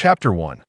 Chapter 1.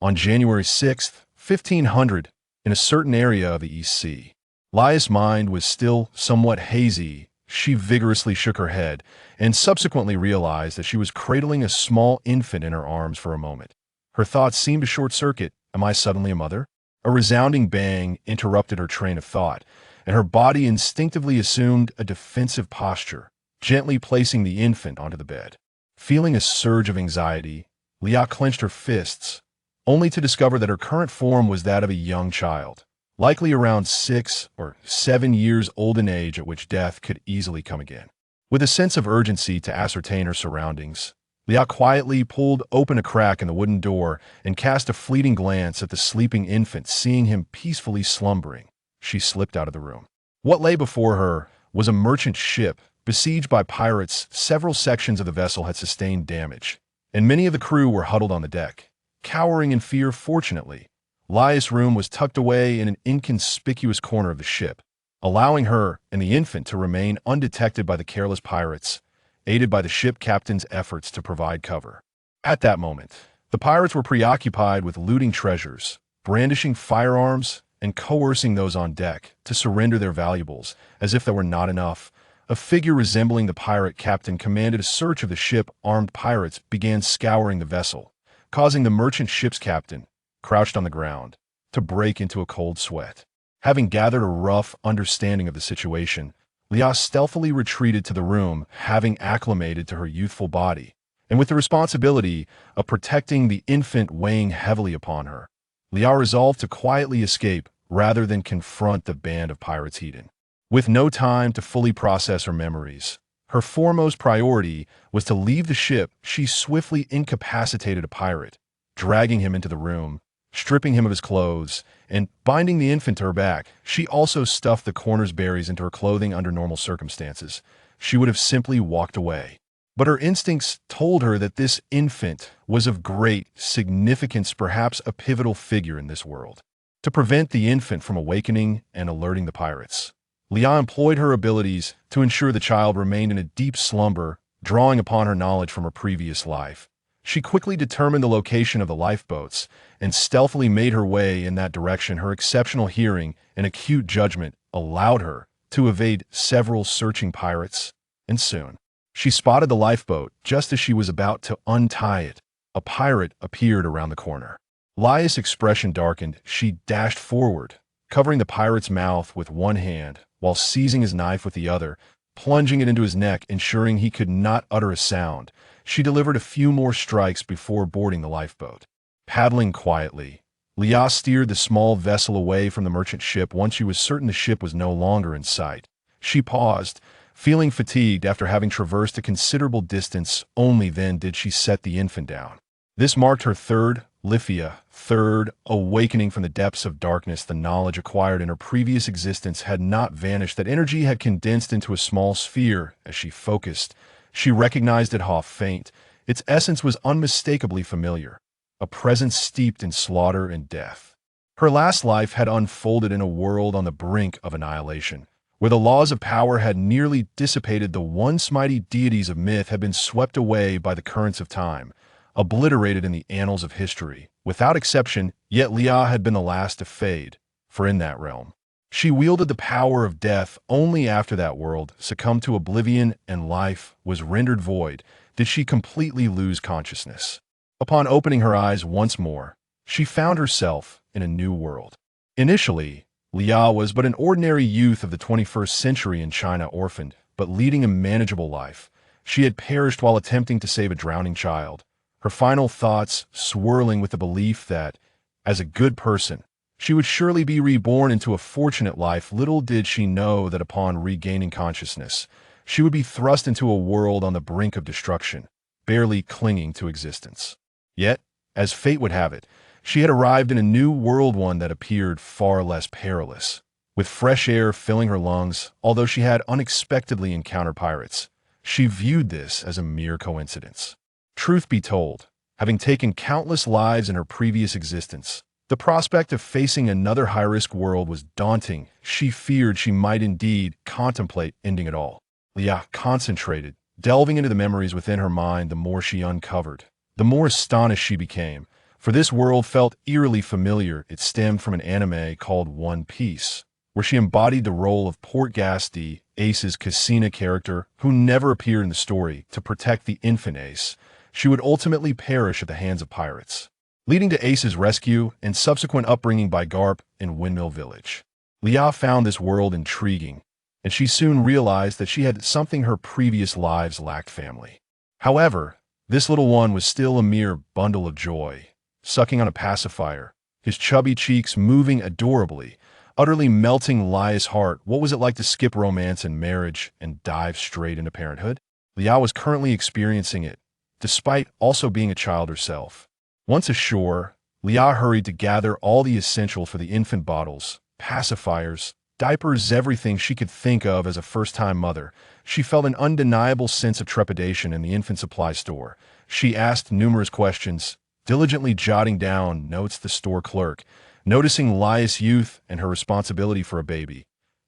On January 6th, 1500, in a certain area of the East Sea, Leah's mind was still somewhat hazy. She vigorously shook her head and subsequently realized that she was cradling a small infant in her arms for a moment. Her thoughts seemed to short-circuit. Am I suddenly a mother? A resounding bang interrupted her train of thought, and her body instinctively assumed a defensive posture, gently placing the infant onto the bed. Feeling a surge of anxiety, Leah clenched her fists, only to discover that her current form was that of a young child, likely around 6 or 7 years old in age, at which death could easily come again. With a sense of urgency to ascertain her surroundings, Leah quietly pulled open a crack in the wooden door and cast a fleeting glance at the sleeping infant. Seeing him peacefully slumbering, she slipped out of the room. What lay before her was a merchant ship besieged by pirates. Several sections of the vessel had sustained damage, and many of the crew were huddled on the deck, cowering in fear. Fortunately, Leah's room was tucked away in an inconspicuous corner of the ship, allowing her and the infant to remain undetected by the careless pirates, aided by the ship captain's efforts to provide cover. At that moment, the pirates were preoccupied with looting treasures, brandishing firearms, and coercing those on deck to surrender their valuables. As if that were not enough, a figure resembling the pirate captain commanded a search of the ship. Armed pirates began scouring the vessel, causing the merchant ship's captain, crouched on the ground, to break into a cold sweat. Having gathered a rough understanding of the situation, Leah stealthily retreated to the room, having acclimated to her youthful body, and with the responsibility of protecting the infant weighing heavily upon her, Leah resolved to quietly escape rather than confront the band of pirates hidden. With no time to fully process her memories, her foremost priority was to leave the ship. She swiftly incapacitated a pirate, dragging him into the room, stripping him of his clothes, and binding the infant to her back. She also stuffed the corner's berries into her clothing. Under normal circumstances, she would have simply walked away. But her instincts told her that this infant was of great significance, perhaps a pivotal figure in this world. To prevent the infant from awakening and alerting the pirates, Leah employed her abilities to ensure the child remained in a deep slumber. Drawing upon her knowledge from her previous life, she quickly determined the location of the lifeboats and stealthily made her way in that direction. Her exceptional hearing and acute judgment allowed her to evade several searching pirates, and soon she spotted the lifeboat. Just as she was about to untie it, a pirate appeared around the corner. Leah's expression darkened. She dashed forward, covering the pirate's mouth with one hand while seizing his knife with the other, plunging it into his neck, ensuring he could not utter a sound. She delivered a few more strikes before boarding the lifeboat. Paddling quietly, Leah steered the small vessel away from the merchant ship. Once she was certain the ship was no longer in sight, she paused, feeling fatigued after having traversed a considerable distance. Only then did she set the infant down. This marked her third awakening from the depths of darkness. The knowledge acquired in her previous existence had not vanished. That energy had condensed into a small sphere. As she focused, she recognized it, half faint. Its essence was unmistakably familiar, a presence steeped in slaughter and death. Her last life had unfolded in a world on the brink of annihilation, where the laws of power had nearly dissipated. The once mighty deities of myth had been swept away by the currents of time, obliterated in the annals of history, without exception. Yet Leah had been the last to fade, for in that realm, she wielded the power of death. Only after that world succumbed to oblivion and life was rendered void did she completely lose consciousness. Upon opening her eyes once more, she found herself in a new world. Initially, Leah was but an ordinary youth of the 21st century in China, orphaned, but leading a manageable life. She had perished while attempting to save a drowning child, her final thoughts swirling with the belief that, as a good person, she would surely be reborn into a fortunate life. Little did she know that upon regaining consciousness, she would be thrust into a world on the brink of destruction, barely clinging to existence. Yet, as fate would have it, she had arrived in a new world, one that appeared far less perilous. With fresh air filling her lungs, although she had unexpectedly encountered pirates, she viewed this as a mere coincidence. Truth be told, having taken countless lives in her previous existence, the prospect of facing another high-risk world was daunting. She feared she might indeed contemplate ending it all. Leah concentrated, delving into the memories within her mind. The more she uncovered, the more astonished she became. For this world felt eerily familiar. It stemmed from an anime called One Piece, where she embodied the role of Portgasti, Ace's Cassina character, who never appeared in the story, to protect the infant Ace. She would ultimately perish at the hands of pirates, leading to Ace's rescue and subsequent upbringing by Garp in Windmill Village. Leah found this world intriguing, and she soon realized that she had something her previous lives lacked: family. However, this little one was still a mere bundle of joy, sucking on a pacifier, his chubby cheeks moving adorably, utterly melting Leah's heart. What was it like to skip romance and marriage and dive straight into parenthood? Leah was currently experiencing it, despite also being a child herself. Once ashore, Leah hurried to gather all the essential for the infant: bottles, pacifiers, diapers, everything she could think of as a first-time mother. She felt an undeniable sense of trepidation in the infant supply store. She asked numerous questions, diligently jotting down notes. The store clerk, noticing Leah's youth and her responsibility for a baby,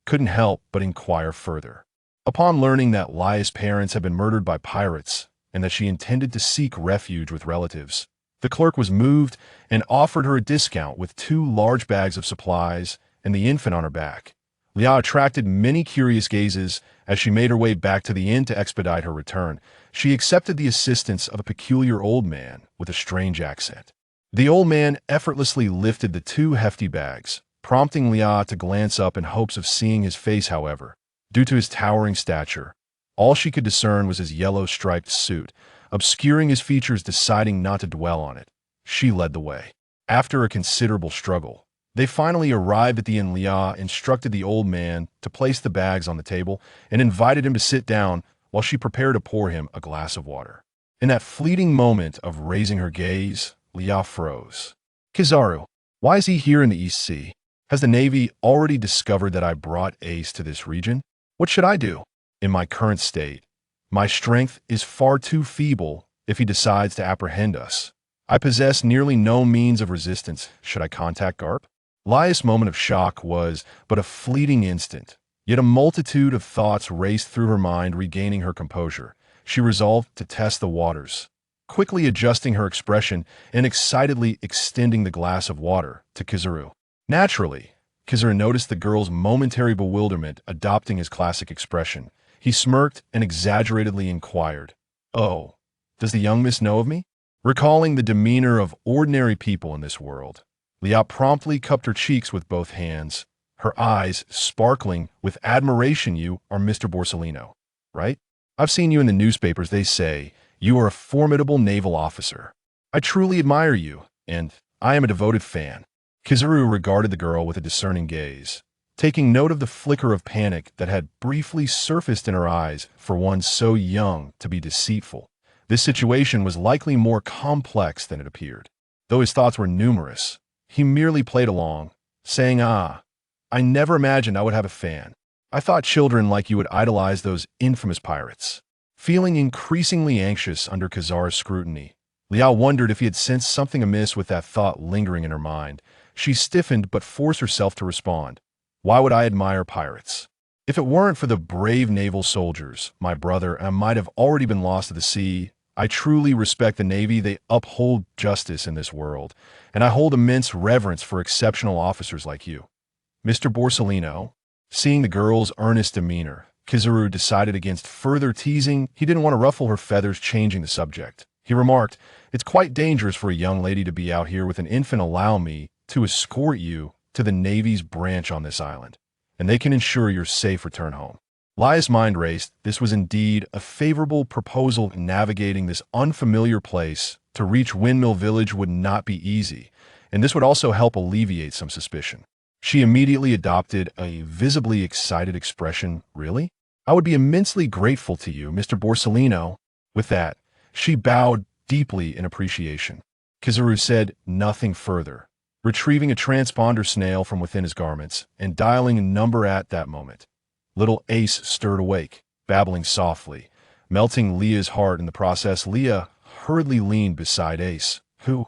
couldn't help but inquire further. Upon learning that Leah's parents had been murdered by pirates and that she intended to seek refuge with relatives, the clerk was moved and offered her a discount with 2 large bags of supplies and the infant on her back. Leah attracted many curious gazes as she made her way back to the inn to expedite her return. She accepted the assistance of a peculiar old man with a strange accent. The old man effortlessly lifted the 2 hefty bags, prompting Leah to glance up in hopes of seeing his face. However, due to his towering stature, all she could discern was his yellow striped suit, obscuring his features. Deciding not to dwell on it, she led the way. After a considerable struggle, they finally arrived at the inn. Leah instructed the old man to place the bags on the table and invited him to sit down while she prepared to pour him a glass of water. In that fleeting moment of raising her gaze, Leah froze. "Kizaru, why is he here in the East Sea? Has the Navy already discovered that I brought Ace to this region? What should I do? In my current state, my strength is far too feeble if he decides to apprehend us. I possess nearly no means of resistance. Should I contact Garp?" Leah's moment of shock was but a fleeting instant, yet a multitude of thoughts raced through her mind. Regaining her composure, she resolved to test the waters, quickly adjusting her expression and excitedly extending the glass of water to Kizaru. Naturally, Kizaru noticed the girl's momentary bewilderment, adopting his classic expression. He smirked and exaggeratedly inquired, "Oh, does the young miss know of me?" Recalling the demeanor of ordinary people in this world, Leah promptly cupped her cheeks with both hands, her eyes sparkling with admiration. "You are Mr. Borsellino, right? I've seen you in the newspapers. They say you are a formidable naval officer. I truly admire you, and I am a devoted fan." Kizaru regarded the girl with a discerning gaze, taking note of the flicker of panic that had briefly surfaced in her eyes. For one so young to be deceitful, this situation was likely more complex than it appeared. Though his thoughts were numerous, he merely played along, saying, "I never imagined I would have a fan. I thought children like you would idolize those infamous pirates." Feeling increasingly anxious under Kizaru's scrutiny, Leah wondered if he had sensed something amiss. With that thought lingering in her mind, she stiffened but forced herself to respond. "Why would I admire pirates? If it weren't for the brave naval soldiers, my brother and I might have already been lost to the sea. I truly respect the Navy. They uphold justice in this world, and I hold immense reverence for exceptional officers like you, Mr. Borsellino." Seeing the girl's earnest demeanor, Kizaru decided against further teasing. He didn't want to ruffle her feathers. Changing the subject, he remarked, "It's quite dangerous for a young lady to be out here with an infant. Allow me to escort you to the Navy's branch on this island, and they can ensure your safe return home." Leah's mind raced. This was indeed a favorable proposal. Navigating this unfamiliar place to reach Windmill Village would not be easy, and this would also help alleviate some suspicion. She immediately adopted a visibly excited expression. "Really? I would be immensely grateful to you, Mr. Borsellino." With that, she bowed deeply in appreciation. Kizaru said nothing further, retrieving a transponder snail from within his garments and dialing a number. At that moment, little Ace stirred awake, babbling softly, melting Leah's heart in the process. Leah hurriedly leaned beside Ace, who,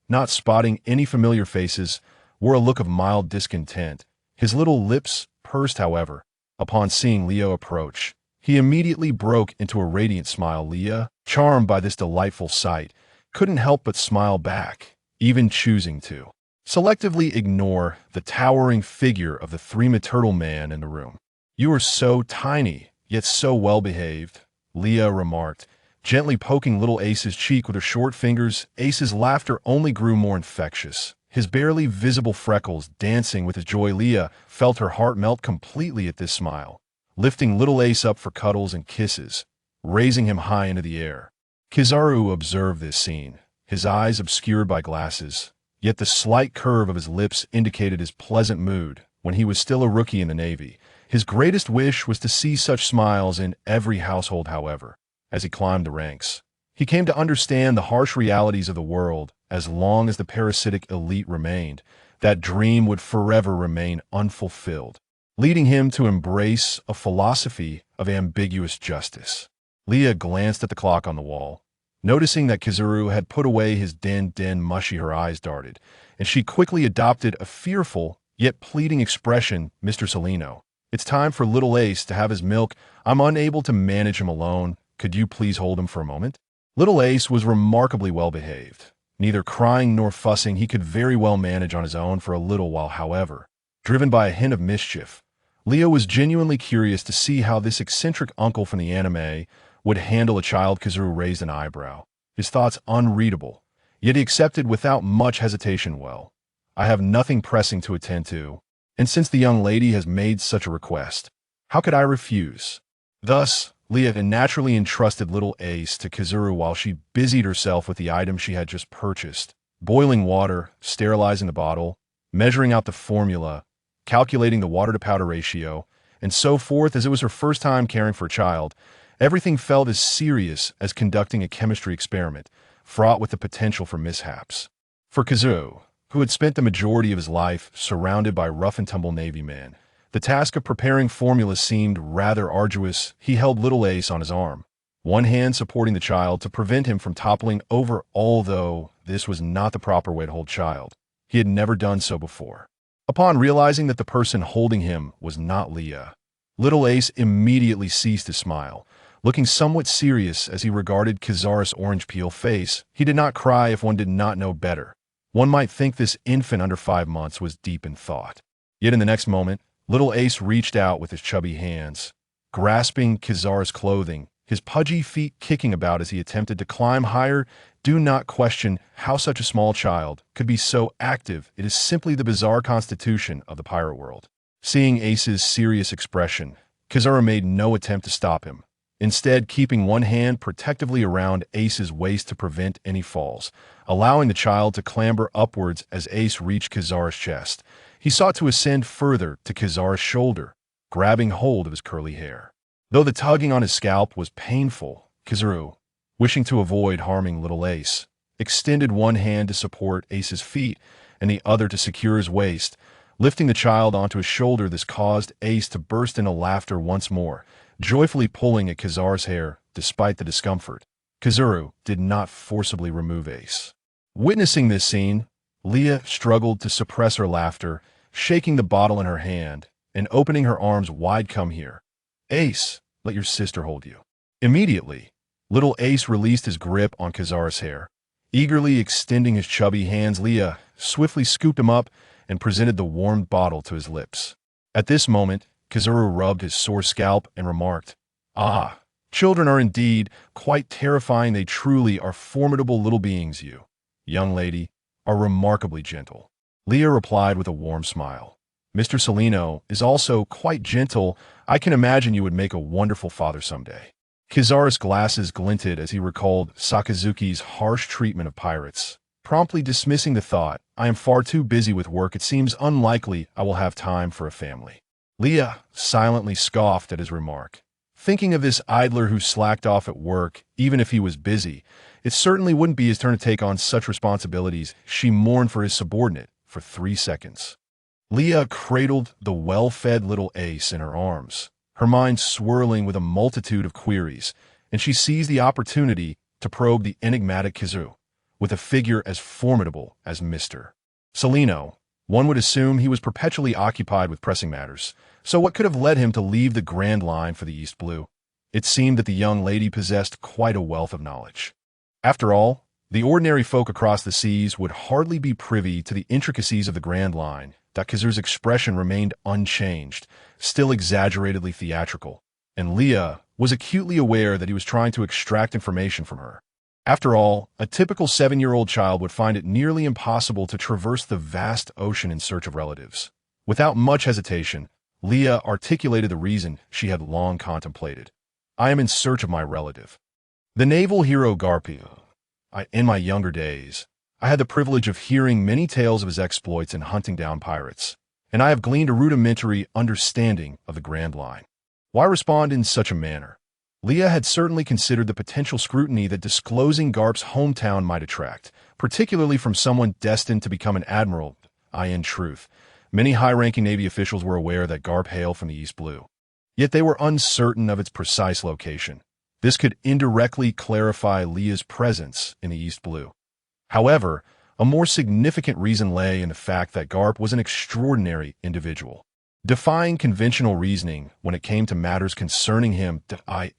not spotting any familiar faces, wore a look of mild discontent. His little lips pursed, however, upon seeing Leah approach. He immediately broke into a radiant smile. Leah, charmed by this delightful sight, couldn't help but smile back, even choosing to selectively ignore the towering figure of the three-meter man in the room. "You are so tiny, yet so well-behaved," Leah remarked, gently poking little Ace's cheek with her short fingers. Ace's laughter only grew more infectious, his barely visible freckles dancing with his joy. Leah felt her heart melt completely at this smile, lifting little Ace up for cuddles and kisses, raising him high into the air. Kizaru observed this scene, his eyes obscured by glasses, yet the slight curve of his lips indicated his pleasant mood. When he was still a rookie in the Navy, his greatest wish was to see such smiles in every household. However, as he climbed the ranks, he came to understand the harsh realities of the world. As long as the parasitic elite remained, that dream would forever remain unfulfilled, leading him to embrace a philosophy of ambiguous justice. Leah glanced at the clock on the wall, noticing that Kizaru had put away his den mushy. Her eyes darted, and she quickly adopted a fearful yet pleading expression. "Mr. Salino, it's time for little Ace to have his milk. I'm unable to manage him alone. Could you please hold him for a moment?" Little Ace was remarkably well behaved. Neither crying nor fussing, he could very well manage on his own for a little while. However, driven by a hint of mischief, Leah was genuinely curious to see how this eccentric uncle from the anime would handle a child. Kizaru raised an eyebrow, his thoughts unreadable, yet he accepted without much hesitation. "Well, I have nothing pressing to attend to, and since the young lady has made such a request, how could I refuse?" Thus, Leah naturally entrusted little Ace to Kizaru while she busied herself with the item she had just purchased: boiling water, sterilizing the bottle, measuring out the formula, calculating the water-to-powder ratio, and so forth. As it was her first time caring for a child, everything felt as serious as conducting a chemistry experiment, fraught with the potential for mishaps. For Kizaru, who had spent the majority of his life surrounded by rough-and-tumble Navy men, the task of preparing formulas seemed rather arduous. He held little Ace on his arm, one hand supporting the child to prevent him from toppling over. Although this was not the proper way to hold child, he had never done so before. Upon realizing that the person holding him was not Leah, little Ace immediately ceased to smile, looking somewhat serious as he regarded Kizaru's orange peel face. He did not cry if one did not know better. One might think this infant under 5 months was deep in thought. Yet in the next moment, little Ace reached out with his chubby hands, grasping Kizaru's clothing, his pudgy feet kicking about as he attempted to climb higher. Do not question how such a small child could be so active. It is simply the bizarre constitution of the pirate world. Seeing Ace's serious expression, Kizaru made no attempt to stop him, instead keeping one hand protectively around Ace's waist to prevent any falls, allowing the child to clamber upwards. As Ace reached Kizaru's chest, he sought to ascend further to Kizaru's shoulder, grabbing hold of his curly hair. Though the tugging on his scalp was painful, Kizaru, wishing to avoid harming little Ace, extended one hand to support Ace's feet and the other to secure his waist, lifting the child onto his shoulder. This caused Ace to burst into laughter once more, joyfully pulling at Kizaru's hair. Despite the discomfort, Kizaru did not forcibly remove Ace. Witnessing this scene, Leah struggled to suppress her laughter, shaking the bottle in her hand and opening her arms wide. "Come here, Ace, let your sister hold you." Immediately, little Ace released his grip on Kizaru's hair, eagerly extending his chubby hands. Leah swiftly scooped him up and presented the warmed bottle to his lips. At this moment, Kizaru rubbed his sore scalp and remarked, "Ah, children are indeed quite terrifying. They truly are formidable little beings. You, young lady, are remarkably gentle." Leah replied with a warm smile. "Mr. Salino is also quite gentle. I can imagine you would make a wonderful father someday." Kizaru's glasses glinted as he recalled Sakazuki's harsh treatment of pirates, promptly dismissing the thought, "I am far too busy with work. It seems unlikely I will have time for a family." Leah silently scoffed at his remark. Thinking of this idler who slacked off at work, even if he was busy, it certainly wouldn't be his turn to take on such responsibilities. She mourned for his subordinate for 3 seconds. Leah cradled the well-fed little Ace in her arms, her mind swirling with a multitude of queries, and she seized the opportunity to probe the enigmatic Kizaru, with a figure as formidable as Mr. Salino. One would assume he was perpetually occupied with pressing matters, so what could have led him to leave the Grand Line for the East Blue? It seemed that the young lady possessed quite a wealth of knowledge. After all, The ordinary folk across the seas would hardly be privy to the intricacies of the Grand Line. Kizuru's expression remained unchanged, still exaggeratedly theatrical, and Leah was acutely aware that he was trying to extract information from her. After all, a typical 7-year-old child would find it nearly impossible to traverse the vast ocean in search of relatives. Without much hesitation, Leah articulated the reason she had long contemplated. I am in search of my relative. The naval hero Garpio. In my younger days, I had the privilege of hearing many tales of his exploits in hunting down pirates, and I have gleaned a rudimentary understanding of the Grand Line. Why respond in such a manner? Leah had certainly considered the potential scrutiny that disclosing Garp's hometown might attract, particularly from someone destined to become an admiral. In truth, many high-ranking Navy officials were aware that Garp hailed from the East Blue. Yet they were uncertain of its precise location. This could indirectly clarify Leah's presence in the East Blue. However, a more significant reason lay in the fact that Garp was an extraordinary individual. Defying conventional reasoning when it came to matters concerning him,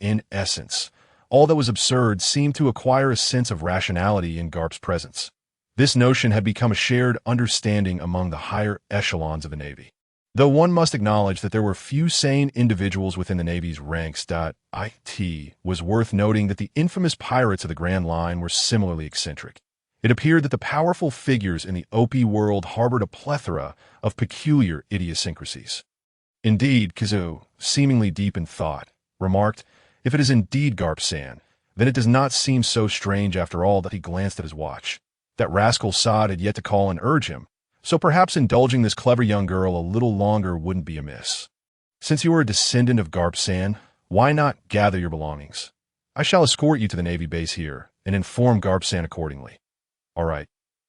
in essence, all that was absurd seemed to acquire a sense of rationality in Garp's presence. This notion had become a shared understanding among the higher echelons of the Navy. Though one must acknowledge that there were few sane individuals within the Navy's ranks, it was worth noting that the infamous pirates of the Grand Line were similarly eccentric. It appeared that the powerful figures in the OP world harbored a plethora of peculiar idiosyncrasies. Indeed, Kizu, seemingly deep in thought, remarked, if it is indeed Garp-san, then it does not seem so strange after all that he glanced at his watch. That rascal Sod had yet to call and urge him, so perhaps indulging this clever young girl a little longer wouldn't be amiss. Since you are a descendant of Garp-san, why not gather your belongings? I shall escort you to the Navy base here and inform Garp-san accordingly. All right,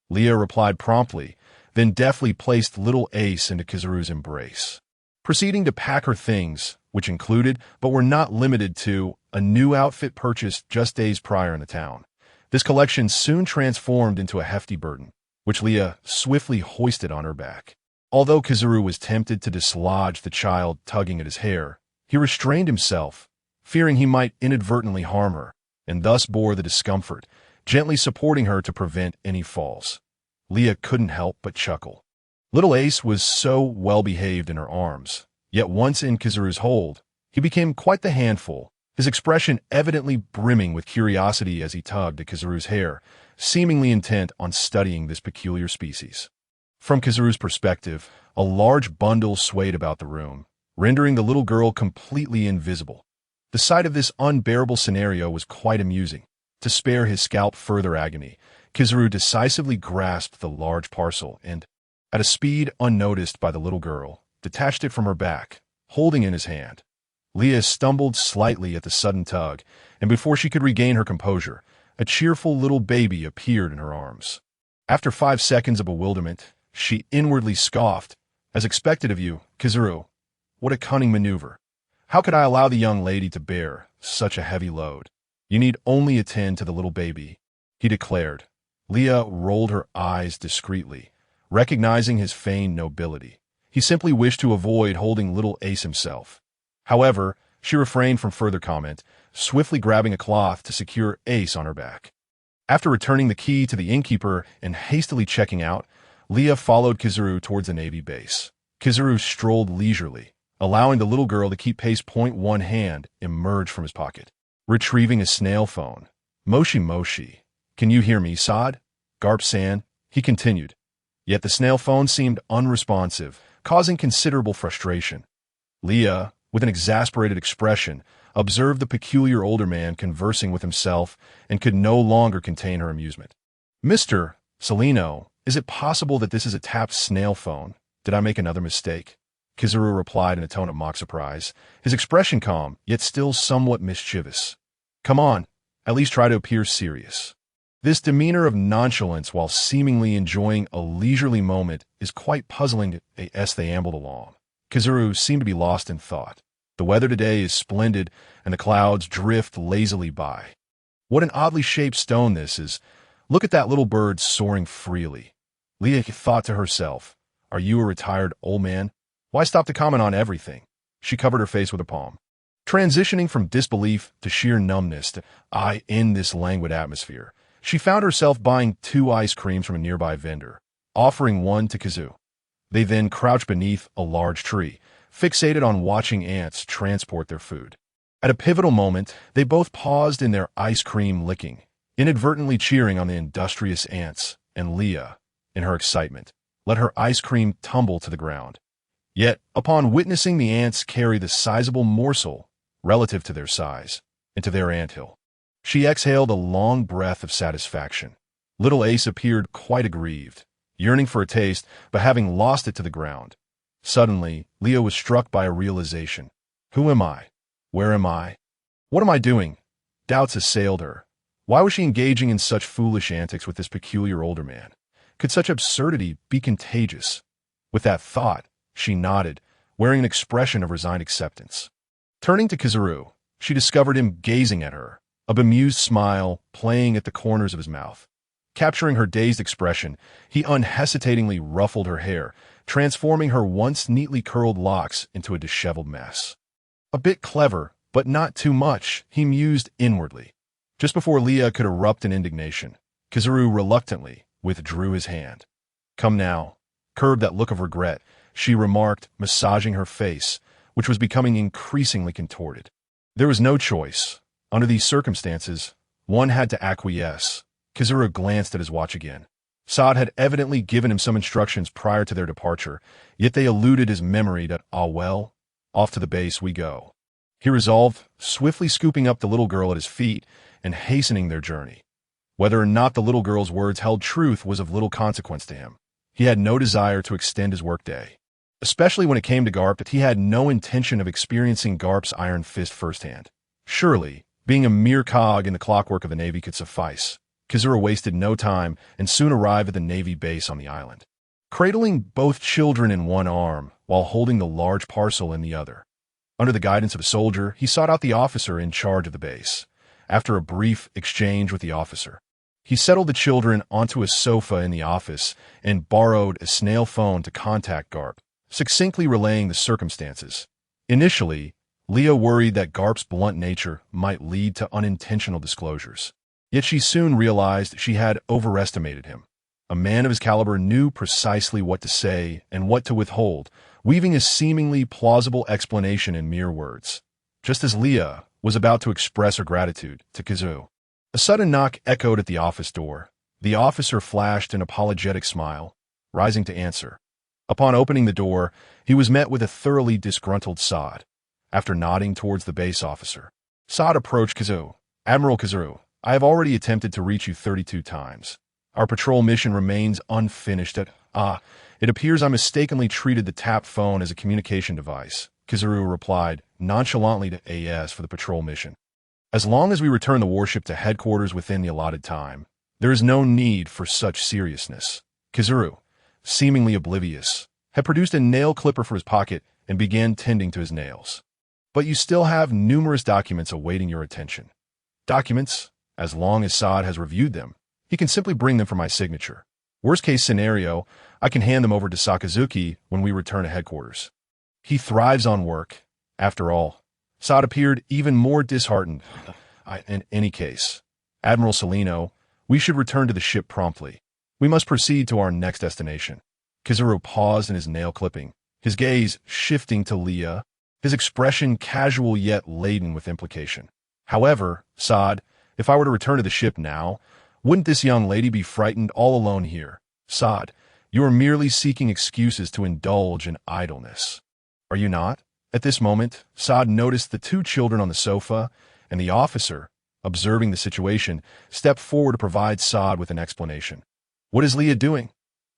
Leah replied promptly, then deftly placed little Ace into Kizuru's embrace. Proceeding to pack her things, which included, but were not limited to, a new outfit purchased just days prior in the town. This collection soon transformed into a hefty burden, which Leah swiftly hoisted on her back. Although Kizuru was tempted to dislodge the child tugging at his hair, he restrained himself, fearing he might inadvertently harm her, and thus bore the discomfort, gently supporting her to prevent any falls. Leah couldn't help but chuckle. Little Ace was so well-behaved in her arms, yet once in Kizuru's hold, he became quite the handful, his expression evidently brimming with curiosity as he tugged at Kizuru's hair, seemingly intent on studying this peculiar species. From Kizuru's perspective, a large bundle swayed about the room, rendering the little girl completely invisible. The sight of this unbearable scenario was quite amusing. To spare his scalp further agony, Kizuru decisively grasped the large parcel and, at a speed unnoticed by the little girl, detached it from her back, holding in his hand. Leah stumbled slightly at the sudden tug, and before she could regain her composure, a cheerful little baby appeared in her arms. After 5 seconds of bewilderment, she inwardly scoffed, as expected of you, Kizuru. What a cunning maneuver. How could I allow the young lady to bear such a heavy load? You need only attend to the little baby, he declared. Leah rolled her eyes discreetly, recognizing his feigned nobility. He simply wished to avoid holding little Ace himself. However, she refrained from further comment, swiftly grabbing a cloth to secure Ace on her back. After returning the key to the innkeeper and hastily checking out, Leah followed Kizuru towards the Navy base. Kizuru strolled leisurely, allowing the little girl to keep pace. One hand emerged from his pocket, retrieving a snail phone. Moshi Moshi. Can you hear me, Sod? Garp-san, he continued. Yet the snail phone seemed unresponsive, causing considerable frustration. Leah, with an exasperated expression, observed the peculiar older man conversing with himself and could no longer contain her amusement. Mr. Salino, is it possible that this is a tapped snail phone? Did I make another mistake? Kizuru replied in a tone of mock surprise, his expression calm, yet still somewhat mischievous. Come on, at least try to appear serious. This demeanor of nonchalance while seemingly enjoying a leisurely moment is quite puzzling as they ambled along. Kizuru seemed to be lost in thought. The weather today is splendid, and the clouds drift lazily by. What an oddly shaped stone this is. Look at that little bird soaring freely. Leah thought to herself, are you a retired old man? Why stop to comment on everything? She covered her face with a palm. Transitioning from disbelief to sheer numbness in this languid atmosphere, She found herself buying 2 ice creams from a nearby vendor, offering one to Kazu. They then crouched beneath a large tree, fixated on watching ants transport their food. At a pivotal moment, they both paused in their ice cream licking, inadvertently cheering on the industrious ants, and Leah, in her excitement, let her ice cream tumble to the ground. Yet, upon witnessing the ants carry the sizable morsel, relative to their size, into their anthill, she exhaled a long breath of satisfaction. Little Ace appeared quite aggrieved, yearning for a taste, but having lost it to the ground. Suddenly, Leah was struck by a realization. Who am I? Where am I? What am I doing? Doubts assailed her. Why was she engaging in such foolish antics with this peculiar older man? Could such absurdity be contagious? With that thought, she nodded, wearing an expression of resigned acceptance. Turning to Kizuru, she discovered him gazing at her, a bemused smile playing at the corners of his mouth. Capturing her dazed expression, he unhesitatingly ruffled her hair, transforming her once neatly curled locks into a disheveled mess. A bit clever, but not too much, he mused inwardly. Just before Leah could erupt in indignation, Kizuru reluctantly withdrew his hand. Come now. Curb that look of regret, she remarked, massaging her face, which was becoming increasingly contorted. There was no choice. Under these circumstances, one had to acquiesce. Kizuru glanced at his watch again. Saad had evidently given him some instructions prior to their departure, yet they eluded his memory that, ah well, off to the base we go. He resolved, swiftly scooping up the little girl at his feet and hastening their journey. Whether or not the little girl's words held truth was of little consequence to him. He had no desire to extend his workday, especially when it came to Garp, that he had no intention of experiencing Garp's iron fist firsthand. Surely, being a mere cog in the clockwork of the Navy could suffice. Kizuru wasted no time and soon arrived at the Navy base on the island. Cradling both children in one arm while holding the large parcel in the other. Under the guidance of a soldier, he sought out the officer in charge of the base. After a brief exchange with the officer, he settled the children onto a sofa in the office and borrowed a snail phone to contact Garp, succinctly relaying the circumstances. Initially, Leah worried that Garp's blunt nature might lead to unintentional disclosures. Yet she soon realized she had overestimated him. A man of his caliber knew precisely what to say and what to withhold, weaving a seemingly plausible explanation in mere words. Just as Leah was about to express her gratitude to Kizu, a sudden knock echoed at the office door. The officer flashed an apologetic smile, rising to answer. Upon opening the door, he was met with a thoroughly disgruntled Saad. After nodding towards the base officer, Saad approached Kizu. Admiral Kizu, I have already attempted to reach you 32 times. Our patrol mission remains unfinished it appears I mistakenly treated the tap phone as a communication device. Kizuru replied nonchalantly to AS for the patrol mission. As long as we return the warship to headquarters within the allotted time, there is no need for such seriousness. Kizuru, seemingly oblivious, had produced a nail clipper from his pocket and began tending to his nails. But you still have numerous documents awaiting your attention. Documents, as long as Saad has reviewed them, he can simply bring them for my signature. Worst case scenario, I can hand them over to Sakazuki when we return to headquarters. He thrives on work. After all, Saad appeared even more disheartened. In any case, Admiral Salino, we should return to the ship promptly. We must proceed to our next destination. Kizuru paused in his nail clipping, his gaze shifting to Leah, his expression casual yet laden with implication. However, Saad, if I were to return to the ship now, wouldn't this young lady be frightened all alone here? Saad, you are merely seeking excuses to indulge in idleness. Are you not? At this moment, Saad noticed the 2 children on the sofa, and the officer, observing the situation, stepped forward to provide Saad with an explanation. What is Leah doing?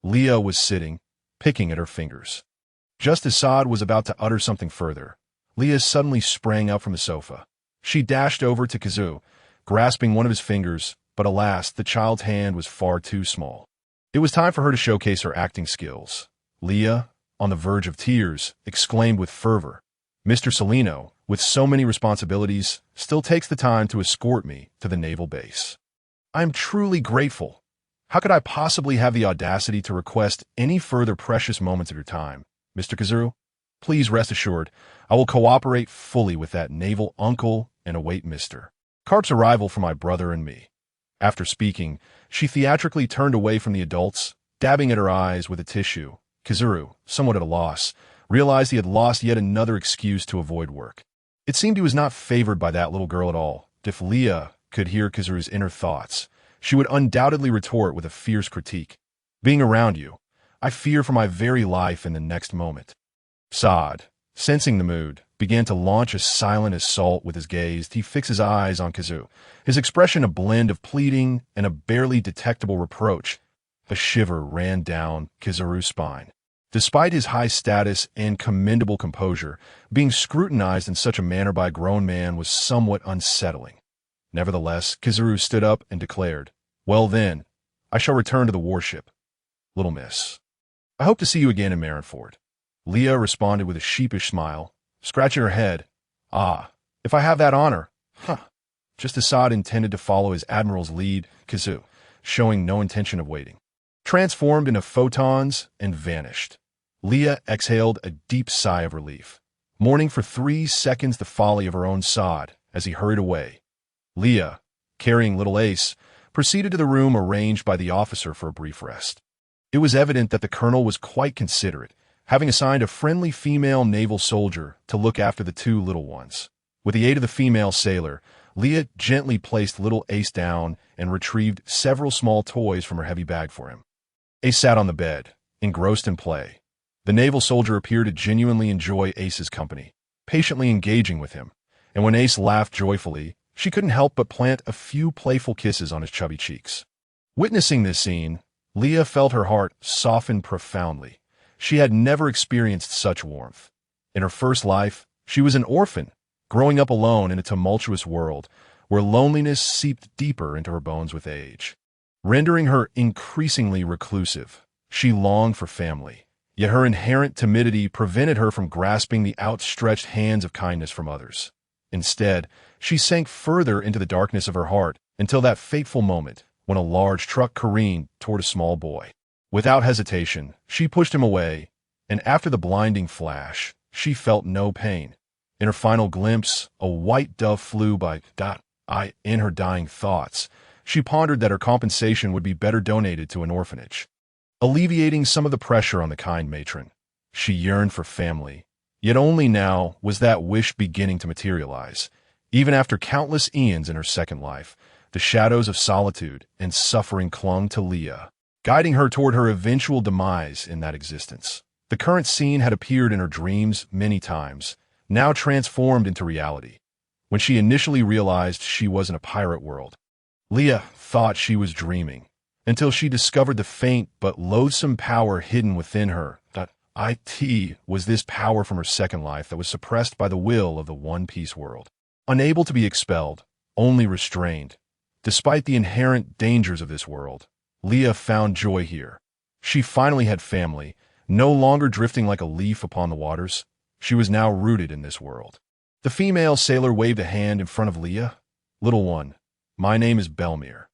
Leah was sitting, picking at her fingers. Just as Saad was about to utter something further, Leah suddenly sprang up from the sofa. She dashed over to Kizu, grasping one of his fingers, but alas, the child's hand was far too small. It was time for her to showcase her acting skills. Leah, on the verge of tears, exclaimed with fervor, Mr. Salino, with so many responsibilities, still takes the time to escort me to the naval base. I am truly grateful. How could I possibly have the audacity to request any further precious moments of your time, Mr. Kizuru? Please rest assured, I will cooperate fully with that naval uncle and await Mr. Karp's arrival for my brother and me. After speaking, she theatrically turned away from the adults, dabbing at her eyes with a tissue. Kazuru, somewhat at a loss, realized he had lost yet another excuse to avoid work. It seemed he was not favored by that little girl at all. If Leah could hear Kazuru's inner thoughts, she would undoubtedly retort with a fierce critique. Being around you, I fear for my very life in the next moment. Saad, sensing the mood, began to launch a silent assault with his gaze. He fixed his eyes on Kazoo, his expression a blend of pleading and a barely detectable reproach. A shiver ran down Kazuru's spine. Despite his high status and commendable composure, being scrutinized in such a manner by a grown man was somewhat unsettling. Nevertheless, Kazuru stood up and declared, "Well then, I shall return to the warship. Little miss, I hope to see you again in Marineford." Leah responded with a sheepish smile, scratching her head. "Ah, if I have that honor." Just as Saad intended to follow his admiral's lead, Kazu, showing no intention of waiting, transformed into photons and vanished. Leah exhaled a deep sigh of relief, mourning for 3 seconds the folly of her own Saad as he hurried away. Leah, carrying little Ace, proceeded to the room arranged by the officer for a brief rest. It was evident that the colonel was quite considerate, having assigned a friendly female naval soldier to look after the 2 little ones. With the aid of the female sailor, Leah gently placed little Ace down and retrieved several small toys from her heavy bag for him. Ace sat on the bed, engrossed in play. The naval soldier appeared to genuinely enjoy Ace's company, patiently engaging with him, and when Ace laughed joyfully, she couldn't help but plant a few playful kisses on his chubby cheeks. Witnessing this scene, Leah felt her heart soften profoundly. She had never experienced such warmth. In her first life, she was an orphan, growing up alone in a tumultuous world where loneliness seeped deeper into her bones with age, rendering her increasingly reclusive. She longed for family, yet her inherent timidity prevented her from grasping the outstretched hands of kindness from others. Instead, she sank further into the darkness of her heart until that fateful moment when a large truck careened toward a small boy. Without hesitation, she pushed him away, and after the blinding flash, she felt no pain. In her final glimpse, a white dove flew by. In her dying thoughts, she pondered that her compensation would be better donated to an orphanage, alleviating some of the pressure on the kind matron. She yearned for family, yet only now was that wish beginning to materialize. Even after countless eons in her second life, the shadows of solitude and suffering clung to Leah, guiding her toward her eventual demise in that existence. The current scene had appeared in her dreams many times, now transformed into reality. When she initially realized she was in a pirate world, Leah thought she was dreaming, until she discovered the faint but loathsome power hidden within her. It was this power from her second life that was suppressed by the will of the One Piece world. Unable to be expelled, only restrained. Despite the inherent dangers of this world, Leah found joy here. She finally had family, no longer drifting like a leaf upon the waters. She was now rooted in this world. The female sailor waved a hand in front of Leah. "Little one, my name is Belmere.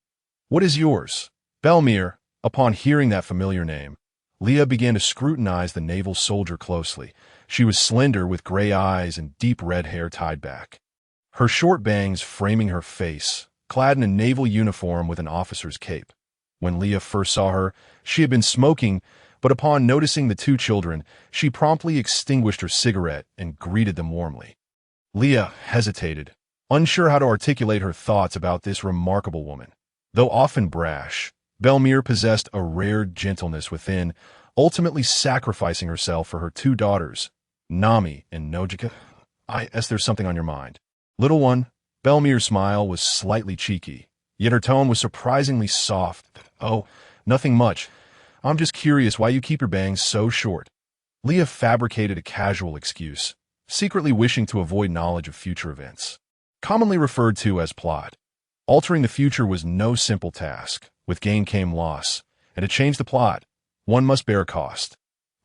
What is yours?" Belmere, upon hearing that familiar name, Leah began to scrutinize the naval soldier closely. She was slender with gray eyes and deep red hair tied back, her short bangs framing her face, clad in a naval uniform with an officer's cape. When Leah first saw her, she had been smoking, but upon noticing the 2 children, she promptly extinguished her cigarette and greeted them warmly. Leah hesitated, unsure how to articulate her thoughts about this remarkable woman. Though often brash, Belmere possessed a rare gentleness within, ultimately sacrificing herself for her 2 daughters, Nami and Nojika. There's something on your mind. Little one, Belmere's smile was slightly cheeky, yet her tone was surprisingly soft. "Oh, nothing much. I'm just curious why you keep your bangs so short." Leah fabricated a casual excuse, secretly wishing to avoid knowledge of future events, commonly referred to as plot. Altering the future was no simple task. With gain came loss, and to change the plot, one must bear a cost.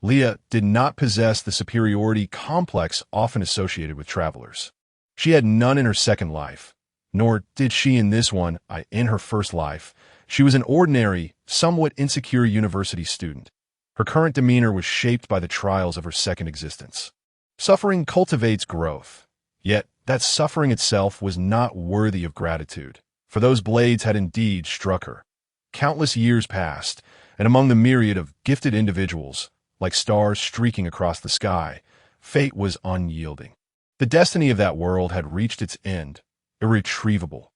Leah did not possess the superiority complex often associated with travelers. She had none in her second life, nor did she in this one. In her first life, she was an ordinary, somewhat insecure university student. Her current demeanor was shaped by the trials of her second existence. Suffering cultivates growth, yet that suffering itself was not worthy of gratitude. for those blades had indeed struck her. Countless years passed, and among the myriad of gifted individuals, like stars streaking across the sky, fate was unyielding. The destiny of that world had reached its end, irretrievable.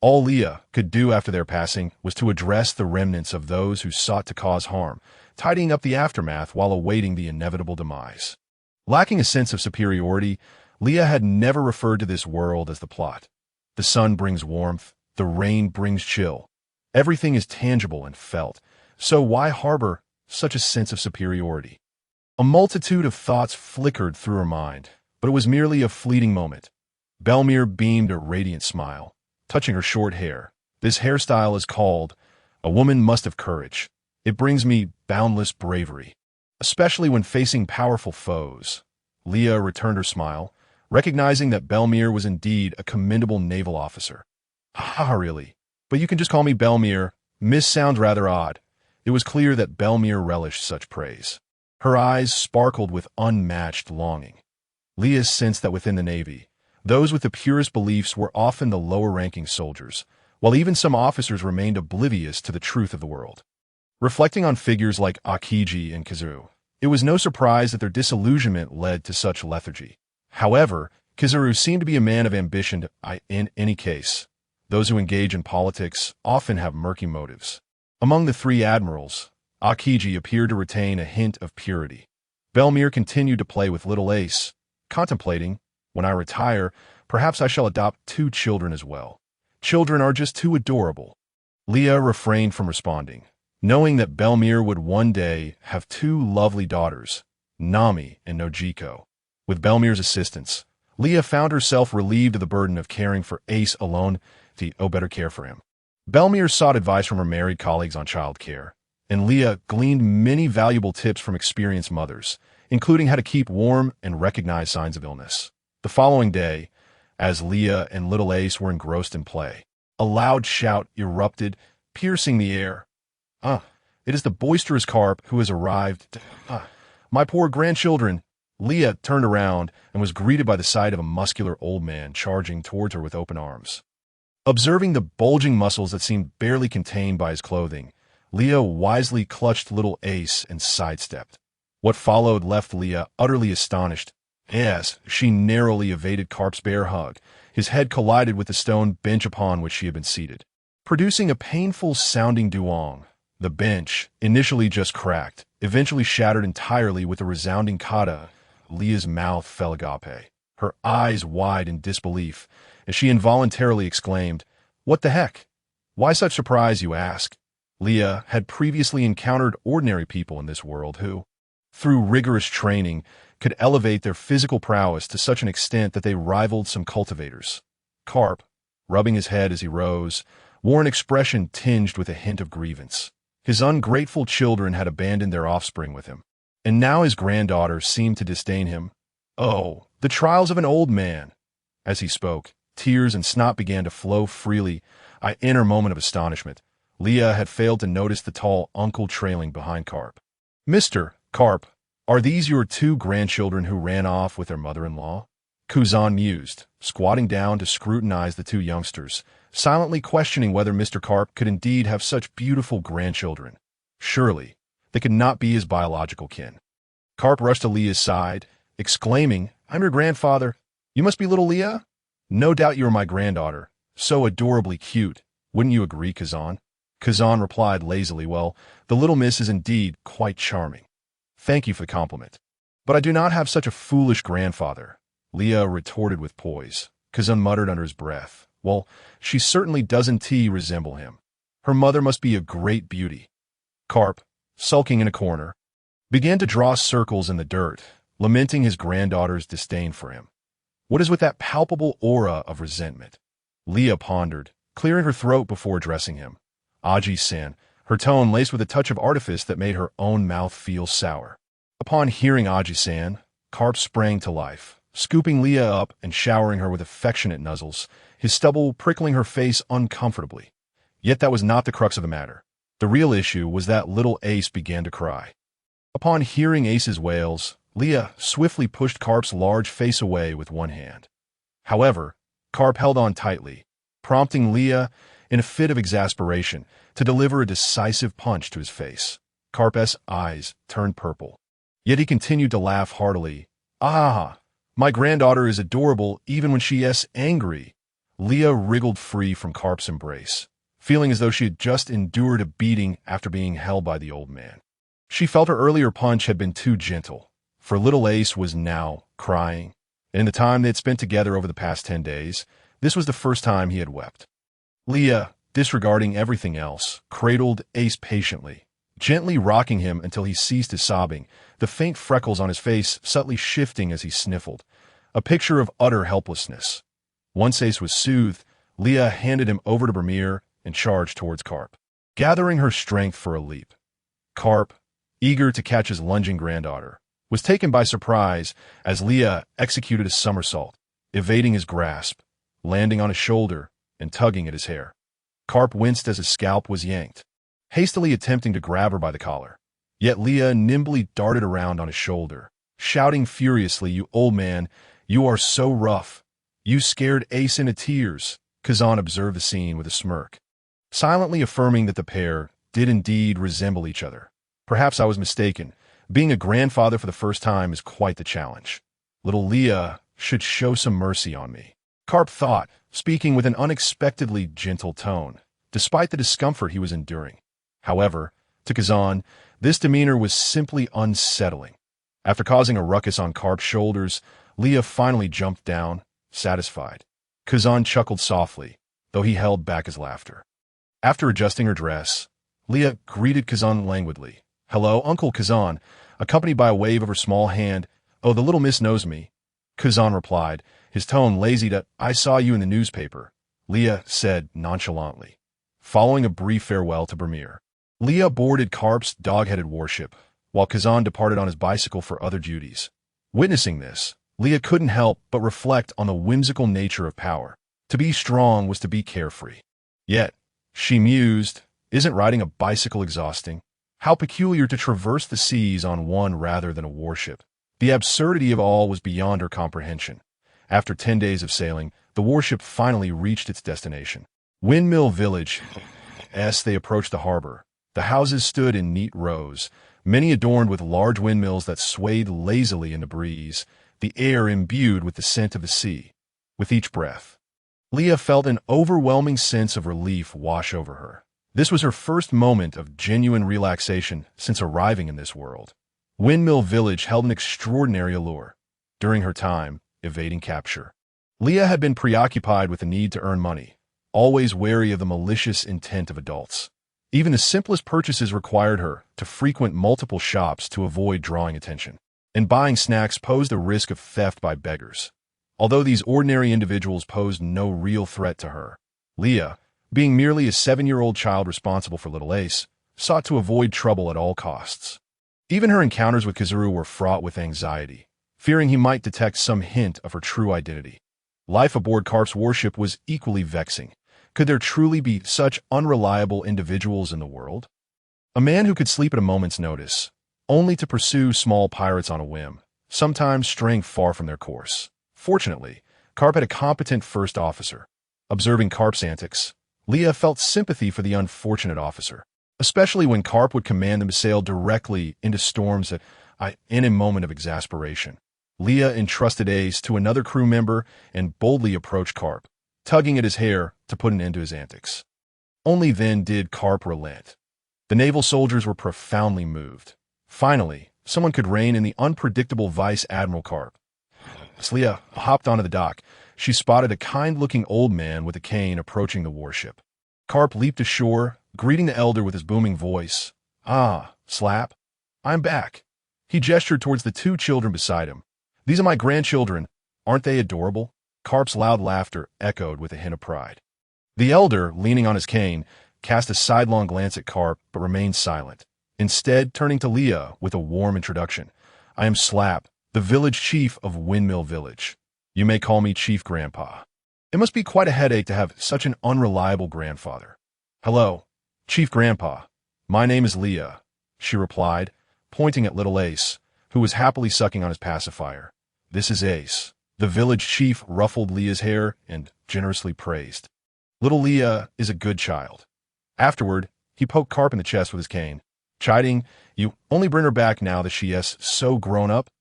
All Leah could do after their passing was to address the remnants of those who sought to cause harm, tidying up the aftermath while awaiting the inevitable demise. Lacking a sense of superiority, Leah had never referred to this world as the plot. The sun brings warmth, the rain brings chill. Everything is tangible and felt, so why harbor such a sense of superiority? A multitude of thoughts flickered through her mind, but it was merely a fleeting moment. Belmere beamed a radiant smile, touching her short hair. This hairstyle is called, "A woman must have courage." It brings me boundless bravery, especially when facing powerful foes. Leah returned her smile, recognizing that Belmere was indeed a commendable naval officer. "Ah, really? But you can just call me Belmere. Miss sounds rather odd." It was clear that Belmere relished such praise. Her eyes sparkled with unmatched longing. Leah sensed that within the Navy, those with the purest beliefs were often the lower-ranking soldiers, while even some officers remained oblivious to the truth of the world. Reflecting on figures like Akiji and Kizaru, it was no surprise that their disillusionment led to such lethargy. However, Kizaru seemed to be a man of ambition. In any case, those who engage in politics often have murky motives. Among the three admirals, Akiji appeared to retain a hint of purity. Belmere continued to play with little Ace, contemplating, "When I retire, perhaps I shall adopt 2 children as well. Children are just too adorable." Leah refrained from responding, knowing that Belmere would one day have 2 lovely daughters, Nami and Nojiko. With Belmere's assistance, Leah found herself relieved of the burden of caring for Ace alone to better care for him. Belmere sought advice from her married colleagues on child care, and Leah gleaned many valuable tips from experienced mothers, including how to keep warm and recognize signs of illness. The following day, as Leah and little Ace were engrossed in play, a loud shout erupted, piercing the air. It is the boisterous Carp who has arrived. My poor grandchildren." Leah turned around and was greeted by the sight of a muscular old man charging towards her with open arms. Observing the bulging muscles that seemed barely contained by his clothing, Leah wisely clutched little Ace and sidestepped. What followed left Leah utterly astonished. Yes, she narrowly evaded Carp's bear hug. His head collided with the stone bench upon which she had been seated, producing a painful-sounding duong. The bench, initially just cracked, eventually shattered entirely with a resounding kata. Leah's mouth fell agape, her eyes wide in disbelief, as she involuntarily exclaimed, "What the heck? Why such surprise, you ask?" Leah had previously encountered ordinary people in this world who, through rigorous training, could elevate their physical prowess to such an extent that they rivaled some cultivators. Carp, rubbing his head as he rose, wore an expression tinged with a hint of grievance. His ungrateful children had abandoned their offspring with him, and now his granddaughter seemed to disdain him. "Oh, the trials of an old man." As he spoke, tears and snot began to flow freely. In her moment of astonishment, Leah had failed to notice the tall uncle trailing behind Carp. "Mr. Carp, are these your 2 grandchildren who ran off with their mother-in-law?" Kuzan mused, squatting down to scrutinize the 2 youngsters, silently questioning whether Mr. Carp could indeed have such beautiful grandchildren. Surely, they could not be his biological kin. Carp rushed to Leah's side, exclaiming, "I'm your grandfather. You must be little Leah? No doubt you are my granddaughter. So adorably cute. Wouldn't you agree, Kazan?" Kazan replied lazily, "Well, the little miss is indeed quite charming. Thank you for the compliment. But I do not have such a foolish grandfather," Leah retorted with poise. Kazan muttered under his breath, "Well, she certainly doesn't resemble him. Her mother must be a great beauty." Carp, sulking in a corner, began to draw circles in the dirt, lamenting his granddaughter's disdain for him. What is with that palpable aura of resentment? Leah pondered, clearing her throat before addressing him. "Aji-san," her tone laced with a touch of artifice that made her own mouth feel sour. Upon hearing Aji-san, Carp sprang to life, scooping Leah up and showering her with affectionate nuzzles, his stubble prickling her face uncomfortably. Yet that was not the crux of the matter. The real issue was that little Ace began to cry. Upon hearing Ace's wails, Leah swiftly pushed Carp's large face away with one hand. However, Carp held on tightly, prompting Leah in a fit of exasperation, to deliver a decisive punch to his face. Carp's eyes turned purple. Yet he continued to laugh heartily. Ah, my granddaughter is adorable even when she is angry. Leah wriggled free from Carp's embrace, feeling as though she had just endured a beating after being held by the old man. She felt her earlier punch had been too gentle, for little Ace was now crying. In the time they had spent together over the past 10 days, this was the first time he had wept. Leah, disregarding everything else, cradled Ace patiently, gently rocking him until he ceased his sobbing, the faint freckles on his face subtly shifting as he sniffled, a picture of utter helplessness. Once Ace was soothed, Leah handed him over to Vermeer and charged towards Carp, gathering her strength for a leap. Carp, eager to catch his lunging granddaughter, was taken by surprise as Leah executed a somersault, evading his grasp, landing on his shoulder and tugging at his hair. Carp winced as his scalp was yanked, hastily attempting to grab her by the collar. Yet Leah nimbly darted around on his shoulder, shouting furiously, "You old man, you are so rough. You scared Ace into tears." Kazan observed the scene with a smirk, silently affirming that the pair did indeed resemble each other. Perhaps I was mistaken. Being a grandfather for the first time is quite the challenge. Little Leah should show some mercy on me, Carp thought, speaking with an unexpectedly gentle tone, despite the discomfort he was enduring. However, to Kazan, this demeanor was simply unsettling. After causing a ruckus on Carp's shoulders, Leah finally jumped down, satisfied. Kazan chuckled softly, though he held back his laughter. After adjusting her dress, Leah greeted Kazan languidly. "Hello, Uncle Kazan," accompanied by a wave of her small hand. "Oh, the little miss knows me," Kazan replied, his tone lazy to, "I saw you in the newspaper," Leah said nonchalantly, following a brief farewell to Vermeer. Leah boarded Carp's dog-headed warship, while Kazan departed on his bicycle for other duties. Witnessing this, Leah couldn't help but reflect on the whimsical nature of power. To be strong was to be carefree. Yet, she mused, isn't riding a bicycle exhausting? How peculiar to traverse the seas on one rather than a warship. The absurdity of all was beyond her comprehension. After 10 days of sailing, the warship finally reached its destination. Windmill Village. As they approached the harbor, the houses stood in neat rows, many adorned with large windmills that swayed lazily in the breeze, the air imbued with the scent of the sea. With each breath, Leah felt an overwhelming sense of relief wash over her. This was her first moment of genuine relaxation since arriving in this world. Windmill Village held an extraordinary allure. During her time evading capture, Leah had been preoccupied with the need to earn money, always wary of the malicious intent of adults. Even the simplest purchases required her to frequent multiple shops to avoid drawing attention, and buying snacks posed a risk of theft by beggars. Although these ordinary individuals posed no real threat to her, Leah, being merely a 7-year-old child responsible for little Ace, sought to avoid trouble at all costs. Even her encounters with Kazuru were fraught with anxiety, fearing he might detect some hint of her true identity. Life aboard Carp's warship was equally vexing. Could there truly be such unreliable individuals in the world? A man who could sleep at a moment's notice, only to pursue small pirates on a whim, sometimes straying far from their course. Fortunately, Carp had a competent first officer. Observing Carp's antics, Leah felt sympathy for the unfortunate officer, especially when Carp would command them to sail directly into storms in a moment of exasperation. Leah entrusted Ace to another crew member and boldly approached Carp, tugging at his hair to put an end to his antics. Only then did Carp relent. The naval soldiers were profoundly moved. Finally, someone could rein in the unpredictable Vice Admiral Carp. As Leah hopped onto the dock, she spotted a kind-looking old man with a cane approaching the warship. Carp leaped ashore, greeting the elder with his booming voice. "Ah, Slap, I'm back." He gestured towards the 2 children beside him. "These are my grandchildren. Aren't they adorable?" Carp's loud laughter echoed with a hint of pride. The elder, leaning on his cane, cast a sidelong glance at Carp but remained silent, instead turning to Leah with a warm introduction. "I am Slap, the village chief of Windmill Village. You may call me Chief Grandpa." It must be quite a headache to have such an unreliable grandfather. "Hello, Chief Grandpa. My name is Leah," she replied, pointing at little Ace, who was happily sucking on his pacifier. "This is Ace." The village chief ruffled Leah's hair and generously praised. Little Leah is a good child. Afterward, he poked Carp in the chest with his cane, chiding, "You only bring her back now that she is so grown up?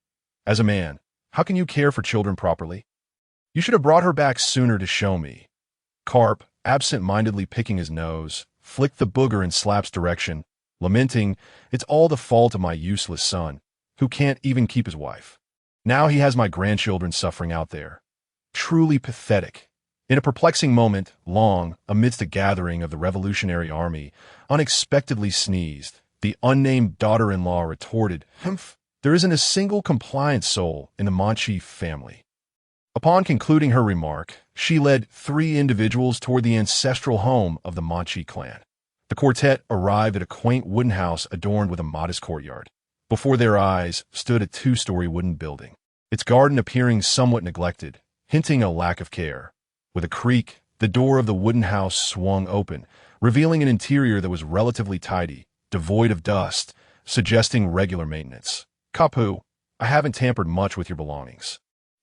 As a man, how can you care for children properly? You should have brought her back sooner to show me." Carp, absent-mindedly picking his nose, flicked the booger in Slap's direction, lamenting, "It's all the fault of my useless son, who can't even keep his wife. Now he has my grandchildren suffering out there. Truly pathetic." In a perplexing moment, Long, amidst a gathering of the Revolutionary Army, unexpectedly sneezed. The unnamed daughter-in-law retorted, "Humph, there isn't a single compliant soul in the Manchi family." Upon concluding her remark, she led 3 individuals toward the ancestral home of the Manchi clan. The quartet arrived at a quaint wooden house adorned with a modest courtyard. Before their eyes stood a 2-story wooden building, its garden appearing somewhat neglected, hinting a lack of care. With a creak, the door of the wooden house swung open, revealing an interior that was relatively tidy, devoid of dust, suggesting regular maintenance. "Kapu, I haven't tampered much with your belongings.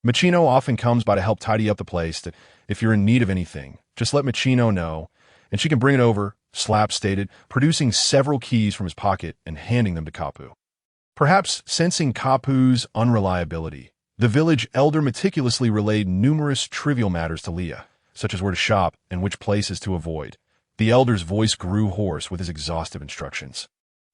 Machino often comes by to help tidy up the place. That if you're in need of anything, just let Machino know, and she can bring it over," Slap stated, producing several keys from his pocket and handing them to Kapu. Perhaps sensing Kapu's unreliability, the village elder meticulously relayed numerous trivial matters to Leah, such as where to shop and which places to avoid. The elder's voice grew hoarse with his exhaustive instructions.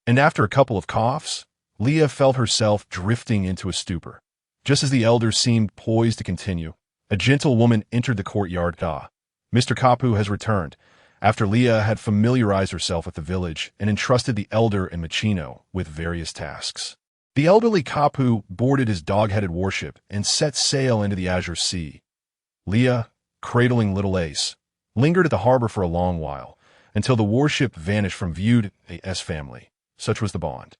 And after a couple of coughs, Leah felt herself drifting into a stupor. Just as the elder seemed poised to continue, a gentle woman entered the courtyard. Mr. Kapu has returned, after Leah had familiarized herself with the village and entrusted the elder and Machino with various tasks. The elderly Kapu boarded his dog-headed warship and set sail into the azure sea. Leah, cradling little Ace, lingered at the harbor for a long while, until the warship vanished from view to the family. Such was the bond.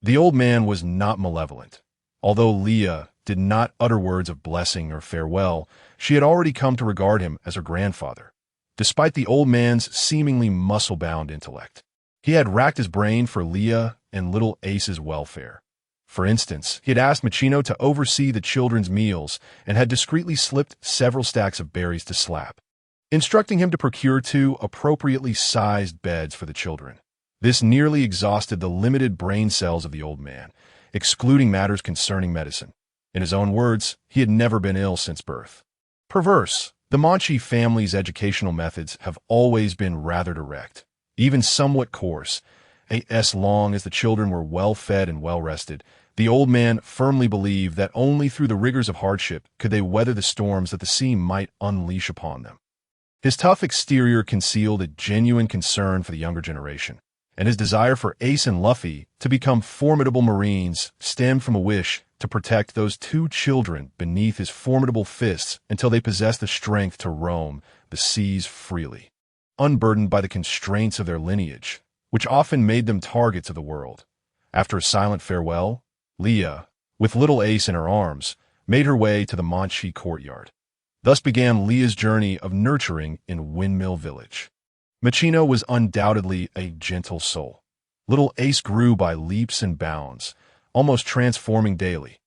The old man was not malevolent. Although Leah did not utter words of blessing or farewell, she had already come to regard him as her grandfather. Despite the old man's seemingly muscle-bound intellect, he had racked his brain for Leah and little Ace's welfare. For instance, he had asked Machino to oversee the children's meals and had discreetly slipped several stacks of berries to Slap, instructing him to procure 2 appropriately sized beds for the children. This nearly exhausted the limited brain cells of the old man, excluding matters concerning medicine. In his own words, he had never been ill since birth. Perverse, the Manchi family's educational methods have always been rather direct, even somewhat coarse. As long as the children were well-fed and well-rested, the old man firmly believed that only through the rigors of hardship could they weather the storms that the sea might unleash upon them. His tough exterior concealed a genuine concern for the younger generation, and his desire for Ace and Luffy to become formidable Marines stemmed from a wish to protect those 2 children beneath his formidable fists until they possessed the strength to roam the seas freely, unburdened by the constraints of their lineage, which often made them targets of the world. After a silent farewell, Leah, with little Ace in her arms, made her way to the Manchi courtyard. Thus began Leah's journey of nurturing in Windmill Village. Machino was undoubtedly a gentle soul. Little Ace grew by leaps and bounds, almost transforming daily.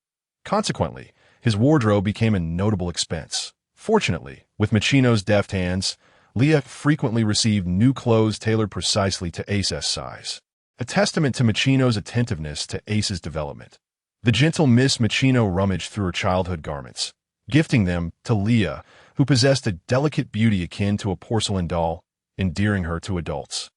Consequently, his wardrobe became a notable expense. Fortunately, with Machino's deft hands, Leah frequently received new clothes tailored precisely to Ace's size, a testament to Machino's attentiveness to Ace's development. The gentle Miss Machino rummaged through her childhood garments, gifting them to Leah, who possessed a delicate beauty akin to a porcelain doll, endearing her to adults.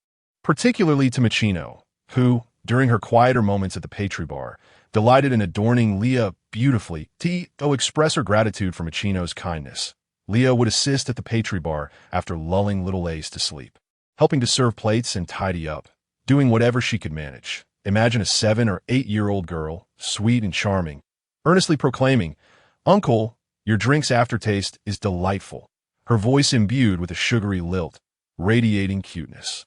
Particularly to Machino, who, during her quieter moments at the pastry bar, delighted in adorning Leah beautifully. To express her gratitude for Machino's kindness, Leah would assist at the pastry bar after lulling little Ace to sleep, helping to serve plates and tidy up, doing whatever she could manage. Imagine a 7 or 8-year-old girl, sweet and charming, earnestly proclaiming, "Uncle, your drink's aftertaste is delightful," her voice imbued with a sugary lilt, radiating cuteness.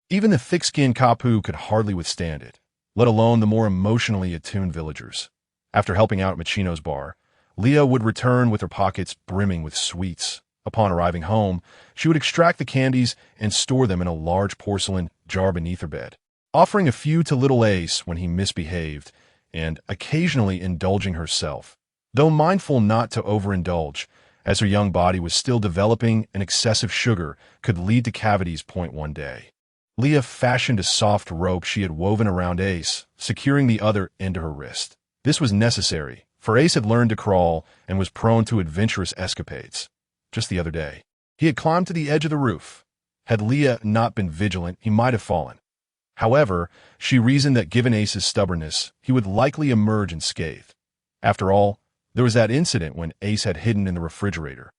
Even the thick-skinned Kapu could hardly withstand it, let alone the more emotionally attuned villagers. After helping out at Machino's bar, Leah would return with her pockets brimming with sweets. Upon arriving home, she would extract the candies and store them in a large porcelain jar beneath her bed, offering a few to little Ace when he misbehaved, and occasionally indulging herself, though mindful not to overindulge, as her young body was still developing and excessive sugar could lead to cavities. One day, Leah fashioned a soft rope she had woven around Ace, securing the other end to her wrist. This was necessary, for Ace had learned to crawl and was prone to adventurous escapades. Just the other day, he had climbed to the edge of the roof. Had Leah not been vigilant, he might have fallen. However, she reasoned that given Ace's stubbornness, he would likely emerge unscathed. After all, there was that incident when Ace had hidden in the refrigerator,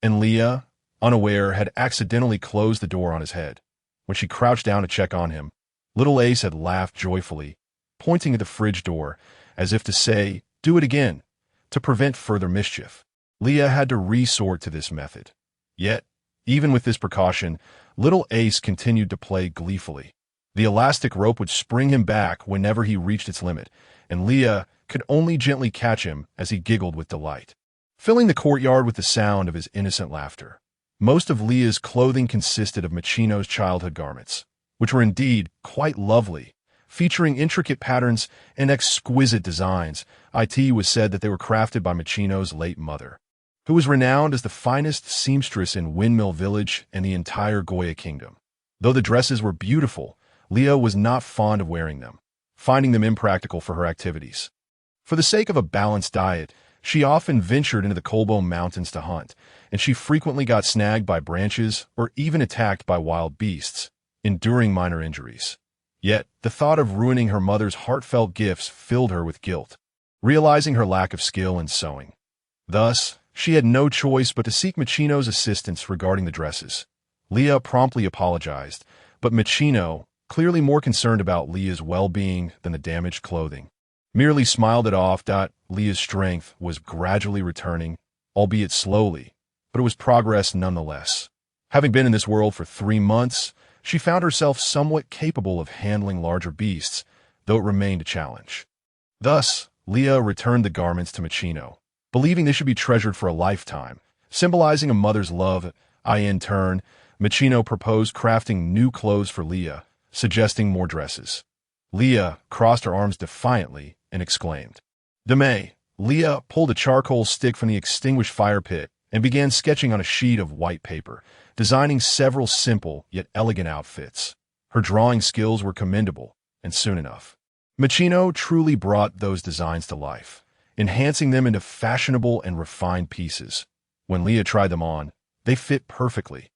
and Leah, unaware, had accidentally closed the door on his head. When she crouched down to check on him, little Ace had laughed joyfully, pointing at the fridge door, as if to say, "Do it again," to prevent further mischief. Leah had to resort to this method. Yet, even with this precaution, little Ace continued to play gleefully. The elastic rope would spring him back whenever he reached its limit, and Leah could only gently catch him as he giggled with delight, filling the courtyard with the sound of his innocent laughter. Most of Leah's clothing consisted of Machino's childhood garments, which were indeed quite lovely, featuring intricate patterns and exquisite designs. It was said that they were crafted by Machino's late mother, who was renowned as the finest seamstress in Windmill Village and the entire Goya kingdom. Though the dresses were beautiful, Leah was not fond of wearing them, finding them impractical for her activities. For the sake of a balanced diet, she often ventured into the Colbo Mountains to hunt, and she frequently got snagged by branches or even attacked by wild beasts, enduring minor injuries. Yet, the thought of ruining her mother's heartfelt gifts filled her with guilt, realizing her lack of skill in sewing. Thus, she had no choice but to seek Machino's assistance regarding the dresses. Leah promptly apologized, but Machino, clearly more concerned about Leah's well-being than the damaged clothing, merely smiled it off. Leah's strength was gradually returning, albeit slowly, but it was progress nonetheless. Having been in this world for 3 months, she found herself somewhat capable of handling larger beasts, though it remained a challenge. Thus, Leah returned the garments to Machino, believing they should be treasured for a lifetime, symbolizing a mother's love. In turn, Machino proposed crafting new clothes for Leah, suggesting more dresses. Leah crossed her arms defiantly and exclaimed, "Deme!" Leah pulled a charcoal stick from the extinguished fire pit and began sketching on a sheet of white paper, designing several simple yet elegant outfits. Her drawing skills were commendable, and soon enough, Machino truly brought those designs to life, enhancing them into fashionable and refined pieces. When Leah tried them on, they fit perfectly.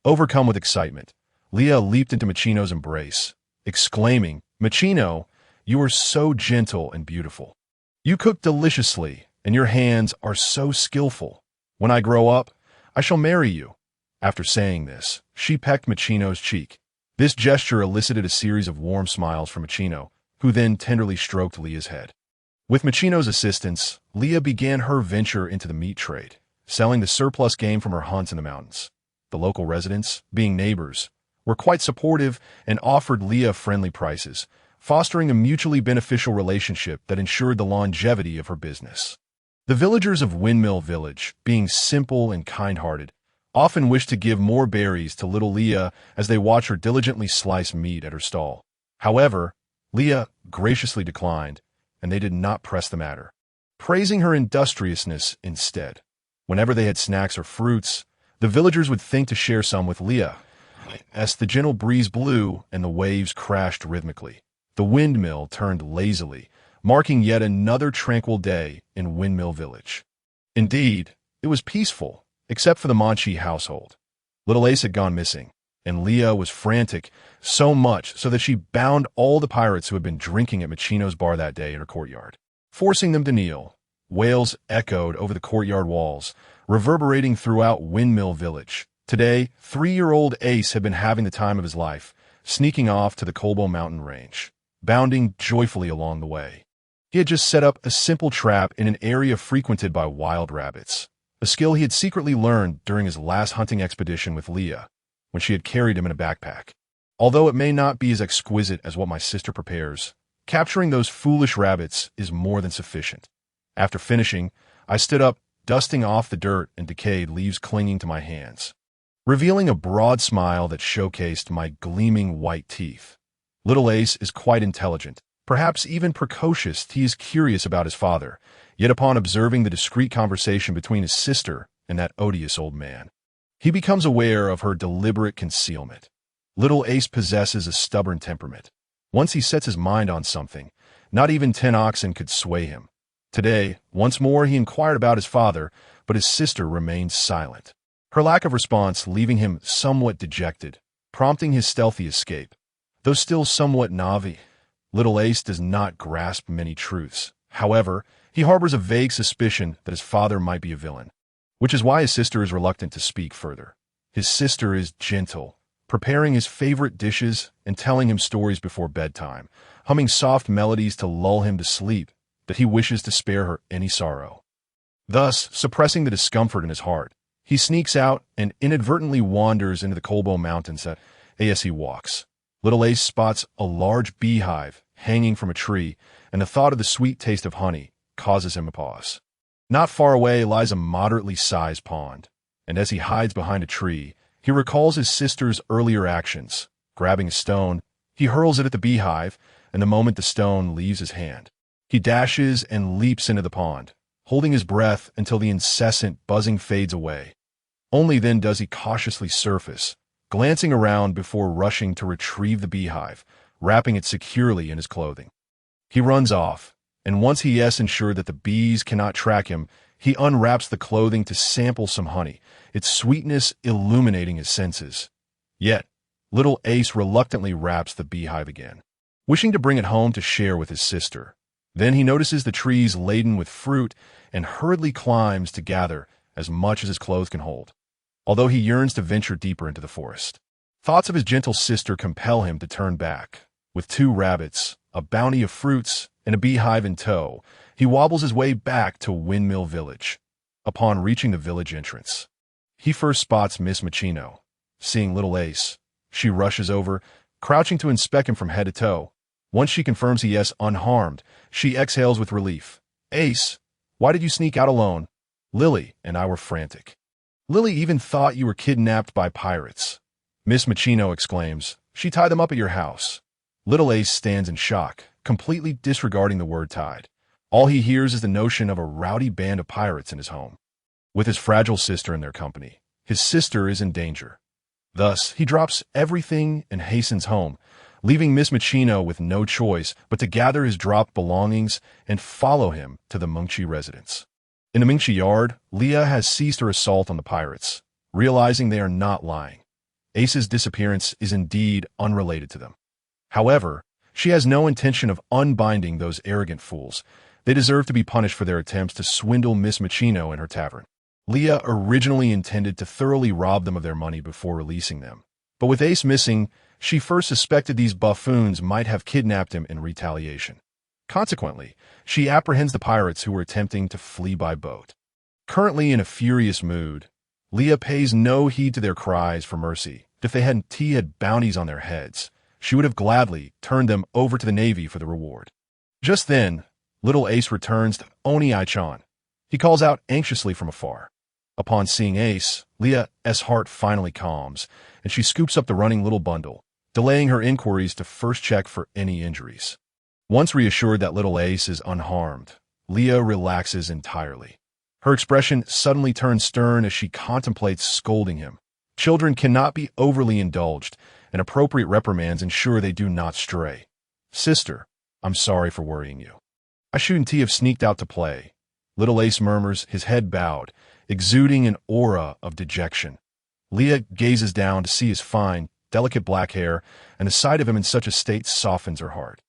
Overcome with excitement, Leah leaped into Machino's embrace, exclaiming, "Machino, you are so gentle and beautiful. You cook deliciously, and your hands are so skillful. When I grow up, I shall marry you." After saying this, she pecked Machino's cheek. This gesture elicited a series of warm smiles from Machino, who then tenderly stroked Leah's head. With Machino's assistance, Leah began her venture into the meat trade, selling the surplus game from her hunts in the mountains. The local residents, being neighbors, were quite supportive and offered Leah friendly prices, fostering a mutually beneficial relationship that ensured the longevity of her business. The villagers of Windmill Village, being simple and kind-hearted, often wished to give more berries to little Leah as they watched her diligently slice meat at her stall. However, Leah graciously declined, and they did not press the matter, praising her industriousness instead. Whenever they had snacks or fruits, the villagers would think to share some with Leah. As the gentle breeze blew and the waves crashed rhythmically, the windmill turned lazily, marking yet another tranquil day in Windmill Village. Indeed, it was peaceful, except for the Manchi household. Little Ace had gone missing, and Leah was frantic, so much so that she bound all the pirates who had been drinking at Machino's bar that day in her courtyard, forcing them to kneel. Wails echoed over the courtyard walls, reverberating throughout Windmill Village. Today, 3-year-old Ace had been having the time of his life, sneaking off to the Colbo mountain range, bounding joyfully along the way. He had just set up a simple trap in an area frequented by wild rabbits, a skill he had secretly learned during his last hunting expedition with Leah, when she had carried him in a backpack. Although it may not be as exquisite as what my sister prepares, capturing those foolish rabbits is more than sufficient. After finishing, I stood up, dusting off the dirt and decayed leaves clinging to my hands, revealing a broad smile that showcased my gleaming white teeth. Little Ace is quite intelligent, perhaps even precocious. He is curious about his father, yet upon observing the discreet conversation between his sister and that odious old man. He becomes aware of her deliberate concealment. Little Ace possesses a stubborn temperament. Once he sets his mind on something, not even 10 oxen could sway him. Today, once more he inquired about his father, but his sister remained silent. Her lack of response leaving him somewhat dejected, prompting his stealthy escape. Though still somewhat naive, little Ace does not grasp many truths. However, he harbors a vague suspicion that his father might be a villain, which is why his sister is reluctant to speak further. His sister is gentle, preparing his favorite dishes and telling him stories before bedtime, humming soft melodies to lull him to sleep, that he wishes to spare her any sorrow. Thus, suppressing the discomfort in his heart, he sneaks out and inadvertently wanders into the Colbo Mountains as he walks. Little Ace spots a large beehive hanging from a tree, and the thought of the sweet taste of honey causes him to pause. Not far away lies a moderately sized pond, and as he hides behind a tree, he recalls his sister's earlier actions. Grabbing a stone, he hurls it at the beehive, and the moment the stone leaves his hand, he dashes and leaps into the pond, holding his breath until the incessant buzzing fades away. Only then does he cautiously surface, glancing around before rushing to retrieve the beehive, wrapping it securely in his clothing. He runs off, and once he has ensured that the bees cannot track him, he unwraps the clothing to sample some honey, its sweetness illuminating his senses. Yet, little Ace reluctantly wraps the beehive again, wishing to bring it home to share with his sister. Then he notices the trees laden with fruit and hurriedly climbs to gather as much as his clothes can hold, although he yearns to venture deeper into the forest. Thoughts of his gentle sister compel him to turn back. With 2 rabbits, a bounty of fruits, and a beehive in tow, he wobbles his way back to Windmill Village. Upon reaching the village entrance, he first spots Miss Machino. Seeing little Ace, she rushes over, crouching to inspect him from head to toe. Once she confirms he is unharmed, she exhales with relief. "Ace, why did you sneak out alone? Lily and I were frantic. Lily even thought you were kidnapped by pirates." Miss Machino exclaims, "She tied them up at your house." Little Ace stands in shock, completely disregarding the word tied. All he hears is the notion of a rowdy band of pirates in his home. With his fragile sister in their company, his sister is in danger. Thus, he drops everything and hastens home, leaving Miss Machino with no choice but to gather his dropped belongings and follow him to the Munchie residence. In the Munchie yard, Leah has ceased her assault on the pirates, realizing they are not lying. Ace's disappearance is indeed unrelated to them. However, she has no intention of unbinding those arrogant fools. They deserve to be punished for their attempts to swindle Miss Machino in her tavern. Leah originally intended to thoroughly rob them of their money before releasing them. But with Ace missing, she first suspected these buffoons might have kidnapped him in retaliation. Consequently, she apprehends the pirates who were attempting to flee by boat. Currently in a furious mood, Leah pays no heed to their cries for mercy. If they had bounties on their heads, she would have gladly turned them over to the Navy for the reward. Just then, little Ace returns to Oni-chan. He calls out anxiously from afar. Upon seeing Ace, Leah's heart finally calms, and she scoops up the running little bundle, delaying her inquiries to first check for any injuries. Once reassured that little Ace is unharmed, Leah relaxes entirely. Her expression suddenly turns stern as she contemplates scolding him. Children cannot be overly indulged, and appropriate reprimands ensure they do not stray. "Sister, I'm sorry for worrying you. I shouldn't have sneaked out to play." Little Ace murmurs, his head bowed, exuding an aura of dejection. Leah gazes down to see his fine, delicate black hair, and the sight of him in such a state softens her heart.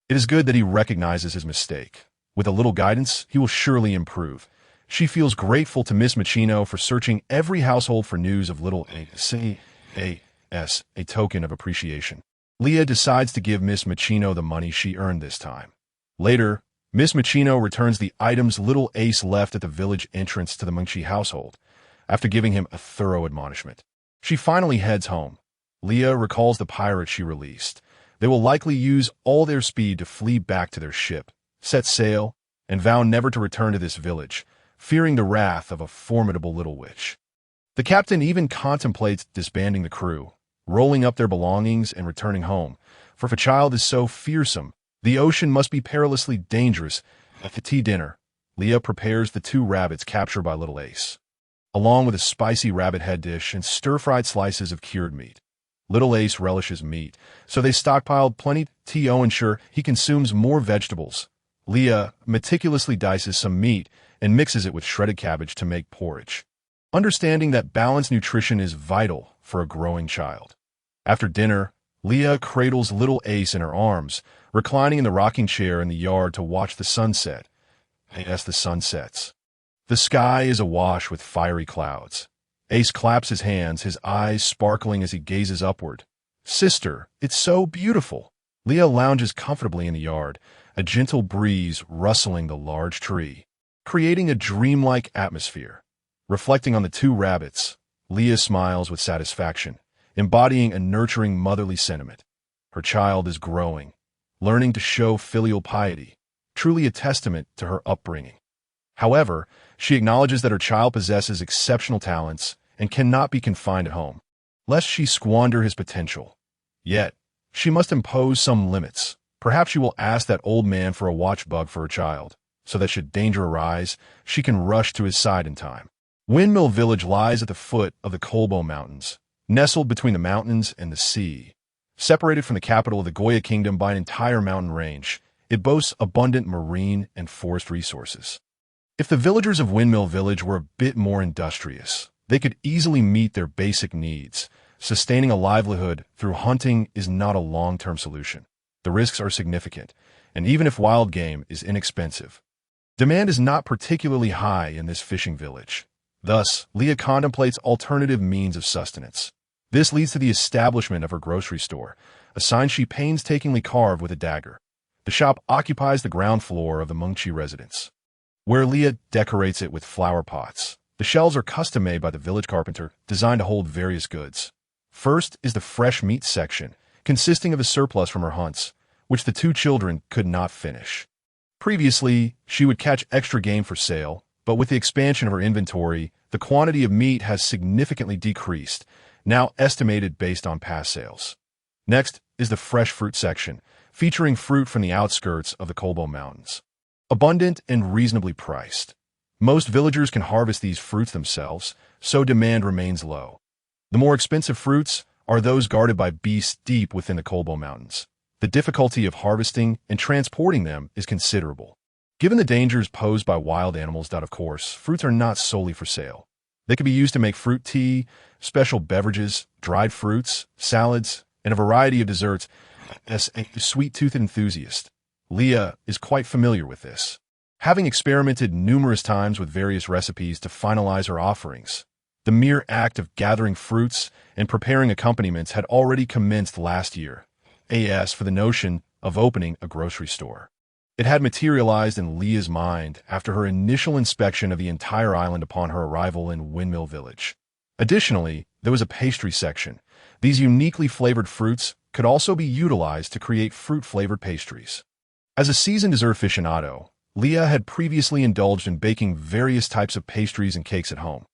It is good that he recognizes his mistake. With a little guidance, he will surely improve. She feels grateful to Miss Machino for searching every household for news of little Ace, a token of appreciation. Leah decides to give Miss Machino the money she earned this time. Later, Miss Machino returns the items little Ace left at the village entrance to the Munchie household, after giving him a thorough admonishment. She finally heads home. Leah recalls the pirates she released. They will likely use all their speed to flee back to their ship, set sail, and vow never to return to this village, fearing the wrath of a formidable little witch. The captain even contemplates disbanding the crew, rolling up their belongings and returning home, for if a child is so fearsome, the ocean must be perilously dangerous. At the tea dinner, Leah prepares the 2 rabbits captured by little Ace. along with a spicy rabbit head dish and stir-fried slices of cured meat. Little Ace relishes meat, so they stockpiled plenty to ensure he consumes more vegetables. Leah meticulously dices some meat and mixes it with shredded cabbage to make porridge, understanding that balanced nutrition is vital for a growing child. After dinner, Leah cradles little Ace in her arms, reclining in the rocking chair in the yard to watch the sunset. As the sun sets, the sky is awash with fiery clouds. Ace claps his hands, his eyes sparkling as he gazes upward. "Sister, it's so beautiful." Leah lounges comfortably in the yard, a gentle breeze rustling the large tree, creating a dreamlike atmosphere. Reflecting on the two rabbits, Leah smiles with satisfaction, embodying a nurturing motherly sentiment. Her child is growing, learning to show filial piety, truly a testament to her upbringing. However, she acknowledges that her child possesses exceptional talents and cannot be confined at home, lest she squander his potential. Yet, she must impose some limits. Perhaps she will ask that old man for a watch bug for her child, so that should danger arise, she can rush to his side in time. Windmill Village lies at the foot of the Colbo Mountains, nestled between the mountains and the sea. Separated from the capital of the Goya Kingdom by an entire mountain range, it boasts abundant marine and forest resources. If the villagers of Windmill Village were a bit more industrious, they could easily meet their basic needs. Sustaining a livelihood through hunting is not a long-term solution. The risks are significant, and even if wild game is inexpensive, demand is not particularly high in this fishing village. Thus, Leah contemplates alternative means of sustenance. This leads to the establishment of her grocery store, a sign she painstakingly carved with a dagger. The shop occupies the ground floor of the Mungchi residence, where Leah decorates it with flower pots. The shelves are custom-made by the village carpenter, designed to hold various goods. First is the fresh meat section, consisting of a surplus from her hunts, which the two children could not finish. Previously, she would catch extra game for sale, but with the expansion of her inventory, the quantity of meat has significantly decreased, now estimated based on past sales. Next is the fresh fruit section, featuring fruit from the outskirts of the Colbo Mountains. Abundant and reasonably priced. Most villagers can harvest these fruits themselves, so demand remains low. The more expensive fruits are those guarded by beasts deep within the Colbo Mountains. The difficulty of harvesting and transporting them is considerable. Given the dangers posed by wild animals, of course, fruits are not solely for sale. They can be used to make fruit tea, special beverages, dried fruits, salads, and a variety of desserts. As a sweet-toothed enthusiast, Leah is quite familiar with this, having experimented numerous times with various recipes to finalize her offerings. The mere act of gathering fruits and preparing accompaniments had already commenced last year, as for the notion of opening a grocery store. It had materialized in Leah's mind after her initial inspection of the entire island upon her arrival in Windmill Village. Additionally, there was a pastry section. These uniquely flavored fruits could also be utilized to create fruit-flavored pastries. As a seasoned dessert aficionado, Leah had previously indulged in baking various types of pastries and cakes at home.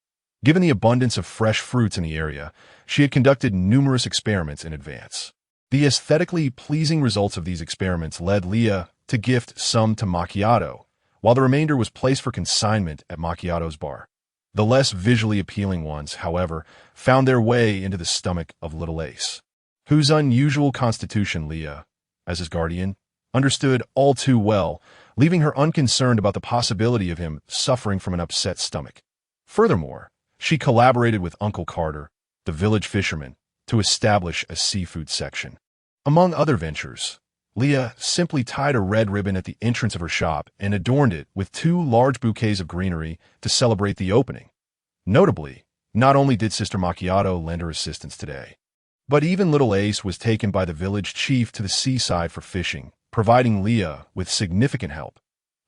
Given the abundance of fresh fruits in the area, she had conducted numerous experiments in advance. The aesthetically pleasing results of these experiments led Leah to gift some to Macchiato, while the remainder was placed for consignment at Macchiato's bar. The less visually appealing ones, however, found their way into the stomach of little Ace, whose unusual constitution Leah, as his guardian, understood all too well, leaving her unconcerned about the possibility of him suffering from an upset stomach. Furthermore, she collaborated with Uncle Carter, the village fisherman, to establish a seafood section. Among other ventures, Leah simply tied a red ribbon at the entrance of her shop and adorned it with 2 large bouquets of greenery to celebrate the opening. Notably, not only did Sister Macchiato lend her assistance today, but even little Ace was taken by the village chief to the seaside for fishing, providing Leah with significant help.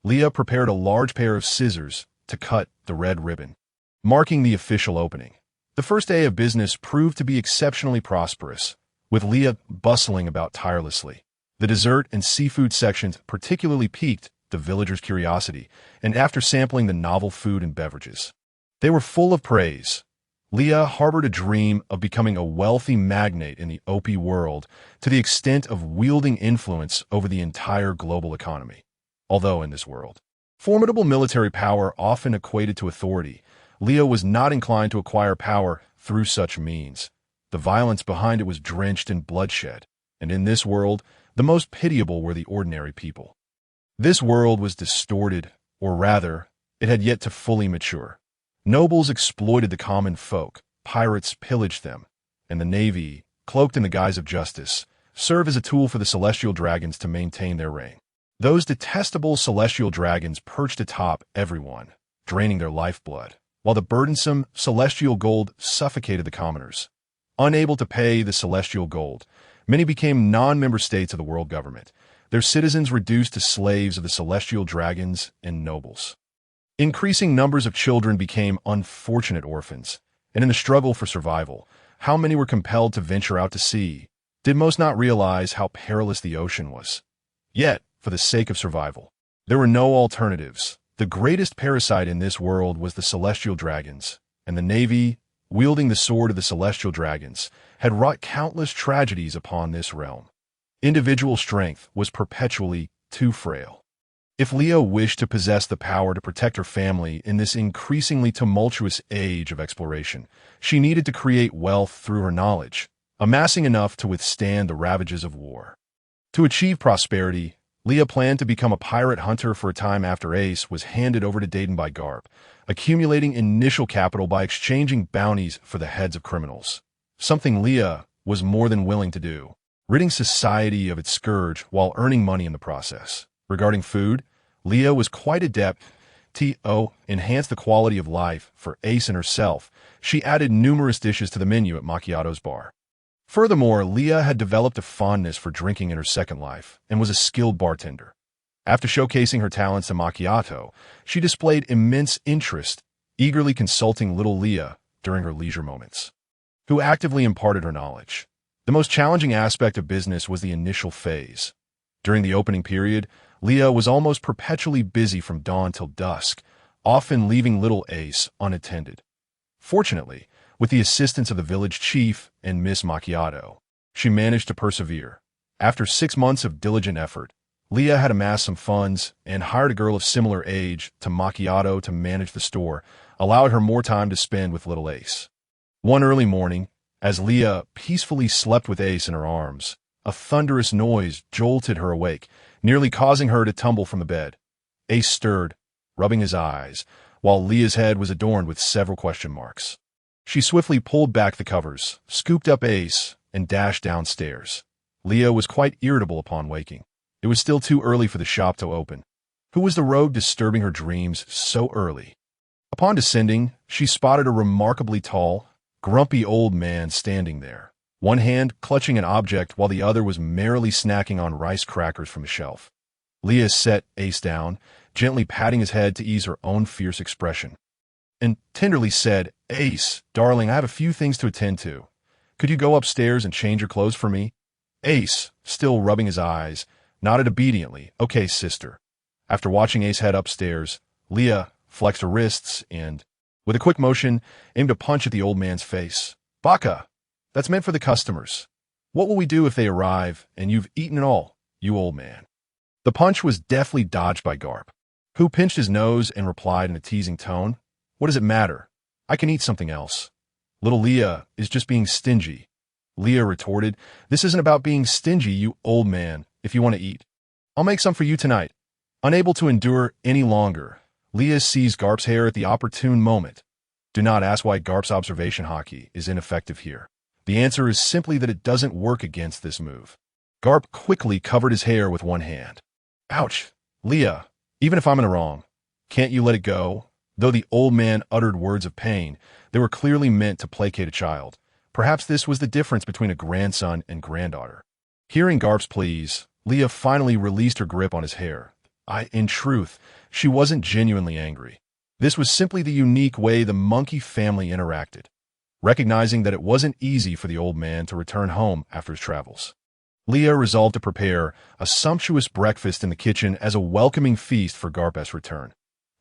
Leah prepared a large pair of scissors to cut the red ribbon, marking the official opening. The first day of business proved to be exceptionally prosperous, with Leah bustling about tirelessly. The dessert and seafood sections particularly piqued the villagers' curiosity, and after sampling the novel food and beverages, they were full of praise. Leah harbored a dream of becoming a wealthy magnate in the Opie world to the extent of wielding influence over the entire global economy. Although in this world, formidable military power often equated to authority, Leah was not inclined to acquire power through such means. The violence behind it was drenched in bloodshed, and in this world, the most pitiable were the ordinary people. This world was distorted, or rather, it had yet to fully mature. Nobles exploited the common folk, pirates pillaged them, and the navy, cloaked in the guise of justice, served as a tool for the celestial dragons to maintain their reign. Those detestable celestial dragons perched atop everyone, draining their lifeblood, while the burdensome celestial gold suffocated the commoners. Unable to pay the celestial gold, many became non-member states of the world government, their citizens reduced to slaves of the celestial dragons and nobles. Increasing numbers of children became unfortunate orphans, and in the struggle for survival, how many were compelled to venture out to sea? Did most not realize how perilous the ocean was? Yet, for the sake of survival, there were no alternatives. The greatest parasite in this world was the celestial dragons, and the navy, wielding the sword of the celestial dragons, had wrought countless tragedies upon this realm. Individual strength was perpetually too frail. If Leah wished to possess the power to protect her family in this increasingly tumultuous age of exploration, she needed to create wealth through her knowledge, amassing enough to withstand the ravages of war. To achieve prosperity, Leah planned to become a pirate hunter for a time after Ace was handed over to Dayton by Garp, accumulating initial capital by exchanging bounties for the heads of criminals. Something Leah was more than willing to do, ridding society of its scourge while earning money in the process. Regarding food, Leah was quite adept to enhance the quality of life for Ace and herself. She added numerous dishes to the menu at Macchiato's bar. Furthermore, Leah had developed a fondness for drinking in her second life and was a skilled bartender. After showcasing her talents to Macchiato, she displayed immense interest, eagerly consulting little Leah during her leisure moments, who actively imparted her knowledge. The most challenging aspect of business was the initial phase. During the opening period, Leah was almost perpetually busy from dawn till dusk, often leaving little Ace unattended. Fortunately, with the assistance of the village chief and Miss Macchiato, she managed to persevere. After 6 months of diligent effort, Leah had amassed some funds and hired a girl of similar age to Macchiato to manage the store, allowing her more time to spend with little Ace. One early morning, as Leah peacefully slept with Ace in her arms, a thunderous noise jolted her awake, nearly causing her to tumble from the bed. Ace stirred, rubbing his eyes, while Leah's head was adorned with several question marks. She swiftly pulled back the covers, scooped up Ace, and dashed downstairs. Leah was quite irritable upon waking. It was still too early for the shop to open. Who was the rogue disturbing her dreams so early? Upon descending, she spotted a remarkably tall, grumpy old man standing there, one hand clutching an object while the other was merrily snacking on rice crackers from a shelf. Leah set Ace down, gently patting his head to ease her own fierce expression, and tenderly said, "Ace, darling, I have a few things to attend to. Could you go upstairs and change your clothes for me?" Ace, still rubbing his eyes, nodded obediently. "Okay, sister." After watching Ace head upstairs, Leah flexed her wrists and, with a quick motion, aimed a punch at the old man's face. "Baka, that's meant for the customers. What will we do if they arrive and you've eaten it all, you old man?" The punch was deftly dodged by Garp, who pinched his nose and replied in a teasing tone, "What does it matter? I can eat something else. Little Leah is just being stingy." Leah retorted, "This isn't about being stingy, you old man, if you want to eat. I'll make some for you tonight." Unable to endure any longer, Leah seized Garp's hair at the opportune moment. Do not ask why Garp's observation hockey is ineffective here. The answer is simply that it doesn't work against this move. Garp quickly covered his hair with one hand. "Ouch! Leah, even if I'm in the wrong, can't you let it go?" Though the old man uttered words of pain, they were clearly meant to placate a child. Perhaps this was the difference between a grandson and granddaughter. Hearing Garp's pleas, Leah finally released her grip on his hair. In truth, she wasn't genuinely angry. This was simply the unique way the monkey family interacted, recognizing that it wasn't easy for the old man to return home after his travels. Leah resolved to prepare a sumptuous breakfast in the kitchen as a welcoming feast for Garp's return.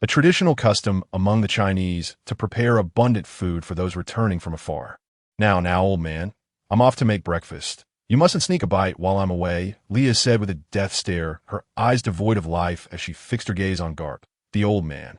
A traditional custom among the Chinese to prepare abundant food for those returning from afar. Now, old man, I'm off to make breakfast. You mustn't sneak a bite while I'm away," Leah said with a death stare, her eyes devoid of life as she fixed her gaze on Garp, the old man.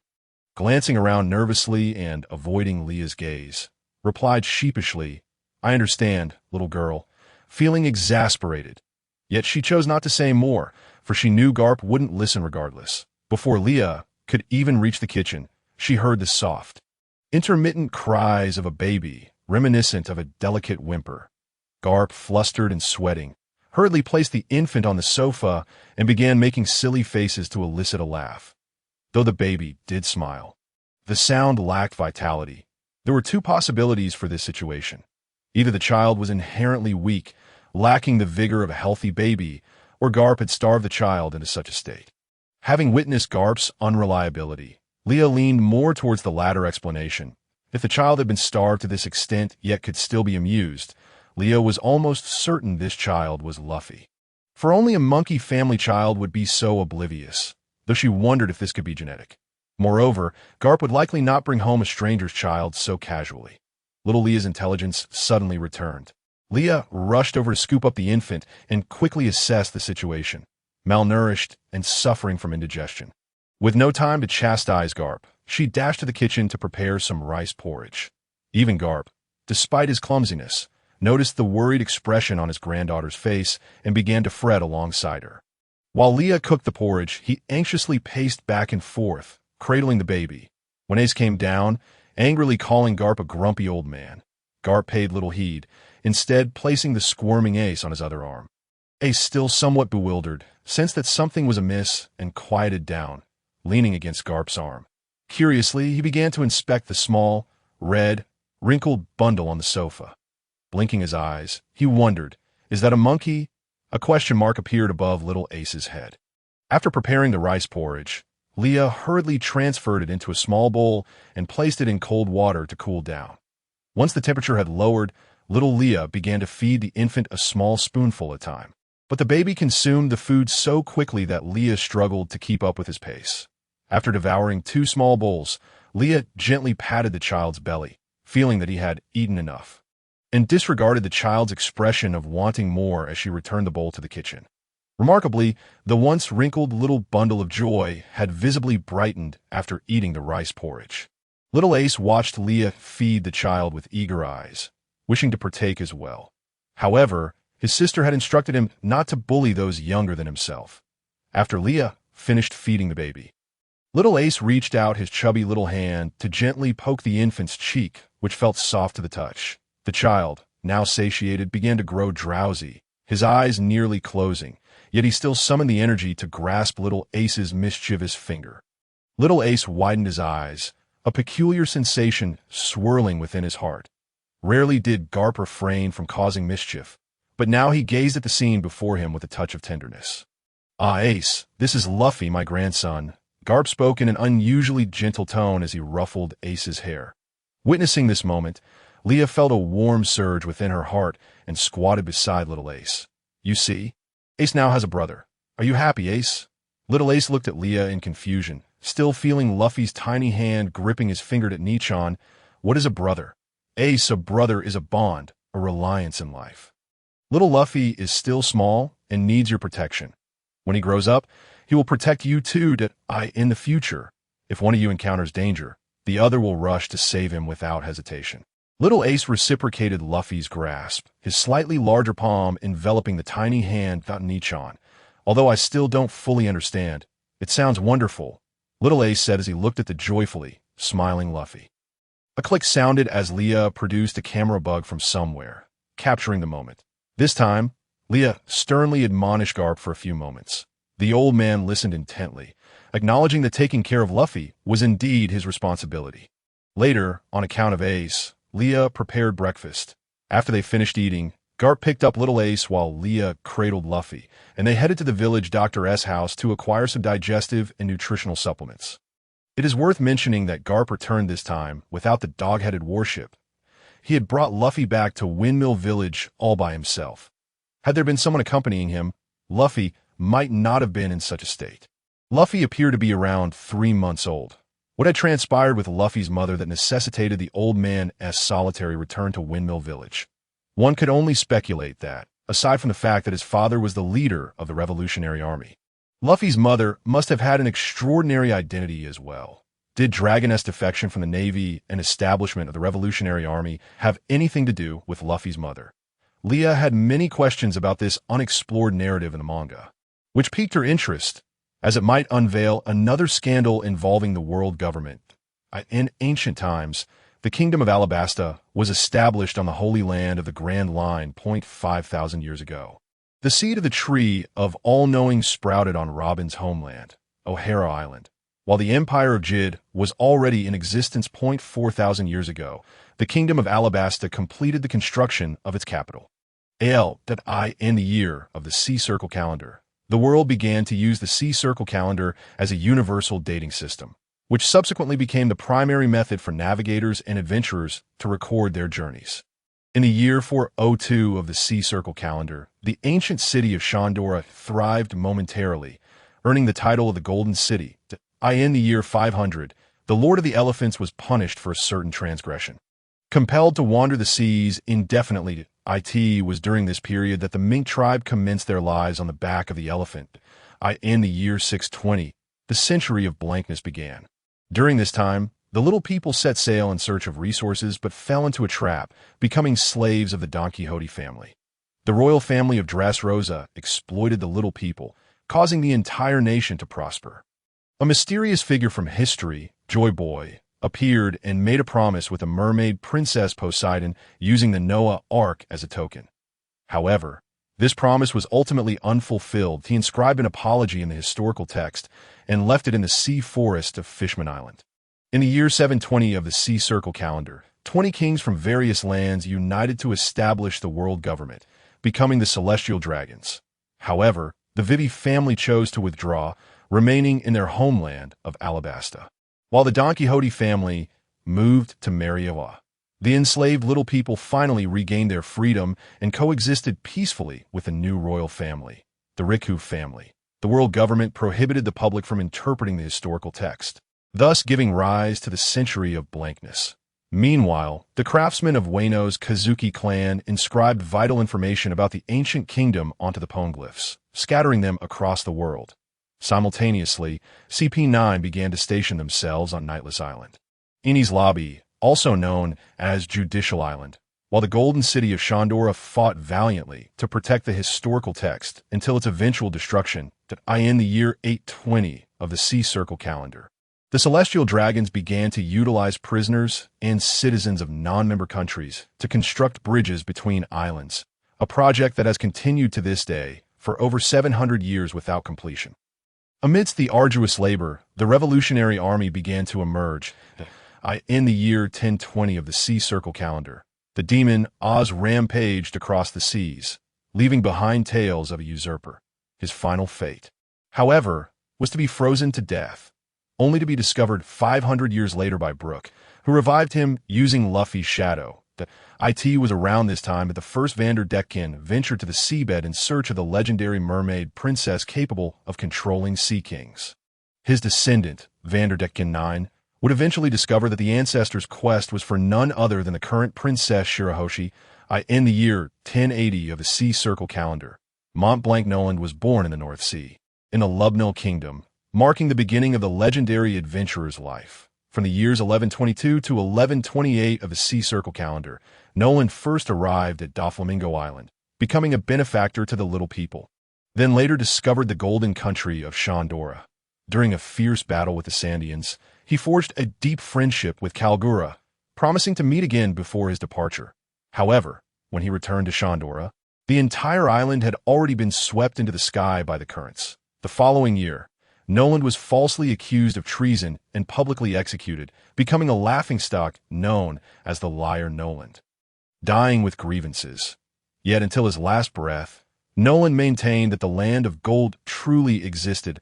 glancing around nervously and avoiding Leah's gaze, replied sheepishly, "I understand, little girl," feeling exasperated. Yet she chose not to say more, for she knew Garp wouldn't listen regardless. Before Leah could even reach the kitchen, she heard the soft, intermittent cries of a baby, reminiscent of a delicate whimper. Garp, flustered and sweating, hurriedly placed the infant on the sofa and began making silly faces to elicit a laugh. Though the baby did smile, the sound lacked vitality. There were two possibilities for this situation. Either the child was inherently weak, lacking the vigor of a healthy baby, or Garp had starved the child into such a state. Having witnessed Garp's unreliability, Leah leaned more towards the latter explanation. If the child had been starved to this extent yet could still be amused, Leah was almost certain this child was Luffy. For only a monkey family child would be so oblivious, though she wondered if this could be genetic. Moreover, Garp would likely not bring home a stranger's child so casually. Little Leah's intelligence suddenly returned. Leah rushed over to scoop up the infant and quickly assessed the situation, malnourished and suffering from indigestion. With no time to chastise Garp, she dashed to the kitchen to prepare some rice porridge. Even Garp, despite his clumsiness, noticed the worried expression on his granddaughter's face and began to fret alongside her. While Leah cooked the porridge, he anxiously paced back and forth, cradling the baby. When Ace came down, angrily calling Garp a grumpy old man, Garp paid little heed, instead placing the squirming Ace on his other arm. Ace, still somewhat bewildered, sensed that something was amiss and quieted down, leaning against Garp's arm. Curiously, he began to inspect the small, red, wrinkled bundle on the sofa. Blinking his eyes, he wondered, "Is that a monkey?" A question mark appeared above little Ace's head. After preparing the rice porridge, Leah hurriedly transferred it into a small bowl and placed it in cold water to cool down. Once the temperature had lowered, little Leah began to feed the infant a small spoonful at a time. But the baby consumed the food so quickly that Leah struggled to keep up with his pace. After devouring 2 small bowls, Leah gently patted the child's belly, feeling that he had eaten enough, and disregarded the child's expression of wanting more as she returned the bowl to the kitchen. Remarkably, the once wrinkled little bundle of joy had visibly brightened after eating the rice porridge. Little Ace watched Leah feed the child with eager eyes, wishing to partake as well. However, his sister had instructed him not to bully those younger than himself. After Leah finished feeding the baby, little Ace reached out his chubby little hand to gently poke the infant's cheek, which felt soft to the touch. The child, now satiated, began to grow drowsy, his eyes nearly closing, yet he still summoned the energy to grasp little Ace's mischievous finger. Little Ace widened his eyes, a peculiar sensation swirling within his heart. Rarely did Garp refrain from causing mischief, but now he gazed at the scene before him with a touch of tenderness. "Ah, Ace, this is Luffy, my grandson," Garp spoke in an unusually gentle tone as he ruffled Ace's hair. Witnessing this moment, Leah felt a warm surge within her heart and squatted beside little Ace. "You see, Ace now has a brother. Are you happy, Ace?" Little Ace looked at Leah in confusion, still feeling Luffy's tiny hand gripping his finger at Nichon. "What is a brother?" "Ace, a brother is a bond, a reliance in life. Little Luffy is still small and needs your protection. When he grows up, he will protect you too in the future. If one of you encounters danger, the other will rush to save him without hesitation." Little Ace reciprocated Luffy's grasp, his slightly larger palm enveloping the tiny hand without Nichon. "Although I still don't fully understand, it sounds wonderful," Little Ace said as he looked at the joyfully smiling Luffy. A click sounded as Leah produced a camera bug from somewhere, capturing the moment. This time, Leah sternly admonished Garp for a few moments. The old man listened intently, acknowledging that taking care of Luffy was indeed his responsibility. Later, on account of Ace, Leah prepared breakfast. After they finished eating, Garp picked up little Ace while Leah cradled Luffy, and they headed to the village Dr. S house to acquire some digestive and nutritional supplements. It is worth mentioning that Garp returned this time without the dog-headed warship. He had brought Luffy back to Windmill Village all by himself. Had there been someone accompanying him, Luffy might not have been in such a state. Luffy appeared to be around 3 months old. What had transpired with Luffy's mother that necessitated the old man's solitary return to Windmill Village? One could only speculate that, aside from the fact that his father was the leader of the Revolutionary Army, Luffy's mother must have had an extraordinary identity as well. Did Dragoness defection from the Navy and establishment of the Revolutionary Army have anything to do with Luffy's mother? Leah had many questions about this unexplored narrative in the manga, which piqued her interest, as it might unveil another scandal involving the world government. In ancient times, the Kingdom of Alabasta was established on the Holy Land of the Grand Line 5,000 years ago. The seed of the tree of all-knowing sprouted on Robin's homeland, O'Hara Island. While the Empire of Jid was already in existence 4,000 years ago, the Kingdom of Alabasta completed the construction of its capital. In the year of the Sea Circle calendar, the world began to use the Sea Circle calendar as a universal dating system, which subsequently became the primary method for navigators and adventurers to record their journeys. In the year 402 of the Sea Circle calendar, the ancient city of Shandora thrived momentarily, earning the title of the Golden City. In the year 500, the Lord of the Elephants was punished for a certain transgression. Compelled to wander the seas indefinitely, it was during this period that the Mink tribe commenced their lives on the back of the elephant. In the year 620, the century of blankness began. During this time, the little people set sail in search of resources but fell into a trap, becoming slaves of the Don Quixote family. The royal family of Dressrosa exploited the little people, causing the entire nation to prosper. A mysterious figure from history, Joy Boy, appeared and made a promise with a mermaid princess Poseidon using the Noah Ark as a token. However, this promise was ultimately unfulfilled. He inscribed an apology in the historical text and left it in the sea forest of Fishman Island. In the year 720 of the Sea Circle calendar, 20 kings from various lands united to establish the world government, becoming the Celestial Dragons. However, the Vivi family chose to withdraw, remaining in their homeland of Alabasta, while the Don Quixote family moved to Marioa. The enslaved little people finally regained their freedom and coexisted peacefully with the new royal family, the Riku family. The world government prohibited the public from interpreting the historical text, thus giving rise to the century of blankness. Meanwhile, the craftsmen of Wano's Kazuki clan inscribed vital information about the ancient kingdom onto the poneglyphs, scattering them across the world. Simultaneously, CP9 began to station themselves on Nightless Island, Enies Lobby, also known as Judicial Island, while the Golden City of Shandora fought valiantly to protect the historical text until its eventual destruction in the year 820 of the Sea Circle calendar. The Celestial Dragons began to utilize prisoners and citizens of non-member countries to construct bridges between islands, a project that has continued to this day for over 700 years without completion. Amidst the arduous labor, the Revolutionary Army began to emerge. In the year 1020 of the Sea Circle calendar, the demon Oz rampaged across the seas, leaving behind tales of a usurper. His final fate, however, was to be frozen to death, only to be discovered 500 years later by Brook, who revived him using Luffy's shadow. It was around this time that the first Vanderdecken ventured to the seabed in search of the legendary mermaid princess capable of controlling sea kings. His descendant, Vanderdecken 9, would eventually discover that the ancestors' quest was for none other than the current Princess Shirahoshi. In the year 1080 of the Sea Circle calendar, Mont Blanc Noland was born in the North Sea, in the Lubnil Kingdom, marking the beginning of the legendary adventurer's life. From the years 1122 to 1128 of the Sea Circle calendar, Noland first arrived at Doflamingo Island, becoming a benefactor to the little people, then later discovered the golden country of Shandora. During a fierce battle with the Sandians, he forged a deep friendship with Kalgura, promising to meet again before his departure. However, when he returned to Shandora, the entire island had already been swept into the sky by the currents. The following year, Noland was falsely accused of treason and publicly executed, becoming a laughingstock known as the Liar Noland, dying with grievances. Yet until his last breath, Noland maintained that the land of gold truly existed.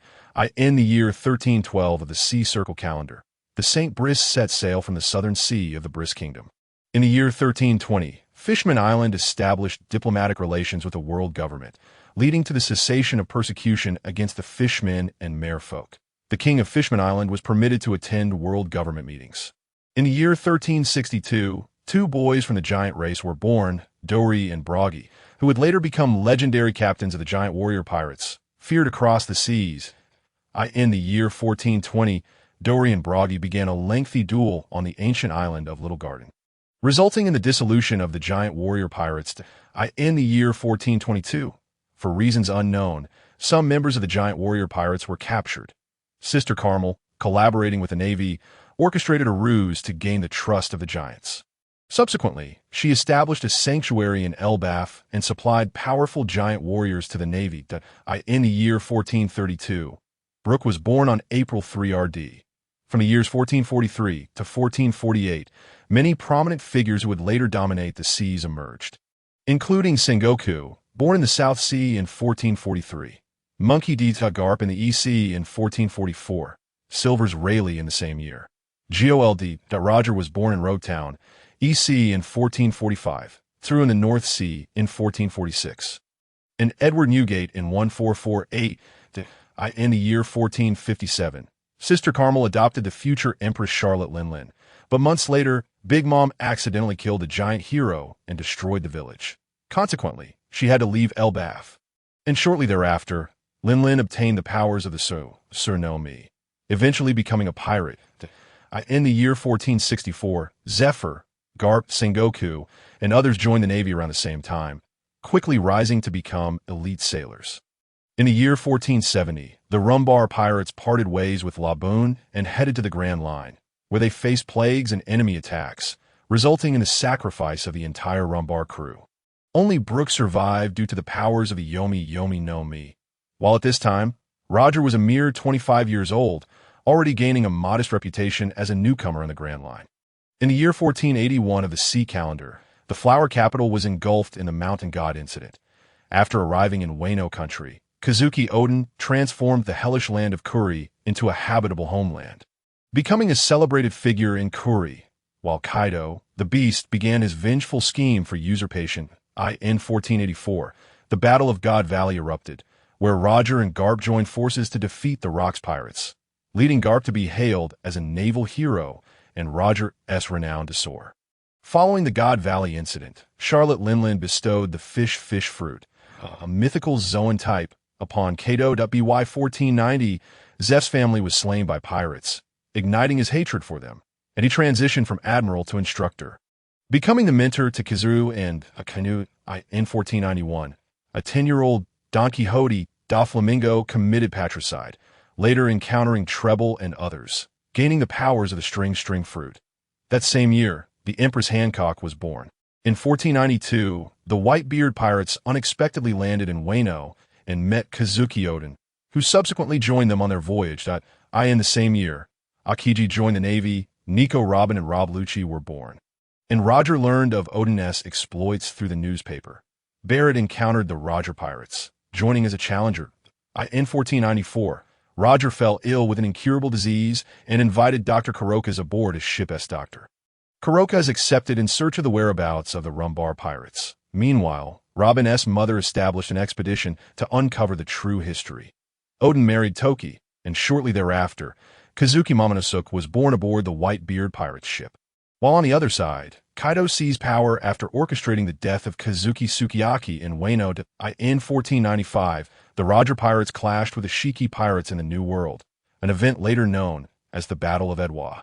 In the year 1312 of the Sea Circle calendar, the St. Brice set sail from the southern sea of the Brice Kingdom. In the year 1320, Fishman Island established diplomatic relations with the world government, leading to the cessation of persecution against the Fishmen and Merfolk. The king of Fishman Island was permitted to attend world government meetings. In the year 1362, two boys from the giant race were born, Dori and Bragi, who would later become legendary captains of the giant warrior pirates, feared across the seas. In the year 1420, Dory and Bragi began a lengthy duel on the ancient island of Little Garden, resulting in the dissolution of the giant warrior pirates in the year 1422. For reasons unknown, some members of the giant warrior pirates were captured. Sister Carmel, collaborating with the Navy, orchestrated a ruse to gain the trust of the giants. Subsequently, she established a sanctuary in Elbaf and supplied powerful giant warriors to the Navy. In the year 1432, Brooke was born on April 3 RD. From the years 1443 to 1448, many prominent figures who would later dominate the seas emerged, including Sengoku, born in the South Sea in 1443, Monkey D. Garp in the EC in 1444, Silvers Rayleigh in the same year. Gold. Roger was born in Roguetown, EC in 1445, through in the North Sea in 1446. And Edward Newgate in 1448, in the year 1457. Sister Carmel adopted the future Empress Charlotte Linlin, but months later, Big Mom accidentally killed a giant hero and destroyed the village. Consequently, she had to leave Elbaf. And shortly thereafter, Linlin obtained the powers of the Surnomi, eventually becoming a pirate. In the year 1464, Zephyr, Garp, Sengoku, and others joined the Navy around the same time, quickly rising to become elite sailors. In the year 1470, the Rumbar pirates parted ways with Laboon and headed to the Grand Line, where they faced plagues and enemy attacks, resulting in the sacrifice of the entire Rumbar crew. Only Brooke survived due to the powers of the Yomi Yomi no Mi. While at this time, Roger was a mere 25 years old, already gaining a modest reputation as a newcomer on the Grand Line. In the year 1481 of the sea calendar, the flower capital was engulfed in the Mountain God incident. After arriving in Wano country, Kazuki Odin transformed the hellish land of Kuri into a habitable homeland, becoming a celebrated figure in Kuri, while Kaido, the beast, began his vengeful scheme for usurpation. In 1484, the Battle of God Valley erupted, where Roger and Garp joined forces to defeat the Rocks pirates, leading Garp to be hailed as a naval hero and Roger's renown to soar. Following the God Valley incident, Charlotte Linlin bestowed the fish fruit, a mythical Zoan type, upon Kato. By 1490, Zeph's family was slain by pirates, igniting his hatred for them, and he transitioned from admiral to instructor, becoming the mentor to Kizaru and Akanu. In 1491, a 10-year-old Don Quixote da Flamingo committed patricide, later encountering Treble and others, gaining the powers of the string fruit. That same year, the Empress Hancock was born. In 1492, the Whitebeard pirates unexpectedly landed in Wano and met Kazuki Odin, who subsequently joined them on their voyage. In the same year, Akiji joined the Navy, Nico Robin and Rob Lucci were born. And Roger learned of Odin's exploits through the newspaper. Barrett encountered the Roger pirates, joining as a challenger. In 1494, Roger fell ill with an incurable disease and invited Dr. Kuroka's aboard as ship's doctor. Kuroka is accepted in search of the whereabouts of the Rumbar pirates. Meanwhile, Robin's mother established an expedition to uncover the true history. Odin married Toki, and shortly thereafter, Kazuki Momonosuke was born aboard the Whitebeard pirate's ship. While on the other side, Kaido seized power after orchestrating the death of Kazuki Sukiyaki in Wano. In 1495, the Roger pirates clashed with the Shiki pirates in the New World, an event later known as the Battle of Edwa,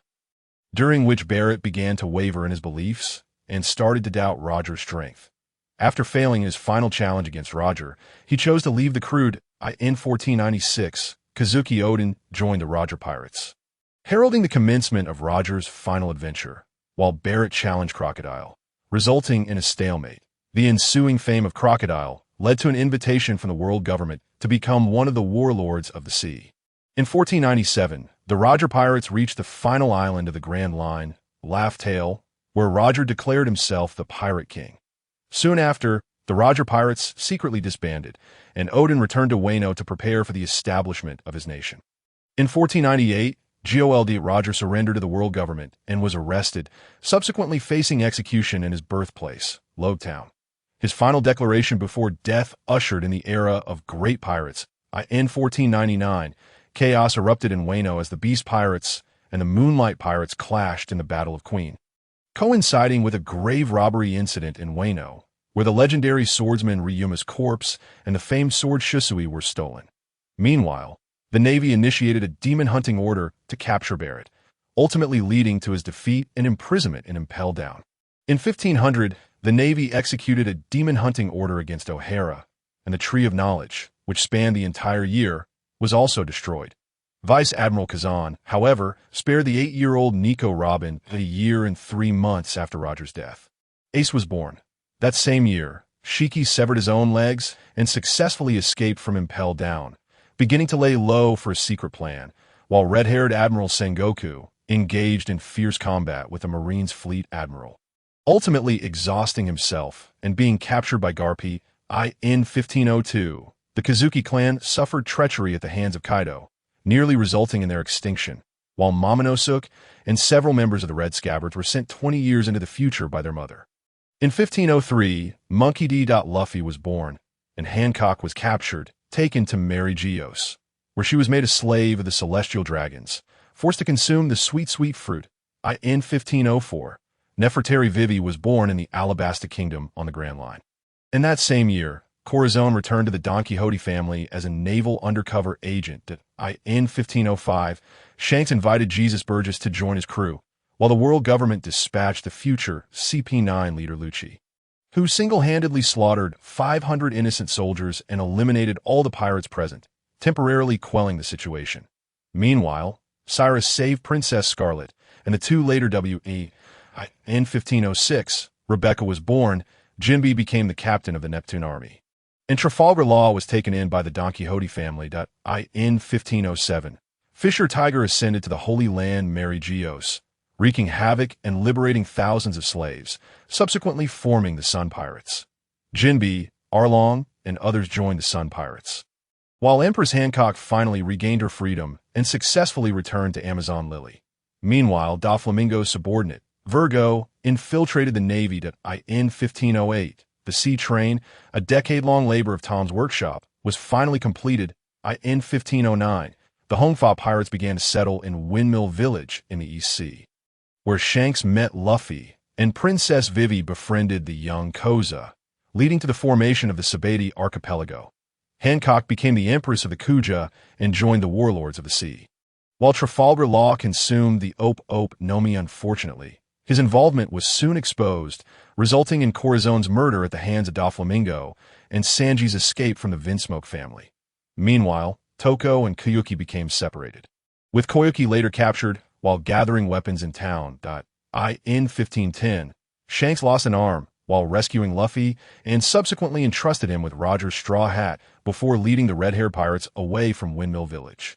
during which Barrett began to waver in his beliefs and started to doubt Roger's strength. After failing his final challenge against Roger, he chose to leave the crew. In 1496, Kazuki Odin joined the Roger pirates, heralding the commencement of Roger's final adventure, while Barrett challenged Crocodile, resulting in a stalemate. The ensuing fame of Crocodile led to an invitation from the world government to become one of the warlords of the sea. In 1497, the Roger pirates reached the final island of the Grand Line, Laugh Tale, where Roger declared himself the Pirate King. Soon after, the Roger pirates secretly disbanded, and Odin returned to Wano to prepare for the establishment of his nation. In 1498, Gold. Roger surrendered to the world government and was arrested, subsequently facing execution in his birthplace, Logtown. His final declaration before death ushered in the era of great pirates. In 1499, chaos erupted in Wano as the Beast Pirates and the Moonlight Pirates clashed in the Battle of Queen, coinciding with a grave robbery incident in Wano, where the legendary swordsman Ryuma's corpse and the famed sword Shisui were stolen. Meanwhile, The Navy initiated a demon-hunting order to capture Barrett, ultimately leading to his defeat and imprisonment in Impel Down. In 1500, the Navy executed a demon-hunting order against O'Hara, and the Tree of Knowledge, which spanned the entire year, was also destroyed. Vice Admiral Kazan, however, spared the 8-year-old Nico Robin a year and 3 months after Roger's death. Ace was born. That same year, Shiki severed his own legs and successfully escaped from Impel Down, beginning to lay low for a secret plan, while red-haired Admiral Sengoku engaged in fierce combat with a Marines fleet admiral, ultimately exhausting himself and being captured by Garpi. In 1502, the Kazuki clan suffered treachery at the hands of Kaido, nearly resulting in their extinction, while Momonosuke and several members of the Red Scabbards were sent 20 years into the future by their mother. In 1503, Monkey D. Luffy was born, and Hancock was captured, taken to Mary Geos, where she was made a slave of the celestial dragons, forced to consume the sweet fruit. In 1504, Nefertari Vivi was born in the Alabasta Kingdom on the Grand Line. In that same year, Corazon returned to the Don Quixote family as a naval undercover agent. In 1505, Shanks invited Jesus Burgess to join his crew, while the world government dispatched the future CP9 leader Lucci, who single-handedly slaughtered 500 innocent soldiers and eliminated all the pirates present, temporarily quelling the situation. Meanwhile, Cyrus saved Princess Scarlet, and the two later In 1506, Rebecca was born. Jinbe became the captain of the Neptune army, and Trafalgar Law was taken in by the Don Quixote family. In 1507, Fisher Tiger ascended to the Holy Land Mary Geos, wreaking havoc and liberating thousands of slaves, subsequently forming the Sun Pirates. Jinbe, Arlong, and others joined the Sun Pirates, while Empress Hancock finally regained her freedom and successfully returned to Amazon Lily. Meanwhile, Doflamingo's subordinate, Virgo, infiltrated the Navy. In 1508, the Sea Train, a decade-long labor of Tom's workshop, was finally completed. In 1509, the Hongfa pirates began to settle in Windmill Village in the East Sea, where Shanks met Luffy, and Princess Vivi befriended the young Koza, leading to the formation of the Sabeti archipelago. Hancock became the Empress of the Kuja and joined the warlords of the sea. While Trafalgar Law consumed the Ope Nomi, unfortunately, his involvement was soon exposed, resulting in Corazon's murder at the hands of Doflamingo and Sanji's escape from the Vinsmoke family. Meanwhile, Toko and Koyuki became separated, with Koyuki later captured while gathering weapons in town. In 1510, Shanks lost an arm while rescuing Luffy and subsequently entrusted him with Roger's straw hat before leading the red-haired pirates away from Windmill Village.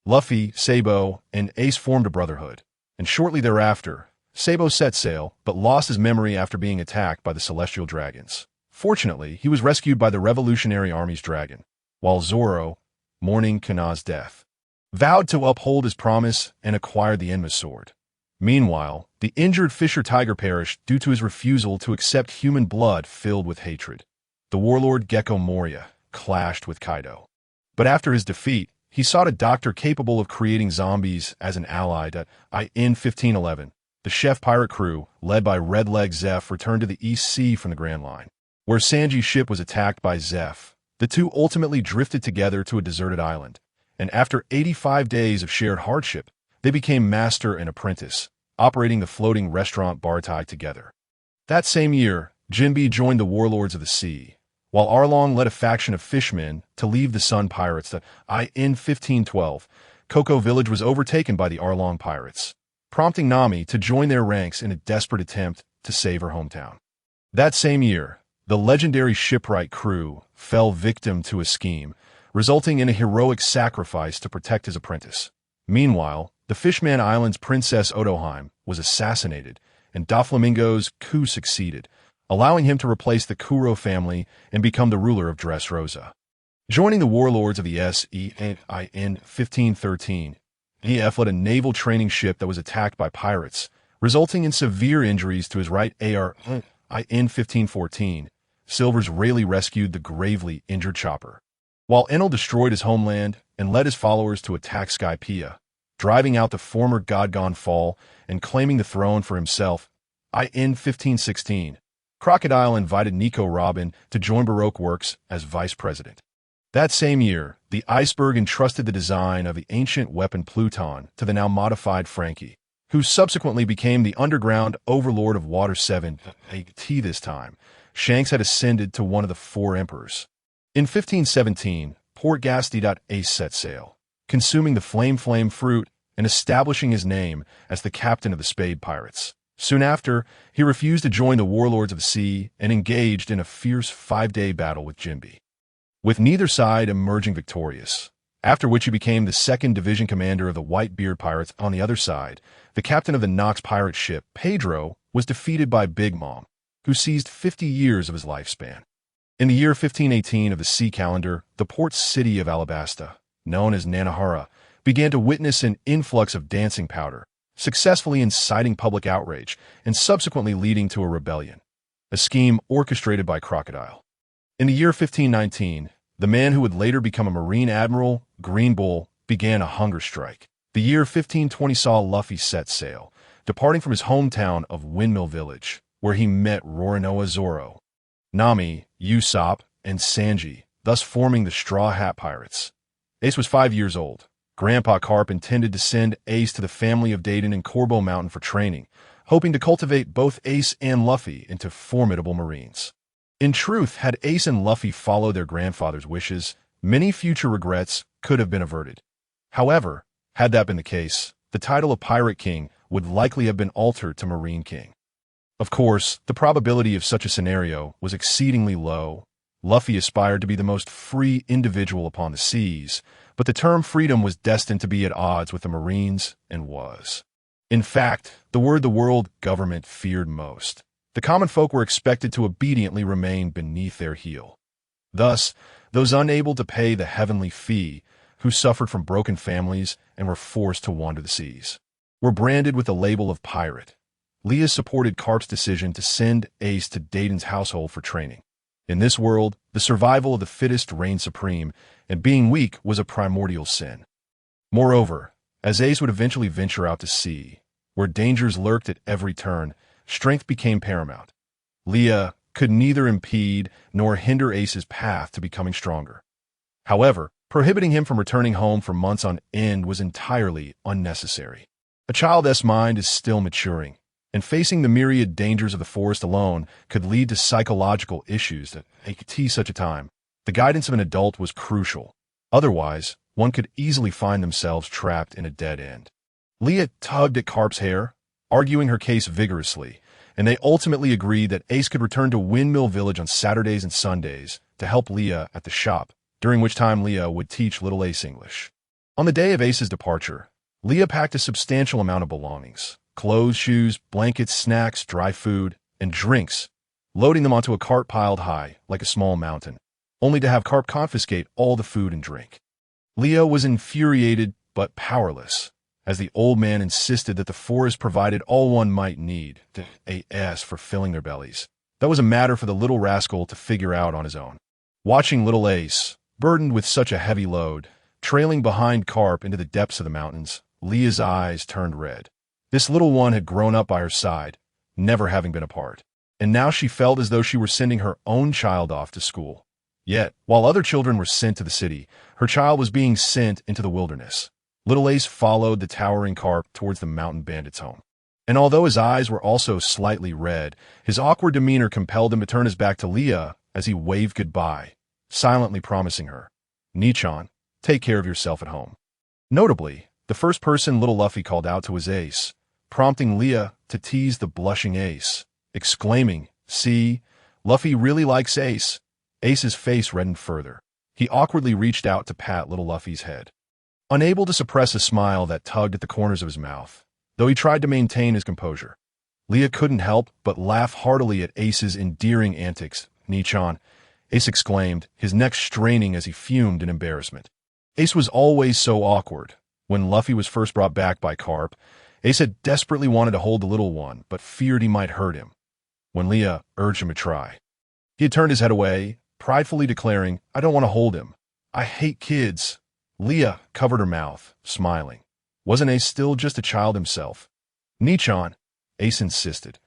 Luffy, Sabo, and Ace formed a brotherhood, and shortly thereafter, Sabo set sail but lost his memory after being attacked by the celestial dragons. Fortunately, he was rescued by the Revolutionary Army's dragon, while Zoro, mourning Kana's death, vowed to uphold his promise and acquired the Enma sword. Meanwhile, the injured Fisher Tiger perished due to his refusal to accept human blood filled with hatred. The warlord Gecko Moria clashed with Kaido, but after his defeat, he sought a doctor capable of creating zombies as an ally. In 1511, the chef pirate crew, led by Red Leg Zeph, returned to the East Sea from the Grand Line, where Sanji's ship was attacked by Zeph. The two ultimately drifted together to a deserted island, and after 85 days of shared hardship, they became master and apprentice, operating the floating restaurant Bartai together. That same year, Jinbe joined the warlords of the sea, while Arlong led a faction of fishmen to leave the Sun Pirates. In 1512, Cocoa Village was overtaken by the Arlong pirates, prompting Nami to join their ranks in a desperate attempt to save her hometown. That same year, the legendary shipwright crew fell victim to a scheme, resulting in a heroic sacrifice to protect his apprentice. Meanwhile, the Fishman Island's Princess Odoheim was assassinated, and Doflamingo's coup succeeded, allowing him to replace the Kuro family and become the ruler of Dressrosa. Joining the warlords of the SEI in 1513, EF led a naval training ship that was attacked by pirates, resulting in severe injuries to his right AR. In 1514, Silvers Rayleigh rescued the gravely injured chopper, while Enel destroyed his homeland and led his followers to attack Skypiea, driving out the former God-Gone Fall and claiming the throne for himself. In 1516, Crocodile invited Nico Robin to join Baroque Works as vice president. That same year, the iceberg entrusted the design of the ancient weapon Pluton to the now modified Frankie, who subsequently became the underground overlord of Water 7 AT this time. Shanks had ascended to one of the four emperors. In 1517, Port Gasti. Ace set sail, consuming the flame fruit and establishing his name as the captain of the Spade Pirates. Soon after, he refused to join the warlords of the sea and engaged in a fierce 5-day battle with Jimby, with neither side emerging victorious, after which he became the 2nd Division commander of the Whitebeard Pirates. On the other side, the captain of the Knox pirate ship, Pedro, was defeated by Big Mom, who seized 50 years of his lifespan. In the year 1518 of the sea calendar, the port city of Alabasta, known as Nanahara, began to witness an influx of dancing powder, successfully inciting public outrage and subsequently leading to a rebellion, a scheme orchestrated by Crocodile. In the year 1519, the man who would later become a Marine Admiral, Green Bull, began a hunger strike. The year 1520 saw Luffy set sail, departing from his hometown of Windmill Village, where he met Roronoa Zoro, Nami, Usopp, and Sanji, thus forming the Straw Hat Pirates. Ace was 5 years old. Grandpa Carp intended to send Ace to the family of Dayton in Corbo Mountain for training, hoping to cultivate both Ace and Luffy into formidable Marines. In truth, had Ace and Luffy followed their grandfather's wishes, many future regrets could have been averted. However, had that been the case, the title of Pirate King would likely have been altered to Marine King. Of course, the probability of such a scenario was exceedingly low. Luffy aspired to be the most free individual upon the seas, but the term freedom was destined to be at odds with the Marines, and was. In fact, the word the world government feared most. The common folk were expected to obediently remain beneath their heel. Thus, those unable to pay the heavenly fee, who suffered from broken families and were forced to wander the seas, were branded with the label of pirate. Leah supported Carp's decision to send Ace to Dayton's household for training. In this world, the survival of the fittest reigned supreme, and being weak was a primordial sin. Moreover, as Ace would eventually venture out to sea, where dangers lurked at every turn, strength became paramount. Leah could neither impede nor hinder Ace's path to becoming stronger. However, prohibiting him from returning home for months on end was entirely unnecessary. A child's mind is still maturing, and facing the myriad dangers of the forest alone could lead to psychological issues at such a time. The guidance of an adult was crucial. Otherwise, one could easily find themselves trapped in a dead end. Leah tugged at Carp's hair, arguing her case vigorously, and they ultimately agreed that Ace could return to Windmill Village on Saturdays and Sundays to help Leah at the shop, during which time Leah would teach little Ace English. On the day of Ace's departure, Leah packed a substantial amount of belongings: clothes, shoes, blankets, snacks, dry food, and drinks, loading them onto a cart piled high, like a small mountain, only to have Carp confiscate all the food and drink. Leah was infuriated but powerless, as the old man insisted that the forest provided all one might need for filling their bellies. That was a matter for the little rascal to figure out on his own. Watching little Ace, burdened with such a heavy load, trailing behind Carp into the depths of the mountains, Leah's eyes turned red. This little one had grown up by her side, never having been apart, and now she felt as though she were sending her own child off to school. Yet, while other children were sent to the city, her child was being sent into the wilderness. Little Ace followed the towering Carp towards the mountain bandit's home. And although his eyes were also slightly red, his awkward demeanor compelled him to turn his back to Leah as he waved goodbye, silently promising her, "Nichan, take care of yourself at home." Notably, the first person little Luffy called out to was Ace, prompting Leah to tease the blushing Ace, exclaiming, "See, Luffy really likes Ace." Ace's face reddened further. He awkwardly reached out to pat little Luffy's head, unable to suppress a smile that tugged at the corners of his mouth, though he tried to maintain his composure. Leah couldn't help but laugh heartily at Ace's endearing antics. "Nichan," Ace exclaimed, his neck straining as he fumed in embarrassment. Ace was always so awkward. When Luffy was first brought back by Carp, Ace had desperately wanted to hold the little one, but feared he might hurt him. When Leah urged him to try, he had turned his head away, pridefully declaring, "I don't want to hold him. I hate kids." Leah covered her mouth, smiling. Wasn't Ace still just a child himself? "Nichan," Ace insisted.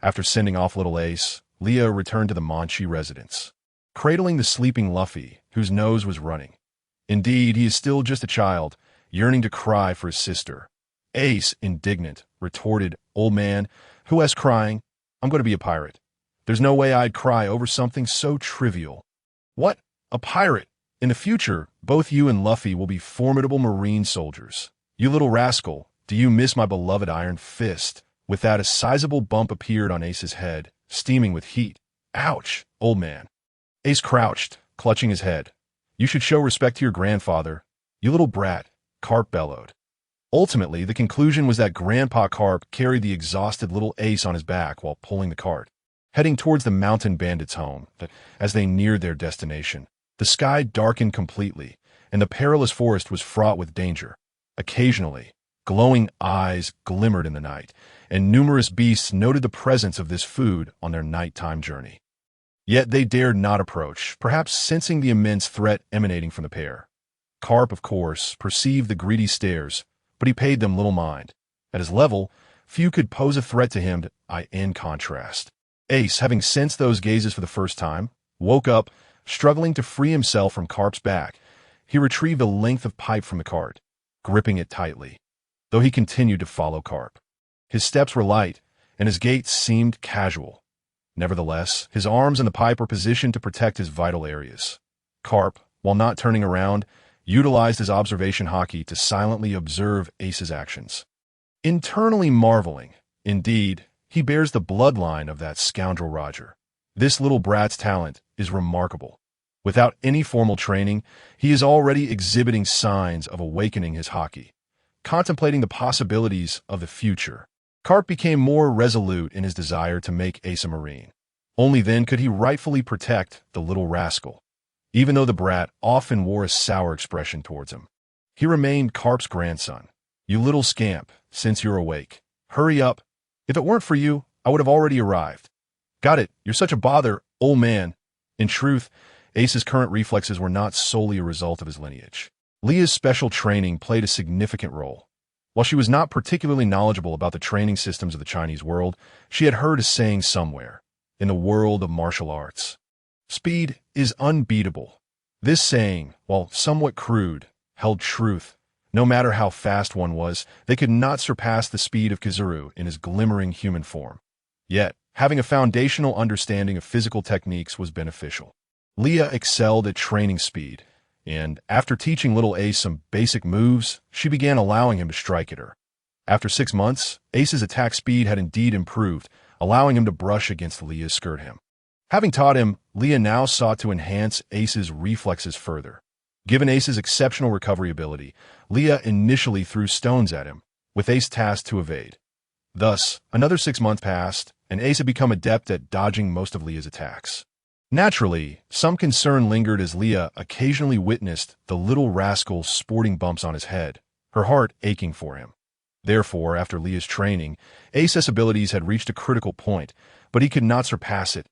After sending off little Ace, Leah returned to the Manchi residence. Cradling the sleeping Luffy, whose nose was running. Indeed, he is still just a child, yearning to cry for his sister. Ace, indignant, retorted, "Old man, who has crying? I'm going to be a pirate. There's no way I'd cry over something so trivial." "What? A pirate? In the future, both you and Luffy will be formidable marine soldiers. You little rascal, do you miss my beloved iron fist?" With that, a sizable bump appeared on Ace's head, steaming with heat. "Ouch, old man." Ace crouched, clutching his head. "You should show respect to your grandfather, you little brat," Carp bellowed. Ultimately, the conclusion was that Grandpa Carp carried the exhausted little Ace on his back while pulling the cart, heading towards the mountain bandits' home. As they neared their destination, the sky darkened completely, and the perilous forest was fraught with danger. Occasionally, glowing eyes glimmered in the night, and numerous beasts noted the presence of this food on their nighttime journey. Yet they dared not approach, perhaps sensing the immense threat emanating from the pair. Carp, of course, perceived the greedy stares, but he paid them little mind. At his level, few could pose a threat to him. In contrast, Ace, having sensed those gazes for the first time, woke up, struggling to free himself from Carp's back. He retrieved a length of pipe from the cart, gripping it tightly, though he continued to follow Carp. His steps were light, and his gait seemed casual. Nevertheless, his arms and the pipe were positioned to protect his vital areas. Carp, while not turning around, utilized his observation haki to silently observe Ace's actions. Internally marveling, indeed, he bears the bloodline of that scoundrel Roger. This little brat's talent is remarkable. Without any formal training, he is already exhibiting signs of awakening his haki. Contemplating the possibilities of the future, Carp became more resolute in his desire to make Ace a Marine. Only then could he rightfully protect the little rascal. Even though the brat often wore a sour expression towards him, he remained Carp's grandson. "You little scamp, since you're awake, hurry up. If it weren't for you, I would have already arrived." "Got it, you're such a bother, old man." In truth, Ace's current reflexes were not solely a result of his lineage. Leah's special training played a significant role. While she was not particularly knowledgeable about the training systems of the Chinese world, she had heard a saying somewhere, in the world of martial arts, "Speed is unbeatable." This saying, while somewhat crude, held truth. No matter how fast one was, they could not surpass the speed of Kizaru in his glimmering human form. Yet, having a foundational understanding of physical techniques was beneficial. Leah excelled at training speed, and after teaching little Ace some basic moves, she began allowing him to strike at her. After 6 months, Ace's attack speed had indeed improved, allowing him to brush against Leah's skirt hem. Having taught him, Leah now sought to enhance Ace's reflexes further. Given Ace's exceptional recovery ability, Leah initially threw stones at him, with Ace tasked to evade. Thus, another 6 months passed, and Ace had become adept at dodging most of Leah's attacks. Naturally, some concern lingered as Leah occasionally witnessed the little rascal sporting bumps on his head, her heart aching for him. Therefore, after Leah's training, Ace's abilities had reached a critical point, but he could not surpass it,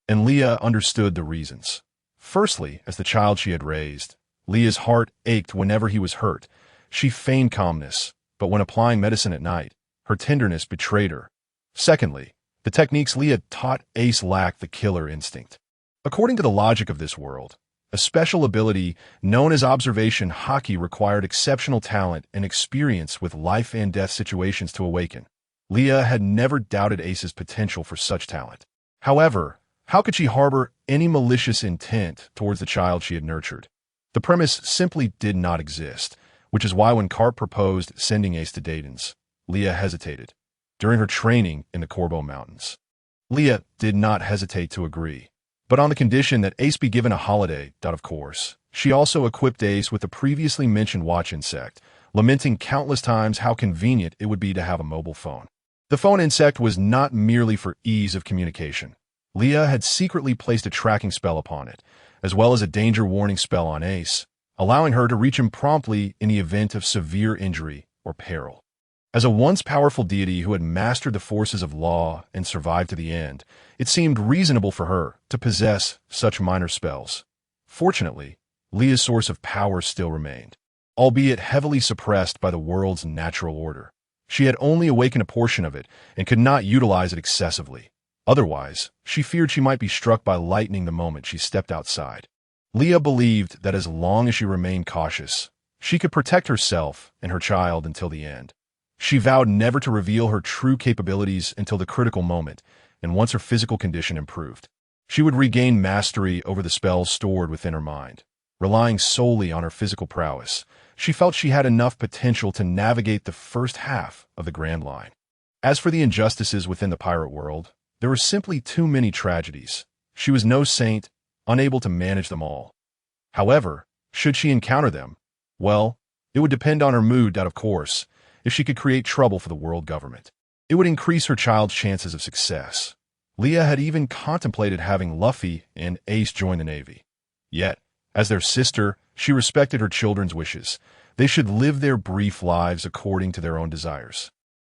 and Leah understood the reasons. Firstly, as the child she had raised, Leah's heart ached whenever he was hurt. She feigned calmness, but when applying medicine at night, her tenderness betrayed her. Secondly, the techniques Leah taught Ace lacked the killer instinct. According to the logic of this world, a special ability known as observation haki required exceptional talent and experience with life and death situations to awaken. Leah had never doubted Ace's potential for such talent. However, how could she harbor any malicious intent towards the child she had nurtured? The premise simply did not exist, which is why when Carp proposed sending Ace to Dayton's, Leah hesitated. During her training in the Corbeau Mountains, Leah did not hesitate to agree, but on the condition that Ace be given a holiday. Of course, she also equipped Ace with the previously mentioned watch insect, lamenting countless times how convenient it would be to have a mobile phone. The phone insect was not merely for ease of communication. Leah had secretly placed a tracking spell upon it, as well as a danger warning spell on Ace, allowing her to reach him promptly in the event of severe injury or peril. As a once powerful deity who had mastered the forces of law and survived to the end, it seemed reasonable for her to possess such minor spells. Fortunately, Leah's source of power still remained, albeit heavily suppressed by the world's natural order. She had only awakened a portion of it and could not utilize it excessively. Otherwise, she feared she might be struck by lightning the moment she stepped outside. Leah believed that as long as she remained cautious, she could protect herself and her child until the end. She vowed never to reveal her true capabilities until the critical moment, and once her physical condition improved, she would regain mastery over the spells stored within her mind. Relying solely on her physical prowess, she felt she had enough potential to navigate the first half of the Grand Line. As for the injustices within the pirate world, there were simply too many tragedies. She was no saint, unable to manage them all. However, should she encounter them, well, it would depend on her mood, of course. If she could create trouble for the world government, it would increase her child's chances of success. Leah had even contemplated having Luffy and Ace join the Navy. Yet, as their sister, she respected her children's wishes. They should live their brief lives according to their own desires,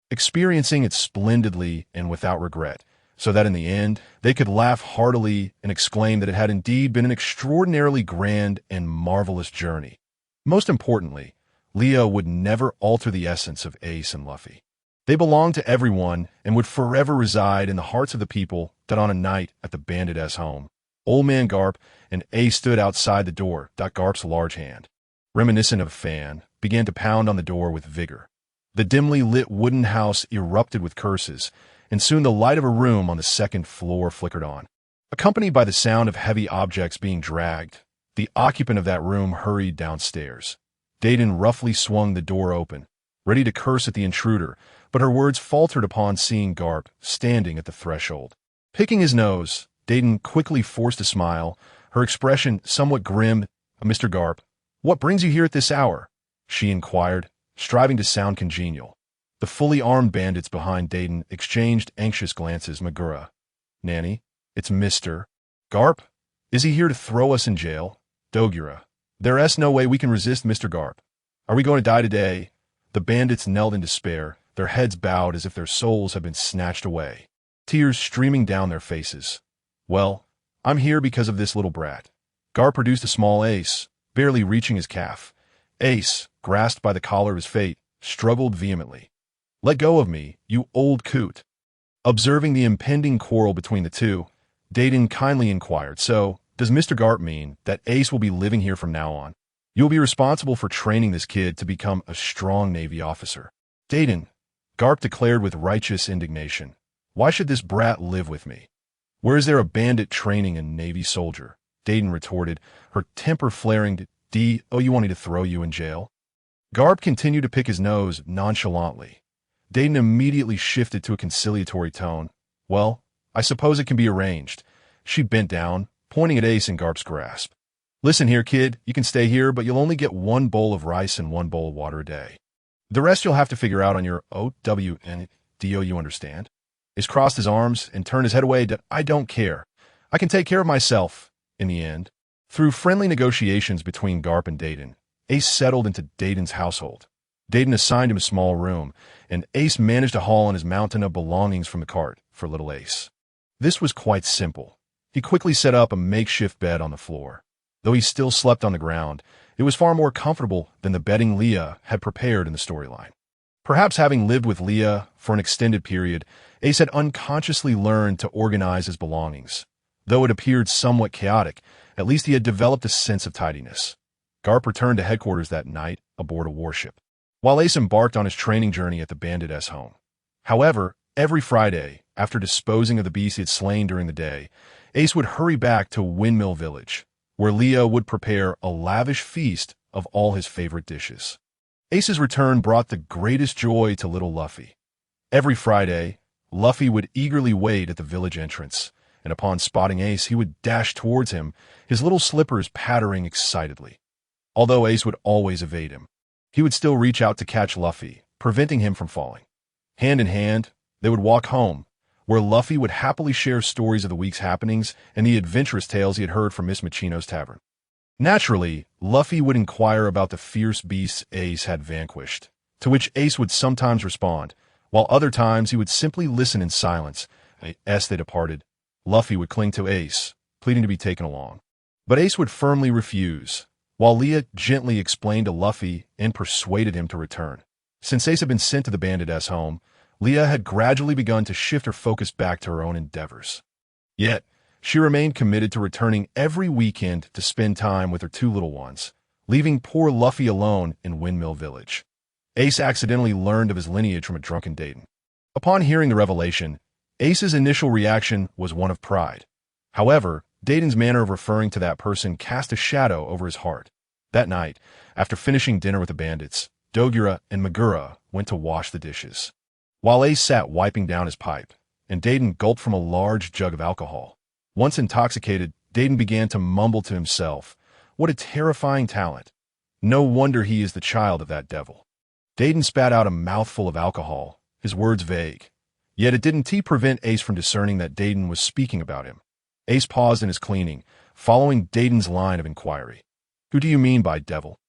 experiencing it splendidly and without regret, so that in the end, they could laugh heartily and exclaim that it had indeed been an extraordinarily grand and marvelous journey. Most importantly, Leah would never alter the essence of Ace and Luffy. They belonged to everyone and would forever reside in the hearts of the people that on a night at the bandit's home, Old Man Garp and Ace stood outside the door. Garp's large hand, reminiscent of a fan, began to pound on the door with vigor. The dimly lit wooden house erupted with curses, and soon the light of a room on the second floor flickered on. Accompanied by the sound of heavy objects being dragged, the occupant of that room hurried downstairs. Dayton roughly swung the door open, ready to curse at the intruder, but her words faltered upon seeing Garp standing at the threshold. Picking his nose, Dayton quickly forced a smile, her expression somewhat grim. "Mr. Garp, what brings you here at this hour?" she inquired, striving to sound congenial. The fully armed bandits behind Dayton exchanged anxious glances. "Magura. Nanny, it's Mr. Garp? Is he here to throw us in jail?" "Dogura. There's no way we can resist Mr. Garp. Are we going to die today?" The bandits knelt in despair, their heads bowed as if their souls had been snatched away, tears streaming down their faces. "Well, I'm here because of this little brat." Garp produced a small Ace, barely reaching his calf. Ace, grasped by the collar of his fate, struggled vehemently. "Let go of me, you old coot." Observing the impending quarrel between the two, Dayton kindly inquired, "So, does Mr. Garp mean that Ace will be living here from now on? You'll be responsible for training this kid to become a strong Navy officer." "Dayton," Garp declared with righteous indignation, "why should this brat live with me? Where is there a bandit training a Navy soldier?" Dayton retorted, her temper flaring. You want me to throw you in jail?" Garp continued to pick his nose nonchalantly. Dayton immediately shifted to a conciliatory tone. "Well, I suppose it can be arranged." She bent down, pointing at Ace in Garp's grasp. "Listen here, kid, you can stay here, but you'll only get one bowl of rice and one bowl of water a day. The rest you'll have to figure out on your OWNDO, you understand?" Ace crossed his arms and turned his head away. "I don't care. I can take care of myself." In the end, through friendly negotiations between Garp and Dayton, Ace settled into Dayton's household. Dayton assigned him a small room, and Ace managed to haul on his mountain of belongings from the cart for little Ace. This was quite simple. He quickly set up a makeshift bed on the floor. Though he still slept on the ground, it was far more comfortable than the bedding Leah had prepared in the storyline. Perhaps having lived with Leah for an extended period, Ace had unconsciously learned to organize his belongings. Though it appeared somewhat chaotic, at least he had developed a sense of tidiness. Garp returned to headquarters that night aboard a warship, while Ace embarked on his training journey at the bandit's home. However, every Friday, after disposing of the beast he had slain during the day, Ace would hurry back to Windmill Village, where Leah would prepare a lavish feast of all his favorite dishes. Ace's return brought the greatest joy to little Luffy. Every Friday, Luffy would eagerly wait at the village entrance, and upon spotting Ace, he would dash towards him, his little slippers pattering excitedly. Although Ace would always evade him, he would still reach out to catch Luffy, preventing him from falling. Hand in hand, they would walk home, where Luffy would happily share stories of the week's happenings and the adventurous tales he had heard from Miss Machino's tavern. Naturally, Luffy would inquire about the fierce beasts Ace had vanquished, to which Ace would sometimes respond, while other times he would simply listen in silence. As they departed, Luffy would cling to Ace, pleading to be taken along. But Ace would firmly refuse, while Leah gently explained to Luffy and persuaded him to return. Since Ace had been sent to the bandit's home, Leah had gradually begun to shift her focus back to her own endeavors. Yet, she remained committed to returning every weekend to spend time with her two little ones, leaving poor Luffy alone in Windmill Village. Ace accidentally learned of his lineage from a drunken Dayton. Upon hearing the revelation, Ace's initial reaction was one of pride. However, Dayton's manner of referring to that person cast a shadow over his heart. That night, after finishing dinner with the bandits, Dogura and Magura went to wash the dishes. While Ace sat wiping down his pipe, and Dayton gulped from a large jug of alcohol. Once intoxicated, Dayton began to mumble to himself, "What a terrifying talent. No wonder he is the child of that devil." Dayton spat out a mouthful of alcohol, his words vague. Yet it didn't prevent Ace from discerning that Dayton was speaking about him. Ace paused in his cleaning, following Dayton's line of inquiry. "Who do you mean by devil?"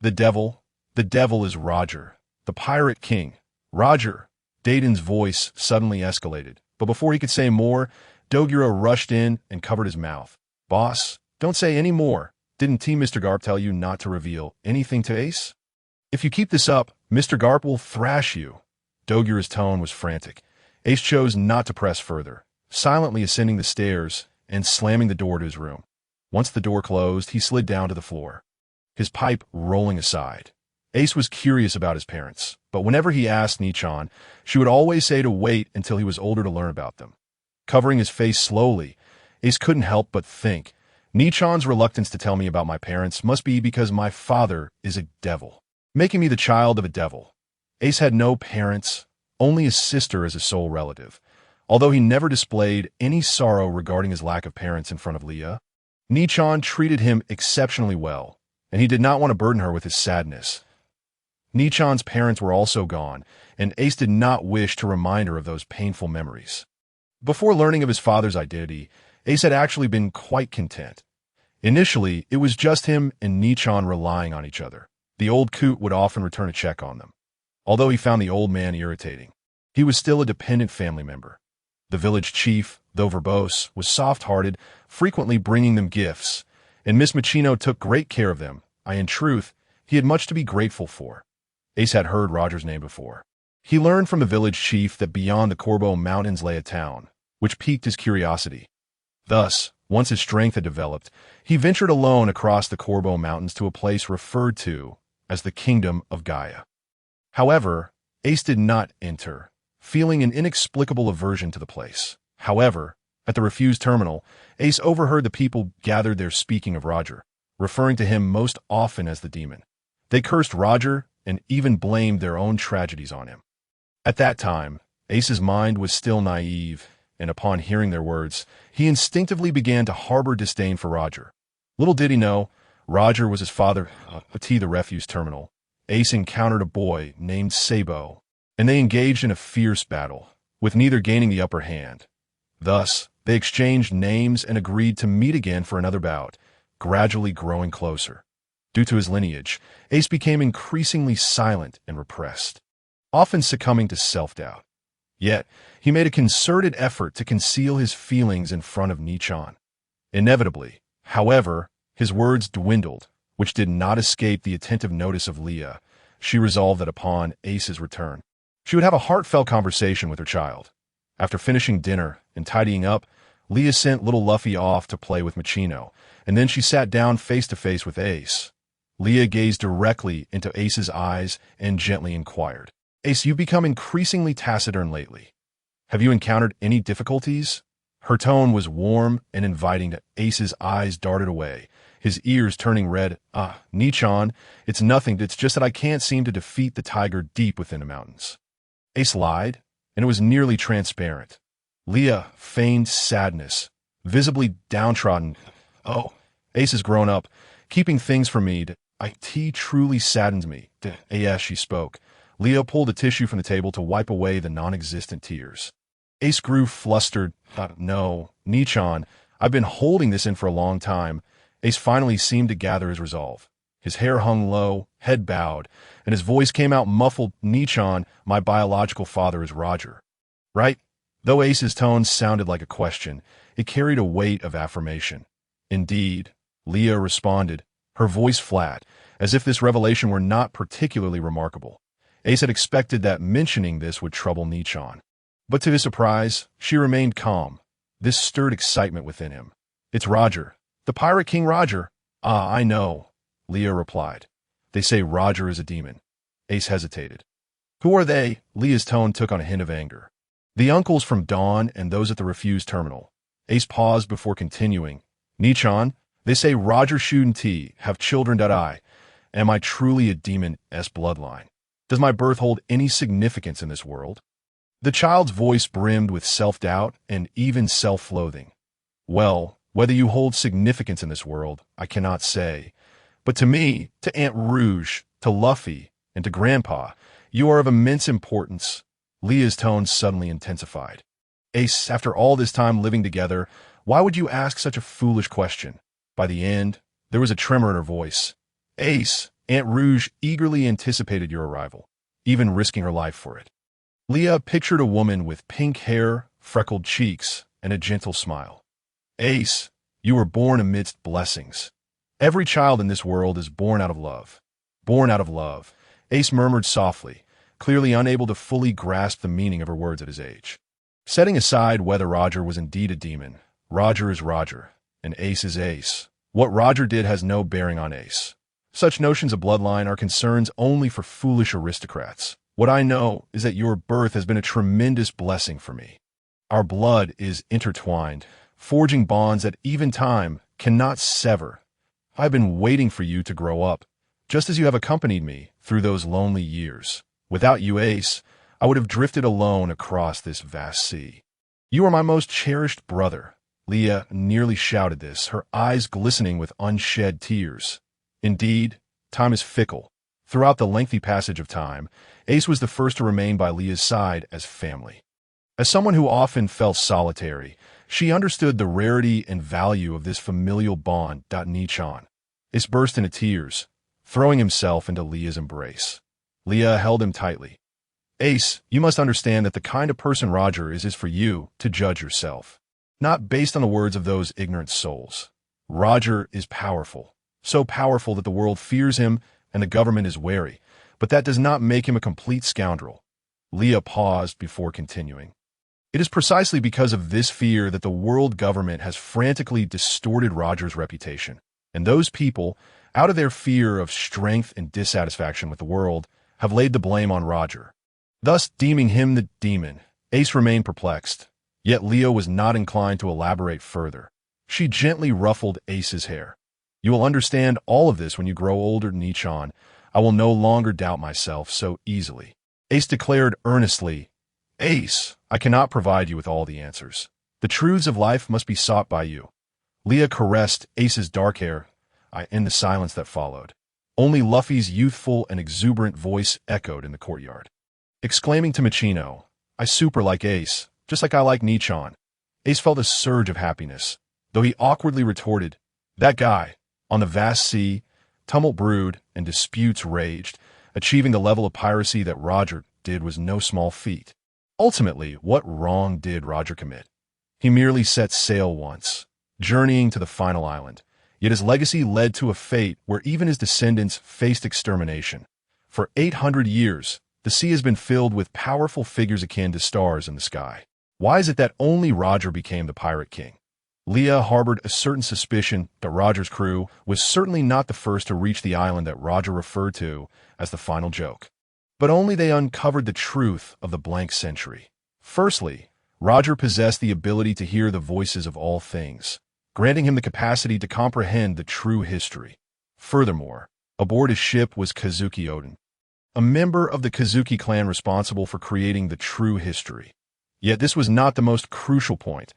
"The devil? The devil is Roger, the pirate king. Roger." Dayton's voice suddenly escalated, but before he could say more, Dogura rushed in and covered his mouth. "Boss, don't say any more. Didn't Mr. Garp tell you not to reveal anything to Ace? If you keep this up, Mr. Garp will thrash you." Dogura's tone was frantic. Ace chose not to press further, silently ascending the stairs and slamming the door to his room. Once the door closed, he slid down to the floor, his pipe rolling aside. Ace was curious about his parents, but whenever he asked Nichan, she would always say to wait until he was older to learn about them. Covering his face slowly, Ace couldn't help but think, Nichan's reluctance to tell me about my parents must be because my father is a devil, making me the child of a devil. Ace had no parents, only his sister as a sole relative, although he never displayed any sorrow regarding his lack of parents in front of Leah. Nichan treated him exceptionally well, and he did not want to burden her with his sadness. Nichan's parents were also gone, and Ace did not wish to remind her of those painful memories. Before learning of his father's identity, Ace had actually been quite content. Initially, it was just him and Nichan relying on each other. The old coot would often return a check on them. Although he found the old man irritating, he was still a dependent family member. The village chief, though verbose, was soft-hearted, frequently bringing them gifts, and Miss Machino took great care of them. In truth, he had much to be grateful for. Ace had heard Roger's name before. He learned from the village chief that beyond the Corbo Mountains lay a town, which piqued his curiosity. Thus, once his strength had developed, he ventured alone across the Corbo Mountains to a place referred to as the Kingdom of Gaia. However, Ace did not enter, feeling an inexplicable aversion to the place. However, at the refused terminal, Ace overheard the people gathered there speaking of Roger, referring to him most often as the demon. They cursed Roger and even blamed their own tragedies on him. At that time, Ace's mind was still naive, and upon hearing their words, he instinctively began to harbor disdain for Roger. Little did he know, Roger was his father. At the refuse terminal, Ace encountered a boy named Sabo, and they engaged in a fierce battle, with neither gaining the upper hand. Thus, they exchanged names and agreed to meet again for another bout, gradually growing closer. Due to his lineage, Ace became increasingly silent and repressed, often succumbing to self-doubt. Yet, he made a concerted effort to conceal his feelings in front of Nichan. Inevitably, however, his words dwindled, which did not escape the attentive notice of Leah. She resolved that upon Ace's return, she would have a heartfelt conversation with her child. After finishing dinner and tidying up, Leah sent little Luffy off to play with Machino, and then she sat down face-to-face with Ace. Leah gazed directly into Ace's eyes and gently inquired, "Ace, you've become increasingly taciturn lately. Have you encountered any difficulties?" Her tone was warm and inviting. Ace's eyes darted away, his ears turning red. Nichan, it's nothing. It's just that I can't seem to defeat the tiger deep within the mountains." Ace lied, and it was nearly transparent. Leah feigned sadness, visibly downtrodden. "Oh, Ace has grown up, keeping things from me. It truly saddens me." As she spoke, Leah pulled a tissue from the table to wipe away the non-existent tears. Ace grew flustered. "No, Nichan, I've been holding this in for a long time." Ace finally seemed to gather his resolve. His hair hung low, head bowed, and his voice came out muffled. "Nichan, my biological father is Roger, right?" Though Ace's tone sounded like a question, it carried a weight of affirmation. "Indeed," Leah responded, her voice flat, as if this revelation were not particularly remarkable. Ace had expected that mentioning this would trouble Nichan. But to his surprise, she remained calm. This stirred excitement within him. "It's Roger. The Pirate King Roger." "Ah, I know," Leah replied. "They say Roger is a demon." Ace hesitated. "Who are they?" Leah's tone took on a hint of anger. "The uncles from Dawn and those at the refused terminal." Ace paused before continuing. "Nichan, they say Roger Shud and T have children. Am I truly a demon-s bloodline? Does my birth hold any significance in this world?" The child's voice brimmed with self-doubt and even self-loathing. "Well, whether you hold significance in this world, I cannot say. But to me, to Aunt Rouge, to Luffy, and to Grandpa, you are of immense importance." Leah's tone suddenly intensified. "Ace, after all this time living together, why would you ask such a foolish question?" By the end, there was a tremor in her voice. "Ace, Aunt Rouge eagerly anticipated your arrival, even risking her life for it." Leah pictured a woman with pink hair, freckled cheeks, and a gentle smile. "Ace, you were born amidst blessings. Every child in this world is born out of love." "Born out of love," Ace murmured softly, clearly unable to fully grasp the meaning of her words at his age. Setting aside whether Roger was indeed a demon, Roger is Roger, and Ace is Ace. What Roger did has no bearing on Ace. Such notions of bloodline are concerns only for foolish aristocrats. What I know is that your birth has been a tremendous blessing for me. Our blood is intertwined, forging bonds that even time cannot sever. I've been waiting for you to grow up, just as you have accompanied me through those lonely years. Without you, Ace, I would have drifted alone across this vast sea. You are my most cherished brother." Leah nearly shouted this, her eyes glistening with unshed tears. Indeed, time is fickle. Throughout the lengthy passage of time, Ace was the first to remain by Leah's side as family. As someone who often felt solitary, she understood the rarity and value of this familial bond. Nichan. Ace burst into tears, throwing himself into Leah's embrace. Leah held him tightly. "Ace, you must understand that the kind of person Roger is for you to judge yourself, not based on the words of those ignorant souls. Roger is powerful, so powerful that the world fears him and the government is wary, but that does not make him a complete scoundrel." Leah paused before continuing. "It is precisely because of this fear that the world government has frantically distorted Roger's reputation, and those people, out of their fear of strength and dissatisfaction with the world, have laid the blame on Roger, thus deeming him the demon." Ace remained perplexed, yet Leah was not inclined to elaborate further. She gently ruffled Ace's hair. "You will understand all of this when you grow older, Nichan. I will no longer doubt myself so easily." Ace declared earnestly, "Ace, I cannot provide you with all the answers. The truths of life must be sought by you." Leah caressed Ace's dark hair in the silence that followed. Only Luffy's youthful and exuberant voice echoed in the courtyard, exclaiming to Machino, "I super like Ace, just like I like Nichan." Ace felt a surge of happiness, though he awkwardly retorted, "That guy." On the vast sea, tumult brewed and disputes raged. Achieving the level of piracy that Roger did was no small feat. Ultimately, what wrong did Roger commit? He merely set sail once, journeying to the final island. Yet his legacy led to a fate where even his descendants faced extermination. For 800 years, the sea has been filled with powerful figures akin to stars in the sky. Why is it that only Roger became the Pirate King? Leah harbored a certain suspicion that Roger's crew was certainly not the first to reach the island that Roger referred to as the final joke. But only they uncovered the truth of the blank century. Firstly, Roger possessed the ability to hear the voices of all things, granting him the capacity to comprehend the true history. Furthermore, aboard his ship was Kazuki Oden, a member of the Kazuki clan responsible for creating the true history. Yet this was not the most crucial point.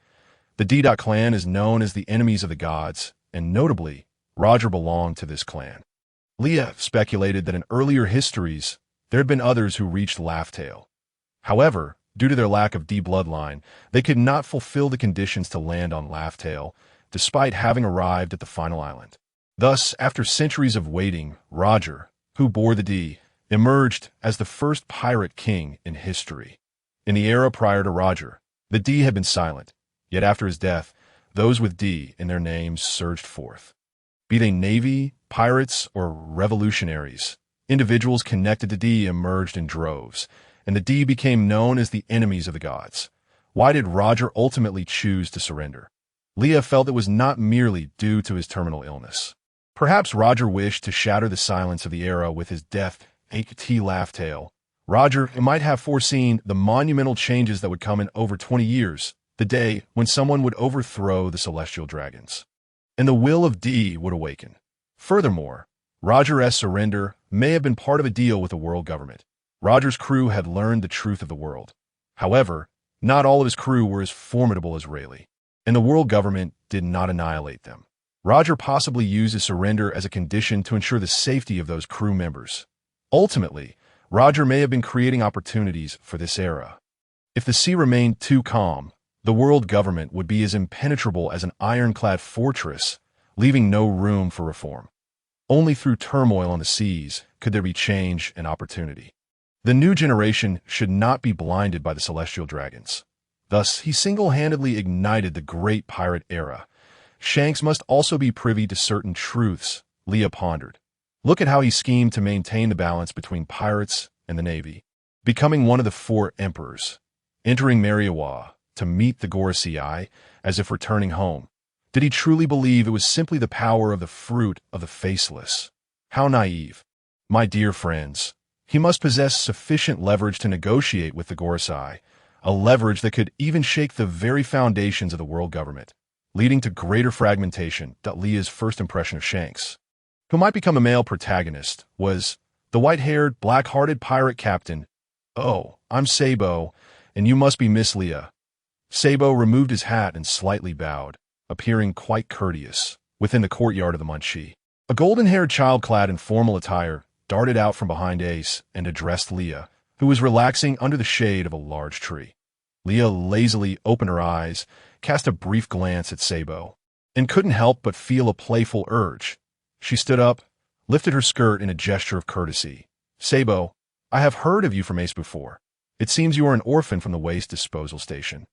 The D. clan is known as the enemies of the gods, and notably, Roger belonged to this clan. Leah speculated that in earlier histories, there had been others who reached Laugh Tale. However, due to their lack of D bloodline, they could not fulfill the conditions to land on Laugh Tale, despite having arrived at the final island. Thus, after centuries of waiting, Roger, who bore the D, emerged as the first pirate king in history. In the era prior to Roger, the D had been silent. Yet after his death, those with D in their names surged forth. Be they navy, pirates, or revolutionaries, individuals connected to D emerged in droves, and the D became known as the enemies of the gods. Why did Roger ultimately choose to surrender? Leah felt it was not merely due to his terminal illness. Perhaps Roger wished to shatter the silence of the era with his death, a laugh tale. Roger might have foreseen the monumental changes that would come in over 20 years, the day when someone would overthrow the celestial dragons. And the will of D would awaken. Furthermore, Roger's surrender may have been part of a deal with the world government. Roger's crew had learned the truth of the world. However, not all of his crew were as formidable as Rayleigh, and the world government did not annihilate them. Roger possibly used his surrender as a condition to ensure the safety of those crew members. Ultimately, Roger may have been creating opportunities for this era. If the sea remained too calm, the world government would be as impenetrable as an ironclad fortress, leaving no room for reform. Only through turmoil on the seas could there be change and opportunity. The new generation should not be blinded by the celestial dragons. Thus, he single-handedly ignited the great pirate era. Shanks must also be privy to certain truths, Leah pondered. Look at how he schemed to maintain the balance between pirates and the Navy, becoming one of the 4 emperors, entering Mariawa to meet the Gorosei as if returning home. Did he truly believe it was simply the power of the fruit of the faceless? How naive. My dear friends, he must possess sufficient leverage to negotiate with the Gorosei, a leverage that could even shake the very foundations of the world government, leading to greater fragmentation. Leah's first impression of Shanks, who might become a male protagonist, was the white-haired, black-hearted pirate captain. "Oh, I'm Sabo, and you must be Miss Leah." Sabo removed his hat and slightly bowed, appearing quite courteous, within the courtyard of the Munchie. A golden-haired child clad in formal attire darted out from behind Ace and addressed Leah, who was relaxing under the shade of a large tree. Leah lazily opened her eyes, cast a brief glance at Sabo, and couldn't help but feel a playful urge. She stood up, lifted her skirt in a gesture of courtesy. "Sabo, I have heard of you from Ace before. It seems you are an orphan from the waste disposal station."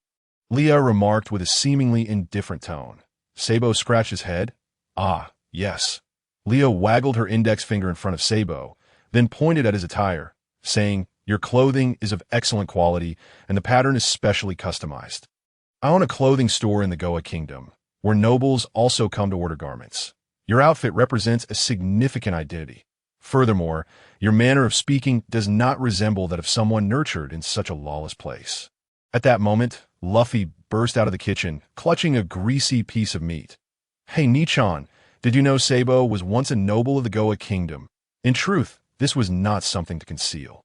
Leah remarked with a seemingly indifferent tone. Sabo scratched his head. "Ah, yes." Leah waggled her index finger in front of Sabo, then pointed at his attire, saying, "Your clothing is of excellent quality, and the pattern is specially customized. I own a clothing store in the Goa Kingdom, where nobles also come to order garments. Your outfit represents a significant identity. Furthermore, your manner of speaking does not resemble that of someone nurtured in such a lawless place." At that moment, Luffy burst out of the kitchen, clutching a greasy piece of meat. "Hey, Nichan, did you know Sabo was once a noble of the Goa Kingdom?" In truth, this was not something to conceal.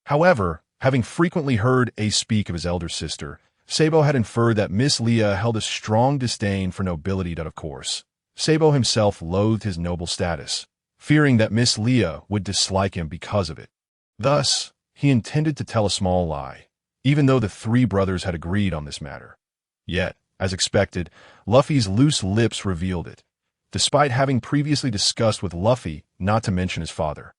However, having frequently heard Ace speak of his elder sister, Sabo had inferred that Miss Leah held a strong disdain for nobility. Of course, Sabo himself loathed his noble status, fearing that Miss Leah would dislike him because of it. Thus, he intended to tell a small lie, even though the 3 brothers had agreed on this matter. Yet, as expected, Luffy's loose lips revealed it, despite having previously discussed with Luffy not to mention his father.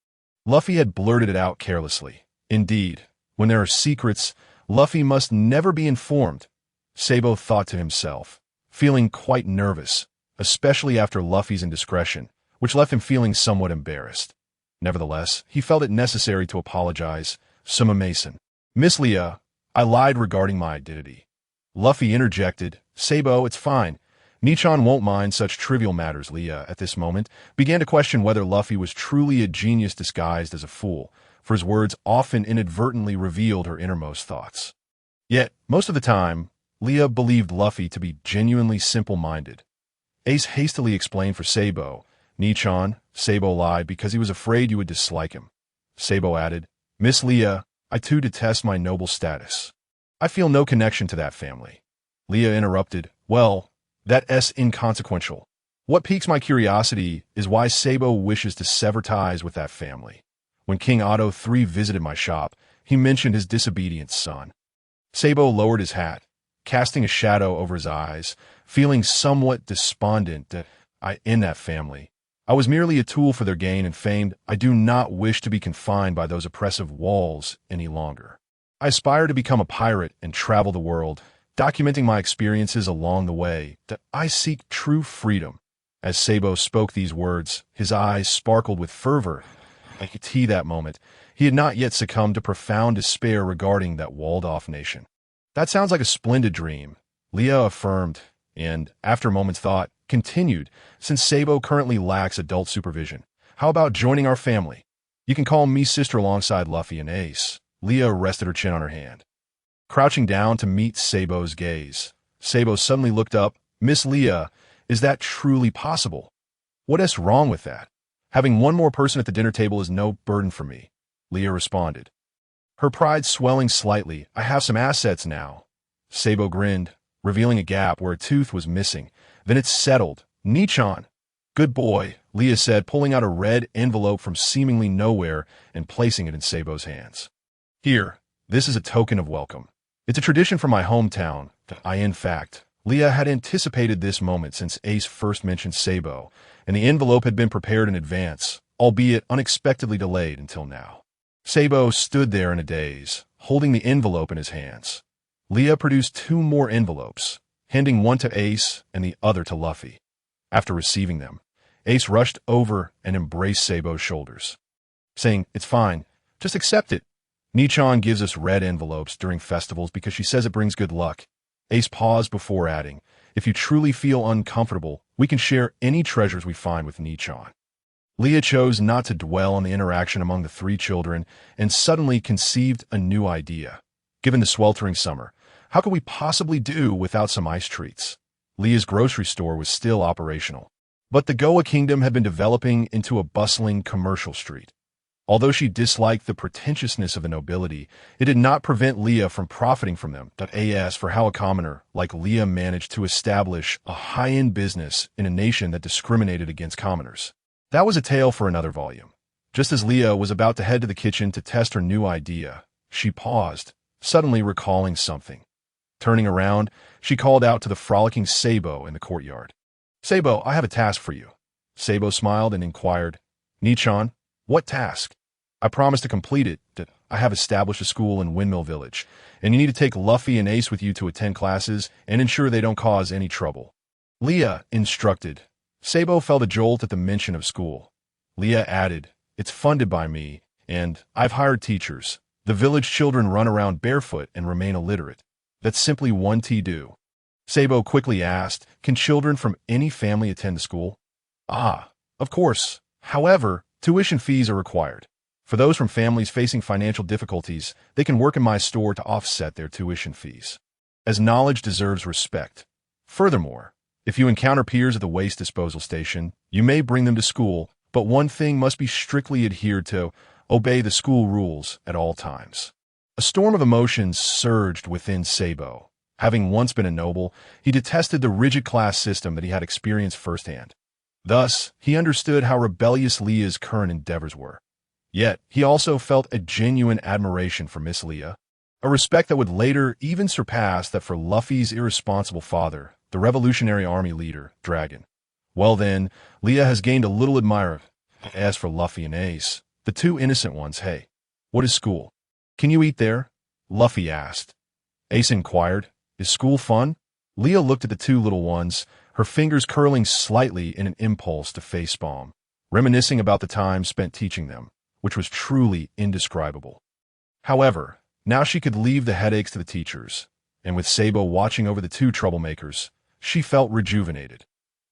Luffy had blurted it out carelessly. Indeed, when there are secrets, Luffy must never be informed, Sabo thought to himself, feeling quite nervous, especially after Luffy's indiscretion, which left him feeling somewhat embarrassed. Nevertheless, he felt it necessary to apologize. "Summa Mason. Miss Leah, I lied regarding my identity." Luffy interjected, "Sabo, it's fine. Nichan won't mind such trivial matters." Leah, at this moment, began to question whether Luffy was truly a genius disguised as a fool, for his words often inadvertently revealed her innermost thoughts. Yet, most of the time, Leah believed Luffy to be genuinely simple-minded. Ace hastily explained for Sabo, "Nichan, Sabo lied because he was afraid you would dislike him." Sabo added, "Miss Leah, I too detest my noble status. I feel no connection to that family." Leah interrupted, "Well, that's inconsequential. What piques my curiosity is why Sabo wishes to sever ties with that family. When King Otto III visited my shop, he mentioned his disobedient son." Sabo lowered his hat, casting a shadow over his eyes, feeling somewhat despondent. In that family, I was merely a tool for their gain and fame. I do not wish to be confined by those oppressive walls any longer. I aspire to become a pirate and travel the world, documenting my experiences along the way. I seek true freedom." As Sabo spoke these words, his eyes sparkled with fervor. I could see that moment. He had not yet succumbed to profound despair regarding that walled-off nation. That sounds like a splendid dream, Leah affirmed, and, after a moment's thought, continued, since Sabo currently lacks adult supervision. How about joining our family? You can call me sister alongside Luffy and Ace. Leah rested her chin on her hand. Crouching down to meet Sabo's gaze, Sabo suddenly looked up. Miss Leah, is that truly possible? What is wrong with that? Having one more person at the dinner table is no burden for me, Leah responded. Her pride swelling slightly. I have some assets now. Sabo grinned, revealing a gap where a tooth was missing. Then it's settled. Nichan. Good boy, Leah said, pulling out a red envelope from seemingly nowhere and placing it in Sabo's hands. Here, this is a token of welcome. It's a tradition from my hometown. In fact, Leah had anticipated this moment since Ace first mentioned Sabo, and the envelope had been prepared in advance, albeit unexpectedly delayed until now. Sabo stood there in a daze, holding the envelope in his hands. Leah produced 2 more envelopes, handing one to Ace and the other to Luffy. After receiving them, Ace rushed over and embraced Sabo's shoulders, saying, "It's fine. Just accept it. Nichan gives us red envelopes during festivals because she says it brings good luck." Ace paused before adding, "If you truly feel uncomfortable, we can share any treasures we find with Nichan." Leah chose not to dwell on the interaction among the 3 children and suddenly conceived a new idea. Given the sweltering summer, how could we possibly do without some ice treats? Leah's grocery store was still operational, but the Goa Kingdom had been developing into a bustling commercial street. Although she disliked the pretentiousness of the nobility, it did not prevent Leah from profiting from them. As for how a commoner like Leah managed to establish a high-end business in a nation that discriminated against commoners, that was a tale for another volume. Just as Leah was about to head to the kitchen to test her new idea, she paused, suddenly recalling something. Turning around, she called out to the frolicking Sabo in the courtyard. "Sabo, I have a task for you." Sabo smiled and inquired, "Nichan, what task?" "I promised to complete it. I have established a school in Windmill Village, and you need to take Luffy and Ace with you to attend classes and ensure they don't cause any trouble." Leah instructed. Sabo felt a jolt at the mention of school. Leah added, "It's funded by me, and I've hired teachers. The village children run around barefoot and remain illiterate. That's simply one do." Sabo quickly asked, "Can children from any family attend the school?" "Ah, of course. However, tuition fees are required. For those from families facing financial difficulties, they can work in my store to offset their tuition fees, as knowledge deserves respect. Furthermore, if you encounter peers at the waste disposal station, you may bring them to school, but one thing must be strictly adhered to: obey the school rules at all times." A storm of emotions surged within Sabo. Having once been a noble, he detested the rigid class system that he had experienced firsthand. Thus, he understood how rebellious Leah's current endeavors were. Yet, he also felt a genuine admiration for Miss Leah, a respect that would later even surpass that for Luffy's irresponsible father, the Revolutionary Army leader, Dragon. Well then, Leah has gained a little admirer. As for Luffy and Ace, the 2 innocent ones, hey, what is school? "Can you eat there?" Luffy asked. Ace inquired, "Is school fun?" Leah looked at the 2 little ones, her fingers curling slightly in an impulse to facepalm, reminiscing about the time spent teaching them, which was truly indescribable. However, now she could leave the headaches to the teachers, and with Sabo watching over the 2 troublemakers, she felt rejuvenated.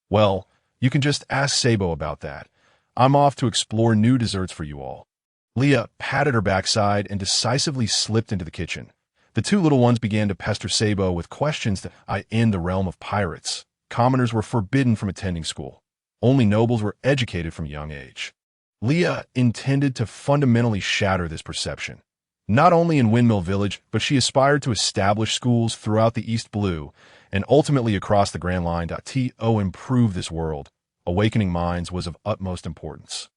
"Well, you can just ask Sabo about that. I'm off to explore new desserts for you all." Leah patted her backside and decisively slipped into the kitchen. The 2 little ones began to pester Sabo with questions that in the realm of pirates, commoners were forbidden from attending school. Only nobles were educated from a young age. Leah intended to fundamentally shatter this perception. Not only in Windmill Village, but she aspired to establish schools throughout the East Blue and ultimately across the Grand Line. To improve this world, awakening minds was of utmost importance.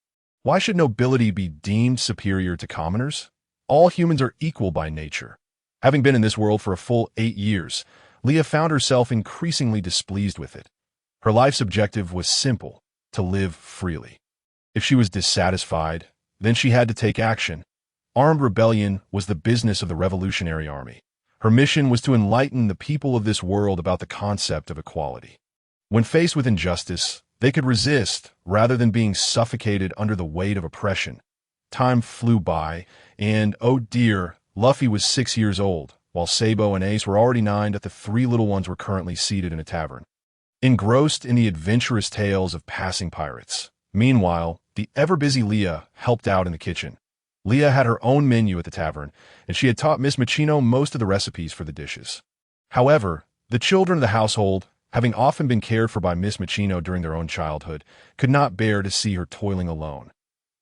Why should nobility be deemed superior to commoners? All humans are equal by nature. Having been in this world for a full 8 years, Leah found herself increasingly displeased with it. Her life's objective was simple: to live freely. If she was dissatisfied, then she had to take action. Armed rebellion was the business of the Revolutionary Army. Her mission was to enlighten the people of this world about the concept of equality. When faced with injustice, they could resist rather than being suffocated under the weight of oppression. Time flew by, and, oh dear, Luffy was 6 years old while Sabo and Ace were already nine that the three little ones were currently seated in a tavern, engrossed in the adventurous tales of passing pirates. Meanwhile, the ever-busy Leah helped out in the kitchen. Leah had her own menu at the tavern, and she had taught Miss Machino most of the recipes for the dishes. However, the children of the household, having often been cared for by Miss Machino during their own childhood, could not bear to see her toiling alone.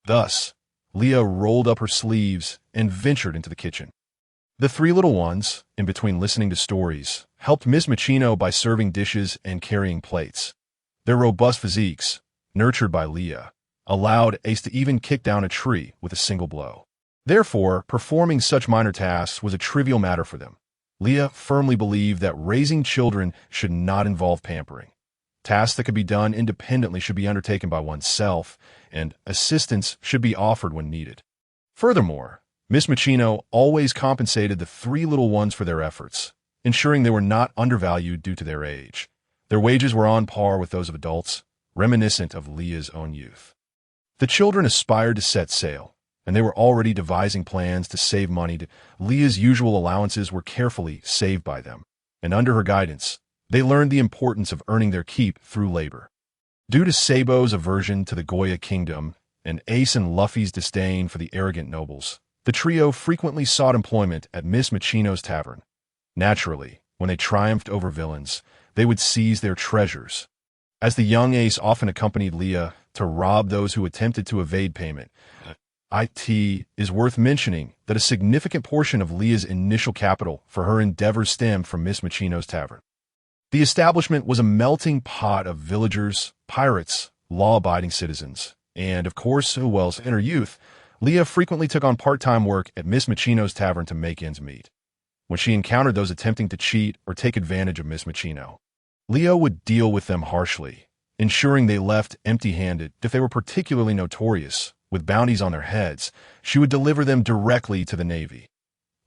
Thus, Leah rolled up her sleeves and ventured into the kitchen. The three little ones, in between listening to stories, helped Miss Machino by serving dishes and carrying plates. Their robust physiques, nurtured by Leah, allowed Ace to even kick down a tree with a single blow. Therefore, performing such minor tasks was a trivial matter for them. Leah firmly believed that raising children should not involve pampering. Tasks that could be done independently should be undertaken by oneself, and assistance should be offered when needed. Furthermore, Miss Machino always compensated the three little ones for their efforts, ensuring they were not undervalued due to their age. Their wages were on par with those of adults, reminiscent of Leah's own youth. The children aspired to set sail, and they were already devising plans to save money. Leah's usual allowances were carefully saved by them, and under her guidance, they learned the importance of earning their keep through labor. Due to Sabo's aversion to the Goya kingdom and Ace and Luffy's disdain for the arrogant nobles, the trio frequently sought employment at Miss Machino's tavern. Naturally, when they triumphed over villains, they would seize their treasures. As the young Ace often accompanied Leah to rob those who attempted to evade payment, it is worth mentioning that a significant portion of Leah's initial capital for her endeavors stemmed from Miss Machino's tavern. The establishment was a melting pot of villagers, pirates, law-abiding citizens, and, of course, in her youth, Leah frequently took on part-time work at Miss Machino's tavern to make ends meet. When she encountered those attempting to cheat or take advantage of Miss Machino, Leah would deal with them harshly, ensuring they left empty-handed. If they were particularly notorious, with bounties on their heads, she would deliver them directly to the Navy.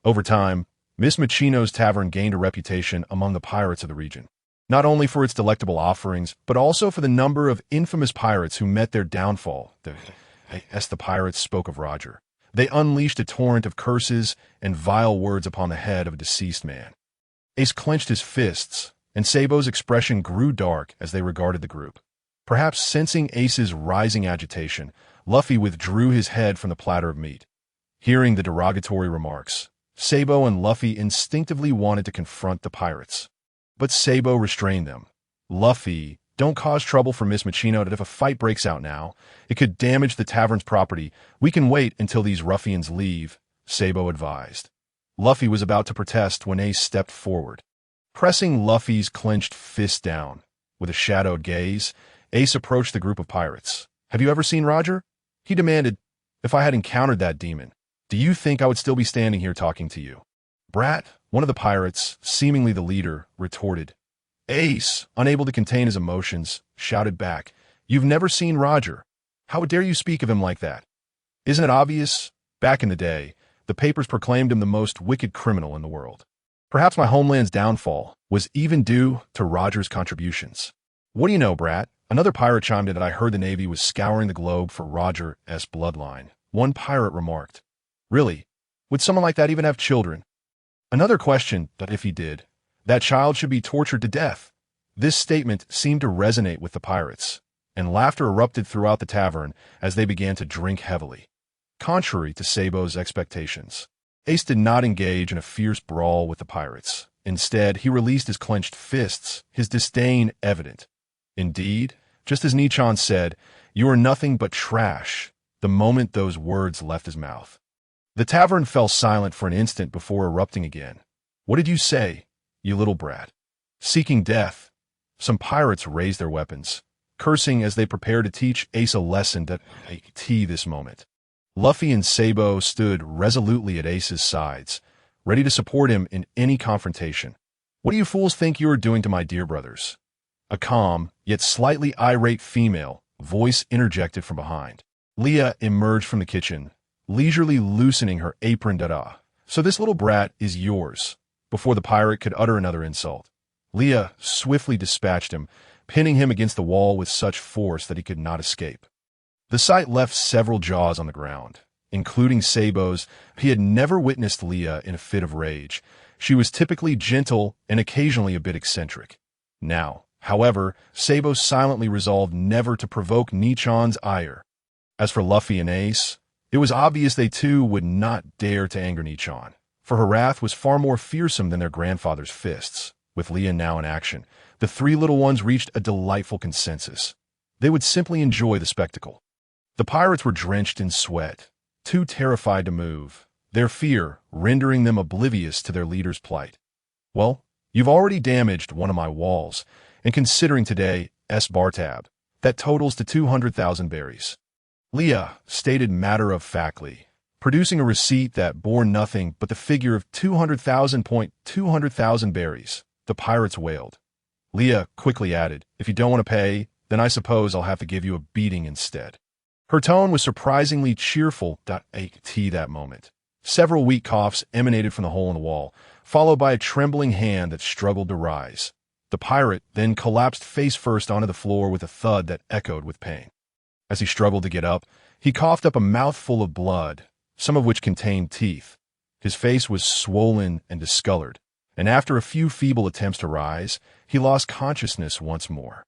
Over time, Miss Machino's tavern gained a reputation among the pirates of the region, not only for its delectable offerings, but also for the number of infamous pirates who met their downfall. As the pirates spoke of Roger, they unleashed a torrent of curses and vile words upon the head of a deceased man. Ace clenched his fists, and Sabo's expression grew dark as they regarded the group. Perhaps sensing Ace's rising agitation, Luffy withdrew his head from the platter of meat. Hearing the derogatory remarks, Sabo and Luffy instinctively wanted to confront the pirates. But Sabo restrained them. Luffy, don't cause trouble for Miss Machino. That if a fight breaks out now, it could damage the tavern's property. We can wait until these ruffians leave, Sabo advised. Luffy was about to protest when Ace stepped forward. Pressing Luffy's clenched fist down, with a shadowed gaze, Ace approached the group of pirates. Have you ever seen Roger? He demanded. If I had encountered that demon, do you think I would still be standing here talking to you? Brat, one of the pirates, seemingly the leader, retorted. Ace, unable to contain his emotions, shouted back, You've never seen Roger. How dare you speak of him like that? Isn't it obvious? Back in the day, the papers proclaimed him the most wicked criminal in the world. Perhaps my homeland's downfall was even due to Roger's contributions. What do you know, Brat? Another pirate chimed in that I heard the Navy was scouring the globe for Roger's bloodline. One pirate remarked, Really? Would someone like that even have children? Another questioned that if he did, that child should be tortured to death. This statement seemed to resonate with the pirates, and laughter erupted throughout the tavern as they began to drink heavily. Contrary to Sabo's expectations, Ace did not engage in a fierce brawl with the pirates. Instead, he released his clenched fists, his disdain evident. Indeed, just as Nichan said, You are nothing but trash, the moment those words left his mouth. The tavern fell silent for an instant before erupting again. What did you say, you little brat? Seeking death. Some pirates raised their weapons, cursing as they prepared to teach Ace a lesson that this moment. Luffy and Sabo stood resolutely at Ace's sides, ready to support him in any confrontation. What do you fools think you are doing to my dear brothers? A calm, yet slightly irate female voice interjected from behind. Leah emerged from the kitchen, leisurely loosening her apron. So this little brat is yours. Before the pirate could utter another insult, Leah swiftly dispatched him, pinning him against the wall with such force that he could not escape. The sight left several jaws on the ground, including Sabo's. He had never witnessed Leah in a fit of rage, She was typically gentle and occasionally a bit eccentric. Now, however, Sabo silently resolved never to provoke Nichan's ire. As for Luffy and Ace, it was obvious they too would not dare to anger Nichan, for her wrath was far more fearsome than their grandfather's fists. With Leah now in action, the three little ones reached a delightful consensus. They would simply enjoy the spectacle. The pirates were drenched in sweat, too terrified to move, their fear rendering them oblivious to their leader's plight. "Well, you've already damaged one of my walls, and considering today bar tab, that totals to 200,000 berries." Leah stated matter-of-factly, producing a receipt that bore nothing but the figure of 200,000 berries. The pirates wailed. Leah quickly added, "If you don't want to pay, then I suppose I'll have to give you a beating instead." Her tone was surprisingly cheerful that moment. Several weak coughs emanated from the hole in the wall, followed by a trembling hand that struggled to rise. The pirate then collapsed face first onto the floor with a thud that echoed with pain. As he struggled to get up, he coughed up a mouthful of blood, some of which contained teeth. His face was swollen and discolored, and after a few feeble attempts to rise, he lost consciousness once more.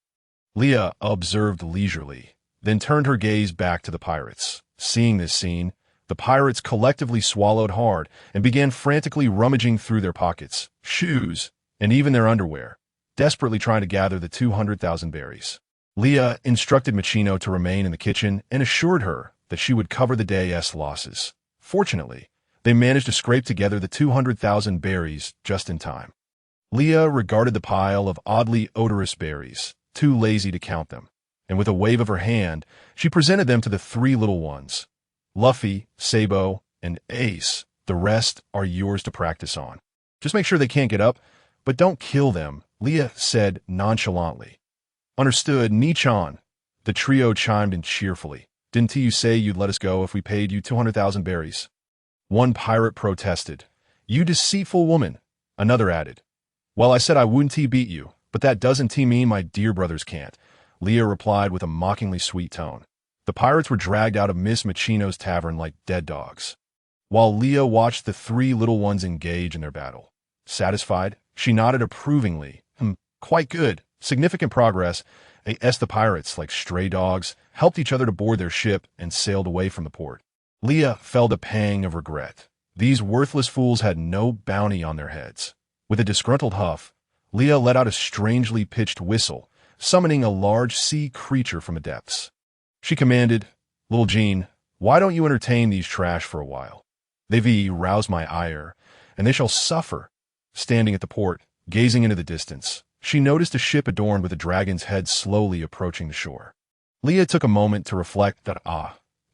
Leah observed leisurely, then turned her gaze back to the pirates. Seeing this scene, the pirates collectively swallowed hard and began frantically rummaging through their pockets, shoes, and even their underwear, desperately trying to gather the 200,000 berries. Leah instructed Machino to remain in the kitchen and assured her that she would cover the day's losses. Fortunately, they managed to scrape together the 200,000 berries just in time. Leah regarded the pile of oddly odorous berries, too lazy to count them, and with a wave of her hand, she presented them to the three little ones. "Luffy, Sabo, and Ace, the rest are yours to practice on. Just make sure they can't get up, but don't kill them," Leah said nonchalantly. "Understood, Nichan." The trio chimed in cheerfully. "Didn't you say you'd let us go if we paid you 200,000 berries? One pirate protested. "You deceitful woman," another added. "Well, I said I wouldn't beat you, but that doesn't mean my dear brothers can't," Leah replied with a mockingly sweet tone. The pirates were dragged out of Miss Machino's tavern like dead dogs, while Leah watched the three little ones engage in their battle. Satisfied, she nodded approvingly. Quite good. Significant progress." The pirates, like stray dogs, helped each other to board their ship and sailed away from the port. Leah felt a pang of regret. These worthless fools had no bounty on their heads. With a disgruntled huff, Leah let out a strangely pitched whistle, summoning a large sea creature from the depths. She commanded, "Little Jean, why don't you entertain these trash for a while? They've roused my ire, and they shall suffer." Standing at the port, gazing into the distance, she noticed a ship adorned with a dragon's head slowly approaching the shore. Leah took a moment to reflect that,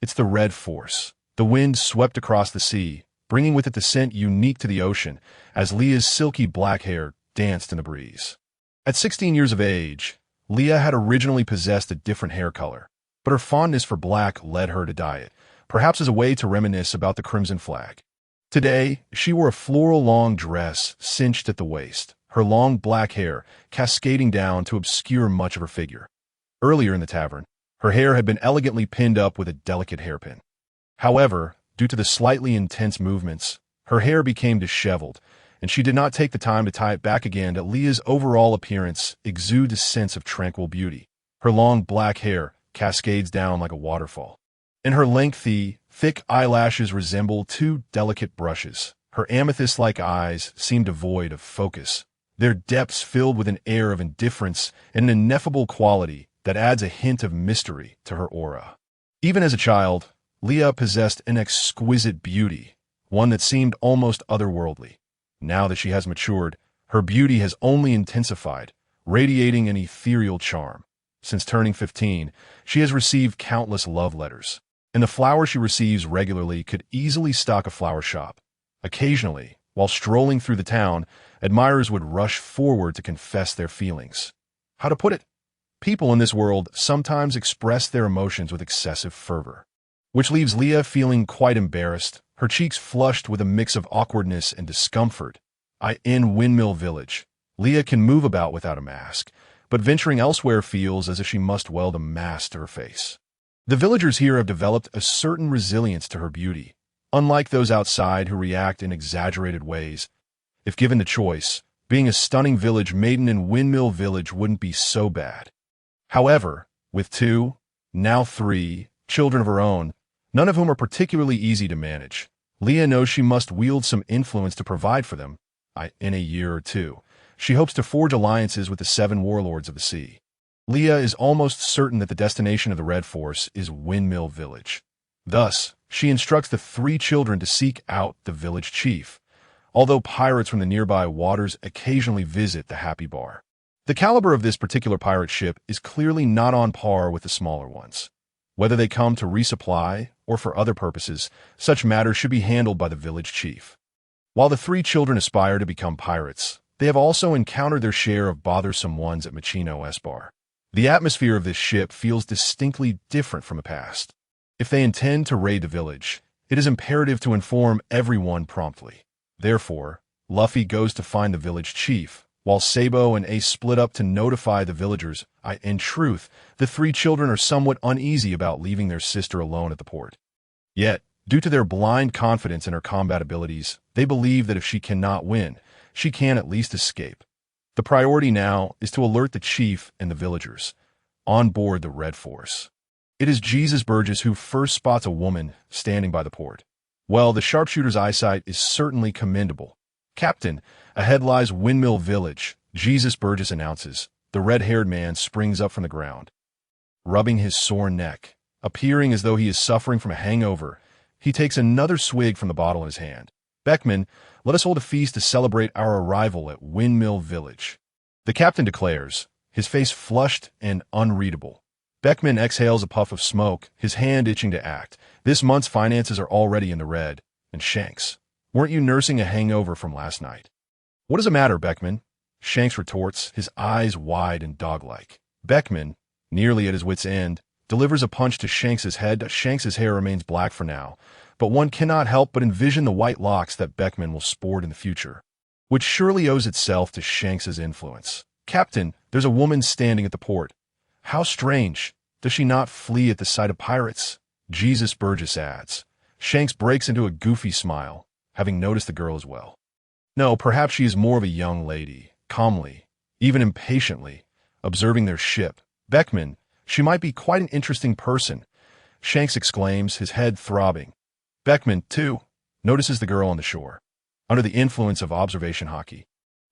it's the Red Force. The wind swept across the sea, bringing with it the scent unique to the ocean, as Leah's silky black hair danced in the breeze. At 16 years of age, Leah had originally possessed a different hair color, but her fondness for black led her to dye it, perhaps as a way to reminisce about the crimson flag. Today, she wore a floral long dress cinched at the waist, her long black hair cascading down to obscure much of her figure. Earlier in the tavern, her hair had been elegantly pinned up with a delicate hairpin. However, due to the slightly intense movements, her hair became disheveled, and she did not take the time to tie it back again. That Leah's overall appearance exudes a sense of tranquil beauty. Her long black hair cascades down like a waterfall, and her lengthy, thick eyelashes resemble two delicate brushes. Her amethyst-like eyes seem devoid of focus, their depths filled with an air of indifference and an ineffable quality that adds a hint of mystery to her aura. Even as a child, Leah possessed an exquisite beauty, one that seemed almost otherworldly. Now that she has matured, her beauty has only intensified, radiating an ethereal charm. Since turning 15, she has received countless love letters, and the flowers she receives regularly could easily stock a flower shop. Occasionally, while strolling through the town, admirers would rush forward to confess their feelings. How to put it? People in this world sometimes express their emotions with excessive fervor, which leaves Leah feeling quite embarrassed, her cheeks flushed with a mix of awkwardness and discomfort. In Windmill Village, Leah can move about without a mask, but venturing elsewhere feels as if she must weld a mask to her face. The villagers here have developed a certain resilience to her beauty, unlike those outside who react in exaggerated ways. If given the choice, being a stunning village maiden in Windmill Village wouldn't be so bad. However, with two, now three, children of her own, none of whom are particularly easy to manage, Leah knows she must wield some influence to provide for them. In a year or two, she hopes to forge alliances with the 7 warlords of the sea. Leah is almost certain that the destination of the Red Force is Windmill Village. Thus, she instructs the 3 children to seek out the village chief, although pirates from the nearby waters occasionally visit the Happy Bar. The caliber of this particular pirate ship is clearly not on par with the smaller ones. Whether they come to resupply or for other purposes, such matters should be handled by the village chief. While the 3 children aspire to become pirates, they have also encountered their share of bothersome ones at Machino S-Bar. The atmosphere of this ship feels distinctly different from the past. If they intend to raid the village, it is imperative to inform everyone promptly. Therefore, Luffy goes to find the village chief, while Sabo and Ace split up to notify the villagers. In truth, the 3 children are somewhat uneasy about leaving their sister alone at the port. Yet, due to their blind confidence in her combat abilities, they believe that if she cannot win, she can at least escape. The priority now is to alert the chief and the villagers on board the Red Force. It is Jesus Burgess who first spots a woman standing by the port. Well, the sharpshooter's eyesight is certainly commendable. "Captain, ahead lies Windmill Village," Jesus Burgess announces. The red-haired man springs up from the ground, rubbing his sore neck. Appearing as though he is suffering from a hangover, he takes another swig from the bottle in his hand. "Beckman, let us hold a feast to celebrate our arrival at Windmill Village," the captain declares, his face flushed and unreadable. Beckman exhales a puff of smoke, his hand itching to act. This month's finances are already in the red. And Shanks, weren't you nursing a hangover from last night? "What is the matter, Beckman?" Shanks retorts, his eyes wide and dog-like. Beckman, nearly at his wit's end, delivers a punch to Shanks's head. Shanks's hair remains black for now, but one cannot help but envision the white locks that Beckman will sport in the future, which surely owes itself to Shanks's influence. "Captain, there's a woman standing at the port." "How strange. Does she not flee at the sight of pirates?" Jesus Burgess adds. Shanks breaks into a goofy smile, having noticed the girl as well. "No, perhaps she is more of a young lady," calmly, even impatiently, observing their ship. "Beckman, she might be quite an interesting person," Shanks exclaims, his head throbbing. Beckman, too, notices the girl on the shore. Under the influence of observation hockey,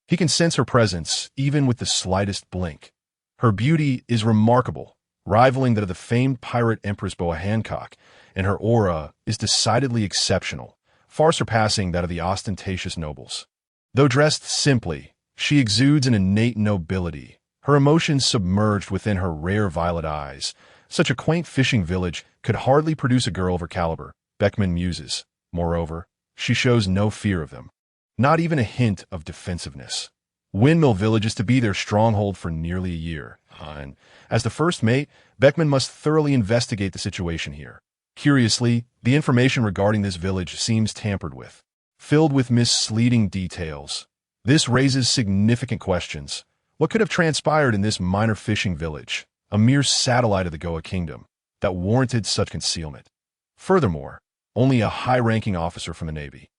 he can sense her presence even with the slightest blink. Her beauty is remarkable, rivaling that of the famed pirate Empress Boa Hancock, and her aura is decidedly exceptional, far surpassing that of the ostentatious nobles. Though dressed simply, she exudes an innate nobility, her emotions submerged within her rare violet eyes. Such a quaint fishing village could hardly produce a girl of her caliber, Beckman muses. Moreover, she shows no fear of them, not even a hint of defensiveness. Windmill Village is to be their stronghold for nearly a year, and as the first mate, Beckman must thoroughly investigate the situation here. Curiously, the information regarding this village seems tampered with, filled with misleading details. This raises significant questions. What could have transpired in this minor fishing village, a mere satellite of the Goa Kingdom, that warranted such concealment? Furthermore, only a high-ranking officer from the Navy,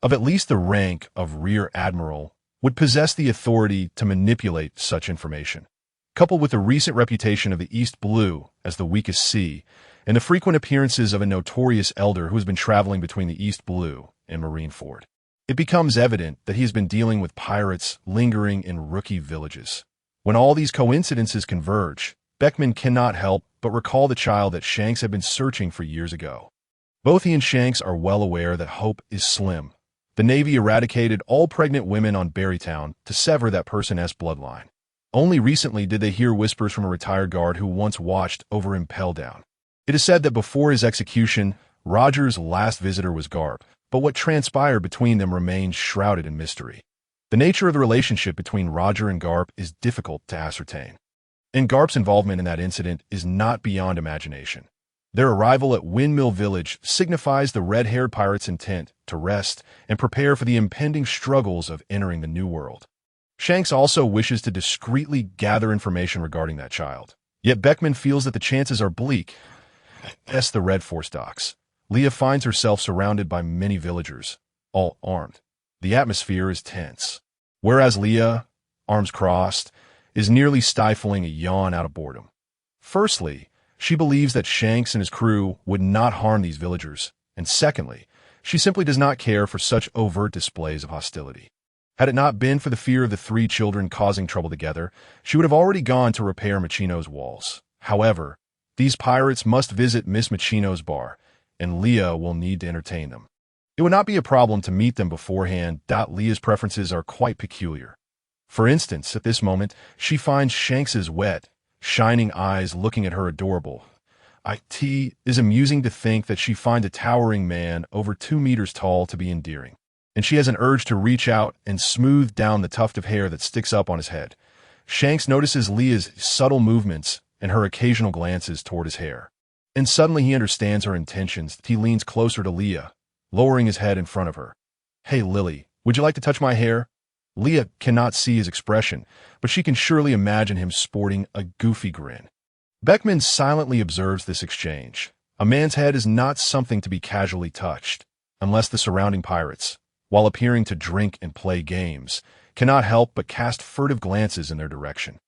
of at least the rank of Rear Admiral, would possess the authority to manipulate such information. Coupled with the recent reputation of the East Blue as the weakest sea, and the frequent appearances of a notorious elder who has been traveling between the East Blue and Marineford, it becomes evident that he has been dealing with pirates lingering in rookie villages. When all these coincidences converge, Beckman cannot help but recall the child that Shanks had been searching for years ago. Both he and Shanks are well aware that hope is slim. The Navy eradicated all pregnant women on Berrytown to sever that person's bloodline. Only recently did they hear whispers from a retired guard who once watched over Impel Down. It is said that before his execution, Roger's last visitor was Garp, but what transpired between them remains shrouded in mystery. The nature of the relationship between Roger and Garp is difficult to ascertain, and Garp's involvement in that incident is not beyond imagination. Their arrival at Windmill Village signifies the red-haired pirate's intent to rest and prepare for the impending struggles of entering the New World. Shanks also wishes to discreetly gather information regarding that child. Yet Beckman feels that the chances are bleak. As the Red Force docks, Leah finds herself surrounded by many villagers, all armed. The atmosphere is tense. Whereas Leah, arms crossed, is nearly stifling a yawn out of boredom. Firstly, she believes that Shanks and his crew would not harm these villagers, and secondly, she simply does not care for such overt displays of hostility. Had it not been for the fear of the three children causing trouble together, she would have already gone to repair Machino's walls. However, these pirates must visit Miss Machino's bar, and Leah will need to entertain them. It would not be a problem to meet them beforehand. Leah's preferences are quite peculiar. For instance, at this moment, she finds Shanks's wet, shining eyes looking at her adorable. It is amusing to think that she finds a towering man over 2 meters tall to be endearing, and she has an urge to reach out and smooth down the tuft of hair that sticks up on his head. Shanks notices Leah's subtle movements and her occasional glances toward his hair. And suddenly he understands her intentions. He leans closer to Leah, lowering his head in front of her. "Hey, Lily, would you like to touch my hair?" Leah cannot see his expression, but she can surely imagine him sporting a goofy grin. Beckman silently observes this exchange. A man's head is not something to be casually touched, unless the surrounding pirates, while appearing to drink and play games, cannot help but cast furtive glances in their direction.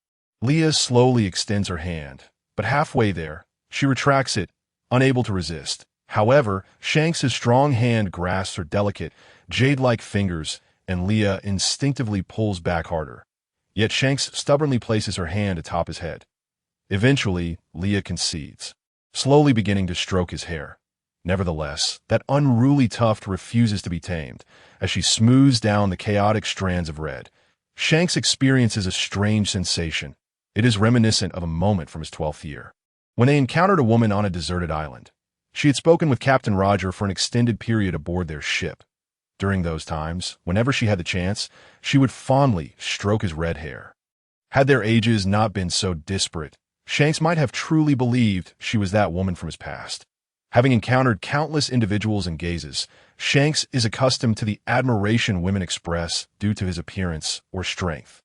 Leah slowly extends her hand, but halfway there, she retracts it, unable to resist. However, Shanks's strong hand grasps her delicate, jade-like fingers, and Leah instinctively pulls back harder. Yet Shanks stubbornly places her hand atop his head. Eventually, Leah concedes, slowly beginning to stroke his hair. Nevertheless, that unruly tuft refuses to be tamed, as she smooths down the chaotic strands of red. Shanks experiences a strange sensation. It is reminiscent of a moment from his 12th year, when they encountered a woman on a deserted island. She had spoken with Captain Roger for an extended period aboard their ship. During those times, whenever she had the chance, she would fondly stroke his red hair. Had their ages not been so disparate, Shanks might have truly believed she was that woman from his past. Having encountered countless individuals and gazes, Shanks is accustomed to the admiration women express due to his appearance or strength.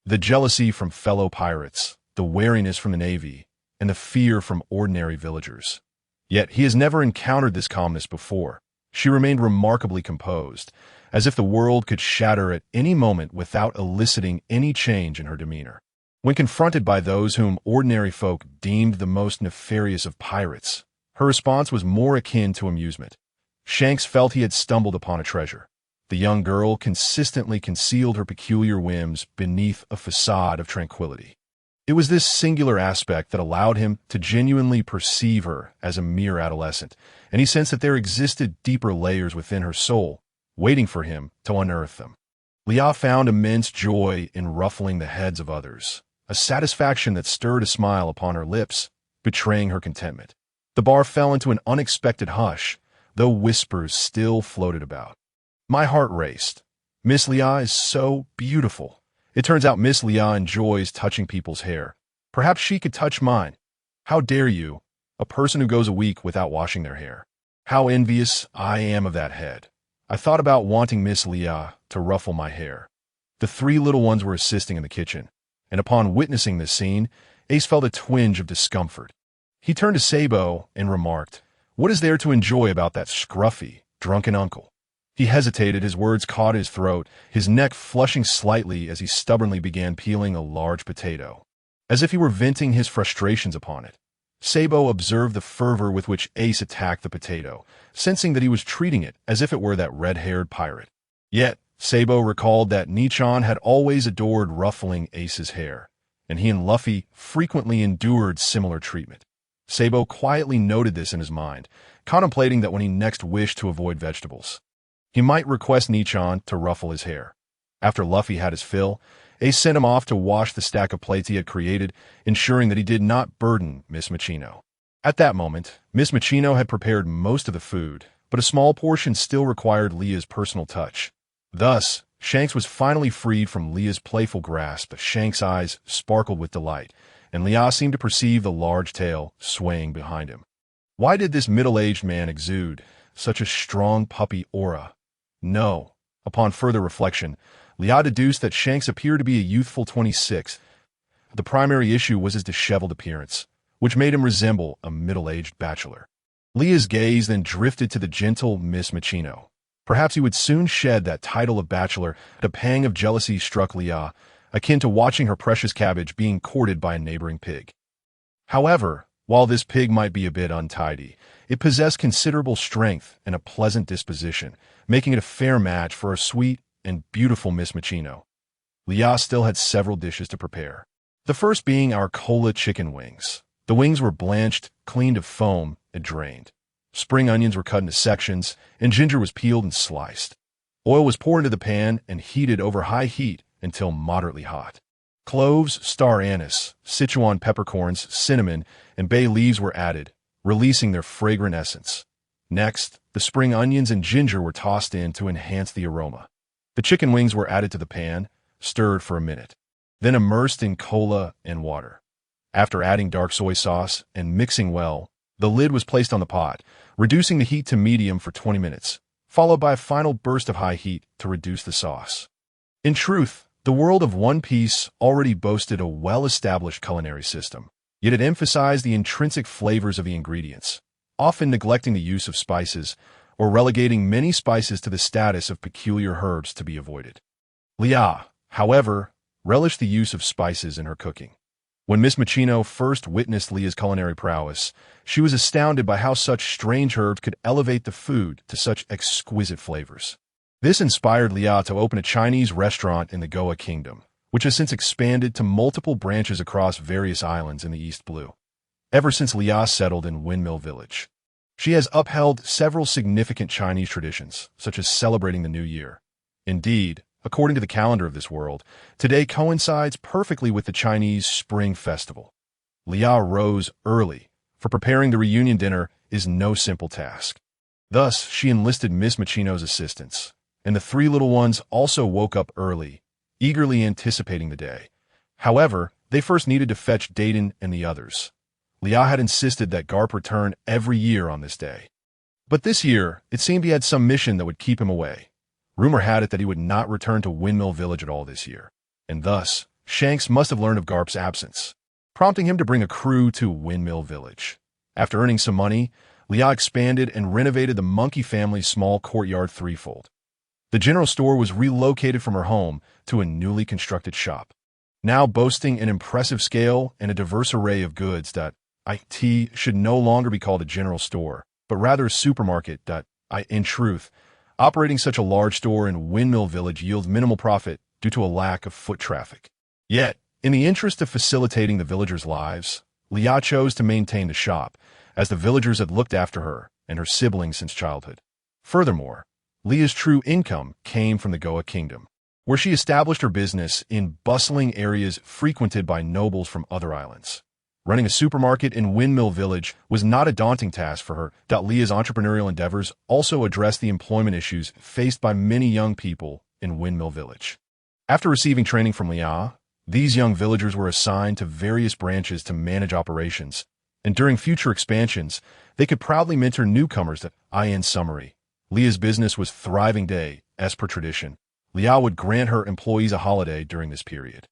The jealousy from fellow pirates, the wariness from the Navy, and the fear from ordinary villagers. Yet he has never encountered this calmness before. She remained remarkably composed, as if the world could shatter at any moment without eliciting any change in her demeanor. When confronted by those whom ordinary folk deemed the most nefarious of pirates, her response was more akin to amusement. Shanks felt he had stumbled upon a treasure. The young girl consistently concealed her peculiar whims beneath a facade of tranquility. It was this singular aspect that allowed him to genuinely perceive her as a mere adolescent, and he sensed that there existed deeper layers within her soul, waiting for him to unearth them. Leah found immense joy in ruffling the heads of others, a satisfaction that stirred a smile upon her lips, betraying her contentment. The bar fell into an unexpected hush, though whispers still floated about. My heart raced. Miss Leah is so beautiful. It turns out Miss Leah enjoys touching people's hair. Perhaps she could touch mine. How dare you, a person who goes a week without washing their hair. How envious I am of that head. I thought about wanting Miss Leah to ruffle my hair. The 3 little ones were assisting in the kitchen, and upon witnessing this scene, Ace felt a twinge of discomfort. He turned to Sabo and remarked, "What is there to enjoy about that scruffy, drunken uncle?" He hesitated, his words caught his throat, his neck flushing slightly as he stubbornly began peeling a large potato, as if he were venting his frustrations upon it. Sabo observed the fervor with which Ace attacked the potato, sensing that he was treating it as if it were that red-haired pirate. Yet, Sabo recalled that Nichon had always adored ruffling Ace's hair, and he and Luffy frequently endured similar treatment. Sabo quietly noted this in his mind, contemplating that when he next wished to avoid vegetables, he might request Nichon to ruffle his hair. After Luffy had his fill, Ace sent him off to wash the stack of plates he had created, ensuring that he did not burden Miss Machino. At that moment, Miss Machino had prepared most of the food, but a small portion still required Leah's personal touch. Thus, Shanks was finally freed from Leah's playful grasp. Shanks' eyes sparkled with delight, and Leah seemed to perceive the large tail swaying behind him. Why did this middle-aged man exude such a strong puppy aura? No. Upon further reflection, Leah deduced that Shanks appeared to be a youthful 26. The primary issue was his disheveled appearance, which made him resemble a middle-aged bachelor. Leah's gaze then drifted to the gentle Miss Machino. Perhaps he would soon shed that title of bachelor. A pang of jealousy struck Leah, akin to watching her precious cabbage being courted by a neighboring pig. However, while this pig might be a bit untidy, it possessed considerable strength and a pleasant disposition, making it a fair match for a sweet and beautiful Miss Machino. Leah still had several dishes to prepare. The first being our cola chicken wings. The wings were blanched, cleaned of foam, and drained. Spring onions were cut into sections, and ginger was peeled and sliced. Oil was poured into the pan and heated over high heat until moderately hot. Cloves, star anise, Sichuan peppercorns, cinnamon, and bay leaves were added, releasing their fragrant essence. Next, the spring onions and ginger were tossed in to enhance the aroma. The chicken wings were added to the pan, stirred for a minute, then immersed in cola and water. After adding dark soy sauce and mixing well, the lid was placed on the pot, reducing the heat to medium for 20 minutes, followed by a final burst of high heat to reduce the sauce. In truth, the world of One Piece already boasted a well-established culinary system, yet it emphasized the intrinsic flavors of the ingredients, often neglecting the use of spices or relegating many spices to the status of peculiar herbs to be avoided. Leah, however, relished the use of spices in her cooking. When Miss Machino first witnessed Leah's culinary prowess, she was astounded by how such strange herbs could elevate the food to such exquisite flavors. This inspired Leah to open a Chinese restaurant in the Goa Kingdom, which has since expanded to multiple branches across various islands in the East Blue. Ever since Leah settled in Windmill Village, she has upheld several significant Chinese traditions, such as celebrating the New Year. Indeed, according to the calendar of this world, today coincides perfectly with the Chinese Spring Festival. Leah rose early, for preparing the reunion dinner is no simple task. Thus, she enlisted Miss Machino's assistance, and the three little ones also woke up early, eagerly anticipating the day. However, they first needed to fetch Dayton and the others. Leah had insisted that Garp return every year on this day. But this year, it seemed he had some mission that would keep him away. Rumor had it that he would not return to Windmill Village at all this year, and thus, Shanks must have learned of Garp's absence, prompting him to bring a crew to Windmill Village. After earning some money, Leah expanded and renovated the Monkey family's small courtyard threefold. The general store was relocated from her home to a newly constructed shop, now boasting an impressive scale and a diverse array of goods that it should no longer be called a general store, but rather a supermarket that, in truth, operating such a large store in Windmill Village yields minimal profit due to a lack of foot traffic. Yet, in the interest of facilitating the villagers' lives, Leah chose to maintain the shop, as the villagers had looked after her and her siblings since childhood. Furthermore, Leah's true income came from the Goa Kingdom, where she established her business in bustling areas frequented by nobles from other islands. Running a supermarket in Windmill Village was not a daunting task for her. Leah's entrepreneurial endeavors also addressed the employment issues faced by many young people in Windmill Village. After receiving training from Leah, these young villagers were assigned to various branches to manage operations, and during future expansions, they could proudly mentor newcomers. In summary, Leah's business was thriving day, as per tradition. Leah would grant her employees a holiday during this period.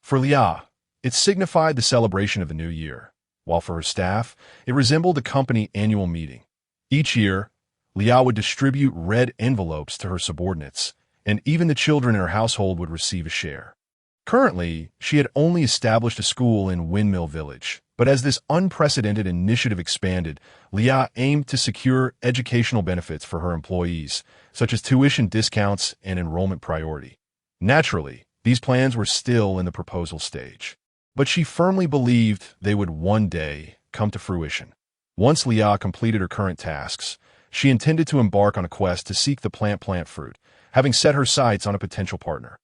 For Leah, it signified the celebration of the new year, while for her staff, it resembled a company annual meeting. Each year, Leah would distribute red envelopes to her subordinates, and even the children in her household would receive a share. Currently, she had only established a school in Windmill Village, but as this unprecedented initiative expanded, Leah aimed to secure educational benefits for her employees, such as tuition discounts and enrollment priority. Naturally, these plans were still in the proposal stage, but she firmly believed they would one day come to fruition. Once Leah completed her current tasks, she intended to embark on a quest to seek the plant fruit, having set her sights on a potential partner.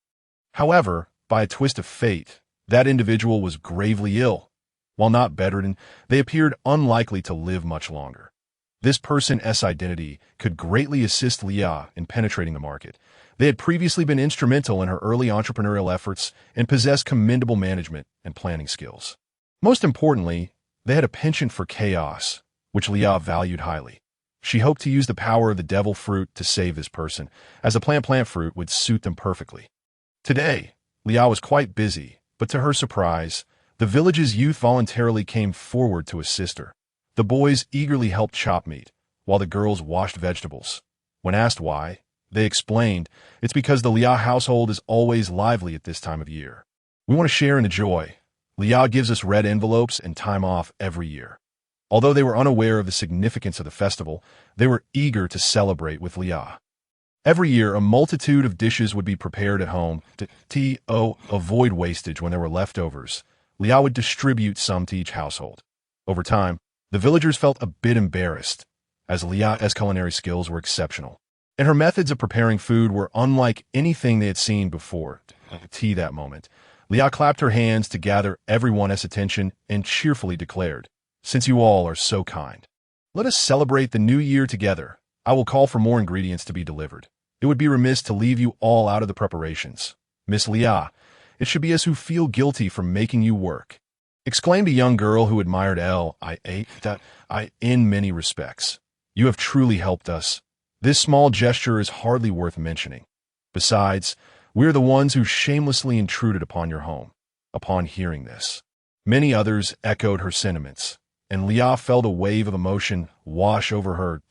However, by a twist of fate, that individual was gravely ill. While not bedridden, they appeared unlikely to live much longer. This person's identity could greatly assist Leah in penetrating the market. They had previously been instrumental in her early entrepreneurial efforts and possessed commendable management and planning skills. Most importantly, they had a penchant for chaos, which Leah valued highly. She hoped to use the power of the devil fruit to save this person, as the plant fruit would suit them perfectly. Today, Leah was quite busy, but to her surprise, the village's youth voluntarily came forward to assist her. The boys eagerly helped chop meat, while the girls washed vegetables. When asked why, They explained, "It's because the Leah household is always lively at this time of year. We want to share in the joy. Leah gives us red envelopes and time off every year." Although they were unaware of the significance of the festival, they were eager to celebrate with Leah. Every year, a multitude of dishes would be prepared at home to avoid wastage when there were leftovers. Leah would distribute some to each household. Over time, the villagers felt a bit embarrassed, as Leah's culinary skills were exceptional, and her methods of preparing food were unlike anything they had seen before. That moment, Leah clapped her hands to gather everyone's attention and cheerfully declared, "Since you all are so kind, let us celebrate the new year together. I will call for more ingredients to be delivered. It would be remiss to leave you all out of the preparations. Miss Leah, it should be us who feel guilty for making you work," exclaimed a young girl who admired Leah in many respects. "You have truly helped us. This small gesture is hardly worth mentioning. Besides, we are the ones who shamelessly intruded upon your home." Upon hearing this, many others echoed her sentiments, and Leah felt a wave of emotion wash over her.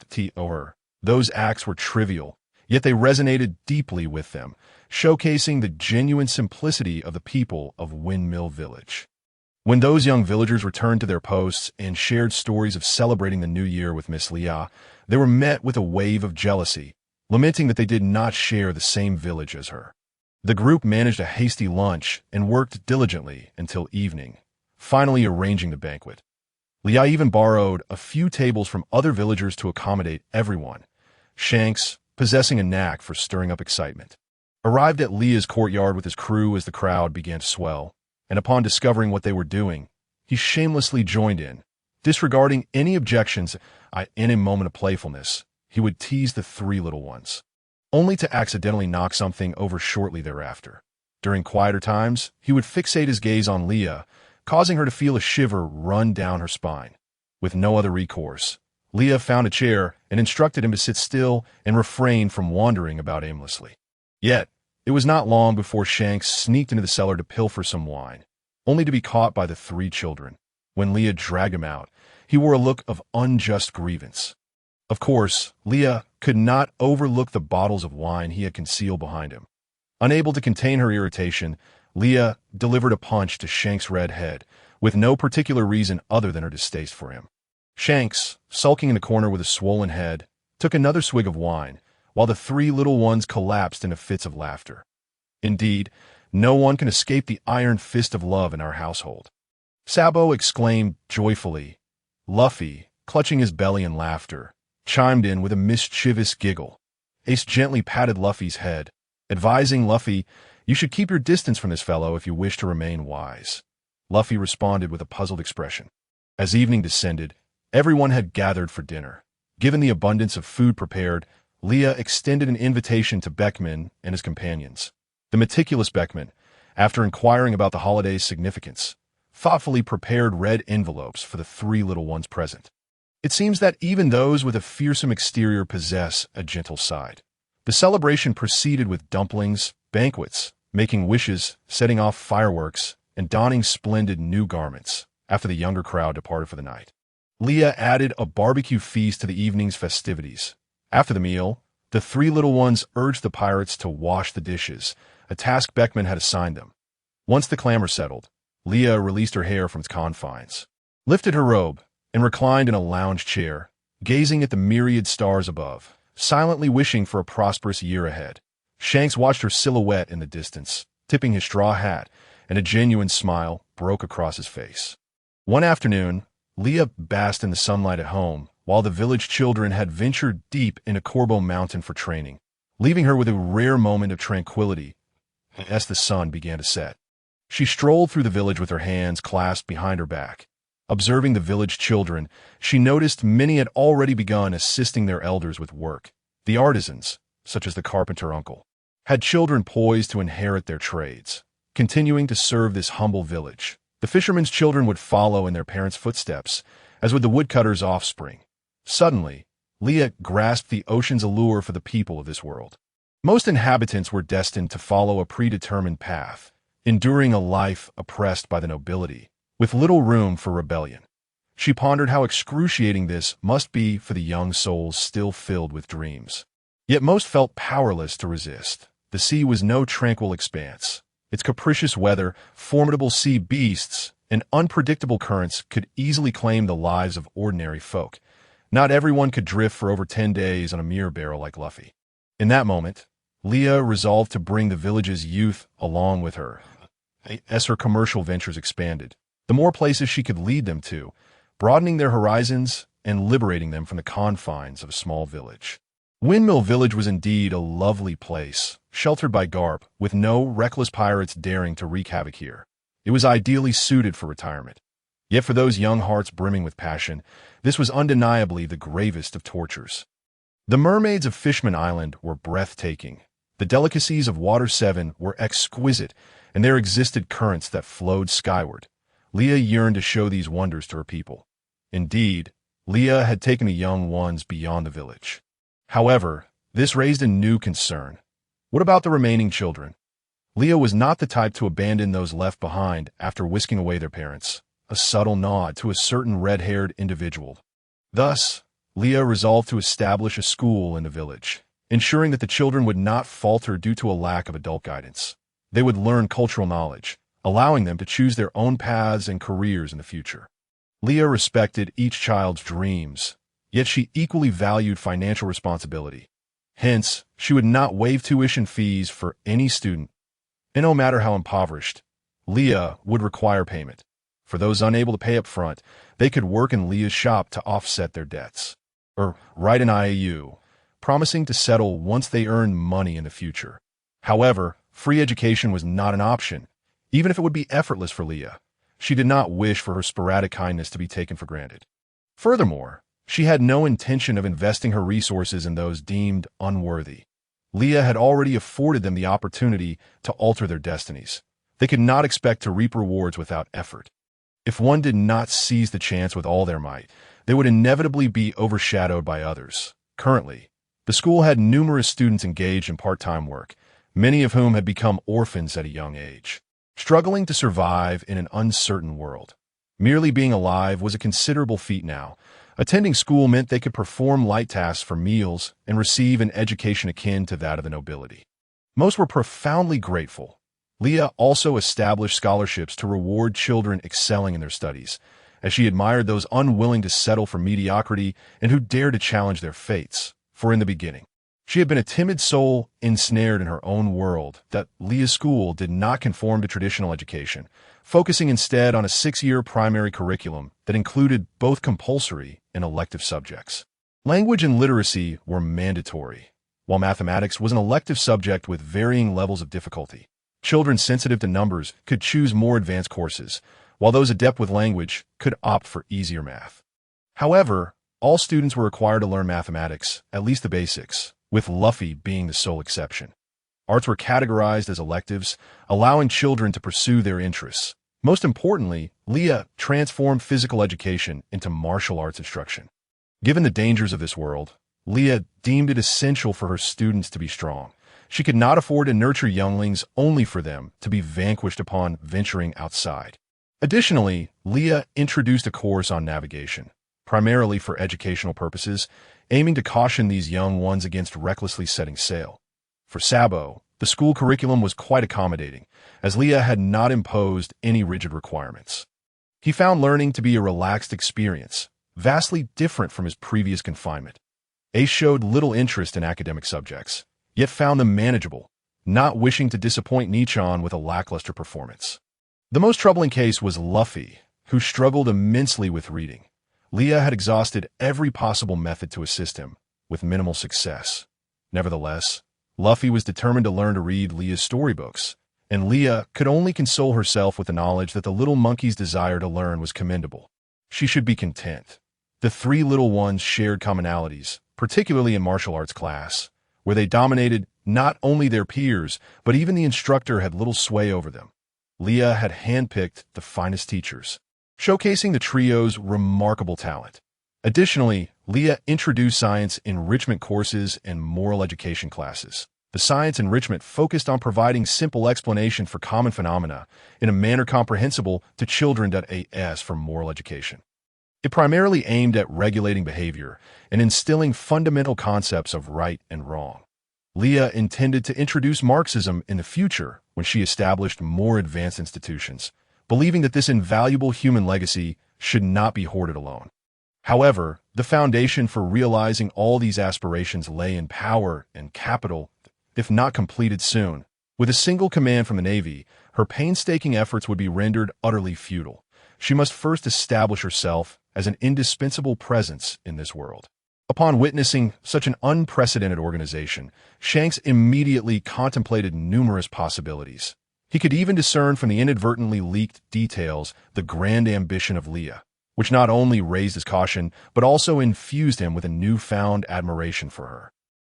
Those acts were trivial, yet they resonated deeply with them, showcasing the genuine simplicity of the people of Windmill Village. When those young villagers returned to their posts and shared stories of celebrating the new year with Miss Leah, they were met with a wave of jealousy, lamenting that they did not share the same village as her. The group managed a hasty lunch and worked diligently until evening, finally arranging the banquet. Leah even borrowed a few tables from other villagers to accommodate everyone. Shanks, possessing a knack for stirring up excitement, arrived at Leah's courtyard with his crew as the crowd began to swell, and upon discovering what they were doing, he shamelessly joined in. Disregarding any objections, in a moment of playfulness, he would tease the three little ones, only to accidentally knock something over shortly thereafter. During quieter times, he would fixate his gaze on Leah, causing her to feel a shiver run down her spine. With no other recourse, Leah found a chair and instructed him to sit still and refrain from wandering about aimlessly. Yet, it was not long before Shanks sneaked into the cellar to pilfer some wine, only to be caught by the three children. When Leah dragged him out, he wore a look of unjust grievance. Of course, Leah could not overlook the bottles of wine he had concealed behind him. Unable to contain her irritation, Leah delivered a punch to Shanks' red head, with no particular reason other than her distaste for him. Shanks, sulking in the corner with a swollen head, took another swig of wine, while the three little ones collapsed into fits of laughter. Indeed, no one can escape the iron fist of love in our household. Sabo exclaimed joyfully. Luffy, clutching his belly in laughter, chimed in with a mischievous giggle. Ace gently patted Luffy's head, advising Luffy, "You should keep your distance from this fellow if you wish to remain wise." Luffy responded with a puzzled expression. As evening descended, everyone had gathered for dinner. Given the abundance of food prepared, Leah extended an invitation to Beckman and his companions. The meticulous Beckman, after inquiring about the holiday's significance, thoughtfully prepared red envelopes for the three little ones present. It seems that even those with a fearsome exterior possess a gentle side. The celebration proceeded with dumplings, banquets, making wishes, setting off fireworks, and donning splendid new garments, after the younger crowd departed for the night. Leah added a barbecue feast to the evening's festivities. After the meal, the three little ones urged the pirates to wash the dishes, a task Beckman had assigned them. Once the clamor settled, Leah released her hair from its confines, lifted her robe, and reclined in a lounge chair, gazing at the myriad stars above, silently wishing for a prosperous year ahead. Shanks watched her silhouette in the distance, tipping his straw hat, and a genuine smile broke across his face. One afternoon, Leah basked in the sunlight at home, while the village children had ventured deep into Corbo Mountain for training, leaving her with a rare moment of tranquility as the sun began to set. She strolled through the village with her hands clasped behind her back. Observing the village children, she noticed many had already begun assisting their elders with work. The artisans, such as the carpenter uncle, had children poised to inherit their trades, continuing to serve this humble village. The fishermen's children would follow in their parents' footsteps, as would the woodcutter's offspring. Suddenly, Leah grasped the ocean's allure for the people of this world. Most inhabitants were destined to follow a predetermined path, enduring a life oppressed by the nobility, with little room for rebellion. She pondered how excruciating this must be for the young souls still filled with dreams. Yet most felt powerless to resist. The sea was no tranquil expanse. Its capricious weather, formidable sea beasts, and unpredictable currents could easily claim the lives of ordinary folk. Not everyone could drift for over 10 days on a mirror barrel like Luffy. In that moment, Leah resolved to bring the village's youth along with her. As her commercial ventures expanded, the more places she could lead them to, broadening their horizons and liberating them from the confines of a small village. Windmill Village was indeed a lovely place, sheltered by Garp, with no reckless pirates daring to wreak havoc here. It was ideally suited for retirement. Yet for those young hearts brimming with passion, this was undeniably the gravest of tortures. The mermaids of Fishman Island were breathtaking. The delicacies of Water 7 were exquisite, and there existed currents that flowed skyward. Leah yearned to show these wonders to her people. Indeed, Leah had taken the young ones beyond the village. However, this raised a new concern. What about the remaining children? Leah was not the type to abandon those left behind after whisking away their parents, a subtle nod to a certain red-haired individual. Thus, Leah resolved to establish a school in the village, ensuring that the children would not falter due to a lack of adult guidance. They would learn cultural knowledge, allowing them to choose their own paths and careers in the future. Leah respected each child's dreams, yet she equally valued financial responsibility. Hence, she would not waive tuition fees for any student, and no matter how impoverished, Leah would require payment. For those unable to pay up front, they could work in Leah's shop to offset their debts, or write an IOU, promising to settle once they earned money in the future. However, free education was not an option, even if it would be effortless for Leah. She did not wish for her sporadic kindness to be taken for granted. Furthermore, she had no intention of investing her resources in those deemed unworthy. Leah had already afforded them the opportunity to alter their destinies. They could not expect to reap rewards without effort. If one did not seize the chance with all their might, they would inevitably be overshadowed by others. Currently, the school had numerous students engaged in part-time work, many of whom had become orphans at a young age, struggling to survive in an uncertain world. Merely being alive was a considerable feat now. Attending school meant they could perform light tasks for meals and receive an education akin to that of the nobility. Most were profoundly grateful. Leah also established scholarships to reward children excelling in their studies, as she admired those unwilling to settle for mediocrity and who dared to challenge their fates. For in the beginning, she had been a timid soul ensnared in her own world. That Leah's school did not conform to traditional education, focusing instead on a 6-year primary curriculum that included both compulsory and elective subjects. Language and literacy were mandatory, while mathematics was an elective subject with varying levels of difficulty. Children sensitive to numbers could choose more advanced courses, while those adept with language could opt for easier math. However, all students were required to learn mathematics, at least the basics, with Luffy being the sole exception. Arts were categorized as electives, allowing children to pursue their interests. Most importantly, Leah transformed physical education into martial arts instruction. Given the dangers of this world, Leah deemed it essential for her students to be strong. She could not afford to nurture younglings only for them to be vanquished upon venturing outside. Additionally, Leah introduced a course on navigation, primarily for educational purposes, aiming to caution these young ones against recklessly setting sail. For Sabo, the school curriculum was quite accommodating, as Leah had not imposed any rigid requirements. He found learning to be a relaxed experience, vastly different from his previous confinement. Ace showed little interest in academic subjects, yet found them manageable, not wishing to disappoint Nichan with a lackluster performance. The most troubling case was Luffy, who struggled immensely with reading. Leah had exhausted every possible method to assist him, with minimal success. Nevertheless, Luffy was determined to learn to read Leah's storybooks, and Leah could only console herself with the knowledge that the little monkey's desire to learn was commendable. She should be content. The 3 little ones shared commonalities, particularly in martial arts class, where they dominated not only their peers, but even the instructor had little sway over them. Leah had handpicked the finest teachers, showcasing the trio's remarkable talent. Additionally, Leah introduced science enrichment courses and moral education classes. The science enrichment focused on providing simple explanation for common phenomena in a manner comprehensible to children. As for moral education, It primarily aimed at regulating behavior and instilling fundamental concepts of right and wrong. Leah intended to introduce Marxism in the future when she established more advanced institutions, believing that this invaluable human legacy should not be hoarded alone. However, the foundation for realizing all these aspirations lay in power and capital, if not completed soon. With a single command from the Navy, her painstaking efforts would be rendered utterly futile. She must first establish herself as an indispensable presence in this world. Upon witnessing such an unprecedented organization, Shanks immediately contemplated numerous possibilities. He could even discern from the inadvertently leaked details the grand ambition of Leah, which not only raised his caution, but also infused him with a newfound admiration for her.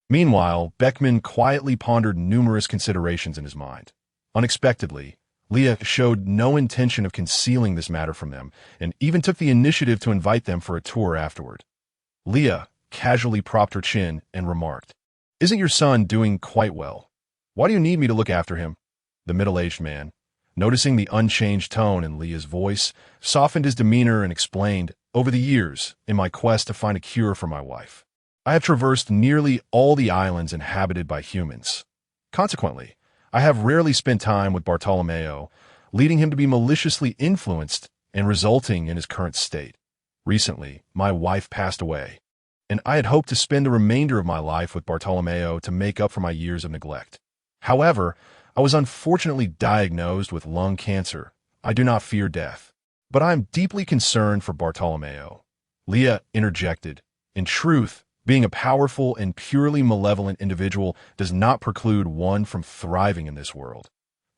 Meanwhile, Beckman quietly pondered numerous considerations in his mind. Unexpectedly, Leah showed no intention of concealing this matter from them, and even took the initiative to invite them for a tour afterward. Leah casually propped her chin and remarked, "Isn't your son doing quite well? Why do you need me to look after him?" The middle-aged man, noticing the unchanged tone in Leah's voice, softened his demeanor and explained, "Over the years, in my quest to find a cure for my wife, I have traversed nearly all the islands inhabited by humans. Consequently, I have rarely spent time with Bartolomeo, leading him to be maliciously influenced and resulting in his current state. Recently, my wife passed away, and I had hoped to spend the remainder of my life with Bartolomeo to make up for my years of neglect. However, I was unfortunately diagnosed with lung cancer. I do not fear death, but I am deeply concerned for Bartolomeo." Leah interjected, "In truth, being a powerful and purely malevolent individual does not preclude one from thriving in this world."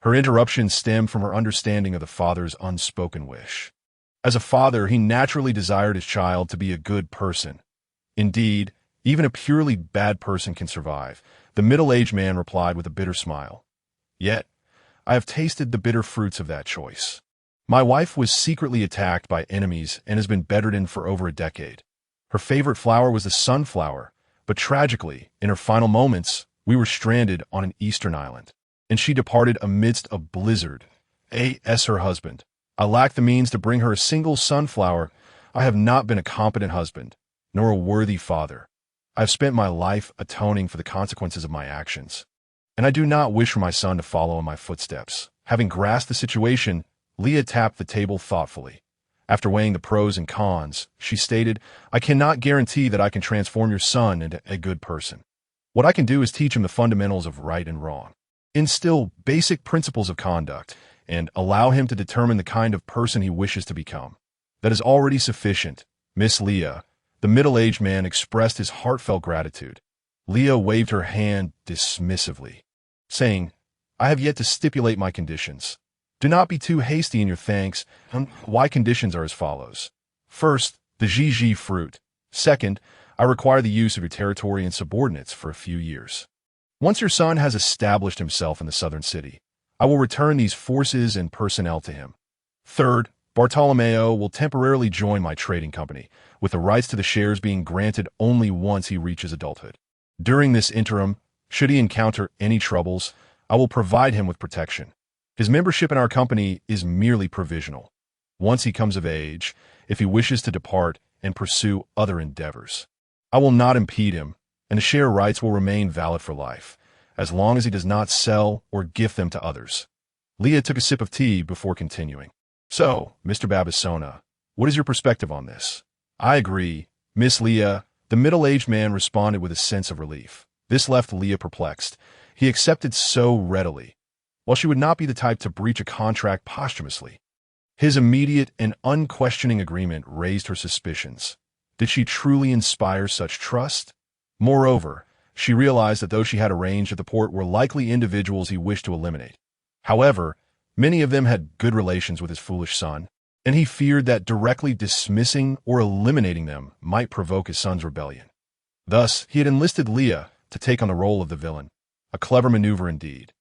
Her interruption stemmed from her understanding of the father's unspoken wish. As a father, he naturally desired his child to be a good person. Indeed, even a purely bad person can survive, the middle-aged man replied with a bitter smile. "Yet, I have tasted the bitter fruits of that choice. My wife was secretly attacked by enemies and has been bedridden for over a decade. Her favorite flower was the sunflower, but tragically, in her final moments, we were stranded on an eastern island, and she departed amidst a blizzard. As her husband, I lacked the means to bring her a single sunflower. I have not been a competent husband, nor a worthy father. I have spent my life atoning for the consequences of my actions, and I do not wish for my son to follow in my footsteps." Having grasped the situation, Leah tapped the table thoughtfully. After weighing the pros and cons, she stated, "I cannot guarantee that I can transform your son into a good person. What I can do is teach him the fundamentals of right and wrong, instill basic principles of conduct, and allow him to determine the kind of person he wishes to become. That is already sufficient, Miss Leah." The middle-aged man expressed his heartfelt gratitude. Leah waved her hand dismissively, saying, "I have yet to stipulate my conditions. Do not be too hasty in your thanks. My conditions are as follows. First, the Gigi fruit. Second, I require the use of your territory and subordinates for a few years. Once your son has established himself in the southern city, I will return these forces and personnel to him. Third, Bartolomeo will temporarily join my trading company, with the rights to the shares being granted only once he reaches adulthood. During this interim, should he encounter any troubles, I will provide him with protection. His membership in our company is merely provisional. Once he comes of age, if he wishes to depart and pursue other endeavors, I will not impede him, and the share rights will remain valid for life, as long as he does not sell or gift them to others." Leah took a sip of tea before continuing. "So, Mr. Babisona, what is your perspective on this?" "I agree, Miss Leah," the middle-aged man responded with a sense of relief. This left Leah perplexed. He accepted so readily, while she would not be the type to breach a contract posthumously. His immediate and unquestioning agreement raised her suspicions. Did she truly inspire such trust? Moreover, she realized that those she had arranged at the port were likely individuals he wished to eliminate. However, many of them had good relations with his foolish son, and he feared that directly dismissing or eliminating them might provoke his son's rebellion. Thus, he had enlisted Leah to take on the role of the villain. A clever maneuver indeed.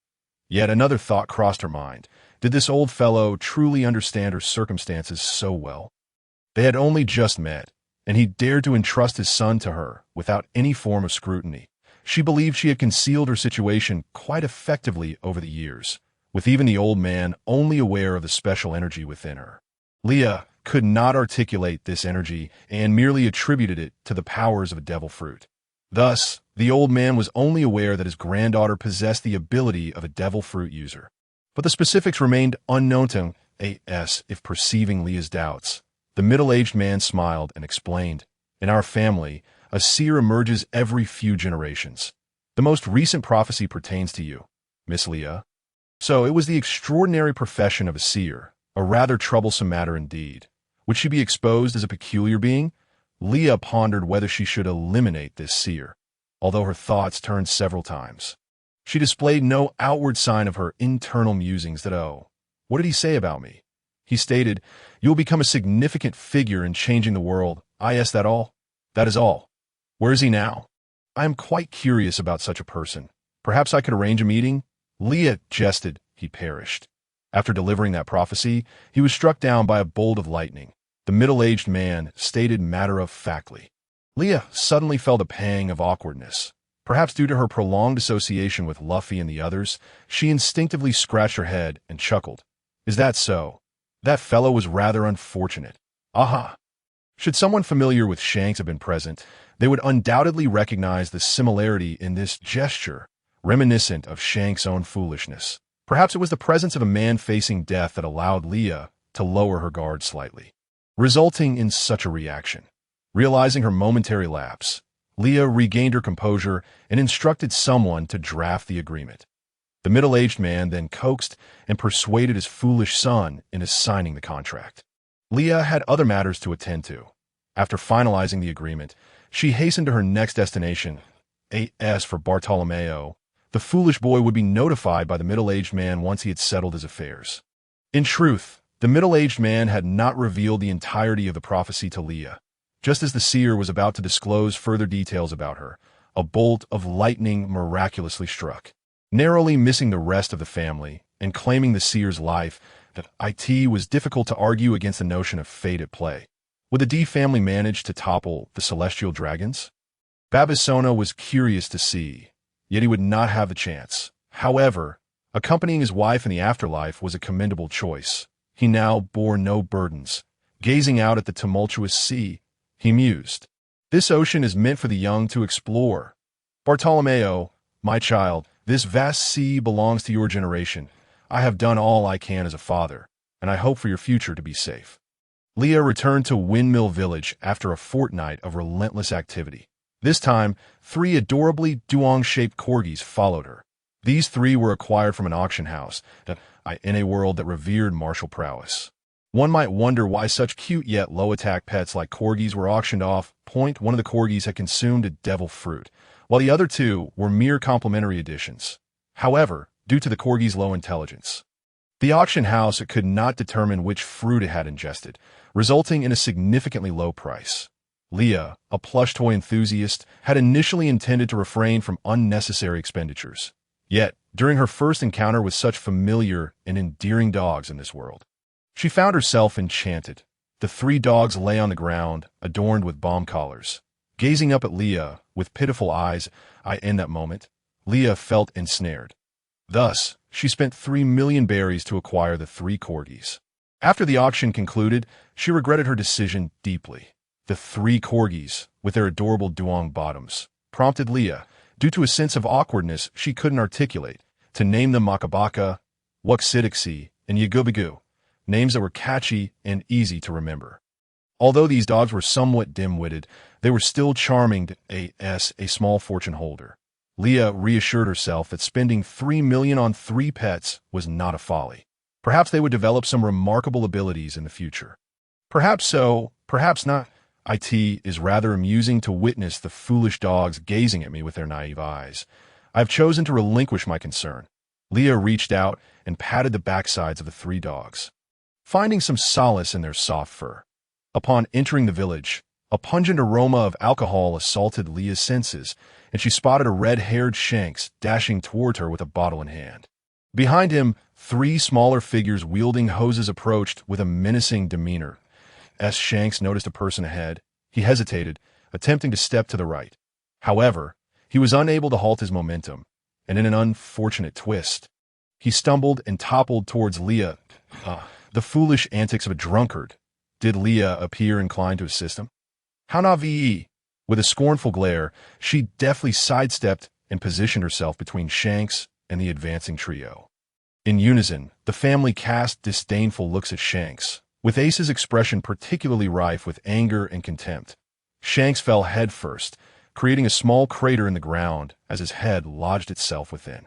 Yet another thought crossed her mind. Did this old fellow truly understand her circumstances so well? They had only just met, and he dared to entrust his son to her without any form of scrutiny. She believed she had concealed her situation quite effectively over the years, with even the old man only aware of the special energy within her. Leah could not articulate this energy and merely attributed it to the powers of a devil fruit. Thus, the old man was only aware that his granddaughter possessed the ability of a devil fruit user. But the specifics remained unknown to A.S. If perceiving Leah's doubts, the middle-aged man smiled and explained, "In our family, a seer emerges every few generations. The most recent prophecy pertains to you, Miss Leah." So it was the extraordinary profession of a seer, a rather troublesome matter indeed. Would she be exposed as a peculiar being? Leah pondered whether she should eliminate this seer, although her thoughts turned several times. She displayed no outward sign of her internal musings that, "Oh, what did he say about me?" He stated, "You will become a significant figure in changing the world. Is that all? That is all. Where is he now? I am quite curious about such a person. Perhaps I could arrange a meeting." Leah jested. He perished. After delivering that prophecy, he was struck down by a bolt of lightning. The middle-aged man stated matter-of-factly. Leah suddenly felt a pang of awkwardness. Perhaps due to her prolonged association with Luffy and the others, she instinctively scratched her head and chuckled. "Is that so? That fellow was rather unfortunate. Aha!" Should someone familiar with Shanks have been present, they would undoubtedly recognize the similarity in this gesture, reminiscent of Shanks' own foolishness. Perhaps it was the presence of a man facing death that allowed Leah to lower her guard slightly, resulting in such a reaction. Realizing her momentary lapse, Leah regained her composure and instructed someone to draft the agreement. The middle-aged man then coaxed and persuaded his foolish son into signing the contract. Leah had other matters to attend to. After finalizing the agreement, she hastened to her next destination, A.S. for Bartolomeo. The foolish boy would be notified by the middle-aged man once he had settled his affairs. In truth, the middle-aged man had not revealed the entirety of the prophecy to Leah. Just as the seer was about to disclose further details about her, a bolt of lightning miraculously struck, narrowly missing the rest of the family and claiming the seer's life. That it was difficult to argue against the notion of fate at play. Would the D family manage to topple the celestial dragons? Babisona was curious to see, yet he would not have the chance. However, accompanying his wife in the afterlife was a commendable choice. He now bore no burdens. Gazing out at the tumultuous sea, he mused, "This ocean is meant for the young to explore. Bartolomeo, my child, this vast sea belongs to your generation. I have done all I can as a father, and I hope for your future to be safe." Leah returned to Windmill Village after a fortnight of relentless activity. This time, 3 adorably duong-shaped corgis followed her. These 3 were acquired from an auction house in a world that revered martial prowess. One might wonder why such cute yet low-attack pets like corgis were auctioned off. One of the corgis had consumed a devil fruit, while the other 2 were mere complementary additions. However, due to the corgi's low intelligence, the auction house could not determine which fruit it had ingested, resulting in a significantly low price. Leah, a plush toy enthusiast, had initially intended to refrain from unnecessary expenditures. Yet, during her first encounter with such familiar and endearing dogs in this world, she found herself enchanted. The 3 dogs lay on the ground, adorned with bomb collars, gazing up at Leah with pitiful eyes. In that moment, Leah felt ensnared. Thus, she spent 3 million berries to acquire the 3 corgis. After the auction concluded, she regretted her decision deeply. The 3 corgis, with their adorable duong bottoms, prompted Leah, due to a sense of awkwardness she couldn't articulate, to name them Makabaka, Wuxidixi, and Yagubigu, names that were catchy and easy to remember. Although these dogs were somewhat dim-witted, they were still charming to a small fortune holder. Leah reassured herself that spending 3 million on 3 pets was not a folly. Perhaps they would develop some remarkable abilities in the future. Perhaps so, perhaps not. It is rather amusing to witness the foolish dogs gazing at me with their naive eyes. I have chosen to relinquish my concern. Leah reached out and patted the backsides of the 3 dogs, finding some solace in their soft fur. Upon entering the village, a pungent aroma of alcohol assaulted Leah's senses, and she spotted a red-haired Shanks dashing toward her with a bottle in hand. Behind him, 3 smaller figures wielding hoses approached with a menacing demeanor. As Shanks noticed a person ahead, he hesitated, attempting to step to the right. However, he was unable to halt his momentum, and in an unfortunate twist, he stumbled and toppled towards Leah. The The foolish antics of a drunkard. Did Leah appear inclined to assist him? How na ve? With a scornful glare, she deftly sidestepped and positioned herself between Shanks and the advancing trio. In unison, the family cast disdainful looks at Shanks, with Ace's expression particularly rife with anger and contempt. Shanks fell headfirst, creating a small crater in the ground as his head lodged itself within.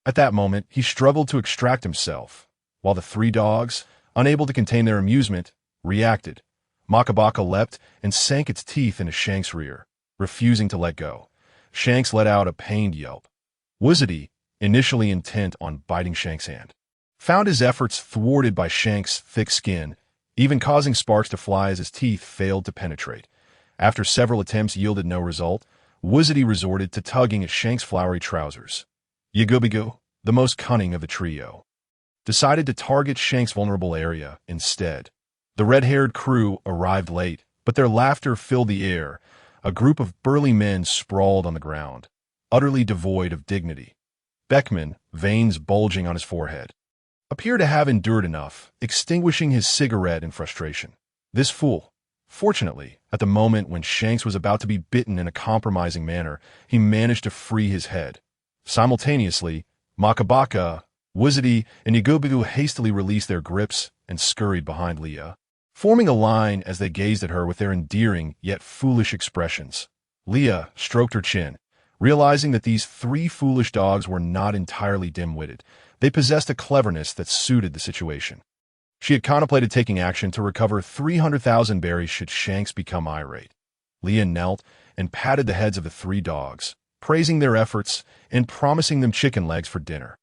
At that moment, he struggled to extract himself, while the three dogs, unable to contain their amusement, reacted. Makabaka leapt and sank its teeth into Shanks' rear, refusing to let go. Shanks let out a pained yelp. Wizity, initially intent on biting Shanks' hand, found his efforts thwarted by Shanks' thick skin, even causing sparks to fly as his teeth failed to penetrate. After several attempts yielded no result, Wizity resorted to tugging at Shanks' flowery trousers. Yagubigu, the most cunning of the trio, decided to target Shanks' vulnerable area instead. The red-haired crew arrived late, but their laughter filled the air. A group of burly men sprawled on the ground, utterly devoid of dignity. Beckman, veins bulging on his forehead, appeared to have endured enough, extinguishing his cigarette in frustration. This fool. Fortunately, at the moment when Shanks was about to be bitten in a compromising manner, he managed to free his head. Simultaneously, Makabaka, Wizity, and Yagubigu hastily released their grips and scurried behind Leah, forming a line as they gazed at her with their endearing yet foolish expressions. Leah stroked her chin, realizing that these three foolish dogs were not entirely dim-witted. They possessed a cleverness that suited the situation. She had contemplated taking action to recover 300,000 berries should Shanks become irate. Leah knelt and patted the heads of the three dogs, praising their efforts and promising them chicken legs for dinner.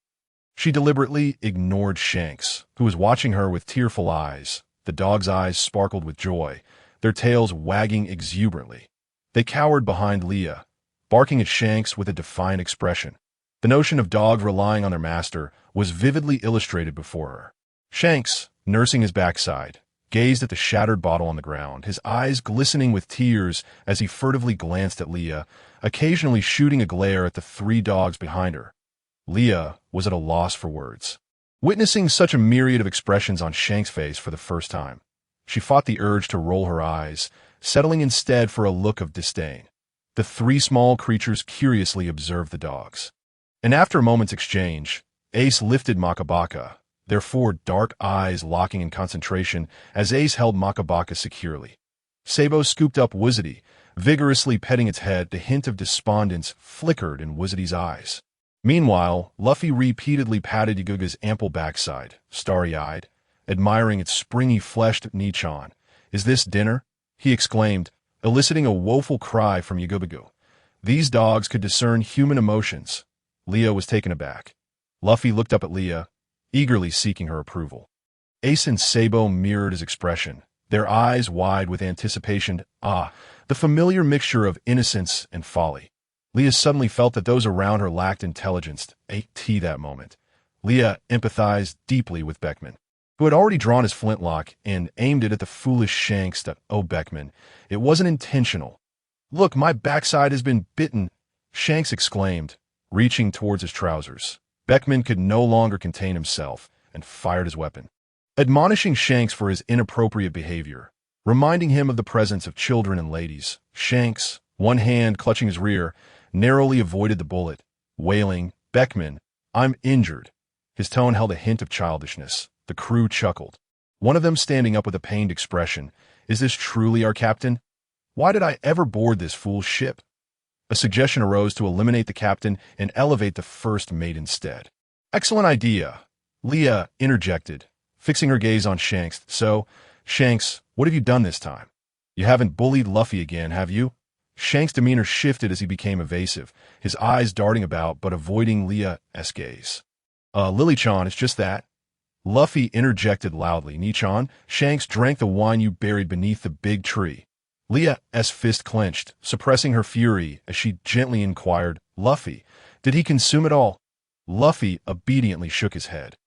She deliberately ignored Shanks, who was watching her with tearful eyes. The dogs' eyes sparkled with joy, their tails wagging exuberantly. They cowered behind Leah, barking at Shanks with a defiant expression. The notion of dogs relying on their master was vividly illustrated before her. Shanks, nursing his backside, gazed at the shattered bottle on the ground, his eyes glistening with tears as he furtively glanced at Leah, occasionally shooting a glare at the three dogs behind her. Leah was at a loss for words. Witnessing such a myriad of expressions on Shanks' face for the first time, she fought the urge to roll her eyes, settling instead for a look of disdain. The three small creatures curiously observed the dogs. And after a moment's exchange, Ace lifted Makabaka, their four dark eyes locking in concentration as Ace held Makabaka securely. Sabo scooped up Wizity, vigorously petting its head. The hint of despondence flickered in Wizity's eyes. Meanwhile, Luffy repeatedly patted Yaguga's ample backside, starry-eyed, admiring its springy-fleshed Nichan. "Is this dinner?" he exclaimed, eliciting a woeful cry from Yagubigu. These dogs could discern human emotions. Leah was taken aback. Luffy looked up at Leah, eagerly seeking her approval. Ace and Sabo mirrored his expression, their eyes wide with anticipation. The familiar mixture of innocence and folly. Leah suddenly felt that those around her lacked intelligence. That moment. Leah empathized deeply with Beckman, who had already drawn his flintlock and aimed it at the foolish Shanks. "Oh, Beckman, it wasn't intentional." "Look, my backside has been bitten," Shanks exclaimed, reaching towards his trousers. Beckman could no longer contain himself and fired his weapon, admonishing Shanks for his inappropriate behavior, reminding him of the presence of children and ladies. Shanks, one hand clutching his rear, narrowly avoided the bullet, wailing, "Beckman, I'm injured." His tone held a hint of childishness. The crew chuckled, one of them standing up with a pained expression. "Is this truly our captain? Why did I ever board this fool's ship?" A suggestion arose to eliminate the captain and elevate the first mate instead. "Excellent idea," Leah interjected, fixing her gaze on Shanks. "So, Shanks, what have you done this time? You haven't bullied Luffy again, have you?" Shanks' demeanor shifted as he became evasive, his eyes darting about but avoiding Leah's gaze. Lily-chan, it's just that." Luffy interjected loudly. "Nichan, Shanks drank the wine you buried beneath the big tree." Leah's fist clenched, suppressing her fury as she gently inquired, "Luffy, did he consume it all?" Luffy obediently shook his head.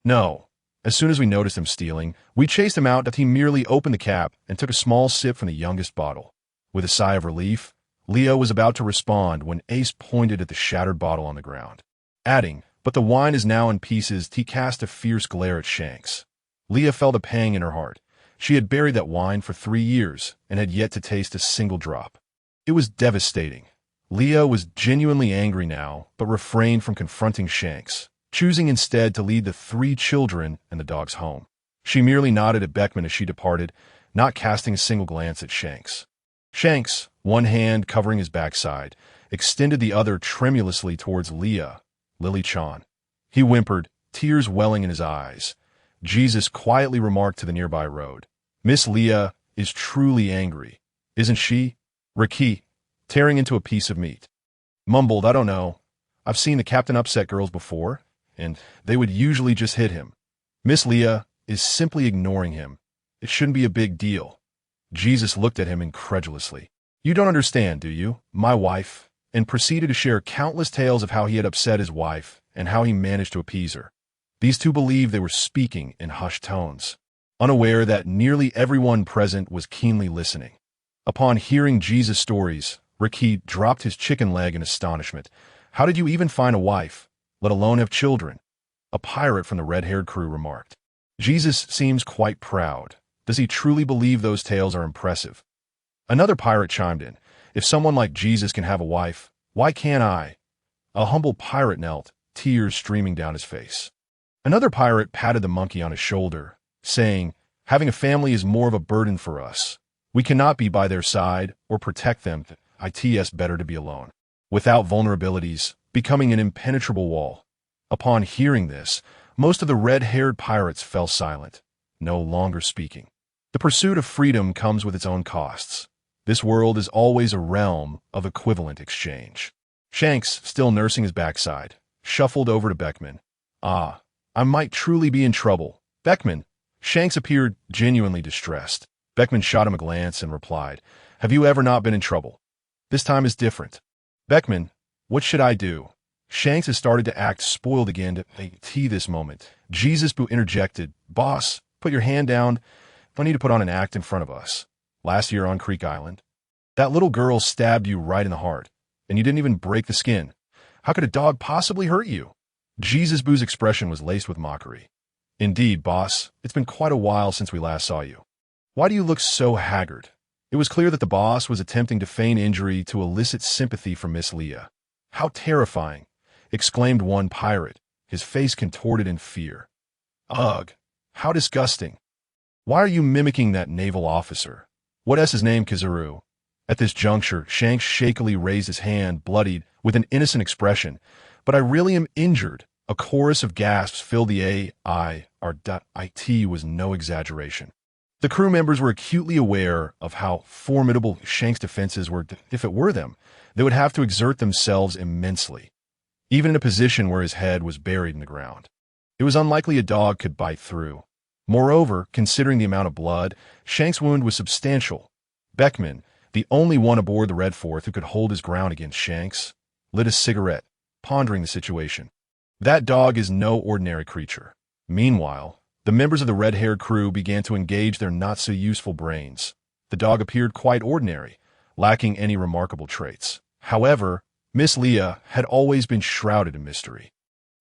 "No. As soon as we noticed him stealing, we chased him out, but he merely opened the cap and took a small sip from the youngest bottle." With a sigh of relief, Leah was about to respond when Ace pointed at the shattered bottle on the ground, adding, "But the wine is now in pieces." He cast a fierce glare at Shanks. Leah felt a pang in her heart. She had buried that wine for 3 years and had yet to taste a single drop. It was devastating. Leah was genuinely angry now, but refrained from confronting Shanks, choosing instead to lead the 3 children and the dogs home. She merely nodded at Beckman as she departed, not casting a single glance at Shanks. Shanks, one hand covering his backside, extended the other tremulously towards Leah, Lily Chan. He whimpered, tears welling in his eyes. Jesus quietly remarked to the nearby road, "Miss Leah is truly angry, isn't she?" Ricky, tearing into a piece of meat, mumbled, "I don't know. I've seen the Captain Upset girls before, and they would usually just hit him. Miss Leah is simply ignoring him. It shouldn't be a big deal." Jesus looked at him incredulously. "You don't understand, do you, my wife?" and proceeded to share countless tales of how he had upset his wife and how he managed to appease her. These two believed they were speaking in hushed tones, unaware that nearly everyone present was keenly listening. Upon hearing Jesus' stories, Ricky dropped his chicken leg in astonishment. "How did you even find a wife, let alone have children?" A pirate from the red-haired crew remarked. "Jesus seems quite proud. Does he truly believe those tales are impressive?" Another pirate chimed in. "If someone like Jesus can have a wife, why can't I?" A humble pirate knelt, tears streaming down his face. Another pirate patted the monkey on his shoulder, saying, "Having a family is more of a burden for us. We cannot be by their side or protect them. It's better to be alone, without vulnerabilities, becoming an impenetrable wall." Upon hearing this, most of the red-haired pirates fell silent, no longer speaking. The pursuit of freedom comes with its own costs. This world is always a realm of equivalent exchange. Shanks, still nursing his backside, shuffled over to Beckman. "Ah, I might truly be in trouble." "Beckman." Shanks appeared genuinely distressed. Beckman shot him a glance and replied, "Have you ever not been in trouble? This time is different." "Beckman, what should I do?" Shanks has started to act spoiled again to this moment. Jesus interjected, "Boss, put your hand down. No need to put on an act in front of us. Last year on Creek Island, that little girl stabbed you right in the heart, and you didn't even break the skin. How could a dog possibly hurt you?" Jesus Boo's expression was laced with mockery. "Indeed, boss, it's been quite a while since we last saw you. Why do you look so haggard?" It was clear that the boss was attempting to feign injury to elicit sympathy from Miss Leah. "How terrifying!" exclaimed one pirate, his face contorted in fear. "Ugh, how disgusting. Why are you mimicking that naval officer? What's his name, Kizaru?" At this juncture, Shanks shakily raised his hand, bloodied, with an innocent expression. "But I really am injured." A chorus of gasps filled the it was no exaggeration. The crew members were acutely aware of how formidable Shanks' defenses were. If it were them, they would have to exert themselves immensely, even in a position where his head was buried in the ground. It was unlikely a dog could bite through. Moreover, considering the amount of blood, Shanks' wound was substantial. Beckman, the only one aboard the Red Fourth who could hold his ground against Shanks, lit a cigarette, pondering the situation. That dog is no ordinary creature. Meanwhile, the members of the red-haired crew began to engage their not-so-useful brains. The dog appeared quite ordinary, lacking any remarkable traits. However, Miss Leah had always been shrouded in mystery.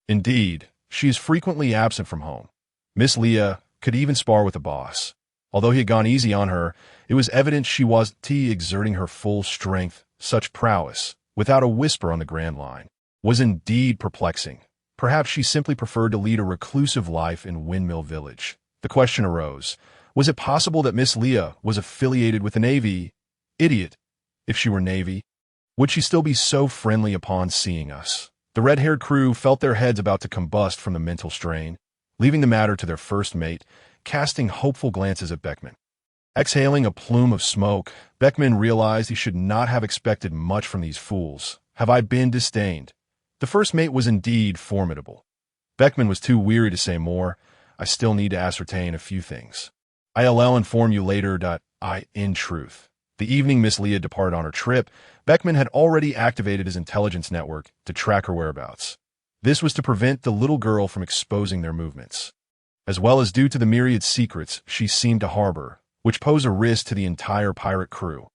Indeed, she is frequently absent from home. Miss Leah could even spar with the boss. Although he had gone easy on her, it was evident she wasn't exerting her full strength. Such prowess, without a whisper on the Grand Line, was indeed perplexing. Perhaps she simply preferred to lead a reclusive life in Windmill Village. The question arose, was it possible that Miss Leah was affiliated with the Navy? Idiot. If she were Navy, would she still be so friendly upon seeing us? The red-haired crew felt their heads about to combust from the mental strain, leaving the matter to their first mate, casting hopeful glances at Beckman. Exhaling a plume of smoke, Beckman realized he should not have expected much from these fools. "Have I been disdained?" The first mate was indeed formidable. Beckman was too weary to say more. "I still need to ascertain a few things. I'll inform you later. In truth." The evening Miss Leah departed on her trip, Beckman had already activated his intelligence network to track her whereabouts. This was to prevent the little girl from exposing their movements, as well as due to the myriad secrets she seemed to harbor, which pose a risk to the entire pirate crew.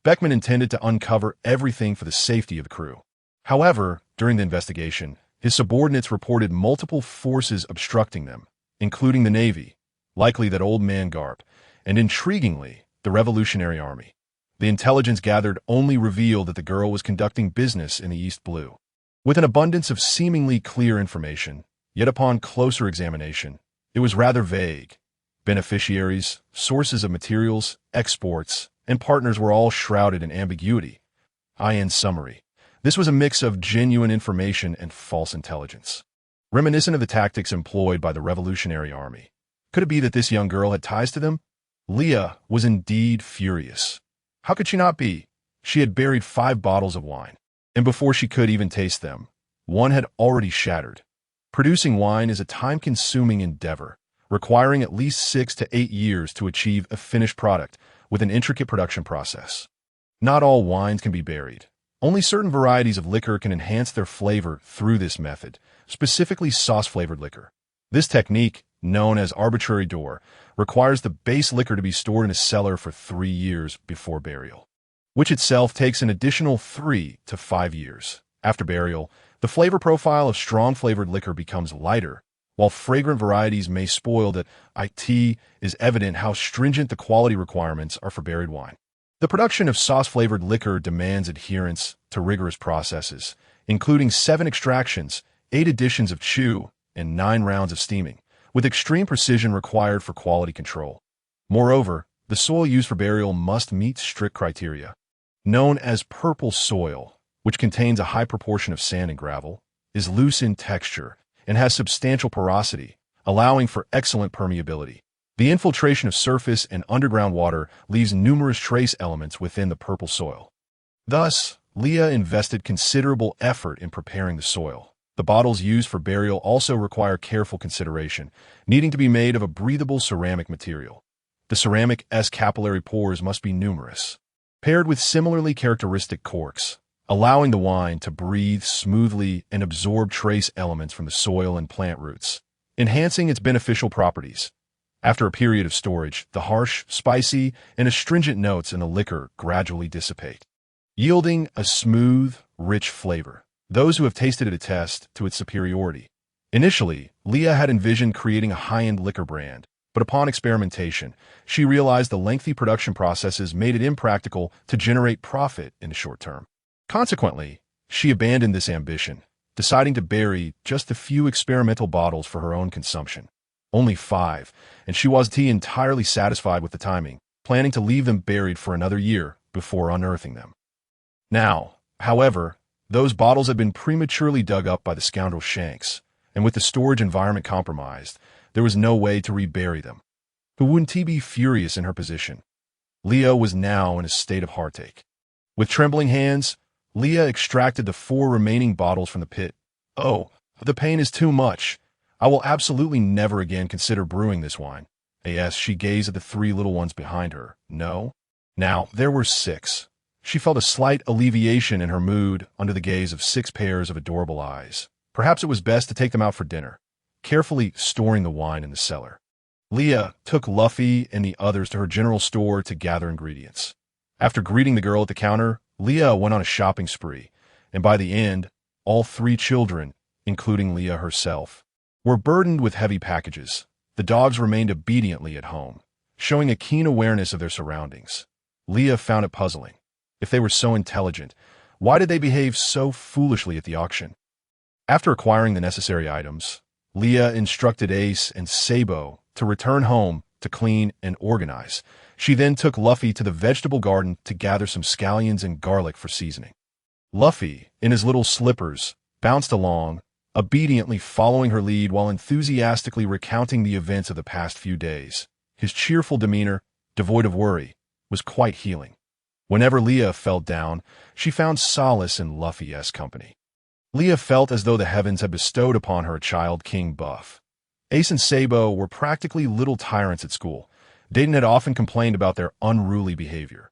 Beckman intended to uncover everything for the safety of the crew. However, during the investigation, his subordinates reported multiple forces obstructing them, including the Navy. likely that old man Garp, and intriguingly, the Revolutionary Army. The intelligence gathered only revealed that the girl was conducting business in the East Blue. With an abundance of seemingly clear information, yet upon closer examination, it was rather vague. Beneficiaries, sources of materials, exports, and partners were all shrouded in ambiguity. In summary, this was a mix of genuine information and false intelligence, reminiscent of the tactics employed by the Revolutionary Army. Could it be that this young girl had ties to them? Leah was indeed furious. How could she not be? She had buried 5 bottles of wine, and before she could even taste them, one had already shattered. Producing wine is a time-consuming endeavor, requiring at least 6 to 8 years to achieve a finished product with an intricate production process. Not all wines can be buried. Only certain varieties of liquor can enhance their flavor through this method, specifically sauce-flavored liquor. This technique, known as arbitrary door, requires the base liquor to be stored in a cellar for 3 years before burial, which itself takes an additional 3 to 5 years. After burial, the flavor profile of strong-flavored liquor becomes lighter, while fragrant varieties may spoil. That it is evident how stringent the quality requirements are for buried wine. The production of sauce-flavored liquor demands adherence to rigorous processes, including 7 extractions, 8 additions of chew, and 9 rounds of steaming, with extreme precision required for quality control. Moreover, the soil used for burial must meet strict criteria. Known as purple soil, which contains a high proportion of sand and gravel, is loose in texture, and has substantial porosity, allowing for excellent permeability. The infiltration of surface and underground water leaves numerous trace elements within the purple soil. Thus, Leah invested considerable effort in preparing the soil. The bottles used for burial also require careful consideration, needing to be made of a breathable ceramic material. The ceramic's capillary pores must be numerous, paired with similarly characteristic corks, allowing the wine to breathe smoothly and absorb trace elements from the soil and plant roots, enhancing its beneficial properties. After a period of storage, the harsh, spicy, and astringent notes in the liquor gradually dissipate, yielding a smooth, rich flavor. Those who have tasted it attest to its superiority. Initially, Leah had envisioned creating a high-end liquor brand, but upon experimentation, she realized the lengthy production processes made it impractical to generate profit in the short term. Consequently, she abandoned this ambition, deciding to bury just a few experimental bottles for her own consumption. Only 5, and she was entirely satisfied with the timing, planning to leave them buried for another year before unearthing them. Now, however, those bottles had been prematurely dug up by the scoundrel Shanks, and with the storage environment compromised, there was no way to rebury them. Who wouldn't he be furious in her position? Leah was now in a state of heartache. With trembling hands, Leah extracted the 4 remaining bottles from the pit. Oh, the pain is too much. I will absolutely never again consider brewing this wine. As she gazed at the 3 little ones behind her. No. Now, there were 6. She felt a slight alleviation in her mood under the gaze of 6 pairs of adorable eyes. Perhaps it was best to take them out for dinner, carefully storing the wine in the cellar. Leah took Luffy and the others to her general store to gather ingredients. After greeting the girl at the counter, Leah went on a shopping spree, and by the end, all 3 children, including Leah herself, were burdened with heavy packages. The dogs remained obediently at home, showing a keen awareness of their surroundings. Leah found it puzzling. If they were so intelligent, why did they behave so foolishly at the auction? After acquiring the necessary items, Leah instructed Ace and Sabo to return home to clean and organize. She then took Luffy to the vegetable garden to gather some scallions and garlic for seasoning. Luffy, in his little slippers, bounced along, obediently following her lead while enthusiastically recounting the events of the past few days. His cheerful demeanor, devoid of worry, was quite healing. Whenever Leah felt down, she found solace in Luffy's company. Leah felt as though the heavens had bestowed upon her a child king buff. Ace and Sabo were practically little tyrants at school. Dayton had often complained about their unruly behavior.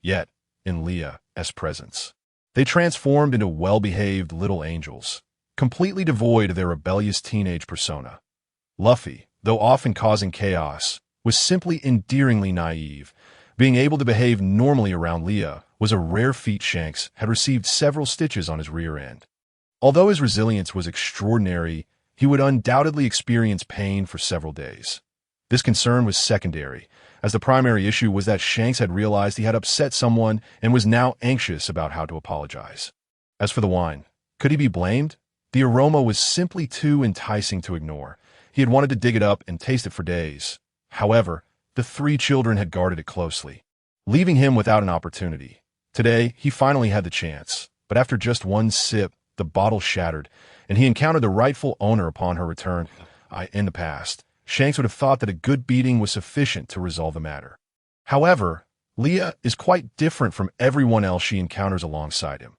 Yet, in Leah's presence, they transformed into well-behaved little angels, completely devoid of their rebellious teenage persona. Luffy, though often causing chaos, was simply endearingly naive. Being able to behave normally around Leah was a rare feat. Shanks had received several stitches on his rear end. Although his resilience was extraordinary, he would undoubtedly experience pain for several days. This concern was secondary, as the primary issue was that Shanks had realized he had upset someone and was now anxious about how to apologize. As for the wine, could he be blamed? The aroma was simply too enticing to ignore. He had wanted to dig it up and taste it for days. However, the three children had guarded it closely, leaving him without an opportunity. Today, he finally had the chance, but after just one sip, the bottle shattered, and he encountered the rightful owner upon her return. In the past, Shanks would have thought that a good beating was sufficient to resolve the matter. However, Leah is quite different from everyone else she encounters alongside him.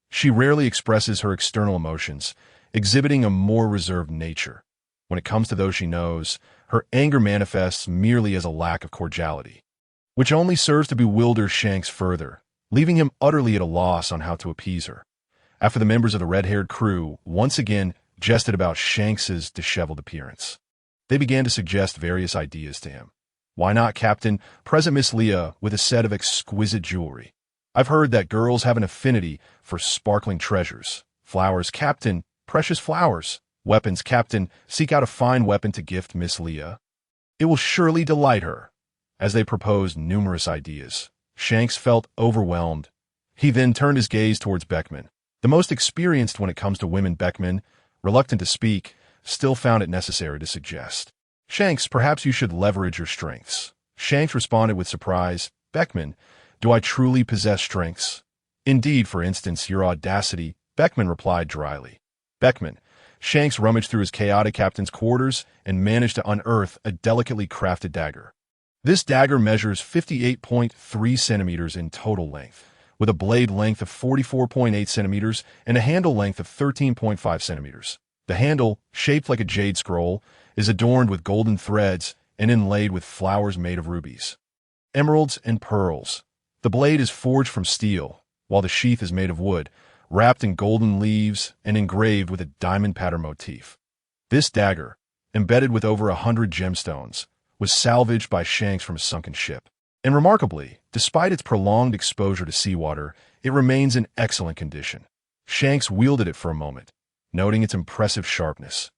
She rarely expresses her external emotions, exhibiting a more reserved nature. When it comes to those she knows, her anger manifests merely as a lack of cordiality, which only serves to bewilder Shanks further, leaving him utterly at a loss on how to appease her. After the members of the red-haired crew once again jested about Shanks's disheveled appearance, they began to suggest various ideas to him. Why not, Captain, present Miss Leah with a set of exquisite jewelry? I've heard that girls have an affinity for sparkling treasures. Flowers, Captain, precious flowers. Weapons, Captain, seek out a fine weapon to gift Miss Leah. It will surely delight her. As they proposed numerous ideas, Shanks felt overwhelmed. He then turned his gaze towards Beckman. The most experienced when it comes to women, Beckman, reluctant to speak, still found it necessary to suggest. Shanks, perhaps you should leverage your strengths. Shanks responded with surprise. Beckman, do I truly possess strengths? Indeed, for instance, your audacity, Beckman replied dryly. Beckman, Shanks rummaged through his chaotic captain's quarters and managed to unearth a delicately crafted dagger. This dagger measures 58.3 centimeters in total length, with a blade length of 44.8 centimeters and a handle length of 13.5 centimeters. The handle, shaped like a jade scroll, is adorned with golden threads and inlaid with flowers made of rubies, emeralds, and pearls. The blade is forged from steel, while the sheath is made of wood, wrapped in golden leaves and engraved with a diamond pattern motif. This dagger, embedded with over 100 gemstones, was salvaged by Shanks from a sunken ship. And remarkably, despite its prolonged exposure to seawater, it remains in excellent condition. Shanks wielded it for a moment, noting its impressive sharpness.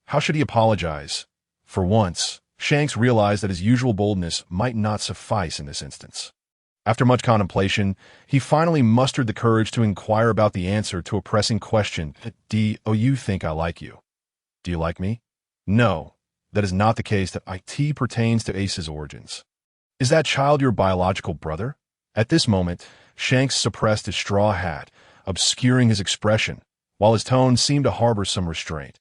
How should he apologize? For once, Shanks realized that his usual boldness might not suffice in this instance. After much contemplation, he finally mustered the courage to inquire about the answer to a pressing question. Do you think I like you? Do you like me? No, that is not the case. That it pertains to Ace's origins. Is that child your biological brother? At this moment, Shanks suppressed his straw hat, obscuring his expression, while his tone seemed to harbor some restraint.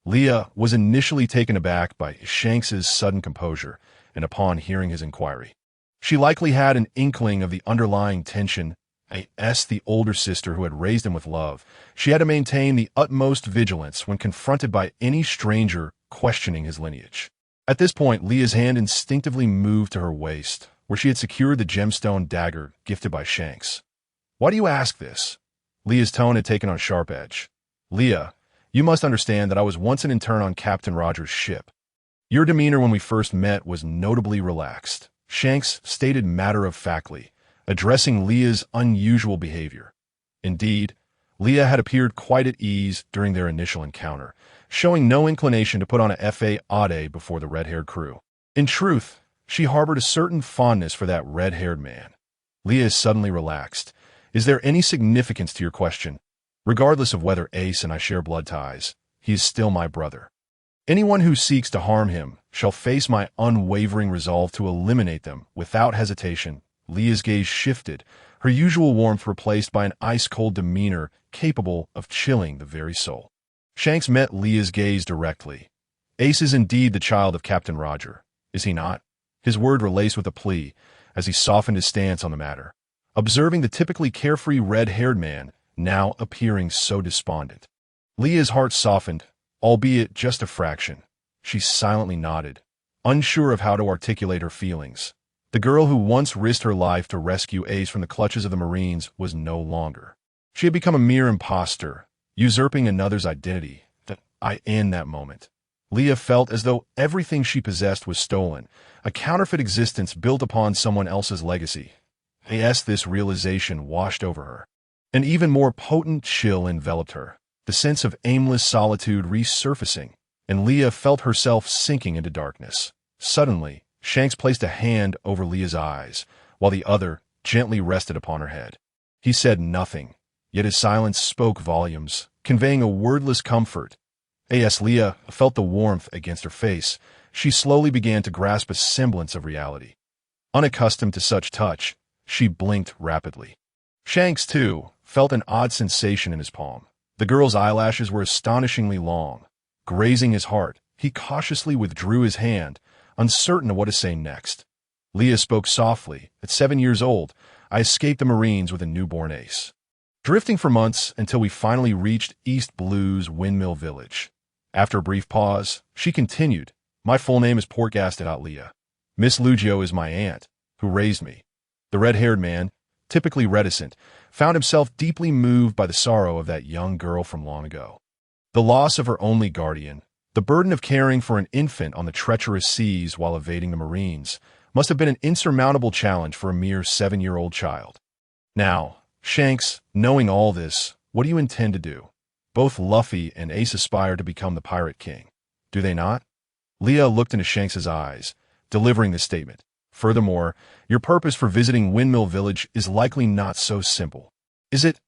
Leah was initially taken aback by Shanks's sudden composure, and upon hearing his inquiry, she likely had an inkling of the underlying tension. As the older sister who had raised him with love, she had to maintain the utmost vigilance when confronted by any stranger questioning his lineage. At this point, Leah's hand instinctively moved to her waist, where she had secured the gemstone dagger gifted by Shanks. Why do you ask this? Leah's tone had taken on a sharp edge. Leah, you must understand that I was once an intern on Captain Rogers' ship. Your demeanor when we first met was notably relaxed, Shanks stated matter-of-factly, addressing Leah's unusual behavior. Indeed, Leah had appeared quite at ease during their initial encounter, showing no inclination to put on a fade before the red-haired crew. In truth, she harbored a certain fondness for that red-haired man. Leah is suddenly relaxed. Is there any significance to your question? Regardless of whether Ace and I share blood ties, he is still my brother. Anyone who seeks to harm him shall face my unwavering resolve to eliminate them without hesitation. Leah's gaze shifted, her usual warmth replaced by an ice-cold demeanor capable of chilling the very soul. Shanks met Leah's gaze directly. Ace is indeed the child of Captain Roger, is he not? His word relaced with a plea, as he softened his stance on the matter, observing the typically carefree red-haired man now appearing so despondent. Leah's heart softened, albeit just a fraction. She silently nodded, unsure of how to articulate her feelings. The girl who once risked her life to rescue Ace from the clutches of the Marines was no longer. She had become a mere imposter, usurping another's identity. In that moment, Leah felt as though everything she possessed was stolen, a counterfeit existence built upon someone else's legacy. This realization washed over her. An even more potent chill enveloped her, the sense of aimless solitude resurfacing, and Leah felt herself sinking into darkness. Suddenly, Shanks placed a hand over Leah's eyes, while the other gently rested upon her head. He said nothing, yet his silence spoke volumes, conveying a wordless comfort. As Leah felt the warmth against her face, she slowly began to grasp a semblance of reality. Unaccustomed to such touch, she blinked rapidly. Shanks, too, felt an odd sensation in his palm. The girl's eyelashes were astonishingly long. Grazing his heart, he cautiously withdrew his hand, uncertain of what to say next. Leah spoke softly. At 7 years old, I escaped the Marines with a newborn ace. Drifting for months until we finally reached East Blue's Windmill Village. After a brief pause, she continued, My full name is Portgasted Leah. Miss Lugio is my aunt, who raised me. The red-haired man, typically reticent, found himself deeply moved by the sorrow of that young girl from long ago. The loss of her only guardian, the burden of caring for an infant on the treacherous seas while evading the Marines, must have been an insurmountable challenge for a mere 7-year-old child. Now, Shanks, knowing all this, what do you intend to do? Both Luffy and Ace aspire to become the Pirate King, do they not? Leah looked into Shanks's eyes, delivering this statement. Furthermore, your purpose for visiting Windmill Village is likely not so simple. Is it?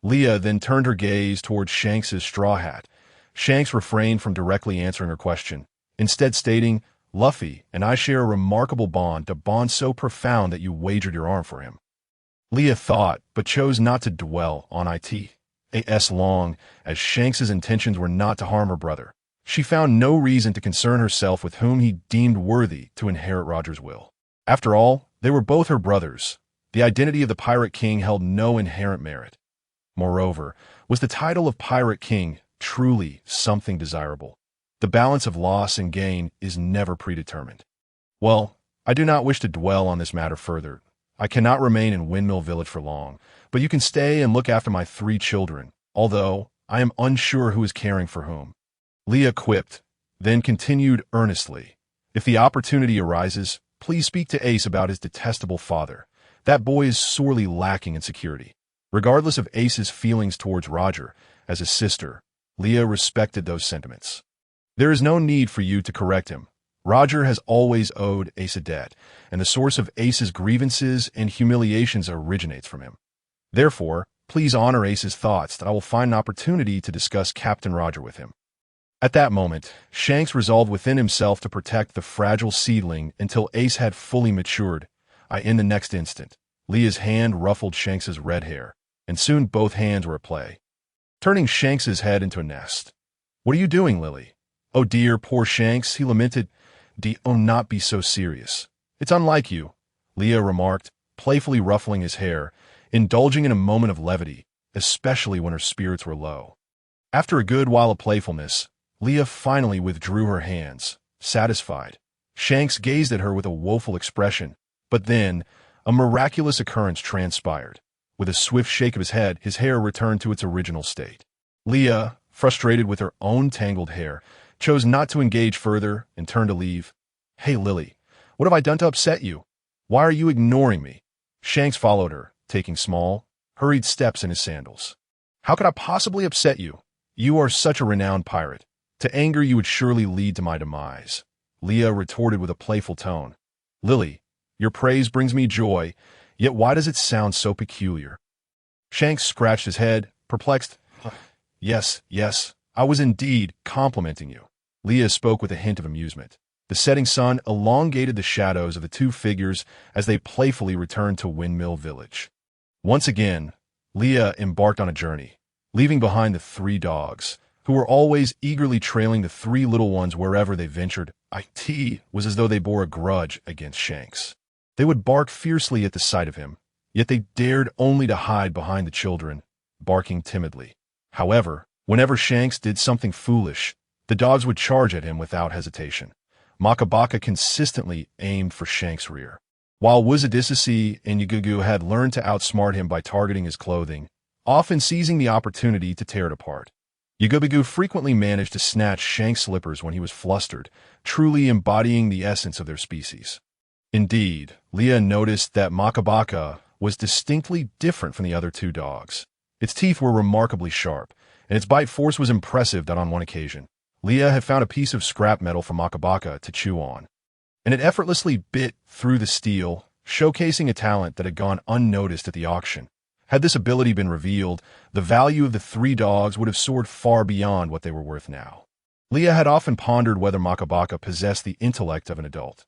Leah then turned her gaze towards Shanks's straw hat. Shanks refrained from directly answering her question, instead stating, Luffy and I share a remarkable bond, a bond so profound that you wagered your arm for him. Leah thought, but chose not to dwell on it. As long as Shanks's intentions were not to harm her brother, she found no reason to concern herself with whom he deemed worthy to inherit Roger's will. After all, they were both her brothers. The identity of the Pirate King held no inherent merit. Moreover, was the title of Pirate King truly something desirable? The balance of loss and gain is never predetermined. Well, I do not wish to dwell on this matter further. I cannot remain in Windmill Village for long, but you can stay and look after my 3 children, although I am unsure who is caring for whom. Leah quipped, then continued earnestly, If the opportunity arises, please speak to Ace about his detestable father. That boy is sorely lacking in security. Regardless of Ace's feelings towards Roger, as his sister, Leah respected those sentiments. There is no need for you to correct him. Roger has always owed Ace a debt, and the source of Ace's grievances and humiliations originates from him. Therefore, please honor Ace's thoughts that I will find an opportunity to discuss Captain Roger with him. At that moment, Shanks resolved within himself to protect the fragile seedling until Ace had fully matured. In the next instant, Leah's hand ruffled Shanks's red hair, and soon both hands were at play, turning Shanks's head into a nest. What are you doing, Lily? Oh dear, poor Shanks, he lamented. Oh, not be so serious. It's unlike you, Leah remarked, playfully ruffling his hair, indulging in a moment of levity, especially when her spirits were low. After a good while of playfulness, Leah finally withdrew her hands, satisfied. Shanks gazed at her with a woeful expression, but then a miraculous occurrence transpired. With a swift shake of his head, his hair returned to its original state. Leah, frustrated with her own tangled hair, chose not to engage further and turned to leave. Hey, Lily, what have I done to upset you? Why are you ignoring me? Shanks followed her, taking small, hurried steps in his sandals. How could I possibly upset you? You are such a renowned pirate. To anger you would surely lead to my demise. Leah retorted with a playful tone. Lily, your praise brings me joy, yet why does it sound so peculiar? Shanks scratched his head, perplexed. Yes, I was indeed complimenting you. Leah spoke with a hint of amusement. The setting sun elongated the shadows of the 2 figures as they playfully returned to Windmill Village. Once again, Leah embarked on a journey, leaving behind the 3 dogs, who were always eagerly trailing the 3 little ones wherever they ventured. It was as though they bore a grudge against Shanks. They would bark fiercely at the sight of him, yet they dared only to hide behind the children, barking timidly. However, whenever Shanks did something foolish, the dogs would charge at him without hesitation. Makabaka consistently aimed for Shanks' rear, while Wizadisasi and Yugugu had learned to outsmart him by targeting his clothing, often seizing the opportunity to tear it apart. Yugubigu frequently managed to snatch Shanks' slippers when he was flustered, truly embodying the essence of their species. Indeed, Leah noticed that Makabaka was distinctly different from the other 2 dogs. Its teeth were remarkably sharp, and its bite force was impressive that on one occasion, Leah had found a piece of scrap metal from Makabaka to chew on. and it effortlessly bit through the steel, showcasing a talent that had gone unnoticed at the auction. Had this ability been revealed, the value of the three dogs would have soared far beyond what they were worth now. Leah had often pondered whether Makabaka possessed the intellect of an adult.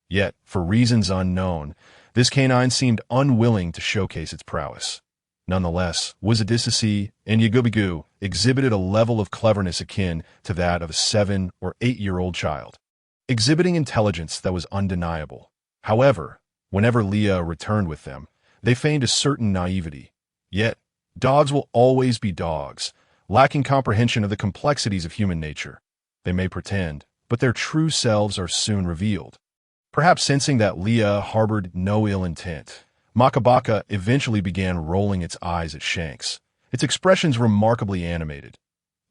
Yet, for reasons unknown, this canine seemed unwilling to showcase its prowess. Nonetheless, Wizadisasi and Yagubigu exhibited a level of cleverness akin to that of a 7- or 8-year-old child, exhibiting intelligence that was undeniable. However, whenever Leah returned with them, they feigned a certain naivety. Yet, dogs will always be dogs, lacking comprehension of the complexities of human nature. They may pretend, but their true selves are soon revealed. Perhaps sensing that Leah harbored no ill intent, Makabaka eventually began rolling its eyes at Shanks, its expressions remarkably animated.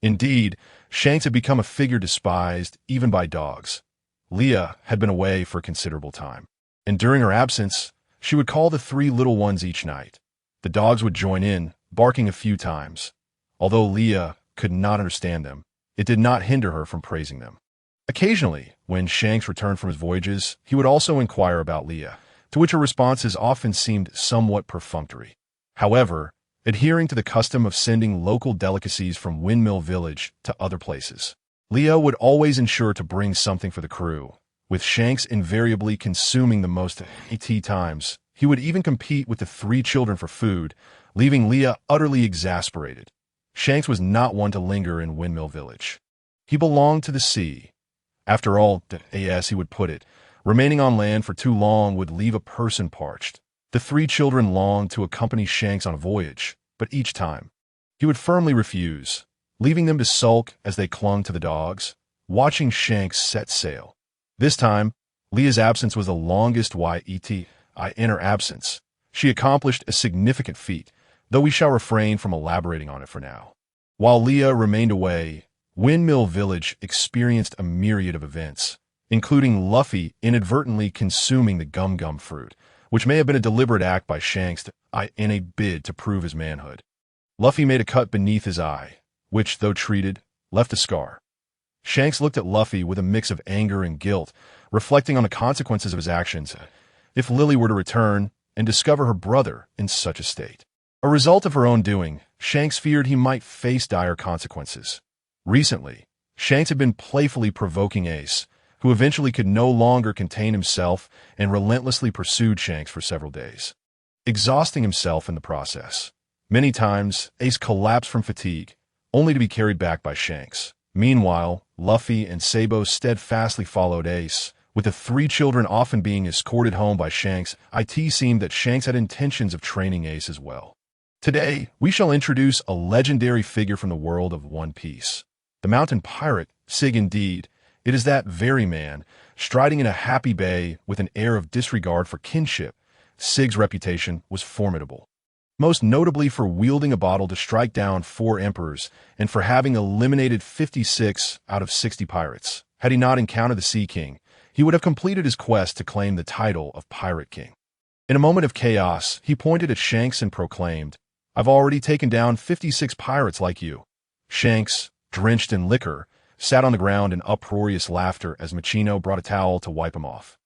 Indeed, Shanks had become a figure despised even by dogs. Leah had been away for a considerable time, and during her absence, she would call the three little ones each night. The dogs would join in, barking a few times. Although Leah could not understand them, it did not hinder her from praising them. Occasionally, when Shanks returned from his voyages, he would also inquire about Leah, to which her responses often seemed somewhat perfunctory. However, adhering to the custom of sending local delicacies from Windmill Village to other places, Leah would always ensure to bring something for the crew, with Shanks invariably consuming the most at times. He would even compete with the three children for food, leaving Leah utterly exasperated. Shanks was not one to linger in Windmill Village. He belonged to the sea. After all, as he would put it, remaining on land for too long would leave a person parched. The three children longed to accompany Shanks on a voyage, but each time, he would firmly refuse, leaving them to sulk as they clung to the dogs, watching Shanks set sail. This time, Leah's absence was the longest in her absence. She accomplished a significant feat, though we shall refrain from elaborating on it for now. While Leah remained away, Windmill Village experienced a myriad of events, including Luffy inadvertently consuming the gum-gum fruit, which may have been a deliberate act by Shanks in a bid to prove his manhood. Luffy made a cut beneath his eye, which, though treated, left a scar. Shanks looked at Luffy with a mix of anger and guilt, reflecting on the consequences of his actions if Lily were to return and discover her brother in such a state. A result of her own doing, Shanks feared he might face dire consequences. Recently, Shanks had been playfully provoking Ace, who eventually could no longer contain himself and relentlessly pursued Shanks for several days, exhausting himself in the process. Many times, Ace collapsed from fatigue, only to be carried back by Shanks. Meanwhile, Luffy and Sabo steadfastly followed Ace, with the three children often being escorted home by Shanks. It seemed that Shanks had intentions of training Ace as well. Today, we shall introduce a legendary figure from the world of One Piece. The mountain pirate, Sig indeed. It is that very man, striding in a happy bay with an air of disregard for kinship. Sig's reputation was formidable, most notably for wielding a bottle to strike down 4 emperors and for having eliminated 56 out of 60 pirates. Had he not encountered the Sea King, he would have completed his quest to claim the title of Pirate King. In a moment of chaos, he pointed at Shanks and proclaimed, "I've already taken down 56 pirates like you." Shanks, drenched in liquor, sat on the ground in uproarious laughter as Machino brought a towel to wipe him off.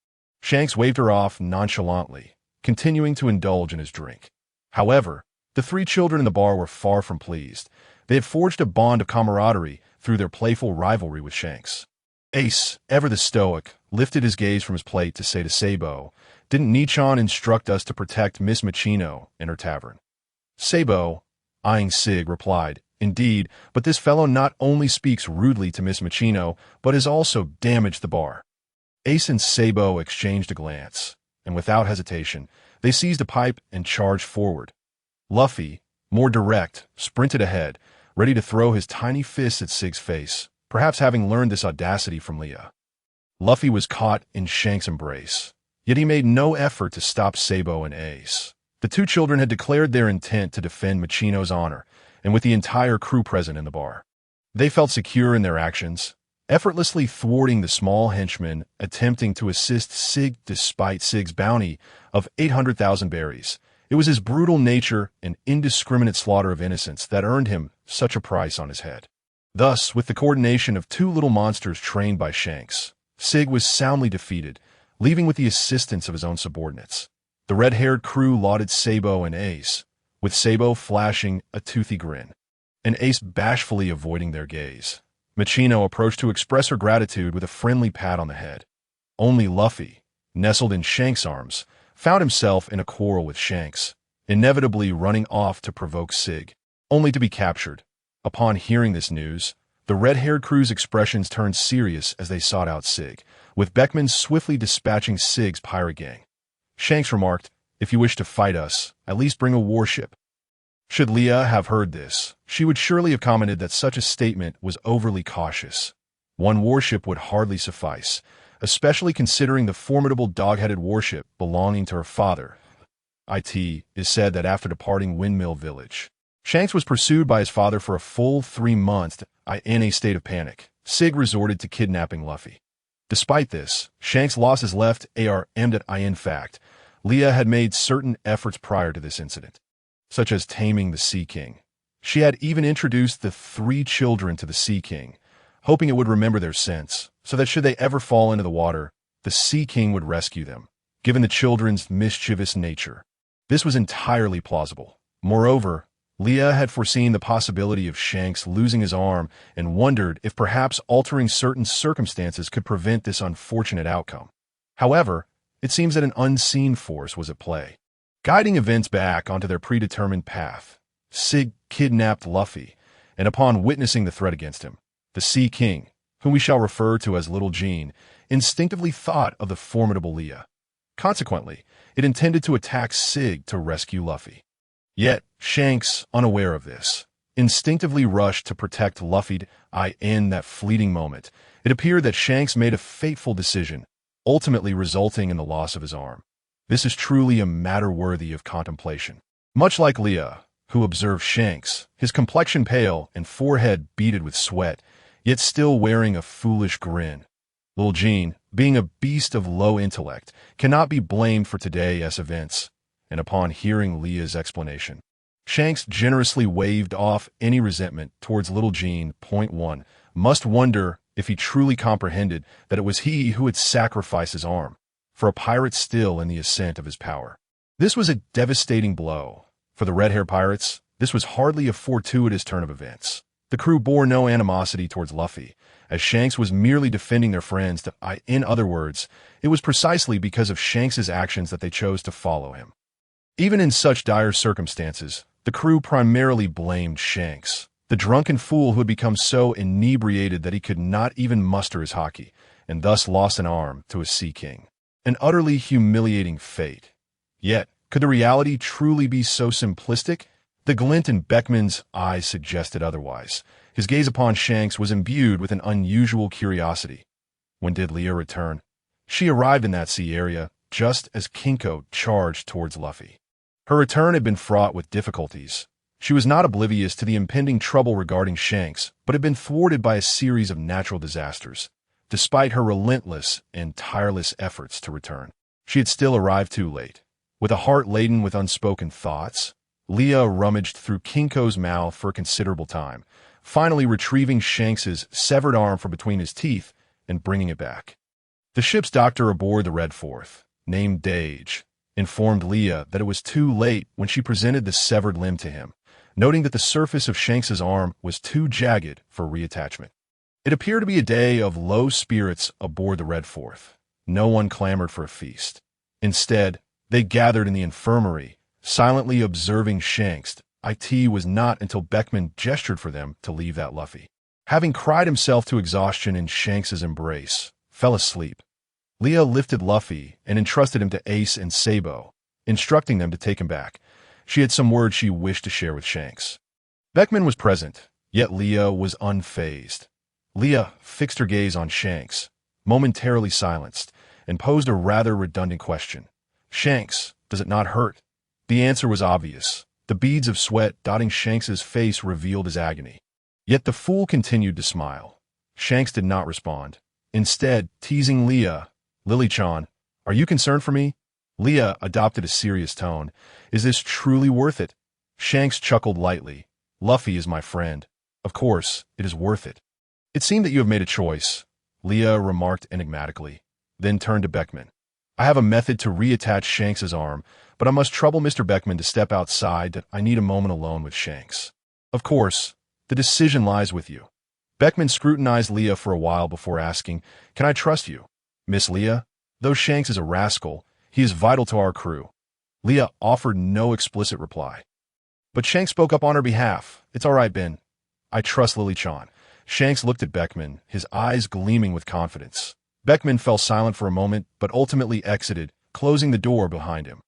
Shanks waved her off nonchalantly, continuing to indulge in his drink. However, the three children in the bar were far from pleased. They had forged a bond of camaraderie through their playful rivalry with Shanks. Ace, ever the stoic, lifted his gaze from his plate to say to Sabo, "Didn't Nichan instruct us to protect Miss Machino in her tavern?" Sabo, eyeing Sig, replied, "Indeed, but this fellow not only speaks rudely to Miss Machino, but has also damaged the bar." Ace and Sabo exchanged a glance, and without hesitation, they seized a pipe and charged forward. Luffy, more direct, sprinted ahead, ready to throw his tiny fist at Sig's face, perhaps having learned this audacity from Leah. Luffy was caught in Shanks' embrace, yet he made no effort to stop Sabo and Ace. The two children had declared their intent to defend Machino's honor, and with the entire crew present in the bar, they felt secure in their actions, effortlessly thwarting the small henchmen attempting to assist Sig despite Sig's bounty of 800,000 berries. It was his brutal nature and indiscriminate slaughter of innocents that earned him such a price on his head. Thus, with the coordination of two little monsters trained by Shanks, Sig was soundly defeated, leaving with the assistance of his own subordinates. The red-haired crew lauded Sabo and Ace, with Sabo flashing a toothy grin, and Ace bashfully avoiding their gaze. Machino approached to express her gratitude with a friendly pat on the head. Only Luffy, nestled in Shanks' arms, found himself in a quarrel with Shanks, inevitably running off to provoke Sig, only to be captured. Upon hearing this news, the red-haired crew's expressions turned serious as they sought out Sig, with Beckman swiftly dispatching Sig's pirate gang. Shanks remarked, "If you wish to fight us, at least bring a warship." Should Leah have heard this, she would surely have commented that such a statement was overly cautious. One warship would hardly suffice, especially considering the formidable dog-headed warship belonging to her father. It is said that after departing Windmill Village, Shanks was pursued by his father for a full 3 months. In a state of panic, Sig resorted to kidnapping Luffy. Despite this, Shanks lost his left arm. In fact, Leah had made certain efforts prior to this incident, such as taming the Sea King. She had even introduced the 3 children to the Sea King, hoping it would remember their scents, so that should they ever fall into the water, the Sea King would rescue them, given the children's mischievous nature. This was entirely plausible. Moreover, Leah had foreseen the possibility of Shanks losing his arm and wondered if perhaps altering certain circumstances could prevent this unfortunate outcome. However, it seems that an unseen force was at play, guiding events back onto their predetermined path. Sig kidnapped Luffy, and upon witnessing the threat against him, the Sea King, whom we shall refer to as Little Jean, instinctively thought of the formidable Leah. Consequently, it intended to attack Sig to rescue Luffy. Yet, Shanks, unaware of this, instinctively rushed to protect Luffy. In that fleeting moment, it appeared that Shanks made a fateful decision, ultimately resulting in the loss of his arm. This is truly a matter worthy of contemplation. Much like Leah, who observed Shanks, his complexion pale and forehead beaded with sweat, yet still wearing a foolish grin. Lil Jean, being a beast of low intellect, cannot be blamed for today's events, and upon hearing Leah's explanation, Shanks generously waved off any resentment towards Little Jean. 1. Must wonder if he truly comprehended that it was he who had sacrificed his arm, for a pirate still in the ascent of his power. This was a devastating blow. For the red-haired pirates, this was hardly a fortuitous turn of events. The crew bore no animosity towards Luffy, as Shanks was merely defending their friends. In other words, it was precisely because of Shanks's actions that they chose to follow him. Even in such dire circumstances, the crew primarily blamed Shanks, the drunken fool who had become so inebriated that he could not even muster his haki, and thus lost an arm to a Sea King. An utterly humiliating fate. Yet, could the reality truly be so simplistic? The glint in Beckman's eyes suggested otherwise. His gaze upon Shanks was imbued with an unusual curiosity. When did Leah return? She arrived in that sea area just as Kinko charged towards Luffy. Her return had been fraught with difficulties. She was not oblivious to the impending trouble regarding Shanks, but had been thwarted by a series of natural disasters. Despite her relentless and tireless efforts to return, she had still arrived too late. With a heart laden with unspoken thoughts, Leah rummaged through Kinko's mouth for a considerable time, finally retrieving Shanks's severed arm from between his teeth and bringing it back. The ship's doctor aboard the Red Fourth, named Dage, informed Leah that it was too late when she presented the severed limb to him, noting that the surface of Shanks's arm was too jagged for reattachment. It appeared to be a day of low spirits aboard the Red Fourth. No one clamored for a feast. Instead, they gathered in the infirmary, silently observing Shanks. It was not until Beckman gestured for them to leave that Luffy, having cried himself to exhaustion in Shanks's embrace, fell asleep. Leah lifted Luffy and entrusted him to Ace and Sabo, instructing them to take him back. She had some words she wished to share with Shanks. Beckman was present, yet Leah was unfazed. Leah fixed her gaze on Shanks, momentarily silenced, and posed a rather redundant question. "Shanks, does it not hurt?" The answer was obvious. The beads of sweat dotting Shanks's face revealed his agony. Yet the fool continued to smile. Shanks did not respond. Instead, teasing Leah, "Lily-chan, are you concerned for me?" Leah adopted a serious tone. "Is this truly worth it?" Shanks chuckled lightly. "Luffy is my friend. Of course, it is worth it." "It seemed that you have made a choice," Leah remarked enigmatically, then turned to Beckman. I have a method to reattach Shanks's arm, but I must trouble Mr. Beckman to step outside. I need a moment alone with Shanks. Of course, the decision lies with you. Beckman scrutinized Leah for a while before asking, "Can I trust you, Miss Leah? Though Shanks is a rascal, he is vital to our crew." Leah offered no explicit reply. But Shanks spoke up on her behalf. "It's all right, Ben. I trust Lily Chan." Shanks looked at Beckman, his eyes gleaming with confidence. Beckman fell silent for a moment, but ultimately exited, closing the door behind him.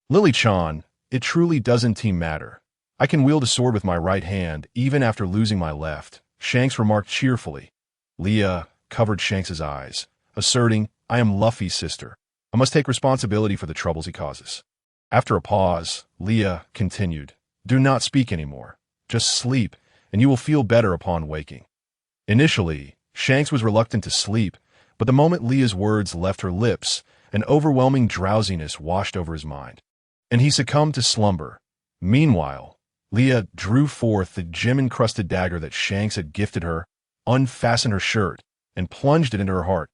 "Lily Chan, it truly doesn't matter. I can wield a sword with my right hand, even after losing my left," Shanks remarked cheerfully. Leah covered Shanks's eyes, asserting, "I am Luffy's sister. I must take responsibility for the troubles he causes." After a pause, Leah continued, "Do not speak anymore. Just sleep, and you will feel better upon waking." Initially, Shanks was reluctant to sleep, but the moment Leah's words left her lips, an overwhelming drowsiness washed over his mind, and he succumbed to slumber. Meanwhile, Leah drew forth the gem-encrusted dagger that Shanks had gifted her, unfastened her shirt, and plunged it into her heart.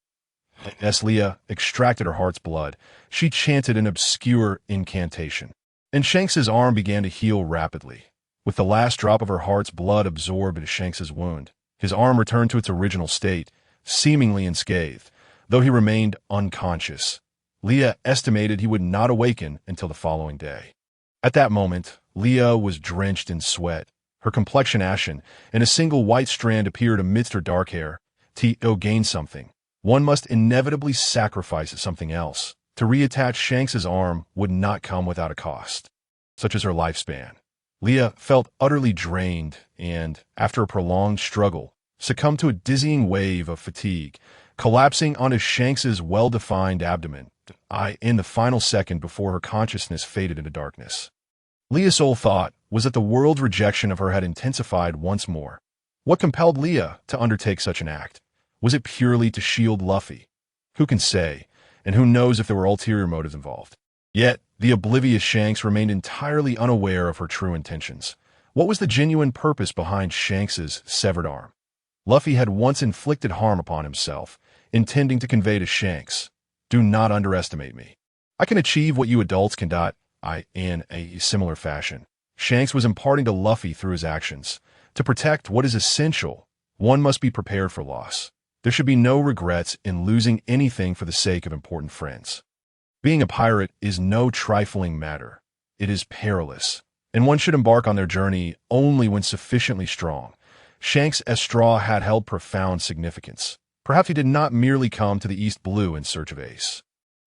As Leah extracted her heart's blood, she chanted an obscure incantation, and Shanks's arm began to heal rapidly. With the last drop of her heart's blood absorbed into Shanks's wound, his arm returned to its original state, seemingly unscathed, though he remained unconscious. Leah estimated he would not awaken until the following day. At that moment, Leah was drenched in sweat, her complexion ashen, and a single white strand appeared amidst her dark hair. To gain something, one must inevitably sacrifice something else. To reattach Shanks's arm would not come without a cost, such as her lifespan. Leah felt utterly drained and, after a prolonged struggle, succumbed to a dizzying wave of fatigue, collapsing onto Shanks's well-defined abdomen, in the final second before her consciousness faded into darkness. Leah's sole thought was that the world's rejection of her had intensified once more. What compelled Leah to undertake such an act? Was it purely to shield Luffy? Who can say, and who knows if there were ulterior motives involved? Yet, the oblivious Shanks remained entirely unaware of her true intentions. What was the genuine purpose behind Shanks's severed arm? Luffy had once inflicted harm upon himself, intending to convey to Shanks, "Do not underestimate me. I can achieve what you adults cannot." In a similar fashion, Shanks was imparting to Luffy through his actions. To protect what is essential, one must be prepared for loss. There should be no regrets in losing anything for the sake of important friends. Being a pirate is no trifling matter. It is perilous, and one should embark on their journey only when sufficiently strong. Shanks' straw hat held profound significance. Perhaps he did not merely come to the East Blue in search of Ace.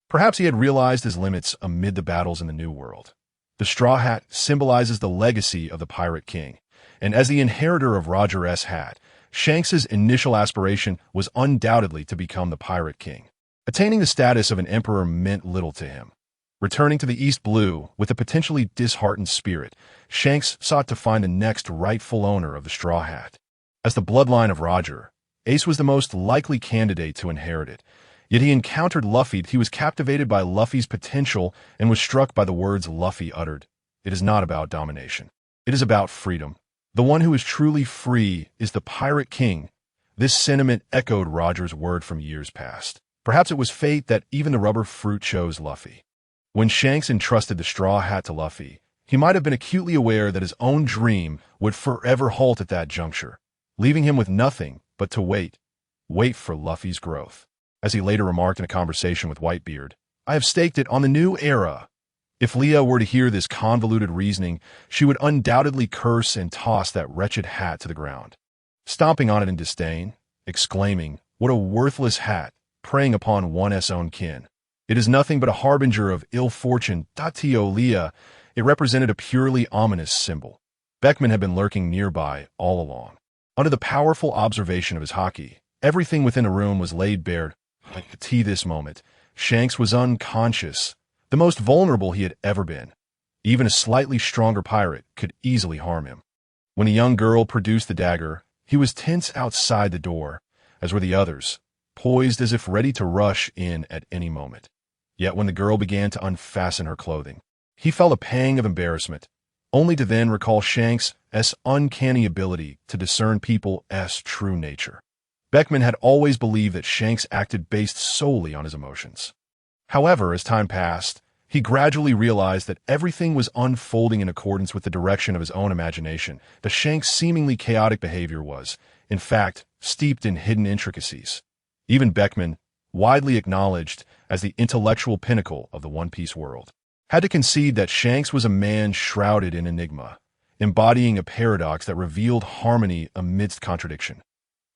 Perhaps he had realized his limits amid the battles in the New World. The straw hat symbolizes the legacy of the Pirate King, and as the inheritor of Roger S. Hat, Shanks's initial aspiration was undoubtedly to become the Pirate King. Attaining the status of an emperor meant little to him. Returning to the East Blue with a potentially disheartened spirit, Shanks sought to find the next rightful owner of the straw hat. As the bloodline of Roger, Ace was the most likely candidate to inherit it. Yet he encountered Luffy. He was captivated by Luffy's potential and was struck by the words Luffy uttered. It is not about domination. It is about freedom. The one who is truly free is the Pirate King. This sentiment echoed Roger's word from years past. Perhaps it was fate that even the rubber fruit chose Luffy. When Shanks entrusted the straw hat to Luffy, he might have been acutely aware that his own dream would forever halt at that juncture, leaving him with nothing but to wait for Luffy's growth. As he later remarked in a conversation with Whitebeard, "I have staked it on the new era." If Leah were to hear this convoluted reasoning, she would undoubtedly curse and toss that wretched hat to the ground, stomping on it in disdain, exclaiming, "What a worthless hat, preying upon one's own kin. It is nothing but a harbinger of ill fortune." To Leah, it represented a purely ominous symbol. Beckman had been lurking nearby all along. Under the powerful observation of his hockey, everything within a room was laid bare. At this moment, Shanks was unconscious, the most vulnerable he had ever been. Even a slightly stronger pirate could easily harm him. When a young girl produced the dagger, he was tense outside the door, as were the others, poised as if ready to rush in at any moment. Yet when the girl began to unfasten her clothing, he felt a pang of embarrassment, only to then recall Shanks' uncanny ability to discern people's true nature. Beckman had always believed that Shanks acted based solely on his emotions. However, as time passed, he gradually realized that everything was unfolding in accordance with the direction of his own imagination. The Shank's seemingly chaotic behavior was, in fact, steeped in hidden intricacies. Even Beckman, widely acknowledged as the intellectual pinnacle of the One Piece world, had to concede that Shanks was a man shrouded in enigma, embodying a paradox that revealed harmony amidst contradiction.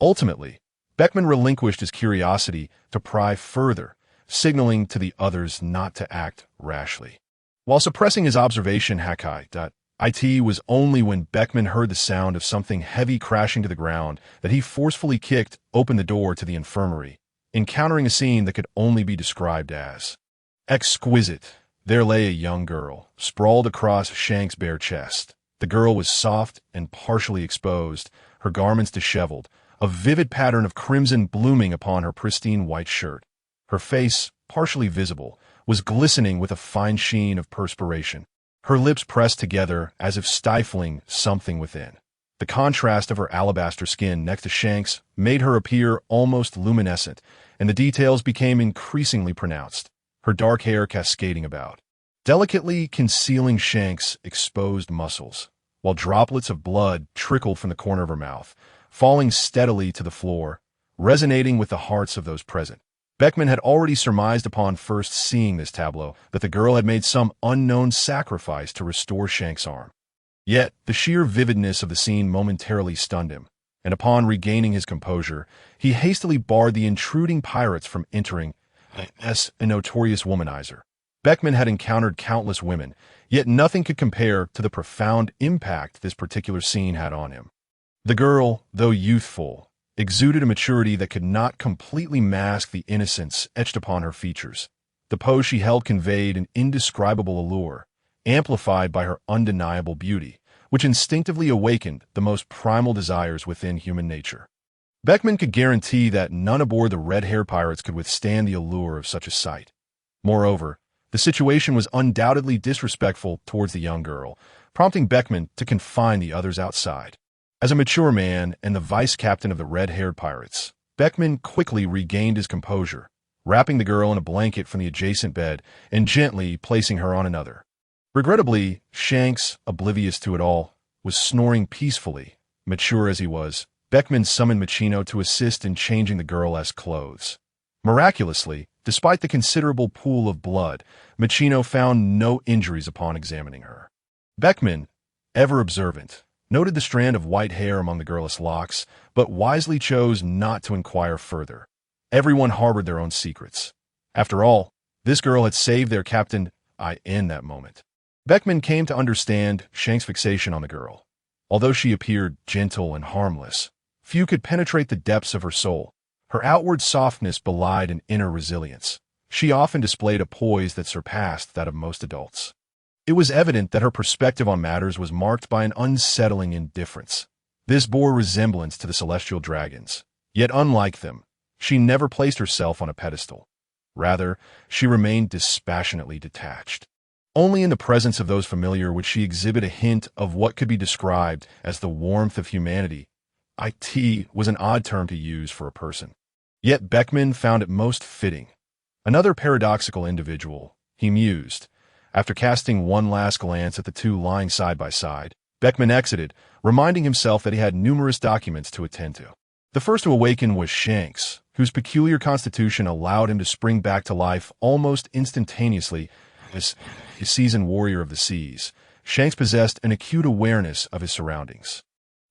Ultimately, Beckman relinquished his curiosity to pry further, signaling to the others not to act rashly. While suppressing his observation, It was only when Beckman heard the sound of something heavy crashing to the ground that he forcefully kicked open the door to the infirmary, encountering a scene that could only be described as exquisite. There lay a young girl, sprawled across Shank's bare chest. The girl was soft and partially exposed, her garments disheveled, a vivid pattern of crimson blooming upon her pristine white shirt. Her face, partially visible, was glistening with a fine sheen of perspiration, her lips pressed together as if stifling something within. The contrast of her alabaster skin next to Shank's made her appear almost luminescent, and the details became increasingly pronounced, her dark hair cascading about, delicately concealing Shank's exposed muscles, while droplets of blood trickled from the corner of her mouth, falling steadily to the floor, resonating with the hearts of those present. Beckman had already surmised upon first seeing this tableau that the girl had made some unknown sacrifice to restore Shank's arm. Yet, the sheer vividness of the scene momentarily stunned him, and upon regaining his composure, he hastily barred the intruding pirates from entering as a notorious womanizer. Beckman had encountered countless women, yet nothing could compare to the profound impact this particular scene had on him. The girl, though youthful, exuded a maturity that could not completely mask the innocence etched upon her features. The pose she held conveyed an indescribable allure, amplified by her undeniable beauty, which instinctively awakened the most primal desires within human nature. Beckman could guarantee that none aboard the red-haired pirates could withstand the allure of such a sight. Moreover, the situation was undoubtedly disrespectful towards the young girl, prompting Beckman to confine the others outside. As a mature man and the vice-captain of the red-haired pirates, Beckman quickly regained his composure, wrapping the girl in a blanket from the adjacent bed and gently placing her on another. Regrettably, Shanks, oblivious to it all, was snoring peacefully. Mature as he was, Beckman summoned Machino to assist in changing the girl as clothes. Miraculously, despite the considerable pool of blood, Machino found no injuries upon examining her. Beckman, ever observant, noted the strand of white hair among the girlish locks, but wisely chose not to inquire further. Everyone harbored their own secrets. After all, this girl had saved their captain in that moment. Beckman came to understand Shank's fixation on the girl. Although she appeared gentle and harmless, few could penetrate the depths of her soul. Her outward softness belied an inner resilience. She often displayed a poise that surpassed that of most adults. It was evident that her perspective on matters was marked by an unsettling indifference. This bore resemblance to the celestial dragons, yet unlike them, she never placed herself on a pedestal. Rather, she remained dispassionately detached. Only in the presence of those familiar would she exhibit a hint of what could be described as the warmth of humanity. It was an odd term to use for a person. Yet Beckman found it most fitting. Another paradoxical individual, he mused. After casting one last glance at the two lying side by side, Beckman exited, reminding himself that he had numerous documents to attend to. The first to awaken was Shanks, whose peculiar constitution allowed him to spring back to life almost instantaneously. As a seasoned warrior of the seas, Shanks possessed an acute awareness of his surroundings.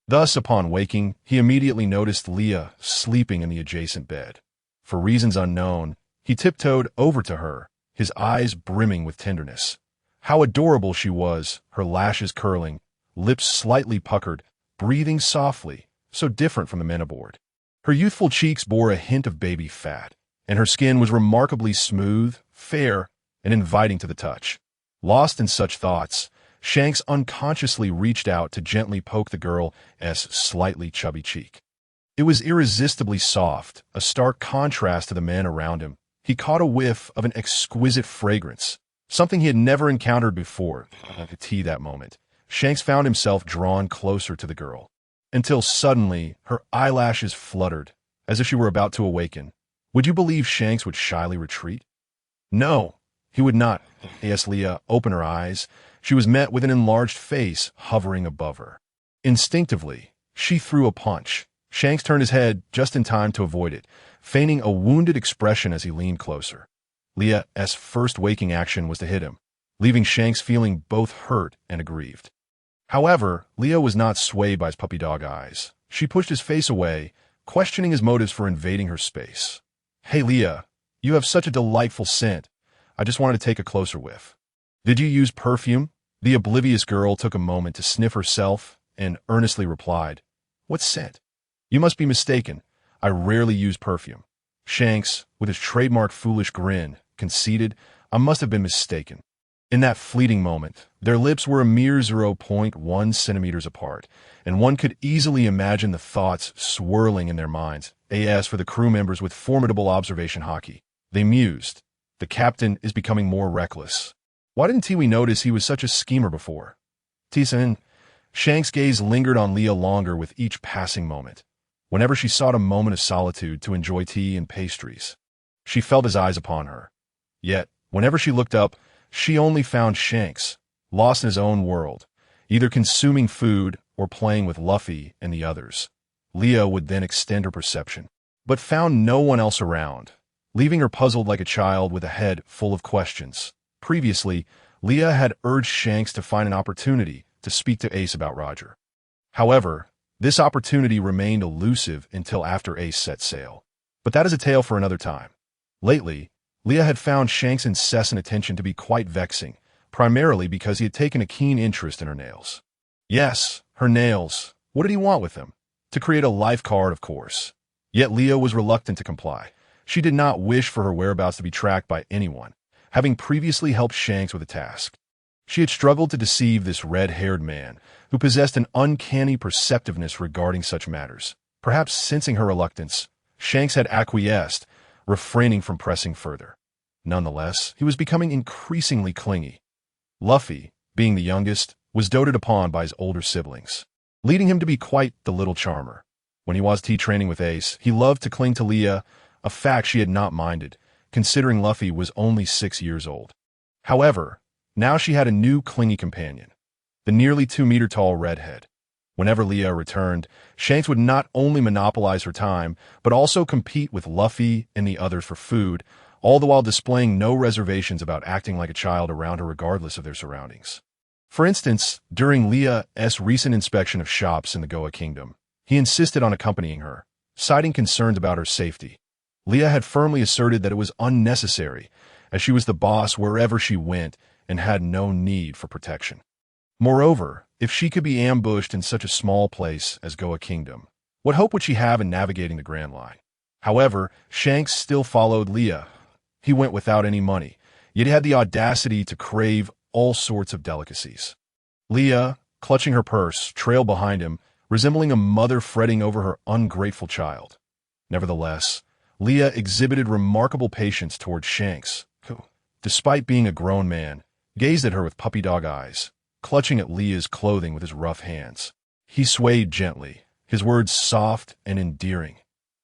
Thus, upon waking, he immediately noticed Leah sleeping in the adjacent bed. For reasons unknown, he tiptoed over to her, his eyes brimming with tenderness. How adorable she was, her lashes curling, lips slightly puckered, breathing softly, so different from the men aboard. Her youthful cheeks bore a hint of baby fat, and her skin was remarkably smooth, fair, and inviting to the touch. Lost in such thoughts, Shanks unconsciously reached out to gently poke the girl's slightly chubby cheek. It was irresistibly soft, a stark contrast to the men around him. He caught a whiff of an exquisite fragrance, something he had never encountered before. That moment, Shanks found himself drawn closer to the girl, until suddenly her eyelashes fluttered, as if she were about to awaken. Would you believe Shanks would shyly retreat? No, he would not. As Leah opened her eyes, she was met with an enlarged face hovering above her. Instinctively, she threw a punch. Shanks turned his head just in time to avoid it, feigning a wounded expression as he leaned closer. Leah's first waking action was to hit him, leaving Shanks feeling both hurt and aggrieved. However, Leah was not swayed by his puppy dog eyes. She pushed his face away, questioning his motives for invading her space. "Hey, Leah, you have such a delightful scent. I just wanted to take a closer whiff." "Did you use perfume?" The oblivious girl took a moment to sniff herself and earnestly replied, "What scent?" "You must be mistaken. I rarely use perfume." Shanks, with his trademark foolish grin, conceded, "I must have been mistaken." In that fleeting moment, their lips were a mere 0.1 centimeters apart, and one could easily imagine the thoughts swirling in their minds. As for the crew members with formidable observation hockey, they mused, "The captain is becoming more reckless. Why didn't we notice he was such a schemer before?" Tisa, Shanks' gaze lingered on Leah longer with each passing moment. Whenever she sought a moment of solitude to enjoy tea and pastries, she felt his eyes upon her. Yet, whenever she looked up, she only found Shanks, lost in his own world, either consuming food or playing with Luffy and the others. Leah would then extend her perception, but found no one else around, leaving her puzzled like a child with a head full of questions. Previously, Leah had urged Shanks to find an opportunity to speak to Ace about Roger. However, this opportunity remained elusive until after Ace set sail. But that is a tale for another time. Lately, Leah had found Shanks' incessant attention to be quite vexing, primarily because he had taken a keen interest in her nails. Yes, her nails. What did he want with them? To create a life card, of course. Yet Leah was reluctant to comply. She did not wish for her whereabouts to be tracked by anyone, having previously helped Shanks with a task. She had struggled to deceive this red-haired man, who possessed an uncanny perceptiveness regarding such matters. Perhaps sensing her reluctance, Shanks had acquiesced, refraining from pressing further. Nonetheless, he was becoming increasingly clingy. Luffy, being the youngest, was doted upon by his older siblings, leading him to be quite the little charmer. When he was tea training with Ace, he loved to cling to Leah, a fact she had not minded, considering Luffy was only 6 years old. However, now she had a new clingy companion, the nearly 2-meter-tall redhead. Whenever Leah returned, Shanks would not only monopolize her time, but also compete with Luffy and the others for food, all the while displaying no reservations about acting like a child around her regardless of their surroundings. For instance, during Leah's recent inspection of shops in the Goa Kingdom, he insisted on accompanying her, citing concerns about her safety. Leah had firmly asserted that it was unnecessary, as she was the boss wherever she went and had no need for protection. Moreover, if she could be ambushed in such a small place as Goa Kingdom, what hope would she have in navigating the Grand Line? However, Shanks still followed Leah. He went without any money, yet he had the audacity to crave all sorts of delicacies. Leah, clutching her purse, trailed behind him, resembling a mother fretting over her ungrateful child. Nevertheless, Leah exhibited remarkable patience towards Shanks, who, despite being a grown man, gazed at her with puppy dog eyes, clutching at Leah's clothing with his rough hands. He swayed gently, his words soft and endearing.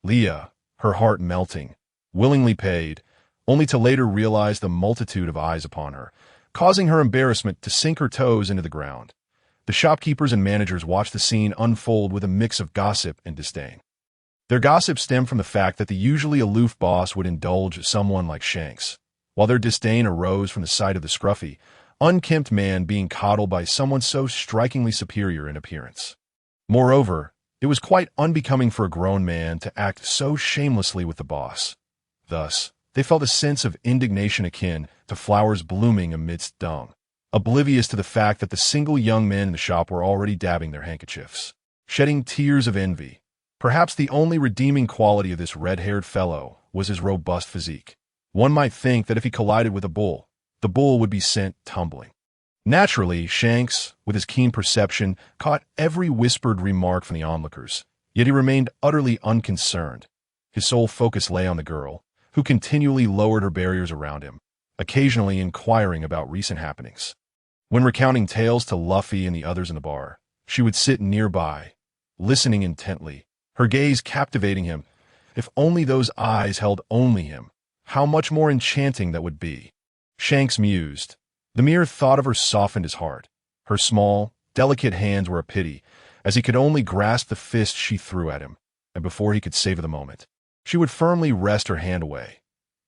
Leah, her heart melting, willingly paid, only to later realize the multitude of eyes upon her, causing her embarrassment to sink her toes into the ground. The shopkeepers and managers watched the scene unfold with a mix of gossip and disdain. Their gossip stemmed from the fact that the usually aloof boss would indulge someone like Shanks, while their disdain arose from the sight of the scruffy, unkempt man being coddled by someone so strikingly superior in appearance. Moreover, it was quite unbecoming for a grown man to act so shamelessly with the boss. Thus, they felt a sense of indignation akin to flowers blooming amidst dung, oblivious to the fact that the single young men in the shop were already dabbing their handkerchiefs, shedding tears of envy. Perhaps the only redeeming quality of this red-haired fellow was his robust physique. One might think that if he collided with a bull, the bull would be sent tumbling. Naturally, Shanks, with his keen perception, caught every whispered remark from the onlookers, yet he remained utterly unconcerned. His sole focus lay on the girl, who continually lowered her barriers around him, occasionally inquiring about recent happenings. When recounting tales to Luffy and the others in the bar, she would sit nearby, listening intently, her gaze captivating him. If only those eyes held only him, how much more enchanting that would be. Shanks mused. The mere thought of her softened his heart. Her small, delicate hands were a pity, as he could only grasp the fist she threw at him, and before he could savor the moment, she would firmly wrest her hand away.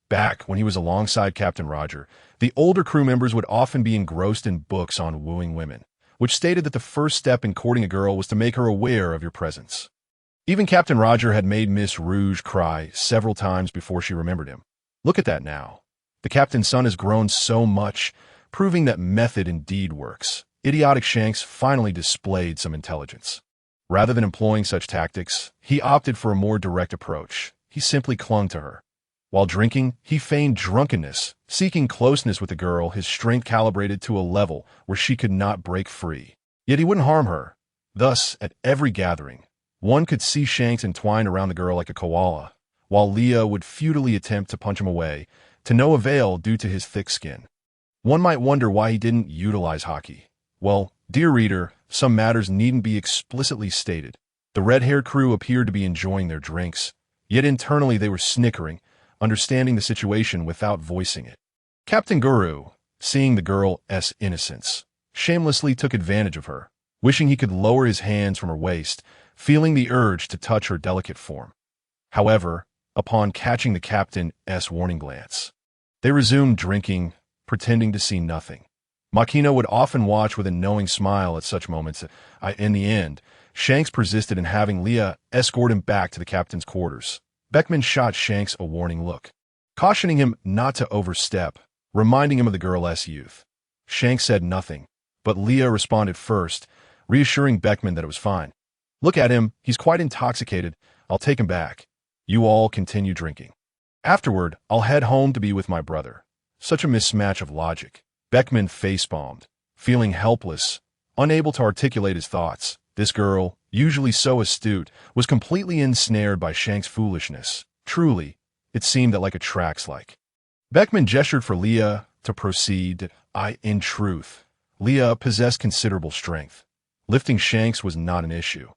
Back when he was alongside Captain Roger, the older crew members would often be engrossed in books on wooing women, which stated that the first step in courting a girl was to make her aware of your presence. Even Captain Roger had made Miss Rouge cry several times before she remembered him. Look at that now. The captain's son has grown so much, proving that method indeed works. Idiotic Shanks finally displayed some intelligence. Rather than employing such tactics, he opted for a more direct approach. He simply clung to her. While drinking, he feigned drunkenness, seeking closeness with the girl, his strength calibrated to a level where she could not break free. Yet he wouldn't harm her. Thus, at every gathering, one could see Shanks entwined around the girl like a koala, while Leah would futilely attempt to punch him away, to no avail due to his thick skin. One might wonder why he didn't utilize hockey. Well, dear reader, some matters needn't be explicitly stated. The red-haired crew appeared to be enjoying their drinks, yet internally they were snickering, understanding the situation without voicing it. Captain Guru, seeing the girl's innocence, shamelessly took advantage of her, wishing he could lower his hands from her waist, feeling the urge to touch her delicate form. However, upon catching the captain's warning glance, they resumed drinking, pretending to see nothing. Makino would often watch with a knowing smile at such moments. In the end, Shanks persisted in having Leah escort him back to the captain's quarters. Beckman shot Shanks a warning look, cautioning him not to overstep, reminding him of the girl's youth. Shanks said nothing, but Leah responded first, reassuring Beckman that it was fine. Look at him, he's quite intoxicated. I'll take him back. You all continue drinking. Afterward, I'll head home to be with my brother. Such a mismatch of logic. Beckman facepalmed, feeling helpless, unable to articulate his thoughts. This girl, usually so astute, was completely ensnared by Shanks' foolishness. Truly, it seemed that like a trax-like. Beckman gestured for Leah to proceed. In truth, Leah possessed considerable strength. Lifting Shanks was not an issue.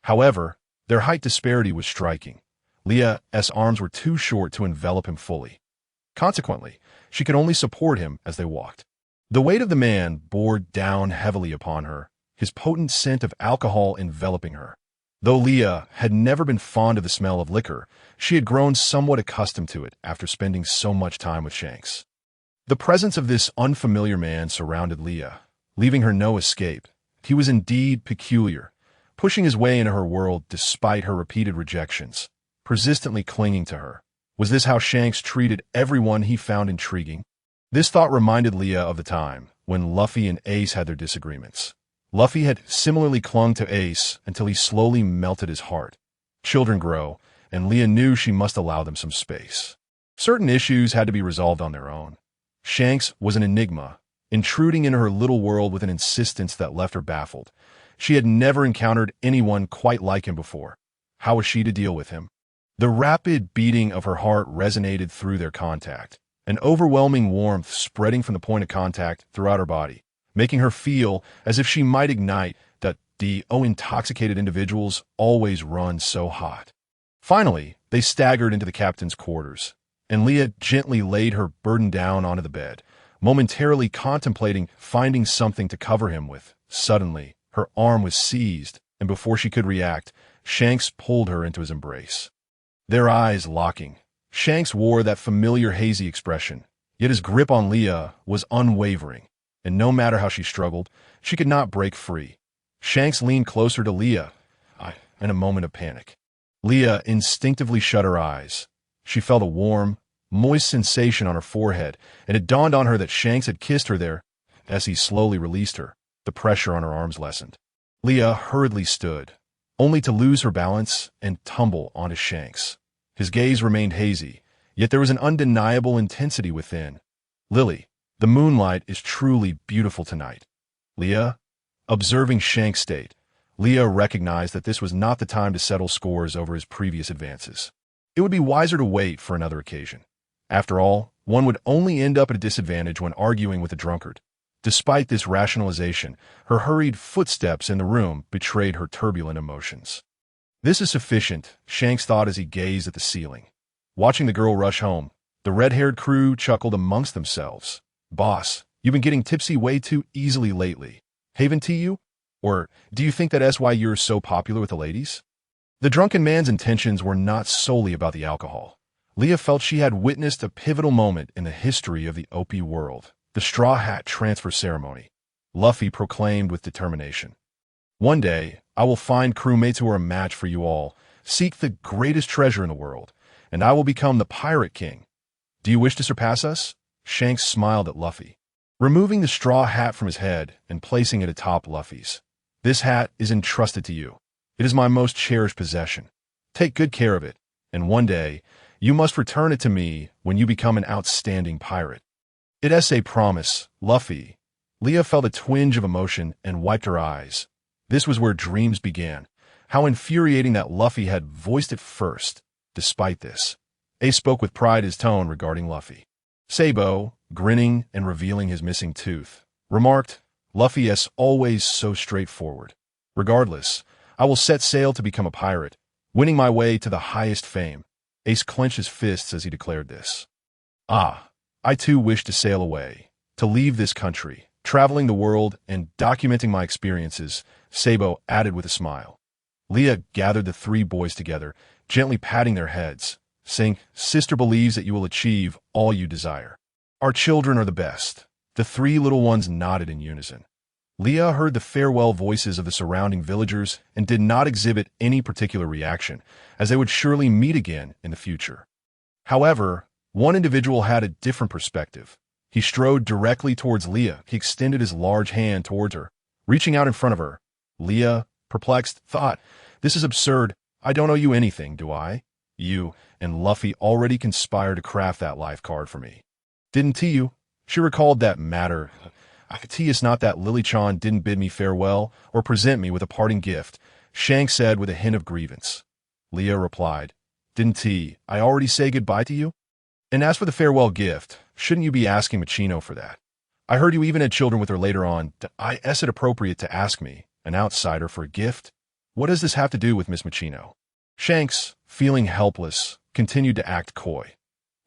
However, their height disparity was striking. Leah's arms were too short to envelop him fully. Consequently, she could only support him as they walked. The weight of the man bore down heavily upon her, his potent scent of alcohol enveloping her. Though Leah had never been fond of the smell of liquor, she had grown somewhat accustomed to it after spending so much time with Shanks. The presence of this unfamiliar man surrounded Leah, leaving her no escape. He was indeed peculiar, pushing his way into her world despite her repeated rejections, persistently clinging to her. Was this how Shanks treated everyone he found intriguing? This thought reminded Leah of the time when Luffy and Ace had their disagreements. Luffy had similarly clung to Ace until he slowly melted his heart. Children grow, and Leah knew she must allow them some space. Certain issues had to be resolved on their own. Shanks was an enigma, intruding into her little world with an insistence that left her baffled. She had never encountered anyone quite like him before. How was she to deal with him? The rapid beating of her heart resonated through their contact, an overwhelming warmth spreading from the point of contact throughout her body, making her feel as if she might ignite. That the intoxicated individuals always run so hot. Finally, they staggered into the captain's quarters, and Leah gently laid her burden down onto the bed, momentarily contemplating finding something to cover him with. Suddenly, her arm was seized, and before she could react, Shanks pulled her into his embrace. Their eyes locking, Shanks wore that familiar hazy expression, yet his grip on Leah was unwavering, and no matter how she struggled, she could not break free. Shanks leaned closer to Leah, in a moment of panic. Leah instinctively shut her eyes. She felt a warm, moist sensation on her forehead, and it dawned on her that Shanks had kissed her there. As he slowly released her, the pressure on her arms lessened. Leah hurriedly stood, only to lose her balance and tumble onto Shanks. His gaze remained hazy, yet there was an undeniable intensity within. Lily, the moonlight is truly beautiful tonight. Leah? Observing Shanks' state, Leah recognized that this was not the time to settle scores over his previous advances. It would be wiser to wait for another occasion. After all, one would only end up at a disadvantage when arguing with a drunkard. Despite this rationalization, her hurried footsteps in the room betrayed her turbulent emotions. This is sufficient, Shanks thought as he gazed at the ceiling. Watching the girl rush home, The red-haired crew chuckled amongst themselves. Boss, you've been getting tipsy way too easily lately. Haven't you? Or do you think that's why you're so popular with the ladies? The drunken man's intentions were not solely about the alcohol. Leah felt she had witnessed a pivotal moment in the history of the Opie world, the straw hat transfer ceremony. Luffy proclaimed with determination. One day, I will find crewmates who are a match for you all, seek the greatest treasure in the world, and I will become the Pirate King. Do you wish to surpass us? Shanks smiled at Luffy, removing the straw hat from his head and placing it atop Luffy's. This hat is entrusted to you. It is my most cherished possession. Take good care of it, and one day, you must return it to me when you become an outstanding pirate. It's a promise, Luffy. Leah felt a twinge of emotion and wiped her eyes. This was where dreams began. How infuriating that Luffy had voiced it first. Despite this, Ace spoke with pride in his tone regarding Luffy. Sabo, grinning and revealing his missing tooth, remarked, Luffy is always so straightforward. Regardless, I will set sail to become a pirate, winning my way to the highest fame. Ace clenched his fists as he declared this. Ah, I too wish to sail away, to leave this country, traveling the world and documenting my experiences, Sabo added with a smile. Leah gathered the three boys together, gently patting their heads, saying, Sister believes that you will achieve all you desire. Our children are the best. The three little ones nodded in unison. Leah heard the farewell voices of the surrounding villagers and did not exhibit any particular reaction, as they would surely meet again in the future. However, one individual had a different perspective. He strode directly towards Leah. He extended his large hand towards her, reaching out in front of her. Leah, perplexed, thought, This is absurd. I don't owe you anything, do I? You and Luffy already conspired to craft that life card for me. Didn't you? She recalled that matter. I could tell it's not that Lily-chan didn't bid me farewell or present me with a parting gift, Shanks said with a hint of grievance. Leah replied, Didn't I already say goodbye to you? And as for the farewell gift, shouldn't you be asking Machino for that? I heard you even had children with her later on. Is it appropriate to ask me, an outsider, for a gift? What does this have to do with Miss Machino? Shanks, feeling helpless, continued to act coy.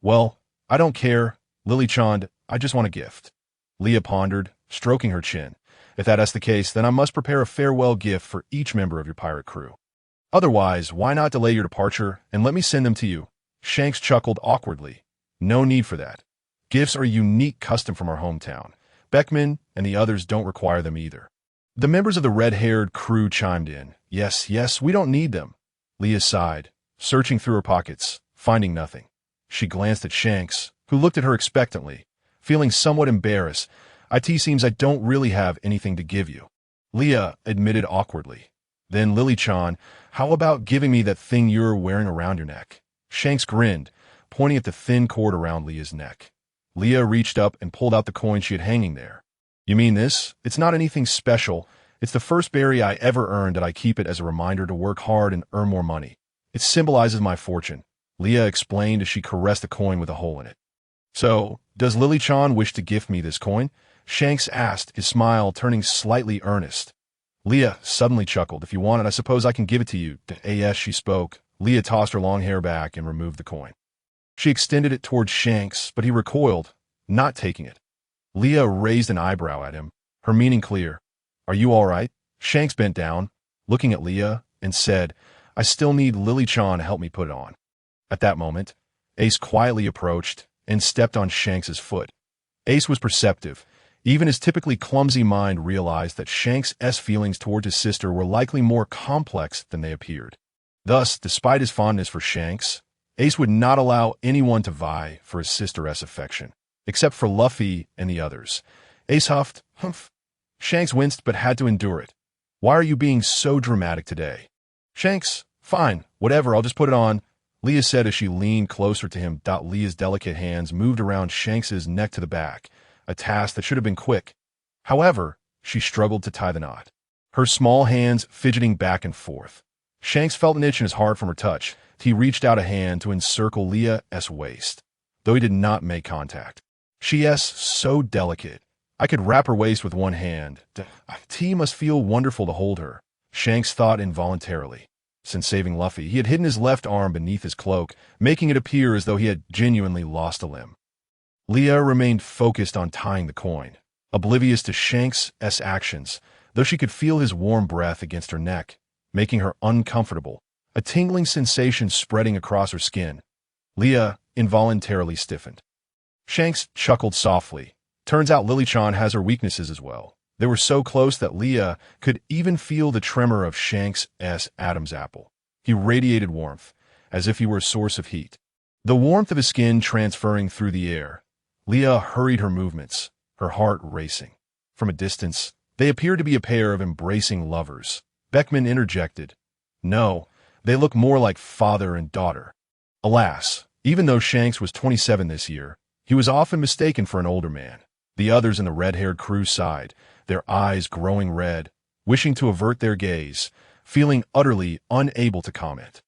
Well, I don't care, Lily-chan, I just want a gift. Leah pondered, stroking her chin. If that's the case, then I must prepare a farewell gift for each member of your pirate crew. Otherwise, why not delay your departure and let me send them to you? Shanks chuckled awkwardly. No need for that. Gifts are a unique custom from our hometown. Beckman and the others don't require them either. The members of the red-haired crew chimed in. Yes, we don't need them. Leah sighed, searching through her pockets, finding nothing. She glanced at Shanks, who looked at her expectantly, feeling somewhat embarrassed. It seems I don't really have anything to give you. Leah admitted awkwardly. Then Lily-chan, how about giving me that thing you're wearing around your neck? Shanks grinned, pointing at the thin cord around Leah's neck. Leah reached up and pulled out the coin she had hanging there. You mean this? It's not anything special. It's the first berry I ever earned, and I keep it as a reminder to work hard and earn more money. It symbolizes my fortune, Leah explained as she caressed the coin with a hole in it. So, does Lily-chan wish to gift me this coin? Shanks asked, his smile turning slightly earnest. Leah suddenly chuckled. If you want it, I suppose I can give it to you. As she spoke, Leah tossed her long hair back and removed the coin. She extended it towards Shanks, but he recoiled, not taking it. Leah raised an eyebrow at him, her meaning clear. Are you all right? Shanks bent down, looking at Leah, and said, I still need Lily-chan to help me put it on. At that moment, Ace quietly approached and stepped on Shanks's foot. Ace was perceptive. Even his typically clumsy mind realized that Shanks' feelings towards his sister were likely more complex than they appeared. Thus, despite his fondness for Shanks, Ace would not allow anyone to vie for his sister's affection, except for Luffy and the others. Ace huffed, humph. Shanks winced but had to endure it. Why are you being so dramatic today? Shanks, fine, whatever, I'll just put it on, Leah said as she leaned closer to him. Leah's delicate hands moved around Shanks's neck to the back, a task that should have been quick. However, she struggled to tie the knot, her small hands fidgeting back and forth. Shanks felt an itch in his heart from her touch. He reached out a hand to encircle Leah's waist, though he did not make contact. She's so delicate. I could wrap her waist with one hand. Must feel wonderful to hold her, Shanks thought involuntarily. Since saving Luffy, he had hidden his left arm beneath his cloak, making it appear as though he had genuinely lost a limb. Leah remained focused on tying the coin, oblivious to Shanks' actions, though she could feel his warm breath against her neck, making her uncomfortable, a tingling sensation spreading across her skin. Leah involuntarily stiffened. Shanks chuckled softly. Turns out Lily-chan has her weaknesses as well. They were so close that Leah could even feel the tremor of Shanks' Adam's apple. He radiated warmth, as if he were a source of heat. The warmth of his skin transferring through the air. Leah hurried her movements, her heart racing. From a distance, they appeared to be a pair of embracing lovers. Beckman interjected, "No, they look more like father and daughter." Alas, even though Shanks was 27 this year, he was often mistaken for an older man. The others in the red-haired crew sighed, their eyes growing red, wishing to avert their gaze, feeling utterly unable to comment.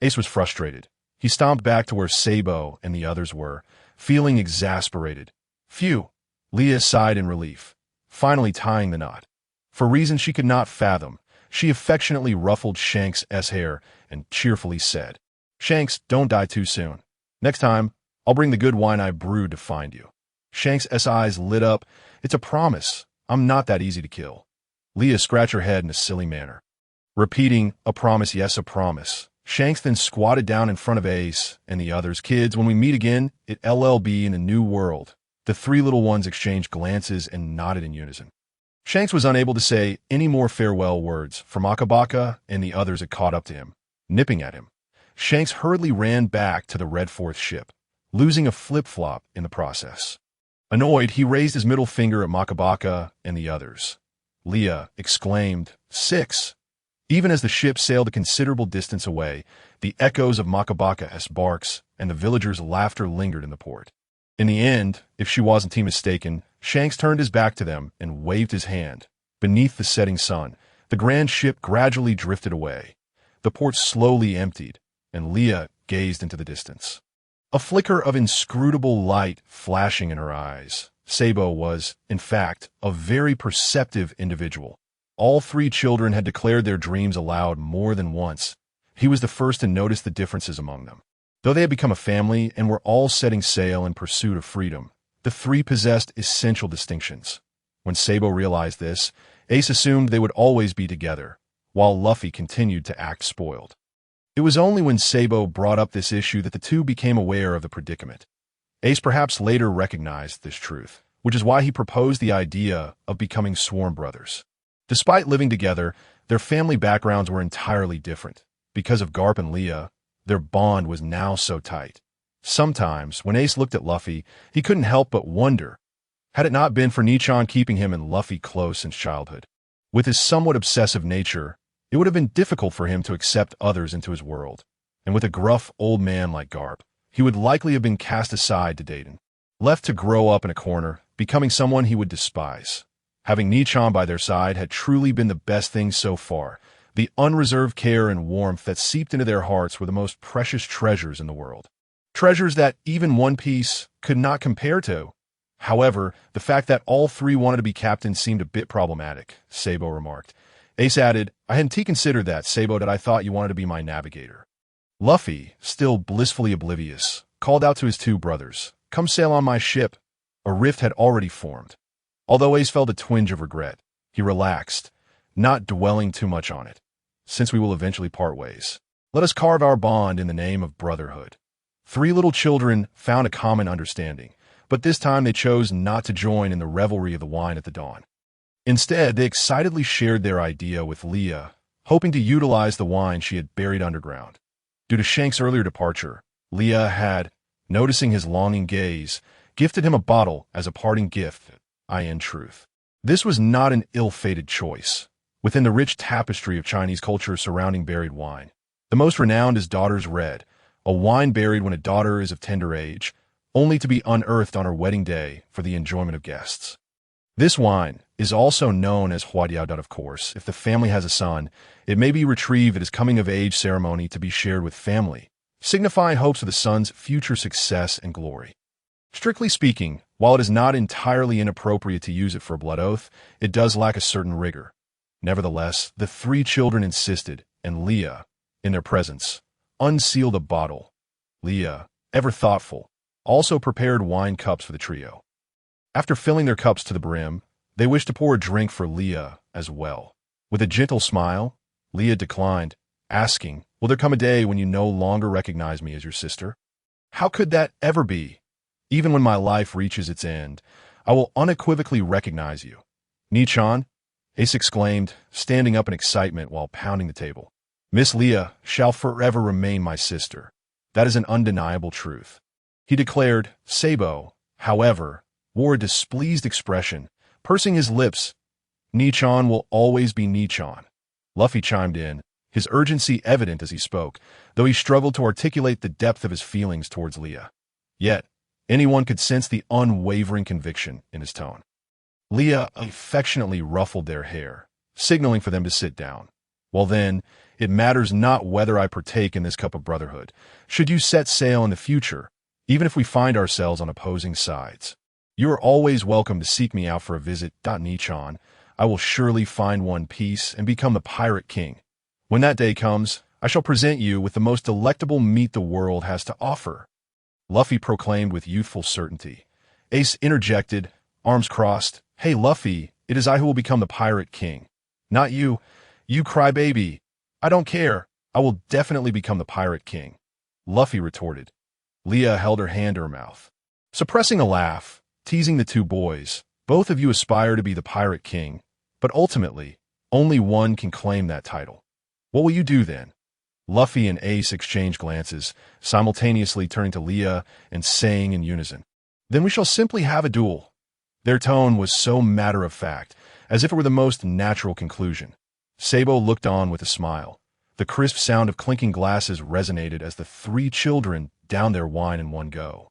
Ace was frustrated. He stomped back to where Sabo and the others were, feeling exasperated. Phew! Leah sighed in relief, finally tying the knot. For reasons she could not fathom, she affectionately ruffled Shanks' hair and cheerfully said, "Shanks, don't die too soon. Next time, I'll bring the good wine I brewed to find you." Shanks' eyes lit up. "It's a promise. I'm not that easy to kill." Leah scratched her head in a silly manner. Repeating, "A promise, yes, a promise." Shanks then squatted down in front of Ace and the others. "Kids, when we meet again, it LLB in a new world." The three little ones exchanged glances and nodded in unison. Shanks was unable to say any more farewell words, for Makabaka and the others had caught up to him, nipping at him. Shanks hurriedly ran back to the Red Fourth ship, losing a flip-flop in the process. Annoyed, he raised his middle finger at Makabaka and the others. Leah exclaimed, "6!" Even as the ship sailed a considerable distance away, the echoes of Makabaka's barks and the villagers' laughter lingered in the port. In the end, if she wasn't mistaken, Shanks turned his back to them and waved his hand. Beneath the setting sun, the grand ship gradually drifted away. The port slowly emptied, and Leah gazed into the distance. A flicker of inscrutable light flashing in her eyes. Sabo was, in fact, a very perceptive individual. All three children had declared their dreams aloud more than once. He was the first to notice the differences among them. Though they had become a family and were all setting sail in pursuit of freedom, the three possessed essential distinctions. When Sabo realized this, Ace assumed they would always be together, while Luffy continued to act spoiled. It was only when Sabo brought up this issue that the two became aware of the predicament. Ace perhaps later recognized this truth, which is why he proposed the idea of becoming sworn brothers. Despite living together, their family backgrounds were entirely different. Because of Garp and Leah, their bond was now so tight. Sometimes, when Ace looked at Luffy, he couldn't help but wonder, had it not been for Nichan keeping him and Luffy close since childhood. With his somewhat obsessive nature, it would have been difficult for him to accept others into his world. And with a gruff old man like Garp, he would likely have been cast aside to Dayton, left to grow up in a corner, becoming someone he would despise. Having Nichan by their side had truly been the best thing so far. The unreserved care and warmth that seeped into their hearts were the most precious treasures in the world. Treasures that even One Piece could not compare to. However, the fact that all three wanted to be captains seemed a bit problematic, Sabo remarked. Ace added, "I hadn't considered that, Sabo, that I thought you wanted to be my navigator." Luffy, still blissfully oblivious, called out to his two brothers, "Come sail on my ship." A rift had already formed. Although Ace felt a twinge of regret, he relaxed, not dwelling too much on it. "Since we will eventually part ways, let us carve our bond in the name of brotherhood." Three little children found a common understanding, but this time they chose not to join in the revelry of the wine at the dawn. Instead, they excitedly shared their idea with Leah, hoping to utilize the wine she had buried underground. Due to Shanks' earlier departure, Leah had, noticing his longing gaze, gifted him a bottle as a parting gift. In truth, this was not an ill-fated choice. Within the rich tapestry of Chinese culture surrounding buried wine, the most renowned is Daughter's Red, a wine buried when a daughter is of tender age, only to be unearthed on her wedding day for the enjoyment of guests. This wine is also known as Huadiaodut, of course. If the family has a son, it may be retrieved at his coming-of-age ceremony to be shared with family, signifying hopes of the son's future success and glory. Strictly speaking, while it is not entirely inappropriate to use it for a blood oath, it does lack a certain rigor. Nevertheless, the three children insisted, and Leah, in their presence, unsealed a bottle. Leah, ever thoughtful, also prepared wine cups for the trio. After filling their cups to the brim, they wished to pour a drink for Leah as well. With a gentle smile, Leah declined, asking, "Will there come a day when you no longer recognize me as your sister?" "How could that ever be? Even when my life reaches its end, I will unequivocally recognize you." "Nichan," Ace exclaimed, standing up in excitement while pounding the table. "Miss Leah shall forever remain my sister. That is an undeniable truth." He declared. Sabo, however, wore a displeased expression, pursing his lips. "Nichan will always be Nichan." Luffy chimed in, his urgency evident as he spoke, though he struggled to articulate the depth of his feelings towards Leah. Yet, anyone could sense the unwavering conviction in his tone. Leah affectionately ruffled their hair, signaling for them to sit down. "Well then, it matters not whether I partake in this cup of brotherhood. Should you set sail in the future, even if we find ourselves on opposing sides, you are always welcome to seek me out for a visit. Nichan, I will surely find one piece and become the Pirate King. When that day comes, I shall present you with the most delectable meat the world has to offer," Luffy proclaimed with youthful certainty. Ace interjected, arms crossed. "Hey Luffy, it is I who will become the Pirate King. Not you. You crybaby. I don't care. I will definitely become the Pirate King," Luffy retorted. Leah held her hand to her mouth, suppressing a laugh, teasing the two boys. "Both of you aspire to be the Pirate King, but ultimately, only one can claim that title. What will you do then?" Luffy and Ace exchanged glances, simultaneously turning to Leah and saying in unison, "Then we shall simply have a duel." Their tone was so matter-of-fact, as if it were the most natural conclusion. Sabo looked on with a smile. The crisp sound of clinking glasses resonated as the three children downed their wine in one go.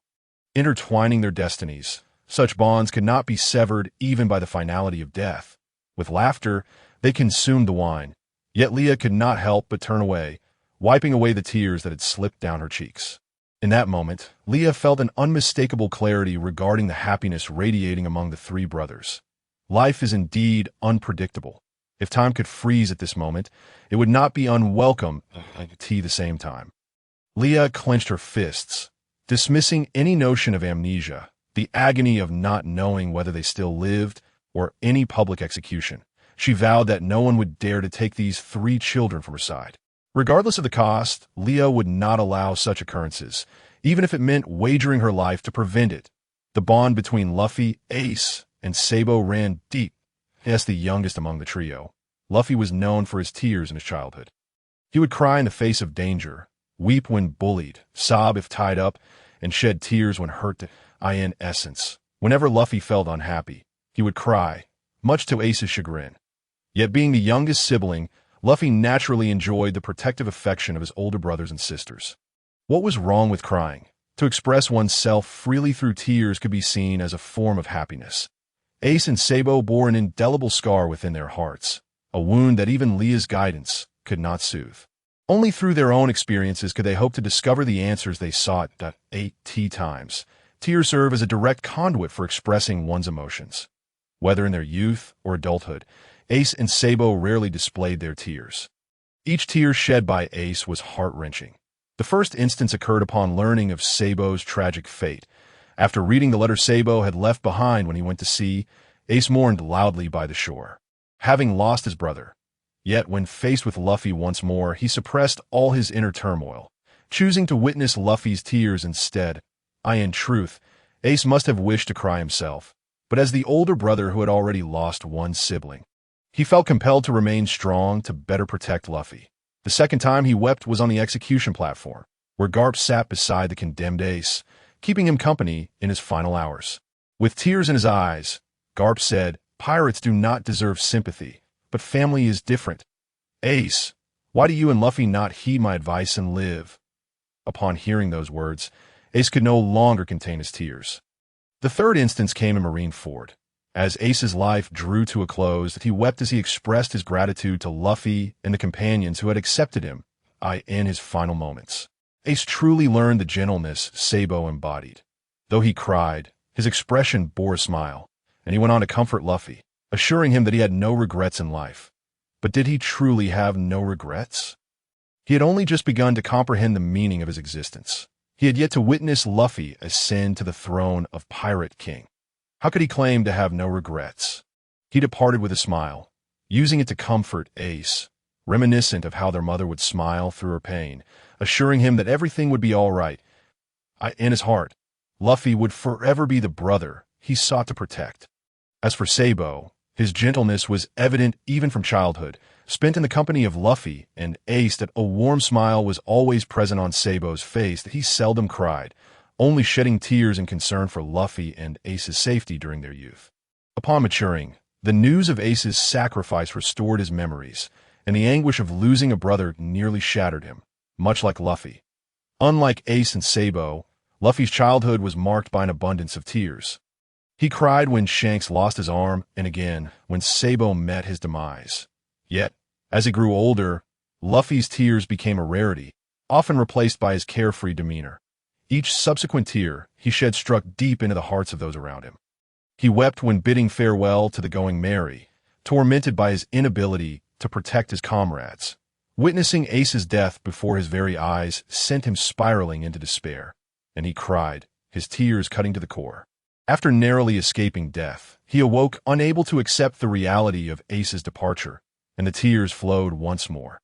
Intertwining their destinies, such bonds could not be severed even by the finality of death. With laughter, they consumed the wine, yet Leah could not help but turn away, wiping away the tears that had slipped down her cheeks. In that moment, Leah felt an unmistakable clarity regarding the happiness radiating among the three brothers. Life is indeed unpredictable. If time could freeze at this moment, it would not be unwelcome at the same time. Leah clenched her fists, dismissing any notion of amnesia, the agony of not knowing whether they still lived, or any public execution. She vowed that no one would dare to take these three children from her side. Regardless of the cost, Leah would not allow such occurrences, even if it meant wagering her life to prevent it. The bond between Luffy, Ace, and Sabo ran deep. As the youngest among the trio, Luffy was known for his tears in his childhood. He would cry in the face of danger, weep when bullied, sob if tied up, and shed tears when hurt. In essence, whenever Luffy felt unhappy, he would cry, much to Ace's chagrin. Yet being the youngest sibling, Luffy naturally enjoyed the protective affection of his older brothers and sisters. What was wrong with crying? To express oneself freely through tears could be seen as a form of happiness. Ace and Sabo bore an indelible scar within their hearts, a wound that even Leah's guidance could not soothe. Only through their own experiences could they hope to discover the answers they sought. 8 times. Tears serve as a direct conduit for expressing one's emotions. Whether in their youth or adulthood, Ace and Sabo rarely displayed their tears. Each tear shed by Ace was heart-wrenching. The first instance occurred upon learning of Sabo's tragic fate. After reading the letter Sabo had left behind when he went to sea, Ace mourned loudly by the shore, having lost his brother. Yet when faced with Luffy once more, he suppressed all his inner turmoil, choosing to witness Luffy's tears instead. In truth, Ace must have wished to cry himself, but as the older brother who had already lost one sibling, he felt compelled to remain strong to better protect Luffy. The second time he wept was on the execution platform, where Garp sat beside the condemned Ace, keeping him company in his final hours. With tears in his eyes, Garp said, "Pirates do not deserve sympathy, but family is different. Ace, why do you and Luffy not heed my advice and live?" Upon hearing those words, Ace could no longer contain his tears. The third instance came in Marineford. As Ace's life drew to a close, he wept as he expressed his gratitude to Luffy and the companions who had accepted him in his final moments. Ace truly learned the gentleness Sabo embodied. Though he cried, his expression bore a smile, and he went on to comfort Luffy, assuring him that he had no regrets in life. But did he truly have no regrets? He had only just begun to comprehend the meaning of his existence. He had yet to witness Luffy ascend to the throne of Pirate King. How could he claim to have no regrets? He departed with a smile, using it to comfort Ace, reminiscent of how their mother would smile through her pain, assuring him that everything would be all right. In his heart, Luffy would forever be the brother he sought to protect. As for Sabo, his gentleness was evident even from childhood. Spent in the company of Luffy and Ace, that a warm smile was always present on Sabo's face, that he seldom cried, only shedding tears in concern for Luffy and Ace's safety during their youth. Upon maturing, the news of Ace's sacrifice restored his memories, and the anguish of losing a brother nearly shattered him, much like Luffy. Unlike Ace and Sabo, Luffy's childhood was marked by an abundance of tears. He cried when Shanks lost his arm, and again when Sabo met his demise. Yet, as he grew older, Luffy's tears became a rarity, often replaced by his carefree demeanor. Each subsequent tear he shed struck deep into the hearts of those around him. He wept when bidding farewell to the going merry, tormented by his inability to protect his comrades. Witnessing Ace's death before his very eyes sent him spiraling into despair, and he cried, his tears cutting to the core. After narrowly escaping death, he awoke unable to accept the reality of Ace's departure, and the tears flowed once more.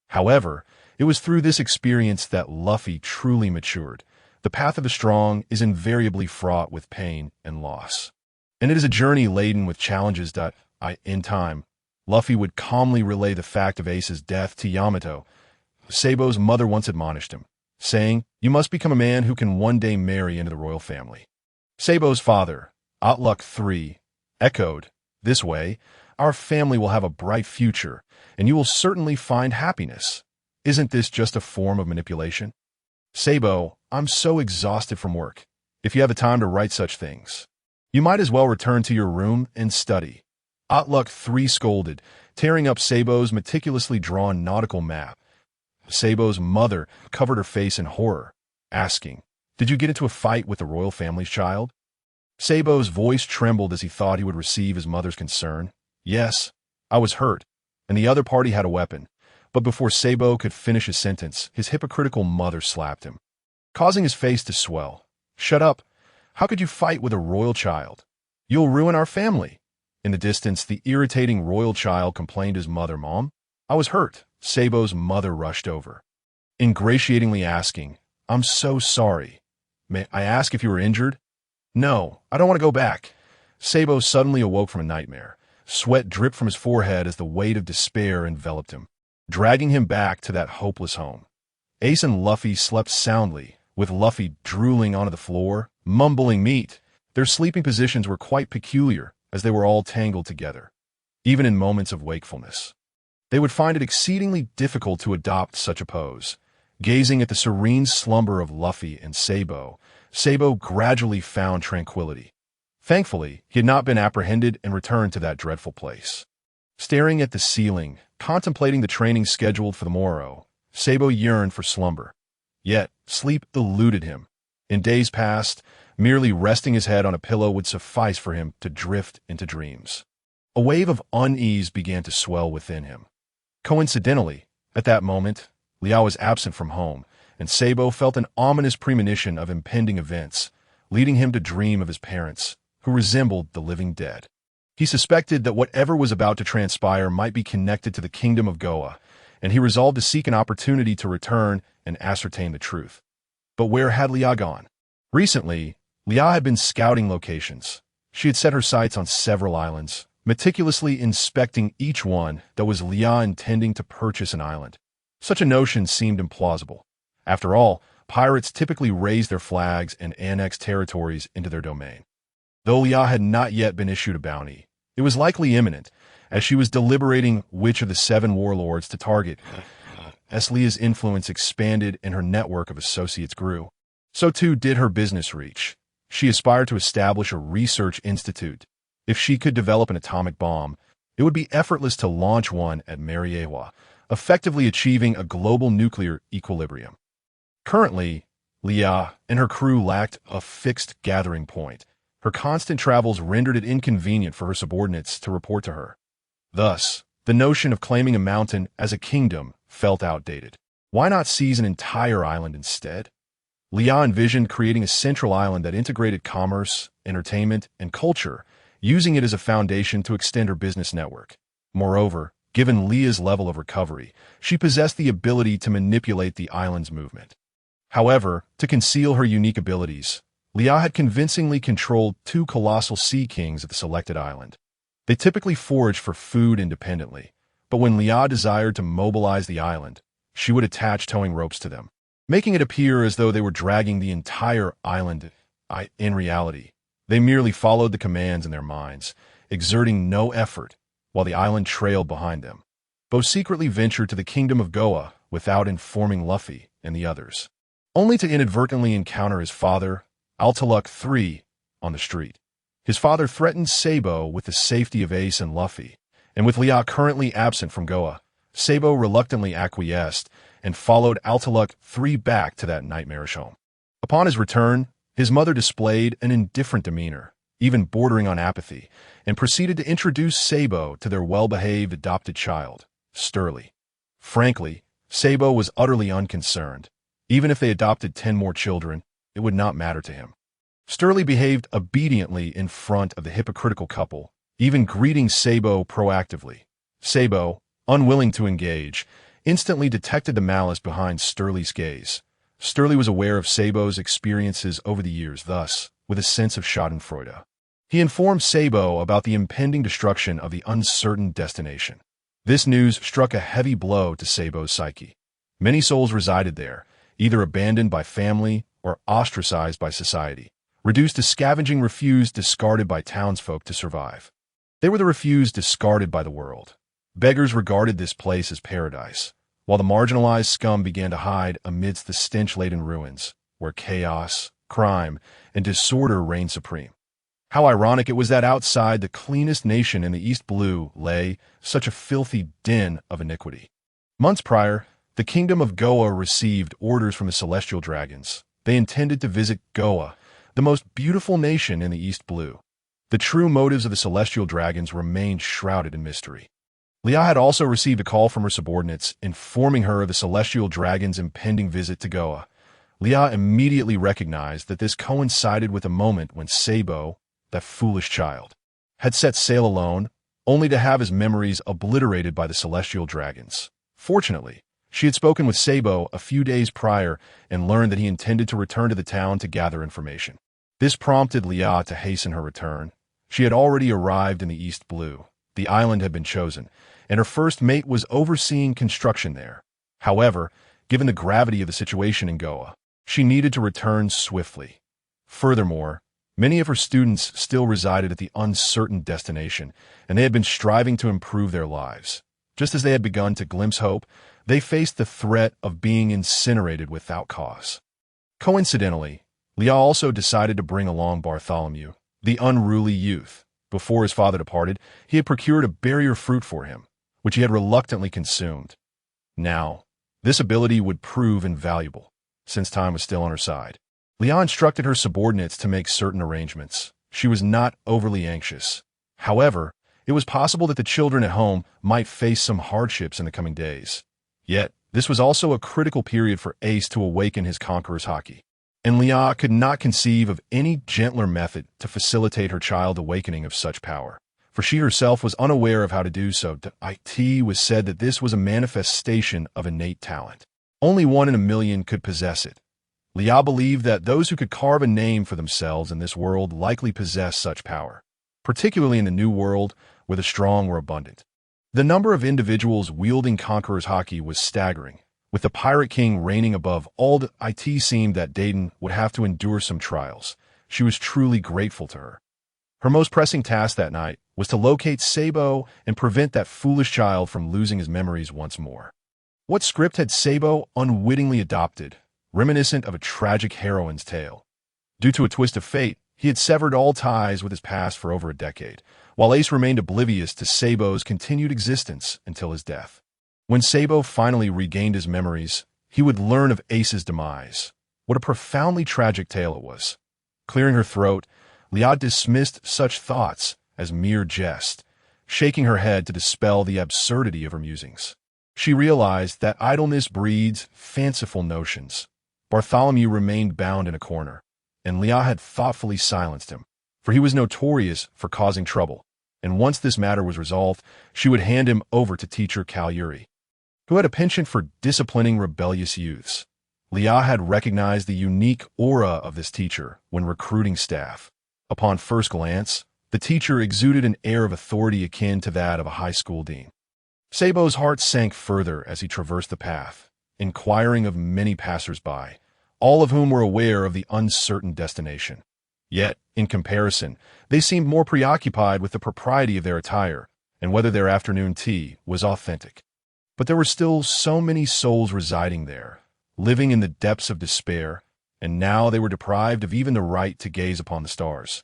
However, it was through this experience that Luffy truly matured. The path of the strong is invariably fraught with pain and loss, and it is a journey laden with challenges that, in time, Luffy would calmly relay the fact of Ace's death to Yamato. Sabo's mother once admonished him, saying, "You must become a man who can one day marry into the royal family." Sabo's father, Outlook III, echoed, "This way, our family will have a bright future, and you will certainly find happiness. Isn't this just a form of manipulation?" "Sabo, I'm so exhausted from work. If you have the time to write such things, you might as well return to your room and study," Outlook III scolded, tearing up Sabo's meticulously drawn nautical map. Sabo's mother covered her face in horror, asking, "Did you get into a fight with the royal family's child?" Sabo's voice trembled as he thought he would receive his mother's concern. "Yes, I was hurt, and the other party had a weapon." But before Sabo could finish his sentence, his hypocritical mother slapped him, causing his face to swell. "Shut up! How could you fight with a royal child? You'll ruin our family." In the distance, the irritating royal child complained to his mother, "Mom, I was hurt." Sabo's mother rushed over, ingratiatingly asking, "I'm so sorry. May I ask if you were injured?" "No, I don't want to go back." Sabo suddenly awoke from a nightmare. Sweat dripped from his forehead as the weight of despair enveloped him, dragging him back to that hopeless home. Ace and Luffy slept soundly, with Luffy drooling onto the floor, mumbling meat. Their sleeping positions were quite peculiar, as they were all tangled together. Even in moments of wakefulness, they would find it exceedingly difficult to adopt such a pose. Gazing at the serene slumber of Luffy and Sabo, Sabo gradually found tranquility. Thankfully, he had not been apprehended and returned to that dreadful place. Staring at the ceiling, contemplating the training scheduled for the morrow, Sabo yearned for slumber. Yet, sleep eluded him. In days past, merely resting his head on a pillow would suffice for him to drift into dreams. A wave of unease began to swell within him. Coincidentally, at that moment, Leah was absent from home, and Sabo felt an ominous premonition of impending events, leading him to dream of his parents, who resembled the living dead. He suspected that whatever was about to transpire might be connected to the kingdom of Goa, and he resolved to seek an opportunity to return and ascertain the truth. But where had Leah gone? Recently, Leah had been scouting locations. She had set her sights on several islands, meticulously inspecting each one that was Leah intending to purchase an island. Such a notion seemed implausible. After all, pirates typically raise their flags and annex territories into their domain. Though Leah had not yet been issued a bounty, it was likely imminent, as she was deliberating which of the 7 warlords to target. As Leah's influence expanded and her network of associates grew, so too did her business reach. She aspired to establish a research institute. If she could develop an atomic bomb, it would be effortless to launch one at Mariewa, effectively achieving a global nuclear equilibrium. Currently, Leah and her crew lacked a fixed gathering point. Her constant travels rendered it inconvenient for her subordinates to report to her. Thus, the notion of claiming a mountain as a kingdom felt outdated. Why not seize an entire island instead? Leah envisioned creating a central island that integrated commerce, entertainment, and culture, using it as a foundation to extend her business network. Moreover, given Leah's level of recovery, she possessed the ability to manipulate the island's movement. However, to conceal her unique abilities, Leah had convincingly controlled two colossal sea kings at the selected island. They typically foraged for food independently, but when Leah desired to mobilize the island, she would attach towing ropes to them, making it appear as though they were dragging the entire island. In reality, they merely followed the commands in their minds, exerting no effort, while the island trailed behind them. Both secretly ventured to the kingdom of Goa without informing Luffy and the others, only to inadvertently encounter his father, Altaluk III, on the street. His father threatened Sabo with the safety of Ace and Luffy, and with Leah currently absent from Goa, Sabo reluctantly acquiesced and followed Altaluk III back to that nightmarish home. Upon his return, his mother displayed an indifferent demeanor, even bordering on apathy, and proceeded to introduce Sabo to their well-behaved adopted child, Sturley. Frankly, Sabo was utterly unconcerned. Even if they adopted 10 more children, it would not matter to him. Sturley behaved obediently in front of the hypocritical couple, even greeting Sabo proactively. Sabo, unwilling to engage, instantly detected the malice behind Sturley's gaze. Sturley was aware of Sabo's experiences over the years, thus, with a sense of schadenfreude, he informed Sabo about the impending destruction of the uncertain destination. This news struck a heavy blow to Sabo's psyche. Many souls resided there, either abandoned by family or ostracized by society, reduced to scavenging refuse discarded by townsfolk to survive. They were the refuse discarded by the world. Beggars regarded this place as paradise, while the marginalized scum began to hide amidst the stench-laden ruins, where chaos, crime, and disorder reigned supreme. How ironic it was that outside the cleanest nation in the East Blue lay such a filthy den of iniquity. Months prior, the kingdom of Goa received orders from the celestial dragons. They intended to visit Goa, the most beautiful nation in the East Blue. The true motives of the celestial dragons remained shrouded in mystery. Leah had also received a call from her subordinates informing her of the celestial dragon's impending visit to Goa. Leah immediately recognized that this coincided with a moment when Sabo, that foolish child, had set sail alone, only to have his memories obliterated by the celestial dragons. Fortunately, she had spoken with Sabo a few days prior and learned that he intended to return to the town to gather information. This prompted Leah to hasten her return. She had already arrived in the East Blue. The island had been chosen, and her first mate was overseeing construction there. However, given the gravity of the situation in Goa, she needed to return swiftly. Furthermore, many of her students still resided at the uncertain destination, and they had been striving to improve their lives. Just as they had begun to glimpse hope, they faced the threat of being incinerated without cause. Coincidentally, Leah also decided to bring along Bartholomew, the unruly youth. Before his father departed, he had procured a barrier fruit for him, which he had reluctantly consumed. Now, this ability would prove invaluable, since time was still on her side. Leah instructed her subordinates to make certain arrangements. She was not overly anxious. However, it was possible that the children at home might face some hardships in the coming days. Yet, this was also a critical period for Ace to awaken his conqueror's haki, and Leah could not conceive of any gentler method to facilitate her child awakening of such power, for she herself was unaware of how to do so. It was said that this was a manifestation of innate talent. Only 1 in a million could possess it. Leah believed that those who could carve a name for themselves in this world likely possessed such power, particularly in the New World, where the strong were abundant. The number of individuals wielding Conqueror's haki was staggering. With the Pirate King reigning above all, it seemed that Dayton would have to endure some trials. She was truly grateful to her. Her most pressing task that night was to locate Sabo and prevent that foolish child from losing his memories once more. What script had Sabo unwittingly adopted, reminiscent of a tragic heroine's tale? Due to a twist of fate, he had severed all ties with his past for over a decade, while Ace remained oblivious to Sabo's continued existence until his death. When Sabo finally regained his memories, he would learn of Ace's demise. What a profoundly tragic tale it was. Clearing her throat, Leah dismissed such thoughts as mere jest, shaking her head to dispel the absurdity of her musings. She realized that idleness breeds fanciful notions. Bartholomew remained bound in a corner, and Leah had thoughtfully silenced him, for he was notorious for causing trouble, and once this matter was resolved, she would hand him over to teacher Calyuri, who had a penchant for disciplining rebellious youths. Leah had recognized the unique aura of this teacher when recruiting staff. Upon first glance, the teacher exuded an air of authority akin to that of a high school dean. Sabo's heart sank further as he traversed the path, inquiring of many passers-by, all of whom were aware of the uncertain destination. Yet, in comparison, they seemed more preoccupied with the propriety of their attire and whether their afternoon tea was authentic. But there were still so many souls residing there, living in the depths of despair, and now they were deprived of even the right to gaze upon the stars.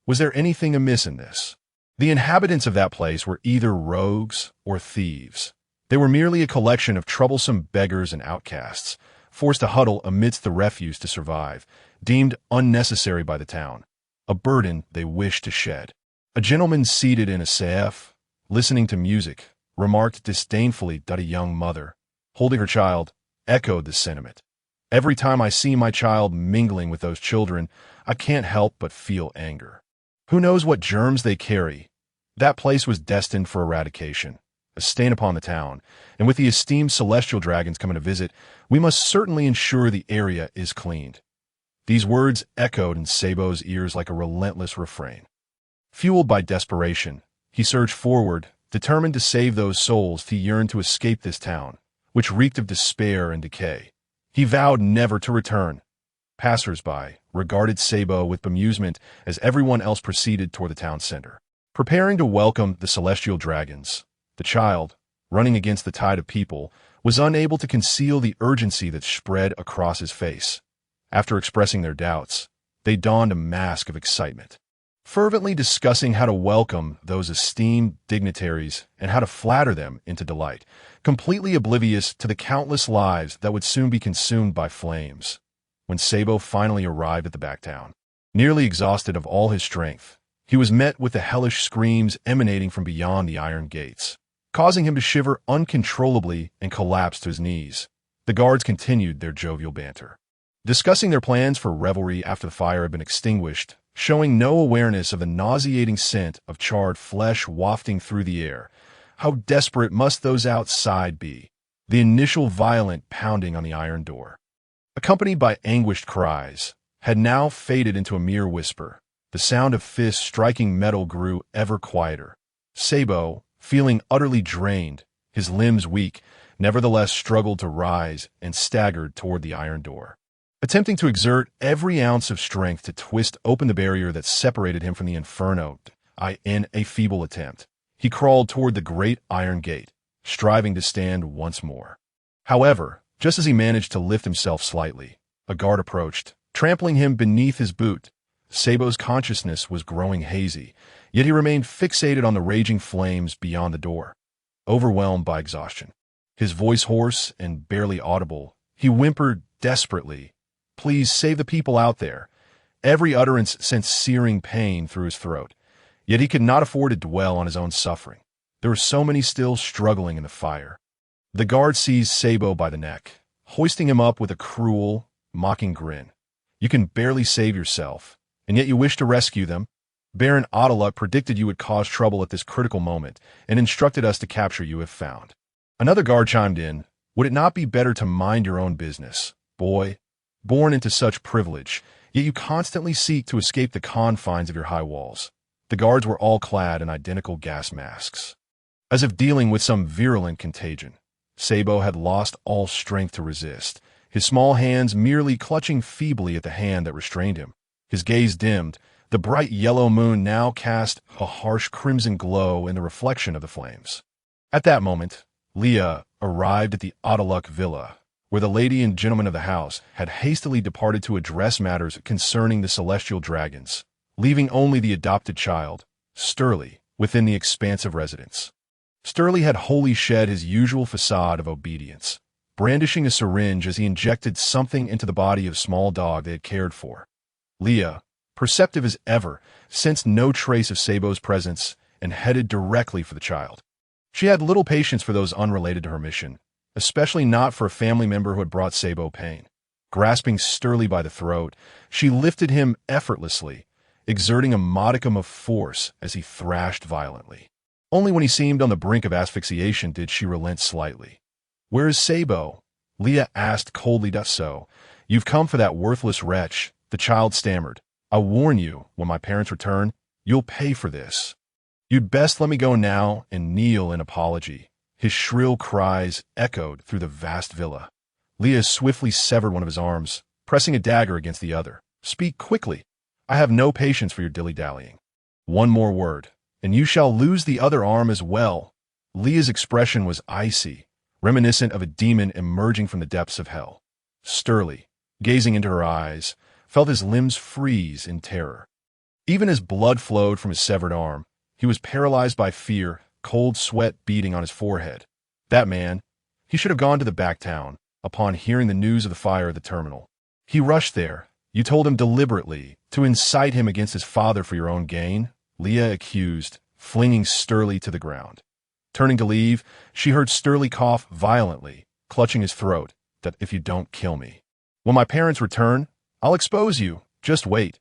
Was there anything amiss in this? The inhabitants of that place were either rogues or thieves. They were merely a collection of troublesome beggars and outcasts, forced to huddle amidst the refuse to survive, deemed unnecessary by the town, a burden they wished to shed. A gentleman seated in a safe, listening to music, remarked disdainfully that a young mother, holding her child, echoed the sentiment. Every time I see my child mingling with those children, I can't help but feel anger. Who knows what germs they carry? That place was destined for eradication, a stain upon the town, and with the esteemed celestial dragons coming to visit, we must certainly ensure the area is cleaned. These words echoed in Sabo's ears like a relentless refrain. Fueled by desperation, he surged forward, determined to save those souls who yearned to escape this town, which reeked of despair and decay. He vowed never to return. Passers-by regarded Sabo with bemusement as everyone else proceeded toward the town center. Preparing to welcome the celestial dragons, the child, running against the tide of people, was unable to conceal the urgency that spread across his face. After expressing their doubts, they donned a mask of excitement, fervently discussing how to welcome those esteemed dignitaries and how to flatter them into delight, completely oblivious to the countless lives that would soon be consumed by flames. When Sabo finally arrived at the back town, nearly exhausted of all his strength, he was met with the hellish screams emanating from beyond the iron gates, causing him to shiver uncontrollably and collapse to his knees. The guards continued their jovial banter, discussing their plans for revelry after the fire had been extinguished, showing no awareness of the nauseating scent of charred flesh wafting through the air. How desperate must those outside be? The initial violent pounding on the iron door, accompanied by anguished cries, had now faded into a mere whisper. The sound of fists striking metal grew ever quieter. Sabo, feeling utterly drained, his limbs weak, nevertheless struggled to rise and staggered toward the iron door, attempting to exert every ounce of strength to twist open the barrier that separated him from the inferno. In a feeble attempt, he crawled toward the great iron gate, striving to stand once more. However, just as he managed to lift himself slightly, a guard approached, trampling him beneath his boot. Sabo's consciousness was growing hazy, yet he remained fixated on the raging flames beyond the door. Overwhelmed by exhaustion, his voice hoarse and barely audible, he whimpered desperately, "Please save the people out there." Every utterance sent searing pain through his throat, yet he could not afford to dwell on his own suffering. There were so many still struggling in the fire. The guard seized Sabo by the neck, hoisting him up with a cruel, mocking grin. "You can barely save yourself, and yet you wish to rescue them? Baron Autoluck predicted you would cause trouble at this critical moment and instructed us to capture you if found." Another guard chimed in, "Would it not be better to mind your own business, boy? Born into such privilege, yet you constantly seek to escape the confines of your high walls." The guards were all clad in identical gas masks. As if dealing with some virulent contagion, Sabo had lost all strength to resist, his small hands merely clutching feebly at the hand that restrained him. His gaze dimmed. The bright yellow moon now cast a harsh crimson glow in the reflection of the flames. At that moment, Leah arrived at the Autoluck villa, where the lady and gentleman of the house had hastily departed to address matters concerning the celestial dragons, leaving only the adopted child, Sturley, within the expansive residence. Sturley had wholly shed his usual facade of obedience, brandishing a syringe as he injected something into the body of a small dog they had cared for. Leah, perceptive as ever, sensed no trace of Sabo's presence and headed directly for the child. She had little patience for those unrelated to her mission, especially not for a family member who had brought Sabo pain. Grasping Sturley by the throat, she lifted him effortlessly, exerting a modicum of force as he thrashed violently. Only when he seemed on the brink of asphyxiation did she relent slightly. "Where is Sabo?" Leah asked coldly. "So, you've come for that worthless wretch," the child stammered. "I warn you, when my parents return, you'll pay for this. You'd best let me go now and kneel in apology." His shrill cries echoed through the vast villa. Leah swiftly severed one of his arms, pressing a dagger against the other. "Speak quickly. I have no patience for your dilly-dallying. One more word, and you shall lose the other arm as well." Leah's expression was icy, reminiscent of a demon emerging from the depths of hell. Sturley, gazing into her eyes, felt his limbs freeze in terror. Even as blood flowed from his severed arm, he was paralyzed by fear, cold sweat beading on his forehead. That man, he should have gone to the back town upon hearing the news of the fire at the terminal. He rushed there. "You told him deliberately to incite him against his father for your own gain," Leah accused, flinging Sturley to the ground. Turning to leave, she heard Sturley cough violently, clutching his throat. "That if you don't kill me. When my parents return, I'll expose you. Just wait."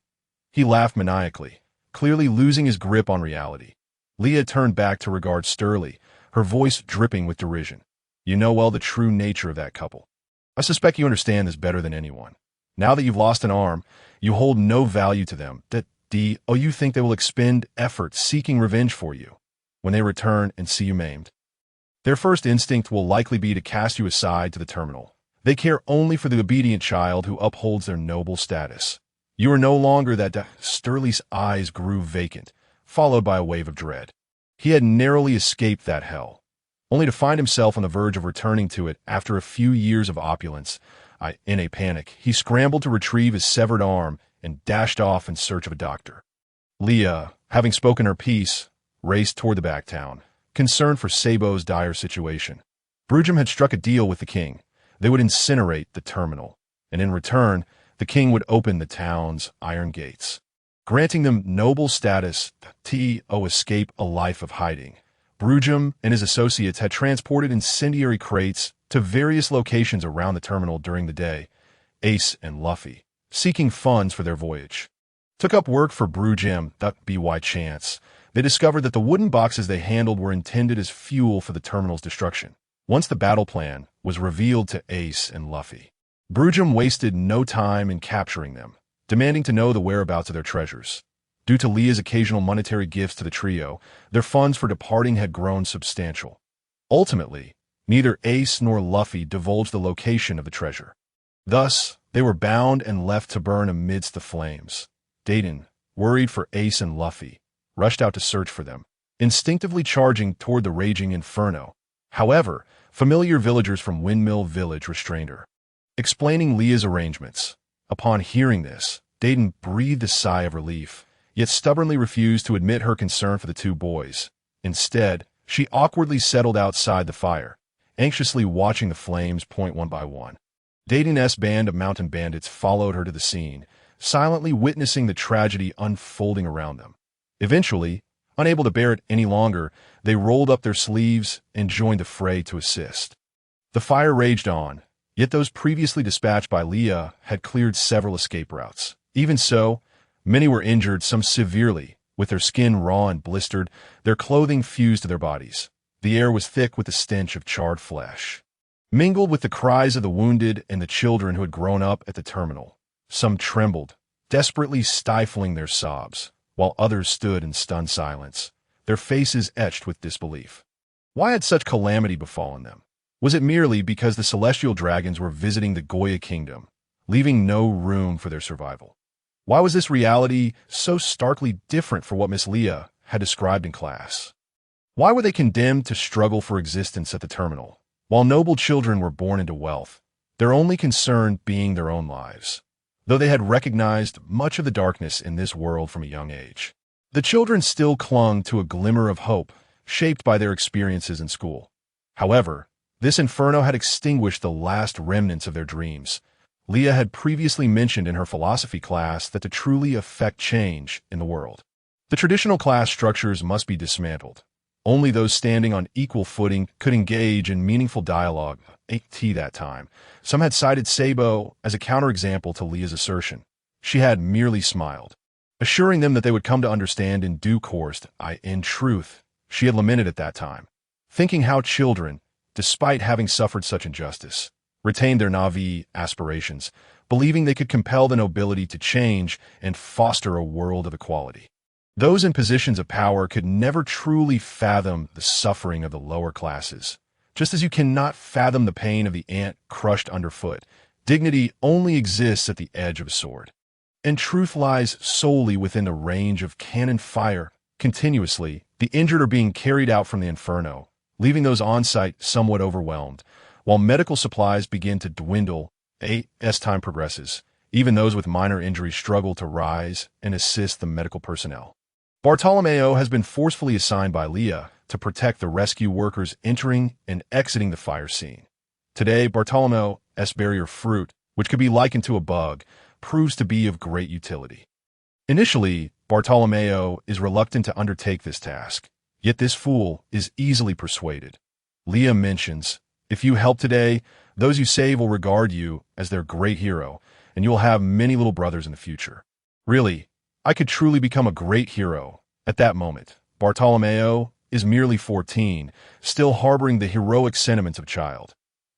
He laughed maniacally, clearly losing his grip on reality. Leah turned back to regard Sturley, her voice dripping with derision. "You know well the true nature of that couple. I suspect you understand this better than anyone. Now that you've lost an arm, you hold no value to them. You think they will expend effort seeking revenge for you when they return and see you maimed. Their first instinct will likely be to cast you aside to the terminal. They care only for the obedient child who upholds their noble status. You are no longer that." Sturley's eyes grew vacant, followed by a wave of dread. He had narrowly escaped that hell, only to find himself on the verge of returning to it after a few years of opulence. In a panic, he scrambled to retrieve his severed arm and dashed off in search of a doctor. Leah, having spoken her piece, raced toward the back town, concerned for Sabo's dire situation. Brugem had struck a deal with the king. They would incinerate the terminal, and in return, the king would open the town's iron gates, granting them noble status to escape a life of hiding. Brugem and his associates had transported incendiary crates to various locations around the terminal during the day. Ace and Luffy, seeking funds for their voyage, took up work for Brugem. By chance, they discovered that the wooden boxes they handled were intended as fuel for the terminal's destruction. Once the battle plan was revealed to Ace and Luffy, Brugem wasted no time in capturing them, demanding to know the whereabouts of their treasures. Due to Leah's occasional monetary gifts to the trio, their funds for departing had grown substantial. Ultimately, neither Ace nor Luffy divulged the location of the treasure. Thus, they were bound and left to burn amidst the flames. Dayton, worried for Ace and Luffy, rushed out to search for them, instinctively charging toward the raging inferno. However, familiar villagers from Windmill Village restrained her, explaining Leah's arrangements. Upon hearing this, Dayton breathed a sigh of relief, yet stubbornly refused to admit her concern for the two boys. Instead, she awkwardly settled outside the fire, anxiously watching the flames point one by one. Dayton's band of mountain bandits followed her to the scene, silently witnessing the tragedy unfolding around them. Eventually, unable to bear it any longer, they rolled up their sleeves and joined the fray to assist. The fire raged on, yet those previously dispatched by Leah had cleared several escape routes. Even so, many were injured, some severely, with their skin raw and blistered, their clothing fused to their bodies. The air was thick with the stench of charred flesh, mingled with the cries of the wounded and the children who had grown up at the terminal. Some trembled, desperately stifling their sobs, while others stood in stunned silence, their faces etched with disbelief. Why had such calamity befallen them? Was it merely because the celestial dragons were visiting the Goya kingdom, leaving no room for their survival? Why was this reality so starkly different from what Miss Leah had described in class? Why were they condemned to struggle for existence at the terminal, while noble children were born into wealth, their only concern being their own lives, though they had recognized much of the darkness in this world from a young age? The children still clung to a glimmer of hope, shaped by their experiences in school. However, this inferno had extinguished the last remnants of their dreams. Leah had previously mentioned in her philosophy class that to truly affect change in the world, the traditional class structures must be dismantled. Only those standing on equal footing could engage in meaningful dialogue. At that time, some had cited Sabo as a counterexample to Leah's assertion. She had merely smiled, assuring them that they would come to understand in due course. In truth, she had lamented at that time, thinking how children, despite having suffered such injustice, retained their naive aspirations, believing they could compel the nobility to change and foster a world of equality. Those in positions of power could never truly fathom the suffering of the lower classes. Just as you cannot fathom the pain of the ant crushed underfoot, dignity only exists at the edge of a sword. And truth lies solely within the range of cannon fire. Continuously, the injured are being carried out from the inferno, leaving those on site somewhat overwhelmed, while medical supplies begin to dwindle as time progresses. Even those with minor injuries struggle to rise and assist the medical personnel. Bartolomeo has been forcefully assigned by Leah to protect the rescue workers entering and exiting the fire scene. Today, Bartolomeo's barrier fruit, which could be likened to a bug, proves to be of great utility. Initially, Bartolomeo is reluctant to undertake this task, yet this fool is easily persuaded. Leah mentions, "If you help today, those you save will regard you as their great hero, and you will have many little brothers in the future." Really, I could truly become a great hero. At that moment, Bartolomeo is merely 14, still harboring the heroic sentiments of a child.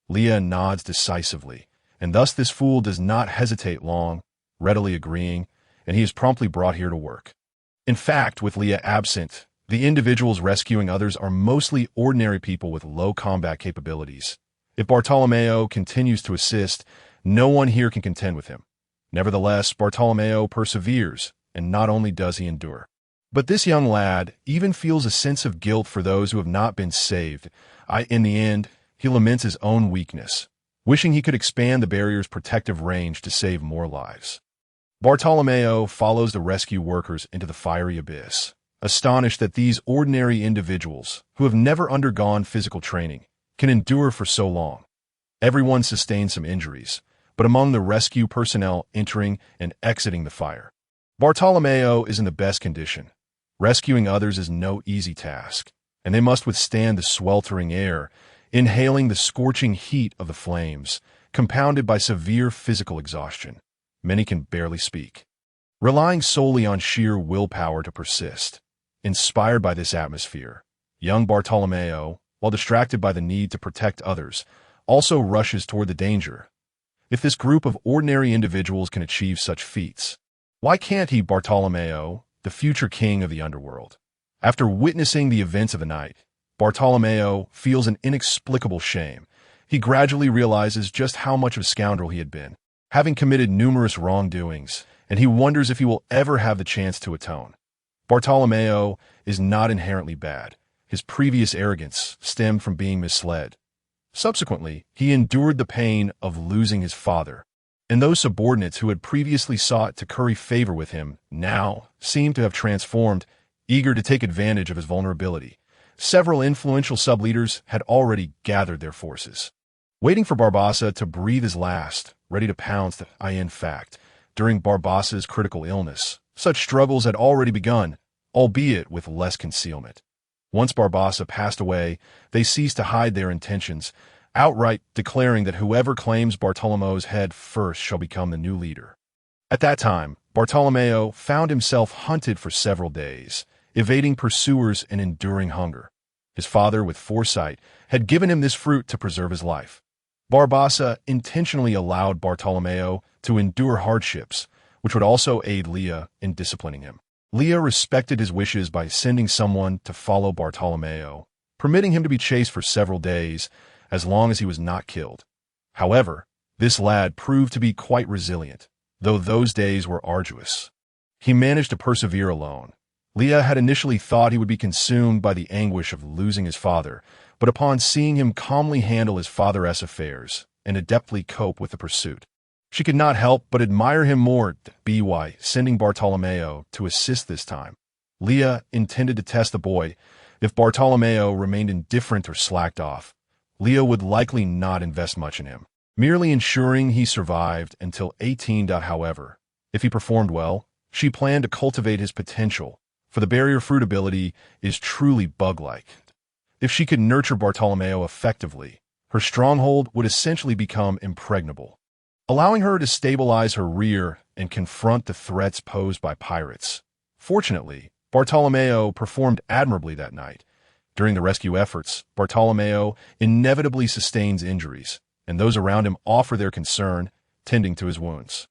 Leah nods decisively, and thus this fool does not hesitate long, readily agreeing, and he is promptly brought here to work. In fact, with Leah absent, the individuals rescuing others are mostly ordinary people with low combat capabilities. If Bartolomeo continues to assist, no one here can contend with him. Nevertheless, Bartolomeo perseveres, and not only does he endure, but this young lad even feels a sense of guilt for those who have not been saved. In the end, he laments his own weakness, wishing he could expand the barrier's protective range to save more lives. Bartolomeo follows the rescue workers into the fiery abyss, astonished that these ordinary individuals, who have never undergone physical training, can endure for so long. Everyone sustains some injuries, but among the rescue personnel entering and exiting the fire, Bartolomeo is in the best condition. Rescuing others is no easy task, and they must withstand the sweltering air, inhaling the scorching heat of the flames, compounded by severe physical exhaustion. Many can barely speak, relying solely on sheer willpower to persist. Inspired by this atmosphere, young Bartolomeo, while distracted by the need to protect others, also rushes toward the danger. If this group of ordinary individuals can achieve such feats, why can't he, Bartolomeo, the future king of the underworld? After witnessing the events of the night, Bartolomeo feels an inexplicable shame. He gradually realizes just how much of a scoundrel he had been, having committed numerous wrongdoings, and he wonders if he will ever have the chance to atone. Bartolomeo is not inherently bad. His previous arrogance stemmed from being misled. Subsequently, he endured the pain of losing his father, and those subordinates who had previously sought to curry favor with him now seemed to have transformed, eager to take advantage of his vulnerability. Several influential sub-leaders had already gathered their forces, waiting for Barbassa to breathe his last, ready to pounce. In fact, during Barbassa's critical illness, such struggles had already begun, albeit with less concealment. Once Barbassa passed away, they ceased to hide their intentions, outright declaring that whoever claims Bartolomeo's head first shall become the new leader. At that time, Bartolomeo found himself hunted for several days, evading pursuers and enduring hunger. His father, with foresight, had given him this fruit to preserve his life. Barbassa intentionally allowed Bartolomeo to endure hardships, which would also aid Leah in disciplining him. Leah respected his wishes by sending someone to follow Bartolomeo, permitting him to be chased for several days, as long as he was not killed. However, this lad proved to be quite resilient, though those days were arduous. He managed to persevere alone. Leah had initially thought he would be consumed by the anguish of losing his father, but upon seeing him calmly handle his father's affairs and adeptly cope with the pursuit, she could not help but admire him more. By sending Bartolomeo to assist this time, Leah intended to test the boy. If Bartolomeo remained indifferent or slacked off, Leah would likely not invest much in him, merely ensuring he survived until 18. However, if he performed well, she planned to cultivate his potential, for the barrier fruit ability is truly bug-like. If she could nurture Bartolomeo effectively, her stronghold would essentially become impregnable, allowing her to stabilize her rear and confront the threats posed by pirates. Fortunately, Bartolomeo performed admirably that night. During the rescue efforts, Bartolomeo inevitably sustains injuries, and those around him offer their concern, tending to his wounds.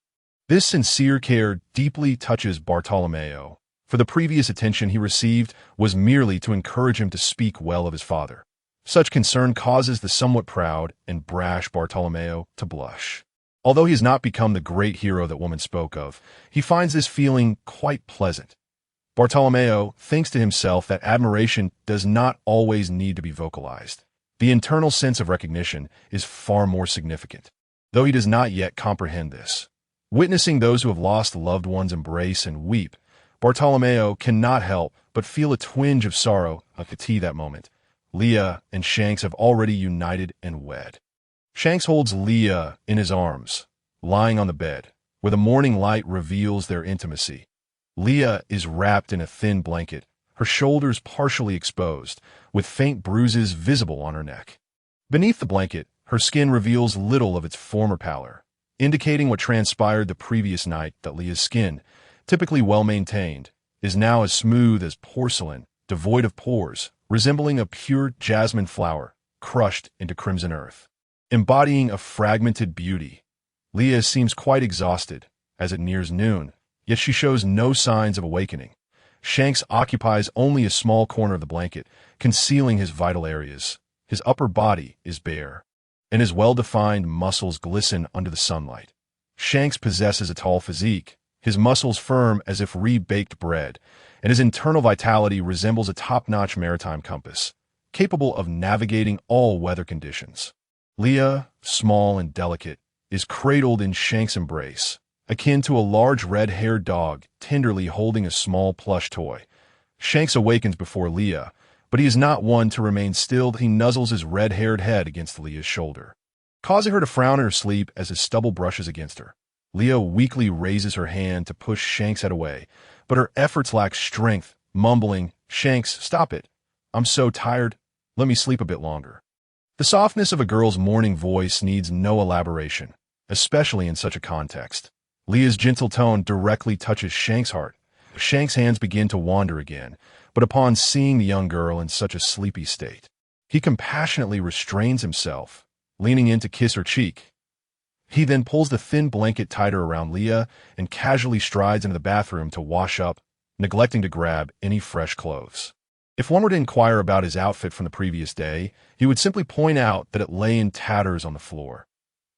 This sincere care deeply touches Bartolomeo, for the previous attention he received was merely to encourage him to speak well of his father. Such concern causes the somewhat proud and brash Bartolomeo to blush. Although he has not become the great hero that woman spoke of, he finds this feeling quite pleasant. Bartolomeo thinks to himself that admiration does not always need to be vocalized. The internal sense of recognition is far more significant, though he does not yet comprehend this. Witnessing those who have lost loved ones embrace and weep, Bartolomeo cannot help but feel a twinge of sorrow at that moment. Leah and Shanks have already united and wed. Shanks holds Leah in his arms, lying on the bed, where the morning light reveals their intimacy. Leah is wrapped in a thin blanket, her shoulders partially exposed, with faint bruises visible on her neck. Beneath the blanket, her skin reveals little of its former pallor, indicating what transpired the previous night. That Leah's skin, typically well-maintained, is now as smooth as porcelain, devoid of pores, resembling a pure jasmine flower crushed into crimson earth. Embodying a fragmented beauty, Leah seems quite exhausted as it nears noon, yet she shows no signs of awakening. Shanks occupies only a small corner of the blanket, concealing his vital areas. His upper body is bare, and his well-defined muscles glisten under the sunlight. Shanks possesses a tall physique, his muscles firm as if re-baked bread, and his internal vitality resembles a top-notch maritime compass, capable of navigating all weather conditions. Leah, small and delicate, is cradled in Shanks' embrace, akin to a large red-haired dog tenderly holding a small plush toy. Shanks awakens before Leah, but he is not one to remain still. He nuzzles his red-haired head against Leah's shoulder, causing her to frown in her sleep as his stubble brushes against her. Leah weakly raises her hand to push Shanks' head away, but her efforts lack strength, mumbling, "Shanks, stop it. I'm so tired. Let me sleep a bit longer." The softness of a girl's morning voice needs no elaboration, especially in such a context. Leah's gentle tone directly touches Shanks' heart. Shanks' hands begin to wander again, but upon seeing the young girl in such a sleepy state, he compassionately restrains himself, leaning in to kiss her cheek. He then pulls the thin blanket tighter around Leah and casually strides into the bathroom to wash up, neglecting to grab any fresh clothes. If one were to inquire about his outfit from the previous day, he would simply point out that it lay in tatters on the floor.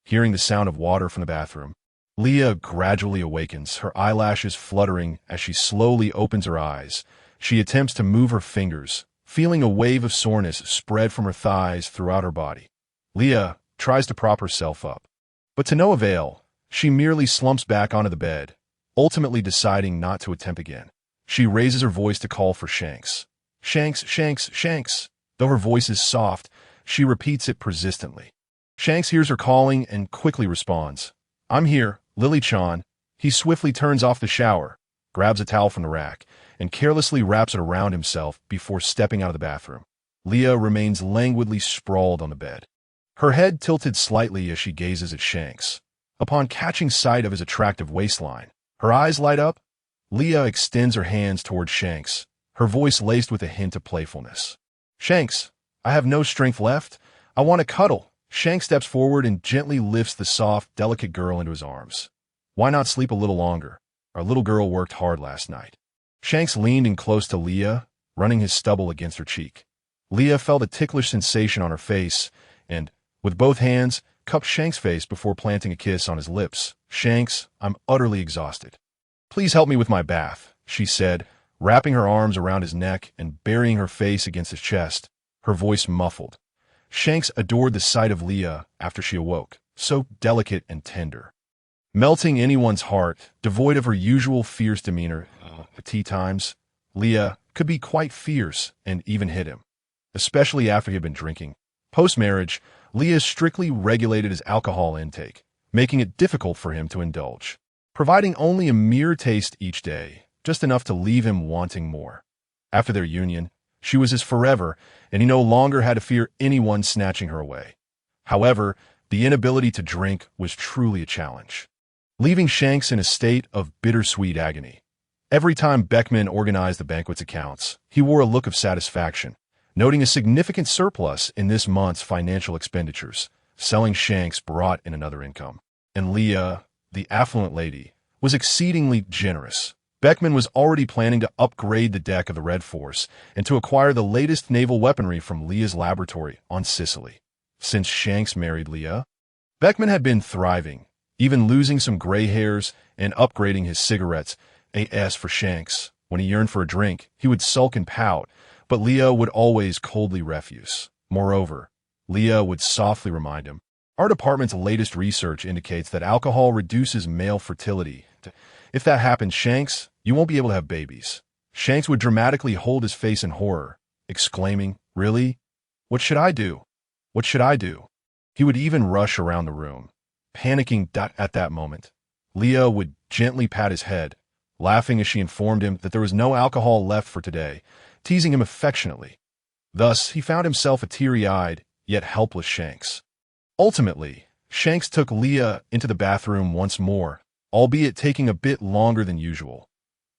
Hearing the sound of water from the bathroom, Leah gradually awakens, her eyelashes fluttering as she slowly opens her eyes. She attempts to move her fingers, feeling a wave of soreness spread from her thighs throughout her body. Leah tries to prop herself up, but to no avail. She merely slumps back onto the bed, ultimately deciding not to attempt again. She raises her voice to call for Shanks. "Shanks, Shanks, Shanks." Though her voice is soft, she repeats it persistently. Shanks hears her calling and quickly responds. "I'm here, Lily-chan." He swiftly turns off the shower, grabs a towel from the rack, and carelessly wraps it around himself before stepping out of the bathroom. Leah remains languidly sprawled on the bed, her head tilted slightly as she gazes at Shanks. Upon catching sight of his attractive waistline, her eyes light up. Leah extends her hands toward Shanks, her voice laced with a hint of playfulness. "Shanks, I have no strength left. I want to cuddle." Shanks steps forward and gently lifts the soft, delicate girl into his arms. "Why not sleep a little longer? Our little girl worked hard last night." Shanks leaned in close to Leah, running his stubble against her cheek. Leah felt a ticklish sensation on her face and, with both hands, cupped Shanks' face before planting a kiss on his lips. "Shanks, I'm utterly exhausted. Please help me with my bath," she said, wrapping her arms around his neck and burying her face against his chest, her voice muffled. Shanks adored the sight of Leah after she awoke, so delicate and tender, melting anyone's heart. Devoid of her usual fierce demeanor, at tea times, Leah could be quite fierce and even hit him, especially after he had been drinking. Post-marriage, Leah strictly regulated his alcohol intake, making it difficult for him to indulge. Providing only a mere taste each day, just enough to leave him wanting more. After their union, she was his forever, and he no longer had to fear anyone snatching her away. However, the inability to drink was truly a challenge, leaving Shanks in a state of bittersweet agony. Every time Beckman organized the banquet's accounts, he wore a look of satisfaction, noting a significant surplus in this month's financial expenditures. Selling Shanks brought in another income. And Leah, the affluent lady, was exceedingly generous. Beckman was already planning to upgrade the deck of the Red Force and to acquire the latest naval weaponry from Leah's laboratory on Sicily. Since Shanks married Leah, Beckman had been thriving, even losing some gray hairs and upgrading his cigarettes. As for Shanks, when he yearned for a drink, he would sulk and pout, but Leah would always coldly refuse. Moreover, Leah would softly remind him, "Our department's latest research indicates that alcohol reduces male fertility. If that happens, Shanks, you won't be able to have babies." Shanks would dramatically hold his face in horror, exclaiming, "Really? What should I do? What should I do?" He would even rush around the room, panicking. At that moment, Leah would gently pat his head, laughing as she informed him that there was no alcohol left for today, teasing him affectionately. Thus, he found himself a teary-eyed, yet helpless Shanks. Ultimately, Shanks took Leah into the bathroom once more, albeit taking a bit longer than usual.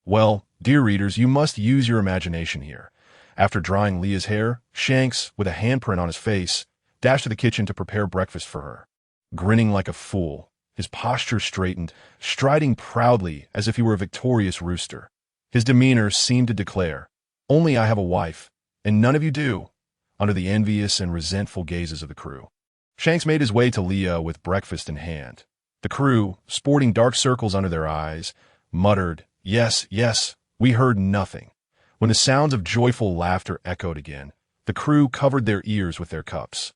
Well, dear readers, you must use your imagination here. After drying Leah's hair, Shanks, with a handprint on his face, dashed to the kitchen to prepare breakfast for her. Grinning like a fool, his posture straightened, striding proudly as if he were a victorious rooster. His demeanor seemed to declare, "Only I have a wife, and none of you do," under the envious and resentful gazes of the crew. Shanks made his way to Leah with breakfast in hand. The crew, sporting dark circles under their eyes, muttered, "Yes, yes, we heard nothing." When the sounds of joyful laughter echoed again, the crew covered their ears with their cups.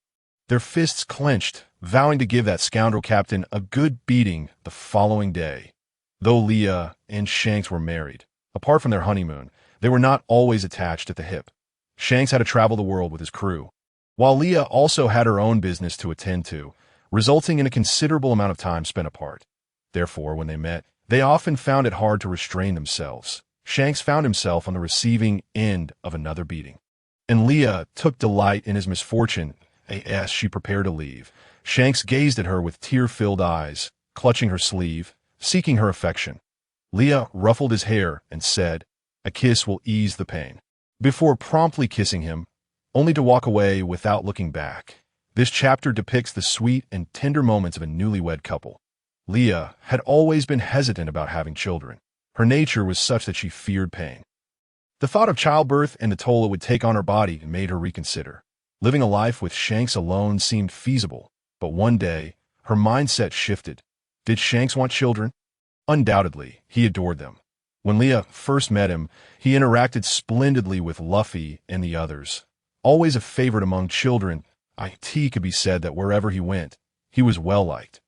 Their fists clenched, vowing to give that scoundrel captain a good beating the following day. Though Leah and Shanks were married, apart from their honeymoon, they were not always attached at the hip. Shanks had to travel the world with his crew, while Leah also had her own business to attend to, resulting in a considerable amount of time spent apart. Therefore, when they met, they often found it hard to restrain themselves. Shanks found himself on the receiving end of another beating, and Leah took delight in his misfortune. As she prepared to leave, Shanks gazed at her with tear-filled eyes, clutching her sleeve, seeking her affection. Leah ruffled his hair and said, "A kiss will ease the pain," before promptly kissing him, only to walk away without looking back. This chapter depicts the sweet and tender moments of a newlywed couple. Leah had always been hesitant about having children. Her nature was such that she feared pain. The thought of childbirth and the toll it would take on her body made her reconsider. Living a life with Shanks alone seemed feasible, but one day, her mindset shifted. Did Shanks want children? Undoubtedly, he adored them. When Leah first met him, he interacted splendidly with Luffy and the others. Always a favorite among children, it could be said that wherever he went, he was well-liked.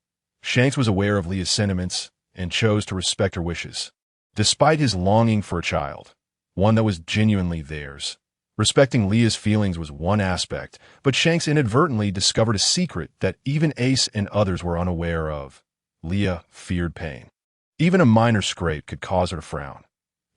Shanks was aware of Leah's sentiments and chose to respect her wishes, despite his longing for a child, one that was genuinely theirs. Respecting Leah's feelings was one aspect, but Shanks inadvertently discovered a secret that even Ace and others were unaware of. Leah feared pain. Even a minor scrape could cause her to frown.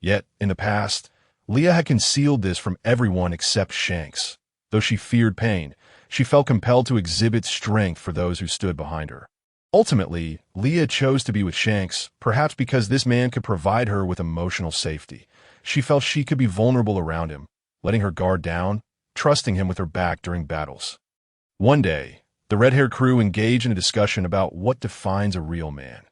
Yet, in the past, Leah had concealed this from everyone except Shanks. Though she feared pain, she felt compelled to exhibit strength for those who stood behind her. Ultimately, Leah chose to be with Shanks, perhaps because this man could provide her with emotional safety. She felt she could be vulnerable around him, letting her guard down, trusting him with her back during battles. One day, the red-haired crew engaged in a discussion about what defines a real man.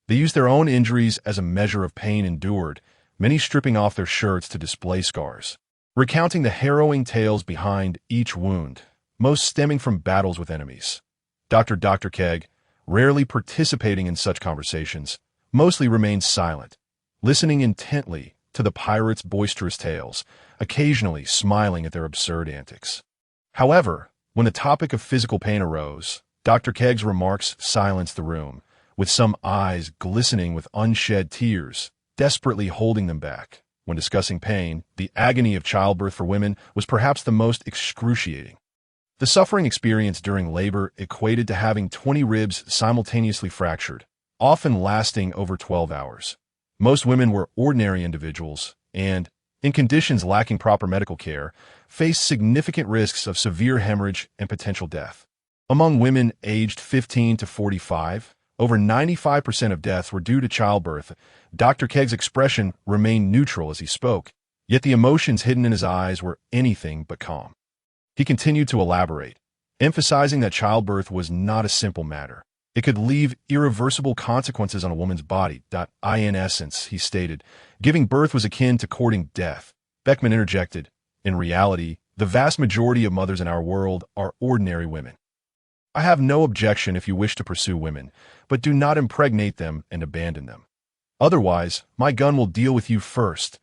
They used their own injuries as a measure of pain endured, many stripping off their shirts to display scars, recounting the harrowing tales behind each wound, most stemming from battles with enemies. Dr. Keg, rarely participating in such conversations, mostly remained silent, listening intently to the pirates' boisterous tales, occasionally smiling at their absurd antics. However, when the topic of physical pain arose, Dr. Keg's remarks silenced the room, with some eyes glistening with unshed tears, desperately holding them back. When discussing pain, the agony of childbirth for women was perhaps the most excruciating. The suffering experienced during labor equated to having 20 ribs simultaneously fractured, often lasting over 12 hours. Most women were ordinary individuals and, in conditions lacking proper medical care, faced significant risks of severe hemorrhage and potential death. Among women aged 15 to 45, over 95% of deaths were due to childbirth. Dr. Kegg's expression remained neutral as he spoke, yet the emotions hidden in his eyes were anything but calm. He continued to elaborate, emphasizing that childbirth was not a simple matter. It could leave irreversible consequences on a woman's body. In essence, he stated, giving birth was akin to courting death. Beckman interjected, in reality, the vast majority of mothers in our world are ordinary women. I have no objection if you wish to pursue women, but do not impregnate them and abandon them. Otherwise, my gun will deal with you first.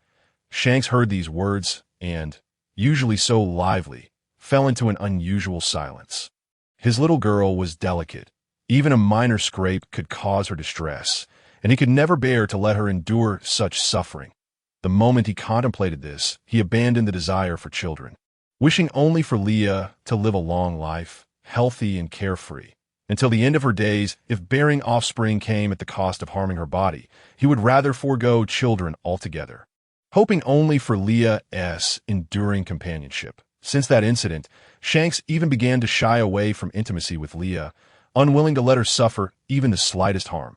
Shanks heard these words and, usually so lively, fell into an unusual silence. His little girl was delicate. Even a minor scrape could cause her distress, and he could never bear to let her endure such suffering. The moment he contemplated this, he abandoned the desire for children, wishing only for Leah to live a long life, healthy and carefree. Until the end of her days, if bearing offspring came at the cost of harming her body, he would rather forego children altogether. Hoping only for Leah's enduring companionship. Since that incident, Shanks even began to shy away from intimacy with Leah, unwilling to let her suffer even the slightest harm.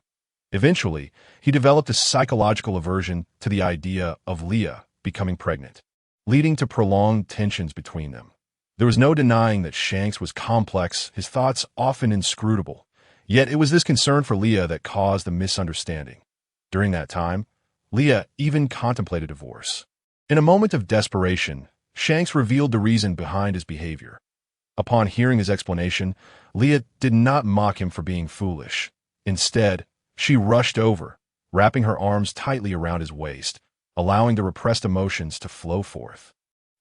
Eventually, he developed a psychological aversion to the idea of Leah becoming pregnant, leading to prolonged tensions between them. There was no denying that Shanks was complex, his thoughts often inscrutable. Yet it was this concern for Leah that caused the misunderstanding. During that time, Leah even contemplated divorce. In a moment of desperation, Shanks revealed the reason behind his behavior. Upon hearing his explanation, Leah did not mock him for being foolish. Instead, she rushed over, wrapping her arms tightly around his waist, allowing the repressed emotions to flow forth.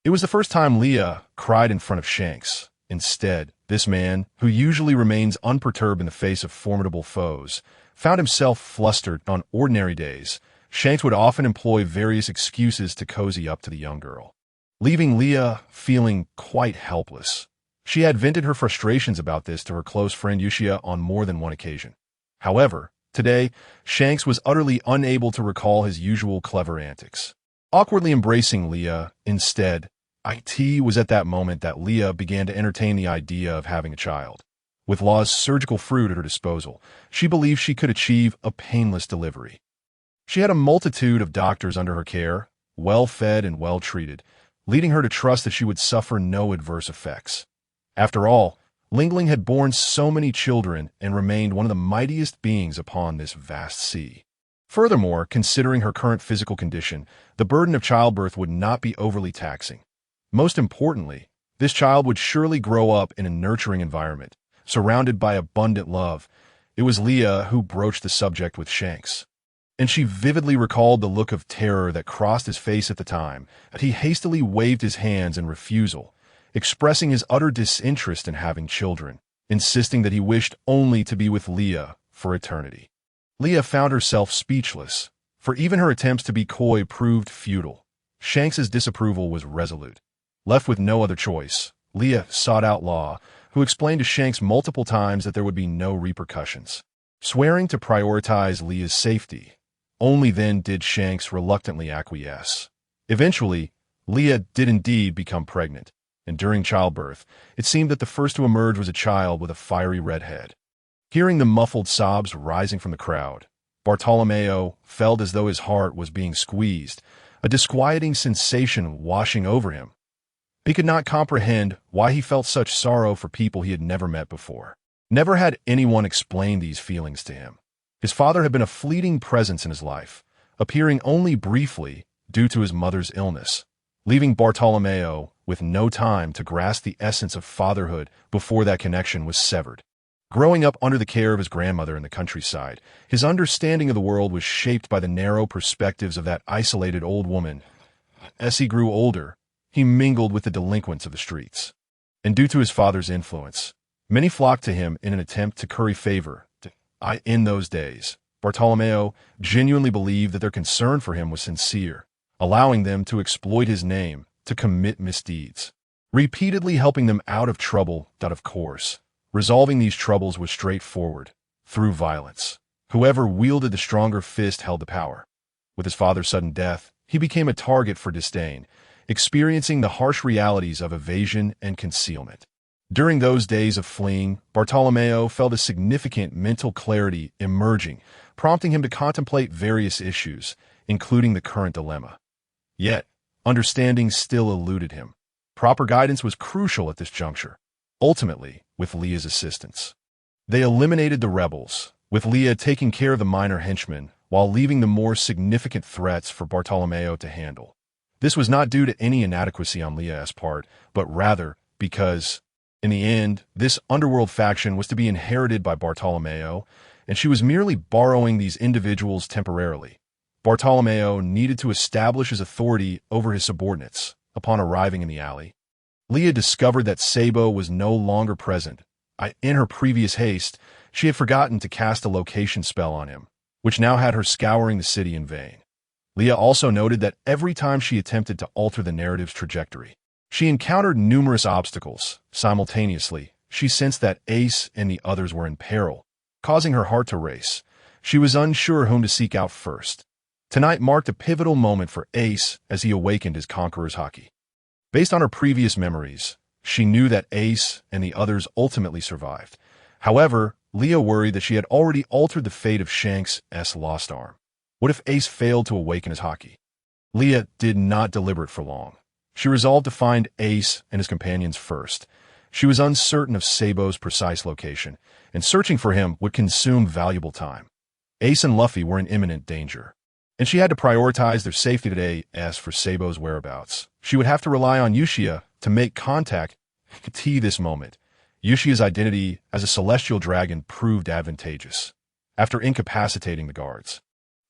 It was the first time Leah cried in front of Shanks. Instead, this man, who usually remains unperturbed in the face of formidable foes, found himself flustered on ordinary days. Shanks would often employ various excuses to cozy up to the young girl, leaving Leah feeling quite helpless. She had vented her frustrations about this to her close friend Ushia on more than one occasion. However, today, Shanks was utterly unable to recall his usual clever antics. Awkwardly embracing Leah, instead, it was at that moment that Leah began to entertain the idea of having a child. With Law's surgical fruit at her disposal, she believed she could achieve a painless delivery. She had a multitude of doctors under her care, well-fed and well-treated, leading her to trust that she would suffer no adverse effects. After all, Lingling had borne so many children and remained one of the mightiest beings upon this vast sea. Furthermore, considering her current physical condition, the burden of childbirth would not be overly taxing. Most importantly, this child would surely grow up in a nurturing environment, surrounded by abundant love. It was Leah who broached the subject with Shanks, and she vividly recalled the look of terror that crossed his face at the time. He hastily waved his hands in refusal, expressing his utter disinterest in having children, insisting that he wished only to be with Leah for eternity. Leah found herself speechless, for even her attempts to be coy proved futile. Shanks's disapproval was resolute. Left with no other choice, Leah sought out Law, who explained to Shanks multiple times that there would be no repercussions, swearing to prioritize Leah's safety. Only then did Shanks reluctantly acquiesce. Eventually, Leah did indeed become pregnant, and during childbirth, it seemed that the first to emerge was a child with a fiery red head. Hearing the muffled sobs rising from the crowd, Bartolomeo felt as though his heart was being squeezed, a disquieting sensation washing over him. He could not comprehend why he felt such sorrow for people he had never met before. Never had anyone explained these feelings to him. His father had been a fleeting presence in his life, appearing only briefly due to his mother's illness, leaving Bartolomeo with no time to grasp the essence of fatherhood before that connection was severed. Growing up under the care of his grandmother in the countryside, his understanding of the world was shaped by the narrow perspectives of that isolated old woman. As he grew older, he mingled with the delinquents of the streets. And due to his father's influence, many flocked to him in an attempt to curry favor. In those days, Bartolomeo genuinely believed that their concern for him was sincere, allowing them to exploit his name to commit misdeeds, repeatedly helping them out of trouble. Of course, resolving these troubles was straightforward, through violence. Whoever wielded the stronger fist held the power. With his father's sudden death, he became a target for disdain, experiencing the harsh realities of evasion and concealment. During those days of fleeing, Bartolomeo felt a significant mental clarity emerging, prompting him to contemplate various issues, including the current dilemma. Yet, understanding still eluded him. Proper guidance was crucial at this juncture, ultimately with Leah's assistance. They eliminated the rebels, with Leah taking care of the minor henchmen while leaving the more significant threats for Bartolomeo to handle. This was not due to any inadequacy on Leah's part, but rather because, in the end, this underworld faction was to be inherited by Bartolomeo, and she was merely borrowing these individuals temporarily. Bartolomeo needed to establish his authority over his subordinates. Upon arriving in the alley, Leah discovered that Sabo was no longer present. In her previous haste, she had forgotten to cast a location spell on him, which now had her scouring the city in vain. Leah also noted that every time she attempted to alter the narrative's trajectory, she encountered numerous obstacles. Simultaneously, she sensed that Ace and the others were in peril, causing her heart to race. She was unsure whom to seek out first. Tonight marked a pivotal moment for Ace as he awakened his conqueror's haki. Based on her previous memories, she knew that Ace and the others ultimately survived. However, Leah worried that she had already altered the fate of Shanks' lost arm. What if Ace failed to awaken his haki? Leah did not deliberate for long. She resolved to find Ace and his companions first. She was uncertain of Sabo's precise location, and searching for him would consume valuable time. Ace and Luffy were in imminent danger, and she had to prioritize their safety today. As for Sabo's whereabouts, she would have to rely on Uchiha to make contact. This moment, Uchiha's identity as a celestial dragon proved advantageous. After incapacitating the guards,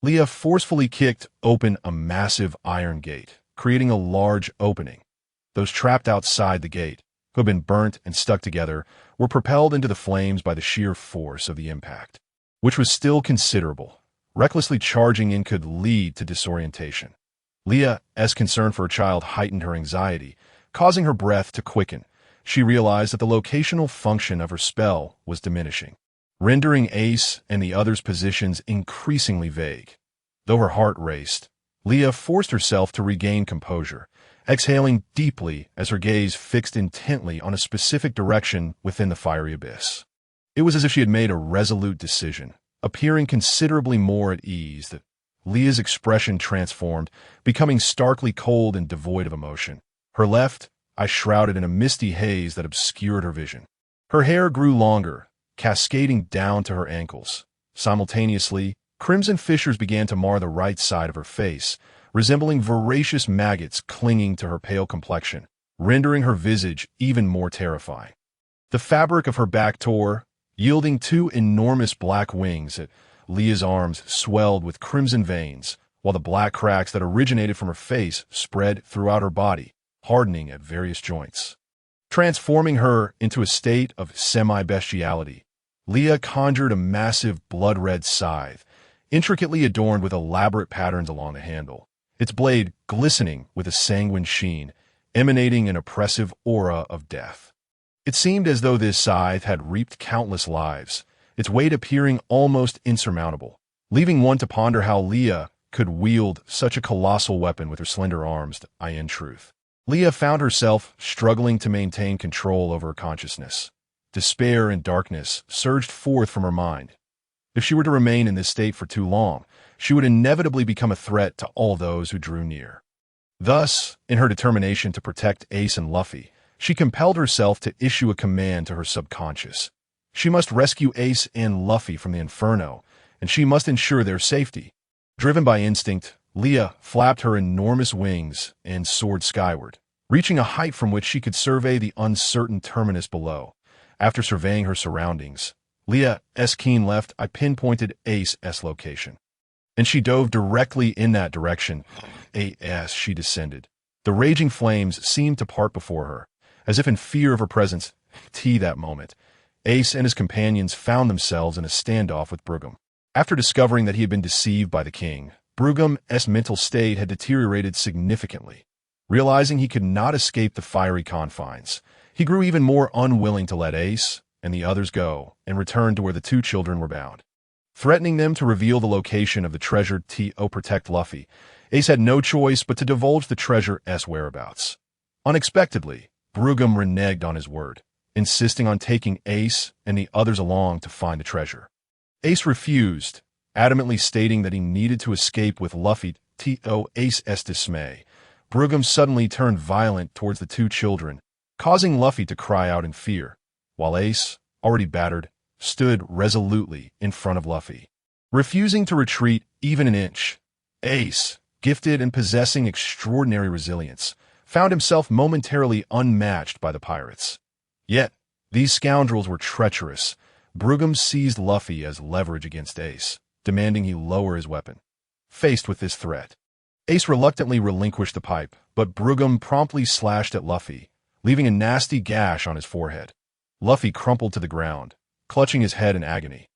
Leah forcefully kicked open a massive iron gate, creating a large opening. Those trapped outside the gate, who had been burnt and stuck together, were propelled into the flames by the sheer force of the impact, which was still considerable. Recklessly charging in could lead to disorientation. Leah's concern for her child heightened her anxiety, causing her breath to quicken. She realized that the locational function of her spell was diminishing, rendering Ace and the others' positions increasingly vague. Though her heart raced, Leah forced herself to regain composure, exhaling deeply as her gaze fixed intently on a specific direction within the fiery abyss. It was as if she had made a resolute decision, appearing considerably more at ease. That Leah's expression transformed, becoming starkly cold and devoid of emotion. Her left eye shrouded in a misty haze that obscured her vision. Her hair grew longer, cascading down to her ankles. Simultaneously, crimson fissures began to mar the right side of her face, resembling voracious maggots clinging to her pale complexion, rendering her visage even more terrifying. The fabric of her back tore, yielding two enormous black wings. Leah's arms swelled with crimson veins, while the black cracks that originated from her face spread throughout her body, hardening at various joints. Transforming her into a state of semi-bestiality, Leah conjured a massive blood-red scythe, intricately adorned with elaborate patterns along the handle, its blade glistening with a sanguine sheen, emanating an oppressive aura of death. It seemed as though this scythe had reaped countless lives, its weight appearing almost insurmountable, leaving one to ponder how Leah could wield such a colossal weapon with her slender arms. In truth, Leah found herself struggling to maintain control over her consciousness. Despair and darkness surged forth from her mind. If she were to remain in this state for too long, she would inevitably become a threat to all those who drew near. Thus, in her determination to protect Ace and Luffy, she compelled herself to issue a command to her subconscious. She must rescue Ace and Luffy from the inferno, and she must ensure their safety. Driven by instinct, Leah flapped her enormous wings and soared skyward, reaching a height from which she could survey the uncertain terminus below. After surveying her surroundings, Leah's keen left eye pinpointed Ace's location, and she dove directly in that direction. As she descended, the raging flames seemed to part before her, as if in fear of her presence. That moment, Ace and his companions found themselves in a standoff with Brugum. After discovering that he had been deceived by the king, Brugum's mental state had deteriorated significantly. Realizing he could not escape the fiery confines, he grew even more unwilling to let Ace and the others go and return to where the two children were bound. threatening them to reveal the location of the treasured to protect Luffy. Ace had no choice but to divulge the treasure's whereabouts. Unexpectedly, Brugum reneged on his word, insisting on taking Ace and the others along to find the treasure. Ace refused, adamantly stating that he needed to escape with Luffy. To Ace's dismay, Brugum suddenly turned violent towards the two children, causing Luffy to cry out in fear, while Ace, already battered, stood resolutely in front of Luffy, refusing to retreat even an inch. Ace, gifted and possessing extraordinary resilience, found himself momentarily unmatched by the pirates. Yet, these scoundrels were treacherous. Brugum seized Luffy as leverage against Ace, demanding he lower his weapon. Faced with this threat, Ace reluctantly relinquished the pipe, but Brugum promptly slashed at Luffy, leaving a nasty gash on his forehead. Luffy crumpled to the ground, clutching his head in agony.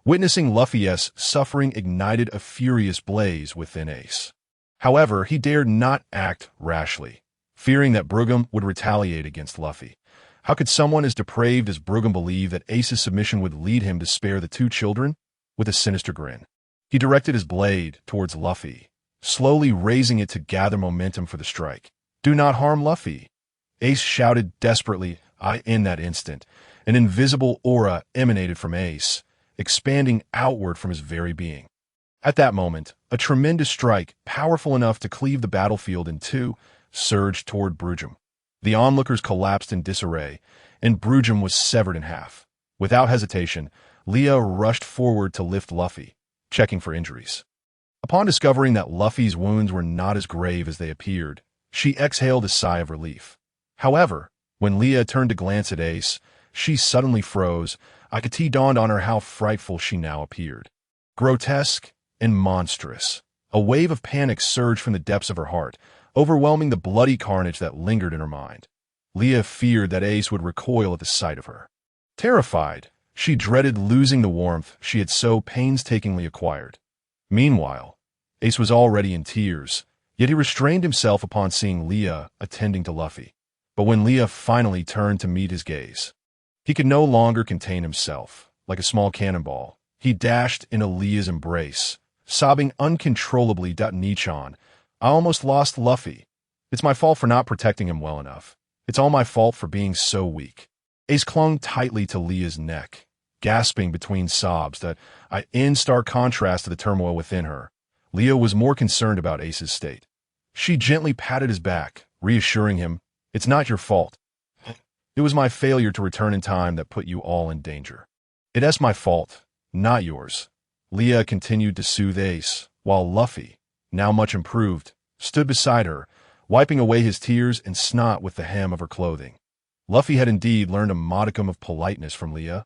Witnessing Luffy's suffering ignited a furious blaze within Ace. However, he dared not act rashly, fearing that Brugum would retaliate against Luffy. How could someone as depraved as Brugum believe that Ace's submission would lead him to spare the two children? With a sinister grin, he directed his blade towards Luffy, slowly raising it to gather momentum for the strike. "Do not harm Luffy," Ace shouted desperately. In that instant, an invisible aura emanated from Ace, expanding outward from his very being. At that moment, a tremendous strike, powerful enough to cleave the battlefield in two, surged toward Brugum. The onlookers collapsed in disarray, and Brugum was severed in half. Without hesitation, Leah rushed forward to lift Luffy, checking for injuries. Upon discovering that Luffy's wounds were not as grave as they appeared, she exhaled a sigh of relief. However, when Leah turned to glance at Ace, she suddenly froze. It dawned on her how frightful she now appeared. Grotesque and monstrous. A wave of panic surged from the depths of her heart, overwhelming the bloody carnage that lingered in her mind. Leah feared that Ace would recoil at the sight of her. Terrified, she dreaded losing the warmth she had so painstakingly acquired. Meanwhile, Ace was already in tears, yet he restrained himself upon seeing Leah attending to Luffy. But when Leah finally turned to meet his gaze, he could no longer contain himself. Like a small cannonball, he dashed into Leah's embrace, sobbing uncontrollably. "Nichan, I almost lost Luffy. It's my fault for not protecting him well enough. It's all my fault for being so weak." Ace clung tightly to Leah's neck, gasping between sobs in stark contrast to the turmoil within her. Leah was more concerned about Ace's state. She gently patted his back, reassuring him, "It's not your fault. It was my failure to return in time that put you all in danger. It's my fault, not yours." Leah continued to soothe Ace, while Luffy, now much improved, stood beside her, wiping away his tears and snot with the hem of her clothing. Luffy had indeed learned a modicum of politeness from Leah,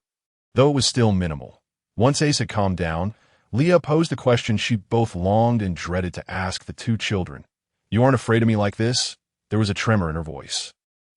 though it was still minimal. Once Ace had calmed down, Leah posed a question she both longed and dreaded to ask the two children. "You aren't afraid of me like this?" There was a tremor in her voice.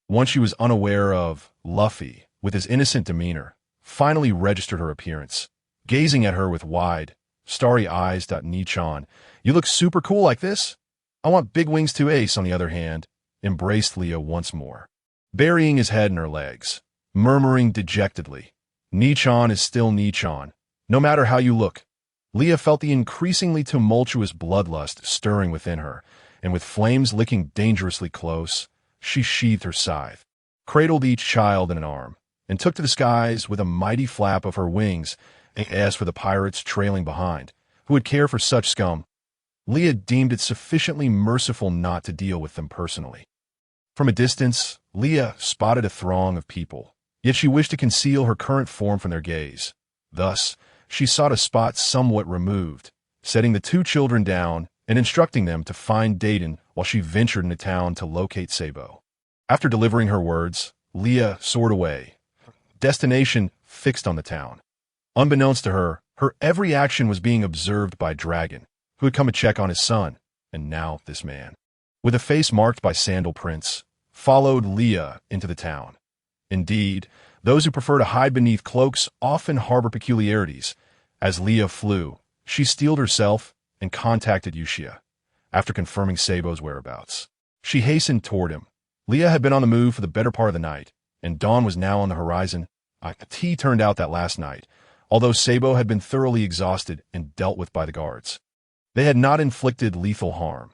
Once she was unaware of Luffy, with his innocent demeanor, finally registered her appearance, gazing at her with wide, starry eyes. "Nichan, you look super cool like this." "I want big wings too." Ace, on the other hand, embraced Leah once more, burying his head in her legs, murmuring dejectedly, "Nichan is still Nichan, no matter how you look." Leah felt the increasingly tumultuous bloodlust stirring within her, and with flames licking dangerously close, she sheathed her scythe, cradled each child in an arm, and took to the skies with a mighty flap of her wings. As for the pirates trailing behind, who would care for such scum? Leah deemed it sufficiently merciful not to deal with them personally. From a distance, Leah spotted a throng of people, yet she wished to conceal her current form from their gaze. Thus, she sought a spot somewhat removed, setting the two children down and instructing them to find Dayton while she ventured into town to locate Sabo. After delivering her words, Leah soared away, destination fixed on the town. Unbeknownst to her, her every action was being observed by Dragon, who had come to check on his son, and now this man, with a face marked by sandal prints, followed Leah into the town. Indeed, those who prefer to hide beneath cloaks often harbor peculiarities. As Leah flew, she steeled herself and contacted Uchiha. After confirming Sabo's whereabouts, she hastened toward him. Leah had been on the move for the better part of the night, and dawn was now on the horizon. It turned out that last night, although Sabo had been thoroughly exhausted and dealt with by the guards. They had not inflicted lethal harm.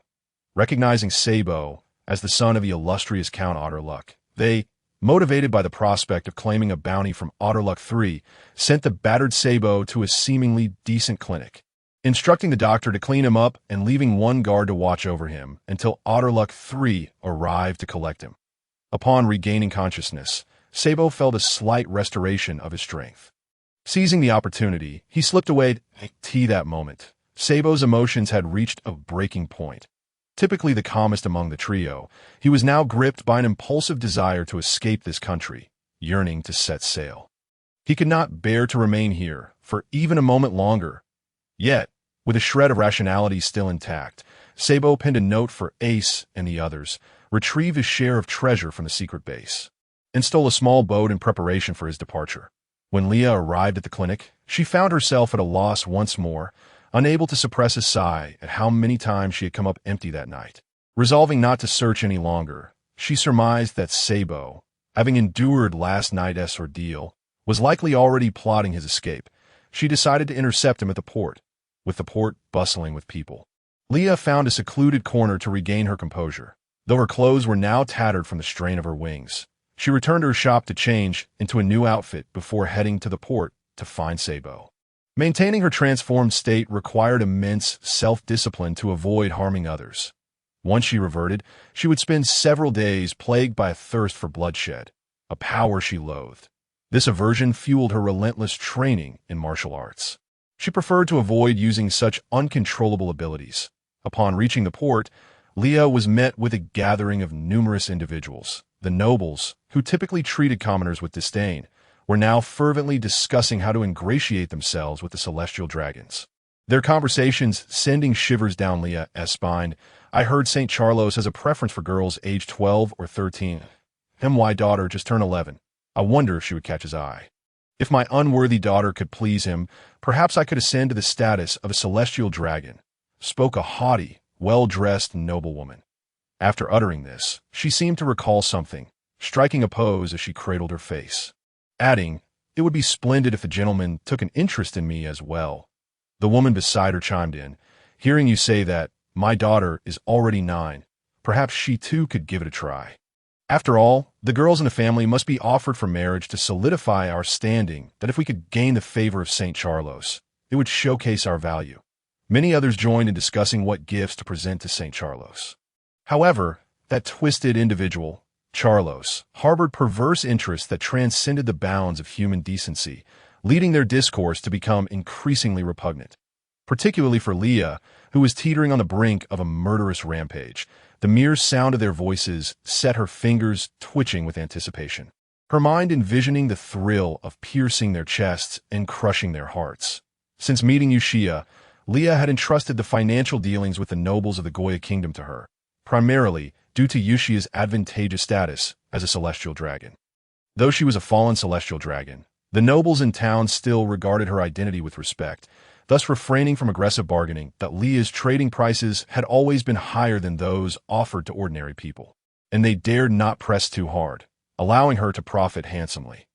Recognizing Sabo as the son of the illustrious Count Otterluck, they, motivated by the prospect of claiming a bounty from Otterluck III, sent the battered Sabo to a seemingly decent clinic, instructing the doctor to clean him up and leaving one guard to watch over him until Otterluck III arrived to collect him. Upon regaining consciousness, Sabo felt a slight restoration of his strength. Seizing the opportunity, he slipped away to that moment. Sabo's emotions had reached a breaking point. Typically the calmest among the trio, he was now gripped by an impulsive desire to escape this country, yearning to set sail. He could not bear to remain here for even a moment longer. Yet, with a shred of rationality still intact, Sabo penned a note for Ace and the others, retrieved his share of treasure from the secret base, and stole a small boat in preparation for his departure. When Leah arrived at the clinic, she found herself at a loss once more, unable to suppress a sigh at how many times she had come up empty that night. Resolving not to search any longer, she surmised that Sabo, having endured last night's ordeal, was likely already plotting his escape. She decided to intercept him at the port, with the port bustling with people. Leah found a secluded corner to regain her composure. Though her clothes were now tattered from the strain of her wings, she returned to her shop to change into a new outfit before heading to the port to find Sabo. Maintaining her transformed state required immense self-discipline to avoid harming others. Once she reverted, she would spend several days plagued by a thirst for bloodshed, a power she loathed. This aversion fueled her relentless training in martial arts. She preferred to avoid using such uncontrollable abilities. Upon reaching the port, Leah was met with a gathering of numerous individuals. The nobles, who typically treated commoners with disdain, were now fervently discussing how to ingratiate themselves with the celestial dragons. Their conversations sending shivers down Leah's spine. I heard St. Charlos has a preference for girls aged 12 or 13. My daughter just turned 11. I wonder if she would catch his eye. If my unworthy daughter could please him, perhaps I could ascend to the status of a celestial dragon, spoke a haughty, well-dressed noblewoman. After uttering this, she seemed to recall something, striking a pose as she cradled her face, adding, "It would be splendid if the gentleman took an interest in me as well." The woman beside her chimed in, "Hearing you say that, my daughter is already 9. Perhaps she too could give it a try. After all, the girls in the family must be offered for marriage to solidify our standing, that if we could gain the favor of St. Charlos, it would showcase our value." Many others joined in discussing what gifts to present to St. Charlos. However, that twisted individual, Charlos, harbored perverse interests that transcended the bounds of human decency, leading their discourse to become increasingly repugnant. Particularly for Leah, who was teetering on the brink of a murderous rampage, the mere sound of their voices set her fingers twitching with anticipation, her mind envisioning the thrill of piercing their chests and crushing their hearts. Since meeting Ushia, Leah had entrusted the financial dealings with the nobles of the Goya kingdom to her, primarily due to Yushia's advantageous status as a celestial dragon. Though she was a fallen celestial dragon, the nobles in town still regarded her identity with respect, thus refraining from aggressive bargaining. That Leah's trading prices had always been higher than those offered to ordinary people, and they dared not press too hard, allowing her to profit handsomely.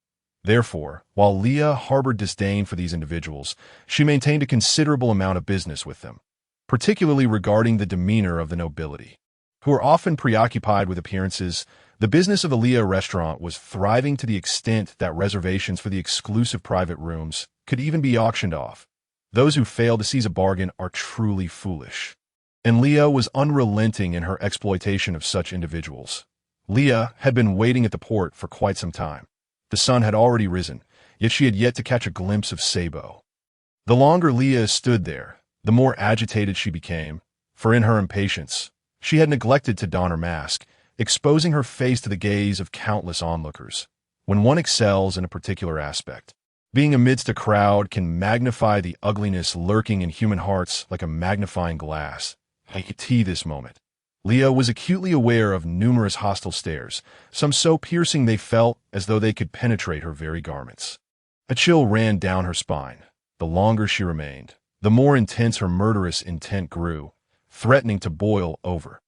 Therefore, while Leah harbored disdain for these individuals, she maintained a considerable amount of business with them, particularly regarding the demeanor of the nobility, who were often preoccupied with appearances. The business of the Leah restaurant was thriving to the extent that reservations for the exclusive private rooms could even be auctioned off. Those who fail to seize a bargain are truly foolish. And Leah was unrelenting in her exploitation of such individuals. Leah had been waiting at the port for quite some time. The sun had already risen, yet she had yet to catch a glimpse of Sabo. The longer Leah stood there, the more agitated she became, for in her impatience, she had neglected to don her mask, exposing her face to the gaze of countless onlookers. When one excels in a particular aspect, being amidst a crowd can magnify the ugliness lurking in human hearts like a magnifying glass. At this moment, Leah was acutely aware of numerous hostile stares, some so piercing they felt as though they could penetrate her very garments. A chill ran down her spine. The longer she remained, the more intense her murderous intent grew, threatening to boil over.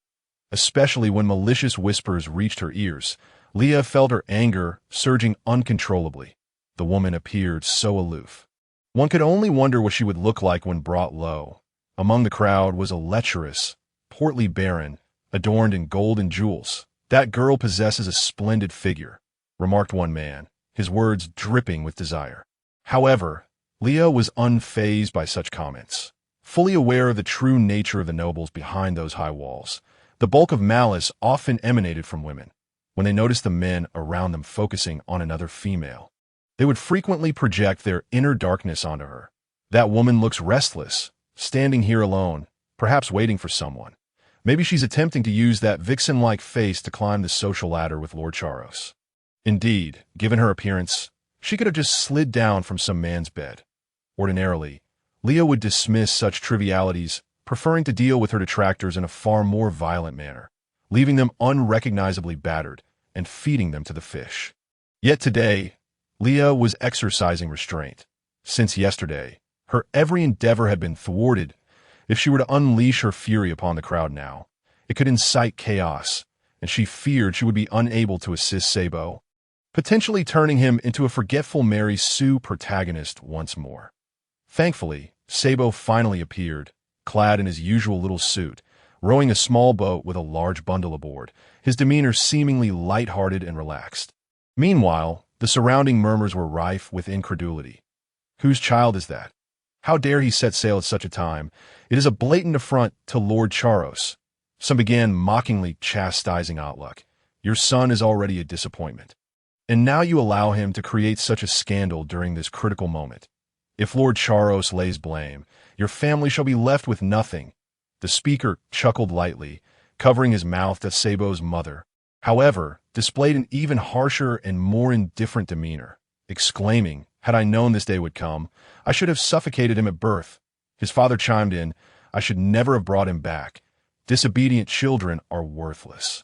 Especially when malicious whispers reached her ears, Leah felt her anger surging uncontrollably. The woman appeared so aloof, One could only wonder what she would look like when brought low. Among the crowd was a lecherous, portly baron, adorned in gold and jewels. "That girl possesses a splendid figure," remarked one man, his words dripping with desire. However, Leah was unfazed by such comments. Fully aware of the true nature of the nobles behind those high walls, the bulk of malice often emanated from women. When they noticed the men around them focusing on another female, they would frequently project their inner darkness onto her. "That woman looks restless, standing here alone, perhaps waiting for someone. Maybe she's attempting to use that vixen-like face to climb the social ladder with Lord Charos." Indeed, given her appearance, she could have just slid down from some man's bed. Ordinarily, Leah would dismiss such trivialities, preferring to deal with her detractors in a far more violent manner, leaving them unrecognizably battered and feeding them to the fish. Yet today, Leah was exercising restraint. Since yesterday, her every endeavor had been thwarted. If she were to unleash her fury upon the crowd now, it could incite chaos, and she feared she would be unable to assist Sabo, potentially turning him into a forgetful Mary Sue protagonist once more. Thankfully, Sabo finally appeared, clad in his usual little suit, rowing a small boat with a large bundle aboard, his demeanor seemingly light-hearted and relaxed. Meanwhile, the surrounding murmurs were rife with incredulity. "Whose child is that? How dare he set sail at such a time? It is a blatant affront to Lord Charos." Some began mockingly chastising Outlook. "Your son is already a disappointment, and now you allow him to create such a scandal during this critical moment. If Lord Charos lays blame, your family shall be left with nothing." The speaker chuckled lightly, covering his mouth at Sabo's mother, however, displayed an even harsher and more indifferent demeanor, exclaiming, "Had I known this day would come, I should have suffocated him at birth." His father chimed in, "I should never have brought him back. Disobedient children are worthless."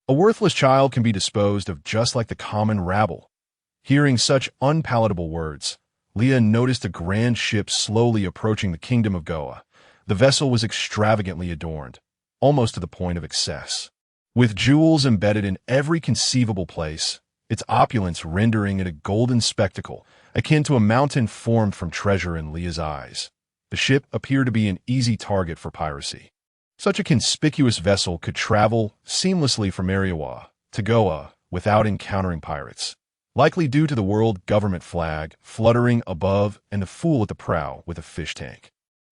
A worthless child can be disposed of just like the common rabble. Hearing such unpalatable words, Leah noticed a grand ship slowly approaching the kingdom of Goa. The vessel was extravagantly adorned, almost to the point of excess, with jewels embedded in every conceivable place, its opulence rendering it a golden spectacle, akin to a mountain formed from treasure in Leah's eyes. The ship appeared to be an easy target for piracy. Such a conspicuous vessel could travel seamlessly from Ariwa to Goa without encountering pirates, likely due to the world government flag fluttering above and the fool at the prow with a fish tank.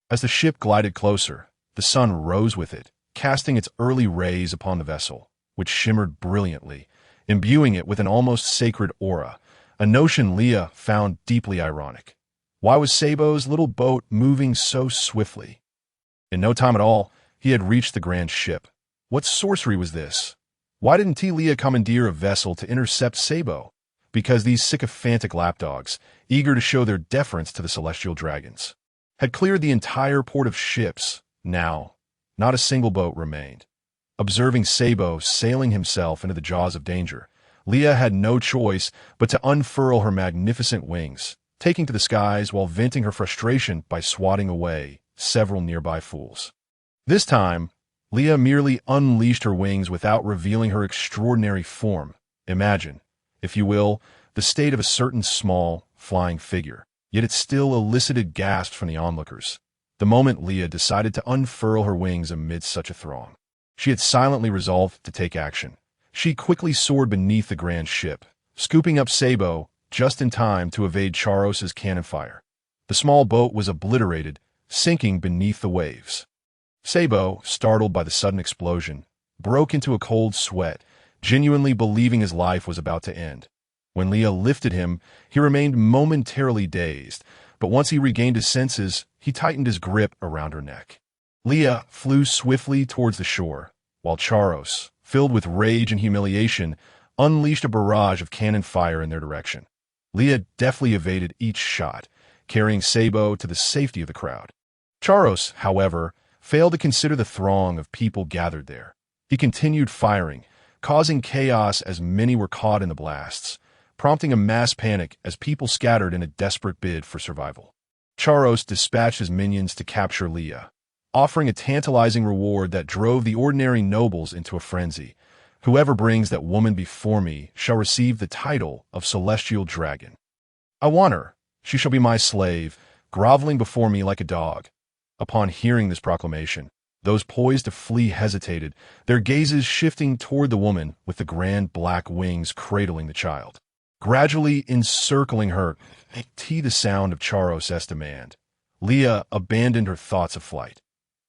As the ship glided closer, the sun rose with it, casting its early rays upon the vessel, which shimmered brilliantly, imbuing it with an almost sacred aura, a notion Leah found deeply ironic. Why was Sabo's little boat moving so swiftly? In no time at all, he had reached the grand ship. What sorcery was this? Why didn't Leah commandeer a vessel to intercept Sabo? Because these sycophantic lapdogs, eager to show their deference to the celestial dragons, had cleared the entire port of ships. Now, not a single boat remained. Observing Sabo sailing himself into the jaws of danger, Leah had no choice but to unfurl her magnificent wings, taking to the skies while venting her frustration by swatting away several nearby fools. This time, Leah merely unleashed her wings without revealing her extraordinary form. Imagine, if you will, the state of a certain small, flying figure, yet it still elicited gasps from the onlookers. The moment Leah decided to unfurl her wings amidst such a throng, she had silently resolved to take action. She quickly soared beneath the grand ship, scooping up Sabo just in time to evade Charos's cannon fire. The small boat was obliterated, sinking beneath the waves. Sabo, startled by the sudden explosion, broke into a cold sweat, genuinely believing his life was about to end. When Leah lifted him, he remained momentarily dazed, but once he regained his senses, he tightened his grip around her neck. Leah flew swiftly towards the shore, while Charos, filled with rage and humiliation, unleashed a barrage of cannon fire in their direction. Leah deftly evaded each shot, carrying Sabo to the safety of the crowd. Charos, however, failed to consider the throng of people gathered there. He continued firing, causing chaos as many were caught in the blasts, prompting a mass panic as people scattered in a desperate bid for survival. Charos dispatched his minions to capture Leah, offering a tantalizing reward that drove the ordinary nobles into a frenzy. "Whoever brings that woman before me shall receive the title of Celestial Dragon. I want her. She shall be my slave, groveling before me like a dog." Upon hearing this proclamation, those poised to flee hesitated, their gazes shifting toward the woman with the grand black wings cradling the child. Gradually encircling her, the sound of Charos' demand, Leah abandoned her thoughts of flight.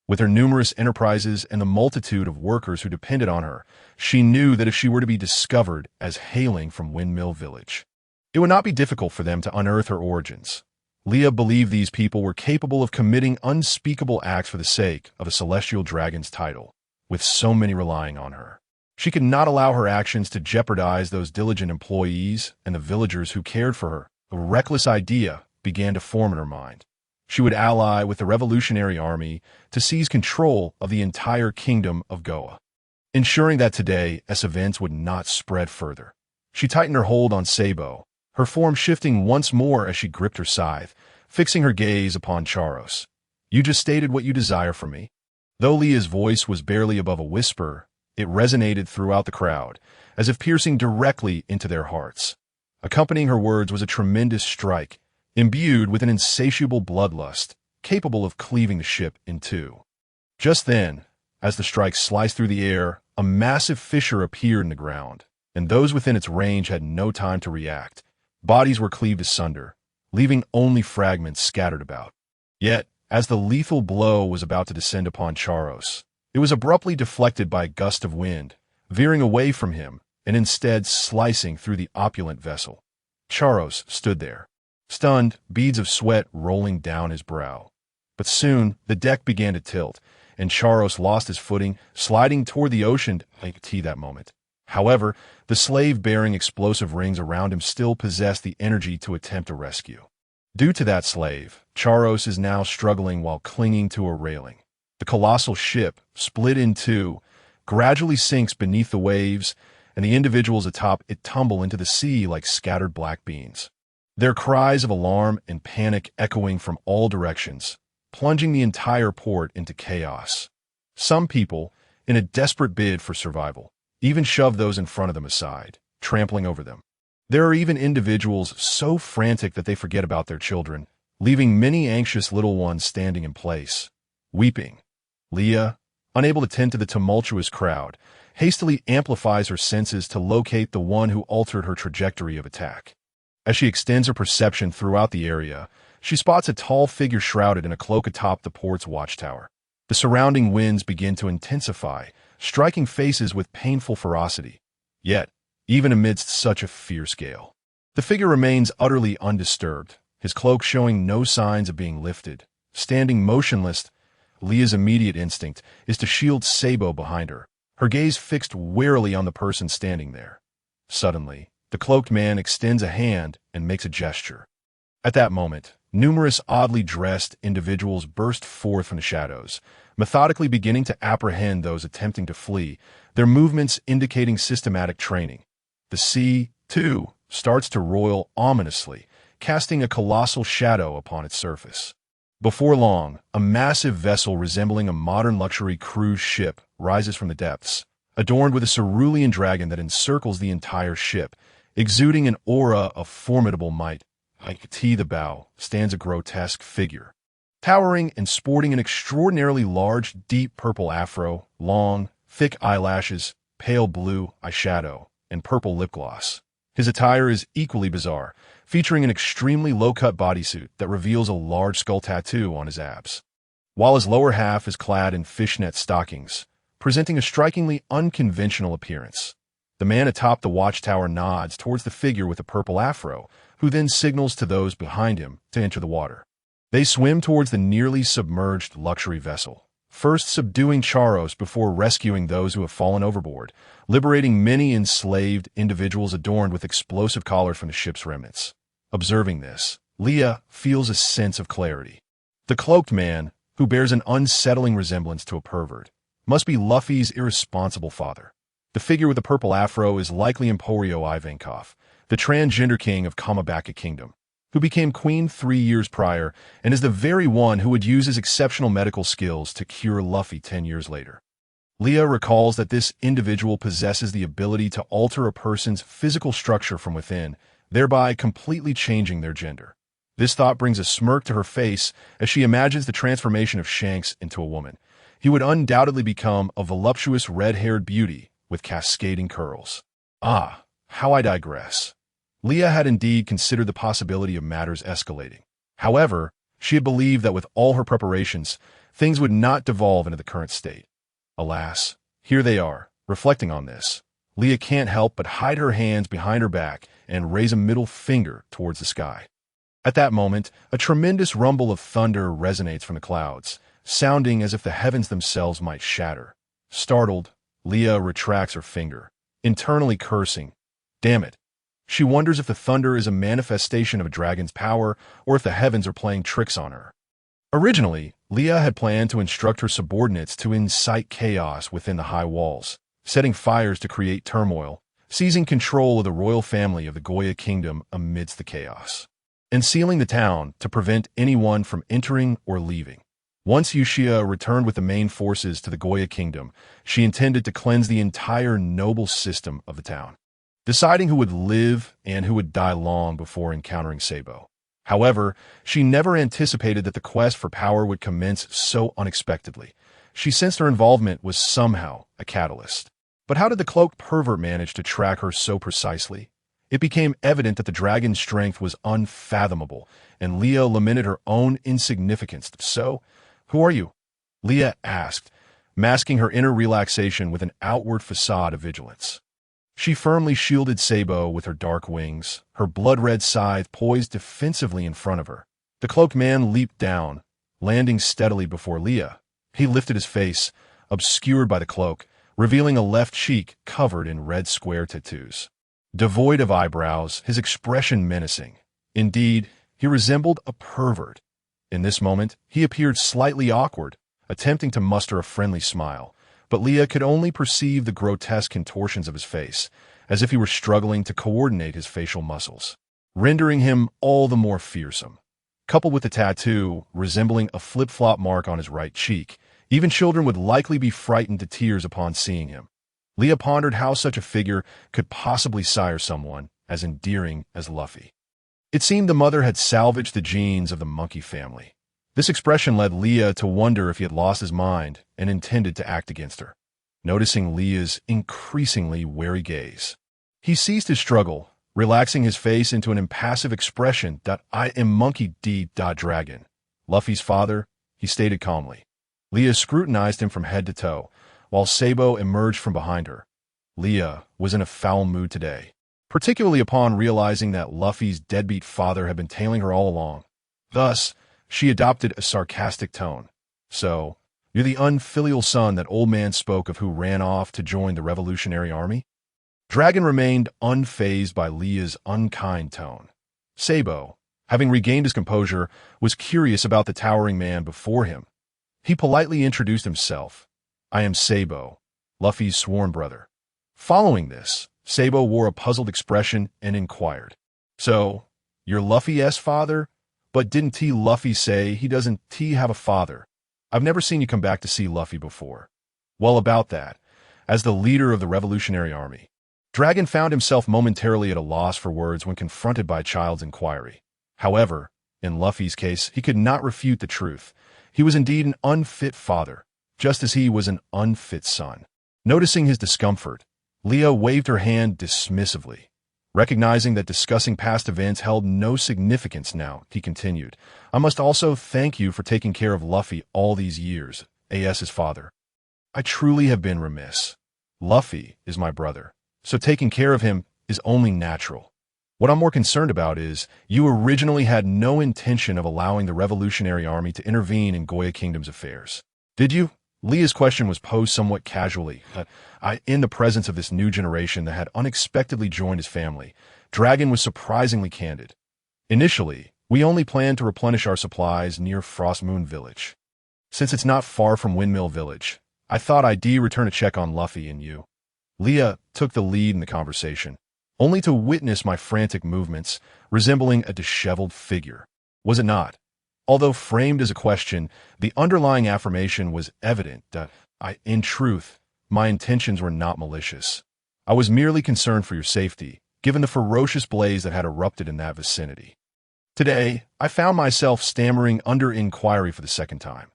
With her numerous enterprises and the multitude of workers who depended on her, she knew that if she were to be discovered as hailing from Windmill Village, it would not be difficult for them to unearth her origins. Leah believed these people were capable of committing unspeakable acts for the sake of a celestial dragon's title, with so many relying on her. She could not allow her actions to jeopardize those diligent employees and the villagers who cared for her. A reckless idea began to form in her mind. She would ally with the revolutionary army to seize control of the entire kingdom of Goa, ensuring that today events would not spread further. She tightened her hold on Sabo, her form shifting once more as she gripped her scythe, fixing her gaze upon Charos. "You just stated what you desire from me." Though Leah's voice was barely above a whisper, it resonated throughout the crowd, as if piercing directly into their hearts. Accompanying her words was a tremendous strike, imbued with an insatiable bloodlust, capable of cleaving the ship in two. Just then, as the strike sliced through the air, a massive fissure appeared in the ground, and those within its range had no time to react. Bodies were cleaved asunder, leaving only fragments scattered about. Yet, as the lethal blow was about to descend upon Charos, it was abruptly deflected by a gust of wind, veering away from him and instead slicing through the opulent vessel. Charos stood there, stunned, beads of sweat rolling down his brow. But soon, the deck began to tilt, and Charos lost his footing, sliding toward the ocean like tea that moment. However, the slave-bearing explosive rings around him still possessed the energy to attempt a rescue. Due to that slave, Charos is now struggling while clinging to a railing. The colossal ship, split in two, gradually sinks beneath the waves, and the individuals atop it tumble into the sea like scattered black beans. Their cries of alarm and panic echoing from all directions, plunging the entire port into chaos. Some people, in a desperate bid for survival, even shove those in front of them aside, trampling over them. There are even individuals so frantic that they forget about their children, leaving many anxious little ones standing in place, weeping. Leah, unable to tend to the tumultuous crowd, hastily amplifies her senses to locate the one who altered her trajectory of attack. As she extends her perception throughout the area, she spots a tall figure shrouded in a cloak atop the port's watchtower. The surrounding winds begin to intensify, striking faces with painful ferocity. Yet, even amidst such a fierce gale, the figure remains utterly undisturbed, his cloak showing no signs of being lifted. Standing motionless, Leah's immediate instinct is to shield Sabo behind her, her gaze fixed warily on the person standing there. Suddenly, the cloaked man extends a hand and makes a gesture. At that moment, numerous oddly dressed individuals burst forth from the shadows, methodically beginning to apprehend those attempting to flee, their movements indicating systematic training. The sea, too, starts to roil ominously, casting a colossal shadow upon its surface. Before long, a massive vessel resembling a modern luxury cruise ship rises from the depths, adorned with a cerulean dragon that encircles the entire ship, exuding an aura of formidable might. Like the bow stands a grotesque figure, towering and sporting an extraordinarily large, deep purple afro, long, thick eyelashes, pale blue eyeshadow, and purple lip gloss. His attire is equally bizarre, featuring an extremely low-cut bodysuit that reveals a large skull tattoo on his abs, while his lower half is clad in fishnet stockings, presenting a strikingly unconventional appearance. The man atop the watchtower nods towards the figure with the purple afro, who then signals to those behind him to enter the water. They swim towards the nearly submerged luxury vessel, first subduing Charos before rescuing those who have fallen overboard, liberating many enslaved individuals adorned with explosive collars from the ship's remnants. Observing this, Leah feels a sense of clarity. The cloaked man, who bears an unsettling resemblance to a pervert, must be Luffy's irresponsible father. The figure with the purple afro is likely Emporio Ivankov, the transgender king of Kamabaka Kingdom, who became queen 3 years prior and is the very one who would use his exceptional medical skills to cure Luffy 10 years later. Leah recalls that this individual possesses the ability to alter a person's physical structure from within, thereby completely changing their gender. This thought brings a smirk to her face as she imagines the transformation of Shanks into a woman. He would undoubtedly become a voluptuous red-haired beauty with cascading curls. Ah, how I digress. Leah had indeed considered the possibility of matters escalating. However, she had believed that with all her preparations, things would not devolve into the current state. Alas, here they are, reflecting on this. Leah can't help but hide her hands behind her back and raise a middle finger towards the sky. At that moment, a tremendous rumble of thunder resonates from the clouds, sounding as if the heavens themselves might shatter. Startled, Leah retracts her finger, internally cursing. Damn it. She wonders if the thunder is a manifestation of a dragon's power or if the heavens are playing tricks on her. Originally, Leah had planned to instruct her subordinates to incite chaos within the high walls, setting fires to create turmoil, seizing control of the royal family of the Goya kingdom amidst the chaos, and sealing the town to prevent anyone from entering or leaving. Once Yushia returned with the main forces to the Goya kingdom, she intended to cleanse the entire noble system of the town, deciding who would live and who would die long before encountering Sabo. However, she never anticipated that the quest for power would commence so unexpectedly. She sensed her involvement was somehow a catalyst. But how did the cloaked pervert manage to track her so precisely? It became evident that the dragon's strength was unfathomable, and Leah lamented her own insignificance. So, who are you? Leah asked, masking her inner relaxation with an outward facade of vigilance. She firmly shielded Sabo with her dark wings, her blood-red scythe poised defensively in front of her. The cloaked man leaped down, landing steadily before Leah. He lifted his face, obscured by the cloak, revealing a left cheek covered in red square tattoos. Devoid of eyebrows, his expression menacing. Indeed, he resembled a pervert. In this moment, he appeared slightly awkward, attempting to muster a friendly smile, but Leah could only perceive the grotesque contortions of his face, as if he were struggling to coordinate his facial muscles, rendering him all the more fearsome. Coupled with the tattoo, resembling a flip-flop mark on his right cheek, even children would likely be frightened to tears upon seeing him. Leah pondered how such a figure could possibly sire someone as endearing as Luffy. It seemed the mother had salvaged the genes of the monkey family. This expression led Leah to wonder if he had lost his mind and intended to act against her. Noticing Leah's increasingly wary gaze, he ceased his struggle, relaxing his face into an impassive expression. I am Monkey D. Dragon, Luffy's father, he stated calmly. Leah scrutinized him from head to toe, while Sabo emerged from behind her. Leah was in a foul mood today, particularly upon realizing that Luffy's deadbeat father had been tailing her all along. Thus, she adopted a sarcastic tone. So, you're the unfilial son that old man spoke of who ran off to join the Revolutionary Army? Dragon remained unfazed by Leah's unkind tone. Sabo, having regained his composure, was curious about the towering man before him. He politely introduced himself. I am Sabo, Luffy's sworn brother. Following this, Sabo wore a puzzled expression and inquired. So, you're Luffy's father? But didn't T. Luffy say he doesn't have a father? I've never seen you come back to see Luffy before. Well, about that, as the leader of the Revolutionary Army, Dragon found himself momentarily at a loss for words when confronted by Child's inquiry. However, in Luffy's case, he could not refute the truth. He was indeed an unfit father, just as he was an unfit son. Noticing his discomfort, Leah waved her hand dismissively. Recognizing that discussing past events held no significance now, he continued, I must also thank you for taking care of Luffy all these years, as his father. I truly have been remiss. Luffy is my brother, so taking care of him is only natural. What I'm more concerned about is, you originally had no intention of allowing the Revolutionary Army to intervene in Goya Kingdom's affairs. Did you? Leah's question was posed somewhat casually. In the presence of this new generation that had unexpectedly joined his family, Dragon was surprisingly candid. Initially, we only planned to replenish our supplies near Windmill Village. Since it's not far from Windmill Village, I thought I'd return a check on Luffy and you. Leah took the lead in the conversation, only to witness my frantic movements, resembling a disheveled figure. Was it not? Although framed as a question, the underlying affirmation was evident that in truth, my intentions were not malicious. I was merely concerned for your safety, given the ferocious blaze that had erupted in that vicinity. Today, I found myself stammering under inquiry for the second time.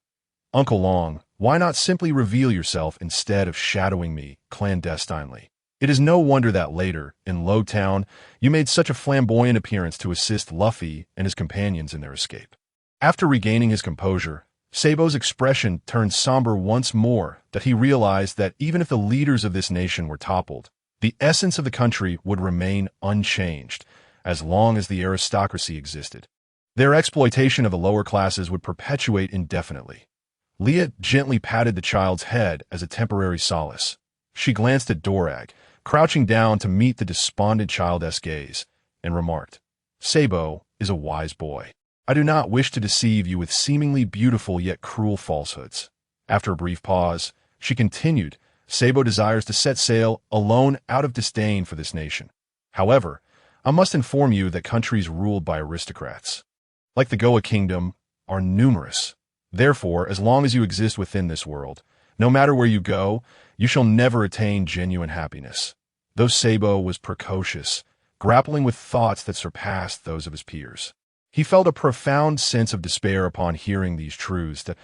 Uncle Long, why not simply reveal yourself instead of shadowing me clandestinely? It is no wonder that later, in Lowtown, you made such a flamboyant appearance to assist Luffy and his companions in their escape. After regaining his composure, Sabo's expression turned somber once more that he realized that even if the leaders of this nation were toppled, the essence of the country would remain unchanged as long as the aristocracy existed. Their exploitation of the lower classes would perpetuate indefinitely. Leah gently patted the child's head as a temporary solace. She glanced at Dorag, crouching down to meet the despondent child's gaze, and remarked, "Sabo is a wise boy. I do not wish to deceive you with seemingly beautiful yet cruel falsehoods." After a brief pause, she continued, "Sabo desires to set sail alone out of disdain for this nation. However, I must inform you that countries ruled by aristocrats, like the Goa Kingdom, are numerous. Therefore, as long as you exist within this world, no matter where you go, you shall never attain genuine happiness." Though Sabo was precocious, grappling with thoughts that surpassed those of his peers, he felt a profound sense of despair upon hearing these truths. That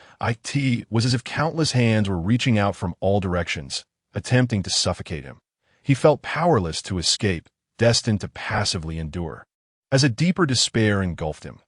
it was as if countless hands were reaching out from all directions, attempting to suffocate him. He felt powerless to escape, destined to passively endure. As a deeper despair engulfed him,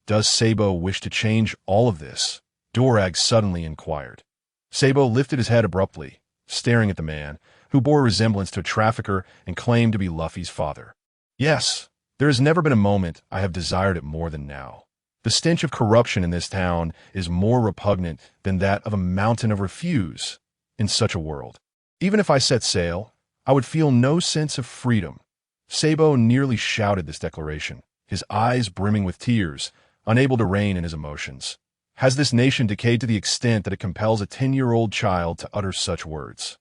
"Does Sabo wish to change all of this?" Dorag suddenly inquired. Sabo lifted his head abruptly, staring at the man, who bore a resemblance to a trafficker and claimed to be Luffy's father. "Yes, there has never been a moment I have desired it more than now. The stench of corruption in this town is more repugnant than that of a mountain of refuse. In such a world, even if I set sail, I would feel no sense of freedom." Sabo nearly shouted this declaration, his eyes brimming with tears, unable to rein in his emotions. Has this nation decayed to the extent that it compels a 10-year-old child to utter such words?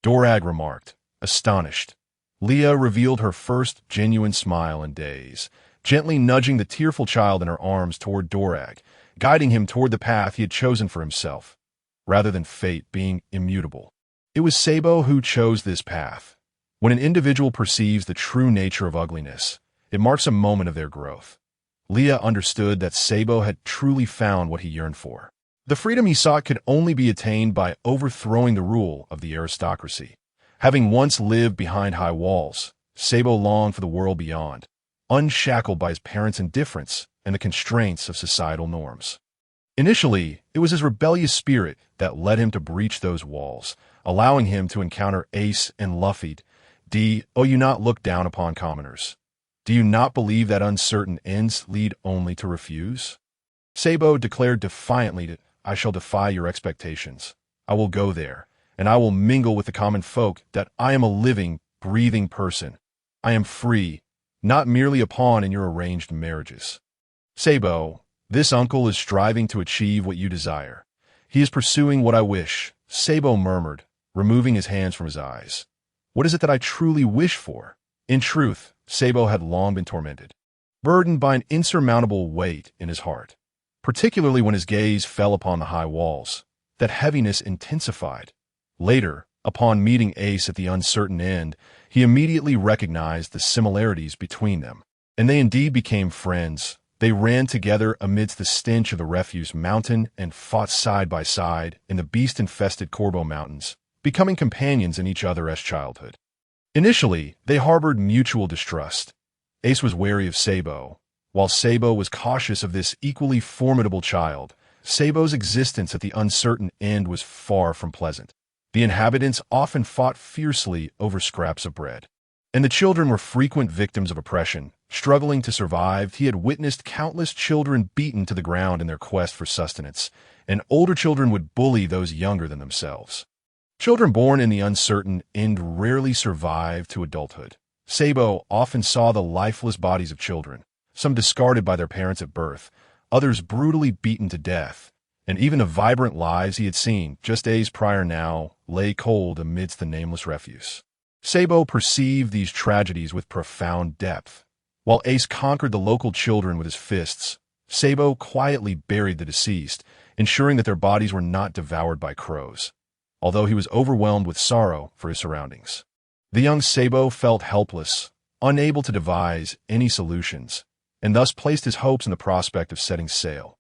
Dorag remarked, astonished. Leah revealed her first genuine smile in days, gently nudging the tearful child in her arms toward Dorag, guiding him toward the path he had chosen for himself, rather than fate being immutable. It was Sabo who chose this path. When an individual perceives the true nature of ugliness, it marks a moment of their growth. Leah understood that Sabo had truly found what he yearned for. The freedom he sought could only be attained by overthrowing the rule of the aristocracy. Having once lived behind high walls, Sabo longed for the world beyond, unshackled by his parents' indifference and the constraints of societal norms. Initially, it was his rebellious spirit that led him to breach those walls, allowing him to encounter Ace and Luffy. Do you not look down upon commoners? Do you not believe that uncertain ends lead only to refuse? Sabo declared defiantly that, "I shall defy your expectations. I will go there, and I will mingle with the common folk. That I am a living, breathing person. I am free, not merely a pawn in your arranged marriages." Sabo, this uncle is striving to achieve what you desire. He is pursuing what I wish, Sabo murmured, removing his hands from his eyes. What is it that I truly wish for? In truth, Sabo had long been tormented, burdened by an insurmountable weight in his heart, particularly when his gaze fell upon the high walls. That heaviness intensified. Later, upon meeting Ace at the uncertain end, he immediately recognized the similarities between them, and they indeed became friends. They ran together amidst the stench of the refuse mountain and fought side by side in the beast-infested Corbo Mountains, becoming companions in each other's childhood. Initially, they harbored mutual distrust. Ace was wary of Sabo, while Sabo was cautious of this equally formidable child. Sabo's existence at the uncertain end was far from pleasant. The inhabitants often fought fiercely over scraps of bread, and the children were frequent victims of oppression. Struggling to survive, he had witnessed countless children beaten to the ground in their quest for sustenance, and older children would bully those younger than themselves. Children born in the uncertain end rarely survive to adulthood. Sabo often saw the lifeless bodies of children, some discarded by their parents at birth, others brutally beaten to death, and even the vibrant lives he had seen just days prior now lay cold amidst the nameless refuse. Sabo perceived these tragedies with profound depth. While Ace conquered the local children with his fists, Sabo quietly buried the deceased, ensuring that their bodies were not devoured by crows, although he was overwhelmed with sorrow for his surroundings. The young Sabo felt helpless, unable to devise any solutions. and thus placed his hopes in the prospect of setting sail.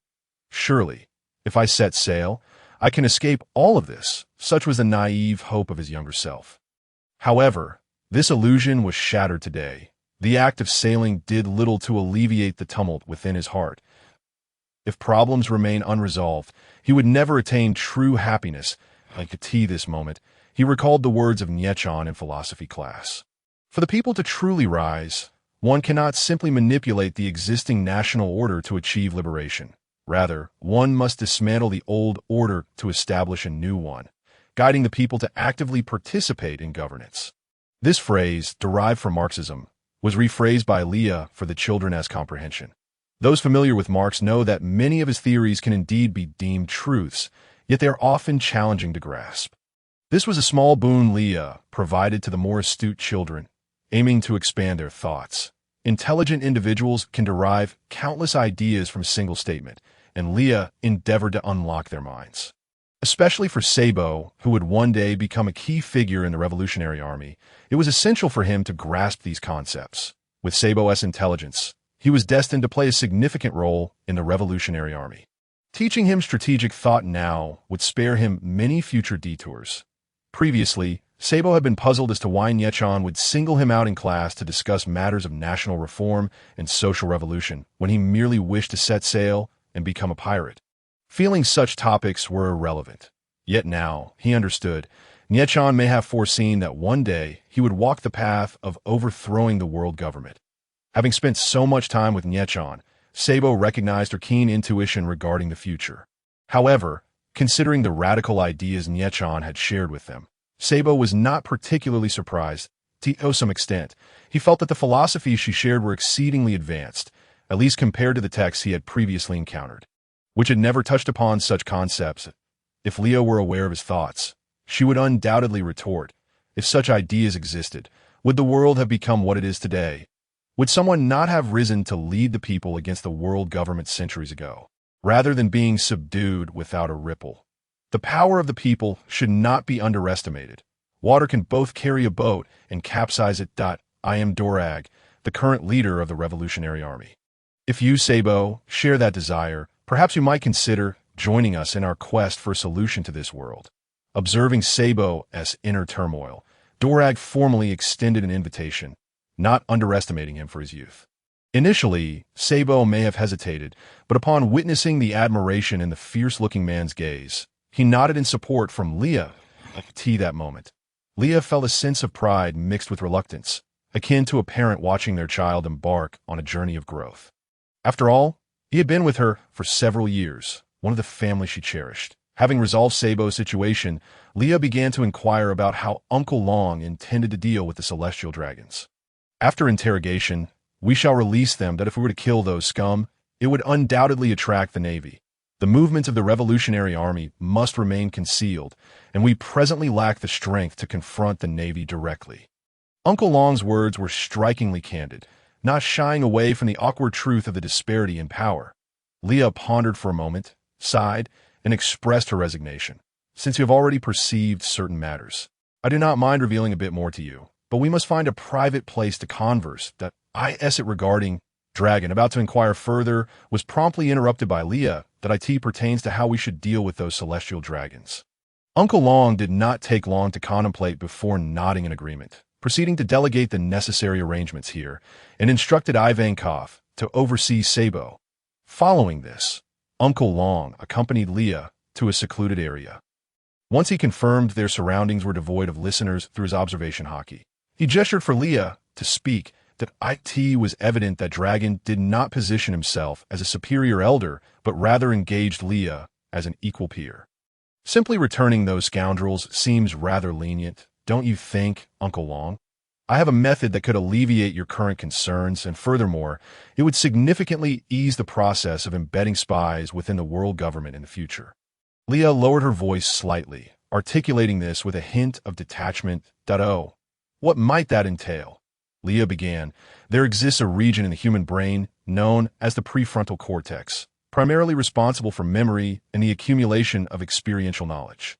Surely, if I set sail, I can escape all of this, such was the naive hope of his younger self. However, this illusion was shattered today. The act of sailing did little to alleviate the tumult within his heart. If problems remain unresolved, he would never attain true happiness. Like a tea this moment, he recalled the words of Nietzsche in philosophy class. For the people to truly rise, one cannot simply manipulate the existing national order to achieve liberation. Rather, one must dismantle the old order to establish a new one, guiding the people to actively participate in governance. This phrase, derived from Marxism, was rephrased by Leah for the children as comprehension. Those familiar with Marx know that many of his theories can indeed be deemed truths, yet they are often challenging to grasp. This was a small boon Leah provided to the more astute children, aiming to expand their thoughts. Intelligent individuals can derive countless ideas from a single statement, and Leah endeavored to unlock their minds. Especially for Sabo, who would one day become a key figure in the Revolutionary Army, it was essential for him to grasp these concepts. With Sabo's intelligence, he was destined to play a significant role in the Revolutionary Army. Teaching him strategic thought now would spare him many future detours. Previously, Sabo had been puzzled as to why Nietzsche would single him out in class to discuss matters of national reform and social revolution when he merely wished to set sail and become a pirate. Feeling such topics were irrelevant. Yet now, he understood, Nietzsche may have foreseen that one day he would walk the path of overthrowing the world government. Having spent so much time with Nietzsche, Sabo recognized her keen intuition regarding the future. However, considering the radical ideas Nietzsche had shared with them, Sabo was not particularly surprised. To some extent, he felt that the philosophies she shared were exceedingly advanced, at least compared to the texts he had previously encountered, which had never touched upon such concepts. If Leah were aware of his thoughts, she would undoubtedly retort, if such ideas existed, would the world have become what it is today? Would someone not have risen to lead the people against the world government centuries ago, rather than being subdued without a ripple? The power of the people should not be underestimated. Water can both carry a boat and capsize it. I am Dorag, the current leader of the Revolutionary Army. If you, Sabo, share that desire, perhaps you might consider joining us in our quest for a solution to this world. Observing Sabo's inner turmoil, Dorag formally extended an invitation, not underestimating him for his youth. Initially, Sabo may have hesitated, but upon witnessing the admiration in the fierce-looking man's gaze, he nodded in support from Leah. That moment, Leah felt a sense of pride mixed with reluctance, akin to a parent watching their child embark on a journey of growth. After all, he had been with her for several years, one of the family she cherished. Having resolved Sabo's situation, Leah began to inquire about how Uncle Long intended to deal with the celestial dragons. After interrogation, we shall release them that if we were to kill those scum, it would undoubtedly attract the Navy. The movements of the Revolutionary Army must remain concealed, and we presently lack the strength to confront the Navy directly. Uncle Long's words were strikingly candid, not shying away from the awkward truth of the disparity in power. Leah pondered for a moment, sighed, and expressed her resignation. Since you have already perceived certain matters, I do not mind revealing a bit more to you, but we must find a private place to converse. That it regarding Dragon, about to inquire further, was promptly interrupted by Leah. That it pertains to how we should deal with those celestial dragons. Uncle Long did not take long to contemplate before nodding in agreement, proceeding to delegate the necessary arrangements here, and instructed Ivankov to oversee Sabo. Following this, Uncle Long accompanied Leah to a secluded area. Once he confirmed their surroundings were devoid of listeners through his observation hockey, he gestured for Leah to speak. That it was evident that Dragon did not position himself as a superior elder, but rather engaged Leah as an equal peer. Simply returning those scoundrels seems rather lenient, don't you think, Uncle Long? I have a method that could alleviate your current concerns, and furthermore, it would significantly ease the process of embedding spies within the world government in the future. Leah lowered her voice slightly, articulating this with a hint of detachment. Oh, what might that entail? Leah began. There exists a region in the human brain known as the prefrontal cortex, primarily responsible for memory and the accumulation of experiential knowledge.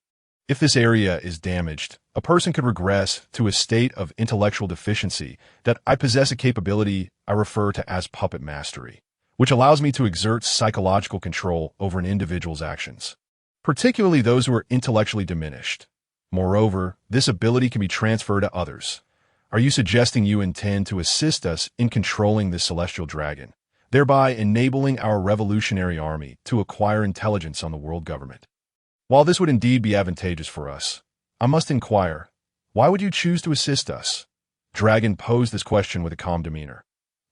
If this area is damaged, a person could regress to a state of intellectual deficiency that I possess a capability I refer to as puppet mastery, which allows me to exert psychological control over an individual's actions, particularly those who are intellectually diminished. Moreover, this ability can be transferred to others. Are you suggesting you intend to assist us in controlling this celestial dragon, thereby enabling our revolutionary army to acquire intelligence on the world government? While this would indeed be advantageous for us, I must inquire, why would you choose to assist us? Dragon posed this question with a calm demeanor.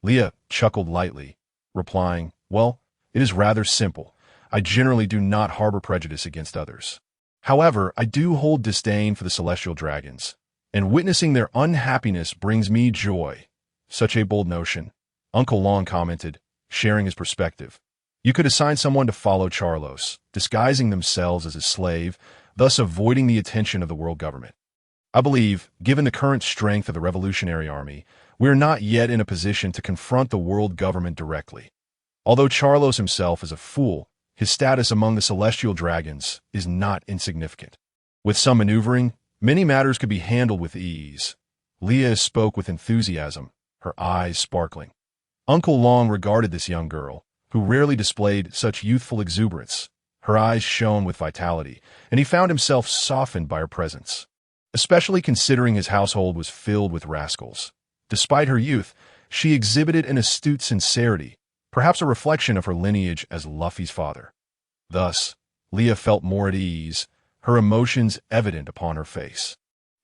Leah chuckled lightly, replying, well, it is rather simple. I generally do not harbor prejudice against others. However, I do hold disdain for the celestial dragons, and witnessing their unhappiness brings me joy. Such a bold notion, Uncle Long commented, sharing his perspective. You could assign someone to follow Charlos, disguising themselves as a slave, thus avoiding the attention of the world government. I believe, given the current strength of the Revolutionary Army, we are not yet in a position to confront the world government directly. Although Charlos himself is a fool, his status among the celestial dragons is not insignificant. With some maneuvering, many matters could be handled with ease. Leah spoke with enthusiasm, her eyes sparkling. Uncle Long regarded this young girl, who rarely displayed such youthful exuberance. Her eyes shone with vitality, and he found himself softened by her presence, especially considering his household was filled with rascals. Despite her youth, she exhibited an astute sincerity, perhaps a reflection of her lineage as Luffy's father. Thus, Leah felt more at ease, her emotions evident upon her face.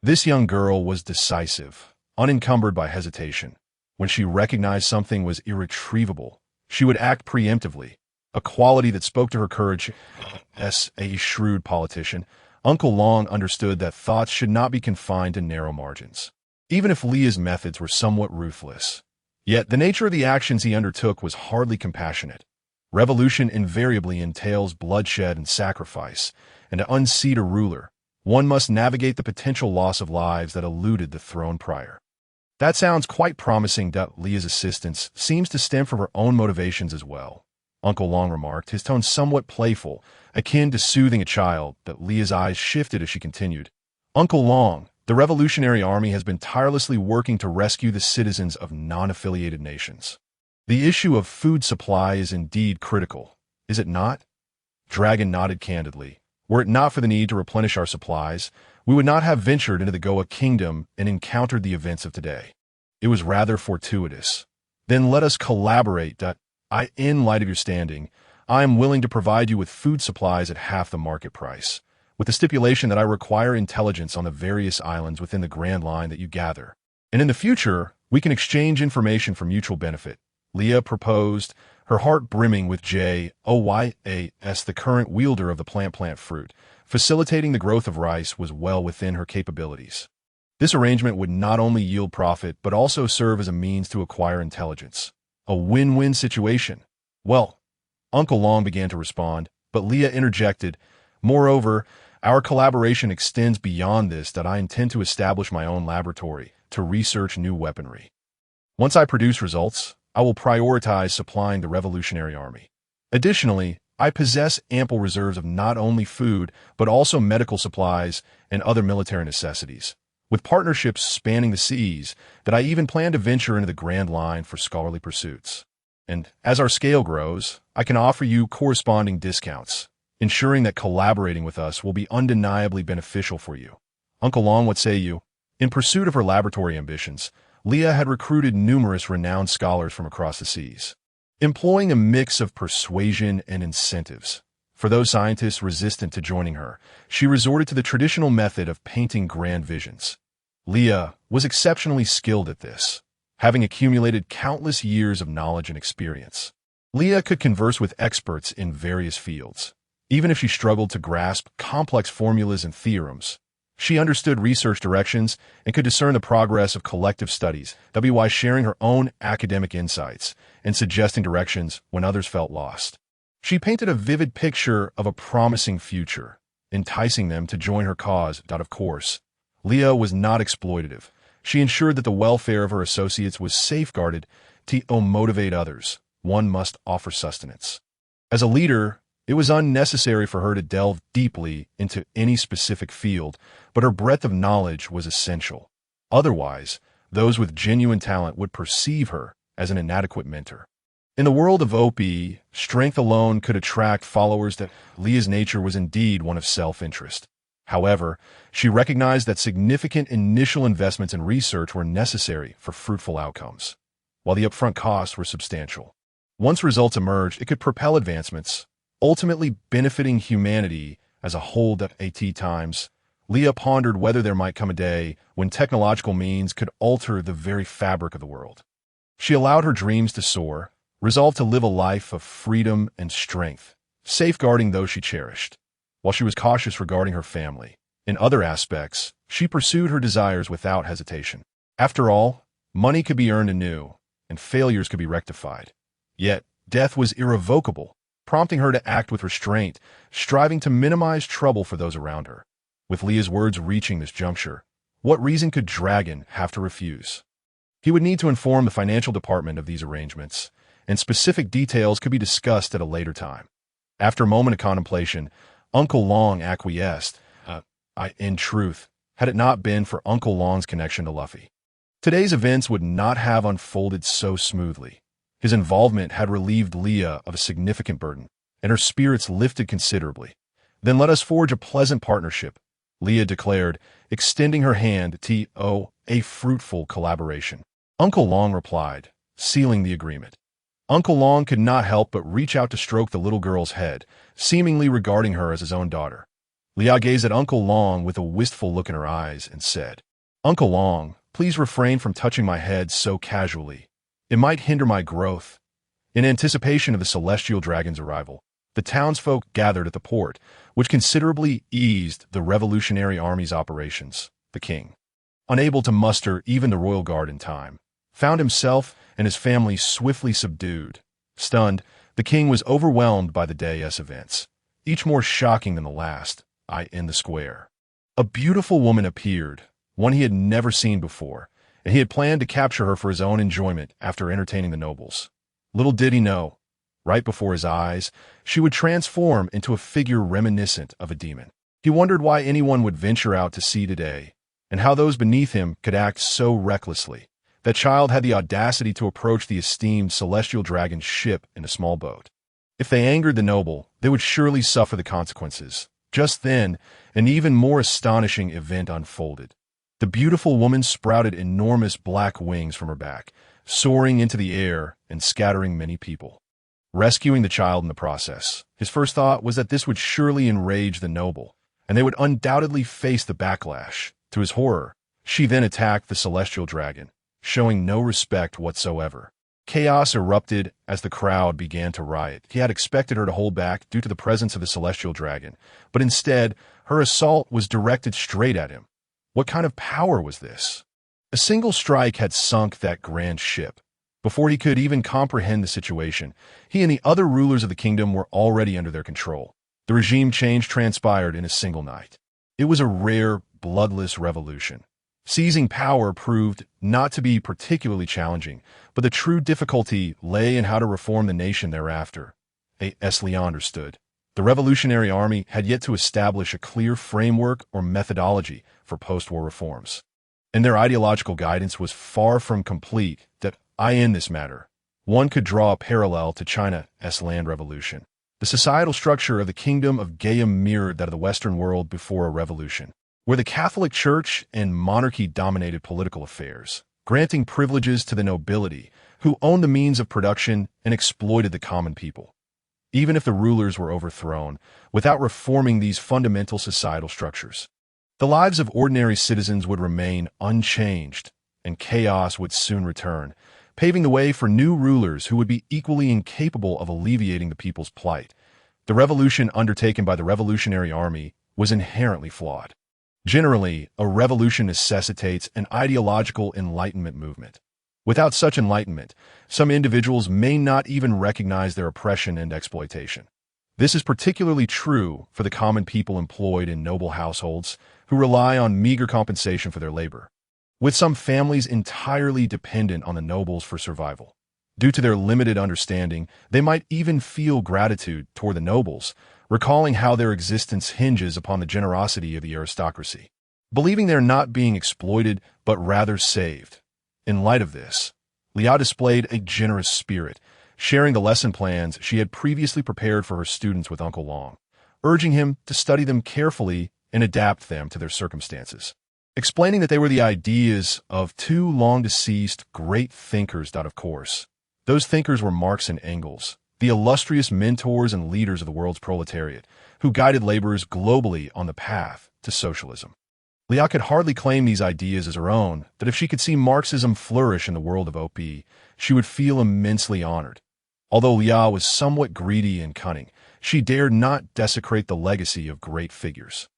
This young girl was decisive, unencumbered by hesitation. When she recognized something was irretrievable, she would act preemptively, a quality that spoke to her courage. As a shrewd politician, Uncle Long understood that thoughts should not be confined to narrow margins, even if Leah's methods were somewhat ruthless. Yet the nature of the actions he undertook was hardly compassionate. Revolution invariably entails bloodshed and sacrifice, and to unseat a ruler, one must navigate the potential loss of lives that eluded the throne prior. That sounds quite promising. Leah's assistance seems to stem from her own motivations as well, Uncle Long remarked, his tone somewhat playful, akin to soothing a child. Leah's eyes shifted as she continued. Uncle Long, the Revolutionary Army has been tirelessly working to rescue the citizens of non-affiliated nations. The issue of food supply is indeed critical, is it not? Dragon nodded candidly. Were it not for the need to replenish our supplies, we would not have ventured into the Goa Kingdom and encountered the events of today. It was rather fortuitous. Then let us collaborate. In light of your standing, I am willing to provide you with food supplies at half the market price, with the stipulation that I require intelligence on the various islands within the Grand Line that you gather. And in the future, we can exchange information for mutual benefit. Leah proposed, her heart brimming with joy. As the current wielder of the plant fruit, facilitating the growth of rice was well within her capabilities. This arrangement would not only yield profit but also serve as a means to acquire intelligence. A win-win situation. Well, Uncle Long began to respond, but Leah interjected, moreover, our collaboration extends beyond this. I intend to establish my own laboratory to research new weaponry. Once I produce results, I will prioritize supplying the Revolutionary Army. Additionally, I possess ample reserves of not only food, but also medical supplies and other military necessities, with partnerships spanning the seas. I even plan to venture into the Grand Line for scholarly pursuits. And as our scale grows, I can offer you corresponding discounts, ensuring that collaborating with us will be undeniably beneficial for you. Uncle Long, what say you? In pursuit of her laboratory ambitions, Leah had recruited numerous renowned scholars from across the seas, employing a mix of persuasion and incentives. For those scientists resistant to joining her, she resorted to the traditional method of painting grand visions. Leah was exceptionally skilled at this, having accumulated countless years of knowledge and experience. Leah could converse with experts in various fields, even if she struggled to grasp complex formulas and theorems. She understood research directions and could discern the progress of collective studies, while sharing her own academic insights and suggesting directions when others felt lost. She painted a vivid picture of a promising future, enticing them to join her cause. Of course, Leah was not exploitative. She ensured that the welfare of her associates was safeguarded. To motivate others, one must offer sustenance. As a leader, It was unnecessary for her to delve deeply into any specific field, but her breadth of knowledge was essential. Otherwise, those with genuine talent would perceive her as an inadequate mentor. In the world of OP, strength alone could attract followers. That Leah's nature was indeed one of self-interest. However, she recognized that significant initial investments in research were necessary for fruitful outcomes, while the upfront costs were substantial. Once results emerged, it could propel advancements, ultimately benefiting humanity as a whole. At times, Leah pondered whether there might come a day when technological means could alter the very fabric of the world. She allowed her dreams to soar, resolved to live a life of freedom and strength, safeguarding those she cherished. While she was cautious regarding her family, in other aspects, she pursued her desires without hesitation. After all, money could be earned anew, and failures could be rectified. Yet, death was irrevocable, prompting her to act with restraint, striving to minimize trouble for those around her. With Leah's words reaching this juncture, what reason could Dragon have to refuse? He would need to inform the financial department of these arrangements, and specific details could be discussed at a later time. After a moment of contemplation, Uncle Long acquiesced. In truth, had it not been for Uncle Long's connection to Luffy, today's events would not have unfolded so smoothly. His involvement had relieved Leah of a significant burden, and her spirits lifted considerably. Then let us forge a pleasant partnership, Leah declared, extending her hand to a fruitful collaboration. Uncle Long replied, sealing the agreement. Uncle Long could not help but reach out to stroke the little girl's head, seemingly regarding her as his own daughter. Leah gazed at Uncle Long with a wistful look in her eyes and said, Uncle Long, please refrain from touching my head so casually. It might hinder my growth. In anticipation of the celestial dragon's arrival, the townsfolk gathered at the port, which considerably eased the Revolutionary Army's operations. The king, unable to muster even the royal guard in time, found himself and his family swiftly subdued. Stunned, the king was overwhelmed by the day's events, each more shocking than the last. In the square, a beautiful woman appeared, one he had never seen before, and he had planned to capture her for his own enjoyment after entertaining the nobles. Little did he know, right before his eyes, she would transform into a figure reminiscent of a demon. He wondered why anyone would venture out to sea today, and how those beneath him could act so recklessly. That child had the audacity to approach the esteemed celestial dragon's ship in a small boat. If they angered the noble, they would surely suffer the consequences. Just then, an even more astonishing event unfolded. The beautiful woman sprouted enormous black wings from her back, soaring into the air and scattering many people, rescuing the child in the process. His first thought was that this would surely enrage the noble, and they would undoubtedly face the backlash. To his horror, she then attacked the celestial dragon, showing no respect whatsoever. Chaos erupted as the crowd began to riot. He had expected her to hold back due to the presence of the celestial dragon, but instead, her assault was directed straight at him. What kind of power was this? A single strike had sunk that grand ship. Before he could even comprehend the situation, he and the other rulers of the kingdom were already under their control. The regime change transpired in a single night. It was a rare, bloodless revolution. Seizing power proved not to be particularly challenging, but the true difficulty lay in how to reform the nation thereafter. As Leah understood, the Revolutionary Army had yet to establish a clear framework or methodology for post-war reforms, and their ideological guidance was far from complete. In this matter, one could draw a parallel to China's land revolution. The societal structure of the Kingdom of Gaia mirrored that of the Western world before a revolution, where the Catholic Church and monarchy dominated political affairs, granting privileges to the nobility, who owned the means of production and exploited the common people. Even if the rulers were overthrown, without reforming these fundamental societal structures, the lives of ordinary citizens would remain unchanged, and chaos would soon return, paving the way for new rulers who would be equally incapable of alleviating the people's plight. The revolution undertaken by the Revolutionary Army was inherently flawed. Generally, a revolution necessitates an ideological enlightenment movement. Without such enlightenment, some individuals may not even recognize their oppression and exploitation. This is particularly true for the common people employed in noble households who rely on meager compensation for their labor, with some families entirely dependent on the nobles for survival. Due to their limited understanding, they might even feel gratitude toward the nobles, recalling how their existence hinges upon the generosity of the aristocracy, believing they're not being exploited but rather saved. In light of this, Leah displayed a generous spirit, sharing the lesson plans she had previously prepared for her students with Uncle Long, urging him to study them carefully and adapt them to their circumstances, explaining that they were the ideas of two long-deceased great thinkers. Of course, those thinkers were Marx and Engels, the illustrious mentors and leaders of the world's proletariat, who guided laborers globally on the path to socialism. Leah could hardly claim these ideas as her own, that if she could see Marxism flourish in the world of OP, she would feel immensely honored. Although Leah was somewhat greedy and cunning, she dared not desecrate the legacy of great figures.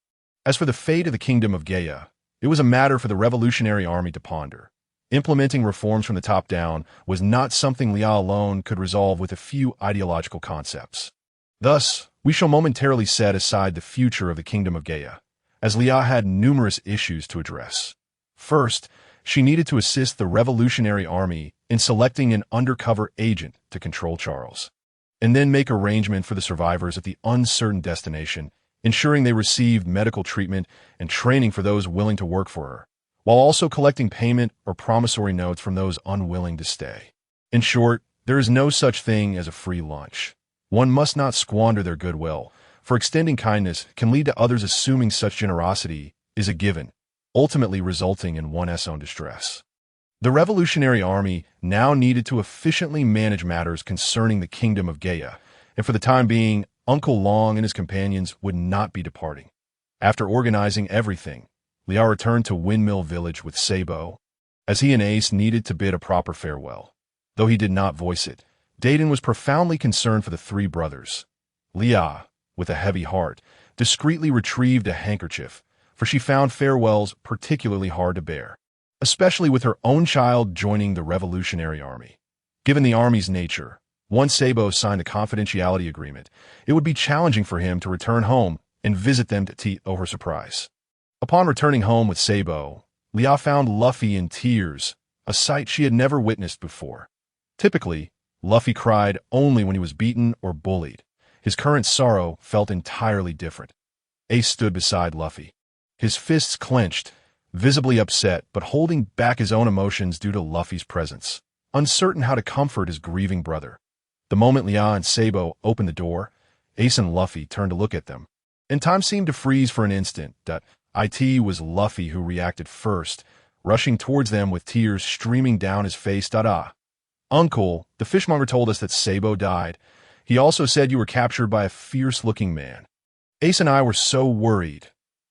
As for the fate of the kingdom of Gaia, it was a matter for the Revolutionary Army to ponder. Implementing reforms from the top down was not something Leah alone could resolve with a few ideological concepts. Thus, we shall momentarily set aside the future of the kingdom of Gaia, as Leah had numerous issues to address. First, she needed to assist the Revolutionary Army in selecting an undercover agent to control Charles, and then make arrangement for the survivors at the uncertain destination, ensuring they received medical treatment and training for those willing to work for her, while also collecting payment or promissory notes from those unwilling to stay. In short, there is no such thing as a free lunch. One must not squander their goodwill, for extending kindness can lead to others assuming such generosity is a given, ultimately resulting in one's own distress. The Revolutionary Army now needed to efficiently manage matters concerning the kingdom of Gaia, and for the time being, Uncle Long and his companions would not be departing. After organizing everything, Leah returned to Windmill Village with Sabo, as he and Ace needed to bid a proper farewell. Though he did not voice it, Dayton was profoundly concerned for the three brothers. Leah, with a heavy heart, discreetly retrieved a handkerchief, for she found farewells particularly hard to bear, especially with her own child joining the Revolutionary Army. Given the Army's nature, once Sabo signed a confidentiality agreement, it would be challenging for him to return home and visit them to her surprise. Upon returning home with Sabo, Leah found Luffy in tears, a sight she had never witnessed before. Typically, Luffy cried only when he was beaten or bullied. His current sorrow felt entirely different. Ace stood beside Luffy, his fists clenched, visibly upset but holding back his own emotions due to Luffy's presence, uncertain how to comfort his grieving brother. The moment Leah and Sabo opened the door, Ace and Luffy turned to look at them, and time seemed to freeze for an instant. It was Luffy who reacted first, rushing towards them with tears streaming down his face. Uncle, the fishmonger told us that Sabo died. He also said you were captured by a fierce-looking man. Ace and I were so worried.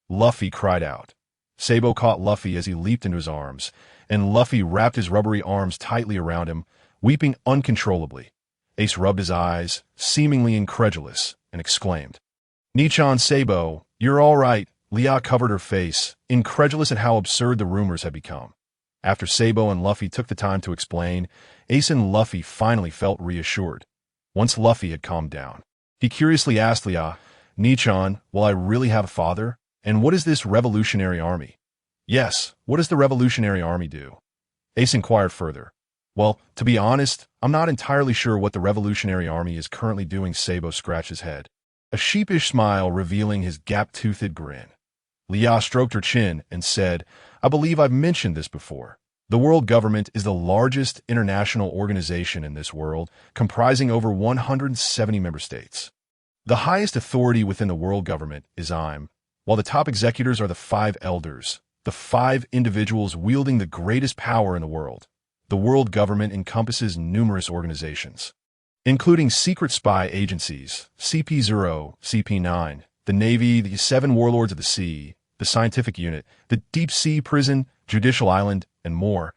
Luffy cried out. Sabo caught Luffy as he leaped into his arms, and Luffy wrapped his rubbery arms tightly around him, weeping uncontrollably. Ace rubbed his eyes, seemingly incredulous, and exclaimed, "Nichan Sabo, you're all right." Leah covered her face, incredulous at how absurd the rumors had become. After Sabo and Luffy took the time to explain, Ace and Luffy finally felt reassured. Once Luffy had calmed down, he curiously asked Leah, "Nichan, will I really have a father? And what is this Revolutionary Army?" "Yes, what does the Revolutionary Army do?" Ace inquired further. "Well, to be honest, I'm not entirely sure what the Revolutionary Army is currently doing." Sabo scratched his head, a sheepish smile revealing his gap-toothed grin. Leah stroked her chin and said, "I believe I've mentioned this before. The world government is the largest international organization in this world, comprising over 170 member states. The highest authority within the world government is I'm, while the top executors are the 5 elders, the 5 individuals wielding the greatest power in the world. The world government encompasses numerous organizations, including secret spy agencies, CP0, CP9, the Navy, the 7 warlords of the sea, the scientific unit, the deep sea prison, judicial island, and more.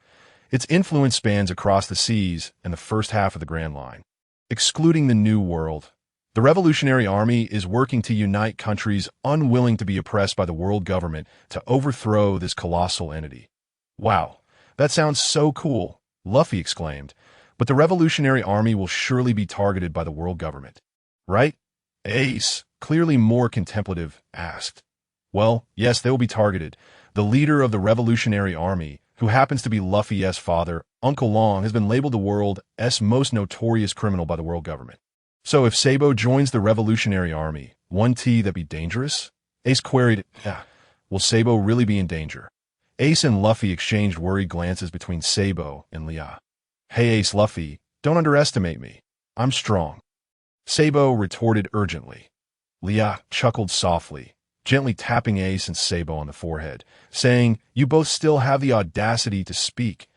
Its influence spans across the seas and the first half of the Grand Line. Excluding the New World, the Revolutionary Army is working to unite countries unwilling to be oppressed by the world government to overthrow this colossal entity." "Wow, that sounds so cool," Luffy exclaimed. "But the Revolutionary Army will surely be targeted by the world government, right?" Ace, clearly more contemplative, asked. "Well, yes, they will be targeted. The leader of the Revolutionary Army, who happens to be Luffy's father, Uncle Long has been labeled the world's most notorious criminal by the world government. So if Sabo joins the Revolutionary Army, won't that be dangerous? Ace queried, will Sabo really be in danger? Ace and Luffy exchanged worried glances between Sabo and Leah. Hey Ace, Luffy, don't underestimate me. I'm strong. Sabo retorted urgently. Leah chuckled softly, gently tapping Ace and Sabo on the forehead, saying, you both still have the audacity to speak.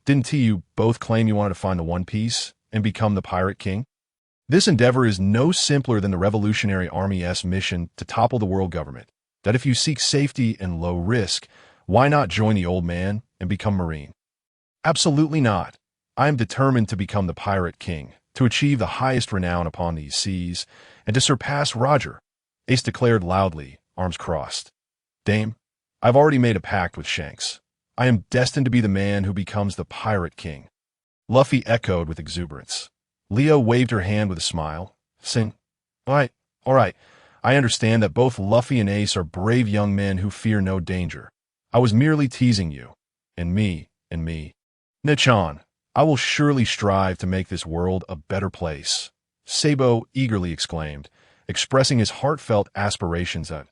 Didn't you both claim you wanted to find the One Piece and become the Pirate King? This endeavor is no simpler than the Revolutionary Army's mission to topple the world government. That if you seek safety and low risk, why not join the old man and become Marine? Absolutely not. I am determined to become the Pirate King, to achieve the highest renown upon these seas, and to surpass Roger, Ace declared loudly, arms crossed. Dame, I've already made a pact with Shanks. I am destined to be the man who becomes the Pirate King. Luffy echoed with exuberance. Leah waved her hand with a smile, saying, all right, I understand that both Luffy and Ace are brave young men who fear no danger. I was merely teasing you. And me. Nichan, I will surely strive to make this world a better place. Sabo eagerly exclaimed, expressing his heartfelt aspirations at,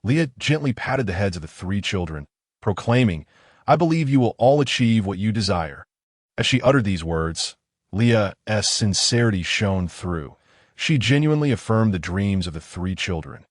Leah gently patted the heads of the three children, proclaiming, I believe you will all achieve what you desire. As she uttered these words, Leah's sincerity shone through. She genuinely affirmed the dreams of the three children.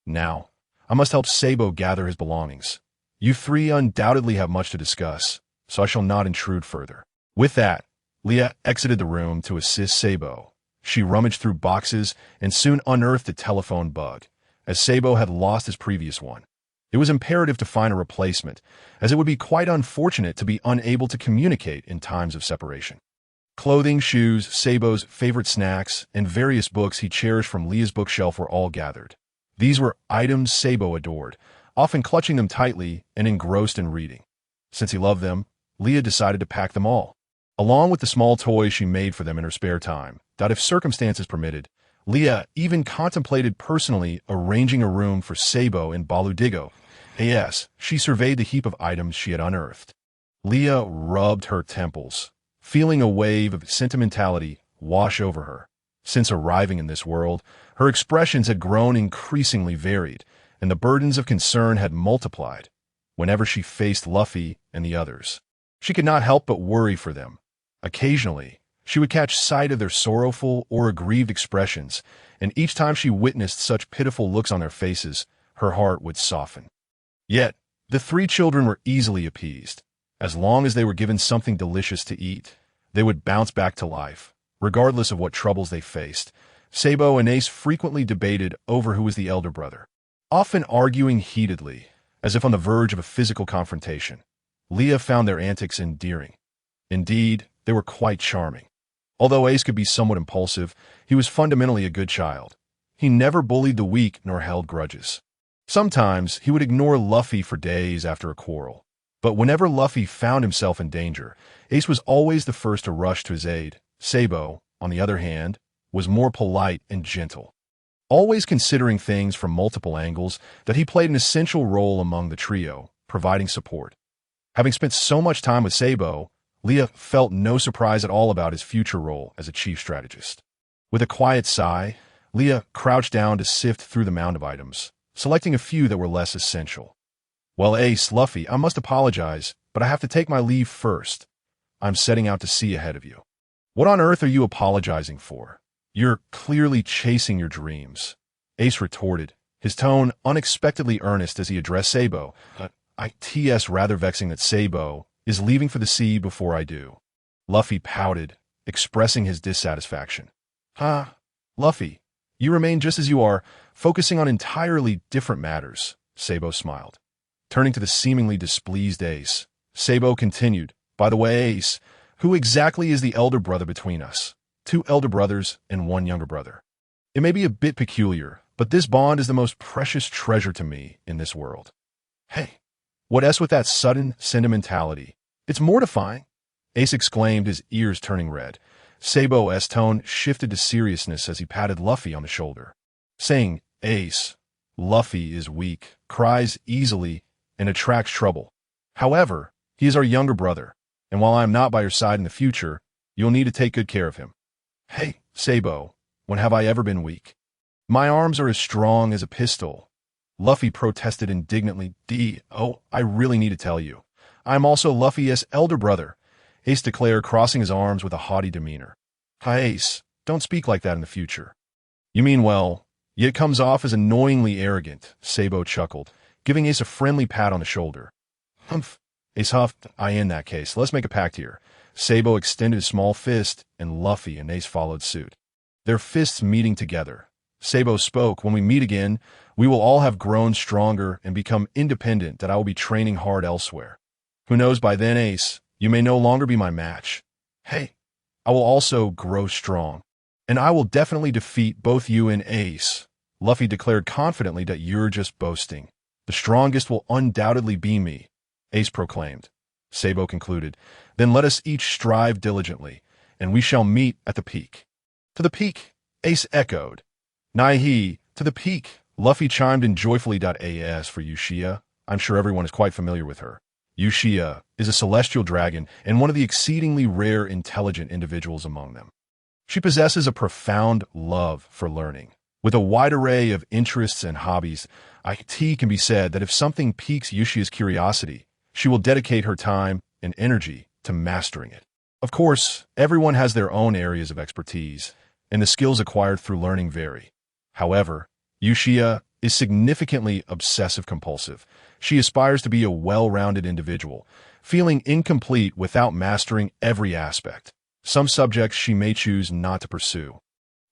Now, I must help Sabo gather his belongings. You three undoubtedly have much to discuss, so I shall not intrude further. With that, Leah exited the room to assist Sabo. She rummaged through boxes and soon unearthed a telephone bug, as Sabo had lost his previous one. It was imperative to find a replacement, as it would be quite unfortunate to be unable to communicate in times of separation. Clothing, shoes, Sabo's favorite snacks, and various books he cherished from Leah's bookshelf were all gathered. These were items Sabo adored, often clutching them tightly and engrossed in reading. Since he loved them, Leah decided to pack them all, along with the small toys she made for them in her spare time, that if circumstances permitted, Leah even contemplated personally arranging a room for Sabo in Baludigo. As she surveyed the heap of items she had unearthed. Leah rubbed her temples, feeling a wave of sentimentality wash over her. Since arriving in this world, her expressions had grown increasingly varied, and the burdens of concern had multiplied. Whenever she faced Luffy and the others, she could not help but worry for them. Occasionally, she would catch sight of their sorrowful or aggrieved expressions, and each time she witnessed such pitiful looks on their faces, her heart would soften. Yet, the three children were easily appeased. As long as they were given something delicious to eat, they would bounce back to life, regardless of what troubles they faced. Sabo and Ace frequently debated over who was the elder brother, often arguing heatedly, as if on the verge of a physical confrontation. Leah found their antics endearing. Indeed, they were quite charming. Although Ace could be somewhat impulsive, he was fundamentally a good child. He never bullied the weak nor held grudges. Sometimes he would ignore Luffy for days after a quarrel. But whenever Luffy found himself in danger, Ace was always the first to rush to his aid. Sabo, on the other hand, was more polite and gentle, always considering things from multiple angles. That he played an essential role among the trio, providing support. Having spent so much time with Sabo, Leah felt no surprise at all about his future role as a chief strategist. With a quiet sigh, Leah crouched down to sift through the mound of items, selecting a few that were less essential. Well, Ace, Luffy, I must apologize, but I have to take my leave first. I'm setting out to sea ahead of you. What on earth are you apologizing for? You're clearly chasing your dreams. Ace retorted, his tone unexpectedly earnest as he addressed Sabo. It's rather vexing that Sabo is leaving for the sea before I do. Luffy pouted, expressing his dissatisfaction. Luffy, you remain just as you are, focusing on entirely different matters, Sabo smiled. Turning to the seemingly displeased Ace, Sabo continued, by the way, Ace, who exactly is the elder brother between us? 2 elder brothers and 1 younger brother. It may be a bit peculiar, but this bond is the most precious treasure to me in this world. Hey, what's with that sudden sentimentality? It's mortifying, Ace exclaimed, his ears turning red. Sabo's tone shifted to seriousness as he patted Luffy on the shoulder, saying, Ace, Luffy is weak, cries easily, and attracts trouble. However, he is our younger brother. and while I am not by your side in the future, you'll need to take good care of him. Hey, Sabo, when have I ever been weak? My arms are as strong as a pistol. Luffy protested indignantly. I really need to tell you. I am also Luffy's elder brother, Ace declared, crossing his arms with a haughty demeanor. Hi, Ace, don't speak like that in the future. You mean well, yet it comes off as annoyingly arrogant, Sabo chuckled, giving Ace a friendly pat on the shoulder. Humph, Ace huffed. In that case, let's make a pact here. Sabo extended his small fist, and Luffy and Ace followed suit. Their fists meeting together. Sabo spoke, when we meet again, we will all have grown stronger and become independent, that I will be training hard elsewhere. Who knows, by then, Ace, you may no longer be my match. Hey, I will also grow strong, and I will definitely defeat both you and Ace. Luffy declared confidently. That you're just boasting. The strongest will undoubtedly be me, Ace proclaimed. Sabo concluded, then let us each strive diligently, and we shall meet at the peak. To the peak, Ace echoed. Naihe, to the peak, Luffy chimed in joyfully. As for Uchiha, I'm sure everyone is quite familiar with her. Uchiha is a celestial dragon and one of the exceedingly rare intelligent individuals among them. She possesses a profound love for learning. With a wide array of interests and hobbies, it can be said that if something piques Uchiha's curiosity, she will dedicate her time and energy to mastering it. Of course, everyone has their own areas of expertise, and the skills acquired through learning vary. However, Uchiha is significantly obsessive-compulsive. She aspires to be a well-rounded individual, feeling incomplete without mastering every aspect. Some subjects she may choose not to pursue.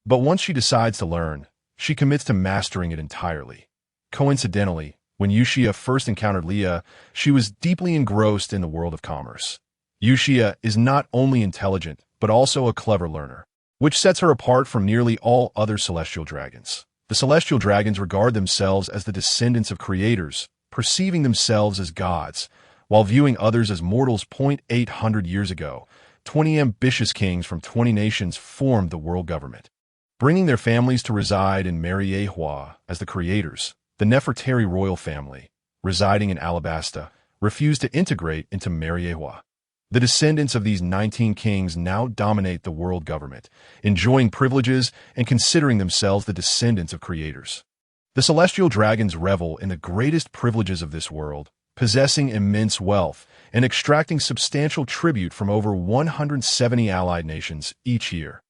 But once she decides to learn, she commits to mastering it entirely. Coincidentally, when Uchiha first encountered Leah, she was deeply engrossed in the world of commerce. Uchiha is not only intelligent, but also a clever learner, which sets her apart from nearly all other celestial dragons. The celestial dragons regard themselves as the descendants of creators, perceiving themselves as gods, while viewing others as mortals. 800 years ago, 20 ambitious kings from 20 nations formed the world government, bringing their families to reside in Mariewa as the creators. The Nefertari royal family, residing in Alabasta, refused to integrate into Mariewa. The descendants of these 19 kings now dominate the world government, enjoying privileges and considering themselves the descendants of creators. The celestial dragons revel in the greatest privileges of this world, possessing immense wealth and extracting substantial tribute from over 170 allied nations each year.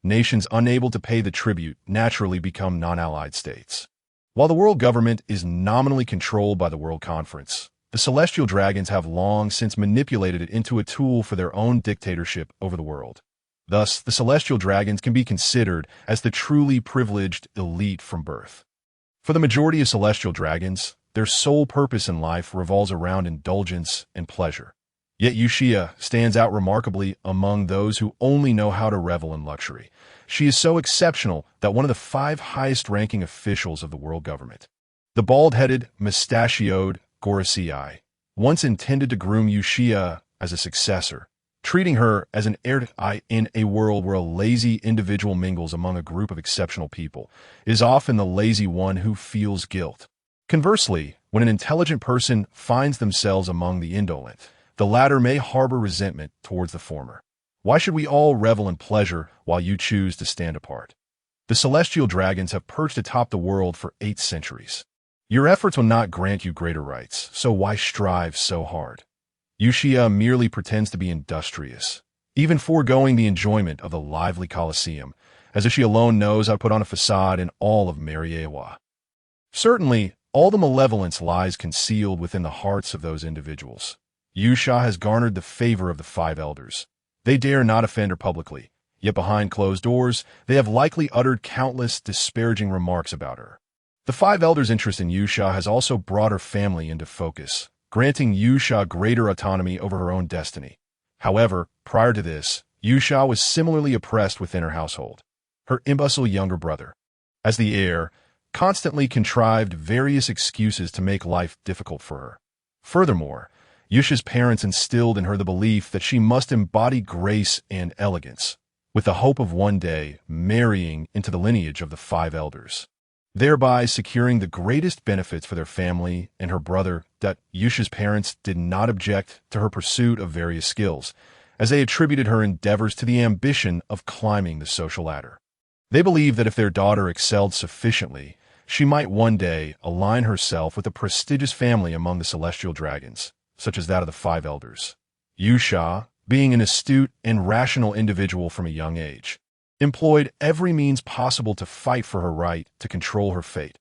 Nations unable to pay the tribute naturally become non-allied states. While the world government is nominally controlled by the World Conference, the celestial dragons have long since manipulated it into a tool for their own dictatorship over the world. Thus, the celestial dragons can be considered as the truly privileged elite from birth. For the majority of celestial dragons, their sole purpose in life revolves around indulgence and pleasure. Yet Uchiha stands out remarkably among those who only know how to revel in luxury. She is so exceptional that one of the 5 highest-ranking officials of the world government, the bald-headed, mustachioed Gorosei, once intended to groom Uchiha as a successor, treating her as an heir in a world where a lazy individual mingles among a group of exceptional people, is often the lazy one who feels guilt. Conversely, when an intelligent person finds themselves among the indolent, the latter may harbor resentment towards the former. Why should we all revel in pleasure while you choose to stand apart? The celestial dragons have perched atop the world for 8 centuries. Your efforts will not grant you greater rights, so why strive so hard? Uchiha merely pretends to be industrious, even foregoing the enjoyment of the lively Colosseum, as if she alone knows how to put on a facade in all of Mariewa. Certainly, all the malevolence lies concealed within the hearts of those individuals. Uchiha has garnered the favor of the 5 elders. They dare not offend her publicly, yet behind closed doors, they have likely uttered countless disparaging remarks about her. The 5 elders' interest in Uchiha has also brought her family into focus, granting Uchiha greater autonomy over her own destiny. However, prior to this, Uchiha was similarly oppressed within her household. Her imbecile younger brother, as the heir, constantly contrived various excuses to make life difficult for her. Furthermore, Uchiha's parents instilled in her the belief that she must embody grace and elegance, with the hope of one day marrying into the lineage of the 5 elders. thereby securing the greatest benefits for their family and her brother. Yusha's parents did not object to her pursuit of various skills, as they attributed her endeavors to the ambition of climbing the social ladder. They believed that if their daughter excelled sufficiently, she might one day align herself with a prestigious family among the celestial dragons, such as that of the Five Elders. Yusha, being an astute and rational individual from a young age, employed every means possible to fight for her right to control her fate.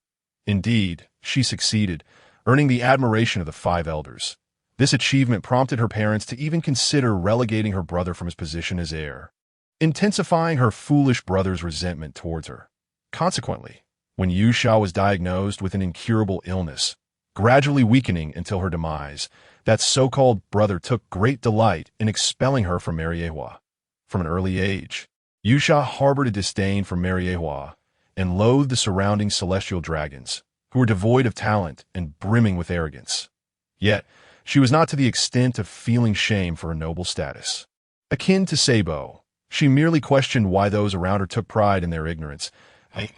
Indeed, she succeeded, earning the admiration of the Five Elders. This achievement prompted her parents to even consider relegating her brother from his position as heir, intensifying her foolish brother's resentment towards her. Consequently, when Yusha was diagnosed with an incurable illness, gradually weakening until her demise, that so-called brother took great delight in expelling her from Mariewa. From an early age, Yusha harbored a disdain for Mariewa and loathed the surrounding celestial dragons, who were devoid of talent and brimming with arrogance. Yet, she was not to the extent of feeling shame for her noble status. Akin to Sabo, she merely questioned why those around her took pride in their ignorance.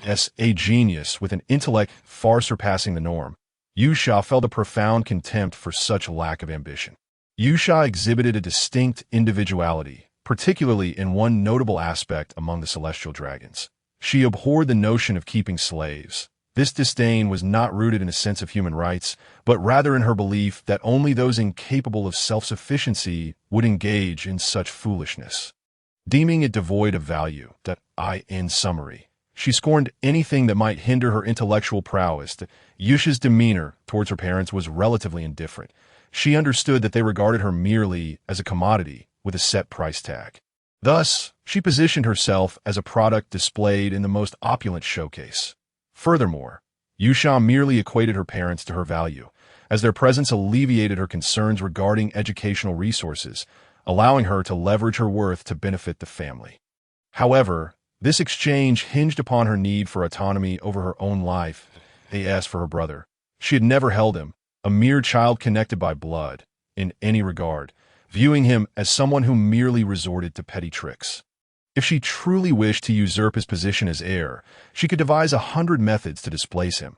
As a genius with an intellect far surpassing the norm, Yusha felt a profound contempt for such lack of ambition. Yusha exhibited a distinct individuality, particularly in one notable aspect among the celestial dragons. She abhorred the notion of keeping slaves. This disdain was not rooted in a sense of human rights, but rather in her belief that only those incapable of self-sufficiency would engage in such foolishness. Deeming it devoid of value, in summary, she scorned anything that might hinder her intellectual prowess. Yusha's demeanor towards her parents was relatively indifferent. She understood that they regarded her merely as a commodity with a set price tag. Thus, she positioned herself as a product displayed in the most opulent showcase. Furthermore, Yusha merely equated her parents to her value, as their presence alleviated her concerns regarding educational resources, allowing her to leverage her worth to benefit the family. However, this exchange hinged upon her need for autonomy over her own life. As for her brother, she had never held him, a mere child connected by blood, in any regard, viewing him as someone who merely resorted to petty tricks. If she truly wished to usurp his position as heir, she could devise 100 methods to displace him.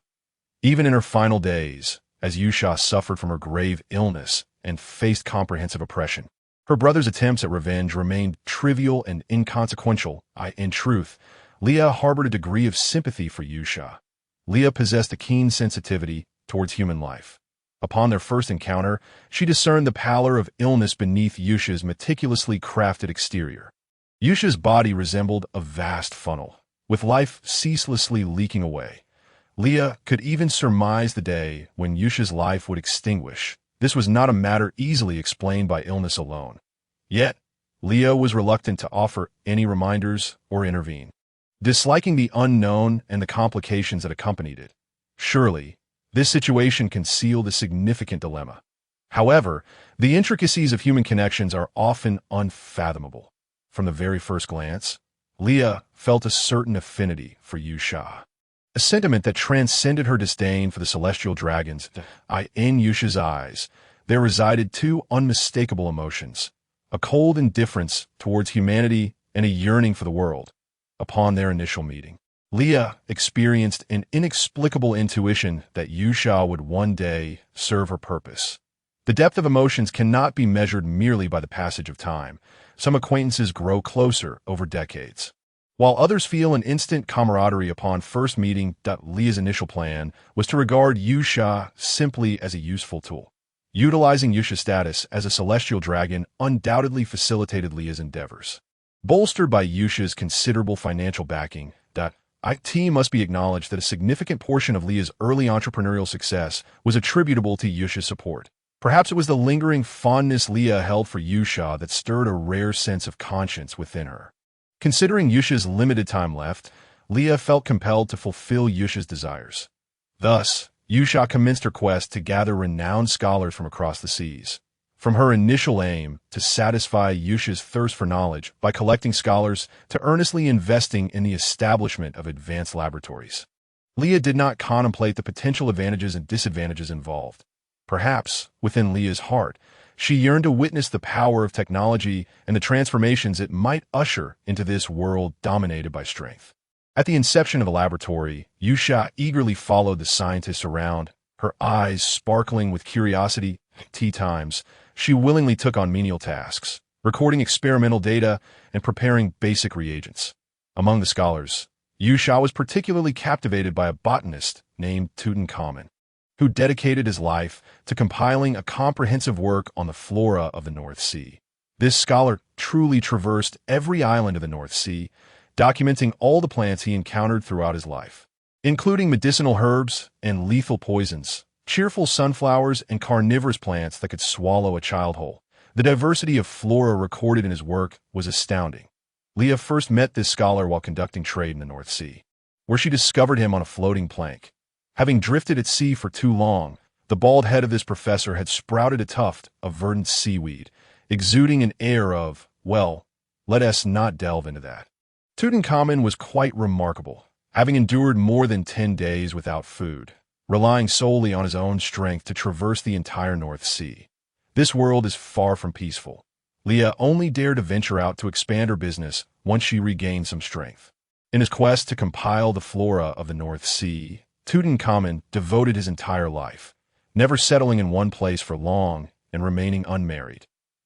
Even in her final days, as Yusha suffered from her grave illness and faced comprehensive oppression, her brother's attempts at revenge remained trivial and inconsequential. In truth, Leah harbored a degree of sympathy for Yusha. Leah possessed a keen sensitivity towards human life. Upon their first encounter, she discerned the pallor of illness beneath Yusha's meticulously crafted exterior. Yusha's body resembled a vast funnel, with life ceaselessly leaking away. Leah could even surmise the day when Yusha's life would extinguish. This was not a matter easily explained by illness alone. Yet, Leah was reluctant to offer any reminders or intervene, disliking the unknown and the complications that accompanied it. Surely, this situation concealed a significant dilemma. However, the intricacies of human connections are often unfathomable. From the very first glance, Leah felt a certain affinity for Yusha, a sentiment that transcended her disdain for the celestial dragons. In Yusha's eyes, there resided two unmistakable emotions, a cold indifference towards humanity and a yearning for the world. Upon their initial meeting, Leah experienced an inexplicable intuition that Yusha would one day serve her purpose. The depth of emotions cannot be measured merely by the passage of time. Some acquaintances grow closer over decades, while others feel an instant camaraderie upon first meeting. Leah's initial plan was to regard Yusha simply as a useful tool. Utilizing Yusha's status as a celestial dragon undoubtedly facilitated Leah's endeavors. Bolstered by Yusha's considerable financial backing, it must be acknowledged that a significant portion of Leah's early entrepreneurial success was attributable to Yusha's support. Perhaps it was the lingering fondness Leah held for Yusha that stirred a rare sense of conscience within her. Considering Yusha's limited time left, Leah felt compelled to fulfill Yusha's desires. Thus, Yusha commenced her quest to gather renowned scholars from across the seas. From her initial aim to satisfy Yusha's thirst for knowledge by collecting scholars to earnestly investing in the establishment of advanced laboratories, Leah did not contemplate the potential advantages and disadvantages involved. Perhaps, within Leah's heart, she yearned to witness the power of technology and the transformations it might usher into this world dominated by strength. At the inception of the laboratory, Yusha eagerly followed the scientists around, her eyes sparkling with curiosity. Tea times, she willingly took on menial tasks, recording experimental data and preparing basic reagents. Among the scholars, Yusha was particularly captivated by a botanist named Tutankhamun, who dedicated his life to compiling a comprehensive work on the flora of the North Sea. This scholar truly traversed every island of the North Sea, documenting all the plants he encountered throughout his life, including medicinal herbs and lethal poisons, cheerful sunflowers and carnivorous plants that could swallow a child whole. The diversity of flora recorded in his work was astounding. Leah first met this scholar while conducting trade in the North Sea, where she discovered him on a floating plank. Having drifted at sea for too long, the bald head of this professor had sprouted a tuft of verdant seaweed, exuding an air of, well, let us not delve into that. Tutankhamun was quite remarkable, having endured more than 10 days without food, relying solely on his own strength to traverse the entire North Sea. This world is far from peaceful. Leah only dared to venture out to expand her business once she regained some strength. In his quest to compile the flora of the North Sea, Tutankhamun devoted his entire life, never settling in one place for long and remaining unmarried.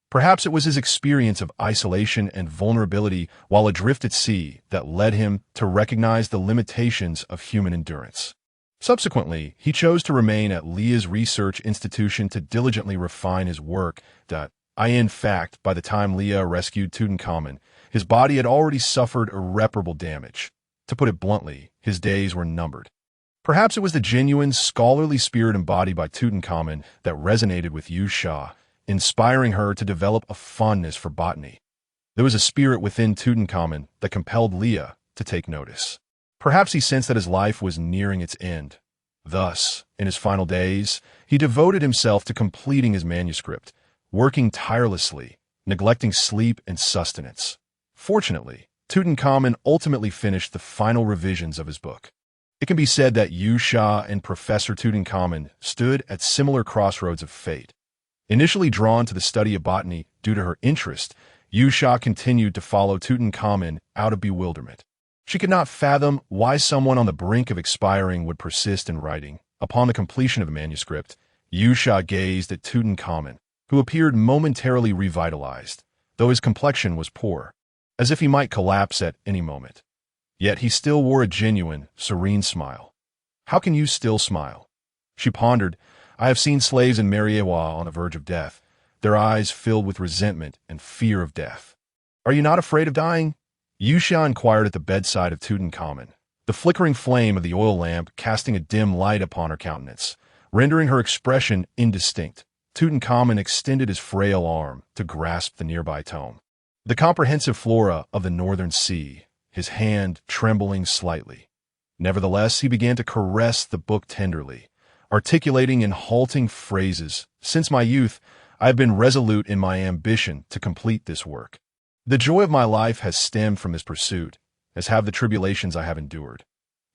Perhaps it was his experience of isolation and vulnerability while adrift at sea that led him to recognize the limitations of human endurance. Subsequently, he chose to remain at Leah's research institution to diligently refine his work. In fact, by the time Leah rescued Tutankhamun, his body had already suffered irreparable damage. To put it bluntly, his days were numbered. Perhaps it was the genuine, scholarly spirit embodied by Tutankhamun that resonated with Yusha, inspiring her to develop a fondness for botany. There was a spirit within Tutankhamun that compelled Leah to take notice. Perhaps he sensed that his life was nearing its end. Thus, in his final days, he devoted himself to completing his manuscript, working tirelessly, neglecting sleep and sustenance. Fortunately, Tutankhamun ultimately finished the final revisions of his book. It can be said that Yusha and Professor Tutankhamun stood at similar crossroads of fate. Initially drawn to the study of botany due to her interest, Yusha continued to follow Tutankhamun out of bewilderment. She could not fathom why someone on the brink of expiring would persist in writing. Upon the completion of the manuscript, Yusha gazed at Tutankhamun, who appeared momentarily revitalized, though his complexion was poor, as if he might collapse at any moment. Yet he still wore a genuine, serene smile. "How can you still smile?" She pondered. "I have seen slaves in Mariewa on the verge of death, their eyes filled with resentment and fear of death. Are you not afraid of dying?" Yusha inquired at the bedside of Tutankhamun, the flickering flame of the oil lamp casting a dim light upon her countenance, rendering her expression indistinct. Tutankhamun extended his frail arm to grasp the nearby tome. The comprehensive flora of the Northern Sea, his hand trembling slightly. Nevertheless, he began to caress the book tenderly, articulating in halting phrases, "Since my youth, I have been resolute in my ambition to complete this work. The joy of my life has stemmed from this pursuit, as have the tribulations I have endured.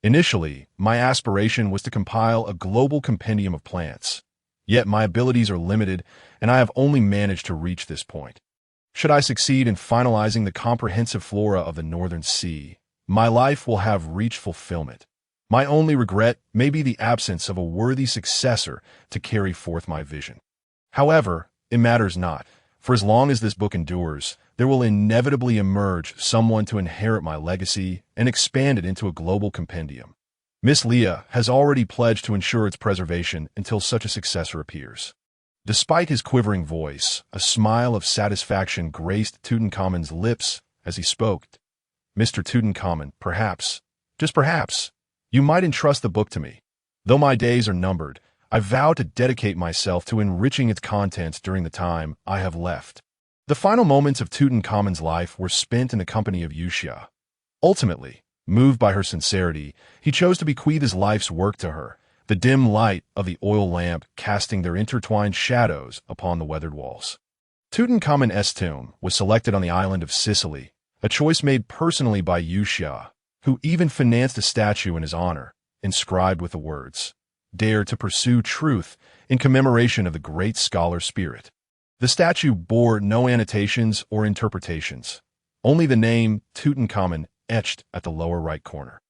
Initially, my aspiration was to compile a global compendium of plants. Yet my abilities are limited, and I have only managed to reach this point. Should I succeed in finalizing the comprehensive flora of the Northern Sea, my life will have reached fulfillment. My only regret may be the absence of a worthy successor to carry forth my vision. However, it matters not, for as long as this book endures, there will inevitably emerge someone to inherit my legacy and expand it into a global compendium. Miss Leah has already pledged to ensure its preservation until such a successor appears." Despite his quivering voice, a smile of satisfaction graced Tutankhamun's lips as he spoke. "Mr. Tutankhamun, perhaps, just perhaps, you might entrust the book to me. Though my days are numbered, I vow to dedicate myself to enriching its contents during the time I have left." The final moments of Tutankhamun's life were spent in the company of Yusha. Ultimately, moved by her sincerity, he chose to bequeath his life's work to her, the dim light of the oil lamp casting their intertwined shadows upon the weathered walls. Tutankhamun's tomb was selected on the island of Sicily, a choice made personally by Yusha, who even financed a statue in his honor, inscribed with the words, "Dare to pursue truth," in commemoration of the great scholar's spirit. The statue bore no annotations or interpretations, only the name Tutankhamun etched at the lower right corner.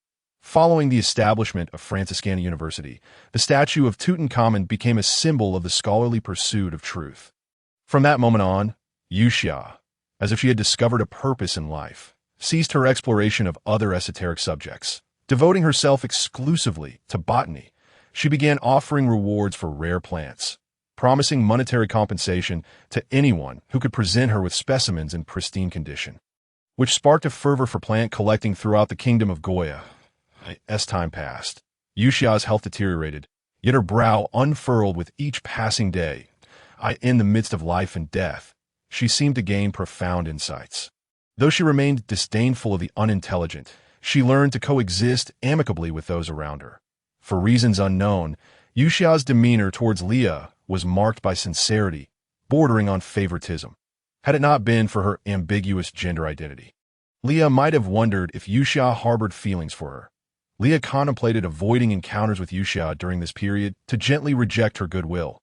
Following the establishment of Franciscan University, the statue of Tutankhamun became a symbol of the scholarly pursuit of truth. From that moment on, Yuxia, as if she had discovered a purpose in life, ceased her exploration of other esoteric subjects. Devoting herself exclusively to botany, she began offering rewards for rare plants, promising monetary compensation to anyone who could present her with specimens in pristine condition, which sparked a fervor for plant collecting throughout the kingdom of Goya. As time passed, Yuxia's health deteriorated, yet her brow unfurled with each passing day. In the midst of life and death, she seemed to gain profound insights. Though she remained disdainful of the unintelligent, she learned to coexist amicably with those around her. For reasons unknown, Yuxia's demeanor towards Leah was marked by sincerity, bordering on favoritism. Had it not been for her ambiguous gender identity, Leah might have wondered if Yuxia harbored feelings for her. Leah contemplated avoiding encounters with Yuxia during this period to gently reject her goodwill.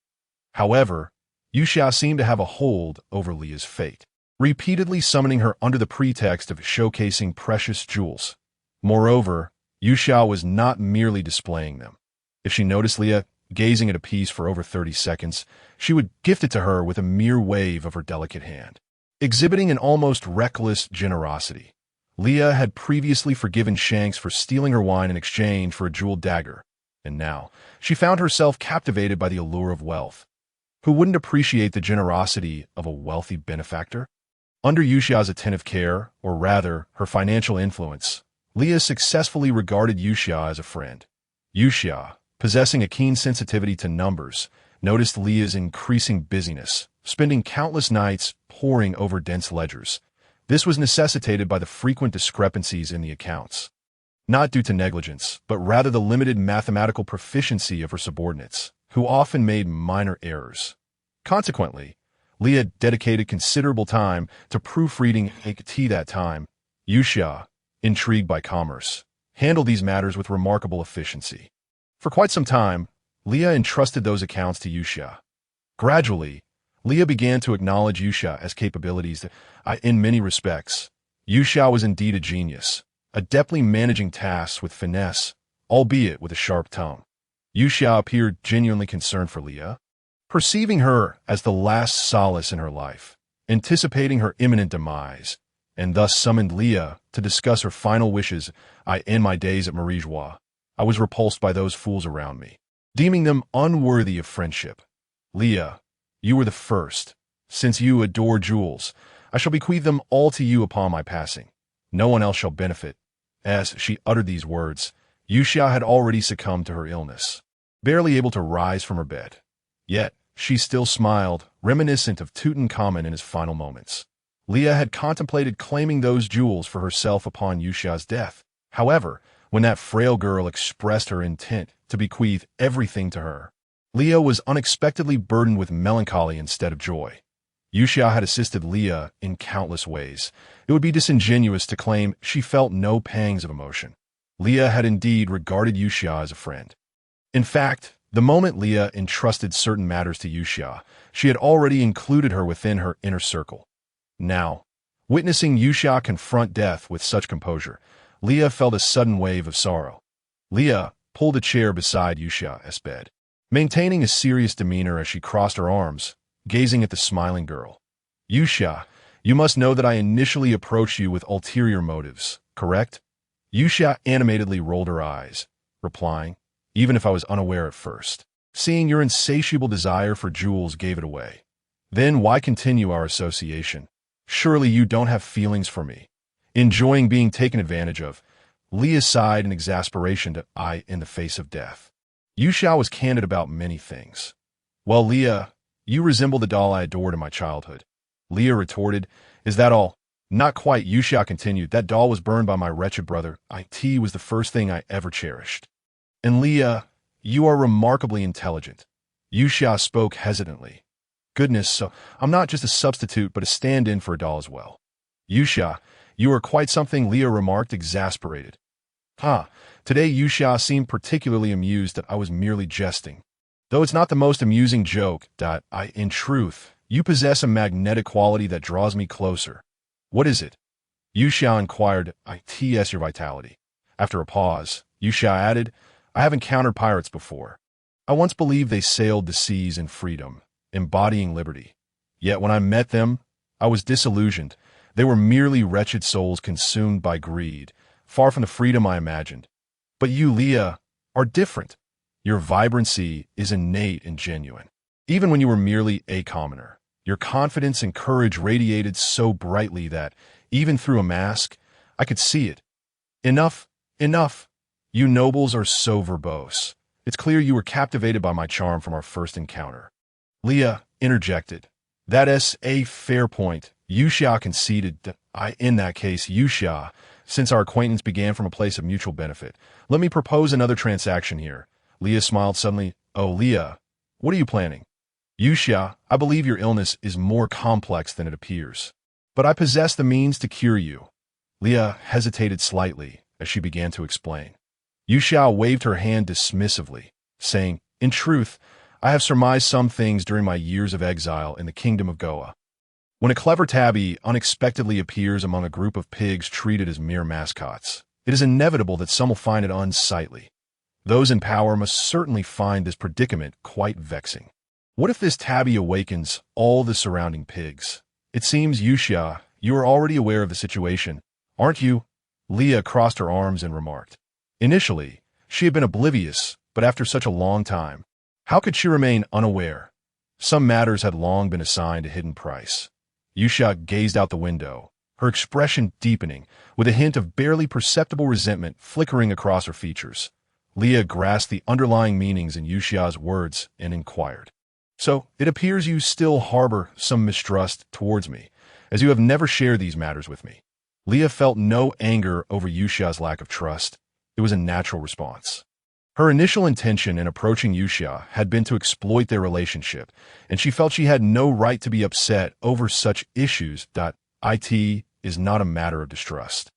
However, Yuxia seemed to have a hold over Leah's fate, repeatedly summoning her under the pretext of showcasing precious jewels. Moreover, Yuxia was not merely displaying them. If she noticed Leah gazing at a piece for over 30 seconds, she would gift it to her with a mere wave of her delicate hand. Exhibiting an almost reckless generosity, Leah had previously forgiven Shanks for stealing her wine in exchange for a jeweled dagger, and now she found herself captivated by the allure of wealth. Who wouldn't appreciate the generosity of a wealthy benefactor? Under Yuxia's attentive care, or rather, her financial influence, Leah successfully regarded Yuxia as a friend. Yuxia, possessing a keen sensitivity to numbers, noticed Leah's increasing busyness, spending countless nights poring over dense ledgers. This was necessitated by the frequent discrepancies in the accounts, not due to negligence, but rather the limited mathematical proficiency of her subordinates, who often made minor errors. Consequently, Leah dedicated considerable time to proofreading tea that time. Yuxia, intrigued by commerce, handled these matters with remarkable efficiency. For quite some time, Leah entrusted those accounts to Yuxia. Gradually, Leah began to acknowledge Yuxia as capabilities that, in many respects, Yuxia was indeed a genius, adeptly managing tasks with finesse, albeit with a sharp tongue. Yuxia appeared genuinely concerned for Leah, perceiving her as the last solace in her life, anticipating her imminent demise, and thus summoned Leah to discuss her final wishes. In my days at Marijois, I was repulsed by those fools around me, deeming them unworthy of friendship. Leah, you were the first. Since you adore jewels, I shall bequeath them all to you upon my passing. No one else shall benefit. As she uttered these words, Yuxia had already succumbed to her illness, barely able to rise from her bed. Yet, she still smiled, reminiscent of Tutankhamun in his final moments. Leah had contemplated claiming those jewels for herself upon Yuxia's death. However, when that frail girl expressed her intent to bequeath everything to her, Leah was unexpectedly burdened with melancholy instead of joy. Yuxia had assisted Leah in countless ways. It would be disingenuous to claim she felt no pangs of emotion. Leah had indeed regarded Yuxia as a friend. In fact, the moment Leah entrusted certain matters to Yuxia, she had already included her within her inner circle. Now, witnessing Yuxia confront death with such composure, Leah felt a sudden wave of sorrow. Leah pulled a chair beside Yuxia's bed, maintaining a serious demeanor as she crossed her arms, gazing at the smiling girl. Yuxia, you must know that I initially approached you with ulterior motives, correct? Yuxia animatedly rolled her eyes, replying, even if I was unaware at first. Seeing your insatiable desire for jewels gave it away. Then why continue our association? Surely you don't have feelings for me. Enjoying being taken advantage of. Leah sighed in exasperation in the face of death. Yuxia was candid about many things. Well, Leah, you resemble the doll I adored in my childhood. Leah retorted, is that all? Not quite, Yuxia continued. That doll was burned by my wretched brother. It was the first thing I ever cherished. And Leah, you are remarkably intelligent. Yuxia spoke hesitantly. Goodness, so I'm not just a substitute but a stand-in for a doll as well. Yuxia, you are quite something, Leah remarked, exasperated. Today Yuxia seemed particularly amused that I was merely jesting. Though it's not the most amusing joke, in truth, you possess a magnetic quality that draws me closer. What is it? Yuxia inquired. Your vitality. After a pause, Yusha added, I have encountered pirates before. I once believed they sailed the seas in freedom, embodying liberty. Yet when I met them, I was disillusioned. They were merely wretched souls consumed by greed, far from the freedom I imagined. But you, Leah, are different. Your vibrancy is innate and genuine. Even when you were merely a commoner, your confidence and courage radiated so brightly that, even through a mask, I could see it. Enough, enough. You nobles are so verbose. It's clear you were captivated by my charm from our first encounter. Leah interjected. That's a fair point. Yusha conceded. In that case, Yusha, since our acquaintance began from a place of mutual benefit, let me propose another transaction here. Leah smiled suddenly. Oh, Leah, what are you planning? Yusha, I believe your illness is more complex than it appears. But I possess the means to cure you. Leah hesitated slightly as she began to explain. Yusha waved her hand dismissively, saying, In truth, I have surmised some things during my years of exile in the kingdom of Goa. When a clever tabby unexpectedly appears among a group of pigs treated as mere mascots, it is inevitable that some will find it unsightly. Those in power must certainly find this predicament quite vexing. What if this tabby awakens all the surrounding pigs? It seems, Yusha, you are already aware of the situation, aren't you? Leah crossed her arms and remarked. Initially, she had been oblivious, but after such a long time, how could she remain unaware? Some matters had long been assigned a hidden price. Yusha gazed out the window, her expression deepening, with a hint of barely perceptible resentment flickering across her features. Leah grasped the underlying meanings in Yusha's words and inquired. So, it appears you still harbor some mistrust towards me, as you have never shared these matters with me. Leah felt no anger over Yusha's lack of trust. It was a natural response. Her initial intention in approaching Yusha had been to exploit their relationship, and she felt she had no right to be upset over such issues. It is not a matter of distrust.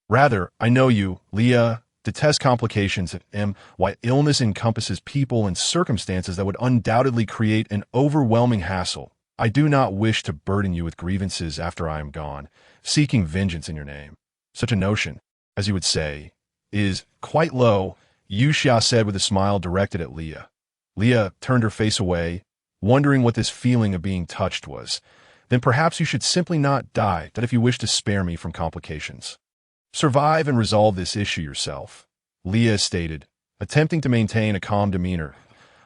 Rather, I know you, Leah, detest complications and why illness encompasses people and circumstances that would undoubtedly create an overwhelming hassle. I do not wish to burden you with grievances after I am gone, seeking vengeance in your name. Such a notion, as you would say, is quite low, Yusha said with a smile directed at Leah. Leah turned her face away, wondering what this feeling of being touched was. Then perhaps you should simply not die, that if you wish to spare me from complications. Survive and resolve this issue yourself, Leah stated, attempting to maintain a calm demeanor.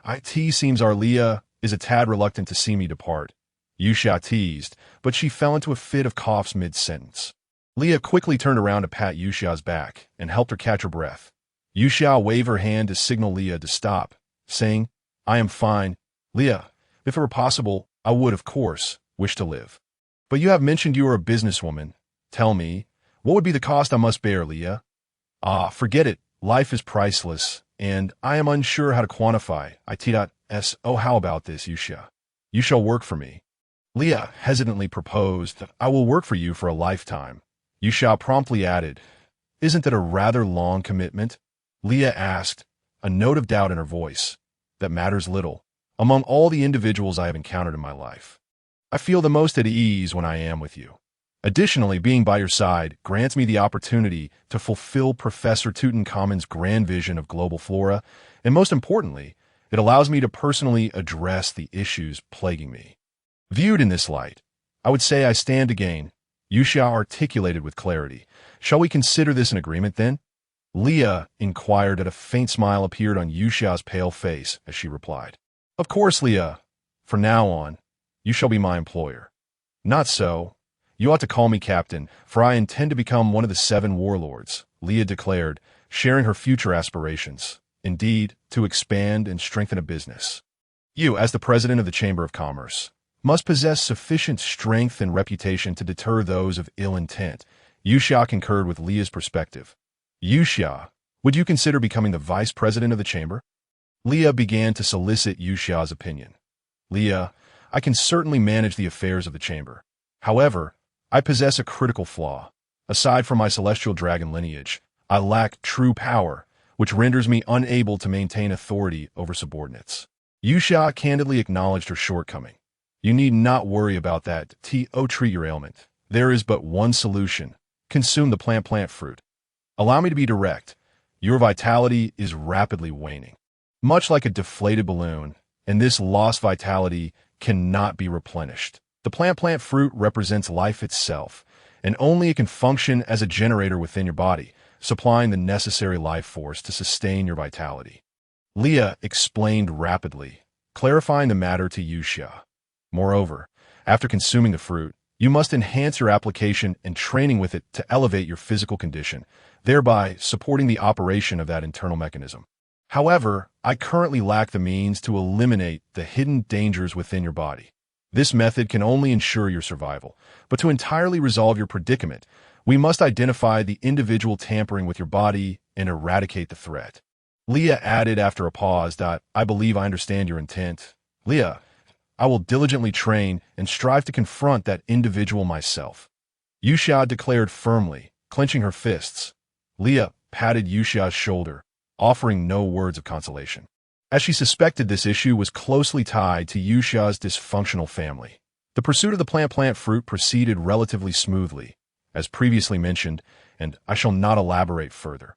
It seems our Leah is a tad reluctant to see me depart. Yusha teased, but she fell into a fit of coughs mid-sentence. Leah quickly turned around to pat Yusha's back and helped her catch her breath. Yusha waved her hand to signal Leah to stop, saying, I am fine. Leah, if it were possible, I would, of course, wish to live. But you have mentioned you are a businesswoman. Tell me, what would be the cost I must bear, Leah? Forget it. Life is priceless, and I am unsure how to quantify. Oh, how about this, Yusha? You shall work for me. Leah hesitantly proposed, I will work for you for a lifetime. Yusha promptly added, Isn't that a rather long commitment? Leah asked, a note of doubt in her voice. That matters little. Among all the individuals I have encountered in my life, I feel the most at ease when I am with you. Additionally, being by your side grants me the opportunity to fulfill Professor Tutankhamun's grand vision of global flora, and most importantly, it allows me to personally address the issues plaguing me. Viewed in this light, I would say I stand to gain. Yusha articulated with clarity. Shall we consider this an agreement, then? Leah inquired, and a faint smile appeared on Yusha's pale face as she replied. Of course, Leah. From now on, you shall be my employer. Not so. You ought to call me captain, for I intend to become one of the 7 warlords, Leah declared, sharing her future aspirations. Indeed, to expand and strengthen a business. You, as the president of the Chamber of Commerce, must possess sufficient strength and reputation to deter those of ill intent. Yusha concurred with Leah's perspective. Yusha, would you consider becoming the vice president of the chamber? Leah began to solicit Yusha's opinion. Leah, I can certainly manage the affairs of the chamber. However, I possess a critical flaw. Aside from my celestial dragon lineage, I lack true power, which renders me unable to maintain authority over subordinates. Yusha candidly acknowledged her shortcoming. You need not worry about that. Treat your ailment. There is but one solution. Consume the plant fruit. Allow me to be direct. Your vitality is rapidly waning, much like a deflated balloon, and this lost vitality cannot be replenished. The plant fruit represents life itself, and only it can function as a generator within your body, supplying the necessary life force to sustain your vitality. Leah explained rapidly, clarifying the matter to Yuxia. Moreover, after consuming the fruit, you must enhance your application and training with it to elevate your physical condition, thereby supporting the operation of that internal mechanism. However, I currently lack the means to eliminate the hidden dangers within your body. This method can only ensure your survival, but to entirely resolve your predicament, we must identify the individual tampering with your body and eradicate the threat. Leah added after a pause, I believe I understand your intent. Leah, I will diligently train and strive to confront that individual myself. Yuxia declared firmly, clenching her fists. Leah patted Yuxia's shoulder, offering no words of consolation, as she suspected this issue was closely tied to Yuxia's dysfunctional family. The pursuit of the plant fruit proceeded relatively smoothly, as previously mentioned, and I shall not elaborate further.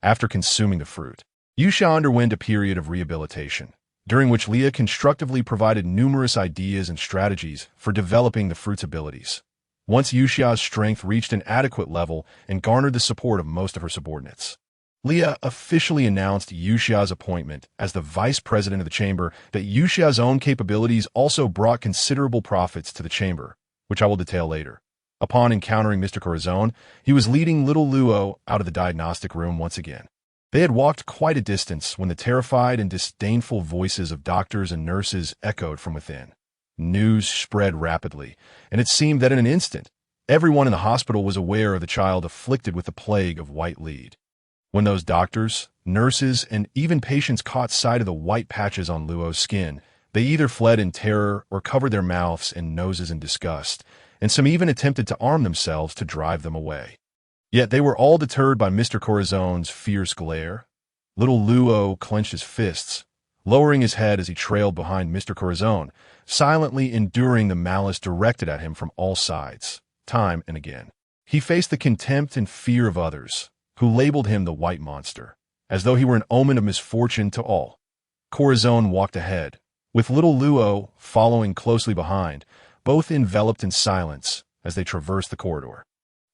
After consuming the fruit, Yuxia underwent a period of rehabilitation, during which Leah constructively provided numerous ideas and strategies for developing the fruit's abilities. Once Yuxia's strength reached an adequate level and garnered the support of most of her subordinates, Leah officially announced Yuxia's appointment as the vice president of the chamber. That Yuxia's own capabilities also brought considerable profits to the chamber, which I will detail later. Upon encountering Mr. Corazon, he was leading little Luo out of the diagnostic room once again. They had walked quite a distance when the terrified and disdainful voices of doctors and nurses echoed from within. News spread rapidly, and it seemed that in an instant, everyone in the hospital was aware of the child afflicted with the plague of white lead. When those doctors, nurses, and even patients caught sight of the white patches on Luo's skin, they either fled in terror or covered their mouths and noses in disgust, and some even attempted to arm themselves to drive them away. Yet they were all deterred by Mr. Corazon's fierce glare. Little Luo clenched his fists, lowering his head as he trailed behind Mr. Corazon, silently enduring the malice directed at him from all sides, time and again. He faced the contempt and fear of others, who labeled him the white monster, as though he were an omen of misfortune to all. Corazon walked ahead, with little Luo following closely behind, both enveloped in silence as they traversed the corridor.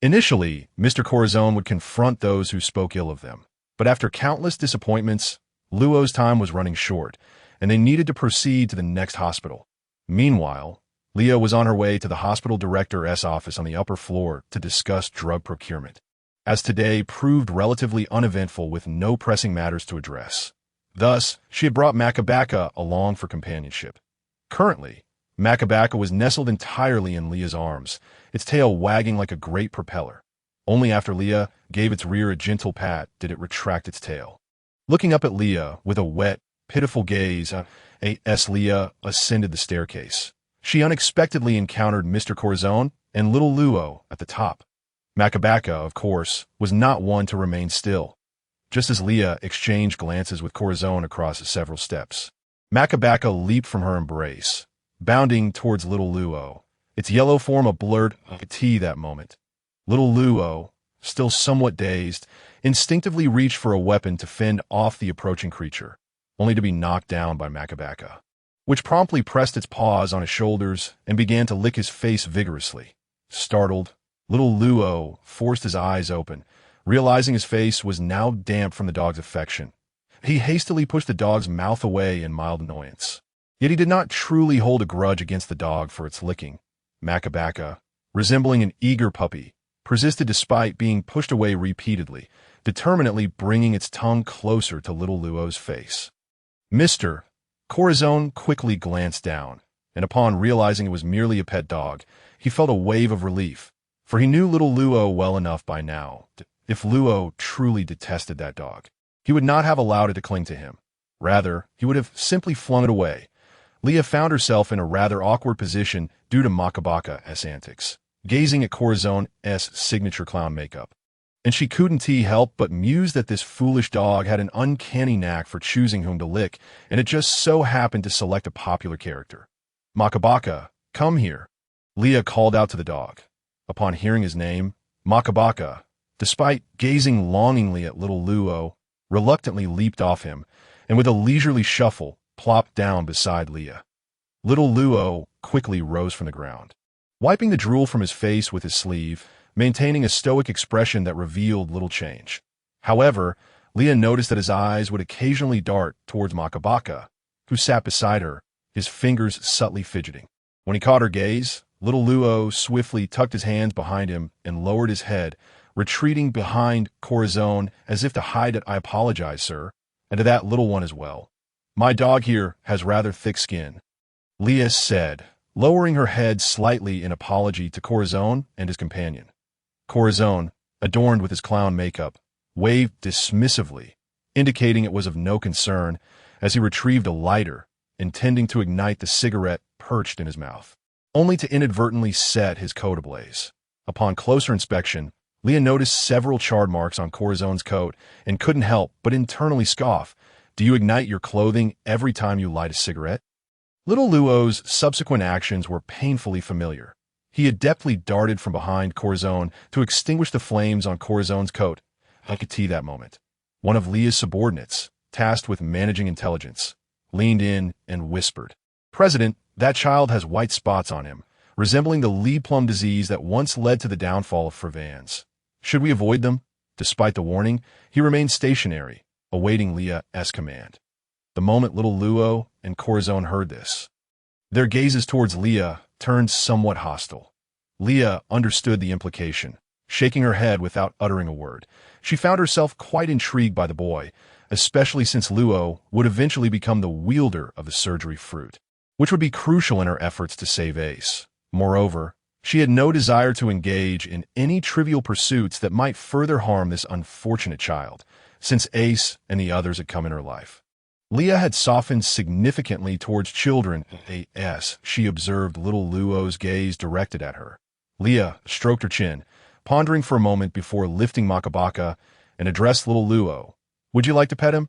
Initially, Mr. Corazon would confront those who spoke ill of them, but after countless disappointments, Luo's time was running short, and they needed to proceed to the next hospital. Meanwhile, Leah was on her way to the hospital director's office on the upper floor to discuss drug procurement, as today proved relatively uneventful with no pressing matters to address. Thus, she had brought Makabaka along for companionship. Currently, Makabaka was nestled entirely in Leah's arms, its tail wagging like a great propeller. Only after Leah gave its rear a gentle pat did it retract its tail. Looking up at Leah with a wet, pitiful gaze, Leah ascended the staircase. She unexpectedly encountered Mr. Corazon and little Luo at the top. Makabaka, of course, was not one to remain still. Just as Leah exchanged glances with Corazon across several steps, Makabaka leaped from her embrace, bounding towards little Luo, its yellow form a blurred T that moment. Little Luo, still somewhat dazed, instinctively reached for a weapon to fend off the approaching creature, only to be knocked down by Makabaka, which promptly pressed its paws on his shoulders and began to lick his face vigorously. Startled, little Luo forced his eyes open, realizing his face was now damp from the dog's affection. He hastily pushed the dog's mouth away in mild annoyance. Yet he did not truly hold a grudge against the dog for its licking. Makabaka, resembling an eager puppy, persisted despite being pushed away repeatedly, determinately bringing its tongue closer to little Luo's face. Mr. Corazon quickly glanced down, and upon realizing it was merely a pet dog, he felt a wave of relief, for he knew little Luo well enough by now. If Luo truly detested that dog, he would not have allowed it to cling to him. Rather, he would have simply flung it away. Leah found herself in a rather awkward position due to Makabaka's antics, gazing at Corazon's signature clown makeup. And she couldn't help but muse that this foolish dog had an uncanny knack for choosing whom to lick, and it just so happened to select a popular character. Makabaka, come here, Leah called out to the dog. Upon hearing his name, Makabaka, despite gazing longingly at little Luo, reluctantly leaped off him, and with a leisurely shuffle, plopped down beside Leah. Little Luo quickly rose from the ground, wiping the drool from his face with his sleeve, maintaining a stoic expression that revealed little change. However, Leah noticed that his eyes would occasionally dart towards Makabaka, who sat beside her, his fingers subtly fidgeting. When he caught her gaze, little Luo swiftly tucked his hands behind him and lowered his head, retreating behind Corazon as if to hide it. "I apologize, sir, and to that little one as well. My dog here has rather thick skin," Leah said, lowering her head slightly in apology to Corazon and his companion. Corazon, adorned with his clown makeup, waved dismissively, indicating it was of no concern, as he retrieved a lighter, intending to ignite the cigarette perched in his mouth, only to inadvertently set his coat ablaze. Upon closer inspection, Leah noticed several charred marks on Corazon's coat and couldn't help but internally scoff. "Do you ignite your clothing every time you light a cigarette?" Little Luo's subsequent actions were painfully familiar. He adeptly darted from behind Corazon to extinguish the flames on Corazon's coat. I could see that moment. One of Leah's subordinates, tasked with managing intelligence, leaned in and whispered, "President, that child has white spots on him, resembling the lead plum disease that once led to the downfall of Fervans. Should we avoid them?" Despite the warning, he remained stationary, awaiting Leah's command. The moment little Luo and Corazon heard this, their gazes towards Leah turned somewhat hostile. Leah understood the implication. Shaking her head without uttering a word, she found herself quite intrigued by the boy, especially since Luo would eventually become the wielder of the surgery fruit, which would be crucial in her efforts to save Ace. Moreover, she had no desire to engage in any trivial pursuits that might further harm this unfortunate child, since Ace and the others had come in her life. Leah had softened significantly towards children as she observed little Luo's gaze directed at her. Leah stroked her chin, pondering for a moment before lifting Makabaka and addressed little Luo. "Would you like to pet him?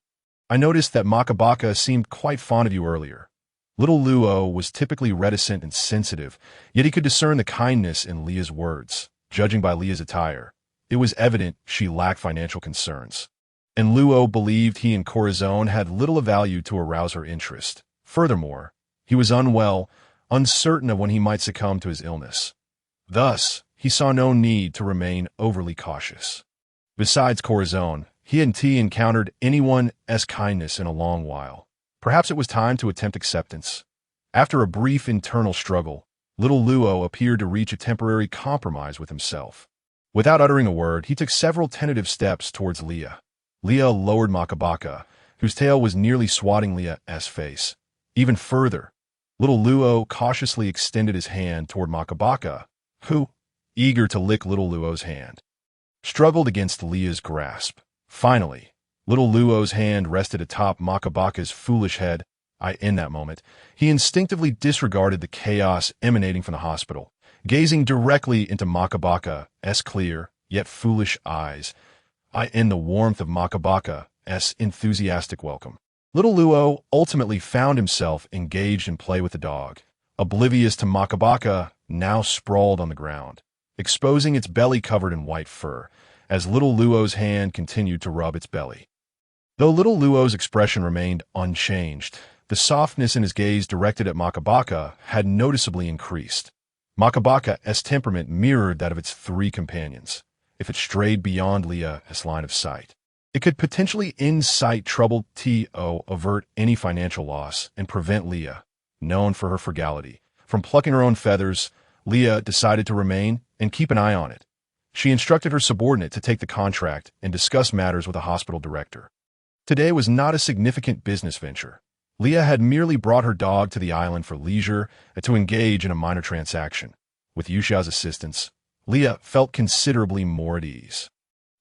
I noticed that Makabaka seemed quite fond of you earlier." Little Luo was typically reticent and sensitive, yet he could discern the kindness in Leah's words. Judging by Leah's attire, it was evident she lacked financial concerns, and Luo believed he and Corazon had little of value to arouse her interest. Furthermore, he was unwell, uncertain of when he might succumb to his illness. Thus, he saw no need to remain overly cautious. Besides Corazon, he hadn't encountered anyone's kindness in a long while. Perhaps it was time to attempt acceptance. After a brief internal struggle, little Luo appeared to reach a temporary compromise with himself. Without uttering a word, he took several tentative steps towards Leah. Leah lowered Makabaka, whose tail was nearly swatting Leah's face. Even further, little Luo cautiously extended his hand toward Makabaka, who, eager to lick little Luo's hand, struggled against Leah's grasp. Finally, little Luo's hand rested atop Makabaka's foolish head. In that moment, he instinctively disregarded the chaos emanating from the hospital, gazing directly into Makabaka's clear, yet foolish eyes. In the warmth of Makabaka's enthusiastic welcome, little Luo ultimately found himself engaged in play with the dog, oblivious to Makabaka now sprawled on the ground, exposing its belly covered in white fur, as little Luo's hand continued to rub its belly. Though little Luo's expression remained unchanged, the softness in his gaze directed at Makabaka had noticeably increased. Makabaka's temperament mirrored that of its three companions. If it strayed beyond Leah's line of sight, it could potentially incite trouble to avert any financial loss and prevent Leah, known for her frugality, from plucking her own feathers. Leah decided to remain and keep an eye on it. She instructed her subordinate to take the contract and discuss matters with the hospital director. Today was not a significant business venture. Leah had merely brought her dog to the island for leisure and to engage in a minor transaction. With Yuxia's assistance, Leah felt considerably more at ease.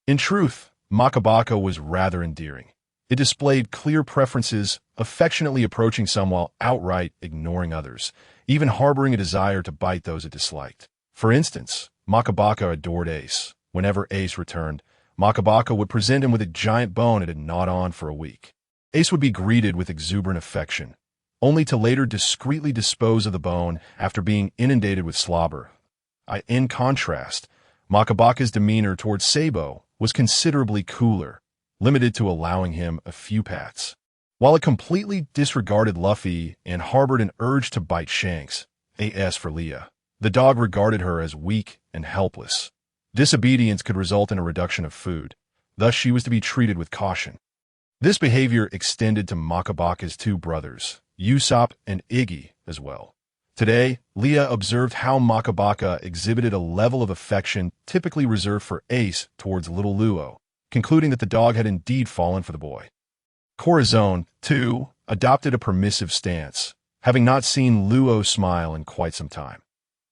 In truth, Makabaka was rather endearing. It displayed clear preferences, affectionately approaching some while outright ignoring others, even harboring a desire to bite those it disliked. For instance, Makabaka adored Ace. Whenever Ace returned, Makabaka would present him with a giant bone it had gnawed on for a week. Ace would be greeted with exuberant affection, only to later discreetly dispose of the bone after being inundated with slobber. In contrast, Makabaka's demeanor towards Sabo was considerably cooler. limited to allowing him a few pats. While it completely disregarded Luffy and harbored an urge to bite Shanks, as for Leah, the dog regarded her as weak and helpless. Disobedience could result in a reduction of food, thus she was to be treated with caution. This behavior extended to Makabaka's two brothers, Usopp and Iggy, as well. Today, Leah observed how Makabaka exhibited a level of affection typically reserved for Ace towards little Luo, concluding that the dog had indeed fallen for the boy. Corazon, too, adopted a permissive stance, having not seen Luo smile in quite some time.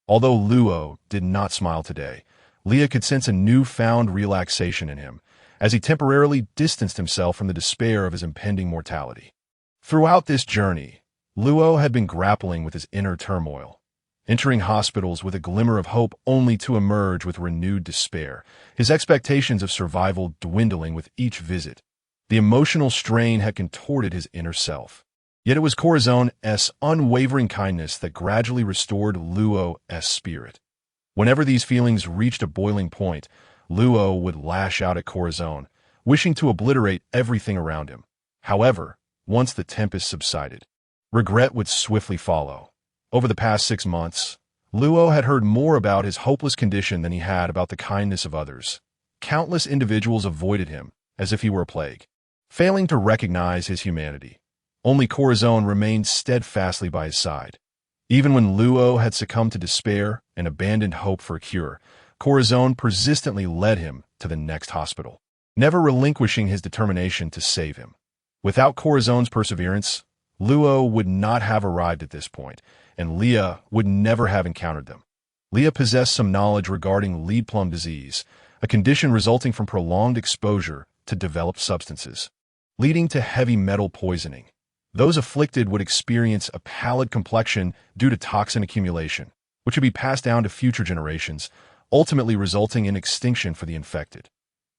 Although Luo did not smile today, Leah could sense a newfound relaxation in him, as he temporarily distanced himself from the despair of his impending mortality. Throughout this journey, Luo had been grappling with his inner turmoil, entering hospitals with a glimmer of hope only to emerge with renewed despair, his expectations of survival dwindling with each visit. The emotional strain had contorted his inner self. Yet it was Corazon's unwavering kindness that gradually restored Luo's spirit. Whenever these feelings reached a boiling point, Luo would lash out at Corazon, wishing to obliterate everything around him. However, once the tempest subsided, regret would swiftly follow. Over the past 6 months, Luo had heard more about his hopeless condition than he had about the kindness of others. Countless individuals avoided him, as if he were a plague, failing to recognize his humanity. Only Corazon remained steadfastly by his side. Even when Luo had succumbed to despair and abandoned hope for a cure, Corazon persistently led him to the next hospital, never relinquishing his determination to save him. Without Corazon's perseverance, Luo would not have arrived at this point, and Leah would never have encountered them. Leah possessed some knowledge regarding lead plum disease, a condition resulting from prolonged exposure to developed substances, leading to heavy metal poisoning. Those afflicted would experience a pallid complexion due to toxin accumulation, which would be passed down to future generations, ultimately resulting in extinction for the infected.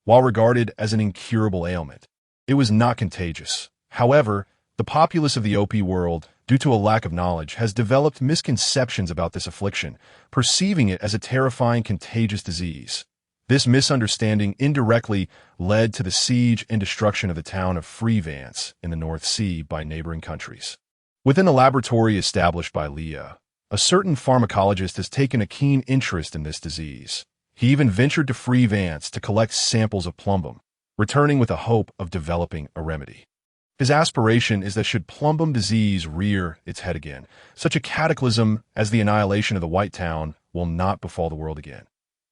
While regarded as an incurable ailment, it was not contagious. However, the populace of the OP world, due to a lack of knowledge, has developed misconceptions about this affliction, perceiving it as a terrifying contagious disease. This misunderstanding indirectly led to the siege and destruction of the town of Freevance in the North Sea by neighboring countries. Within the laboratory established by Leah, a certain pharmacologist has taken a keen interest in this disease. He even ventured to Freevance to collect samples of plumbum, returning with a hope of developing a remedy. His aspiration is that should plumbum disease rear its head again, such a cataclysm as the annihilation of the White Town will not befall the world again.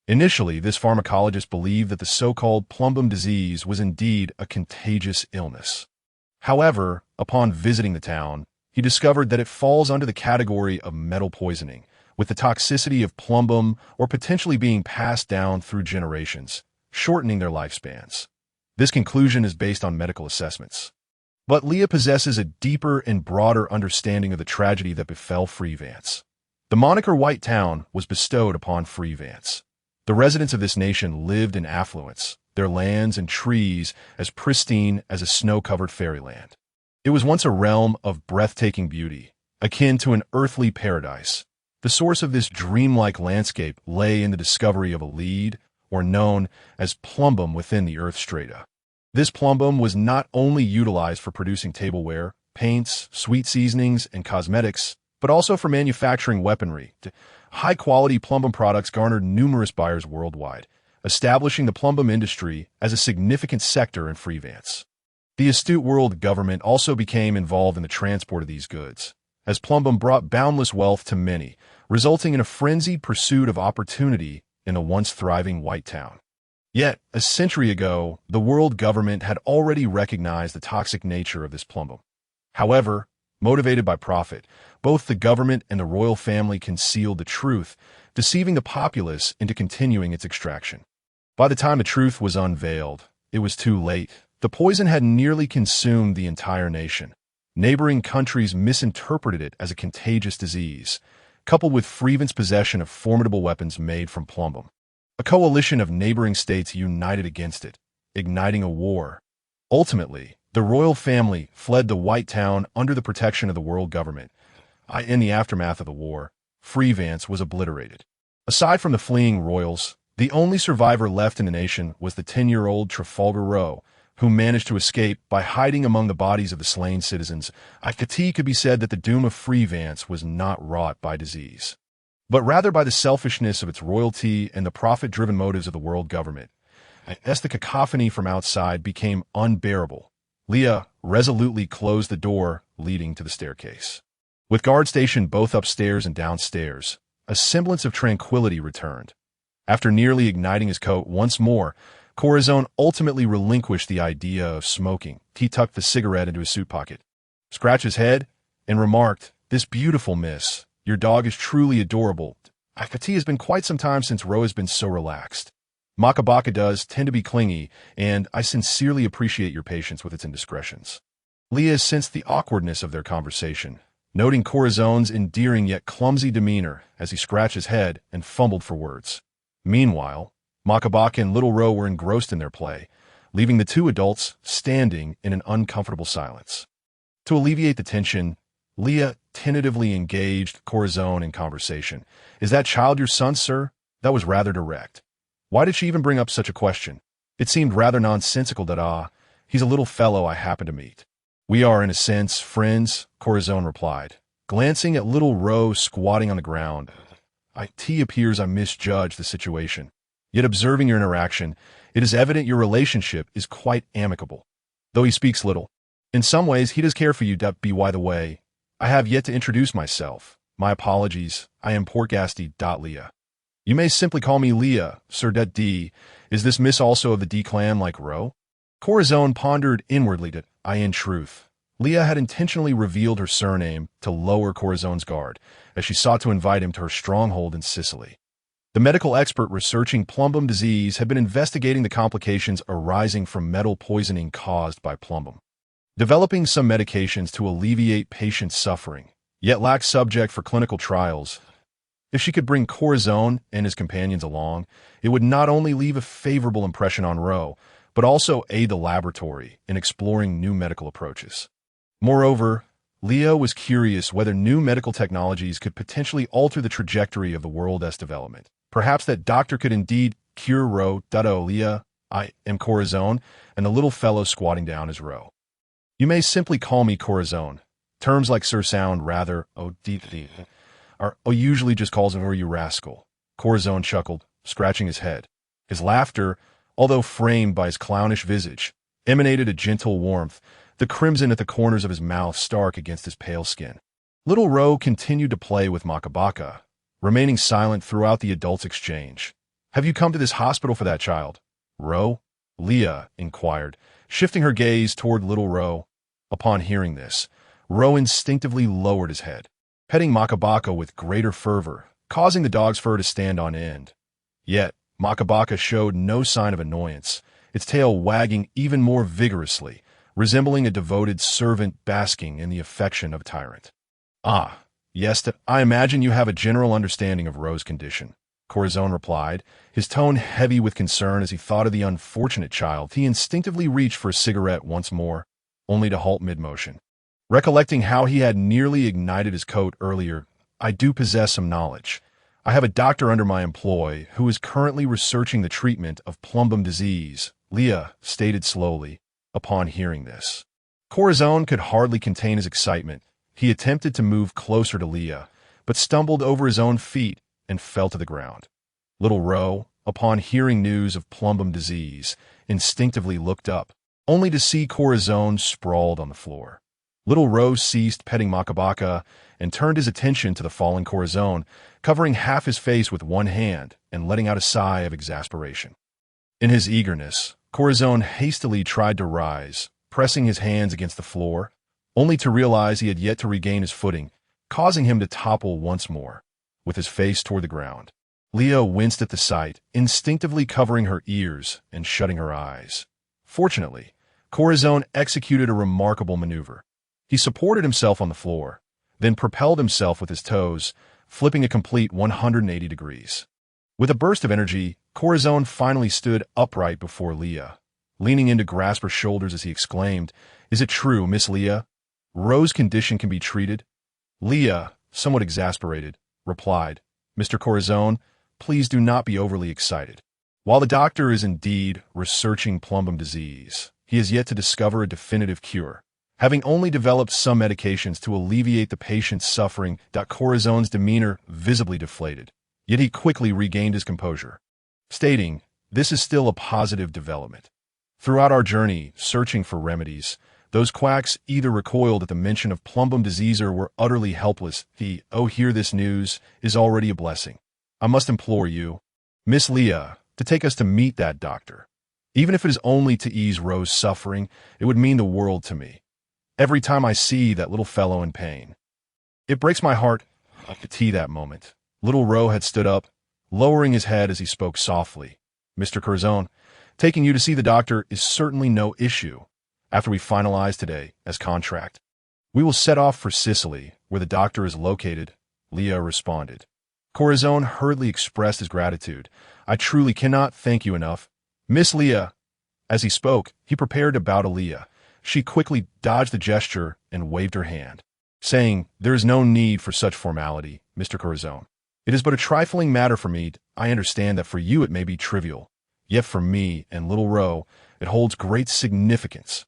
Initially, this pharmacologist believed that the so-called plumbum disease was indeed a contagious illness. However, upon visiting the town, he discovered that it falls under the category of metal poisoning, with the toxicity of plumbum or potentially being passed down through generations, shortening their lifespans. This conclusion is based on medical assessments. But Leah possesses a deeper and broader understanding of the tragedy that befell Freevance. The moniker White Town was bestowed upon Freevance. The residents of this nation lived in affluence, their lands and trees as pristine as a snow-covered fairyland. It was once a realm of breathtaking beauty, akin to an earthly paradise. The source of this dreamlike landscape lay in the discovery of a lead, or known as plumbum, within the earth strata. This plumbum was not only utilized for producing tableware, paints, sweet seasonings, and cosmetics, but also for manufacturing weaponry. High-quality plumbum products garnered numerous buyers worldwide, establishing the plumbum industry as a significant sector in Freevance. The astute world government also became involved in the transport of these goods, as plumbum brought boundless wealth to many, resulting in a frenzied pursuit of opportunity in a once thriving White Town. Yet, a century ago, the world government had already recognized the toxic nature of this plumbum. However, motivated by profit, both the government and the royal family concealed the truth, deceiving the populace into continuing its extraction. By the time the truth was unveiled, it was too late. The poison had nearly consumed the entire nation. Neighboring countries misinterpreted it as a contagious disease, coupled with Freevance's possession of formidable weapons made from plumbum. A coalition of neighboring states united against it, igniting a war. Ultimately, the royal family fled the White Town under the protection of the world government. In the aftermath of the war, Freevance was obliterated. Aside from the fleeing royals, the only survivor left in the nation was the 10-year-old Trafalgar Row, who managed to escape by hiding among the bodies of the slain citizens, it could be said that the doom of Freevance was not wrought by disease, but rather by the selfishness of its royalty and the profit-driven motives of the world government. As the cacophony from outside became unbearable, Leah resolutely closed the door leading to the staircase. With guards stationed both upstairs and downstairs, a semblance of tranquility returned. After nearly igniting his coat once more, Corazon ultimately relinquished the idea of smoking. He tucked the cigarette into his suit pocket, scratched his head, and remarked, "This beautiful miss, your dog is truly adorable. It has been quite some time since Ro has been so relaxed. Makabaka does tend to be clingy, and I sincerely appreciate your patience with its indiscretions." Leah sensed the awkwardness of their conversation, noting Corazon's endearing yet clumsy demeanor as he scratched his head and fumbled for words. Meanwhile, Makabaka and Little Ro were engrossed in their play, leaving the two adults standing in an uncomfortable silence. To alleviate the tension, Leah tentatively engaged Corazon in conversation. "Is that child your son, sir?" That was rather direct. Why did she even bring up such a question? It seemed rather nonsensical that, he's a little fellow I happened to meet. "We are, in a sense, friends," Corazon replied, glancing at Little Ro squatting on the ground. "It appears I misjudged the situation. Yet observing your interaction, it is evident your relationship is quite amicable. Though he speaks little, in some ways he does care for you. By the way, I have yet to introduce myself. My apologies. I am Portgasty. Leah. You may simply call me Leah, Sir D. Is this Miss also of the D clan like Ro?" Corazon pondered inwardly that, in truth, Leah had intentionally revealed her surname to lower Corazon's guard, as she sought to invite him to her stronghold in Sicily. The medical expert researching plumbum disease had been investigating the complications arising from metal poisoning caused by plumbum, developing some medications to alleviate patient suffering, yet lacked subject for clinical trials. If she could bring Corazon and his companions along, it would not only leave a favorable impression on Ro, but also aid the laboratory in exploring new medical approaches. Moreover, Leah was curious whether new medical technologies could potentially alter the trajectory of the world's development. Perhaps that doctor could indeed cure Ro. Leah, I am Corazon, and the little fellow squatting down is Ro. You may simply call me Corazon. Terms like sir sound rather usually just calls him you rascal. Corazon chuckled, scratching his head. His laughter, although framed by his clownish visage, emanated a gentle warmth, the crimson at the corners of his mouth stark against his pale skin. Little Ro continued to play with Makabaka, remaining silent throughout the adults' exchange. "Have you come to this hospital for that child, Ro?" Leah inquired, shifting her gaze toward Little Ro. Upon hearing this, Ro instinctively lowered his head, petting Makabaka with greater fervor, causing the dog's fur to stand on end. Yet, Makabaka showed no sign of annoyance, its tail wagging even more vigorously, resembling a devoted servant basking in the affection of a tyrant. Yes, I imagine you have a general understanding of Ro's condition," Corazon replied, his tone heavy with concern as he thought of the unfortunate child. He instinctively reached for a cigarette once more, only to halt mid-motion. Recollecting how he had nearly ignited his coat earlier, "I do possess some knowledge. I have a doctor under my employ who is currently researching the treatment of plumbum disease," Leah stated slowly, upon hearing this. Corazon could hardly contain his excitement. He attempted to move closer to Leah, but stumbled over his own feet and fell to the ground. Little Ro, upon hearing news of plumbum disease, instinctively looked up, only to see Corazon sprawled on the floor. Little Ro ceased petting Makabaka and turned his attention to the fallen Corazon, covering half his face with one hand and letting out a sigh of exasperation. In his eagerness, Corazon hastily tried to rise, pressing his hands against the floor, only to realize he had yet to regain his footing, causing him to topple once more, with his face toward the ground. Leah winced at the sight, instinctively covering her ears and shutting her eyes. Fortunately, Corazon executed a remarkable maneuver. He supported himself on the floor, then propelled himself with his toes, flipping a complete 180 degrees. With a burst of energy, Corazon finally stood upright before Leah, leaning in to grasp her shoulders as he exclaimed, "Is it true, Miss Leah? Ro's condition can be treated?" Leah, somewhat exasperated, replied, "Mr. Corazon, please do not be overly excited. While the doctor is indeed researching plumbum disease, he has yet to discover a definitive cure. Having only developed some medications to alleviate the patient's suffering, Corazone's demeanor visibly deflated. Yet he quickly regained his composure, stating, "This is still a positive development. Throughout our journey, searching for remedies, those quacks either recoiled at the mention of plumbum disease or were utterly helpless. Hear this news is already a blessing. I must implore you, Miss Leah, to take us to meet that doctor. Even if it is only to ease Rose's suffering, it would mean the world to me. Every time I see that little fellow in pain, it breaks my heart." At that moment, little Rose had stood up, lowering his head as he spoke softly. "Mr. Corazon, taking you to see the doctor is certainly no issue. After we finalize today, as contract, we will set off for Sicily, where the doctor is located," Leah responded. Corazon hurriedly expressed his gratitude. "I truly cannot thank you enough, Miss Leah." As he spoke, he prepared to bow to Leah. She quickly dodged the gesture and waved her hand, saying, "There is no need for such formality, Mr. Corazon. It is but a trifling matter for me. I understand that for you it may be trivial, yet for me and little Rose it holds great significance,"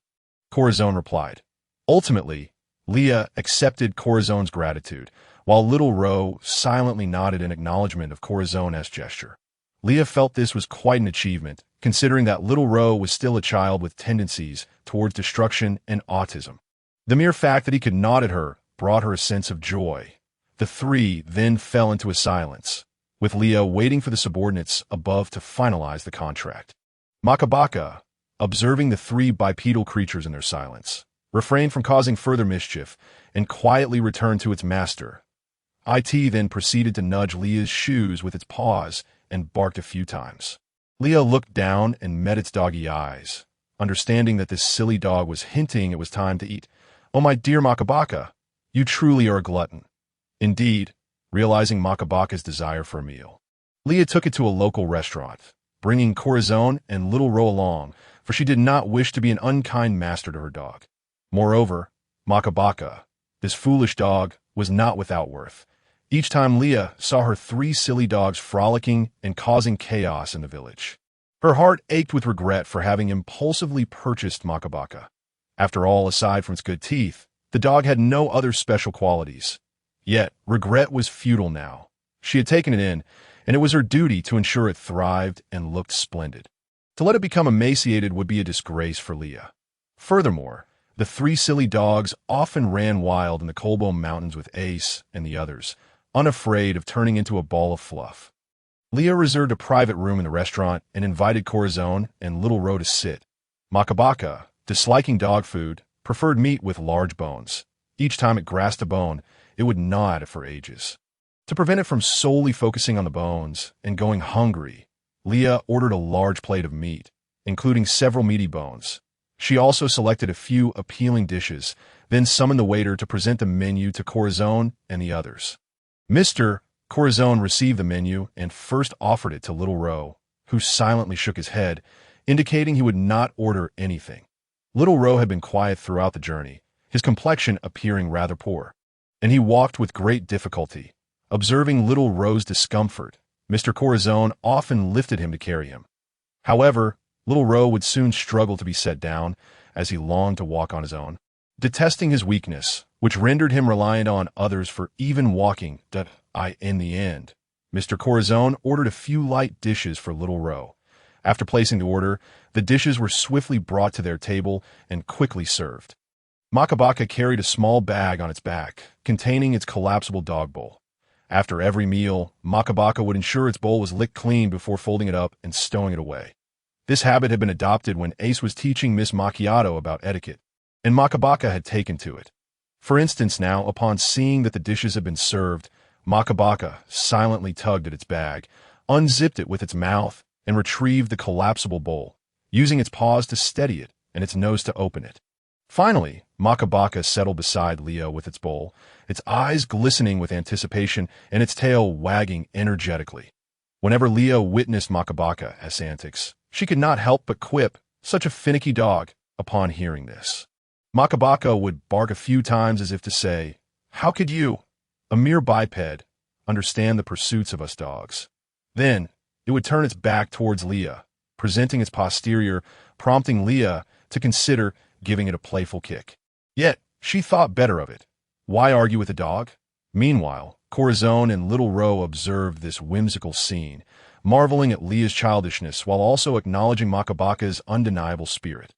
Corazon replied. Ultimately, Leah accepted Corazon's gratitude, while little Rose silently nodded in acknowledgement of Corazon's gesture. Leah felt this was quite an achievement, considering that little Rose was still a child with tendencies towards destruction and autism. The mere fact that he could nod at her brought her a sense of joy. The three then fell into a silence, with Leah waiting for the subordinates above to finalize the contract. Makabaka, observing the three bipedal creatures in their silence, refrained from causing further mischief and quietly returned to its master. It then proceeded to nudge Leah's shoes with its paws and barked a few times. Leah looked down and met its doggy eyes, understanding that this silly dog was hinting it was time to eat. "Oh, my dear Makabaka, you truly are a glutton." Indeed, realizing Makabaka's desire for a meal, Leah took it to a local restaurant, bringing Corazon and little Rose along, for she did not wish to be an unkind master to her dog. Moreover, Makabaka, this foolish dog, was not without worth. Each time Leah saw her three silly dogs frolicking and causing chaos in the village, her heart ached with regret for having impulsively purchased Makabaka. After all, aside from its good teeth, the dog had no other special qualities. Yet, regret was futile now. She had taken it in, and it was her duty to ensure it thrived and looked splendid. To let it become emaciated would be a disgrace for Leah. Furthermore, the three silly dogs often ran wild in the Colbo Mountains with Ace and the others, unafraid of turning into a ball of fluff. Leah reserved a private room in the restaurant and invited Corazon and little Rose to sit. Makabaka, disliking dog food, preferred meat with large bones. Each time it grasped a bone, it would gnaw at it for ages. To prevent it from solely focusing on the bones and going hungry, Leah ordered a large plate of meat, including several meaty bones. She also selected a few appealing dishes, then summoned the waiter to present the menu to Corazon and the others. Mr. Corazon received the menu and first offered it to little Rose, who silently shook his head, indicating he would not order anything. Little Rose had been quiet throughout the journey, his complexion appearing rather poor, and he walked with great difficulty. Observing little Rose's discomfort, Mr. Corazon often lifted him to carry him. However, little Rose would soon struggle to be set down, as he longed to walk on his own. Detesting his weakness, which rendered him reliant on others for even walking, in the end, Mr. Corazon ordered a few light dishes for little Rose. After placing the order, the dishes were swiftly brought to their table and quickly served. Makabaka carried a small bag on its back, containing its collapsible dog bowl. After every meal, Makabaka would ensure its bowl was licked clean before folding it up and stowing it away. This habit had been adopted when Ace was teaching Miss Macchiato about etiquette, and Makabaka had taken to it. For instance now, upon seeing that the dishes had been served, Makabaka silently tugged at its bag, unzipped it with its mouth, and retrieved the collapsible bowl, using its paws to steady it and its nose to open it. Finally, Makabaka settled beside Leah with its bowl, its eyes glistening with anticipation and its tail wagging energetically. Whenever Leah witnessed Makabaka's antics, she could not help but quip, "Such a finicky dog," upon hearing this. Makabaka would bark a few times as if to say, "How could you, a mere biped, understand the pursuits of us dogs?" Then, it would turn its back towards Leah, presenting its posterior, prompting Leah to consider giving it a playful kick. Yet, she thought better of it. Why argue with a dog? Meanwhile, Corazon and Little Ro observed this whimsical scene, marveling at Leah's childishness while also acknowledging Makabaka's undeniable spirit.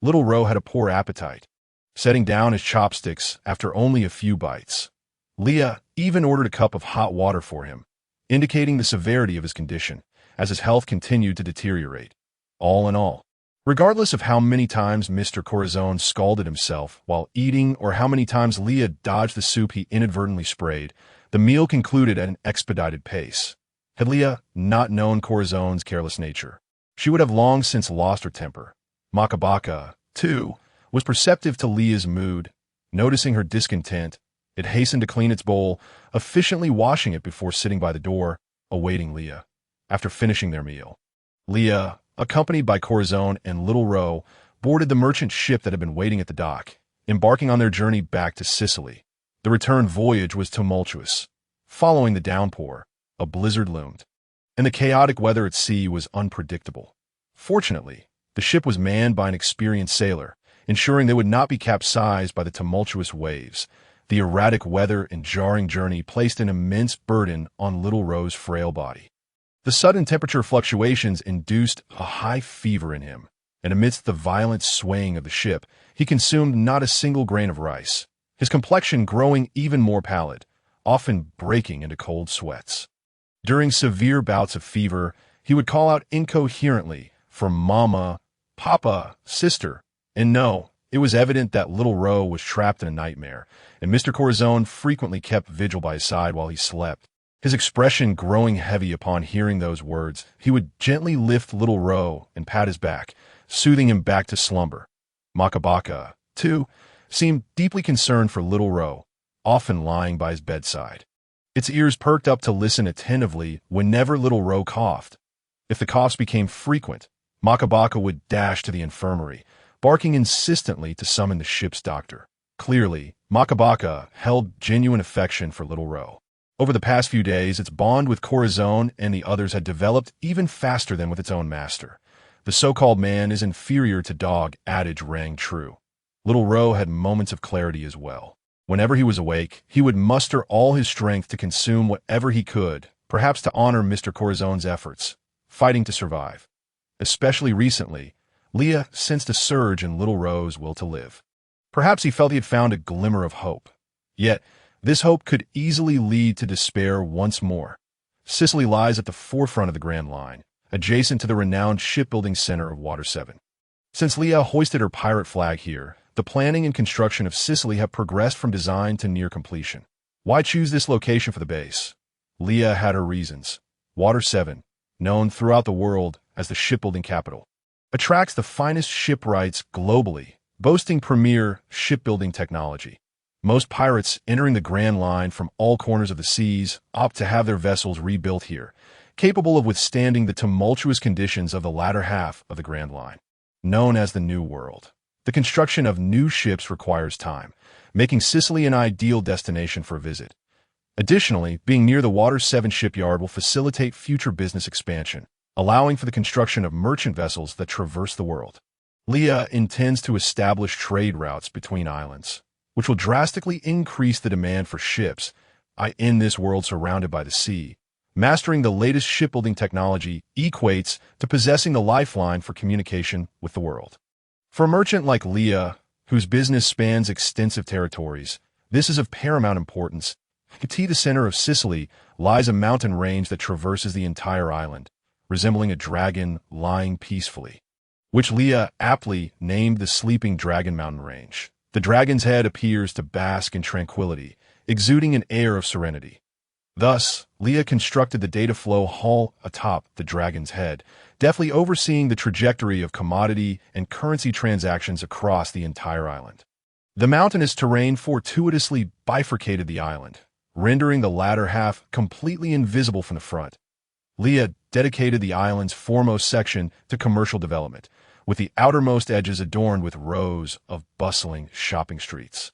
Little Ro had a poor appetite, setting down his chopsticks after only a few bites. Leah even ordered a cup of hot water for him, indicating the severity of his condition as his health continued to deteriorate. All in all, regardless of how many times Mr. Corazon scalded himself while eating or how many times Leah dodged the soup he inadvertently sprayed, the meal concluded at an expedited pace. Had Leah not known Corazon's careless nature, she would have long since lost her temper. Makabaka, too, was perceptive to Leah's mood. Noticing her discontent, it hastened to clean its bowl, efficiently washing it before sitting by the door, awaiting Leah. After finishing their meal, Leah, accompanied by Corazon and Little Ro, boarded the merchant ship that had been waiting at the dock, embarking on their journey back to Sicily. The return voyage was tumultuous. Following the downpour, a blizzard loomed, and the chaotic weather at sea was unpredictable. Fortunately, the ship was manned by an experienced sailor, ensuring they would not be capsized by the tumultuous waves. The erratic weather and jarring journey placed an immense burden on Little Ro's frail body. The sudden temperature fluctuations induced a high fever in him, and amidst the violent swaying of the ship, he consumed not a single grain of rice, his complexion growing even more pallid, often breaking into cold sweats. During severe bouts of fever, he would call out incoherently for Mama, Papa, Sister, and no, it was evident that Little Ro was trapped in a nightmare, and Mr. Corazon frequently kept vigil by his side while he slept. His expression growing heavy upon hearing those words, he would gently lift Little Ro and pat his back, soothing him back to slumber. Makabaka, too, seemed deeply concerned for Little Ro, often lying by his bedside. Its ears perked up to listen attentively whenever Little Ro coughed. If the coughs became frequent, Makabaka would dash to the infirmary, barking insistently to summon the ship's doctor. Clearly, Makabaka held genuine affection for Little Ro. Over the past few days, its bond with Corazon and the others had developed even faster than with its own master. The so-called man is inferior to dog adage rang true. Little Ro had moments of clarity as well. Whenever he was awake, he would muster all his strength to consume whatever he could, perhaps to honor Mr. Corazon's efforts, fighting to survive. Especially recently, Leah sensed a surge in Little Ro's will to live. Perhaps he felt he had found a glimmer of hope. Yet, this hope could easily lead to despair once more. Sicily lies at the forefront of the Grand Line, adjacent to the renowned shipbuilding center of Water 7. Since Leah hoisted her pirate flag here, the planning and construction of Sicily have progressed from design to near completion. Why choose this location for the base? Leah had her reasons. Water 7, known throughout the world as the shipbuilding capital, attracts the finest shipwrights globally, boasting premier shipbuilding technology. Most pirates entering the Grand Line from all corners of the seas opt to have their vessels rebuilt here, capable of withstanding the tumultuous conditions of the latter half of the Grand Line. Known as the New World, the construction of new ships requires time, making Sicily an ideal destination for a visit. Additionally, being near the Water 7 shipyard will facilitate future business expansion, allowing for the construction of merchant vessels that traverse the world. Leah intends to establish trade routes between islands, which will drastically increase the demand for ships in this world surrounded by the sea. Mastering the latest shipbuilding technology equates to possessing the lifeline for communication with the world. For a merchant like Leah, whose business spans extensive territories, this is of paramount importance. At the center of Sicily lies a mountain range that traverses the entire island, resembling a dragon lying peacefully, which Leah aptly named the Sleeping Dragon Mountain Range. The dragon's head appears to bask in tranquility, exuding an air of serenity. Thus, Leah constructed the data flow hall atop the dragon's head, deftly overseeing the trajectory of commodity and currency transactions across the entire island. The mountainous terrain fortuitously bifurcated the island, rendering the latter half completely invisible from the front. Leah dedicated the island's foremost section to commercial development, with the outermost edges adorned with rows of bustling shopping streets,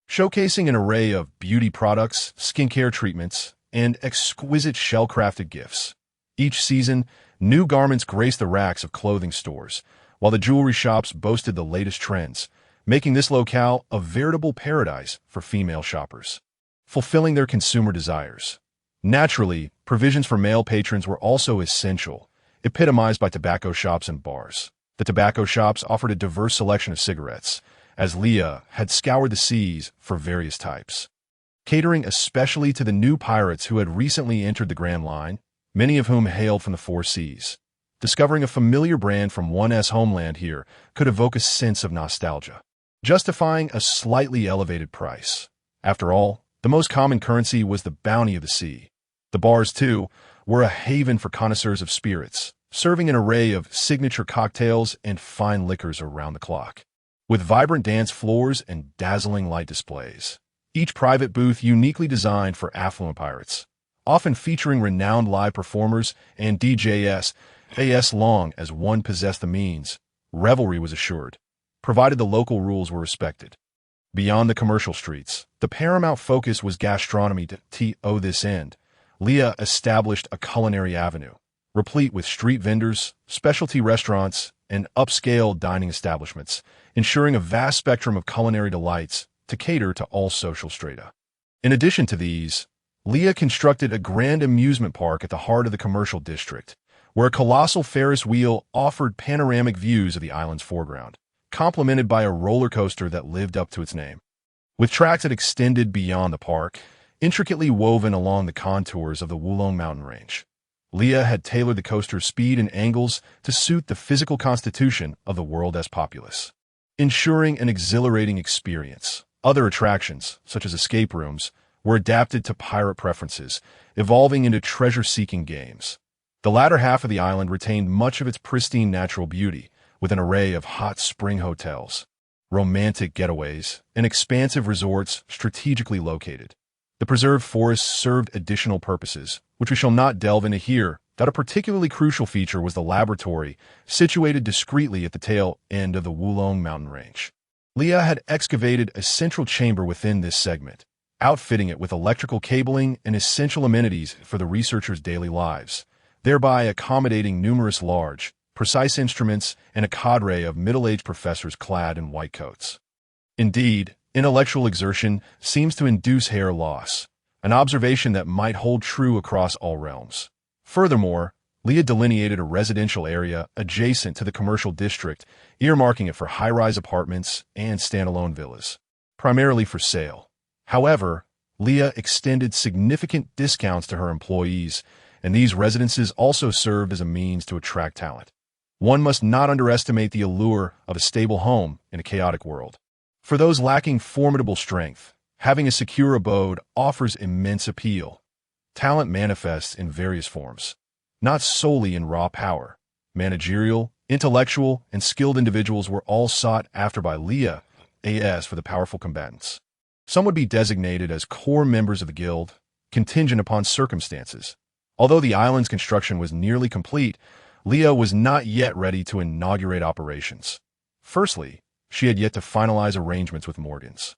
showcasing an array of beauty products, skincare treatments, and exquisite shell-crafted gifts. Each season, new garments grace the racks of clothing stores, while the jewelry shops boasted the latest trends, making this locale a veritable paradise for female shoppers, fulfilling their consumer desires. Naturally, provisions for male patrons were also essential, epitomized by tobacco shops and bars. The tobacco shops offered a diverse selection of cigarettes, as Leah had scoured the seas for various types. Catering especially to the new pirates who had recently entered the Grand Line, many of whom hailed from the Four Seas. Discovering a familiar brand from one's homeland here could evoke a sense of nostalgia, justifying a slightly elevated price. After all, the most common currency was the bounty of the sea. The bars, too, were a haven for connoisseurs of spirits, serving an array of signature cocktails and fine liquors around the clock. With vibrant dance floors and dazzling light displays, each private booth uniquely designed for affluent pirates, often featuring renowned live performers and DJs, as long as one possessed the means, revelry was assured, provided the local rules were respected. Beyond the commercial streets, the paramount focus was gastronomy. To this end, Leah established a culinary avenue, replete with street vendors, specialty restaurants, and upscale dining establishments, ensuring a vast spectrum of culinary delights to cater to all social strata. In addition to these, Leah constructed a grand amusement park at the heart of the commercial district, where a colossal Ferris wheel offered panoramic views of the island's foreground, complemented by a roller coaster that lived up to its name. With tracks that extended beyond the park, intricately woven along the contours of the Wulong mountain range, Leah had tailored the coaster's speed and angles to suit the physical constitution of the world's populace, ensuring an exhilarating experience. Other attractions, such as escape rooms, were adapted to pirate preferences, evolving into treasure-seeking games. The latter half of the island retained much of its pristine natural beauty, with an array of hot spring hotels, romantic getaways, and expansive resorts strategically located. The preserved forests served additional purposes, which we shall not delve into here. That a particularly crucial feature was the laboratory, situated discreetly at the tail end of the Wulong mountain range. Leah had excavated a central chamber within this segment, outfitting it with electrical cabling and essential amenities for the researchers' daily lives, thereby accommodating numerous large, precise instruments and a cadre of middle-aged professors clad in white coats. Indeed, intellectual exertion seems to induce hair loss, an observation that might hold true across all realms. Furthermore, Leah delineated a residential area adjacent to the commercial district, earmarking it for high-rise apartments and standalone villas, primarily for sale. However, Leah extended significant discounts to her employees, and these residences also served as a means to attract talent. One must not underestimate the allure of a stable home in a chaotic world. For those lacking formidable strength, having a secure abode offers immense appeal. Talent manifests in various forms, not solely in raw power. Managerial, intellectual, and skilled individuals were all sought after by Leah, as for the powerful combatants. Some would be designated as core members of the guild, contingent upon circumstances. Although the island's construction was nearly complete, Leah was not yet ready to inaugurate operations. Firstly, she had yet to finalize arrangements with Morgan's,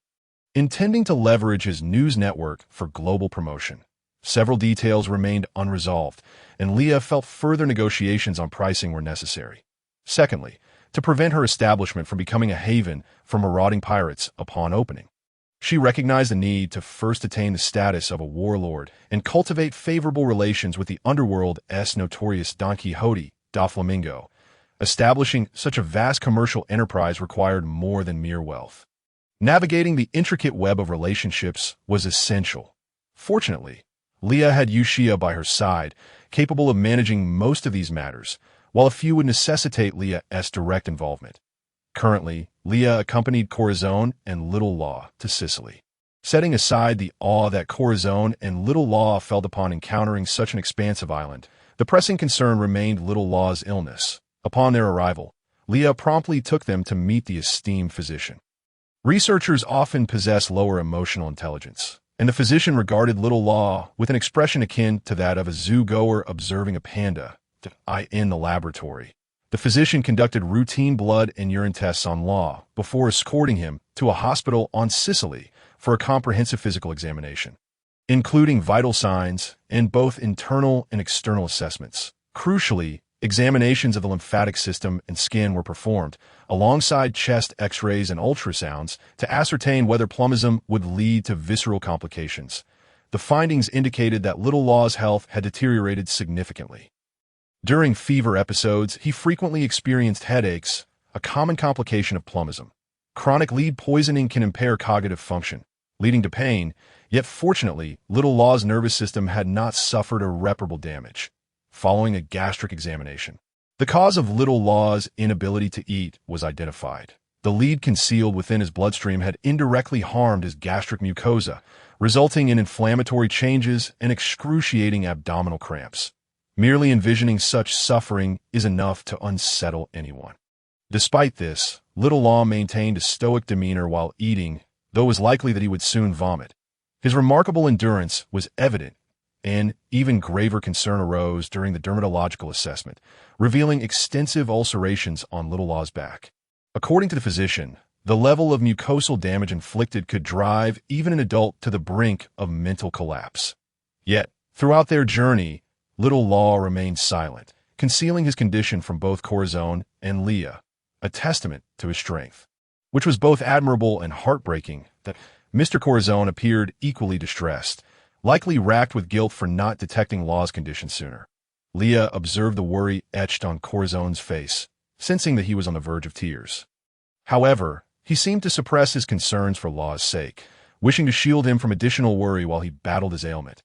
intending to leverage his news network for global promotion. Several details remained unresolved, and Leah felt further negotiations on pricing were necessary. Secondly, to prevent her establishment from becoming a haven for marauding pirates upon opening, she recognized the need to first attain the status of a warlord and cultivate favorable relations with the underworld's notorious Don Quixote da Flamingo. Establishing such a vast commercial enterprise required more than mere wealth. Navigating the intricate web of relationships was essential. Fortunately, Leah had Yushia by her side, capable of managing most of these matters, while a few would necessitate Leah's direct involvement. Currently, Leah accompanied Corazon and Little Law to Sicily. Setting aside the awe that Corazon and Little Law felt upon encountering such an expansive island, the pressing concern remained Little Law's illness. Upon their arrival, Leah promptly took them to meet the esteemed physician. Researchers often possess lower emotional intelligence, and the physician regarded Little Law with an expression akin to that of a zoo-goer observing a panda in the laboratory. The physician conducted routine blood and urine tests on Law before escorting him to a hospital on Sicily for a comprehensive physical examination, including vital signs and both internal and external assessments. Crucially, Examinations of the lymphatic system and skin were performed, alongside chest X-rays and ultrasounds, to ascertain whether plumbism would lead to visceral complications. The findings indicated that little Law's health had deteriorated significantly. During fever episodes, he frequently experienced headaches, a common complication of plumbism. Chronic lead poisoning can impair cognitive function, leading to pain, yet fortunately, little Law's nervous system had not suffered irreparable damage. Following a gastric examination, the cause of little Law's inability to eat was identified. The lead concealed within his bloodstream had indirectly harmed his gastric mucosa, resulting in inflammatory changes and excruciating abdominal cramps. Merely envisioning such suffering is enough to unsettle anyone. Despite this, little Law maintained a stoic demeanor while eating, though it was likely that he would soon vomit. His remarkable endurance was evident, and even graver concern arose during the dermatological assessment, revealing extensive ulcerations on little Law's back. According to the physician, the level of mucosal damage inflicted could drive even an adult to the brink of mental collapse. Yet, throughout their journey, little Law remained silent, concealing his condition from both Corazon and Leah, a testament to his strength. Which was both admirable and heartbreaking that Mr. Corazon appeared equally distressed, likely racked with guilt for not detecting Law's condition sooner. Leah observed the worry etched on Corazon's face, sensing that he was on the verge of tears. However, he seemed to suppress his concerns for Law's sake, wishing to shield him from additional worry while he battled his ailment.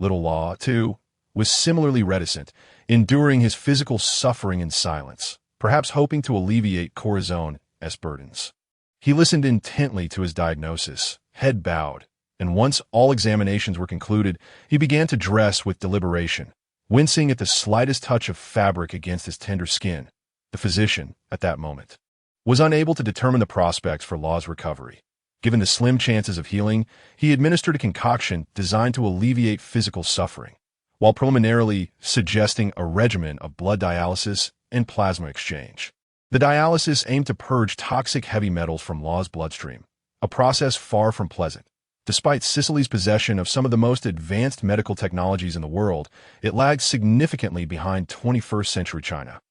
Little Law, too, was similarly reticent, enduring his physical suffering in silence, perhaps hoping to alleviate Corazon's burdens. He listened intently to his diagnosis, head bowed, and once all examinations were concluded, he began to dress with deliberation, wincing at the slightest touch of fabric against his tender skin. The physician, at that moment, was unable to determine the prospects for Law's recovery. Given the slim chances of healing, he administered a concoction designed to alleviate physical suffering, while preliminarily suggesting a regimen of blood dialysis and plasma exchange. The dialysis aimed to purge toxic heavy metals from Law's bloodstream, a process far from pleasant. Despite Sicily's possession of some of the most advanced medical technologies in the world, it lagged significantly behind 21st century China.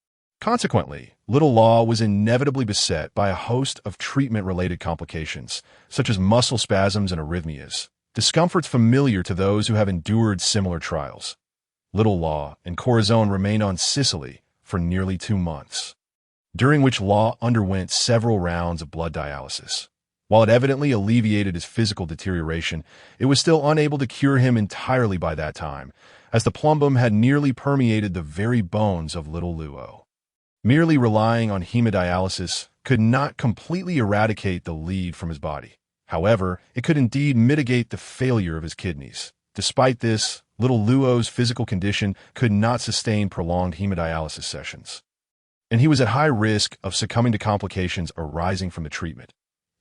Consequently, little Law was inevitably beset by a host of treatment-related complications, such as muscle spasms and arrhythmias, discomforts familiar to those who have endured similar trials. Little Law and Corazon remained on Sicily for nearly 2 months, during which Law underwent several rounds of blood dialysis. While it evidently alleviated his physical deterioration, it was still unable to cure him entirely by that time, as the plumbum had nearly permeated the very bones of little Luo. Merely relying on hemodialysis could not completely eradicate the lead from his body. However, it could indeed mitigate the failure of his kidneys. Despite this, little Luo's physical condition could not sustain prolonged hemodialysis sessions, and he was at high risk of succumbing to complications arising from the treatment.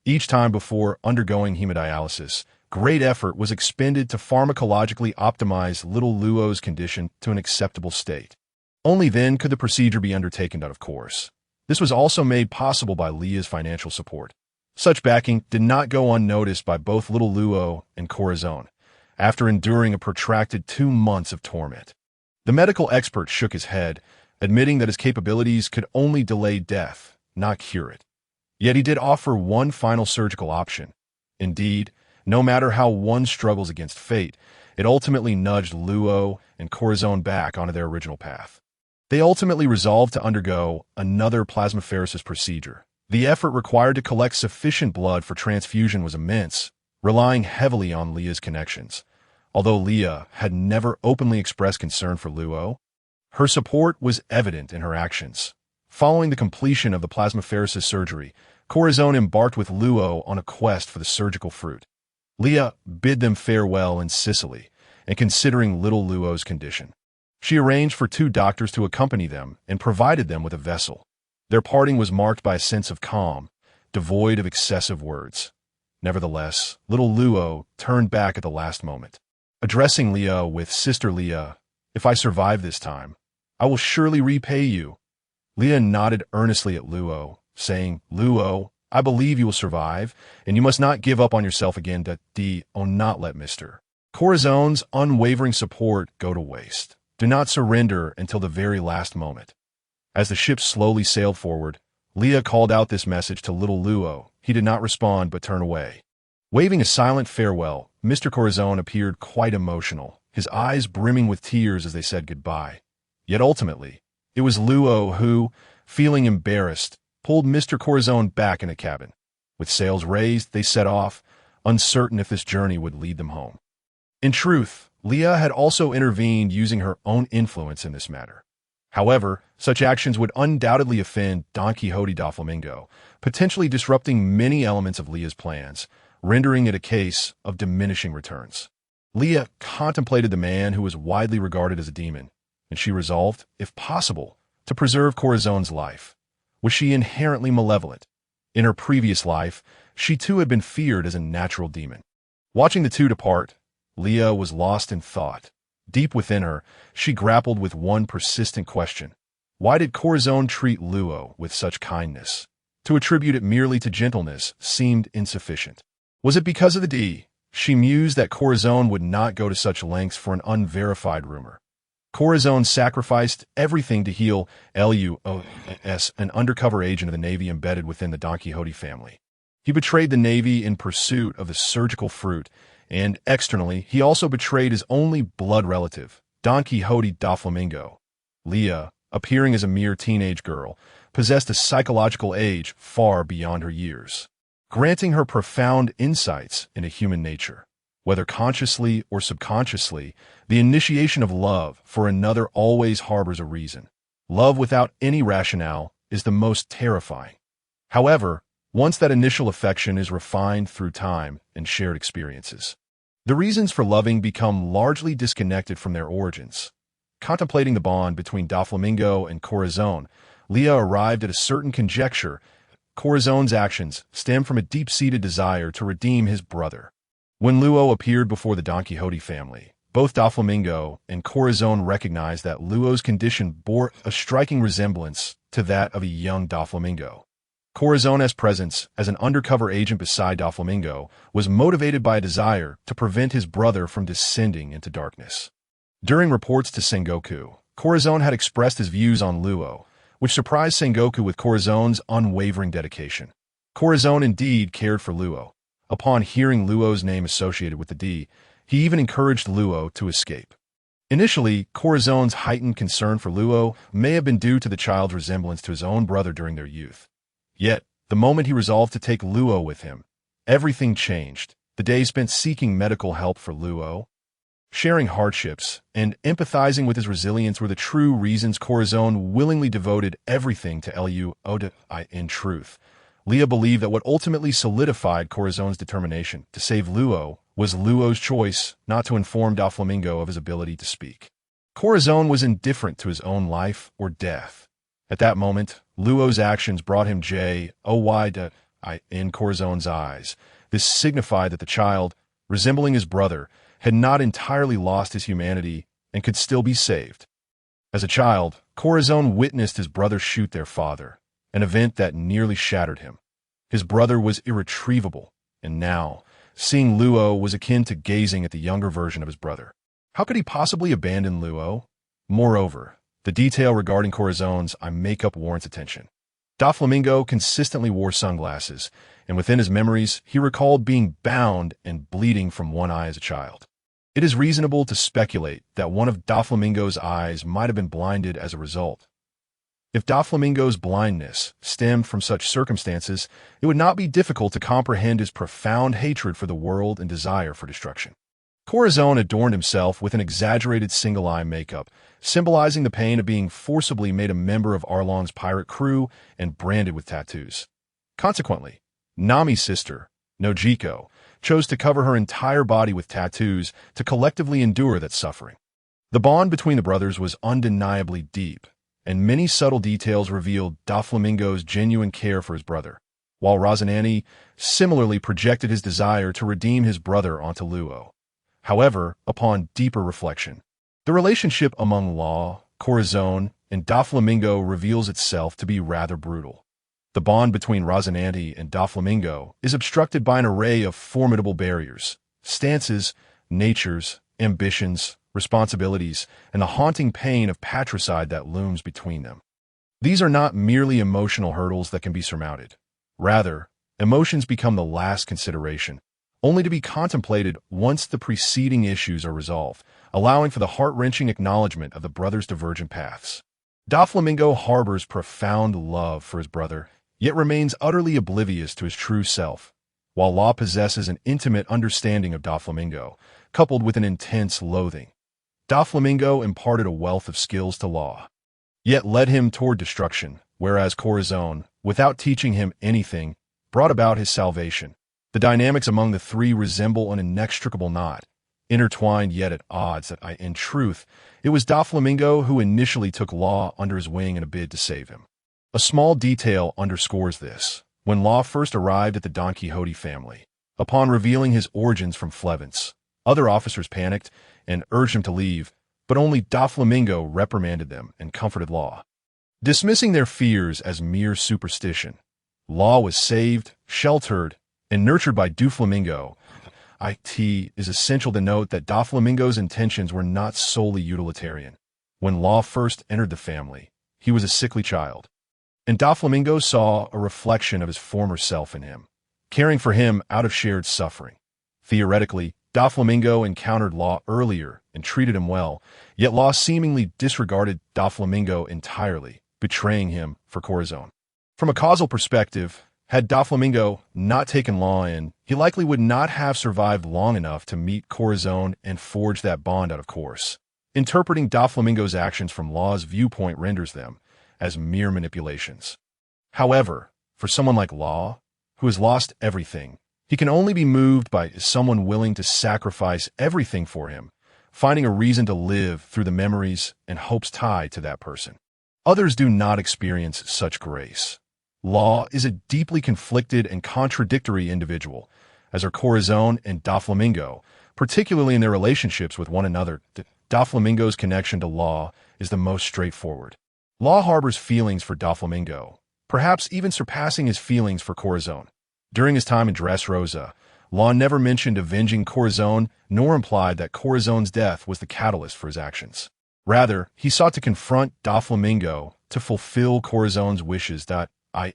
Each time before undergoing hemodialysis, great effort was expended to pharmacologically optimize little Luo's condition to an acceptable state. Only then could the procedure be undertaken out of course. This was also made possible by Leah's financial support. Such backing did not go unnoticed by both little Luo and Corazon, after enduring a protracted 2 months of torment. The medical expert shook his head, admitting that his capabilities could only delay death, not cure it. Yet he did offer one final surgical option. Indeed, no matter how one struggles against fate, it ultimately nudged Luo and Corazon back onto their original path. They ultimately resolved to undergo another plasmapheresis procedure. The effort required to collect sufficient blood for transfusion was immense, relying heavily on Leah's connections. Although Leah had never openly expressed concern for Luo, her support was evident in her actions. Following the completion of the plasmapheresis surgery, Corazon embarked with Luo on a quest for the surgical fruit. Leah bid them farewell in Sicily, and considering little Luo's condition, she arranged for 2 doctors to accompany them and provided them with a vessel. Their parting was marked by a sense of calm, devoid of excessive words. Nevertheless, little Luo turned back at the last moment, addressing Leah with, "Sister Leah, if I survive this time, I will surely repay you." Leah nodded earnestly at Luo, saying, "Luo, I believe you will survive, and you must not give up on yourself again. Not let Mr. Corazon's unwavering support go to waste. Do not surrender until the very last moment." As the ship slowly sailed forward, Leah called out this message to little Luo. He did not respond but turned away. Waving a silent farewell, Mr. Corazon appeared quite emotional, his eyes brimming with tears as they said goodbye. Yet ultimately, it was Luo who, feeling embarrassed, pulled Mr. Corazon back in a cabin. With sails raised, they set off, uncertain if this journey would lead them home. In truth, Leah had also intervened using her own influence in this matter. However, such actions would undoubtedly offend Don Quixote da Flamingo, potentially disrupting many elements of Leah's plans, rendering it a case of diminishing returns. Leah contemplated the man who was widely regarded as a demon, and she resolved, if possible, to preserve Corazon's life. Was she inherently malevolent? In her previous life, she too had been feared as a natural demon. Watching the two depart, Leah was lost in thought. Deep within her, she grappled with one persistent question. Why did Corazon treat Luo with such kindness? To attribute it merely to gentleness seemed insufficient. Was it because of the D? She mused that Corazon would not go to such lengths for an unverified rumor. Corazon sacrificed everything to heal Luos, an undercover agent of the Navy embedded within the Don Quixote family. He betrayed the Navy in pursuit of the surgical fruit, and externally, he also betrayed his only blood relative, Don Quixote da Flamingo. Leah, appearing as a mere teenage girl, possessed a psychological age far beyond her years, granting her profound insights into human nature. Whether consciously or subconsciously, the initiation of love for another always harbors a reason. Love without any rationale is the most terrifying. However, once that initial affection is refined through time and shared experiences, the reasons for loving become largely disconnected from their origins. Contemplating the bond between Doflamingo and Corazon, Leah arrived at a certain conjecture. Corazon's actions stemmed from a deep-seated desire to redeem his brother. When Luo appeared before the Don Quixote family, both Doflamingo and Corazon recognized that Luo's condition bore a striking resemblance to that of a young Doflamingo. Corazon's presence as an undercover agent beside Doflamingo was motivated by a desire to prevent his brother from descending into darkness. During reports to Sengoku, Corazon had expressed his views on Luo, which surprised Sengoku with Corazon's unwavering dedication. Corazon indeed cared for Luo. Upon hearing Luo's name associated with the D, he even encouraged Luo to escape. Initially, Corazon's heightened concern for Luo may have been due to the child's resemblance to his own brother during their youth. Yet, the moment he resolved to take Luo with him, everything changed. The days spent seeking medical help for Luo, sharing hardships, and empathizing with his resilience were the true reasons Corazon willingly devoted everything to Luo. In truth, Leah believed that what ultimately solidified Corazon's determination to save Luo was Luo's choice not to inform Doflamingo of his ability to speak. Corazon was indifferent to his own life or death. At that moment, Luo's actions brought him joy in Corazon's eyes. This signified that the child, resembling his brother, had not entirely lost his humanity and could still be saved. As a child, Corazon witnessed his brother shoot their father, an event that nearly shattered him. His brother was irretrievable, and now, seeing Luo was akin to gazing at the younger version of his brother. How could he possibly abandon Luo? Moreover, the detail regarding Corazon's eye makeup warrants attention. Doflamingo consistently wore sunglasses, and within his memories, he recalled being bound and bleeding from one eye as a child. It is reasonable to speculate that one of Doflamingo's eyes might have been blinded as a result. If Doflamingo's blindness stemmed from such circumstances, it would not be difficult to comprehend his profound hatred for the world and desire for destruction. Corazon adorned himself with an exaggerated single-eye makeup, symbolizing the pain of being forcibly made a member of Arlong's pirate crew and branded with tattoos. Consequently, Nami's sister, Nojiko, chose to cover her entire body with tattoos to collectively endure that suffering. The bond between the brothers was undeniably deep, and many subtle details revealed Doflamingo's genuine care for his brother, while Rosinante similarly projected his desire to redeem his brother onto Luo. However, upon deeper reflection, the relationship among Law, Corazon, and Doflamingo reveals itself to be rather brutal. The bond between Rosinante and Doflamingo is obstructed by an array of formidable barriers, stances, natures, ambitions, responsibilities, and the haunting pain of patricide that looms between them. These are not merely emotional hurdles that can be surmounted. Rather, emotions become the last consideration, only to be contemplated once the preceding issues are resolved, allowing for the heart-wrenching acknowledgement of the brothers' divergent paths. Doflamingo harbors profound love for his brother, yet remains utterly oblivious to his true self, while Law possesses an intimate understanding of Doflamingo, coupled with an intense loathing. Doflamingo imparted a wealth of skills to Law, yet led him toward destruction, whereas Corazon, without teaching him anything, brought about his salvation. The dynamics among the three resemble an inextricable knot, intertwined yet at odds that in truth, it was Doflamingo who initially took Law under his wing in a bid to save him. A small detail underscores this. When Law first arrived at the Don Quixote family, upon revealing his origins from Flevence, other officers panicked and urged him to leave, but only Doflamingo reprimanded them and comforted Law. Dismissing their fears as mere superstition, Law was saved, sheltered, and nurtured by Doflamingo. It is essential to note that Doflamingo's intentions were not solely utilitarian. When Law first entered the family, he was a sickly child, and Doflamingo saw a reflection of his former self in him, caring for him out of shared suffering. Theoretically, Doflamingo encountered Law earlier and treated him well, yet Law seemingly disregarded Doflamingo entirely, betraying him for Corazon. From a causal perspective, had Doflamingo not taken Law in, he likely would not have survived long enough to meet Corazon and forge that bond out of course. Interpreting Doflamingo's actions from Law's viewpoint renders them as mere manipulations. However, for someone like Law, who has lost everything, he can only be moved by someone willing to sacrifice everything for him, finding a reason to live through the memories and hopes tied to that person. Others do not experience such grace. Law is a deeply conflicted and contradictory individual, as are Corazon and Doflamingo, particularly in their relationships with one another. Doflamingo's connection to Law is the most straightforward. Law harbors feelings for Doflamingo, perhaps even surpassing his feelings for Corazon. During his time in Dressrosa, Law never mentioned avenging Corazon nor implied that Corazon's death was the catalyst for his actions. Rather, he sought to confront Doflamingo to fulfill Corazon's wishes.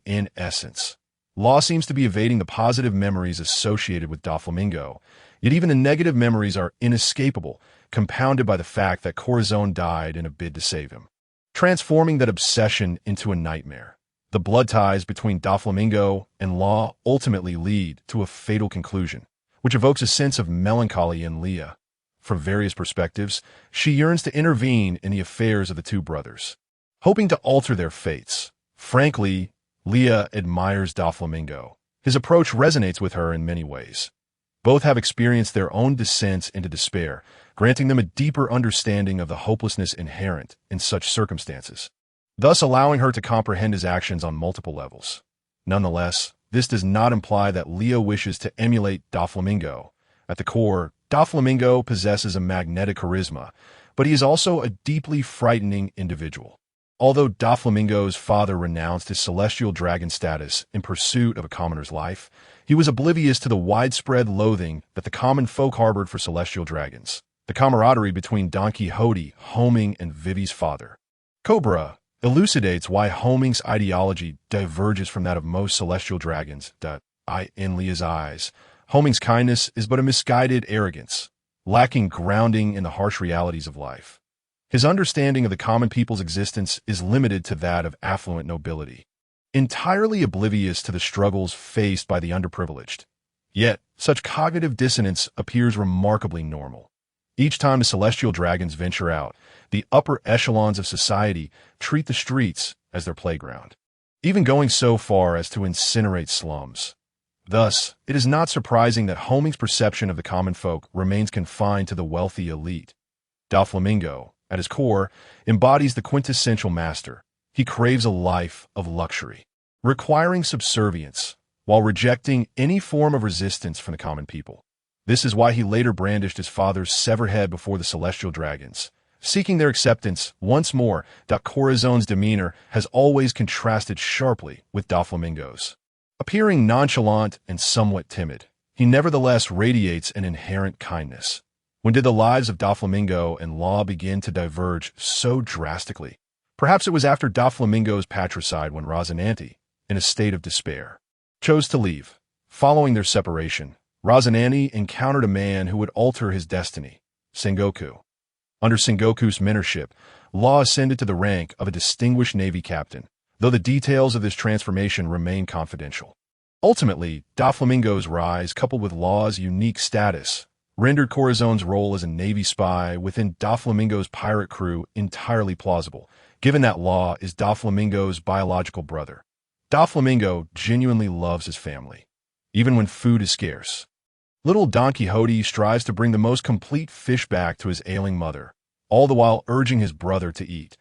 In essence, Law seems to be evading the positive memories associated with Doflamingo, yet even the negative memories are inescapable, compounded by the fact that Corazon died in a bid to save him, transforming that obsession into a nightmare. The blood ties between Doflamingo and Law ultimately lead to a fatal conclusion, which evokes a sense of melancholy in Leah. From various perspectives, she yearns to intervene in the affairs of the two brothers, hoping to alter their fates. Frankly, Leah admires Doflamingo. His approach resonates with her in many ways. Both have experienced their own descents into despair, granting them a deeper understanding of the hopelessness inherent in such circumstances, thus allowing her to comprehend his actions on multiple levels. Nonetheless, this does not imply that Leah wishes to emulate Doflamingo. At the core, Doflamingo possesses a magnetic charisma, but he is also a deeply frightening individual. Although Doflamingo's father renounced his celestial dragon status in pursuit of a commoner's life, he was oblivious to the widespread loathing that the common folk harbored for celestial dragons. The camaraderie between Don Quixote, Homing, and Vivi's father, Cobra, elucidates why Homing's ideology diverges from that of most celestial dragons. In Leah's eyes, Homing's kindness is but a misguided arrogance, lacking grounding in the harsh realities of life. His understanding of the common people's existence is limited to that of affluent nobility, entirely oblivious to the struggles faced by the underprivileged. Yet, such cognitive dissonance appears remarkably normal. Each time the celestial dragons venture out, the upper echelons of society treat the streets as their playground, even going so far as to incinerate slums. Thus, it is not surprising that Homing's perception of the common folk remains confined to the wealthy elite. Doflamingo, at his core, embodies the quintessential master. He craves a life of luxury, requiring subservience, while rejecting any form of resistance from the common people. This is why he later brandished his father's severed head before the celestial dragons, seeking their acceptance. Once more, Corazon's demeanor has always contrasted sharply with Doflamingo's. Appearing nonchalant and somewhat timid, he nevertheless radiates an inherent kindness. When did the lives of Doflamingo and Law begin to diverge so drastically? Perhaps it was after Doflamingo's patricide when Rocinante, in a state of despair, chose to leave. Following their separation, Rocinante encountered a man who would alter his destiny, Sengoku. Under Sengoku's mentorship, Law ascended to the rank of a distinguished Navy captain, though the details of this transformation remain confidential. Ultimately, Doflamingo's rise, coupled with Law's unique status, rendered Corazone's role as a Navy spy within Doflamingo's pirate crew entirely plausible, given that Law is Doflamingo's biological brother. Doflamingo genuinely loves his family, even when food is scarce. Little Don Quixote strives to bring the most complete fish back to his ailing mother, all the while urging his brother to eat.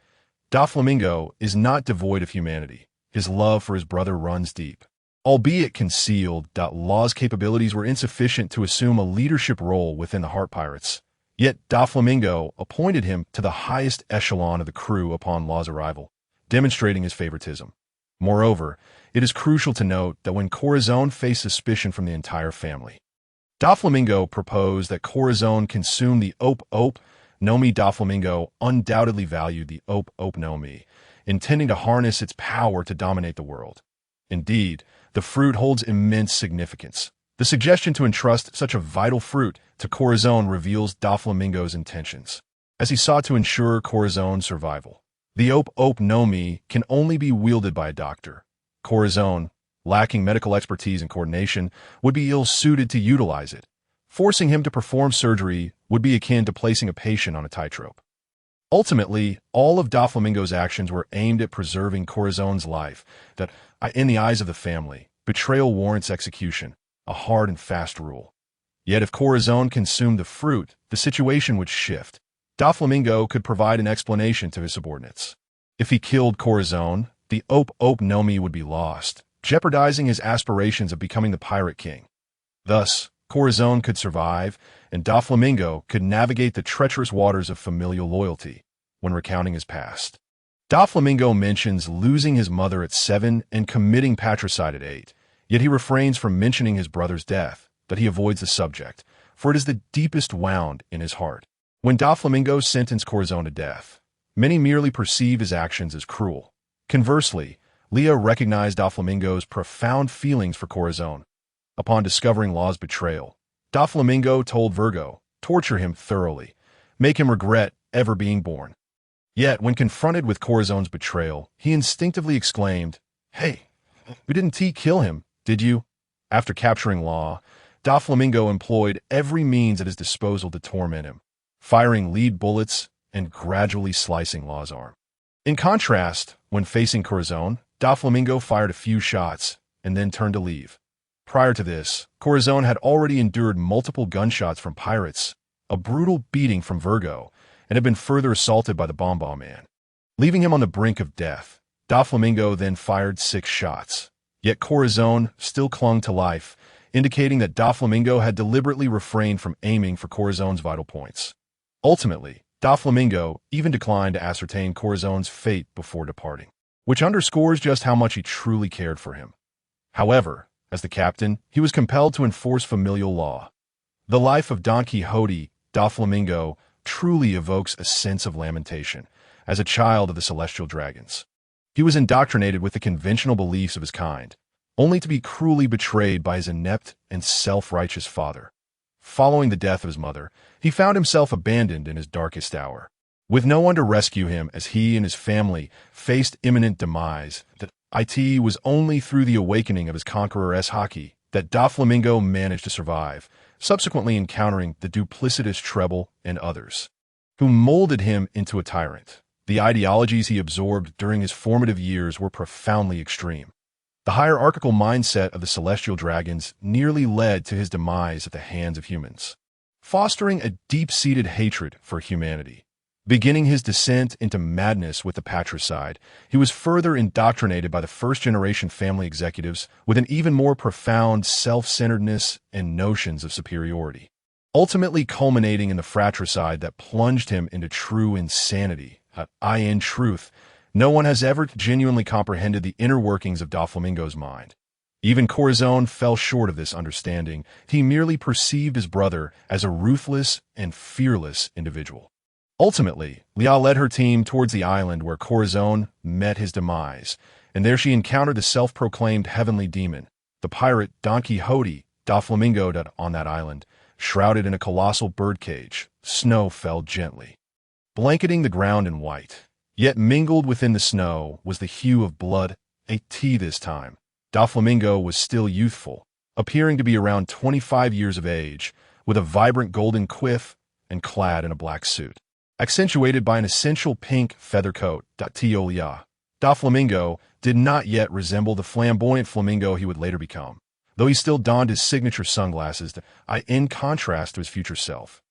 Doflamingo is not devoid of humanity. His love for his brother runs deep. Albeit concealed, Law's capabilities were insufficient to assume a leadership role within the Heart Pirates. Yet Doflamingo appointed him to the highest echelon of the crew upon Law's arrival, demonstrating his favoritism. Moreover, it is crucial to note that when Corazon faced suspicion from the entire family, Doflamingo proposed that Corazon consume the Ope Nomi. Doflamingo undoubtedly valued the Ope Nomi, intending to harness its power to dominate the world. Indeed, the fruit holds immense significance. The suggestion to entrust such a vital fruit to Corazon reveals Doflamingo's intentions, as he sought to ensure Corazon's survival. The Ope Nomi can only be wielded by a doctor. Corazon, lacking medical expertise and coordination, would be ill-suited to utilize it. Forcing him to perform surgery would be akin to placing a patient on a tightrope. Ultimately, all of Doflamingo's actions were aimed at preserving Corazon's life, that, in the eyes of the family, betrayal warrants execution, a hard and fast rule. Yet if Corazon consumed the fruit, the situation would shift. Doflamingo could provide an explanation to his subordinates. If he killed Corazon, the Ope Nomi would be lost, jeopardizing his aspirations of becoming the Pirate King. Thus, Corazon could survive, and Doflamingo could navigate the treacherous waters of familial loyalty when recounting his past. Doflamingo mentions losing his mother at 7 and committing patricide at 8, yet he refrains from mentioning his brother's death, that he avoids the subject, for it is the deepest wound in his heart. When Doflamingo sentenced Corazon to death, many merely perceive his actions as cruel. Conversely, Leah recognized Doflamingo's profound feelings for Corazon. Upon discovering Law's betrayal, Doflamingo told Virgo, torture him thoroughly, make him regret ever being born. Yet, when confronted with Corazon's betrayal, he instinctively exclaimed, "Hey, you didn't kill him, did you?" After capturing Law, Doflamingo employed every means at his disposal to torment him, firing lead bullets and gradually slicing Law's arm. In contrast, when facing Corazon, Doflamingo fired a few shots and then turned to leave. Prior to this, Corazon had already endured multiple gunshots from pirates, a brutal beating from Virgo, and had been further assaulted by the Bomb Man. Leaving him on the brink of death, Doflamingo then fired 6 shots. Yet Corazon still clung to life, indicating that Doflamingo had deliberately refrained from aiming for Corazon's vital points. Ultimately, Doflamingo even declined to ascertain Corazon's fate before departing, which underscores just how much he truly cared for him. However, as the captain, he was compelled to enforce familial law. The life of Don Quixote, Doflamingo, truly evokes a sense of lamentation, as a child of the celestial dragons. He was indoctrinated with the conventional beliefs of his kind, only to be cruelly betrayed by his inept and self-righteous father. Following the death of his mother, he found himself abandoned in his darkest hour. With no one to rescue him as he and his family faced imminent demise, it was only through the awakening of his conqueror Haki that Doflamingo managed to survive, subsequently encountering the duplicitous Treble and others, who molded him into a tyrant. The ideologies he absorbed during his formative years were profoundly extreme. The hierarchical mindset of the celestial dragons nearly led to his demise at the hands of humans, fostering a deep-seated hatred for humanity. Beginning his descent into madness with the patricide, he was further indoctrinated by the first-generation family executives with an even more profound self-centeredness and notions of superiority, ultimately culminating in the fratricide that plunged him into true insanity. In truth, no one has ever genuinely comprehended the inner workings of Doflamingo's mind. Even Corazon fell short of this understanding. He merely perceived his brother as a ruthless and fearless individual. Ultimately, Leah led her team towards the island where Corazon met his demise, and there she encountered the self-proclaimed heavenly demon, the pirate Don Quixote da Flamingo. On that island, shrouded in a colossal birdcage, snow fell gently, blanketing the ground in white. Yet mingled within the snow was the hue of blood, a tea this time. Da Flamingo was still youthful, appearing to be around 25 years of age, with a vibrant golden quiff and clad in a black suit, accentuated by an essential pink feather coat. Leah. Da Flamingo did not yet resemble the flamboyant flamingo he would later become, though he still donned his signature sunglasses in contrast to his future self.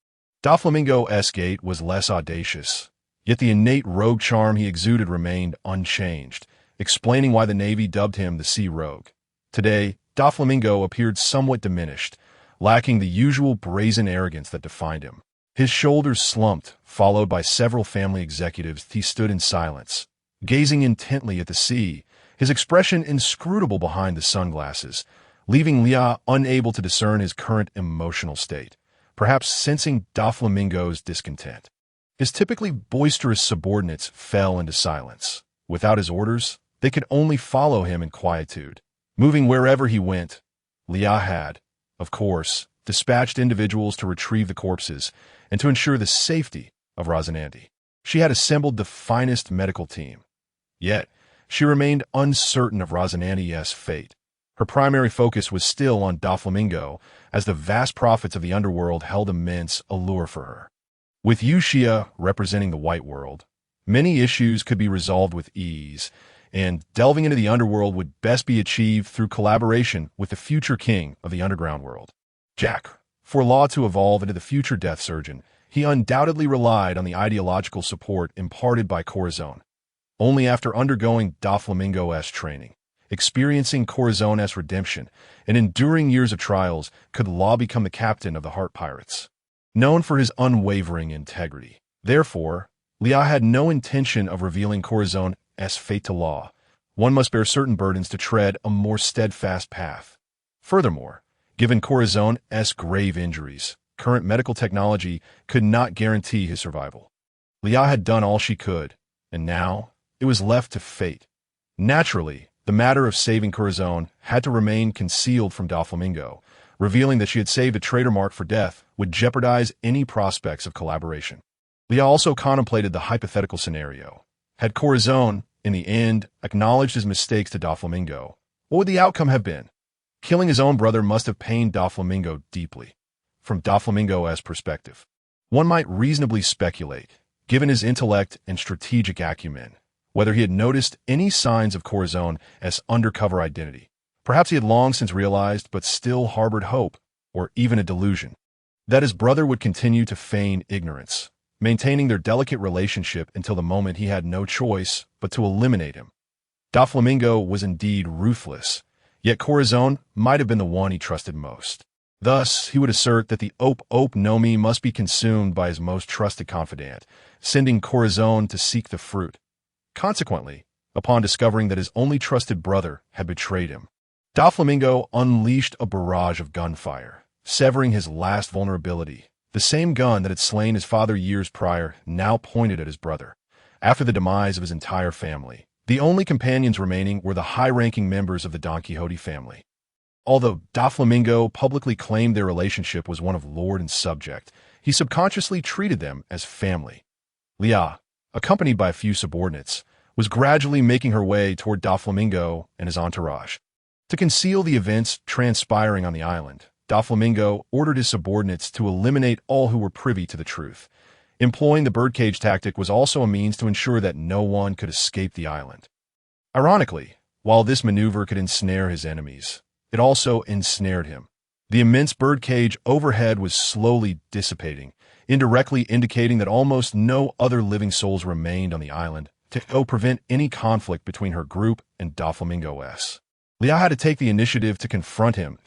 Da Flamingo's gait was less audacious, yet the innate rogue charm he exuded remained unchanged, explaining why the Navy dubbed him the Sea Rogue. Today, Da Flamingo appeared somewhat diminished, lacking the usual brazen arrogance that defined him. His shoulders slumped, followed by several family executives. He stood in silence, gazing intently at the sea, his expression inscrutable behind the sunglasses, leaving Leah unable to discern his current emotional state, perhaps sensing Da Flamingo's discontent. His typically boisterous subordinates fell into silence. Without his orders, they could only follow him in quietude. Moving wherever he went, Leah had, of course, dispatched individuals to retrieve the corpses and to ensure the safety of Rosinante. She had assembled the finest medical team. Yet, she remained uncertain of Rosinante's fate. Her primary focus was still on Da Flamingo, as the vast profits of the underworld held immense allure for her. With Ushia representing the white world, many issues could be resolved with ease, and delving into the underworld would best be achieved through collaboration with the future king of the underground world. Jack. For Law to evolve into the future death surgeon, he undoubtedly relied on the ideological support imparted by Corazon. Only after undergoing Da Flamingo's training, experiencing Corazon's redemption, and enduring years of trials, could Law become the captain of the Heart Pirates. Known for his unwavering integrity, therefore, Leah had no intention of revealing Corazon's fate to Law. One must bear certain burdens to tread a more steadfast path. Furthermore, given Corazon's grave injuries, current medical technology could not guarantee his survival. Leah had done all she could, and now it was left to fate. Naturally, the matter of saving Corazon had to remain concealed from Da Flamingo. Revealing that she had saved a traitor mark for death would jeopardize any prospects of collaboration. Leah also contemplated the hypothetical scenario. Had Corazon, in the end, acknowledged his mistakes to Da Flamingo, what would the outcome have been? Killing his own brother must have pained Da Flamingo deeply. From Da Flamingo's perspective, one might reasonably speculate, given his intellect and strategic acumen, whether he had noticed any signs of Corazon's undercover identity. Perhaps he had long since realized, but still harbored hope, or even a delusion, that his brother would continue to feign ignorance, maintaining their delicate relationship until the moment he had no choice but to eliminate him. Da Flamingo was indeed ruthless, yet Corazon might have been the one he trusted most. Thus, he would assert that the Ope Nomi must be consumed by his most trusted confidant, sending Corazon to seek the fruit. Consequently, upon discovering that his only trusted brother had betrayed him, Da Flamingo unleashed a barrage of gunfire, severing his last vulnerability. The same gun that had slain his father years prior now pointed at his brother. After the demise of his entire family, the only companions remaining were the high-ranking members of the Don Quixote family. Although Da Flamingo publicly claimed their relationship was one of lord and subject, he subconsciously treated them as family. Leah, accompanied by a few subordinates, was gradually making her way toward Da Flamingo and his entourage. To conceal the events transpiring on the island, Da Flamingo ordered his subordinates to eliminate all who were privy to the truth. Employing the birdcage tactic was also a means to ensure that no one could escape the island. Ironically, while this maneuver could ensnare his enemies, it also ensnared him. The immense birdcage overhead was slowly dissipating, indirectly indicating that almost no other living souls remained on the island to prevent any conflict between her group and Da Flamingo's. Leah had to take the initiative to confront him.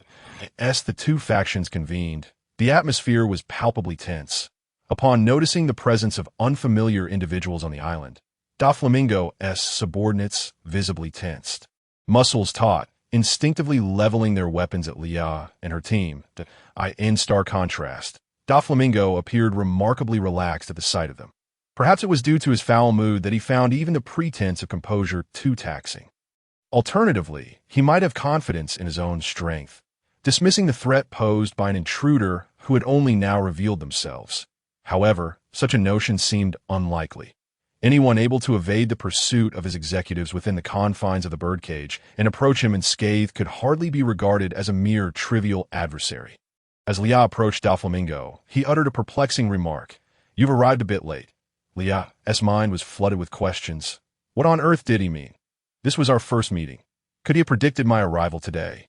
As the two factions convened, the atmosphere was palpably tense. Upon noticing the presence of unfamiliar individuals on the island, Da Flamingo's subordinates visibly tensed. Muscles taut, instinctively leveling their weapons at Leah and her team. In stark contrast, Da Flamingo appeared remarkably relaxed at the sight of them. Perhaps it was due to his foul mood that he found even the pretense of composure too taxing. Alternatively, he might have confidence in his own strength, dismissing the threat posed by an intruder who had only now revealed themselves. However, such a notion seemed unlikely. Anyone able to evade the pursuit of his executives within the confines of the birdcage and approach him unscathed could hardly be regarded as a mere trivial adversary. As Leah approached Doflamingo, he uttered a perplexing remark. "You've arrived a bit late." Leah's mind was flooded with questions. What on earth did he mean? This was our first meeting. Could he have predicted my arrival today?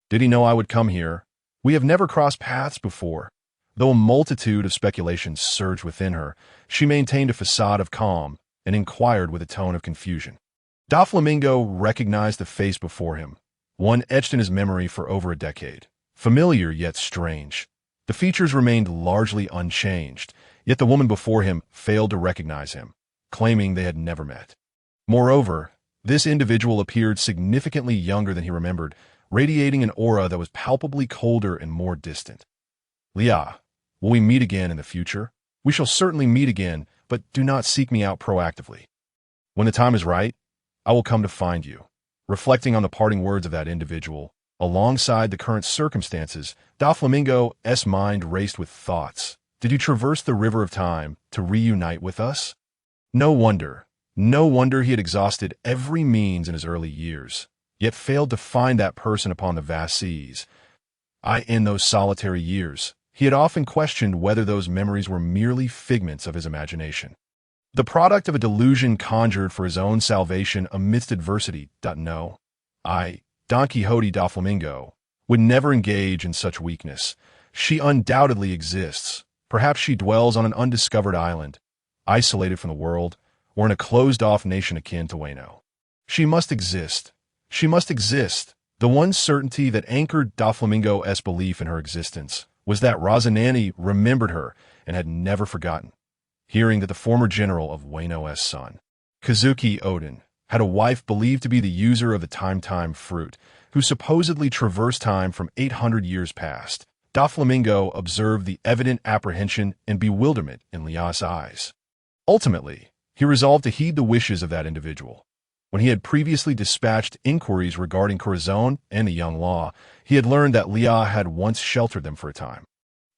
Did he know I would come here? We have never crossed paths before. Though a multitude of speculations surged within her, she maintained a facade of calm and inquired with a tone of confusion. Doflamingo recognized the face before him, one etched in his memory for over a decade. Familiar yet strange. The features remained largely unchanged, yet the woman before him failed to recognize him, claiming they had never met. Moreover, this individual appeared significantly younger than he remembered, radiating an aura that was palpably colder and more distant. "Leah, will we meet again in the future?" "We shall certainly meet again, but do not seek me out proactively. When the time is right, I will come to find you." Reflecting on the parting words of that individual, alongside the current circumstances, Doflamingo's mind raced with thoughts. Did you traverse the river of time to reunite with us? No wonder he had exhausted every means in his early years, yet failed to find that person upon the vast seas. In those solitary years, he had often questioned whether those memories were merely figments of his imagination, the product of a delusion conjured for his own salvation amidst adversity. No, Don Quixote Doflamingo, would never engage in such weakness. She undoubtedly exists. Perhaps she dwells on an undiscovered island, isolated from the world, or in a closed-off nation akin to Wano. She must exist. She must exist. The one certainty that anchored Doflamingo's belief in her existence was that Rosanani remembered her and had never forgotten. Hearing that the former general of Wano's son, Kazuki Odin, had a wife believed to be the user of the time fruit, who supposedly traversed time from 800 years past, Doflamingo observed the evident apprehension and bewilderment in Leah's eyes. Ultimately, he resolved to heed the wishes of that individual. When he had previously dispatched inquiries regarding Corazon and the young law, he had learned that Leah had once sheltered them for a time.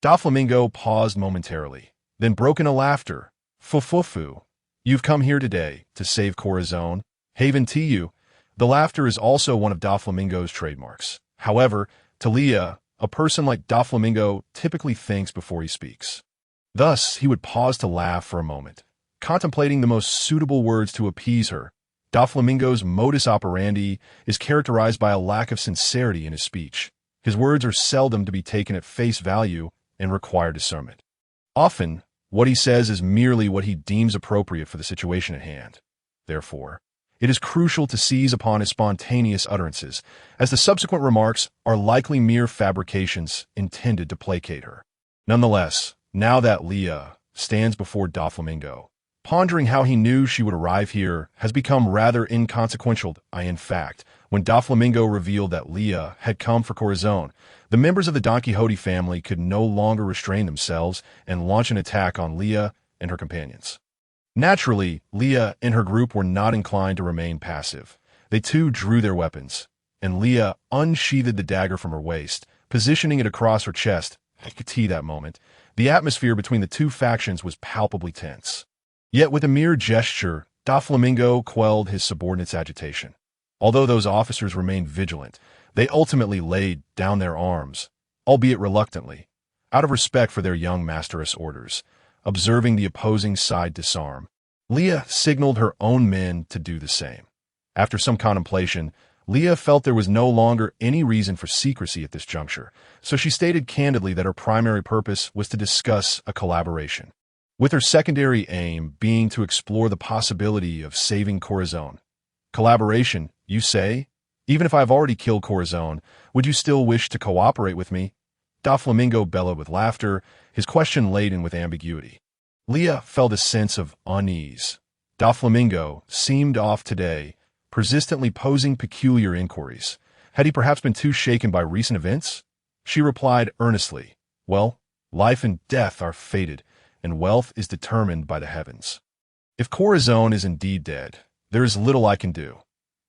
Doflamingo paused momentarily, then broke into laughter. "Fufufu, you've come here today to save Corazon. Haven to you." The laughter is also one of Doflamingo's trademarks. However, to Leah, a person like Doflamingo typically thinks before he speaks. Thus, he would pause to laugh for a moment, contemplating the most suitable words to appease her. Doflamingo's modus operandi is characterized by a lack of sincerity in his speech. His words are seldom to be taken at face value and require discernment. Often, what he says is merely what he deems appropriate for the situation at hand. Therefore, it is crucial to seize upon his spontaneous utterances, as the subsequent remarks are likely mere fabrications intended to placate her. Nonetheless, now that Leah stands before Doflamingo, pondering how he knew she would arrive here has become rather inconsequential. In fact, when Doflamingo revealed that Leah had come for Corazon, the members of the Don Quixote family could no longer restrain themselves and launch an attack on Leah and her companions. Naturally, Leah and her group were not inclined to remain passive. They too drew their weapons, and Leah unsheathed the dagger from her waist, positioning it across her chest. At that moment, the atmosphere between the two factions was palpably tense. Yet with a mere gesture, Doflamingo quelled his subordinates' agitation. Although those officers remained vigilant, they ultimately laid down their arms, albeit reluctantly, out of respect for their young master's orders. Observing the opposing side disarm, Leah signaled her own men to do the same. After some contemplation, Leah felt there was no longer any reason for secrecy at this juncture, so she stated candidly that her primary purpose was to discuss a collaboration, with her secondary aim being to explore the possibility of saving Corazon. "Collaboration, you say? Even if I've already killed Corazon, would you still wish to cooperate with me?" Doflamingo bellowed with laughter, his question laden with ambiguity. Leah felt a sense of unease. Doflamingo seemed off today, persistently posing peculiar inquiries. Had he perhaps been too shaken by recent events? She replied earnestly, "Well, life and death are fated, and wealth is determined by the heavens." If Corazon is indeed dead, there is little I can do.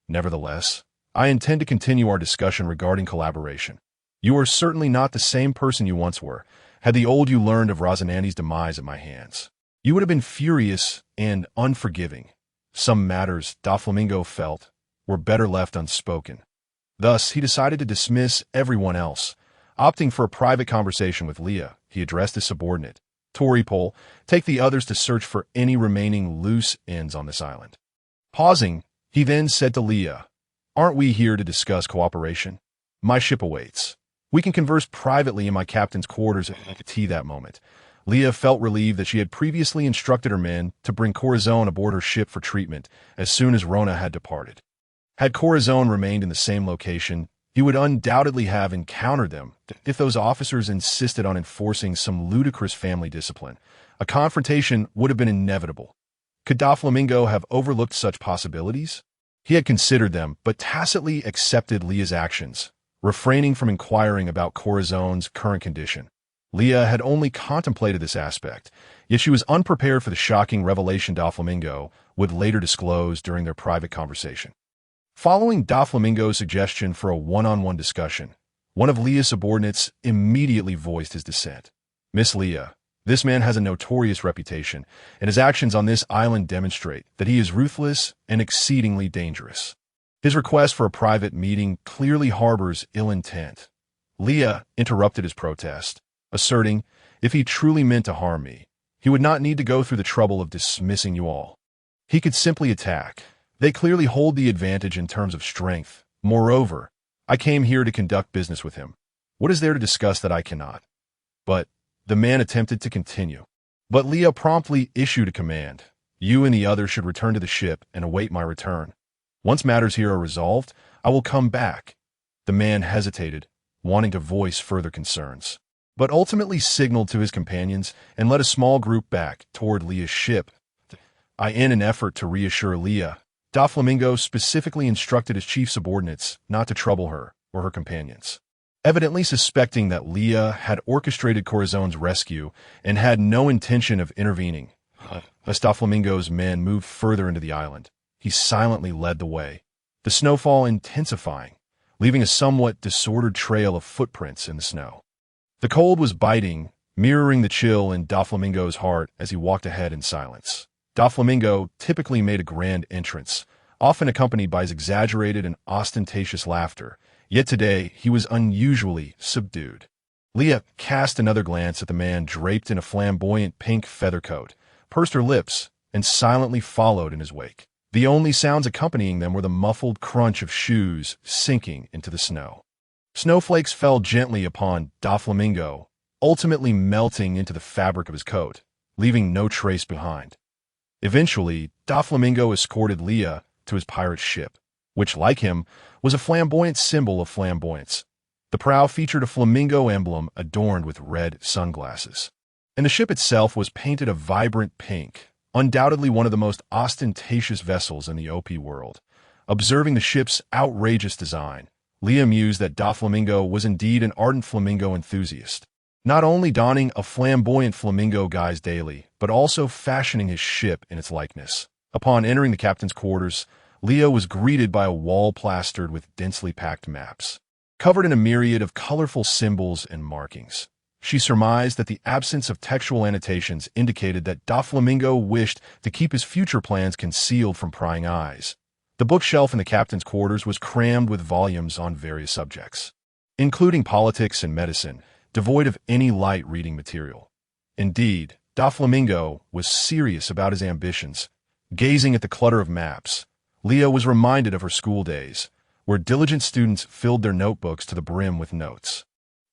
Nevertheless, I intend to continue our discussion regarding collaboration. You are certainly not the same person you once were. Had the old you learned of Rosanandi's demise at my hands, you would have been furious and unforgiving. Some matters, Doflamingo felt, were better left unspoken. Thus, he decided to dismiss everyone else. Opting for a private conversation with Leah, he addressed his subordinate, Toripole, take the others to search for any remaining loose ends on this island. Pausing, he then said to Leah, aren't we here to discuss cooperation? My ship awaits. We can converse privately in my captain's quarters at tea that moment. Leah felt relieved that she had previously instructed her men to bring Corazon aboard her ship for treatment as soon as Rona had departed. Had Corazon remained in the same location, he would undoubtedly have encountered them if those officers insisted on enforcing some ludicrous family discipline. A confrontation would have been inevitable. Could Doflamingo have overlooked such possibilities? He had considered them, but tacitly accepted Leah's actions, refraining from inquiring about Corazon's current condition. Leah had only contemplated this aspect, yet she was unprepared for the shocking revelation Doflamingo would later disclose during their private conversation. Following Doflamingo's suggestion for a one-on-one discussion, one of Leah's subordinates immediately voiced his dissent. Miss Leah, this man has a notorious reputation, and his actions on this island demonstrate that he is ruthless and exceedingly dangerous. His request for a private meeting clearly harbors ill intent. Leah interrupted his protest, asserting, if he truly meant to harm me, he would not need to go through the trouble of dismissing you all. He could simply attack. They clearly hold the advantage in terms of strength. Moreover, I came here to conduct business with him. What is there to discuss that I cannot? But the man attempted to continue. But Leah promptly issued a command. You and the others should return to the ship and await my return. Once matters here are resolved, I will come back. The man hesitated, wanting to voice further concerns, but ultimately signaled to his companions and led a small group back toward Leah's ship. In an effort to reassure Leah, Doflamingo specifically instructed his chief subordinates not to trouble her or her companions. Evidently suspecting that Leah had orchestrated Corazon's rescue and had no intention of intervening, as Doflamingo's men moved further into the island, he silently led the way, the snowfall intensifying, leaving a somewhat disordered trail of footprints in the snow. The cold was biting, mirroring the chill in Doflamingo's heart as he walked ahead in silence. Doflamingo typically made a grand entrance, often accompanied by his exaggerated and ostentatious laughter, yet today he was unusually subdued. Leah cast another glance at the man draped in a flamboyant pink feather coat, pursed her lips, and silently followed in his wake. The only sounds accompanying them were the muffled crunch of shoes sinking into the snow. Snowflakes fell gently upon Doflamingo, ultimately melting into the fabric of his coat, leaving no trace behind. Eventually, Doflamingo escorted Leah to his pirate ship, which, like him, was a flamboyant symbol of flamboyance. The prow featured a flamingo emblem adorned with red sunglasses, and the ship itself was painted a vibrant pink, undoubtedly one of the most ostentatious vessels in the OP world. Observing the ship's outrageous design, Leah mused that Doflamingo was indeed an ardent flamingo enthusiast, not only donning a flamboyant flamingo guise daily, but also fashioning his ship in its likeness. Upon entering the captain's quarters, Leah was greeted by a wall plastered with densely packed maps, covered in a myriad of colorful symbols and markings. She surmised that the absence of textual annotations indicated that Doflamingo wished to keep his future plans concealed from prying eyes. The bookshelf in the captain's quarters was crammed with volumes on various subjects, including politics and medicine, devoid of any light reading material. Indeed, Doflamingo was serious about his ambitions. Gazing at the clutter of maps, Leah was reminded of her school days, where diligent students filled their notebooks to the brim with notes,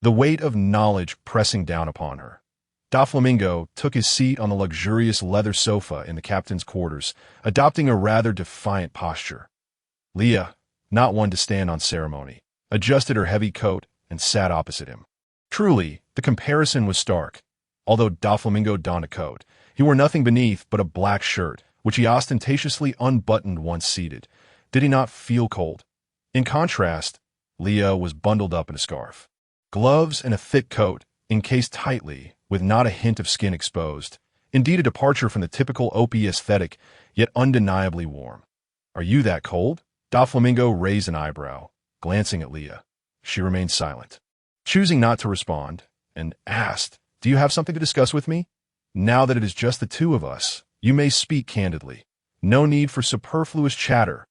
the weight of knowledge pressing down upon her. Doflamingo took his seat on the luxurious leather sofa in the captain's quarters, adopting a rather defiant posture. Leah, not one to stand on ceremony, adjusted her heavy coat and sat opposite him. Truly, the comparison was stark. Although Doflamingo donned a coat, he wore nothing beneath but a black shirt, which he ostentatiously unbuttoned once seated. Did he not feel cold? In contrast, Leah was bundled up in a scarf, gloves, and a thick coat, encased tightly, with not a hint of skin exposed, Indeed, a departure from the typical OP aesthetic, yet undeniably warm. Are you that cold? Doflamingo raised an eyebrow, glancing at Leah. She remained silent, choosing not to respond, and asked, "Do you have something to discuss with me? Now that it is just the two of us, you may speak candidly. No need for superfluous chatter."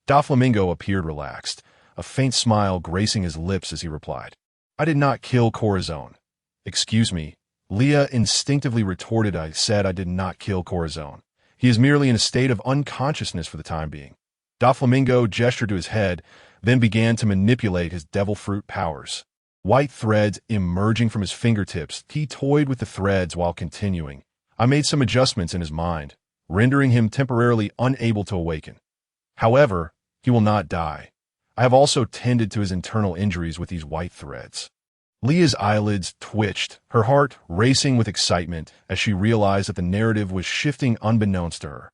Doflamingo appeared relaxed, a faint smile gracing his lips as he replied, "I did not kill Corazon." "Excuse me," Leah instinctively retorted. "I said I did not kill Corazon. He is merely in a state of unconsciousness for the time being." Doflamingo gestured to his head, then began to manipulate his devil fruit powers. White threads emerging from his fingertips, he toyed with the threads while continuing. "I made some adjustments in his mind, rendering him temporarily unable to awaken. However, he will not die. I have also tended to his internal injuries with these white threads." Leah's eyelids twitched, her heart racing with excitement as she realized that the narrative was shifting unbeknownst to her.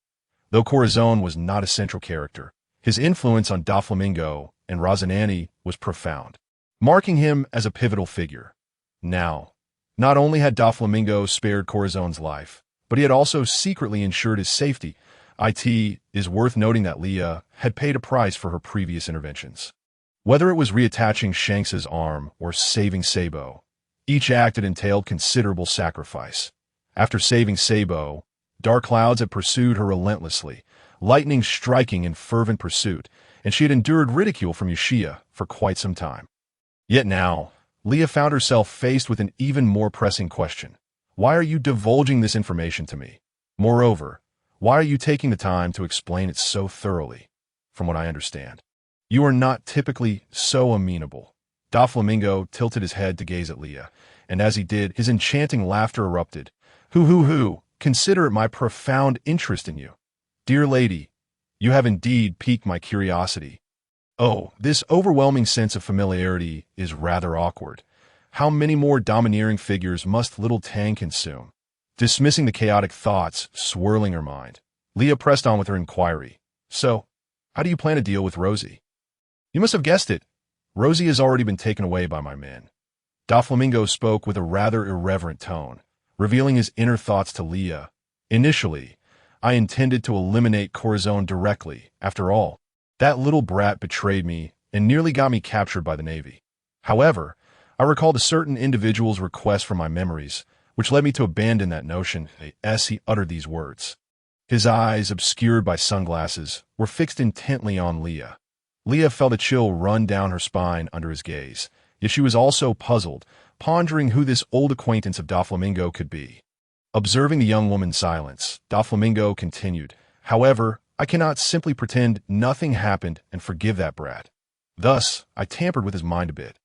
Though Corazon was not a central character, his influence on Doflamingo and Rosanani was profound, marking him as a pivotal figure. Now, not only had Doflamingo spared Corazon's life, but he had also secretly ensured his safety. It is worth noting that Leah had paid a price for her previous interventions. Whether it was reattaching Shanks's arm or saving Sabo, each act had entailed considerable sacrifice. After saving Sabo, dark clouds had pursued her relentlessly, lightning striking in fervent pursuit, and she had endured ridicule from Yushia for quite some time. Yet now, Leah found herself faced with an even more pressing question. Why are you divulging this information to me? Moreover, why are you taking the time to explain it so thoroughly? From what I understand, you are not typically so amenable. Doflamingo tilted his head to gaze at Leah, and as he did, his enchanting laughter erupted. Hoo, consider it my profound interest in you. Dear lady, you have indeed piqued my curiosity. Oh, this overwhelming sense of familiarity is rather awkward. How many more domineering figures must little Tang consume? Dismissing the chaotic thoughts swirling her mind, Leah pressed on with her inquiry. So, how do you plan to deal with Rosie? You must have guessed it. Rosie has already been taken away by my men. Doflamingo spoke with a rather irreverent tone, revealing his inner thoughts to Leah. Initially, I intended to eliminate Corazon directly. After all, that little brat betrayed me and nearly got me captured by the Navy. However, I recalled a certain individual's request from my memories, which led me to abandon that notion as he uttered these words. His eyes, obscured by sunglasses, were fixed intently on Leah. Leah felt a chill run down her spine under his gaze, yet she was also puzzled, pondering who this old acquaintance of Doflamingo could be. Observing the young woman's silence, Doflamingo continued, "However, I cannot simply pretend nothing happened and forgive that brat. Thus, I tampered with his mind a bit.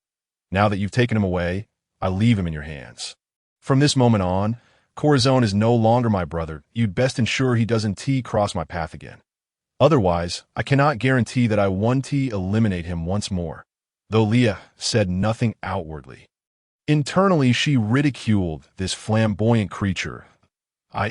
Now that you've taken him away, I leave him in your hands. From this moment on, Corazon is no longer my brother. You'd best ensure he doesn't cross my path again. Otherwise, I cannot guarantee that I eliminate him once more." Though Leah said nothing outwardly, internally she ridiculed this flamboyant creature.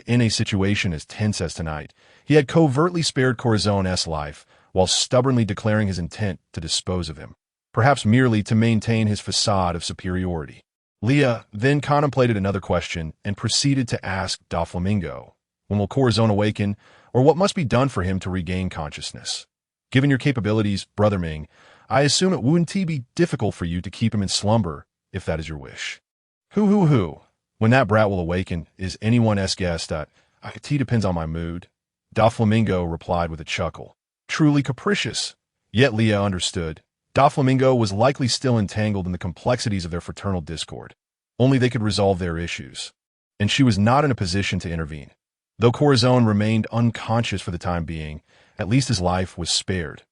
In a situation as tense as tonight, he had covertly spared Corazon's life while stubbornly declaring his intent to dispose of him, perhaps merely to maintain his facade of superiority. Leah then contemplated another question and proceeded to ask Doflamingo, when will Corazon awaken, or what must be done for him to regain consciousness? Given your capabilities, Brother Ming, I assume it wouldn't be difficult for you to keep him in slumber, if that is your wish. Hoo. When that brat will awaken is anyone's guess. It depends on my mood. Doflamingo replied with a chuckle. Truly capricious. Yet Leah understood. Doflamingo was likely still entangled in the complexities of their fraternal discord. Only they could resolve their issues. And she was not in a position to intervene. Though Corazon remained unconscious for the time being, at least his life was spared.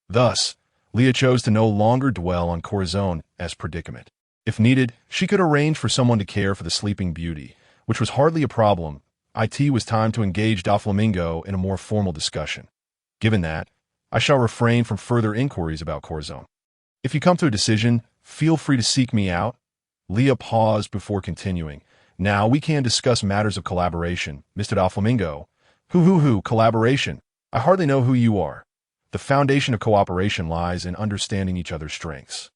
Thus, Leah chose to no longer dwell on Corazon's predicament. If needed, she could arrange for someone to care for the sleeping beauty, which was hardly a problem. It was time to engage Doflamingo in a more formal discussion. Given that, I shall refrain from further inquiries about Corazon. If you come to a decision, feel free to seek me out. Leah paused before continuing. Now we can discuss matters of collaboration, Mr. Doflamingo. Hoo, collaboration. I hardly know who you are. The foundation of cooperation lies in understanding each other's strengths.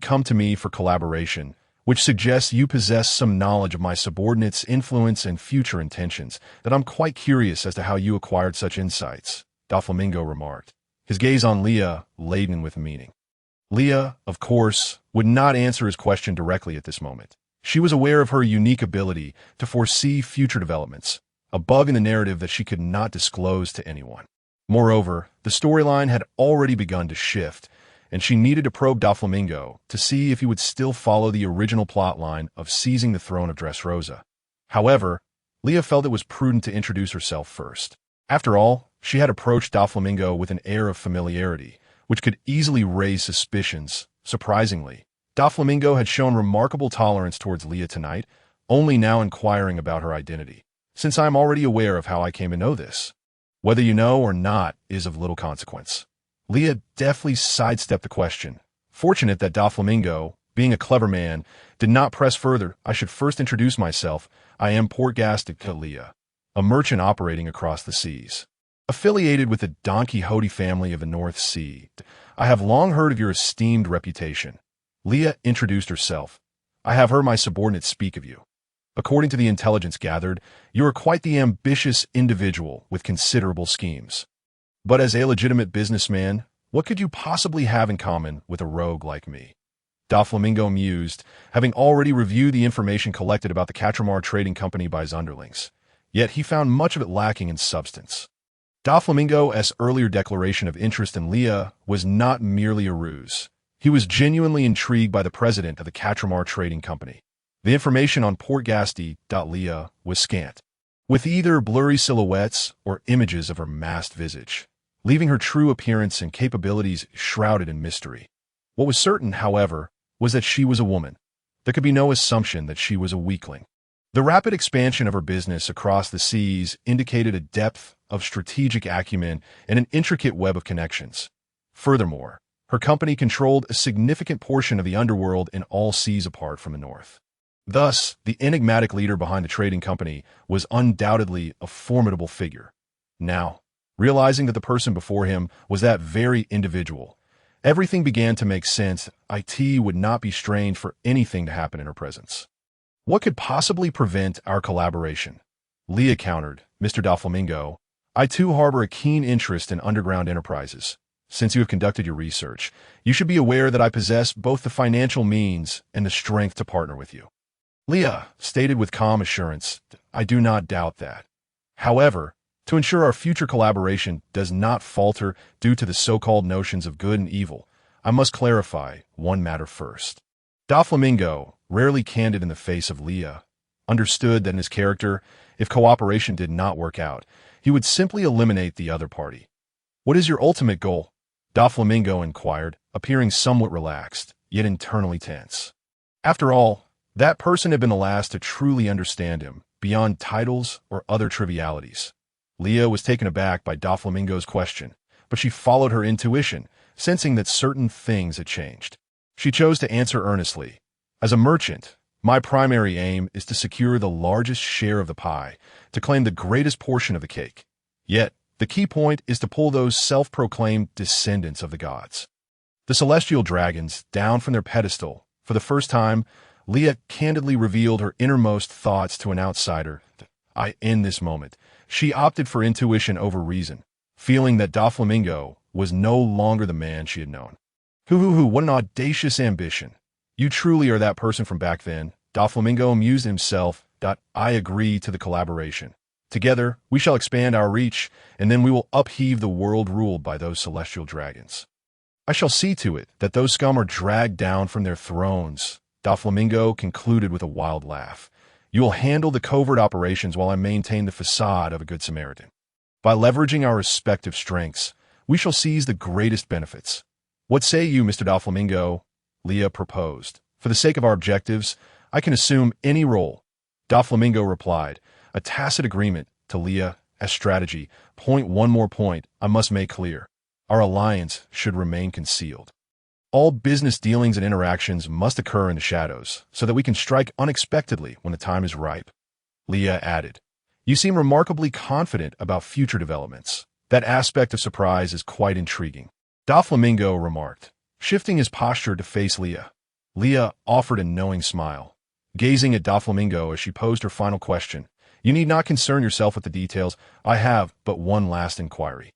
Come to me for collaboration, which suggests you possess some knowledge of my subordinates' influence and future intentions, that I'm quite curious as to how you acquired such insights, Doflamingo remarked, his gaze on Leah laden with meaning. Leah, of course, would not answer his question directly at this moment. She was aware of her unique ability to foresee future developments, a bug in the narrative that she could not disclose to anyone. Moreover, the storyline had already begun to shift, and she needed to probe Doflamingo to see if he would still follow the original plotline of seizing the throne of Dressrosa. However, Leah felt it was prudent to introduce herself first. After all, she had approached Doflamingo with an air of familiarity, which could easily raise suspicions. Surprisingly, Doflamingo had shown remarkable tolerance towards Leah tonight, only now inquiring about her identity. Since I am already aware of how I came to know this, whether you know or not is of little consequence. Leah deftly sidestepped the question, fortunate that Doflamingo, being a clever man, did not press further. I should first introduce myself. I am Portgast Leah, a merchant operating across the seas. Affiliated with the Don Quixote family of the North Sea, I have long heard of your esteemed reputation. Leah introduced herself. I have heard my subordinates speak of you. According to the intelligence gathered, you are quite the ambitious individual with considerable schemes. But as a legitimate businessman, what could you possibly have in common with a rogue like me? Doflamingo mused, having already reviewed the information collected about the Catramar Trading Company by his underlings. Yet he found much of it lacking in substance. Doflamingo's earlier declaration of interest in Leah was not merely a ruse. He was genuinely intrigued by the president of the Catramar Trading Company. The information on Portgasti.Leah was scant, with either blurry silhouettes or images of her masked visage, leaving her true appearance and capabilities shrouded in mystery. What was certain, however, was that she was a woman. There could be no assumption that she was a weakling. The rapid expansion of her business across the seas indicated a depth of strategic acumen and an intricate web of connections. Furthermore, her company controlled a significant portion of the underworld in all seas apart from the north. Thus, the enigmatic leader behind the trading company was undoubtedly a formidable figure. Now, realizing that the person before him was that very individual, everything began to make sense. It would not be strange for anything to happen in her presence. What could possibly prevent our collaboration? Leah countered, Mr. Doflamingo. I too harbor a keen interest in underground enterprises. Since you have conducted your research, you should be aware that I possess both the financial means and the strength to partner with you. Leah stated with calm assurance, I do not doubt that. However, to ensure our future collaboration does not falter due to the so-called notions of good and evil, I must clarify one matter first. Doflamingo, rarely candid in the face of Leah, understood that in his character, if cooperation did not work out, he would simply eliminate the other party. What is your ultimate goal? Doflamingo inquired, appearing somewhat relaxed, yet internally tense. After all, that person had been the last to truly understand him, beyond titles or other trivialities. Leah was taken aback by Doflamingo's question, but she followed her intuition, sensing that certain things had changed. She chose to answer earnestly. As a merchant, my primary aim is to secure the largest share of the pie, to claim the greatest portion of the cake. Yet, the key point is to pull those self-proclaimed descendants of the gods, the celestial dragons, down from their pedestal. For the first time, Leah candidly revealed her innermost thoughts to an outsider. In this moment, she opted for intuition over reason, feeling that Doflamingo was no longer the man she had known. What an audacious ambition. You truly are that person from back then. Doflamingo amused himself. I agree to the collaboration. Together, we shall expand our reach, and then we will upheave the world ruled by those celestial dragons. I shall see to it that those scum are dragged down from their thrones. Doflamingo concluded with a wild laugh. You will handle the covert operations while I maintain the facade of a good Samaritan. By leveraging our respective strengths, we shall seize the greatest benefits. What say you, Mr. Doflamingo? Leah proposed. For the sake of our objectives, I can assume any role. Doflamingo replied, a tacit agreement to Leah as strategy. One more point I must make clear. Our alliance should remain concealed. All business dealings and interactions must occur in the shadows, so that we can strike unexpectedly when the time is ripe. Leah added, you seem remarkably confident about future developments. That aspect of surprise is quite intriguing. Doflamingo remarked, shifting his posture to face Leah. Leah offered a knowing smile, gazing at Doflamingo as she posed her final question. You need not concern yourself with the details. I have but one last inquiry.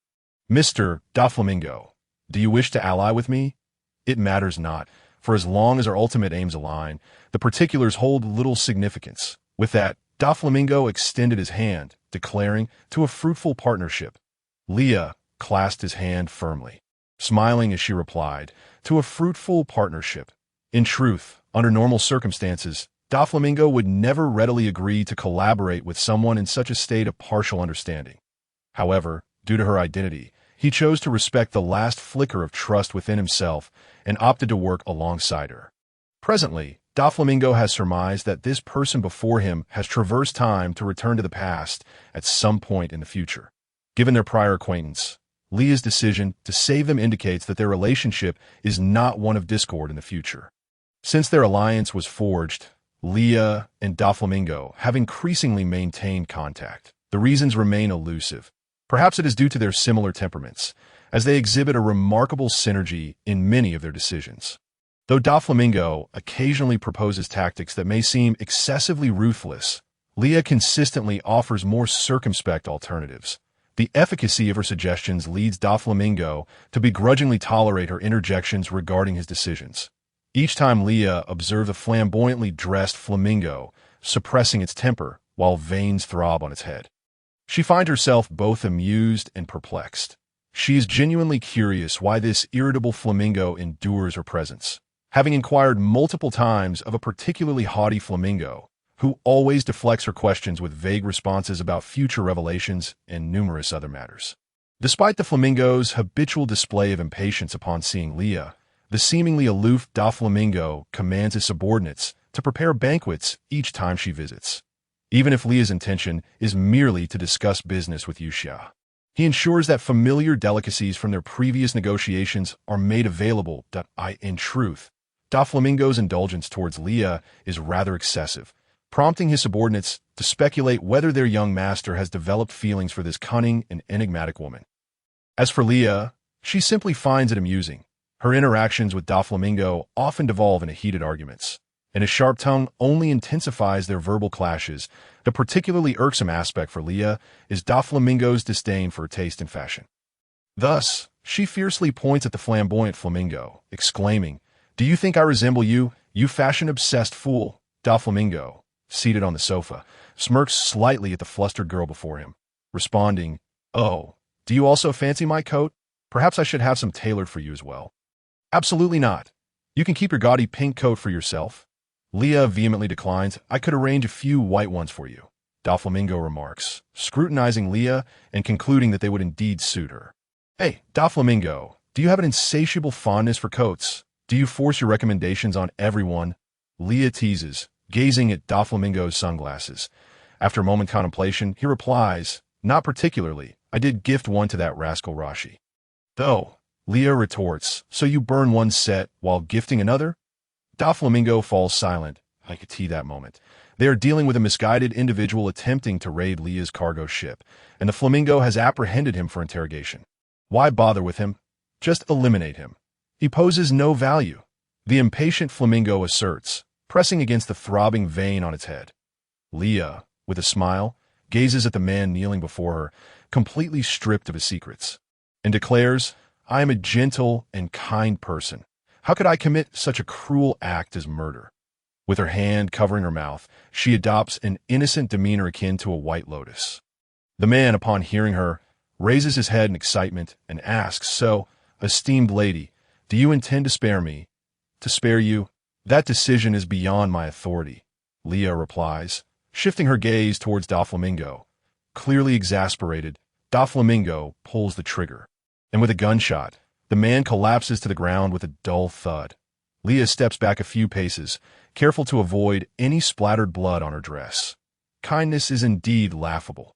Mr. Doflamingo, do you wish to ally with me? It matters not, for as long as our ultimate aims align, the particulars hold little significance. With that, Doflamingo extended his hand, declaring, to a fruitful partnership. Leah clasped his hand firmly, smiling as she replied, to a fruitful partnership. In truth, under normal circumstances, Doflamingo would never readily agree to collaborate with someone in such a state of partial understanding. However, due to her identity, he chose to respect the last flicker of trust within himself and opted to work alongside her. Presently, Doflamingo has surmised that this person before him has traversed time to return to the past at some point in the future. Given their prior acquaintance, Leah's decision to save them indicates that their relationship is not one of discord in the future. Since their alliance was forged, Leah and Doflamingo have increasingly maintained contact. The reasons remain elusive. Perhaps it is due to their similar temperaments, as they exhibit a remarkable synergy in many of their decisions. Though Doflamingo occasionally proposes tactics that may seem excessively ruthless, Leah consistently offers more circumspect alternatives. The efficacy of her suggestions leads Doflamingo to begrudgingly tolerate her interjections regarding his decisions. Each time Leah observed the flamboyantly dressed flamingo, suppressing its temper while veins throb on its head. She finds herself both amused and perplexed. She is genuinely curious why this irritable flamingo endures her presence, having inquired multiple times of a particularly haughty flamingo, who always deflects her questions with vague responses about future revelations and numerous other matters. Despite the flamingo's habitual display of impatience upon seeing Leah, the seemingly aloof Doflamingo commands his subordinates to prepare banquets each time she visits. Even if Leah's intention is merely to discuss business with Yuxia, he ensures that familiar delicacies from their previous negotiations are made available. In truth, Doflamingo's indulgence towards Leah is rather excessive, prompting his subordinates to speculate whether their young master has developed feelings for this cunning and enigmatic woman. As for Leah, she simply finds it amusing. Her interactions with Doflamingo often devolve into heated arguments, and his sharp tongue only intensifies their verbal clashes. The particularly irksome aspect for Leah is Doflamingo's disdain for taste and fashion. Thus, she fiercely points at the flamboyant flamingo, exclaiming, "Do you think I resemble you, you fashion-obsessed fool?" Doflamingo, seated on the sofa, smirks slightly at the flustered girl before him, responding, "Oh, do you also fancy my coat? Perhaps I should have some tailored for you as well." "Absolutely not. You can keep your gaudy pink coat for yourself." Leah vehemently declines. "I could arrange a few white ones for you," Doflamingo remarks, scrutinizing Leah and concluding that they would indeed suit her. "Hey, Doflamingo, do you have an insatiable fondness for coats? Do you force your recommendations on everyone?" Leah teases, gazing at Doflamingo's sunglasses. After a moment's contemplation, he replies, "Not particularly. I did gift one to that rascal Rashi." "Though," Leah retorts, "so you burn one set while gifting another?" Doflamingo falls silent. I could see that moment. They are dealing with a misguided individual attempting to raid Leah's cargo ship, and the flamingo has apprehended him for interrogation. Why bother with him? Just eliminate him. He poses no value, the impatient flamingo asserts, pressing against the throbbing vein on its head. Leah, with a smile, gazes at the man kneeling before her, completely stripped of his secrets, and declares, "I am a gentle and kind person. How could I commit such a cruel act as murder?" With her hand covering her mouth, she adopts an innocent demeanor akin to a white lotus. The man, upon hearing her, raises his head in excitement and asks, "So, esteemed lady, do you intend to spare me?" "To spare you? That decision is beyond my authority," Leah replies, shifting her gaze towards Doflamingo. Clearly exasperated, Doflamingo pulls the trigger, and with a gunshot, the man collapses to the ground with a dull thud. Leah steps back a few paces, careful to avoid any splattered blood on her dress. Kindness is indeed laughable.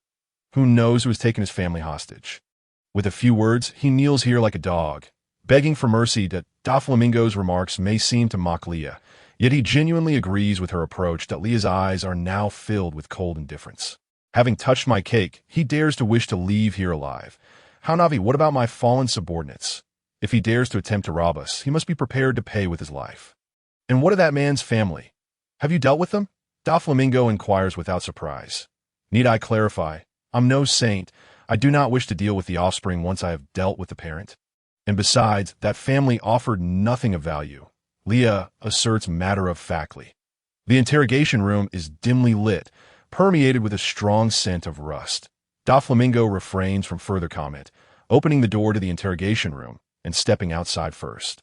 Who knows who has taken his family hostage? With a few words, he kneels here like a dog, begging for mercy. That Doflamingo's remarks may seem to mock Leah, yet he genuinely agrees with her approach. That Leah's eyes are now filled with cold indifference. Having touched my cake, he dares to wish to leave here alive. How Navi, what about my fallen subordinates? If he dares to attempt to rob us, he must be prepared to pay with his life. And what of that man's family? Have you dealt with them? Doflamingo inquires without surprise. Need I clarify? I'm no saint. I do not wish to deal with the offspring once I have dealt with the parent. And besides, that family offered nothing of value, Leah asserts matter-of-factly. The interrogation room is dimly lit, permeated with a strong scent of rust. Doflamingo refrains from further comment, opening the door to the interrogation room and stepping outside first.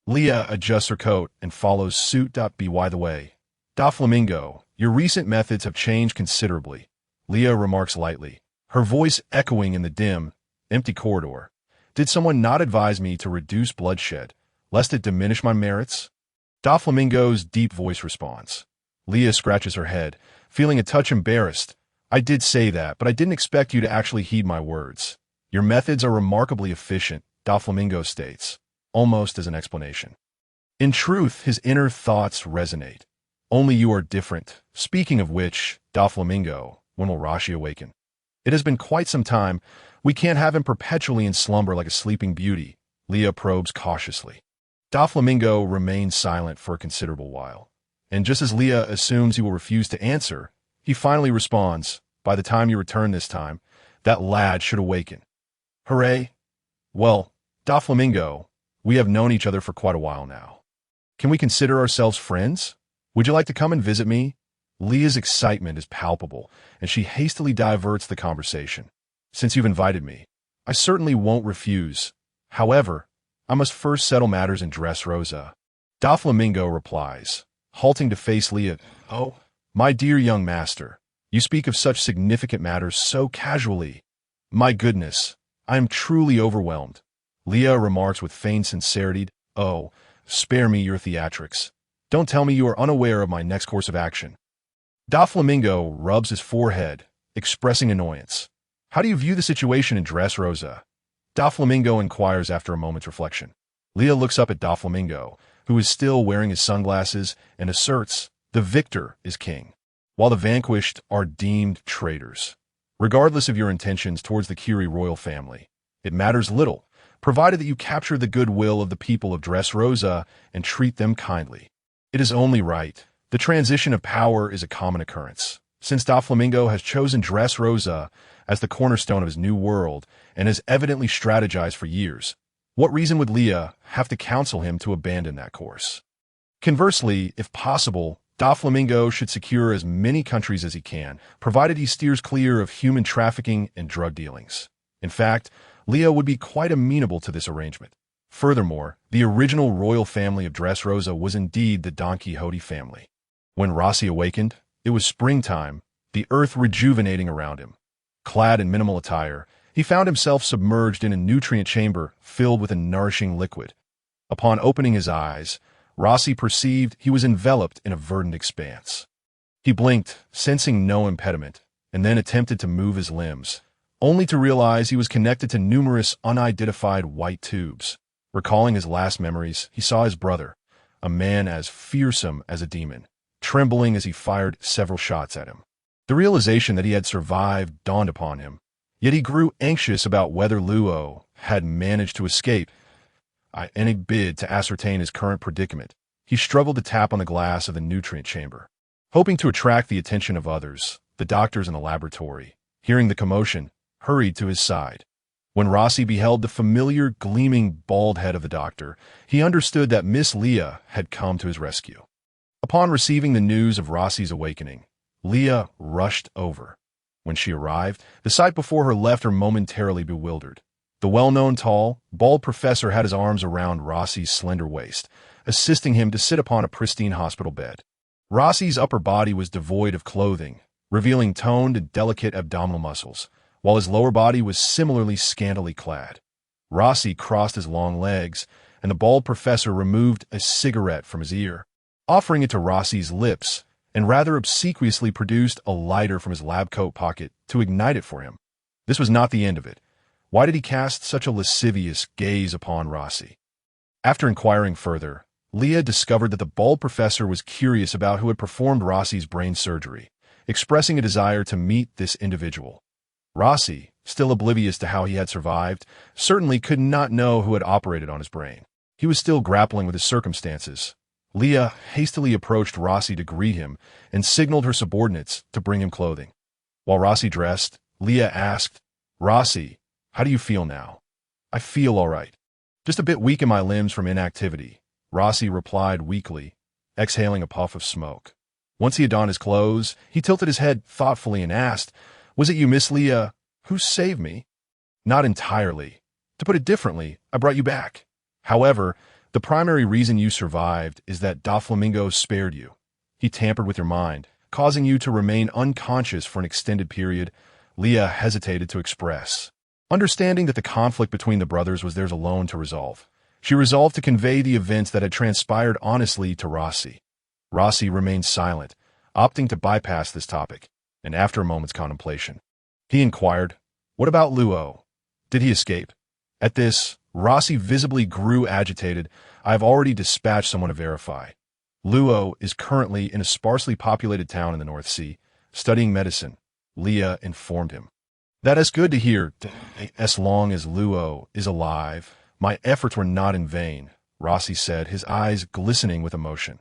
Leah adjusts her coat and follows suit. By the way, Doflamingo, your recent methods have changed considerably, Leah remarks lightly, her voice echoing in the dim, empty corridor. Did someone not advise me to reduce bloodshed, lest it diminish my merits? Doflamingo's deep voice responds. Leah scratches her head, feeling a touch embarrassed. I did say that, but I didn't expect you to actually heed my words. Your methods are remarkably efficient, Doflamingo states, almost as an explanation. In truth, his inner thoughts resonate. Only you are different. Speaking of which, Doflamingo, when will Rashi awaken? It has been quite some time. We can't have him perpetually in slumber like a sleeping beauty, Leah probes cautiously. Doflamingo remains silent for a considerable while, and just as Leah assumes he will refuse to answer, he finally responds, by the time you return this time, that lad should awaken. Hooray! Well, Doflamingo, we have known each other for quite a while now. Can we consider ourselves friends? Would you like to come and visit me? Leah's excitement is palpable, and she hastily diverts the conversation. Since you've invited me, I certainly won't refuse. However, I must first settle matters in Dressrosa. Doflamingo replies, halting to face Leah. Oh, my dear young master, you speak of such significant matters so casually. My goodness, I am truly overwhelmed. Leah remarks with feigned sincerity. Oh, spare me your theatrics. Don't tell me you are unaware of my next course of action. Doflamingo rubs his forehead, expressing annoyance. How do you view the situation in Dressrosa? Doflamingo inquires after a moment's reflection. Leah looks up at Doflamingo, who is still wearing his sunglasses, and asserts, the victor is king, while the vanquished are deemed traitors. Regardless of your intentions towards the Curie royal family, it matters little, provided that you capture the goodwill of the people of Dressrosa and treat them kindly. It is only right. The transition of power is a common occurrence, since Doflamingo has chosen Dressrosa as the cornerstone of his new world and has evidently strategized for years. What reason would Leah have to counsel him to abandon that course? Conversely, if possible, Doflamingo should secure as many countries as he can, provided he steers clear of human trafficking and drug dealings. In fact, Leah would be quite amenable to this arrangement. Furthermore, the original royal family of Dressrosa was indeed the Don Quixote family. When Rossi awakened, it was springtime, the earth rejuvenating around him. Clad in minimal attire, he found himself submerged in a nutrient chamber filled with a nourishing liquid. Upon opening his eyes, Rossi perceived he was enveloped in a verdant expanse. He blinked, sensing no impediment, and then attempted to move his limbs, only to realize he was connected to numerous unidentified white tubes. Recalling his last memories, he saw his brother, a man as fearsome as a demon, trembling as he fired several shots at him. The realization that he had survived dawned upon him, yet he grew anxious about whether Luo had managed to escape. In a bid to ascertain his current predicament, he struggled to tap on the glass of the nutrient chamber. Hoping to attract the attention of others, the doctors in the laboratory, hearing the commotion, hurried to his side. When Rossi beheld the familiar, gleaming, bald head of the doctor, he understood that Miss Leah had come to his rescue. Upon receiving the news of Rossi's awakening, Leah rushed over. When she arrived, the sight before her left her momentarily bewildered. The well-known tall, bald professor had his arms around Rossi's slender waist, assisting him to sit upon a pristine hospital bed. Rossi's upper body was devoid of clothing, revealing toned and delicate abdominal muscles, while his lower body was similarly scantily clad. Rossi crossed his long legs, and the bald professor removed a cigarette from his ear, offering it to Rossi's lips, and rather obsequiously produced a lighter from his lab coat pocket to ignite it for him. This was not the end of it. Why did he cast such a lascivious gaze upon Rossi? After inquiring further, Leah discovered that the bald professor was curious about who had performed Rossi's brain surgery, expressing a desire to meet this individual. Rossi, still oblivious to how he had survived, certainly could not know who had operated on his brain. He was still grappling with his circumstances, Leah hastily approached Rossi to greet him and signaled her subordinates to bring him clothing. While Rossi dressed, Leah asked, "Rossi, how do you feel now?" "I feel all right. Just a bit weak in my limbs from inactivity," Rossi replied weakly, exhaling a puff of smoke. Once he had donned his clothes, he tilted his head thoughtfully and asked, "Was it you, Miss Leah, who saved me?" "Not entirely. To put it differently, I brought you back. However, the primary reason you survived is that Doflamingo spared you. He tampered with your mind, causing you to remain unconscious for an extended period," Leah hesitated to express. Understanding that the conflict between the brothers was theirs alone to resolve, she resolved to convey the events that had transpired honestly to Rossi. Rossi remained silent, opting to bypass this topic, and after a moment's contemplation, he inquired, "What about Luo? Did he escape?" At this, Rossi visibly grew agitated. "I have already dispatched someone to verify. Luo is currently in a sparsely populated town in the North Sea, studying medicine," Leah informed him. "That is good to hear. As long as Luo is alive, my efforts were not in vain," Rossi said, his eyes glistening with emotion.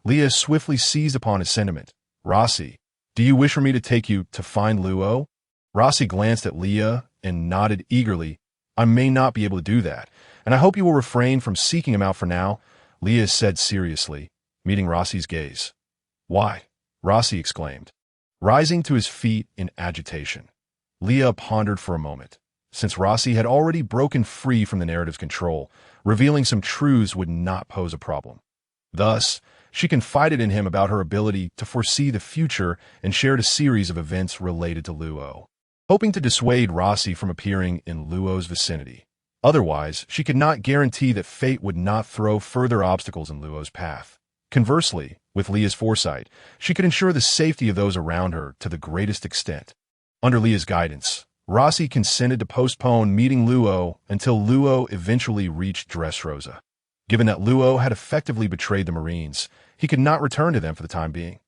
Leah swiftly seized upon his sentiment. "Rossi, do you wish for me to take you to find Luo?" Rossi glanced at Leah and nodded eagerly. "I may not be able to do that, and I hope you will refrain from seeking him out for now," Leah said seriously, meeting Rossi's gaze. "Why?" Rossi exclaimed, rising to his feet in agitation. Leah pondered for a moment. Since Rossi had already broken free from the narrative's control, revealing some truths would not pose a problem. Thus, she confided in him about her ability to foresee the future and shared a series of events related to Luo, hoping to dissuade Rossi from appearing in Luo's vicinity. Otherwise, she could not guarantee that fate would not throw further obstacles in Luo's path. Conversely, with Leah's foresight, she could ensure the safety of those around her to the greatest extent. Under Leah's guidance, Rossi consented to postpone meeting Luo until Luo eventually reached Dressrosa. Given that Luo had effectively betrayed the Marines, he could not return to them for the time being.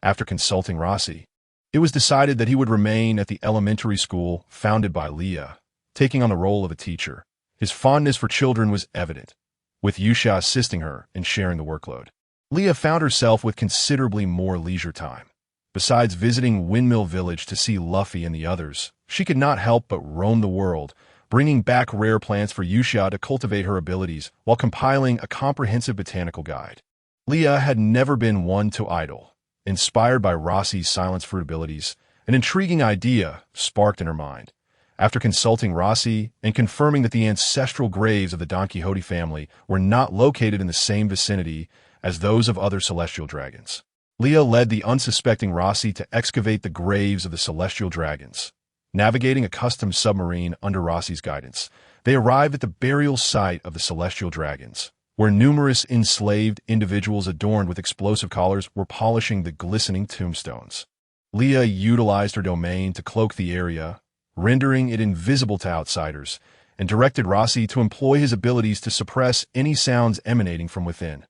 After consulting Rossi, it was decided that he would remain at the elementary school founded by Leah, taking on the role of a teacher. His fondness for children was evident, with Yusha assisting her in sharing the workload. Leah found herself with considerably more leisure time. Besides visiting Windmill Village to see Luffy and the others, she could not help but roam the world, bringing back rare plants for Yusha to cultivate her abilities while compiling a comprehensive botanical guide. Leah had never been one to idle. Inspired by Rossi's silence fruit abilities, an intriguing idea sparked in her mind. After consulting Rossi and confirming that the ancestral graves of the Don Quixote family were not located in the same vicinity as those of other celestial dragons, Leah led the unsuspecting Rossi to excavate the graves of the celestial dragons. Navigating a custom submarine under Rossi's guidance, they arrived at the burial site of the celestial dragons, where numerous enslaved individuals adorned with explosive collars were polishing the glistening tombstones. Leah utilized her domain to cloak the area, rendering it invisible to outsiders, and directed Rossi to employ his abilities to suppress any sounds emanating from within.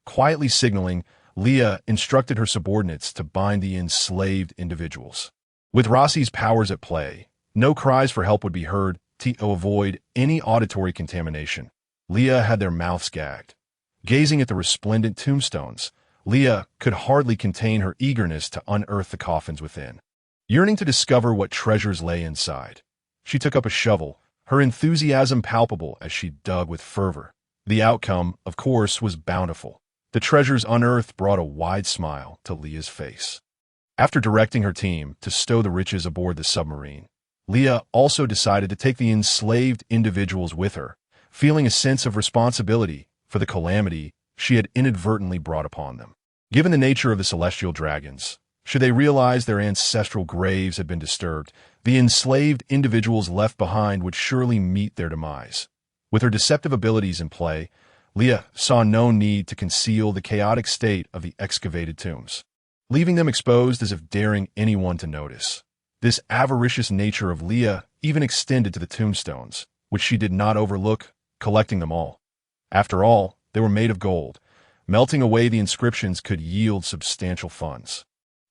Quietly signaling, Leah instructed her subordinates to bind the enslaved individuals. With Rossi's powers at play, no cries for help would be heard to avoid any auditory contamination. Leah had their mouths gagged. Gazing at the resplendent tombstones, Leah could hardly contain her eagerness to unearth the coffins within. Yearning to discover what treasures lay inside, she took up a shovel, her enthusiasm palpable as she dug with fervor. The outcome, of course, was bountiful. The treasures unearthed brought a wide smile to Leah's face. After directing her team to stow the riches aboard the submarine, Leah also decided to take the enslaved individuals with her, feeling a sense of responsibility for the calamity she had inadvertently brought upon them. Given the nature of the celestial dragons, should they realize their ancestral graves had been disturbed, the enslaved individuals left behind would surely meet their demise. With her deceptive abilities in play, Leah saw no need to conceal the chaotic state of the excavated tombs, leaving them exposed as if daring anyone to notice. This avaricious nature of Leah even extended to the tombstones, which she did not overlook, collecting them all. After all, they were made of gold. Melting away the inscriptions could yield substantial funds.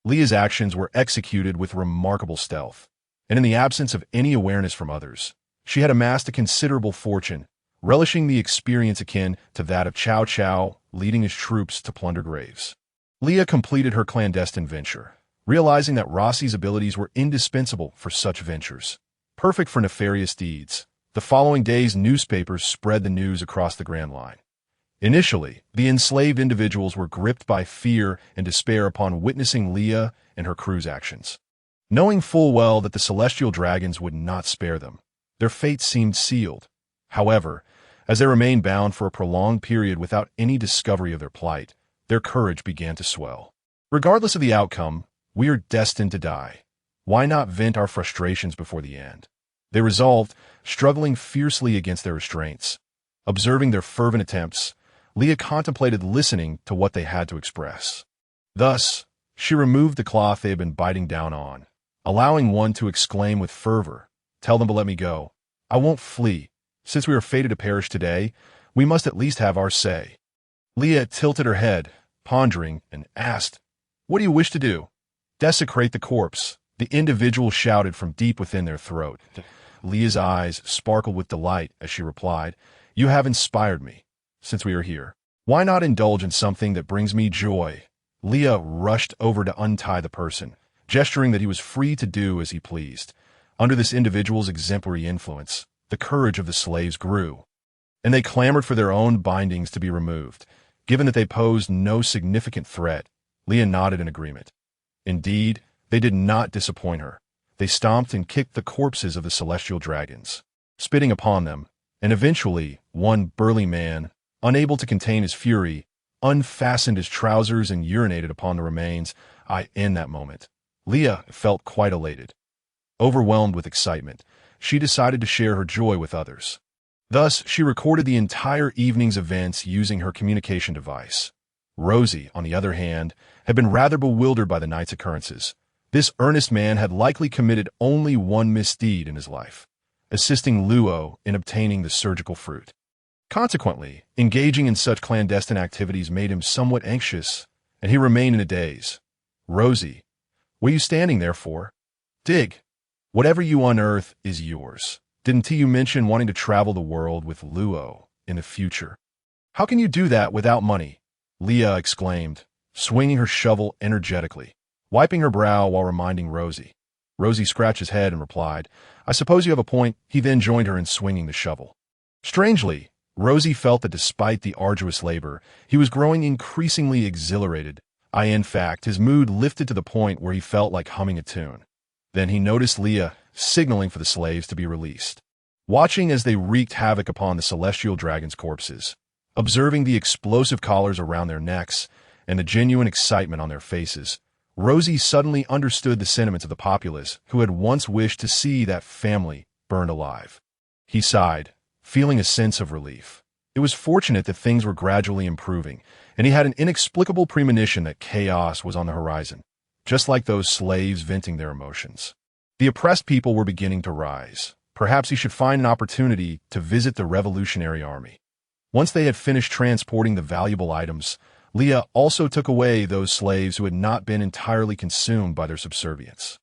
Leah's actions were executed with remarkable stealth, and in the absence of any awareness from others, she had amassed a considerable fortune, relishing the experience akin to that of Chow Chow leading his troops to plunder graves. Leah completed her clandestine venture, realizing that Rossi's abilities were indispensable for such ventures, perfect for nefarious deeds. The following day's newspapers spread the news across the Grand Line. Initially, the enslaved individuals were gripped by fear and despair upon witnessing Leah and her crew's actions. Knowing full well that the celestial dragons would not spare them, their fate seemed sealed. However, as they remained bound for a prolonged period without any discovery of their plight, their courage began to swell. Regardless of the outcome, we are destined to die. Why not vent our frustrations before the end? They resolved, struggling fiercely against their restraints. Observing their fervent attempts, Leah contemplated listening to what they had to express. Thus, she removed the cloth they had been biting down on, allowing one to exclaim with fervor, "Tell them to let me go. I won't flee. Since we are fated to perish today, we must at least have our say." Leah tilted her head, pondering, and asked, "What do you wish to do?" "Desecrate the corpse," the individual shouted from deep within their throat. Leah's eyes sparkled with delight as she replied, "You have inspired me. Since we are here, why not indulge in something that brings me joy?" Leah rushed over to untie the person, gesturing that he was free to do as he pleased. Under this individual's exemplary influence, the courage of the slaves grew, and they clamored for their own bindings to be removed. Given that they posed no significant threat, Leah nodded in agreement. Indeed, they did not disappoint her. They stomped and kicked the corpses of the celestial dragons, spitting upon them, and eventually, one burly man, unable to contain his fury, unfastened his trousers and urinated upon the remains. In that moment, Leah felt quite elated. Overwhelmed with excitement, she decided to share her joy with others. Thus, she recorded the entire evening's events using her communication device. Rosie, on the other hand, had been rather bewildered by the night's occurrences. This earnest man had likely committed only one misdeed in his life, assisting Luo in obtaining the surgical fruit. Consequently, engaging in such clandestine activities made him somewhat anxious, and he remained in a daze. "Rosie, what are you standing there for? Dig. Whatever you unearth is yours. Didn't you mention wanting to travel the world with Luo in the future? How can you do that without money?" Leah exclaimed, swinging her shovel energetically, wiping her brow while reminding Rosie. Rosie scratched his head and replied, "I suppose you have a point." He then joined her in swinging the shovel. Strangely, Rosie felt that despite the arduous labor, he was growing increasingly exhilarated. In fact, his mood lifted to the point where he felt like humming a tune. Then he noticed Leah signaling for the slaves to be released. Watching as they wreaked havoc upon the celestial dragons' corpses, observing the explosive collars around their necks and the genuine excitement on their faces, Rosie suddenly understood the sentiments of the populace who had once wished to see that family burned alive. He sighed, feeling a sense of relief. It was fortunate that things were gradually improving, and he had an inexplicable premonition that chaos was on the horizon, just like those slaves venting their emotions. The oppressed people were beginning to rise. Perhaps he should find an opportunity to visit the Revolutionary Army. Once they had finished transporting the valuable items, Leah also took away those slaves who had not been entirely consumed by their subservience.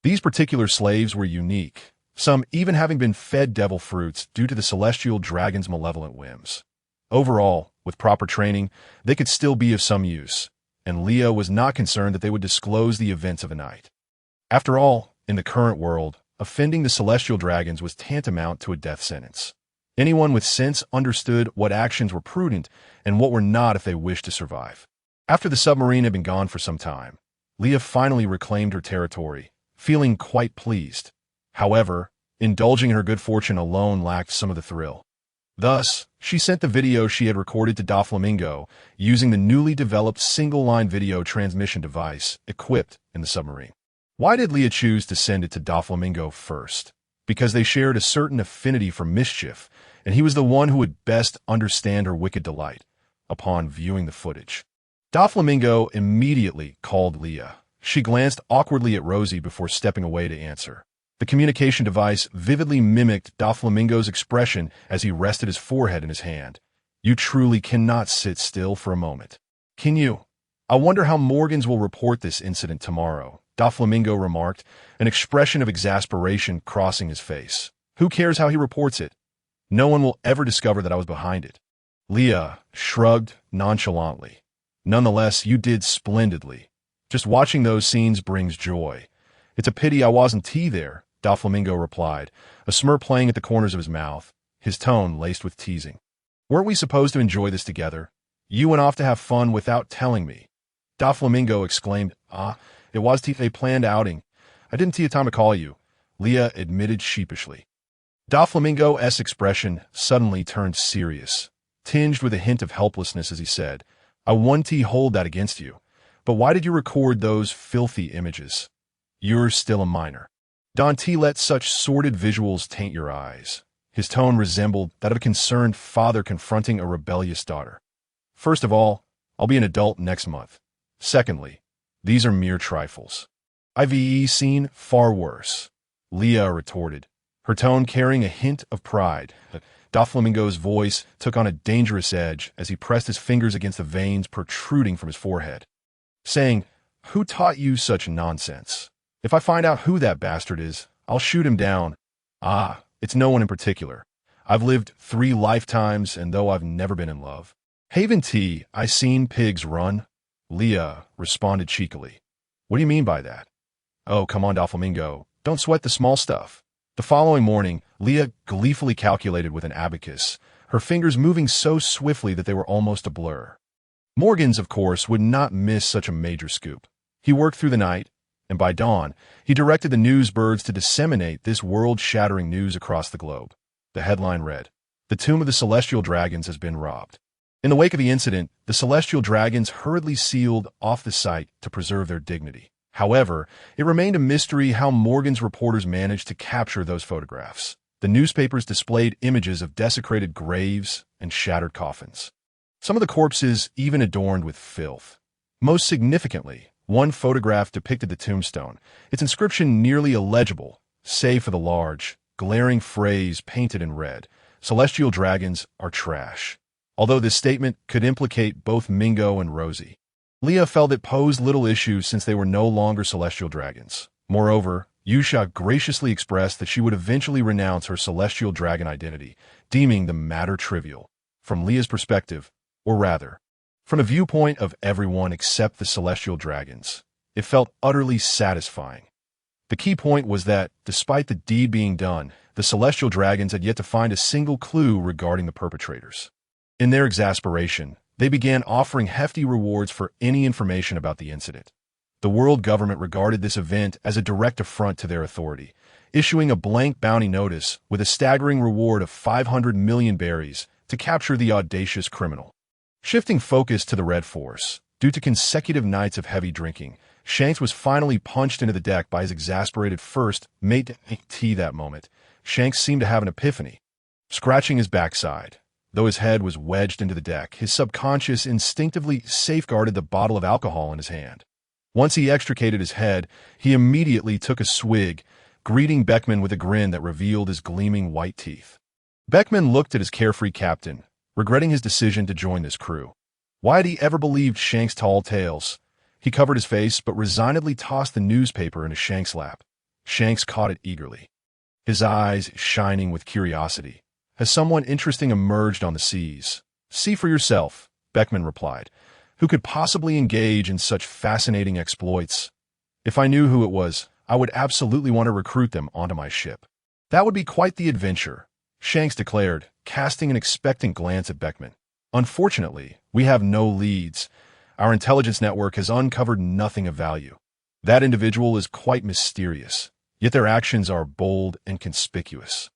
These particular slaves were unique, some even having been fed devil fruits due to the celestial dragon's malevolent whims. Overall, with proper training, they could still be of some use, and Leah was not concerned that they would disclose the events of the night. After all, in the current world, offending the celestial dragons was tantamount to a death sentence. Anyone with sense understood what actions were prudent and what were not if they wished to survive. After the submarine had been gone for some time, Leah finally reclaimed her territory, feeling quite pleased. However, indulging in her good fortune alone lacked some of the thrill. Thus, she sent the video she had recorded to Doflamingo using the newly developed single-line video transmission device equipped in the submarine. Why did Leah choose to send it to Doflamingo first? Because they shared a certain affinity for mischief, and he was the one who would best understand her wicked delight upon viewing the footage. Doflamingo immediately called Leah. She glanced awkwardly at Rosie before stepping away to answer. The communication device vividly mimicked Doflamingo's expression as he rested his forehead in his hand. "You truly cannot sit still for a moment. Can you? I wonder how Morgans will report this incident tomorrow," Doflamingo remarked, an expression of exasperation crossing his face. "Who cares how he reports it? No one will ever discover that I was behind it." Leah shrugged nonchalantly. Nonetheless, you did splendidly. Just watching those scenes brings joy. It's a pity I wasn't there, Doflamingo replied, a smirk playing at the corners of his mouth, his tone laced with teasing. Weren't we supposed to enjoy this together? You went off to have fun without telling me. Doflamingo exclaimed, it was a planned outing. I didn't take time to call you, Leah admitted sheepishly. Doflamingo's expression suddenly turned serious, tinged with a hint of helplessness as he said, I won't hold that against you. But why did you record those filthy images? You're still a minor. Don't let such sordid visuals taint your eyes. His tone resembled that of a concerned father confronting a rebellious daughter. First of all, I'll be an adult next month. Secondly, these are mere trifles. I've seen far worse, Leah retorted, her tone carrying a hint of pride. Doflamingo's voice took on a dangerous edge as he pressed his fingers against the veins protruding from his forehead, saying, Who taught you such nonsense? If I find out who that bastard is, I'll shoot him down. It's no one in particular. I've lived 3 lifetimes, and though I've never been in love. Haven tea, I seen pigs run, Leah responded cheekily. What do you mean by that? Oh, come on, Doflamingo. Don't sweat the small stuff. The following morning, Leah gleefully calculated with an abacus, her fingers moving so swiftly that they were almost a blur. Morgans, of course, would not miss such a major scoop. He worked through the night, and by dawn, he directed the newsbirds to disseminate this world-shattering news across the globe. The headline read, The tomb of the celestial dragons has been robbed. In the wake of the incident, the celestial dragons hurriedly sealed off the site to preserve their dignity. However, it remained a mystery how Morgan's reporters managed to capture those photographs. The newspapers displayed images of desecrated graves and shattered coffins. Some of the corpses even adorned with filth. Most significantly, one photograph depicted the tombstone, its inscription nearly illegible, save for the large, glaring phrase painted in red, Celestial dragons are trash. Although this statement could implicate both Mingo and Rosie, Leah felt it posed little issue since they were no longer celestial dragons. Moreover, Yusha graciously expressed that she would eventually renounce her celestial dragon identity, deeming the matter trivial. From Leah's perspective, or rather, from the viewpoint of everyone except the celestial dragons, it felt utterly satisfying. The key point was that, despite the deed being done, the celestial dragons had yet to find a single clue regarding the perpetrators. In their exasperation, they began offering hefty rewards for any information about the incident. The world government regarded this event as a direct affront to their authority, issuing a blank bounty notice with a staggering reward of 500 million berries to capture the audacious criminal. Shifting focus to the Red Force, due to consecutive nights of heavy drinking, Shanks was finally punched into the deck by his exasperated first mate. That moment, Shanks seemed to have an epiphany. Scratching his backside, though his head was wedged into the deck, his subconscious instinctively safeguarded the bottle of alcohol in his hand. Once he extricated his head, he immediately took a swig, greeting Beckman with a grin that revealed his gleaming white teeth. Beckman looked at his carefree captain, regretting his decision to join this crew. Why had he ever believed Shanks' tall tales? He covered his face but resignedly tossed the newspaper into Shanks' lap. Shanks caught it eagerly, his eyes shining with curiosity. Has someone interesting emerged on the seas? See for yourself, Beckman replied. Who could possibly engage in such fascinating exploits? If I knew who it was, I would absolutely want to recruit them onto my ship. That would be quite the adventure, Shanks declared, casting an expectant glance at Beckman. Unfortunately, we have no leads. Our intelligence network has uncovered nothing of value. That individual is quite mysterious, yet their actions are bold and conspicuous.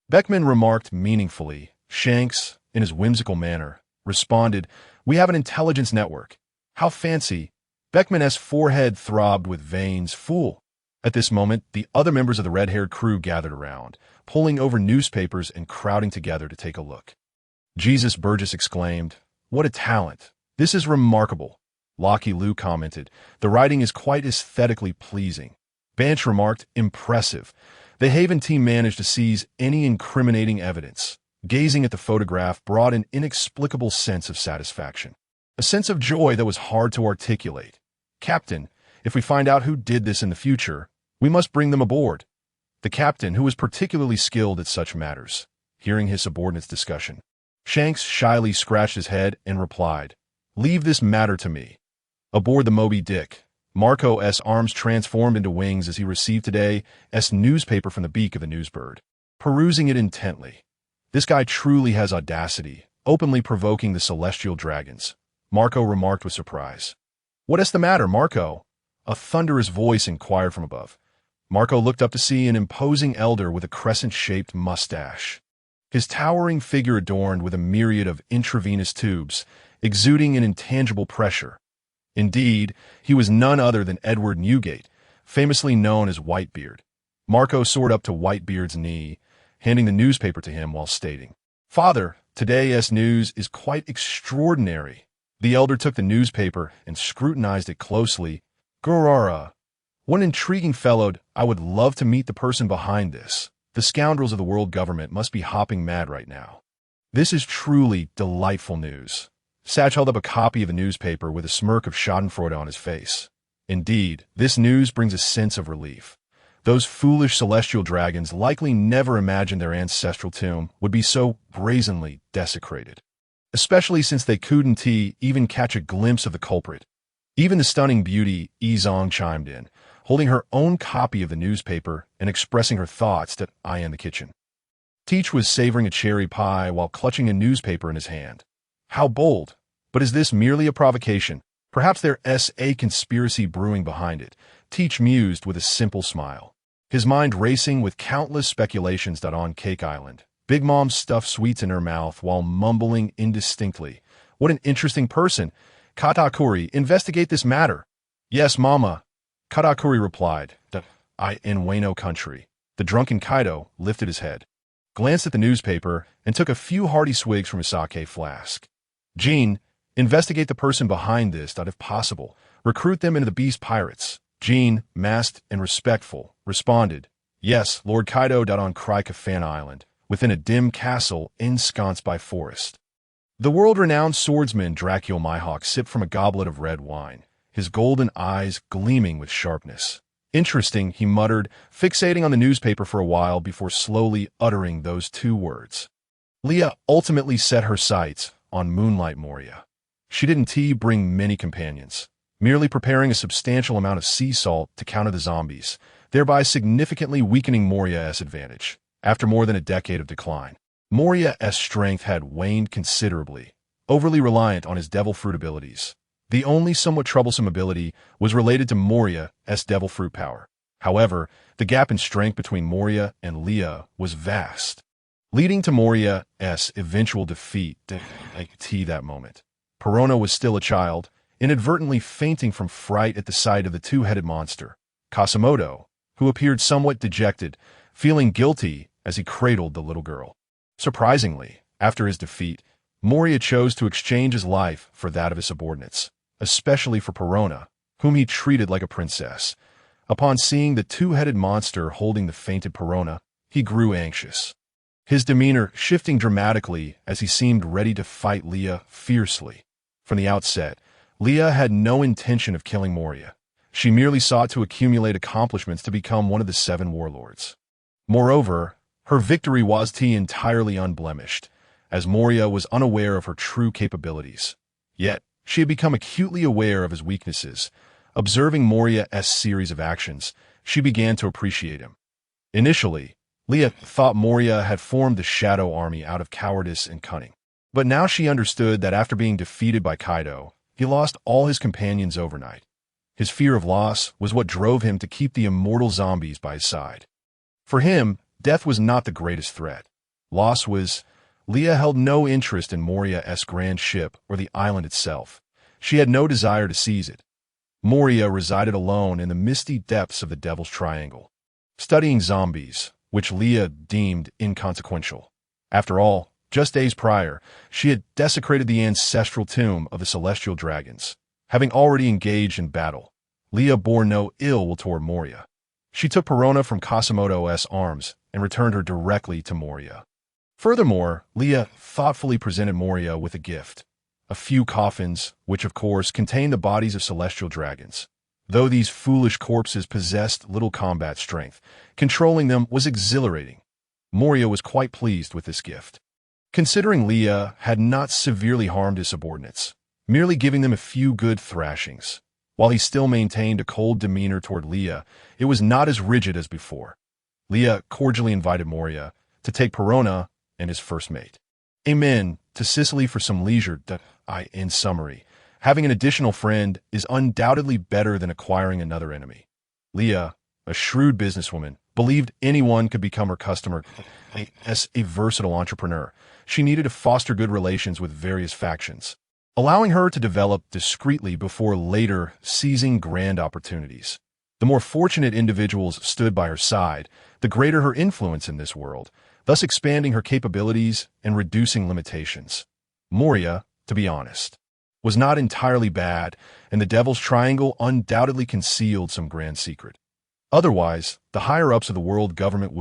Beckman remarked meaningfully. Shanks, in his whimsical manner, responded, We have an intelligence network. How fancy. Beckman's forehead throbbed with veins. Fool. At this moment, the other members of the red-haired crew gathered around, pulling over newspapers and crowding together to take a look. Jesus, Burgess exclaimed, What a talent. This is remarkable. Lockie Lou commented, The writing is quite aesthetically pleasing. Banch remarked, Impressive. The Haven team managed to seize any incriminating evidence. Gazing at the photograph brought an inexplicable sense of satisfaction, a sense of joy that was hard to articulate. Captain, if we find out who did this in the future, we must bring them aboard. The captain, who was particularly skilled at such matters, hearing his subordinates' discussion, Shanks shyly scratched his head and replied, "Leave this matter to me." Aboard the Moby Dick, Marco's arms transformed into wings as he received today's newspaper from the beak of the newsbird. Perusing it intently, "This guy truly has audacity, openly provoking the celestial dragons," Marco remarked with surprise. "What is the matter, Marco?" a thunderous voice inquired from above. Marco looked up to see an imposing elder with a crescent-shaped mustache. His towering figure adorned with a myriad of intravenous tubes, exuding an intangible pressure. Indeed, he was none other than Edward Newgate, famously known as Whitebeard. Marco soared up to Whitebeard's knee, handing the newspaper to him while stating, "Father, today's news is quite extraordinary." The elder took the newspaper and scrutinized it closely. "Gurara, what an intriguing fellow. I would love to meet the person behind this. The scoundrels of the world government must be hopping mad right now. This is truly delightful news." Satch held up a copy of the newspaper with a smirk of schadenfreude on his face. "Indeed, this news brings a sense of relief. Those foolish celestial dragons likely never imagined their ancestral tomb would be so brazenly desecrated, especially since they couldn't even catch a glimpse of the culprit." Even the stunning beauty Izong chimed in, holding her own copy of the newspaper and expressing her thoughts to I in the kitchen. Teach was savoring a cherry pie while clutching a newspaper in his hand. "How bold! But is this merely a provocation? Perhaps there's a conspiracy brewing behind it," Teach mused with a simple smile, his mind racing with countless speculations on Cake Island. Big Mom stuffed sweets in her mouth while mumbling indistinctly, "What an interesting person. Katakuri, investigate this matter." "Yes, Mama," Katakuri replied. "I in Wano country." The drunken Kaido lifted his head, glanced at the newspaper, and took a few hearty swigs from his sake flask. "Jean, investigate the person behind this. If possible, recruit them into the Beast Pirates." Jean, masked and respectful, responded, "Yes, Lord Kaido." On Cry-Kafan Island, within a dim castle ensconced by forest, the world-renowned swordsman Dracul Mihawk sipped from a goblet of red wine, his golden eyes gleaming with sharpness. "Interesting," he muttered, fixating on the newspaper for a while before slowly uttering those two words. Leah ultimately set her sights on Moonlight Moria. She didn't bring many companions, merely preparing a substantial amount of sea salt to counter the zombies, thereby significantly weakening Moria's advantage. After more than a decade of decline, Moria's strength had waned considerably, overly reliant on his devil fruit abilities. The only somewhat troublesome ability was related to Moria's devil fruit power. However, the gap in strength between Moria and Leah was vast, leading to Moria's eventual defeat that moment. Perona was still a child, inadvertently fainting from fright at the sight of the two-headed monster. Kasimoto, who appeared somewhat dejected, feeling guilty as he cradled the little girl. Surprisingly, after his defeat, Moria chose to exchange his life for that of his subordinates, especially for Perona, whom he treated like a princess. Upon seeing the two-headed monster holding the fainted Perona, he grew anxious, his demeanor shifting dramatically as he seemed ready to fight Leah fiercely. From the outset, Leah had no intention of killing Moria. She merely sought to accumulate accomplishments to become one of the 7 warlords. Moreover, her victory was entirely unblemished, as Moria was unaware of her true capabilities. Yet, she had become acutely aware of his weaknesses. Observing Moria's series of actions, she began to appreciate him. Initially, Leah thought Moria had formed the Shadow Army out of cowardice and cunning. But now she understood that after being defeated by Kaido, he lost all his companions overnight. His fear of loss was what drove him to keep the immortal zombies by his side. For him, death was not the greatest threat. Loss was. Leah held no interest in Moria's grand ship or the island itself. She had no desire to seize it. Moria resided alone in the misty depths of the Devil's Triangle, studying zombies, which Leah deemed inconsequential. After all, just days prior, she had desecrated the ancestral tomb of the celestial dragons. Having already engaged in battle, Leah bore no ill will toward Moria. She took Perona from Kasimoto's arms and returned her directly to Moria. Furthermore, Leah thoughtfully presented Moria with a gift, a few coffins, which of course contained the bodies of celestial dragons. Though these foolish corpses possessed little combat strength, controlling them was exhilarating. Moria was quite pleased with this gift. Considering Leah had not severely harmed his subordinates, merely giving them a few good thrashings. While he still maintained a cold demeanor toward Leah, it was not as rigid as before. Leah cordially invited Moria to take Perona and his first mate. Amen to Sicily for some leisure. In summary, having an additional friend is undoubtedly better than acquiring another enemy. Leah, a shrewd businesswoman, believed anyone could become her customer. As a versatile entrepreneur, she needed to foster good relations with various factions, allowing her to develop discreetly before later seizing grand opportunities. The more fortunate individuals stood by her side, the greater her influence in this world, thus expanding her capabilities and reducing limitations. Moria, to be honest, was not entirely bad, and the Devil's Triangle undoubtedly concealed some grand secret. Otherwise, the higher-ups of the world government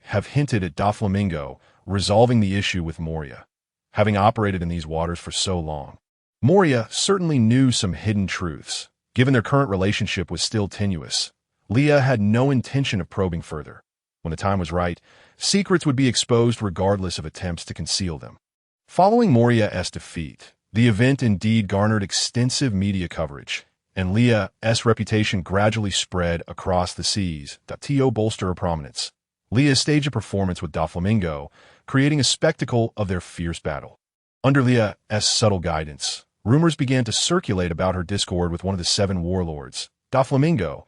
have hinted at Doflamingo resolving the issue with Moria. Having operated in these waters for so long, Moria certainly knew some hidden truths. Given their current relationship was still tenuous, Leah had no intention of probing further. When the time was right, secrets would be exposed regardless of attempts to conceal them. Following Moria's defeat, the event indeed garnered extensive media coverage, and Leah's reputation gradually spread across the seas to bolster her prominence. Leah staged a performance with Doflamingo, creating a spectacle of their fierce battle. Under Leah's subtle guidance, rumors began to circulate about her discord with one of the 7 warlords, Doflamingo.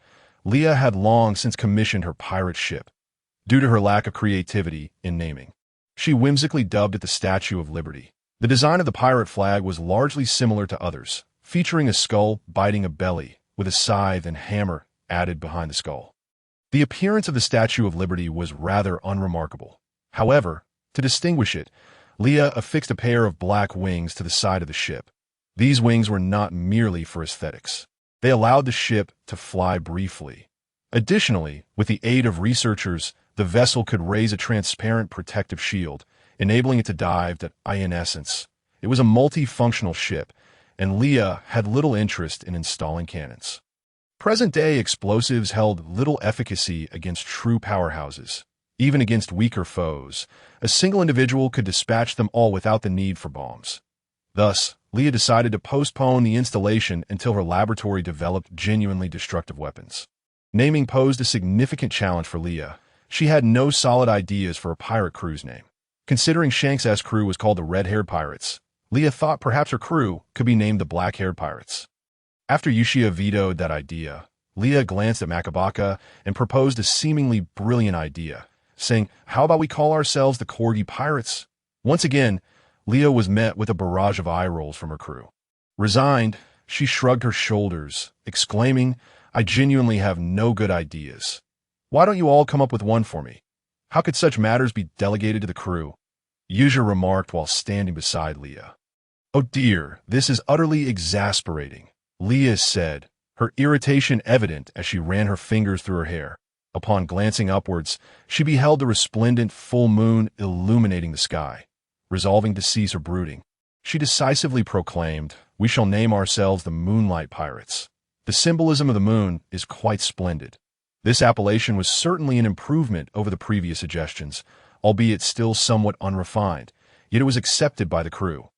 Leah had long since commissioned her pirate ship. Due to her lack of creativity in naming, she whimsically dubbed it the Statue of Liberty. The design of the pirate flag was largely similar to others, featuring a skull biting a belly, with a scythe and hammer added behind the skull. The appearance of the Statue of Liberty was rather unremarkable. However, to distinguish it, Leah affixed a pair of black wings to the side of the ship. These wings were not merely for aesthetics. They allowed the ship to fly briefly. Additionally, with the aid of researchers, the vessel could raise a transparent protective shield, enabling it to dive. In essence, it was a multifunctional ship, and Leah had little interest in installing cannons. Present-day explosives held little efficacy against true powerhouses. Even against weaker foes, a single individual could dispatch them all without the need for bombs. Thus, Leah decided to postpone the installation until her laboratory developed genuinely destructive weapons. Naming posed a significant challenge for Leah. She had no solid ideas for a pirate crew's name. Considering Shanks' crew was called the Red-Haired Pirates, Leah thought perhaps her crew could be named the Black-Haired Pirates. After Yushia vetoed that idea, Leah glanced at Makabaka and proposed a seemingly brilliant idea, saying, "How about we call ourselves the Corgi Pirates?" Once again, Leah was met with a barrage of eye rolls from her crew. Resigned, she shrugged her shoulders, exclaiming, "I genuinely have no good ideas. Why don't you all come up with one for me? How could such matters be delegated to the crew?" Yuzha remarked while standing beside Leah. "Oh dear, this is utterly exasperating," Leah said, her irritation evident as she ran her fingers through her hair. Upon glancing upwards, she beheld the resplendent full moon illuminating the sky. Resolving to cease her brooding, she decisively proclaimed, "We shall name ourselves the Moonlight Pirates. The symbolism of the moon is quite splendid." This appellation was certainly an improvement over the previous suggestions, albeit still somewhat unrefined, yet it was accepted by the crew.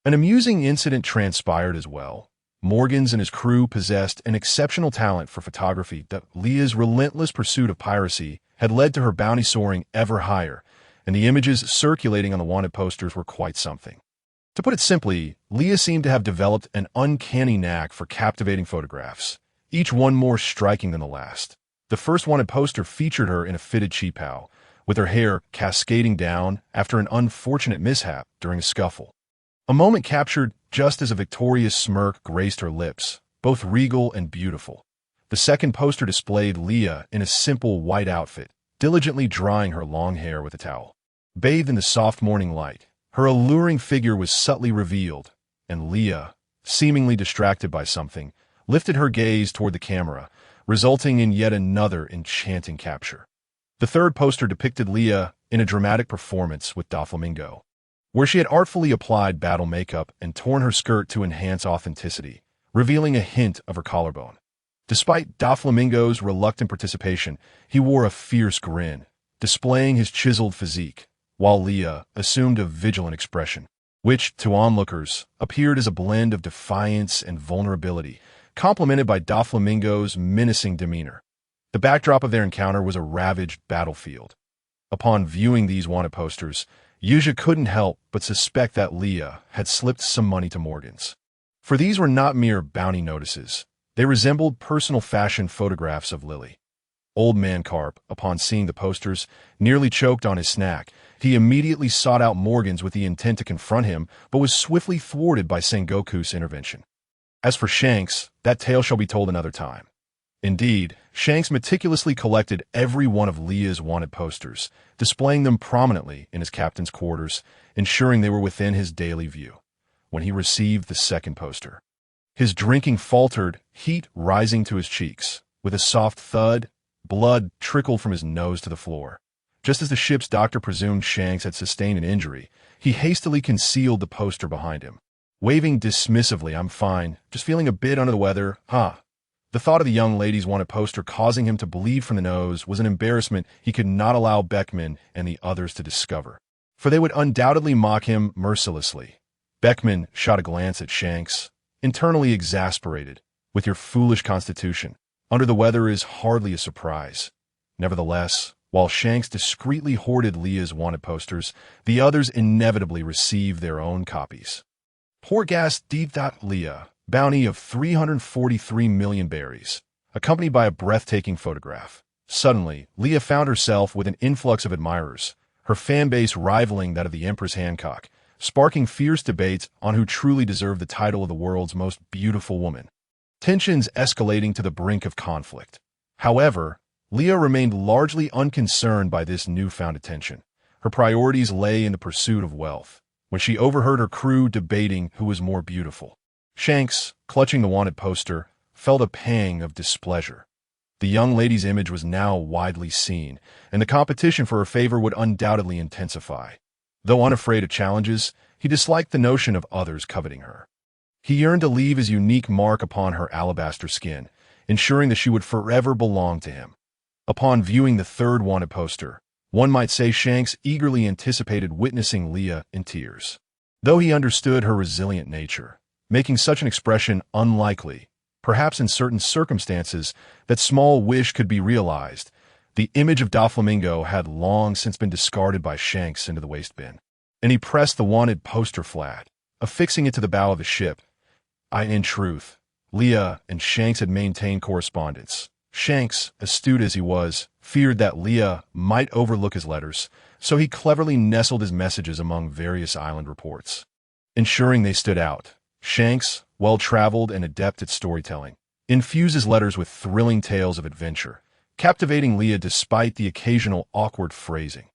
An amusing incident transpired as well. Morgans and his crew possessed an exceptional talent for photography. Leah's relentless pursuit of piracy had led to her bounty soaring ever higher, and the images circulating on the wanted posters were quite something. To put it simply, Leah seemed to have developed an uncanny knack for captivating photographs, each one more striking than the last. The first wanted poster featured her in a fitted cheapao, with her hair cascading down after an unfortunate mishap during a scuffle. A moment captured just as a victorious smirk graced her lips, both regal and beautiful. The second poster displayed Leah in a simple white outfit, diligently drying her long hair with a towel. Bathed in the soft morning light, her alluring figure was subtly revealed, and Leah, seemingly distracted by something, lifted her gaze toward the camera, resulting in yet another enchanting capture. The third poster depicted Leah in a dramatic performance with Doflamingo, where she had artfully applied battle makeup and torn her skirt to enhance authenticity, revealing a hint of her collarbone. Despite Doflamingo's reluctant participation, he wore a fierce grin, displaying his chiseled physique. while Leah assumed a vigilant expression, which, to onlookers, appeared as a blend of defiance and vulnerability, complemented by Doflamingo's menacing demeanor. The backdrop of their encounter was a ravaged battlefield. Upon viewing these wanted posters, Yuja couldn't help but suspect that Leah had slipped some money to Morgan's. For these were not mere bounty notices. They resembled personal fashion photographs of Lily. Old Man Carp, upon seeing the posters, nearly choked on his snack. He immediately sought out Morgan's with the intent to confront him, but was swiftly thwarted by Sengoku's intervention. As for Shanks, that tale shall be told another time. Indeed, Shanks meticulously collected every one of Leah's wanted posters, displaying them prominently in his captain's quarters, ensuring they were within his daily view. When he received the second poster, his drinking faltered, heat rising to his cheeks. With a soft thud, blood trickled from his nose to the floor. Just as the ship's doctor presumed Shanks had sustained an injury, he hastily concealed the poster behind him. Waving dismissively, "I'm fine, just feeling a bit under the weather, huh?" The thought of the young lady's wanted poster causing him to bleed from the nose was an embarrassment he could not allow Beckman and the others to discover, for they would undoubtedly mock him mercilessly. Beckman shot a glance at Shanks, internally exasperated. "With your foolish constitution, under the weather is hardly a surprise." Nevertheless, while Shanks discreetly hoarded Leah's wanted posters, the others inevitably received their own copies. Poor gas deep Leah, bounty of 343 million berries, accompanied by a breathtaking photograph. Suddenly, Leah found herself with an influx of admirers, her fan base rivaling that of the Empress Hancock, sparking fierce debates on who truly deserved the title of the world's most beautiful woman. Tensions escalating to the brink of conflict. However, Leah remained largely unconcerned by this newfound attention. Her priorities lay in the pursuit of wealth, when she overheard her crew debating who was more beautiful. Shanks, clutching the wanted poster, felt a pang of displeasure. The young lady's image was now widely seen, and the competition for her favor would undoubtedly intensify. Though unafraid of challenges, he disliked the notion of others coveting her. He yearned to leave his unique mark upon her alabaster skin, ensuring that she would forever belong to him. Upon viewing the third wanted poster, one might say Shanks eagerly anticipated witnessing Leah in tears. Though he understood her resilient nature, making such an expression unlikely, perhaps in certain circumstances that small wish could be realized, the image of Doflamingo had long since been discarded by Shanks into the waste bin, and he pressed the wanted poster flat, affixing it to the bow of the ship. In truth, Leah and Shanks had maintained correspondence. Shanks, astute as he was, feared that Leah might overlook his letters, so he cleverly nestled his messages among various island reports. Ensuring they stood out, Shanks, well-traveled and adept at storytelling, infused his letters with thrilling tales of adventure, captivating Leah despite the occasional awkward phrasing.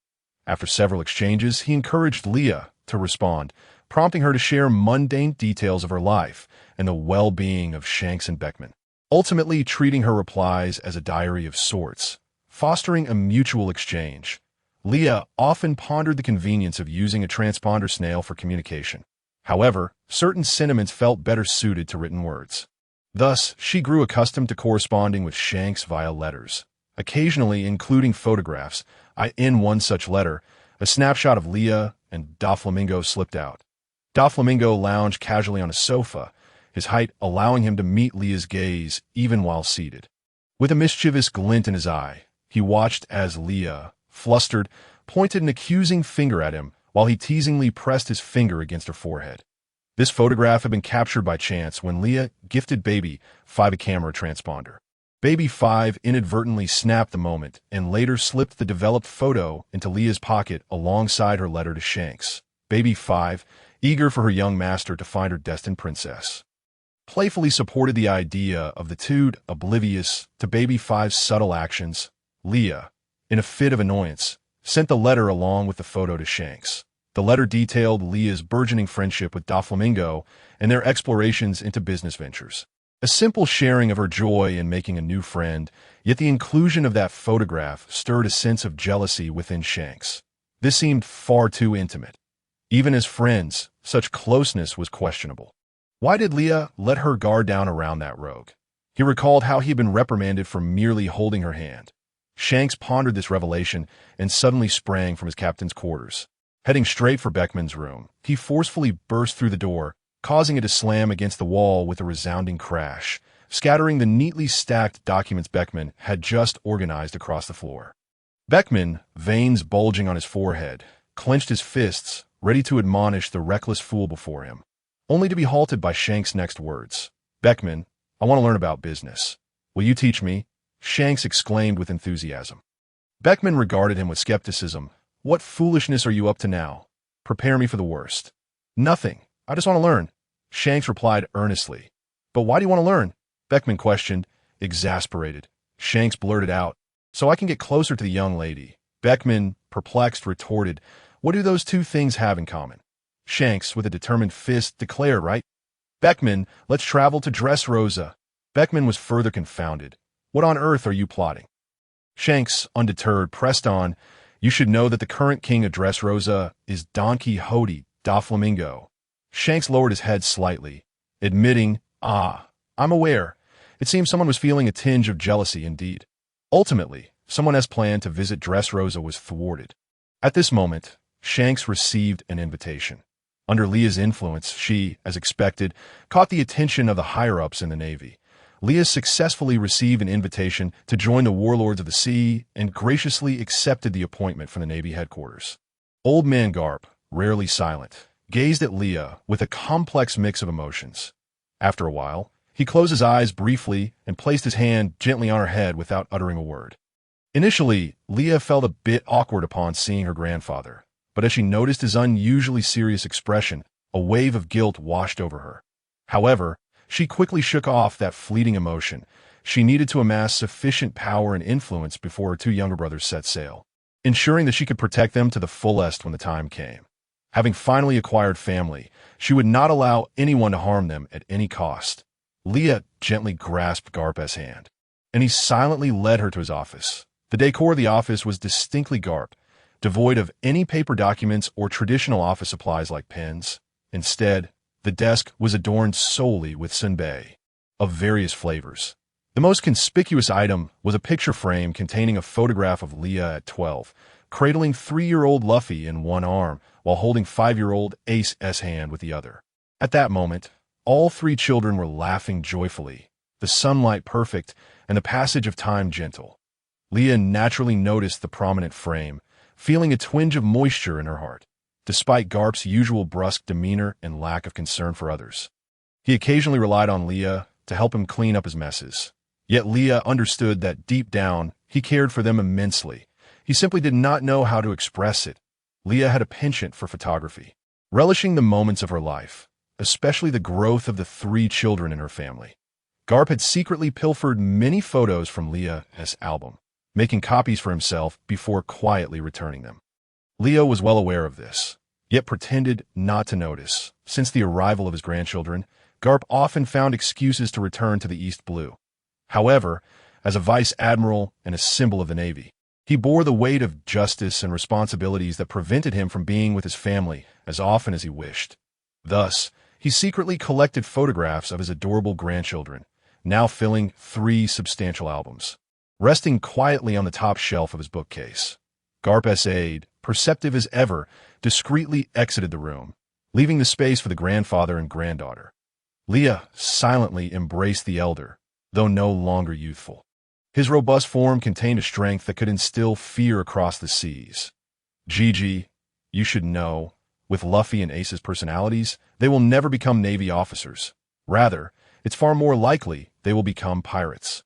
After several exchanges, he encouraged Leah to respond, prompting her to share mundane details of her life and the well-being of Shanks and Beckman, ultimately treating her replies as a diary of sorts, fostering a mutual exchange. Leah often pondered the convenience of using a transponder snail for communication. However, certain sentiments felt better suited to written words. Thus, she grew accustomed to corresponding with Shanks via letters, occasionally including photographs. In one such letter, a snapshot of Leah and Doflamingo slipped out. Doflamingo lounged casually on a sofa, his height allowing him to meet Leah's gaze even while seated. With a mischievous glint in his eye, he watched as Leah, flustered, pointed an accusing finger at him while he teasingly pressed his finger against her forehead. This photograph had been captured by chance when Leah gifted Baby 5 a camera transponder. Baby 5 inadvertently snapped the moment and later slipped the developed photo into Leah's pocket alongside her letter to Shanks. Baby 5, eager for her young master to find her destined princess, playfully supported the idea of the two, oblivious to Baby 5's subtle actions. Leah, in a fit of annoyance, sent the letter along with the photo to Shanks. The letter detailed Leah's burgeoning friendship with Doflamingo and their explorations into business ventures. A simple sharing of her joy in making a new friend, yet the inclusion of that photograph stirred a sense of jealousy within Shanks. This seemed far too intimate. Even as friends, such closeness was questionable. Why did Leah let her guard down around that rogue? He recalled how he had been reprimanded for merely holding her hand. Shanks pondered this revelation and suddenly sprang from his captain's quarters. Heading straight for Beckman's room, he forcefully burst through the door, causing it to slam against the wall with a resounding crash, scattering the neatly stacked documents Beckman had just organized across the floor. Beckman, veins bulging on his forehead, clenched his fists, ready to admonish the reckless fool before him, only to be halted by Shanks' next words. "Beckman, I want to learn about business. Will you teach me?" Shanks exclaimed with enthusiasm. Beckman regarded him with skepticism. "What foolishness are you up to now? Prepare me for the worst." "Nothing. I just want to learn," Shanks replied earnestly. "But why do you want to learn?" Beckman questioned, exasperated. Shanks blurted out, "So I can get closer to the young lady." Beckman, perplexed, retorted, "What do those two things have in common?" Shanks, with a determined fist, declared, "Right? Beckman, let's travel to Dressrosa." Beckman was further confounded. "What on earth are you plotting?" Shanks, undeterred, pressed on, "You should know that the current king of Dressrosa is Don Quixote da Flamingo." Shanks lowered his head slightly, admitting, I'm aware. It seems someone was feeling a tinge of jealousy indeed. Ultimately, someone's plan to visit Dressrosa was thwarted. At this moment, Shanks received an invitation. Under Leah's influence, she, as expected, caught the attention of the higher-ups in the Navy. Leah successfully received an invitation to join the warlords of the sea and graciously accepted the appointment from the Navy headquarters. Old Man Garp, rarely silent, gazed at Leah with a complex mix of emotions. After a while, he closed his eyes briefly and placed his hand gently on her head without uttering a word. Initially, Leah felt a bit awkward upon seeing her grandfather, but as she noticed his unusually serious expression, a wave of guilt washed over her. However, she quickly shook off that fleeting emotion. She needed to amass sufficient power and influence before her two younger brothers set sail, ensuring that she could protect them to the fullest when the time came. Having finally acquired family, she would not allow anyone to harm them at any cost. Leah gently grasped Garp's hand, and he silently led her to his office. The decor of the office was distinctly Garp, devoid of any paper documents or traditional office supplies like pens. Instead, the desk was adorned solely with senbei of various flavors. The most conspicuous item was a picture frame containing a photograph of Leah at 12, cradling 3-year-old Luffy in one arm while holding 5-year-old Ace's hand with the other. At that moment, all 3 children were laughing joyfully, the sunlight perfect and the passage of time gentle. Leah naturally noticed the prominent frame, feeling a twinge of moisture in her heart, despite Garp's usual brusque demeanor and lack of concern for others. He occasionally relied on Leah to help him clean up his messes. Yet Leah understood that deep down, he cared for them immensely. He simply did not know how to express it. Leah had a penchant for photography, relishing the moments of her life, especially the growth of the 3 children in her family. Garp had secretly pilfered many photos from Leah's album, making copies for himself before quietly returning them. Leah was well aware of this, yet pretended not to notice. Since the arrival of his grandchildren, Garp often found excuses to return to the East Blue. However, as a vice admiral and a symbol of the Navy, he bore the weight of justice and responsibilities that prevented him from being with his family as often as he wished. Thus, he secretly collected photographs of his adorable grandchildren, now filling 3 substantial albums. Resting quietly on the top shelf of his bookcase, Garp's aide, perceptive as ever, discreetly exited the room, leaving the space for the grandfather and granddaughter. Leah silently embraced the elder, though no longer youthful. His robust form contained a strength that could instill fear across the seas. "Gigi, you should know, with Luffy and Ace's personalities, they will never become Navy officers. Rather, it's far more likely they will become pirates."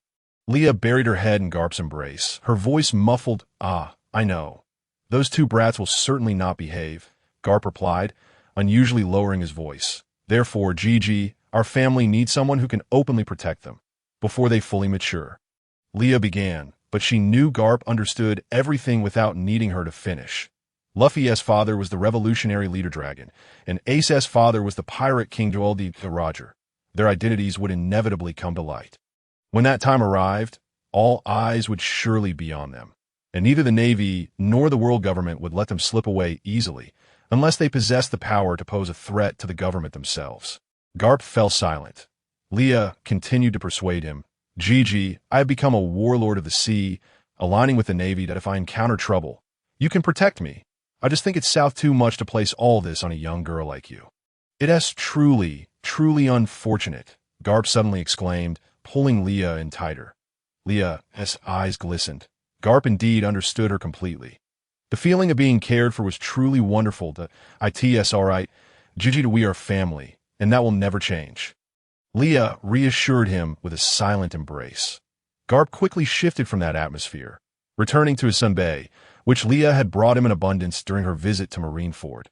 Leah buried her head in Garp's embrace, her voice muffled. I know. Those 2 brats will certainly not behave," Garp replied, unusually lowering his voice. "Therefore, Gigi, our family needs someone who can openly protect them before they fully mature." Leah began, but she knew Garp understood everything without needing her to finish. Luffy's father was the revolutionary leader dragon, and Ace's father was the pirate king Joel the Roger. Their identities would inevitably come to light. When that time arrived, all eyes would surely be on them, and neither the Navy nor the world government would let them slip away easily unless they possessed the power to pose a threat to the government themselves. Garp fell silent. Leah continued to persuade him. "Gigi, I have become a warlord of the sea, aligning with the Navy that if I encounter trouble, you can protect me. I just think it's south too much to place all this on a young girl like you. It is truly, truly unfortunate, Garp suddenly exclaimed, pulling Leah in tighter. Leah's eyes glistened. Garp indeed understood her completely. The feeling of being cared for was truly wonderful. It's all right, Gigi, we are family, and that will never change. Leah reassured him with a silent embrace. Garp quickly shifted from that atmosphere, returning to his sunbae, which Leah had brought him in abundance during her visit to Marineford.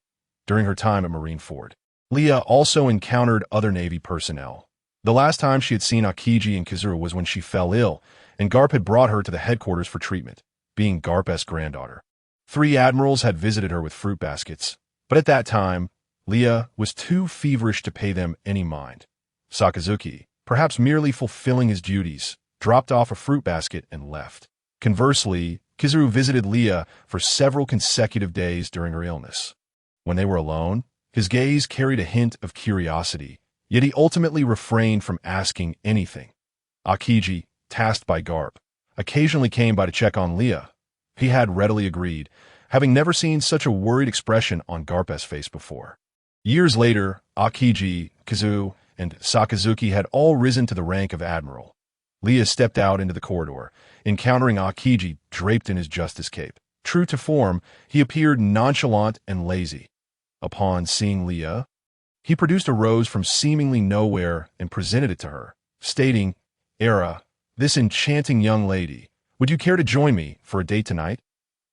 During her time at Marineford, Leah also encountered other Navy personnel. The last time she had seen Akiji and Kizuru was when she fell ill, and Garp had brought her to the headquarters for treatment, being Garp's granddaughter. 3 admirals had visited her with fruit baskets, but at that time, Leah was too feverish to pay them any mind. Sakazuki, perhaps merely fulfilling his duties, dropped off a fruit basket and left. Conversely, Kizuru visited Leah for several consecutive days during her illness. When they were alone, his gaze carried a hint of curiosity, yet he ultimately refrained from asking anything. Akiji, tasked by Garp, occasionally came by to check on Leah. He had readily agreed, having never seen such a worried expression on Garp's face before. Years later, Akiji, Kizuru, and Sakazuki had all risen to the rank of admiral. Leah stepped out into the corridor, encountering Akiji draped in his justice cape. True to form, he appeared nonchalant and lazy. Upon seeing Leah, he produced a rose from seemingly nowhere and presented it to her, stating, "Era, this enchanting young lady, would you care to join me for a date tonight?"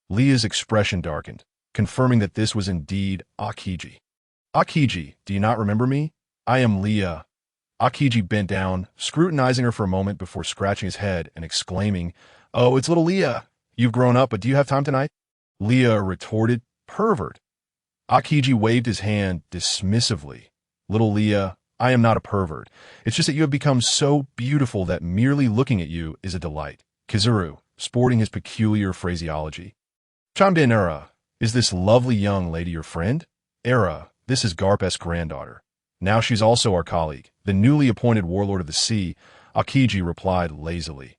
Leah's expression darkened, confirming that this was indeed Akiji. "Akiji, do you not remember me? I am Leah." Akiji bent down, scrutinizing her for a moment before scratching his head and exclaiming, "Oh, it's little Leah. You've grown up, but do you have time tonight?" Leah retorted, "Pervert." Akiji waved his hand dismissively. "Little Leah, I am not a pervert. It's just that you have become so beautiful that merely looking at you is a delight." Kizuru, sporting his peculiar phraseology, chimed in, "Era, is this lovely young lady your friend?" "Era, this is Garp's granddaughter. Now she's also our colleague, the newly appointed warlord of the sea," Akiji replied lazily.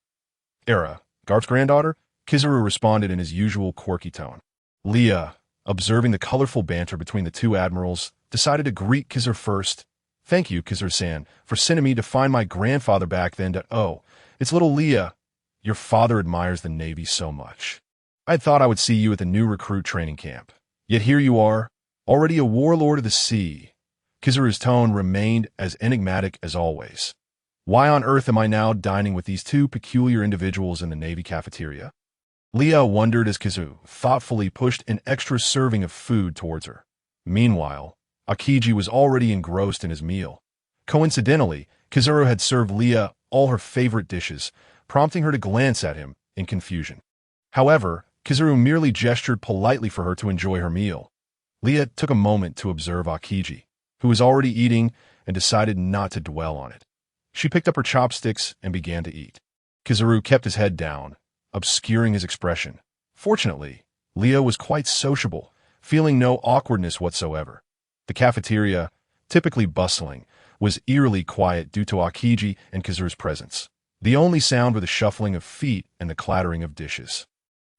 "Era, Garp's granddaughter?" Kizuru responded in his usual quirky tone. Leah, observing the colorful banter between the 2 admirals, decided to greet Kizuru first. "Thank you, Kizuru-san, for sending me to find my grandfather back then. Oh, it's little Leah. Your father admires the Navy so much. I had thought I would see you at the new recruit training camp. Yet here you are, already a warlord of the sea." Kizuru's tone remained as enigmatic as always. "Why on earth am I now dining with these 2 peculiar individuals in the Navy cafeteria?" Leah wondered as Kizuru thoughtfully pushed an extra serving of food towards her. Meanwhile, Akiji was already engrossed in his meal. Coincidentally, Kizuru had served Leah all her favorite dishes, prompting her to glance at him in confusion. However, Kizuru merely gestured politely for her to enjoy her meal. Leah took a moment to observe Akiji, who was already eating, and decided not to dwell on it. She picked up her chopsticks and began to eat. Kizuru kept his head down, obscuring his expression. Fortunately, Leah was quite sociable, feeling no awkwardness whatsoever. The cafeteria, typically bustling, was eerily quiet due to Akiji and Kizuru's presence. The only sound were the shuffling of feet and the clattering of dishes.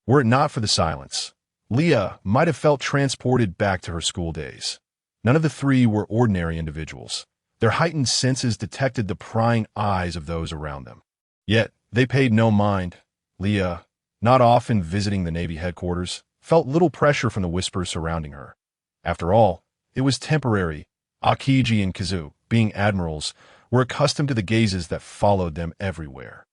Were it not for the silence, Leah might have felt transported back to her school days. None of the 3 were ordinary individuals. Their heightened senses detected the prying eyes of those around them. Yet, they paid no mind. Leah, not often visiting the Navy headquarters, felt little pressure from the whispers surrounding her. After all, it was temporary. Akiji and Kizuru, being admirals, were accustomed to the gazes that followed them everywhere.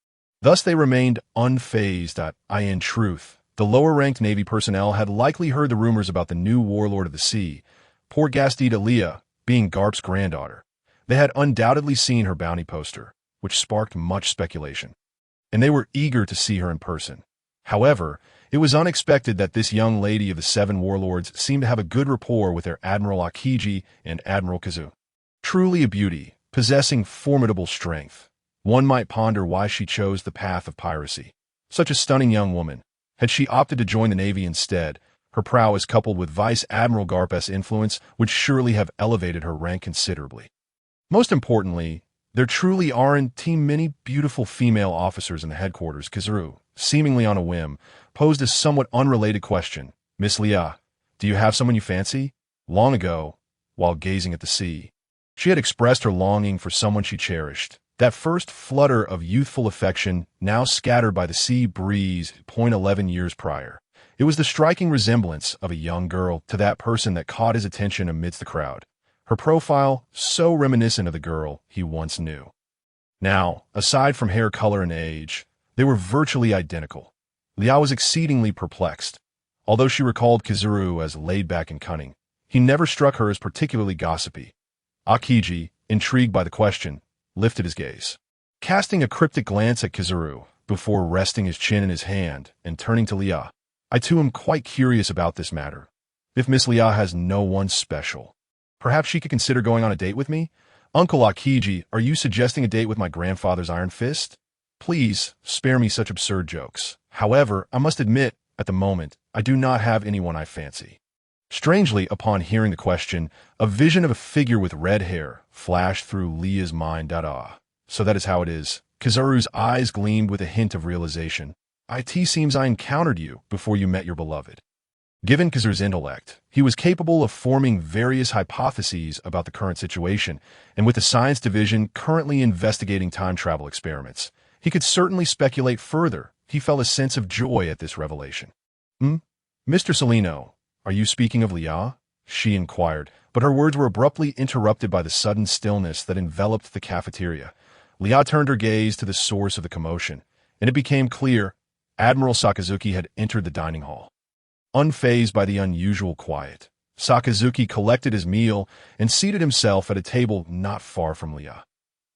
Thus they remained unfazed. In truth, the lower-ranked Navy personnel had likely heard the rumors about the new warlord of the sea. Poor Gastita Leah, being Garp's granddaughter. They had undoubtedly seen her bounty poster, which sparked much speculation, and they were eager to see her in person. However, it was unexpected that this young lady of the 7 warlords seemed to have a good rapport with their Admiral Akiji and Admiral Kizuru. Truly a beauty, possessing formidable strength. One might ponder why she chose the path of piracy. Such a stunning young woman. Had she opted to join the Navy instead, her prowess coupled with Vice Admiral Garp's influence would surely have elevated her rank considerably. Most importantly, there truly aren't many beautiful female officers in the headquarters, Kizuru, seemingly on a whim, posed a somewhat unrelated question. "Miss Leah, do you have someone you fancy?" Long ago, while gazing at the sea, she had expressed her longing for someone she cherished. That first flutter of youthful affection, now scattered by the sea breeze 11 years prior. It was the striking resemblance of a young girl to that person that caught his attention amidst the crowd. Her profile, so reminiscent of the girl he once knew. Now, aside from hair color and age, they were virtually identical. Leah was exceedingly perplexed. Although she recalled Kizuru as laid-back and cunning, he never struck her as particularly gossipy. Akiji, intrigued by the question, lifted his gaze, casting a cryptic glance at Kizuru before resting his chin in his hand and turning to Leah. "I too am quite curious about this matter. If Miss Leah has no one special, perhaps she could consider going on a date with me?" "Uncle Akiji, are you suggesting a date with my grandfather's iron fist? Please, spare me such absurd jokes. However, I must admit, at the moment, I do not have anyone I fancy." Strangely, upon hearing the question, a vision of a figure with red hair flashed through Leah's mind. So that is how it is. Kizuru's eyes gleamed with a hint of realization. "It seems I encountered you before you met your beloved." Given Kizuru's intellect, he was capable of forming various hypotheses about the current situation, and with the science division currently investigating time travel experiments, he could certainly speculate further. He felt a sense of joy at this revelation. "Mr. Salino, are you speaking of Leah?" she inquired, but her words were abruptly interrupted by the sudden stillness that enveloped the cafeteria. Leah turned her gaze to the source of the commotion, and it became clear Admiral Sakazuki had entered the dining hall. Unfazed by the unusual quiet, Sakazuki collected his meal and seated himself at a table not far from Leah.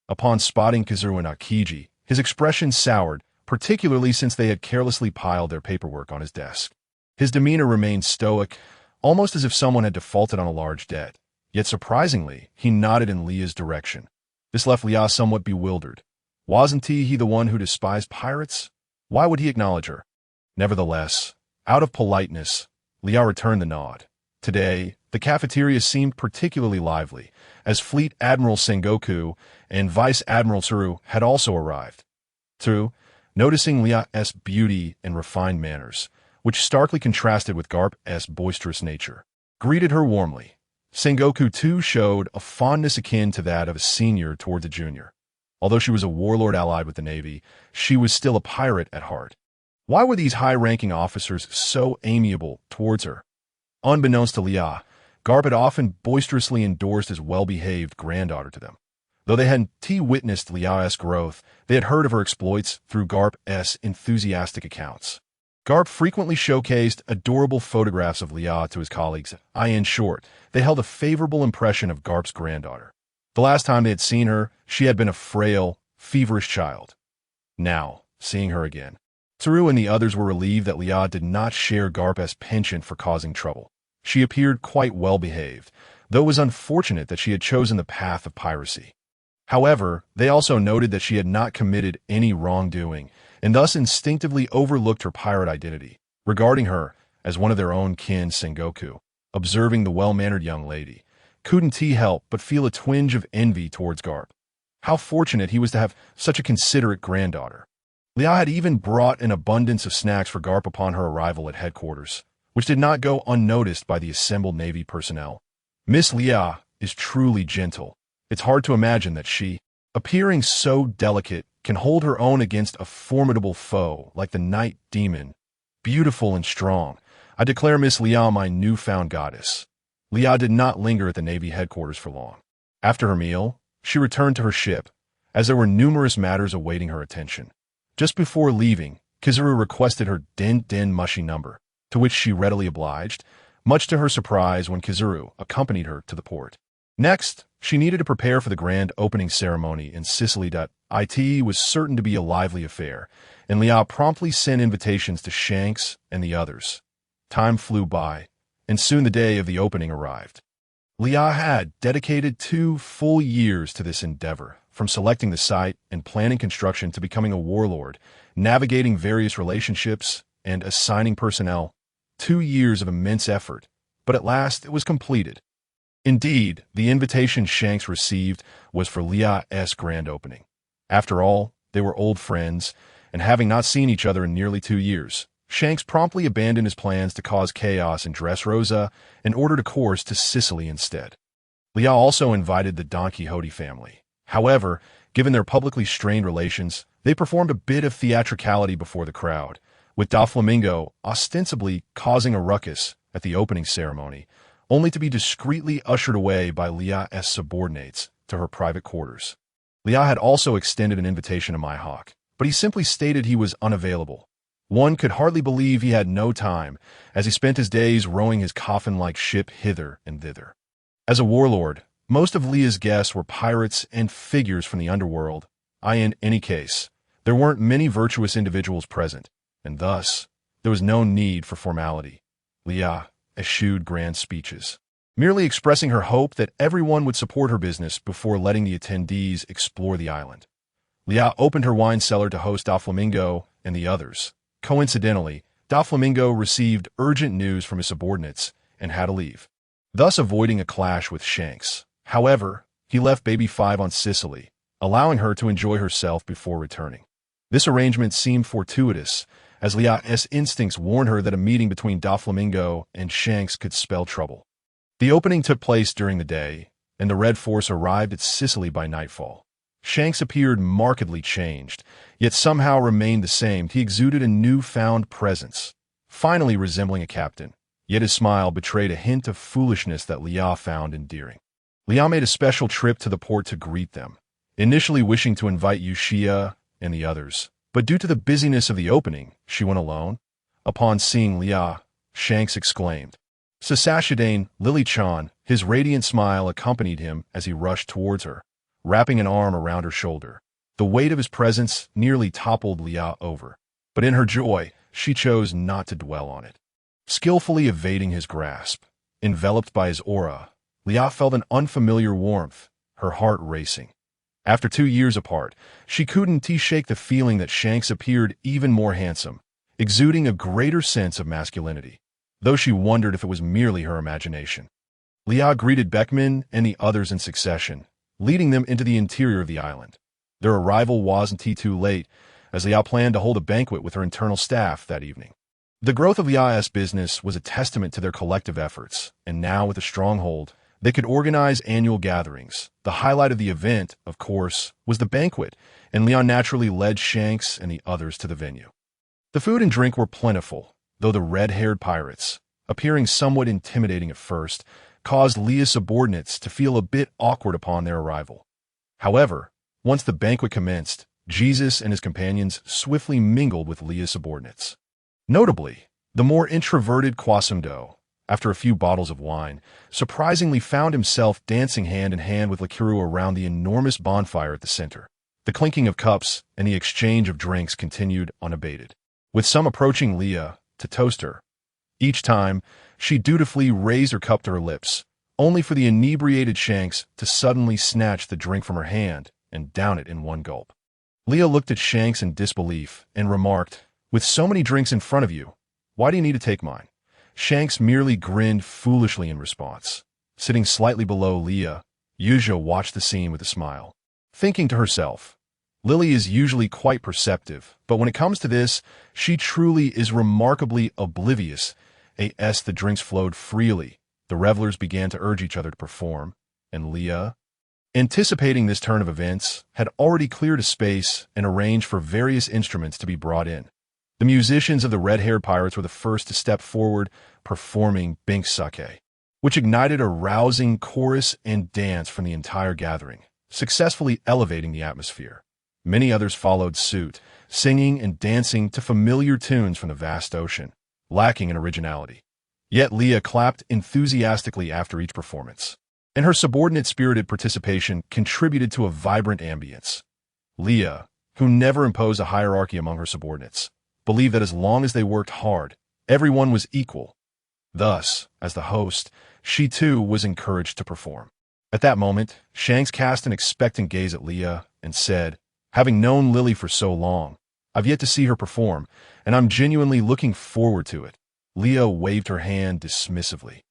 Upon spotting Kizuru and Akiji, his expression soured, particularly since they had carelessly piled their paperwork on his desk. His demeanor remained stoic, almost as if someone had defaulted on a large debt. Yet surprisingly, he nodded in Leah's direction. This left Leah somewhat bewildered. Wasn't he the one who despised pirates? Why would he acknowledge her? Nevertheless, out of politeness, Leah returned the nod. Today, the cafeteria seemed particularly lively, as Fleet Admiral Sengoku and Vice Admiral Tsuru had also arrived. Tsuru, noticing Leah's beauty and refined manners, which starkly contrasted with Garp's boisterous nature, greeted her warmly. Sengoku too showed a fondness akin to that of a senior towards a junior. Although she was a warlord allied with the Navy, she was still a pirate at heart. Why were these high-ranking officers so amiable towards her? Unbeknownst to Leah, Garp had often boisterously endorsed his well-behaved granddaughter to them. Though they hadn't witnessed Leah's growth, they had heard of her exploits through Garp's enthusiastic accounts. Garp frequently showcased adorable photographs of Leah to his colleagues. In short, they held a favorable impression of Garp's granddaughter. The last time they had seen her, she had been a frail, feverish child. Now, seeing her again, Tsuru and the others were relieved that Leah did not share Garp's penchant for causing trouble. She appeared quite well-behaved, though it was unfortunate that she had chosen the path of piracy. However, they also noted that she had not committed any wrongdoing, and thus instinctively overlooked her pirate identity. Regarding her as one of their own kin, Sengoku, observing the well-mannered young lady, couldn't he help but feel a twinge of envy towards Garp. How fortunate he was to have such a considerate granddaughter. Leah had even brought an abundance of snacks for Garp upon her arrival at headquarters, which did not go unnoticed by the assembled Navy personnel. Miss Leah is truly gentle. It's hard to imagine that she, appearing so delicate, can hold her own against a formidable foe like the night demon. Beautiful and strong, I declare Miss Leah my newfound goddess. Leah did not linger at the Navy headquarters for long. After her meal, she returned to her ship, as there were numerous matters awaiting her attention. Just before leaving, Kizuru requested her den mushy number, to which she readily obliged, much to her surprise when Kizuru accompanied her to the port. Next, she needed to prepare for the grand opening ceremony in Sicily. It was certain to be a lively affair, and Leah promptly sent invitations to Shanks and the others. Time flew by, and soon the day of the opening arrived. Leah had dedicated 2 full years to this endeavor, from selecting the site and planning construction to becoming a warlord, navigating various relationships, and assigning personnel. 2 years of immense effort, but at last it was completed. Indeed, the invitation Shanks received was for Leah's grand opening. After all, they were old friends, and having not seen each other in nearly 2 years, Shanks promptly abandoned his plans to cause chaos in Dressrosa and ordered a course to Sicily instead. Leah also invited the Don Quixote family. However, given their publicly strained relations, they performed a bit of theatricality before the crowd, with Doflamingo ostensibly causing a ruckus at the opening ceremony, only to be discreetly ushered away by Leah's subordinates to her private quarters. Leah had also extended an invitation to Mihawk, but he simply stated he was unavailable. One could hardly believe he had no time, as he spent his days rowing his coffin-like ship hither and thither. As a warlord, most of Leah's guests were pirates and figures from the underworld. In any case, there weren't many virtuous individuals present, and thus, there was no need for formality. Leah eschewed grand speeches, merely expressing her hope that everyone would support her business before letting the attendees explore the island. Leah opened her wine cellar to host Doflamingo and the others. Coincidentally, Doflamingo received urgent news from his subordinates and had to leave, thus avoiding a clash with Shanks. However, he left Baby 5 on Sicily, allowing her to enjoy herself before returning. This arrangement seemed fortuitous, as Leah's instincts warned her that a meeting between Doflamingo and Shanks could spell trouble. The opening took place during the day, and the Red Force arrived at Sicily by nightfall. Shanks appeared markedly changed, yet somehow remained the same. He exuded a newfound presence, finally resembling a captain, yet his smile betrayed a hint of foolishness that Leah found endearing. Leah made a special trip to the port to greet them, initially wishing to invite Yushia and the others, but due to the busyness of the opening, she went alone. Upon seeing Leah, Shanks exclaimed, "Sasashidane, Lily-chan." His radiant smile accompanied him as he rushed towards her, wrapping an arm around her shoulder. The weight of his presence nearly toppled Leah over, but in her joy, she chose not to dwell on it. Skillfully evading his grasp, enveloped by his aura, Leah felt an unfamiliar warmth, her heart racing. After 2 years apart, she couldn't shake the feeling that Shanks appeared even more handsome, exuding a greater sense of masculinity, though she wondered if it was merely her imagination. Leah greeted Beckman and the others in succession, leading them into the interior of the island. Their arrival wasn't too late, as Leah planned to hold a banquet with her internal staff that evening. The growth of Leah's business was a testament to their collective efforts, and now with a stronghold, they could organize annual gatherings. The highlight of the event, of course, was the banquet, and Leah naturally led Shanks and the others to the venue. The food and drink were plentiful, though the red-haired pirates, appearing somewhat intimidating at first, caused Leah's subordinates to feel a bit awkward upon their arrival. However, once the banquet commenced, Jesus and his companions swiftly mingled with Leah's subordinates. Notably, the more introverted Quasimodo, after a few bottles of wine, surprisingly found himself dancing hand in hand with Lakiru around the enormous bonfire at the center. The clinking of cups and the exchange of drinks continued unabated, with some approaching Leah to toast her. Each time, she dutifully raised her cup to her lips, only for the inebriated Shanks to suddenly snatch the drink from her hand and down it in one gulp. Leah looked at Shanks in disbelief and remarked, "With so many drinks in front of you, why do you need to take mine?" Shanks merely grinned foolishly in response. Sitting slightly below Leah, Yuzha watched the scene with a smile, thinking to herself, "Lily is usually quite perceptive, but when it comes to this, she truly is remarkably oblivious." As the drinks flowed freely, the revelers began to urge each other to perform, and Leah, anticipating this turn of events, had already cleared a space and arranged for various instruments to be brought in. The musicians of the red-haired pirates were the first to step forward, performing Bink Sake, which ignited a rousing chorus and dance from the entire gathering, successfully elevating the atmosphere. Many others followed suit, singing and dancing to familiar tunes from the vast ocean, lacking in originality. Yet Leah clapped enthusiastically after each performance, and her subordinate spirited participation contributed to a vibrant ambience. Leah, who never imposed a hierarchy among her subordinates, believed that as long as they worked hard, everyone was equal. Thus, as the host, she too was encouraged to perform. At that moment, Shanks cast an expectant gaze at Leah and said, "Having known Lily for so long, I've yet to see her perform, and I'm genuinely looking forward to it." Leah waved her hand dismissively,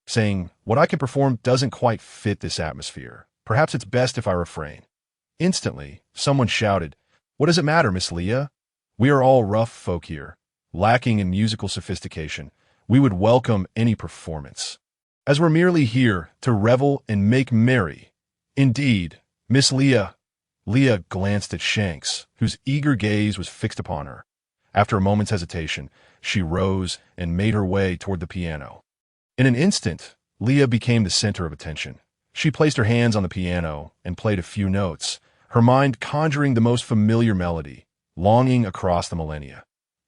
saying, "What I can perform doesn't quite fit this atmosphere. Perhaps it's best if I refrain." Instantly, someone shouted, "What does it matter, Miss Leah? We are all rough folk here, lacking in musical sophistication. We would welcome any performance, as we're merely here to revel and make merry. Indeed, Miss Leah. Leah glanced at Shanks, whose eager gaze was fixed upon her. After a moment's hesitation, she rose and made her way toward the piano. In an instant, Leah became the center of attention. She placed her hands on the piano and played a few notes, her mind conjuring the most familiar melody, longing across the millennia.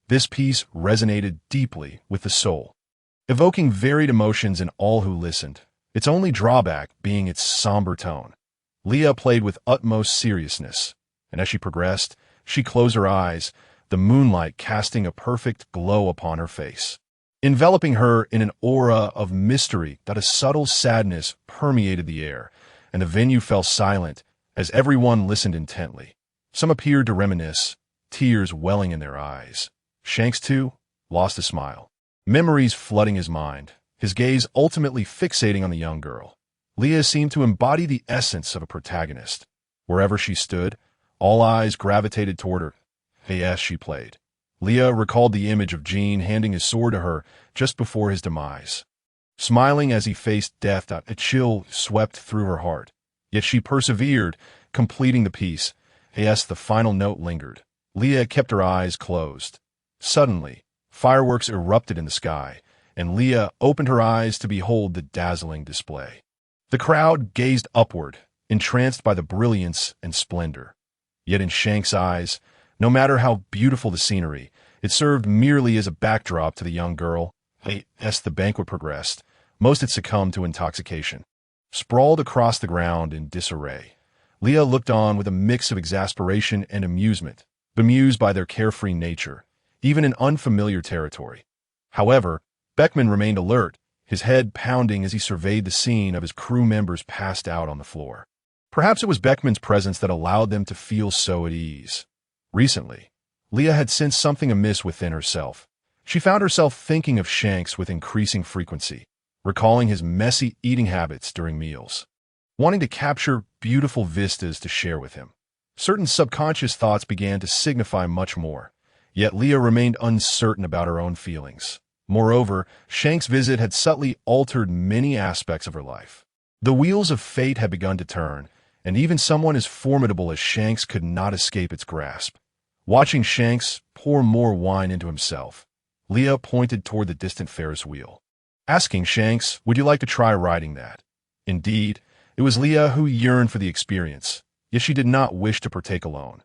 This piece resonated deeply with the soul, evoking varied emotions in all who listened, its only drawback being its somber tone. Leah played with utmost seriousness, and as she progressed, she closed her eyes, the moonlight casting a perfect glow upon her face, enveloping her in an aura of mystery that a subtle sadness permeated the air, and the venue fell silent as everyone listened intently. Some appeared to reminisce, tears welling in their eyes. Shanks, too, lost a smile, memories flooding his mind, his gaze ultimately fixating on the young girl. Leah seemed to embody the essence of a protagonist. Wherever she stood, all eyes gravitated toward her. As she played, Leah recalled the image of Jean handing his sword to her just before his demise. Smiling as he faced death, a chill swept through her heart. Yet she persevered, completing the piece. As the final note lingered, Leah kept her eyes closed. Suddenly, fireworks erupted in the sky, and Leah opened her eyes to behold the dazzling display. The crowd gazed upward, entranced by the brilliance and splendor. Yet in Shanks' eyes, no matter how beautiful the scenery, it served merely as a backdrop to the young girl. As the banquet progressed, most had succumbed to intoxication. Sprawled across the ground in disarray, Leah looked on with a mix of exasperation and amusement, bemused by their carefree nature, even in unfamiliar territory. However, Beckman remained alert, his head pounding as he surveyed the scene of his crew members passed out on the floor. Perhaps it was Beckman's presence that allowed them to feel so at ease. Recently, Leah had sensed something amiss within herself. She found herself thinking of Shanks with increasing frequency, recalling his messy eating habits during meals, wanting to capture beautiful vistas to share with him. Certain subconscious thoughts began to signify much more, yet Leah remained uncertain about her own feelings. Moreover, Shanks' visit had subtly altered many aspects of her life. The wheels of fate had begun to turn, and even someone as formidable as Shanks could not escape its grasp. Watching Shanks pour more wine into himself, Leah pointed toward the distant Ferris wheel, asking Shanks, "Would you like to try riding that?" Indeed, it was Leah who yearned for the experience, yet she did not wish to partake alone.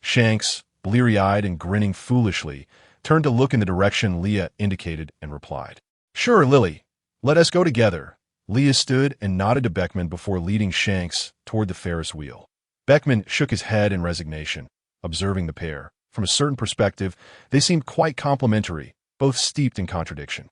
Shanks, bleary-eyed and grinning foolishly, turned to look in the direction Leah indicated and replied, "Sure, Lily. Let us go together." Leah stood and nodded to Beckman before leading Shanks toward the Ferris wheel. Beckman shook his head in resignation, observing the pair. From a certain perspective, they seemed quite complementary, both steeped in contradiction.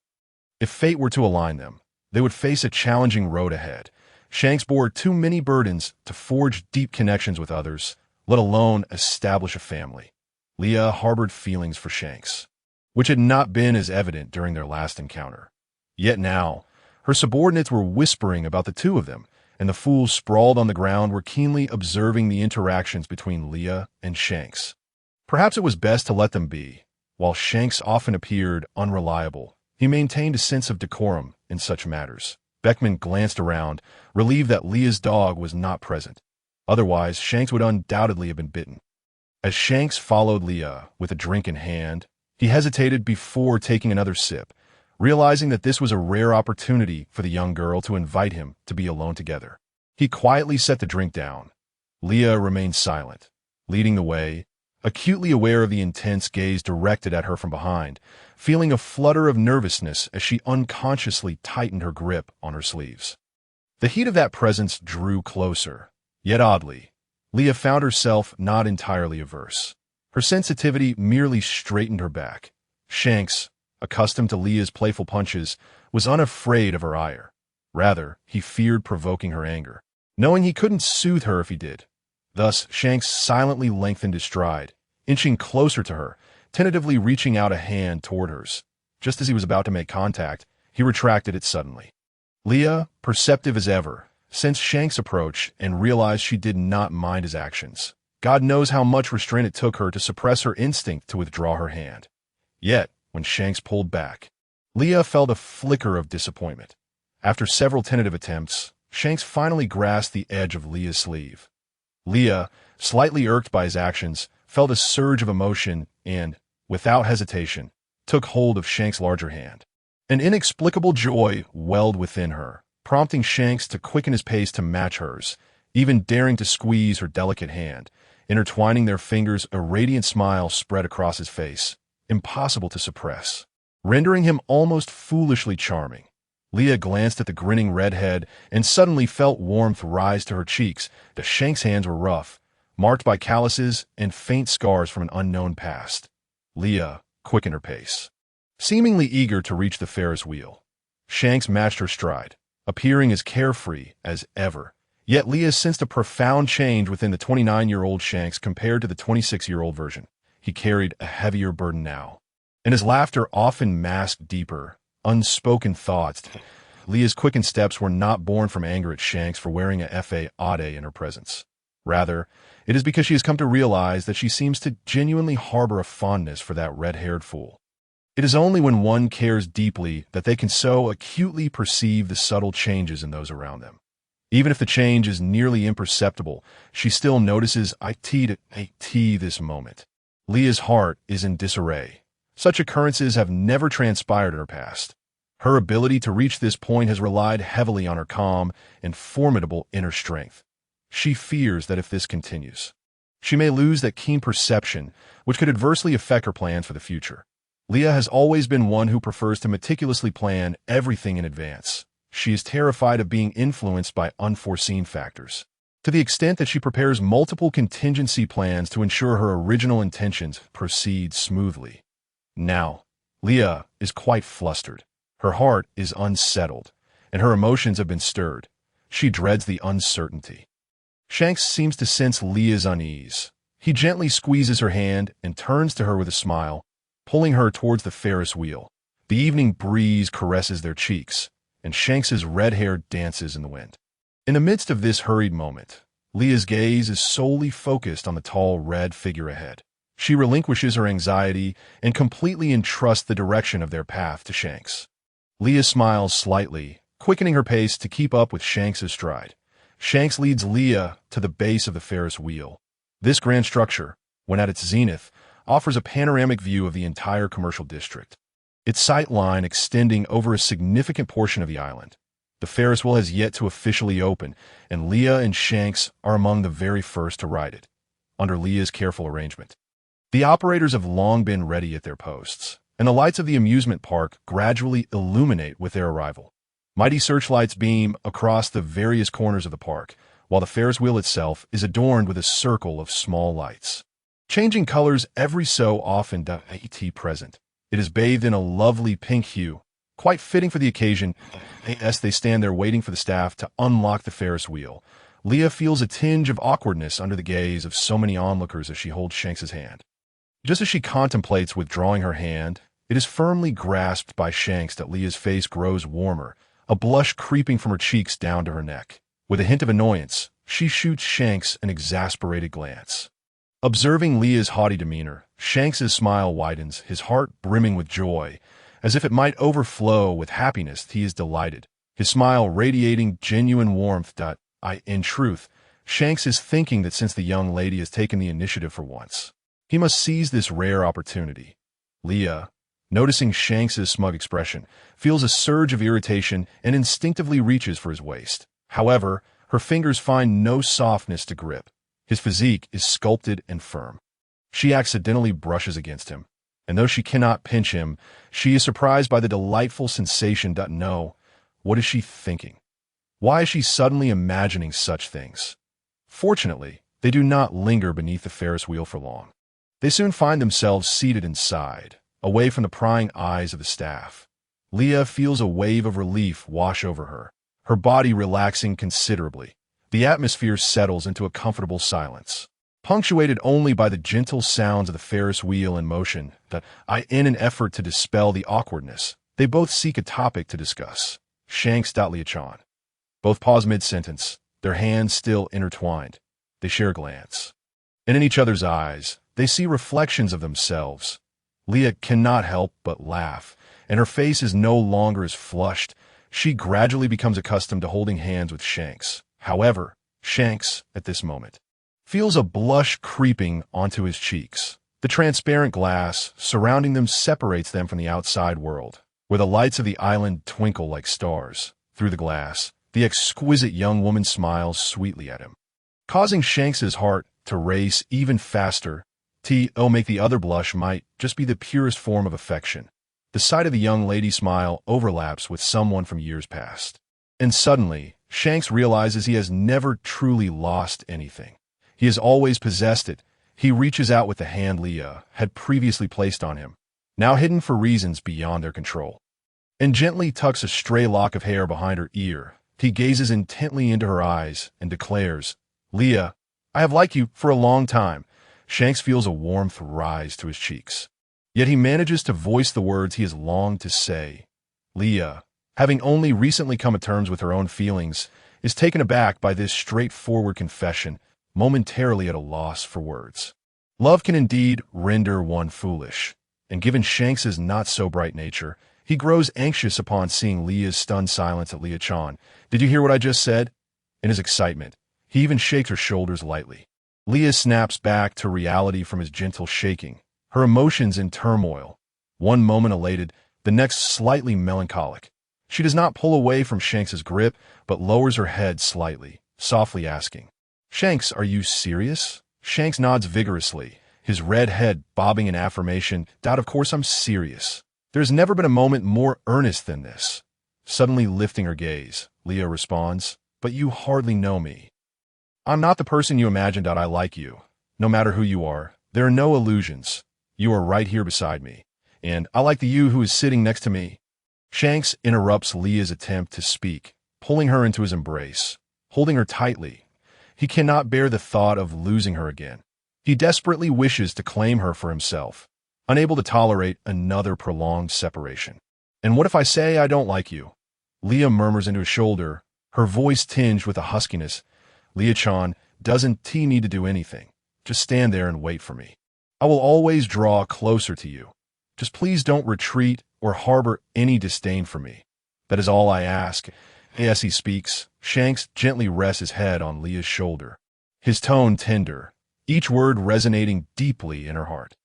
If fate were to align them, they would face a challenging road ahead. Shanks bore too many burdens to forge deep connections with others, let alone establish a family. Leah harbored feelings for Shanks, which had not been as evident during their last encounter. Yet now, her subordinates were whispering about the two of them, and the fools sprawled on the ground were keenly observing the interactions between Leah and Shanks. Perhaps it was best to let them be. While Shanks often appeared unreliable, he maintained a sense of decorum in such matters. Beckman glanced around, relieved that Leah's dog was not present. Otherwise, Shanks would undoubtedly have been bitten. As Shanks followed Leah with a drink in hand, he hesitated before taking another sip, realizing that this was a rare opportunity for the young girl to invite him to be alone together. He quietly set the drink down. Leah remained silent, leading the way, acutely aware of the intense gaze directed at her from behind, feeling a flutter of nervousness as she unconsciously tightened her grip on her sleeves. The heat of that presence drew closer, yet oddly, Leah found herself not entirely averse. Her sensitivity merely straightened her back. Shanks, accustomed to Leah's playful punches, was unafraid of her ire. Rather, he feared provoking her anger, knowing he couldn't soothe her if he did. Thus, Shanks silently lengthened his stride, inching closer to her, tentatively reaching out a hand toward hers. Just as he was about to make contact, he retracted it suddenly. Leah, perceptive as ever, sensed Shanks' approach and realized she did not mind his actions. God knows how much restraint it took her to suppress her instinct to withdraw her hand. Yet, when Shanks pulled back, Leah felt a flicker of disappointment. After several tentative attempts, Shanks finally grasped the edge of Leah's sleeve. Leah, slightly irked by his actions, felt a surge of emotion and, without hesitation, took hold of Shanks' larger hand. An inexplicable joy welled within her, prompting Shanks to quicken his pace to match hers, even daring to squeeze her delicate hand. Intertwining their fingers, a radiant smile spread across his face, impossible to suppress, rendering him almost foolishly charming. Leah glanced at the grinning redhead and suddenly felt warmth rise to her cheeks. The Shanks' hands were rough, marked by calluses and faint scars from an unknown past. Leah quickened her pace, seemingly eager to reach the Ferris wheel. Shanks matched her stride, appearing as carefree as ever. Yet Leah sensed a profound change within the 29-year-old Shanks compared to the 26-year-old version. He carried a heavier burden now, and his laughter often masked deeper, unspoken thoughts. Leah's quickened steps were not born from anger at Shanks for wearing a fade in her presence. Rather, it is because she has come to realize that she seems to genuinely harbor a fondness for that red-haired fool. It is only when one cares deeply that they can so acutely perceive the subtle changes in those around them. Even if the change is nearly imperceptible, she still notices this moment. Leah's heart is in disarray. Such occurrences have never transpired in her past. Her ability to reach this point has relied heavily on her calm and formidable inner strength. She fears that if this continues, she may lose that keen perception, which could adversely affect her plans for the future. Leah has always been one who prefers to meticulously plan everything in advance. She is terrified of being influenced by unforeseen factors, to the extent that she prepares multiple contingency plans to ensure her original intentions proceed smoothly. Now, Leah is quite flustered. Her heart is unsettled, and her emotions have been stirred. She dreads the uncertainty. Shanks seems to sense Leah's unease. He gently squeezes her hand and turns to her with a smile, pulling her towards the Ferris wheel. The evening breeze caresses their cheeks, and Shanks's red hair dances in the wind. In the midst of this hurried moment, Leah's gaze is solely focused on the tall red figure ahead. She relinquishes her anxiety and completely entrusts the direction of their path to Shanks. Leah smiles slightly, quickening her pace to keep up with Shanks's stride. Shanks leads Leah to the base of the Ferris wheel. This grand structure, when at its zenith, offers a panoramic view of the entire commercial district, its sight line extending over a significant portion of the island. The Ferris wheel has yet to officially open, and Leah and Shanks are among the very first to ride it, under Leah's careful arrangement. The operators have long been ready at their posts, and the lights of the amusement park gradually illuminate with their arrival. Mighty searchlights beam across the various corners of the park, while the Ferris wheel itself is adorned with a circle of small lights, changing colors every so often. Present. It is bathed in a lovely pink hue, quite fitting for the occasion. As they stand there waiting for the staff to unlock the Ferris wheel, Leah feels a tinge of awkwardness under the gaze of so many onlookers as she holds Shanks's hand. Just as she contemplates withdrawing her hand, it is firmly grasped by Shanks that Leah's face grows warmer, a blush creeping from her cheeks down to her neck. With a hint of annoyance, she shoots Shanks an exasperated glance. Observing Leah's haughty demeanor, Shanks's smile widens, his heart brimming with joy. As if it might overflow with happiness, he is delighted, his smile radiating genuine warmth. In truth, Shanks is thinking that since the young lady has taken the initiative for once, he must seize this rare opportunity. Leah, noticing Shanks's smug expression, feels a surge of irritation and instinctively reaches for his waist. However, her fingers find no softness to grip. His physique is sculpted and firm. She accidentally brushes against him, and though she cannot pinch him, she is surprised by the delightful sensation. No, what is she thinking? Why is she suddenly imagining such things? Fortunately, they do not linger beneath the Ferris wheel for long. They soon find themselves seated inside, away from the prying eyes of the staff. Leah feels a wave of relief wash over her body relaxing considerably. The atmosphere settles into a comfortable silence, punctuated only by the gentle sounds of the Ferris wheel in motion. In an effort to dispel the awkwardness, they both seek a topic to discuss. Shanks. Leah. Both pause mid-sentence, their hands still intertwined. They share a glance. and in each other's eyes, they see reflections of themselves. Leah cannot help but laugh, and her face is no longer as flushed. She gradually becomes accustomed to holding hands with Shanks. However, Shanks, at this moment, feels a blush creeping onto his cheeks. The transparent glass surrounding them separates them from the outside world, where the lights of the island twinkle like stars. Through the glass, the exquisite young woman smiles sweetly at him, causing Shanks's heart to race even faster. Make the other blush might just be the purest form of affection. The sight of the young lady smile overlaps with someone from years past. And suddenly, Shanks realizes he has never truly lost anything. He has always possessed it. He reaches out with the hand Leah had previously placed on him, now hidden for reasons beyond their control, and gently tucks a stray lock of hair behind her ear. He gazes intently into her eyes and declares, "Leah, I have liked you for a long time." Shanks feels a warmth rise to his cheeks. Yet he manages to voice the words he has longed to say. Leah, having only recently come to terms with her own feelings, is taken aback by this straightforward confession, momentarily at a loss for words. Love can indeed render one foolish, and given Shanks's not-so-bright nature, he grows anxious upon seeing Leah's stunned silence at Leah-chan. "Did you hear what I just said?" In his excitement, he even shakes her shoulders lightly. Leah snaps back to reality from his gentle shaking, her emotions in turmoil, one moment elated, the next slightly melancholic. She does not pull away from Shanks's grip, but lowers her head slightly, softly asking, "Shanks, are you serious?" Shanks nods vigorously, his red head bobbing in affirmation. "Of course I'm serious. There's never been a moment more earnest than this." Suddenly lifting her gaze, Leah responds, "But you hardly know me. I'm not the person you imagined. I like you. No matter who you are, there are no illusions. You are right here beside me, and I like the you who is sitting next to me." Shanks interrupts Leah's attempt to speak, pulling her into his embrace, holding her tightly. He cannot bear the thought of losing her again. He desperately wishes to claim her for himself, unable to tolerate another prolonged separation. "And what if I say I don't like you?" Leah murmurs into his shoulder, her voice tinged with a huskiness. "Leah-chan, doesn't need to do anything. Just stand there and wait for me. I will always draw closer to you. Just please don't retreat or harbor any disdain for me. That is all I ask." As he speaks, Shanks gently rests his head on Leah's shoulder, his tone tender, each word resonating deeply in her heart.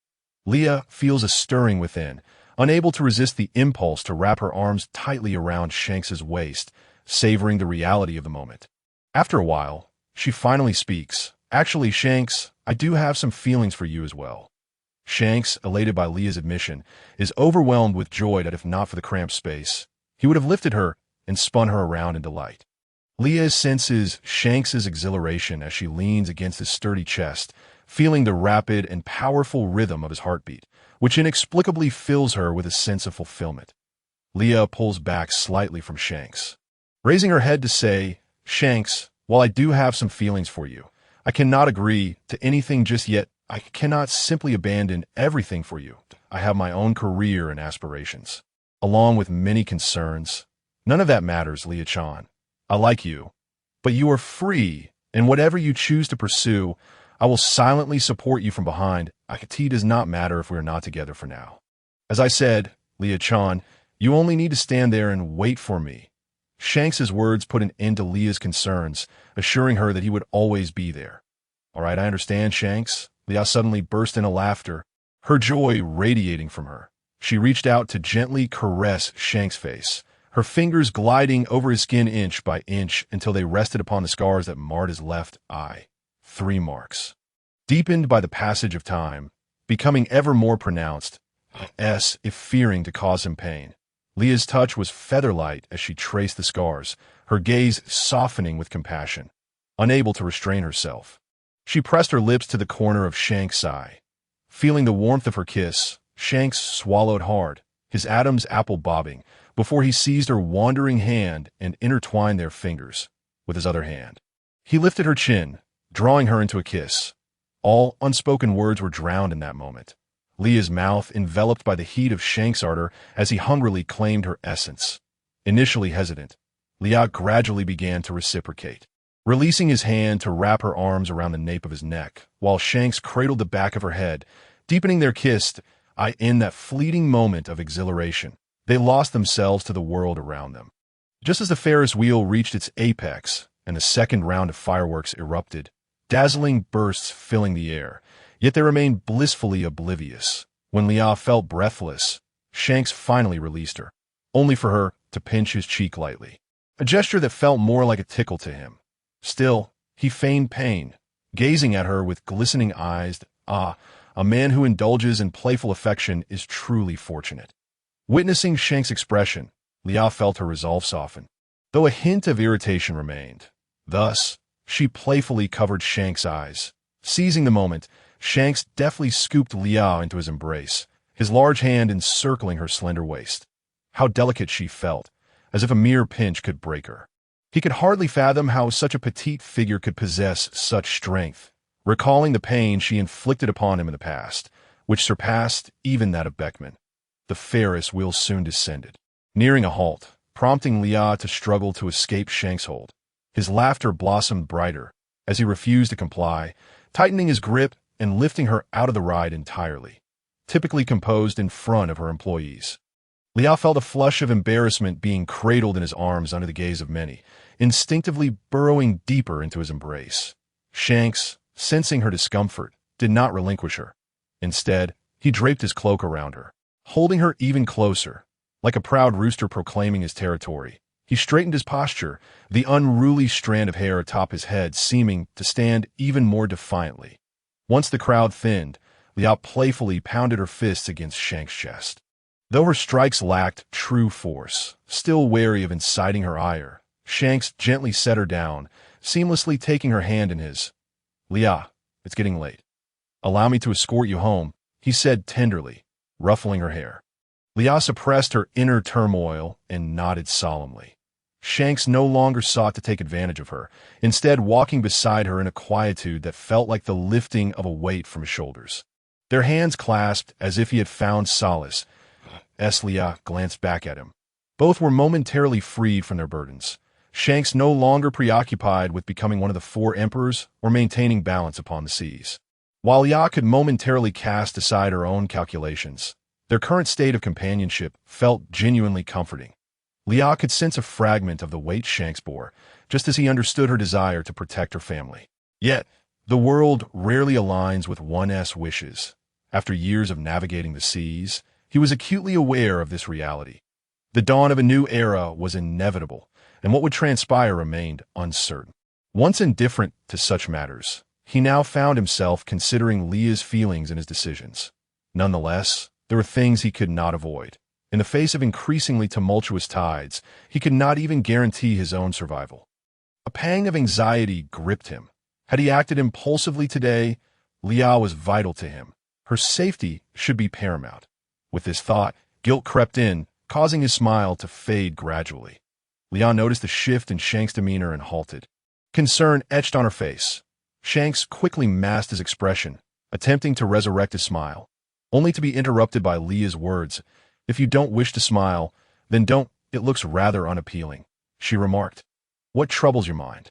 Leah feels a stirring within, unable to resist the impulse to wrap her arms tightly around Shanks's waist, savoring the reality of the moment. After a while, she finally speaks. "Actually, Shanks, I do have some feelings for you as well." Shanks, elated by Leah's admission, is overwhelmed with joy that if not for the cramped space, he would have lifted her and spun her around in delight. Leah senses Shanks's exhilaration as she leans against his sturdy chest, feeling the rapid and powerful rhythm of his heartbeat, which inexplicably fills her with a sense of fulfillment. Leah pulls back slightly from Shanks, raising her head to say, "Shanks, while I do have some feelings for you, I cannot agree to anything just yet. I cannot simply abandon everything for you. I have my own career and aspirations, along with many concerns. None of that matters, Leah-chan. I like you, but you are free, and whatever you choose to pursue, I will silently support you from behind. It does not matter if we are not together for now. As I said, Leah-chan, you only need to stand there and wait for me." Shanks's words put an end to Leah's concerns, assuring her that he would always be there. "All right, I understand, Shanks." Leah suddenly burst into laughter, her joy radiating from her. She reached out to gently caress Shanks' face, her fingers gliding over his skin inch by inch until they rested upon the scars that marred his left eye. 3 marks, deepened by the passage of time, becoming ever more pronounced, if fearing to cause him pain. Leah's touch was feather-light as she traced the scars, her gaze softening with compassion. Unable to restrain herself, she pressed her lips to the corner of Shanks' eye. Feeling the warmth of her kiss, Shanks swallowed hard, his Adam's apple bobbing, before he seized her wandering hand and intertwined their fingers with his other hand. He lifted her chin, drawing her into a kiss. All unspoken words were drowned in that moment. Leah's mouth enveloped by the heat of Shanks' ardor as he hungrily claimed her essence. Initially hesitant, Leah gradually began to reciprocate. releasing his hand to wrap her arms around the nape of his neck, while Shanks cradled the back of her head, deepening their kiss. In that fleeting moment of exhilaration, they lost themselves to the world around them. Just as the Ferris wheel reached its apex and the second round of fireworks erupted, dazzling bursts filling the air, yet they remained blissfully oblivious. When Leah felt breathless, Shanks finally released her, only for her to pinch his cheek lightly, a gesture that felt more like a tickle to him. Still, he feigned pain, gazing at her with glistening eyes. A man who indulges in playful affection is truly fortunate. Witnessing Shanks' expression, Leah felt her resolve soften, though a hint of irritation remained. Thus, she playfully covered Shanks' eyes. Seizing the moment, Shanks deftly scooped Leah into his embrace, his large hand encircling her slender waist. How delicate she felt, as if a mere pinch could break her. He could hardly fathom how such a petite figure could possess such strength, recalling the pain she inflicted upon him in the past, which surpassed even that of Beckman. The Ferris wheel soon descended, nearing a halt, prompting Leah to struggle to escape Shanks' hold. His laughter blossomed brighter as he refused to comply, tightening his grip and lifting her out of the ride entirely, typically composed in front of her employees. Leah felt a flush of embarrassment being cradled in his arms under the gaze of many, instinctively burrowing deeper into his embrace. Shanks, sensing her discomfort, did not relinquish her. Instead, he draped his cloak around her, holding her even closer. Like a proud rooster proclaiming his territory, he straightened his posture, the unruly strand of hair atop his head seeming to stand even more defiantly. Once the crowd thinned, Leah playfully pounded her fists against Shanks' chest. Though her strikes lacked true force, still wary of inciting her ire, Shanks gently set her down, seamlessly taking her hand in his. "Leah, it's getting late. Allow me to escort you home," he said tenderly, ruffling her hair. Leah suppressed her inner turmoil and nodded solemnly. Shanks no longer sought to take advantage of her, instead walking beside her in a quietude that felt like the lifting of a weight from his shoulders. Their hands clasped as if he had found solace. Leah glanced back at him. Both were momentarily freed from their burdens. Shanks no longer preoccupied with becoming one of the four emperors or maintaining balance upon the seas. While Leah could momentarily cast aside her own calculations, their current state of companionship felt genuinely comforting. Leah could sense a fragment of the weight Shanks bore, just as he understood her desire to protect her family. Yet, the world rarely aligns with one's wishes. After years of navigating the seas, he was acutely aware of this reality. The dawn of a new era was inevitable, and what would transpire remained uncertain. Once indifferent to such matters, he now found himself considering Leah's feelings in his decisions. Nonetheless, there were things he could not avoid. In the face of increasingly tumultuous tides, he could not even guarantee his own survival. A pang of anxiety gripped him. Had he acted impulsively today, Leah was vital to him. Her safety should be paramount. With this thought, guilt crept in, causing his smile to fade gradually. Leah noticed the shift in Shanks' demeanor and halted. Concern etched on her face. Shanks quickly masked his expression, attempting to resurrect his smile, only to be interrupted by Leah's words. "If you don't wish to smile, then don't. It looks rather unappealing," she remarked. "What troubles your mind?"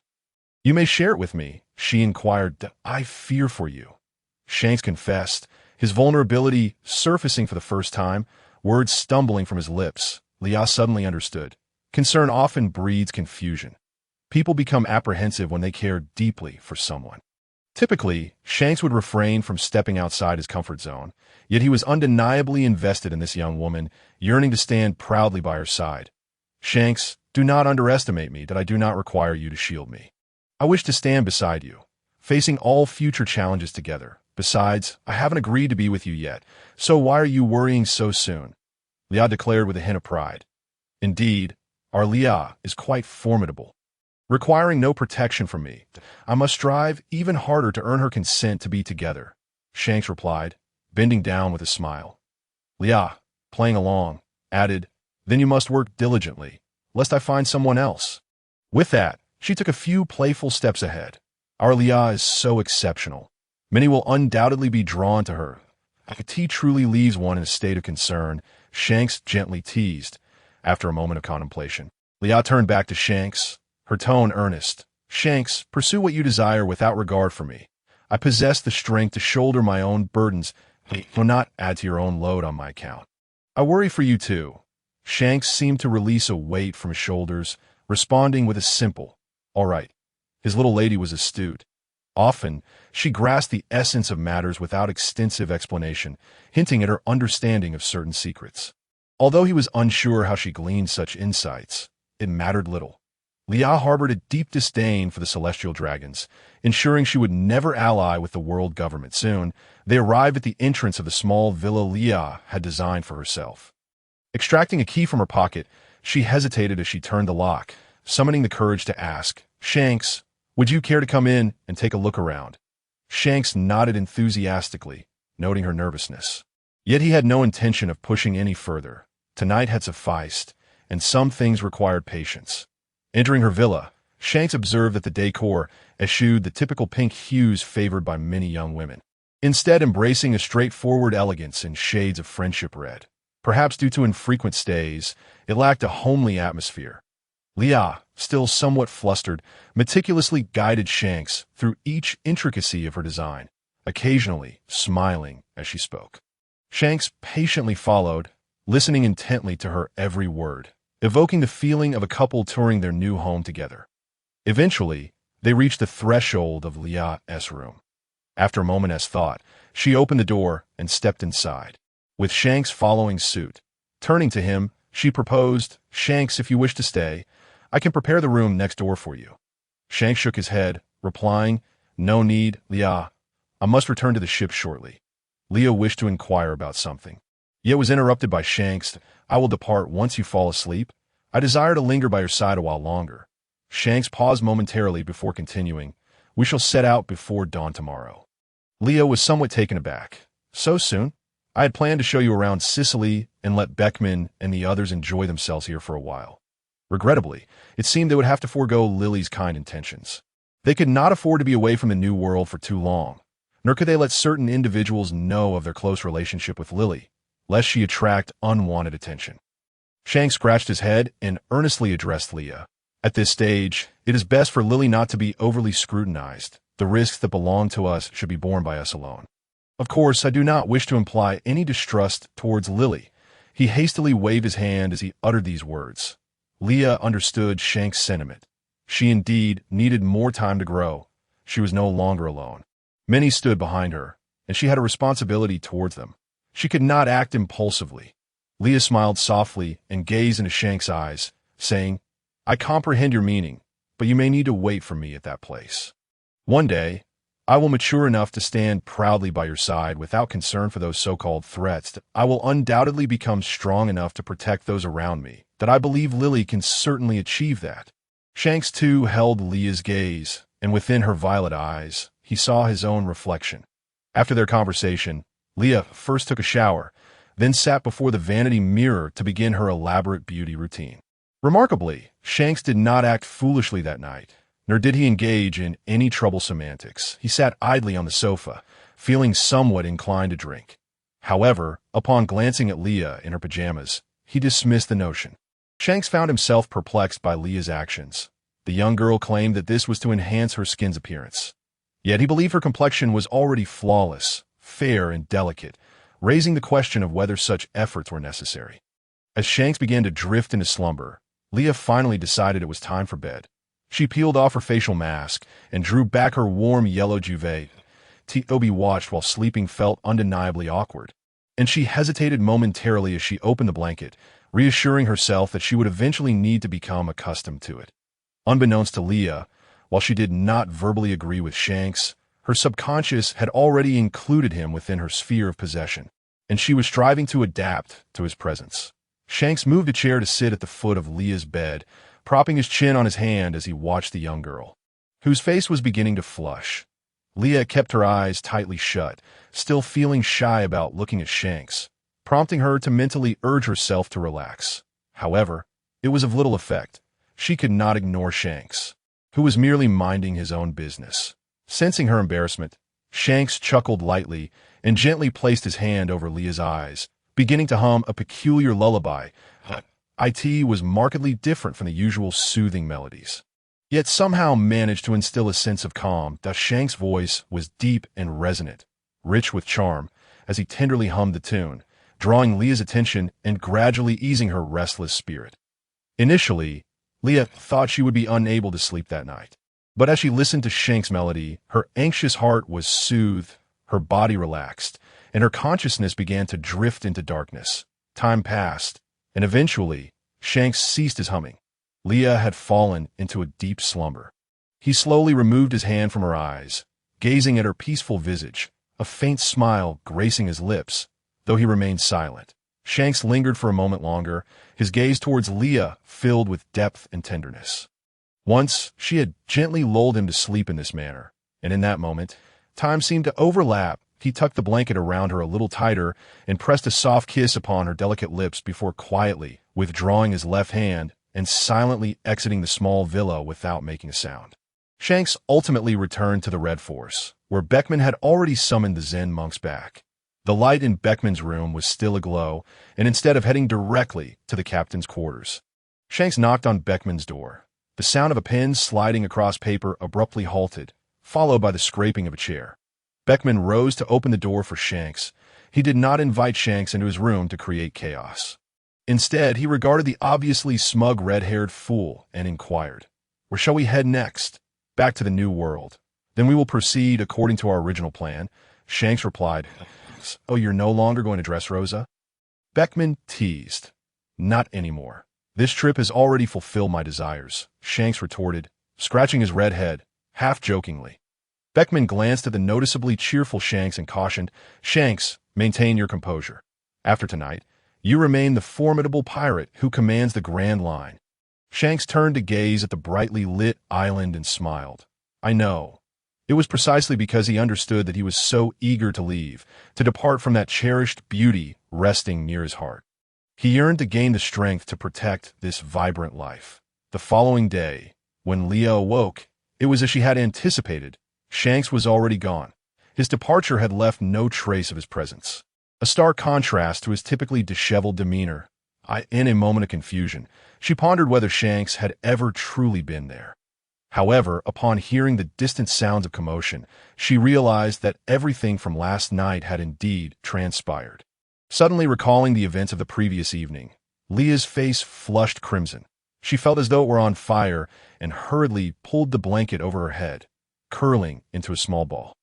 "You may share it with me," she inquired. "I fear for you," Shanks confessed, his vulnerability surfacing for the first time, words stumbling from his lips. Leah suddenly understood. Concern often breeds confusion. People become apprehensive when they care deeply for someone. Typically, Shanks would refrain from stepping outside his comfort zone, yet he was undeniably invested in this young woman, yearning to stand proudly by her side. "Shanks, do not underestimate me that I do not require you to shield me. I wish to stand beside you, facing all future challenges together. Besides, I haven't agreed to be with you yet, so why are you worrying so soon?" Leah declared with a hint of pride. "Indeed, our Leah is quite formidable. Requiring no protection from me, I must strive even harder to earn her consent to be together," Shanks replied, bending down with a smile. Leah, playing along, added, "Then you must work diligently, lest I find someone else." With that, she took a few playful steps ahead. "Our Leah is so exceptional. Many will undoubtedly be drawn to her. Tea truly leaves one in a state of concern," Shanks gently teased. After a moment of contemplation, Leah turned back to Shanks, her tone earnest. Shanks, pursue what you desire without regard for me. I possess the strength to shoulder my own burdens, but will not add to your own load on my account. I worry for you too. Shanks seemed to release a weight from his shoulders, responding with a simple, all right. His little lady was astute. Often, she grasped the essence of matters without extensive explanation, hinting at her understanding of certain secrets. Although he was unsure how she gleaned such insights, it mattered little. Leah harbored a deep disdain for the celestial dragons, ensuring she would never ally with the world government. Soon, they arrived at the entrance of the small villa Leah had designed for herself. Extracting a key from her pocket, she hesitated as she turned the lock, summoning the courage to ask, Shanks, would you care to come in and take a look around? Shanks nodded enthusiastically, noting her nervousness. Yet he had no intention of pushing any further. Tonight had sufficed, and some things required patience. Entering her villa, Shanks observed that the decor eschewed the typical pink hues favored by many young women, instead embracing a straightforward elegance in shades of friendship red. Perhaps due to infrequent stays, it lacked a homely atmosphere. Leah, still somewhat flustered, meticulously guided Shanks through each intricacy of her design, occasionally smiling as she spoke. Shanks patiently followed, listening intently to her every word, evoking the feeling of a couple touring their new home together. Eventually, they reached the threshold of Leah's room. After a moment's thought, she opened the door and stepped inside, with Shanks following suit. Turning to him, she proposed, Shanks, if you wish to stay, I can prepare the room next door for you. Shanks shook his head, replying, No need, Leah. I must return to the ship shortly. Leah wished to inquire about something, yet was interrupted by Shanks. I will depart once you fall asleep. I desire to linger by your side a while longer. Shanks paused momentarily before continuing, We shall set out before dawn tomorrow. Leah was somewhat taken aback. So soon? I had planned to show you around Sicily and let Beckman and the others enjoy themselves here for a while. Regrettably, it seemed they would have to forego Lily's kind intentions. They could not afford to be away from the new world for too long, nor could they let certain individuals know of their close relationship with Lily, lest she attract unwanted attention. Shanks scratched his head and earnestly addressed Leah. At this stage, it is best for Lily not to be overly scrutinized. The risks that belong to us should be borne by us alone. Of course, I do not wish to imply any distrust towards Lily. He hastily waved his hand as he uttered these words. Leah understood Shanks' sentiment. She indeed needed more time to grow. She was no longer alone. Many stood behind her, and she had a responsibility towards them. She could not act impulsively. Leah smiled softly and gazed into Shanks' eyes, saying, I comprehend your meaning, but you may need to wait for me at that place. One day, I will mature enough to stand proudly by your side without concern for those so-called threats. I will undoubtedly become strong enough to protect those around me, that I believe Lily can certainly achieve that. Shanks too held Leah's gaze, and within her violet eyes, he saw his own reflection. After their conversation, Leah first took a shower, then sat before the vanity mirror to begin her elaborate beauty routine. Remarkably, Shanks did not act foolishly that night, nor did he engage in any troublesome antics. He sat idly on the sofa, feeling somewhat inclined to drink. However, upon glancing at Leah in her pajamas, he dismissed the notion. Shanks found himself perplexed by Leah's actions. The young girl claimed that this was to enhance her skin's appearance. Yet he believed her complexion was already flawless, fair and delicate, raising the question of whether such efforts were necessary. As Shanks began to drift into slumber, Leah finally decided it was time for bed. She peeled off her facial mask and drew back her warm yellow duvet. Toby watched while sleeping felt undeniably awkward, and she hesitated momentarily as she opened the blanket, reassuring herself that she would eventually need to become accustomed to it. Unbeknownst to Leah, while she did not verbally agree with Shanks, her subconscious had already included him within her sphere of possession, and she was striving to adapt to his presence. Shanks moved a chair to sit at the foot of Leah's bed, propping his chin on his hand as he watched the young girl, whose face was beginning to flush. Leah kept her eyes tightly shut, still feeling shy about looking at Shanks, prompting her to mentally urge herself to relax. However, it was of little effect. She could not ignore Shanks, who was merely minding his own business. Sensing her embarrassment, Shanks chuckled lightly and gently placed his hand over Leah's eyes, beginning to hum a peculiar lullaby. It was markedly different from the usual soothing melodies. yet somehow managed to instill a sense of calm. Shank's voice was deep and resonant, rich with charm, as he tenderly hummed the tune, drawing Leah's attention and gradually easing her restless spirit. Initially, Leah thought she would be unable to sleep that night. But as she listened to Shank's melody, her anxious heart was soothed, her body relaxed, and her consciousness began to drift into darkness. Time passed, and eventually, Shanks ceased his humming. Leah had fallen into a deep slumber. He slowly removed his hand from her eyes, gazing at her peaceful visage, a faint smile gracing his lips, though he remained silent. Shanks lingered for a moment longer, his gaze towards Leah filled with depth and tenderness. Once, she had gently lulled him to sleep in this manner, and in that moment, time seemed to overlap. He tucked the blanket around her a little tighter and pressed a soft kiss upon her delicate lips before quietly withdrawing his left hand and silently exiting the small villa without making a sound. Shanks ultimately returned to the Red Force, where Beckman had already summoned the Zen monks back. The light in Beckman's room was still aglow, and instead of heading directly to the captain's quarters, Shanks knocked on Beckman's door. The sound of a pen sliding across paper abruptly halted, followed by the scraping of a chair. Beckman rose to open the door for Shanks. He did not invite Shanks into his room to create chaos. Instead, he regarded the obviously smug red-haired fool and inquired, "Where shall we head next?" "Back to the New World. Then we will proceed according to our original plan." Shanks replied, "Oh, you're no longer going to Dressrosa?" Beckman teased, "Not anymore. This trip has already fulfilled my desires," Shanks retorted, scratching his red head, half-jokingly. Beckman glanced at the noticeably cheerful Shanks and cautioned, "Shanks, maintain your composure. After tonight, you remain the formidable pirate who commands the Grand Line." Shanks turned to gaze at the brightly lit island and smiled. "I know." It was precisely because he understood that he was so eager to leave, to depart from that cherished beauty resting near his heart. He yearned to gain the strength to protect this vibrant life. The following day, when Leah awoke, it was as she had anticipated. Shanks was already gone. His departure had left no trace of his presence. A stark contrast to his typically disheveled demeanor. In a moment of confusion, she pondered whether Shanks had ever truly been there. However, upon hearing the distant sounds of commotion, she realized that everything from last night had indeed transpired. Suddenly recalling the events of the previous evening, Leah's face flushed crimson. She felt as though it were on fire and hurriedly pulled the blanket over her head, curling into a small ball.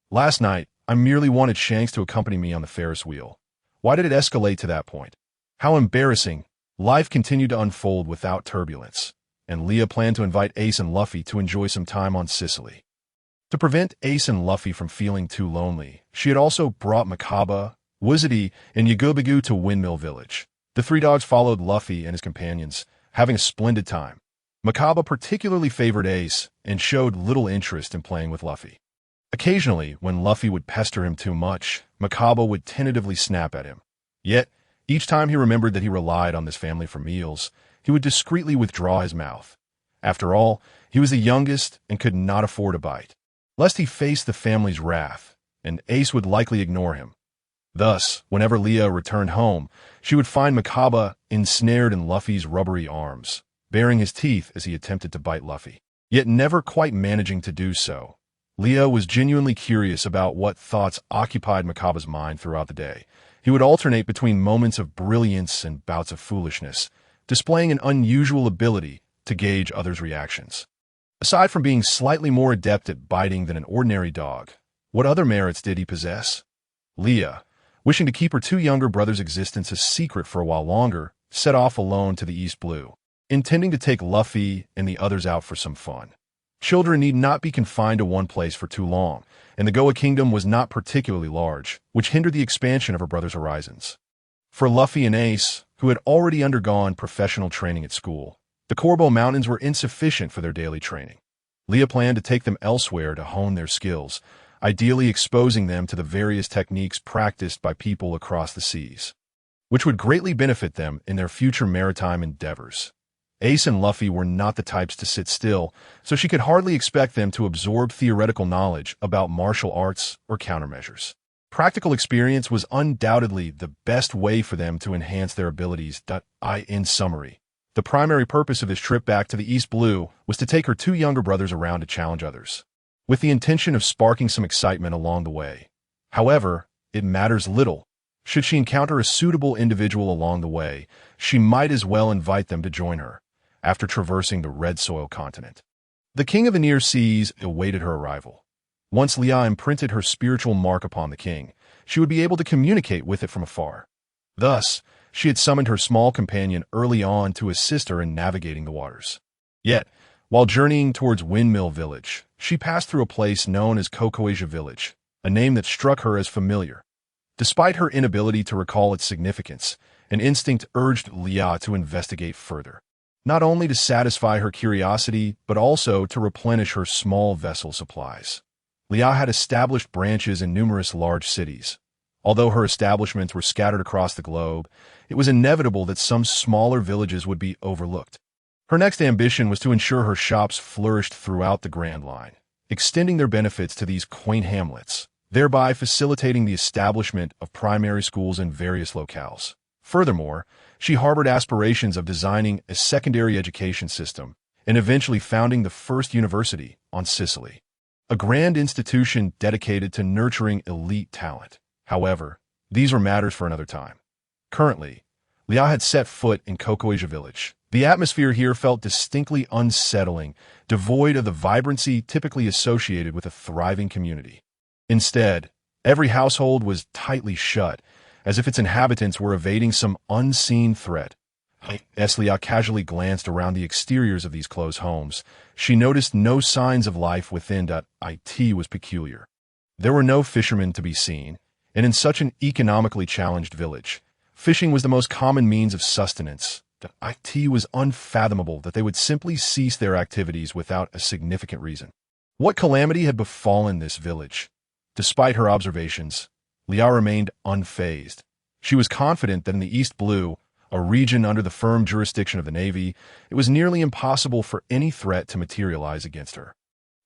Last night, I merely wanted Shanks to accompany me on the Ferris wheel. Why did it escalate to that point? How embarrassing. Life continued to unfold without turbulence, and Leah planned to invite Ace and Luffy to enjoy some time on Sicily. To prevent Ace and Luffy from feeling too lonely, she had also brought Makaba, Wizity, and Yagubigu to Windmill Village. The three dogs followed Luffy and his companions, having a splendid time. Makaba particularly favored Ace and showed little interest in playing with Luffy. Occasionally, when Luffy would pester him too much, Makaba would tentatively snap at him. Yet, each time he remembered that he relied on this family for meals, he would discreetly withdraw his mouth. After all, he was the youngest and could not afford a bite, lest he face the family's wrath, and Ace would likely ignore him. Thus, whenever Leah returned home, she would find Makaba ensnared in Luffy's rubbery arms, baring his teeth as he attempted to bite Luffy, yet never quite managing to do so. Leah was genuinely curious about what thoughts occupied Makaba's mind throughout the day. He would alternate between moments of brilliance and bouts of foolishness, displaying an unusual ability to gauge others' reactions. Aside from being slightly more adept at biting than an ordinary dog, what other merits did he possess? Leah, wishing to keep her two younger brothers' existence a secret for a while longer, set off alone to the East Blue, intending to take Luffy and the others out for some fun. Children need not be confined to one place for too long, and the Goa Kingdom was not particularly large, which hindered the expansion of her brother's horizons. For Luffy and Ace, who had already undergone professional training at school, the Corbo Mountains were insufficient for their daily training. Leah planned to take them elsewhere to hone their skills, ideally exposing them to the various techniques practiced by people across the seas, which would greatly benefit them in their future maritime endeavors. Ace and Luffy were not the types to sit still, so she could hardly expect them to absorb theoretical knowledge about martial arts or countermeasures. Practical experience was undoubtedly the best way for them to enhance their abilities. In summary, The primary purpose of his trip back to the East Blue was to take her two younger brothers around to challenge others, with the intention of sparking some excitement along the way. However, it matters little. Should she encounter a suitable individual along the way, she might as well invite them to join her, after traversing the Red Soil continent. The King of the Near Seas awaited her arrival. Once Leah imprinted her spiritual mark upon the king, she would be able to communicate with it from afar. Thus, she had summoned her small companion early on to assist her in navigating the waters. Yet, while journeying towards Windmill Village, she passed through a place known as Cocoasia Village, a name that struck her as familiar. Despite her inability to recall its significance, an instinct urged Leah to investigate further, not only to satisfy her curiosity, but also to replenish her small vessel supplies. Leah had established branches in numerous large cities. Although her establishments were scattered across the globe, it was inevitable that some smaller villages would be overlooked. Her next ambition was to ensure her shops flourished throughout the Grand Line, extending their benefits to these quaint hamlets, thereby facilitating the establishment of primary schools in various locales. Furthermore, she harbored aspirations of designing a secondary education system and eventually founding the first university on Sicily, a grand institution dedicated to nurturing elite talent. However, these were matters for another time. Currently, Leah had set foot in Cocoasia Village. The atmosphere here felt distinctly unsettling, devoid of the vibrancy typically associated with a thriving community. Instead, every household was tightly shut, as if its inhabitants were evading some unseen threat. As Leah casually glanced around the exteriors of these closed homes, she noticed no signs of life within. It was peculiar. There were no fishermen to be seen, and in such an economically challenged village, fishing was the most common means of sustenance. It was unfathomable that they would simply cease their activities without a significant reason. What calamity had befallen this village? Despite her observations, Leah remained unfazed. She was confident that in the East Blue, a region under the firm jurisdiction of the Navy, it was nearly impossible for any threat to materialize against her.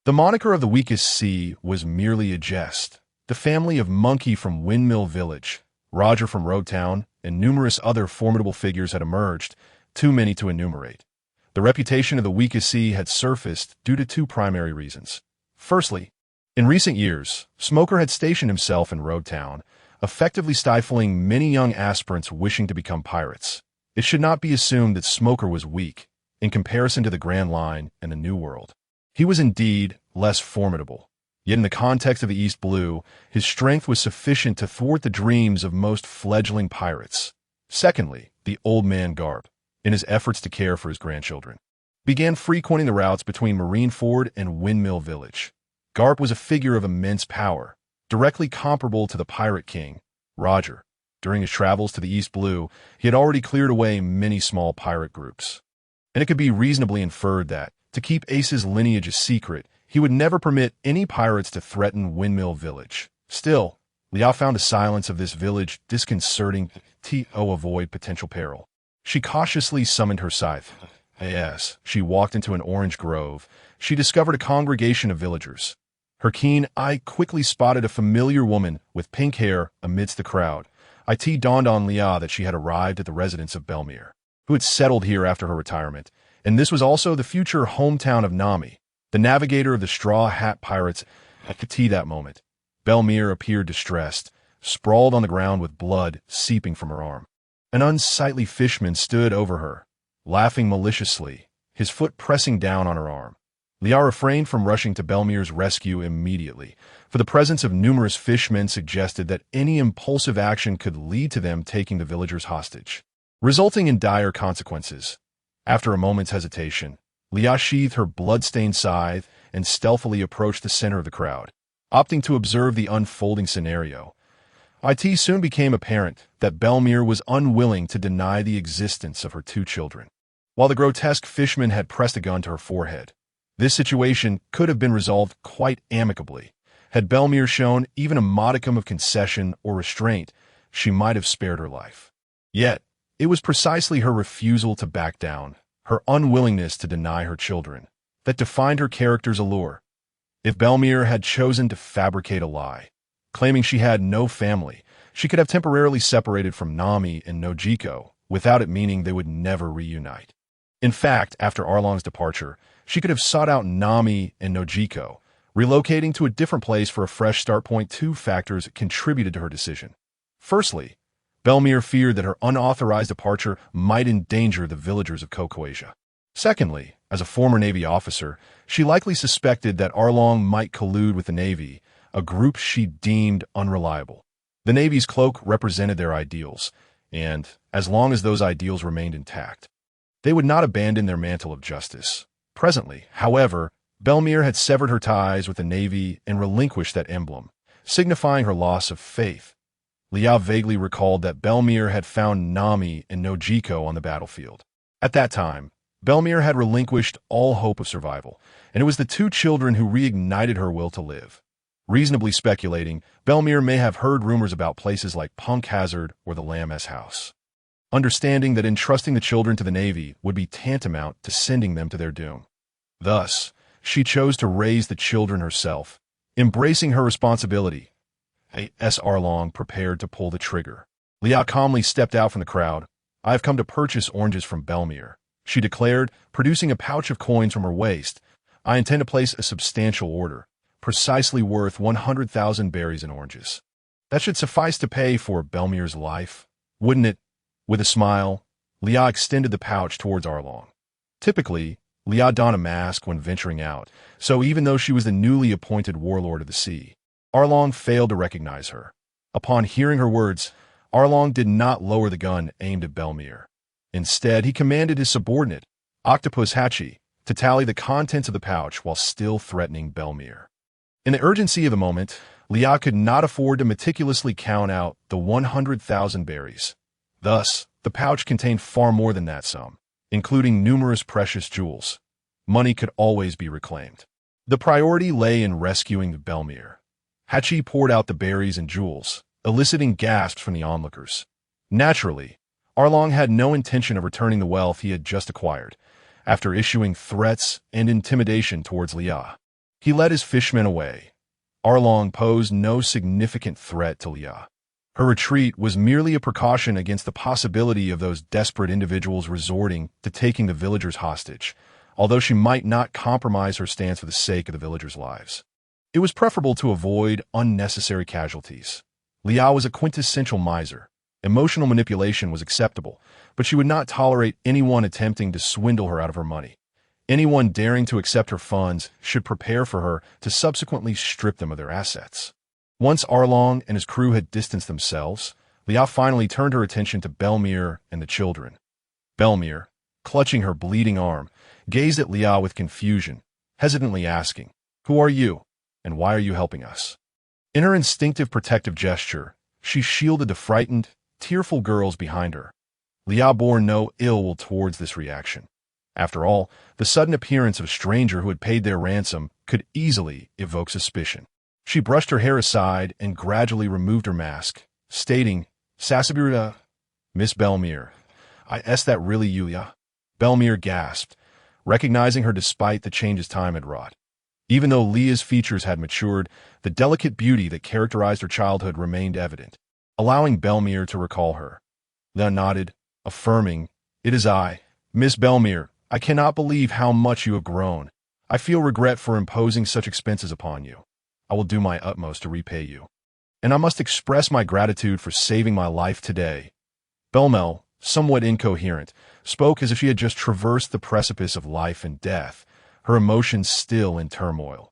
The moniker of the weakest sea was merely a jest. The family of Monkey from Windmill Village, Roger from Roadtown, and numerous other formidable figures had emerged, too many to enumerate. The reputation of the weakest sea had surfaced due to two primary reasons. Firstly, in recent years, Smoker had stationed himself in Roadtown, effectively stifling many young aspirants wishing to become pirates. It should not be assumed that Smoker was weak in comparison to the Grand Line and the New World. He was indeed less formidable. Yet in the context of the East Blue, his strength was sufficient to thwart the dreams of most fledgling pirates. Secondly, the old man Garp, in his efforts to care for his grandchildren, began frequenting the routes between Marineford and Windmill Village. Garp was a figure of immense power, directly comparable to the pirate king, Roger. During his travels to the East Blue, he had already cleared away many small pirate groups. And it could be reasonably inferred that, to keep Ace's lineage a secret, he would never permit any pirates to threaten Windmill Village. Still, Leah found the silence of this village disconcerting to avoid potential peril. She cautiously summoned her scythe. As she walked into an orange grove, she discovered a congregation of villagers. Her keen eye quickly spotted a familiar woman with pink hair amidst the crowd. It dawned on Leah that she had arrived at the residence of Belmere, who had settled here after her retirement, and this was also the future hometown of Nami, the navigator of the Straw Hat Pirates. At that moment, Belmere appeared distressed, sprawled on the ground with blood seeping from her arm. An unsightly fishman stood over her, laughing maliciously, his foot pressing down on her arm. Leah refrained from rushing to Belmere's rescue immediately, for the presence of numerous fishmen suggested that any impulsive action could lead to them taking the villagers hostage, resulting in dire consequences. After a moment's hesitation, Leah sheathed her blood-stained scythe and stealthily approached the center of the crowd, opting to observe the unfolding scenario. It soon became apparent that Belmere was unwilling to deny the existence of her two children. While the grotesque fishman had pressed a gun to her forehead, this situation could have been resolved quite amicably. Had Belmere shown even a modicum of concession or restraint, she might have spared her life. Yet, it was precisely her refusal to back down, her unwillingness to deny her children, that defined her character's allure. If Belmere had chosen to fabricate a lie, claiming she had no family, she could have temporarily separated from Nami and Nojiko, without it meaning they would never reunite. In fact, after Arlong's departure, she could have sought out Nami and Nojiko, relocating to a different place for a fresh start. Two factors contributed to her decision. Firstly, Belmere feared that her unauthorized departure might endanger the villagers of Cocoasia. Secondly, as a former Navy officer, she likely suspected that Arlong might collude with the Navy, a group she deemed unreliable. The Navy's cloak represented their ideals, and, as long as those ideals remained intact, they would not abandon their mantle of justice. Presently, however, Belmere had severed her ties with the Navy and relinquished that emblem, signifying her loss of faith. Leah vaguely recalled that Belmere had found Nami and Nojiko on the battlefield. At that time, Belmere had relinquished all hope of survival, and it was the two children who reignited her will to live. Reasonably speculating, Belmere may have heard rumors about places like Punk Hazard or the Lamb House. Understanding that entrusting the children to the Navy would be tantamount to sending them to their doom. Thus, she chose to raise the children herself, embracing her responsibility. A.S. Arlong prepared to pull the trigger. Leah calmly stepped out from the crowd. "I have come to purchase oranges from Belmere," she declared, producing a pouch of coins from her waist. "I intend to place a substantial order, precisely worth 100,000 berries and oranges. That should suffice to pay for Belmere's life, wouldn't it?" With a smile, Leah extended the pouch towards Arlong. Typically, Leah donned a mask when venturing out, so even though she was the newly appointed warlord of the sea, Arlong failed to recognize her. Upon hearing her words, Arlong did not lower the gun aimed at Belmere. Instead, he commanded his subordinate, Octopus Hachi, to tally the contents of the pouch while still threatening Belmere. In the urgency of the moment, Leah could not afford to meticulously count out the 100,000 berries. Thus, the pouch contained far more than that sum, including numerous precious jewels. Money could always be reclaimed. The priority lay in rescuing Belmere. Hachi poured out the berries and jewels, eliciting gasps from the onlookers. Naturally, Arlong had no intention of returning the wealth he had just acquired, after issuing threats and intimidation towards Leah. He led his fishmen away. Arlong posed no significant threat to Leah. Her retreat was merely a precaution against the possibility of those desperate individuals resorting to taking the villagers hostage, although she might not compromise her stance for the sake of the villagers' lives. It was preferable to avoid unnecessary casualties. Leah was a quintessential miser. Emotional manipulation was acceptable, but she would not tolerate anyone attempting to swindle her out of her money. Anyone daring to accept her funds should prepare for her to subsequently strip them of their assets. Once Arlong and his crew had distanced themselves, Leah finally turned her attention to Belmere and the children. Belmere, clutching her bleeding arm, gazed at Leah with confusion, hesitantly asking, "Who are you, and why are you helping us?" In her instinctive protective gesture, she shielded the frightened, tearful girls behind her. Leah bore no ill will towards this reaction. After all, the sudden appearance of a stranger who had paid their ransom could easily evoke suspicion. She brushed her hair aside and gradually removed her mask, stating, "Sasabura, Miss Belmere, is that really you, Leah?" Belmere gasped, recognizing her despite the changes time had wrought. Even though Leah's features had matured, the delicate beauty that characterized her childhood remained evident, allowing Belmere to recall her. Leah nodded, affirming, "It is I, Miss Belmere. I cannot believe how much you have grown. I feel regret for imposing such expenses upon you. I will do my utmost to repay you. And I must express my gratitude for saving my life today." Belmere, somewhat incoherent, spoke as if she had just traversed the precipice of life and death, her emotions still in turmoil.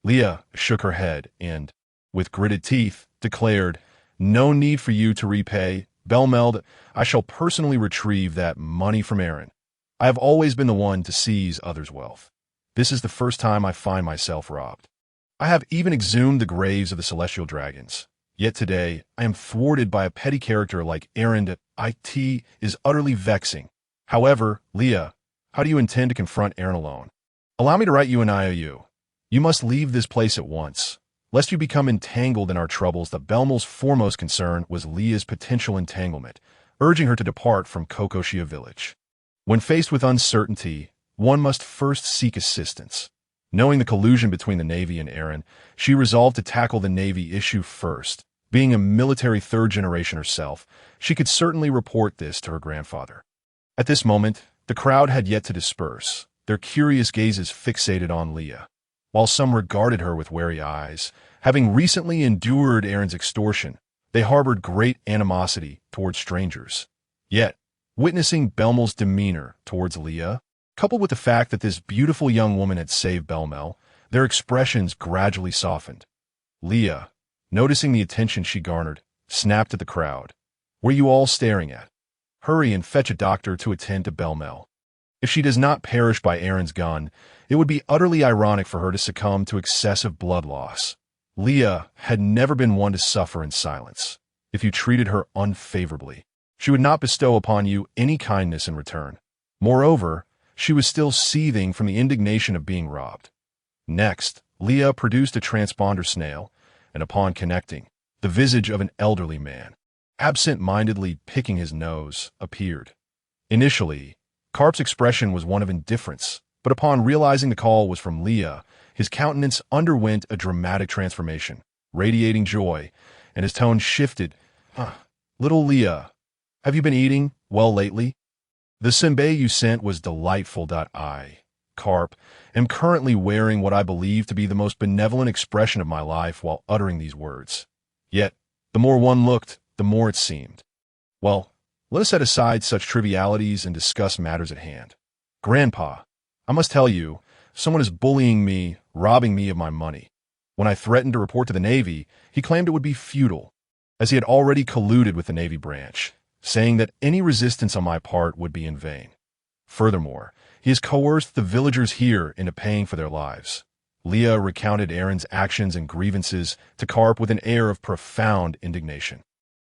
Leah shook her head and, with gritted teeth, declared, "No need for you to repay, Belmere. I shall personally retrieve that money from Aaron. I have always been the one to seize others' wealth. This is the first time I find myself robbed. I have even exhumed the graves of the celestial dragons. Yet today, I am thwarted by a petty character like Aaron. It is utterly vexing. However, Leah, how do you intend to confront Aaron alone? Allow me to write you an IOU. You must leave this place at once, lest you become entangled in our troubles." The Belmere's foremost concern was Leah's potential entanglement, urging her to depart from Cocoasia Village. When faced with uncertainty, one must first seek assistance. Knowing the collusion between the Navy and Aaron, she resolved to tackle the Navy issue first. Being a military third generation herself, she could certainly report this to her grandfather. At this moment, The crowd had yet to disperse, their curious gazes fixated on Leah, while some regarded her with wary eyes. Having recently endured Aaron's extortion, they harbored great animosity towards strangers. Yet, witnessing Belmel's demeanor towards Leah, coupled with the fact that this beautiful young woman had saved Belmel, their expressions gradually softened. Leah, noticing the attention she garnered, snapped at the crowd. "What are you all staring at? Hurry and fetch a doctor to attend to Belmel. If she does not perish by Aaron's gun, it would be utterly ironic for her to succumb to excessive blood loss." Leah had never been one to suffer in silence. If you treated her unfavorably, she would not bestow upon you any kindness in return. Moreover, she was still seething from the indignation of being robbed. Next, Leah produced a transponder snail, and upon connecting, the visage of an elderly man, absent-mindedly picking his nose, appeared. Initially, Karp's expression was one of indifference, but upon realizing the call was from Leah, his countenance underwent a dramatic transformation, radiating joy, and his tone shifted. "Little Leah, have you been eating well lately? The senbei you sent was delightful. I, Karp, am currently wearing what I believe to be the most benevolent expression of my life while uttering these words. Yet, the more one looked, the more it seemed. Well, let us set aside such trivialities and discuss matters at hand. Grandpa, I must tell you, someone is bullying me, robbing me of my money. When I threatened to report to the Navy, he claimed it would be futile, as he had already colluded with the Navy branch, saying that any resistance on my part would be in vain. Furthermore, he has coerced the villagers here into paying for their lives." Leah recounted Aaron's actions and grievances to Karp with an air of profound indignation.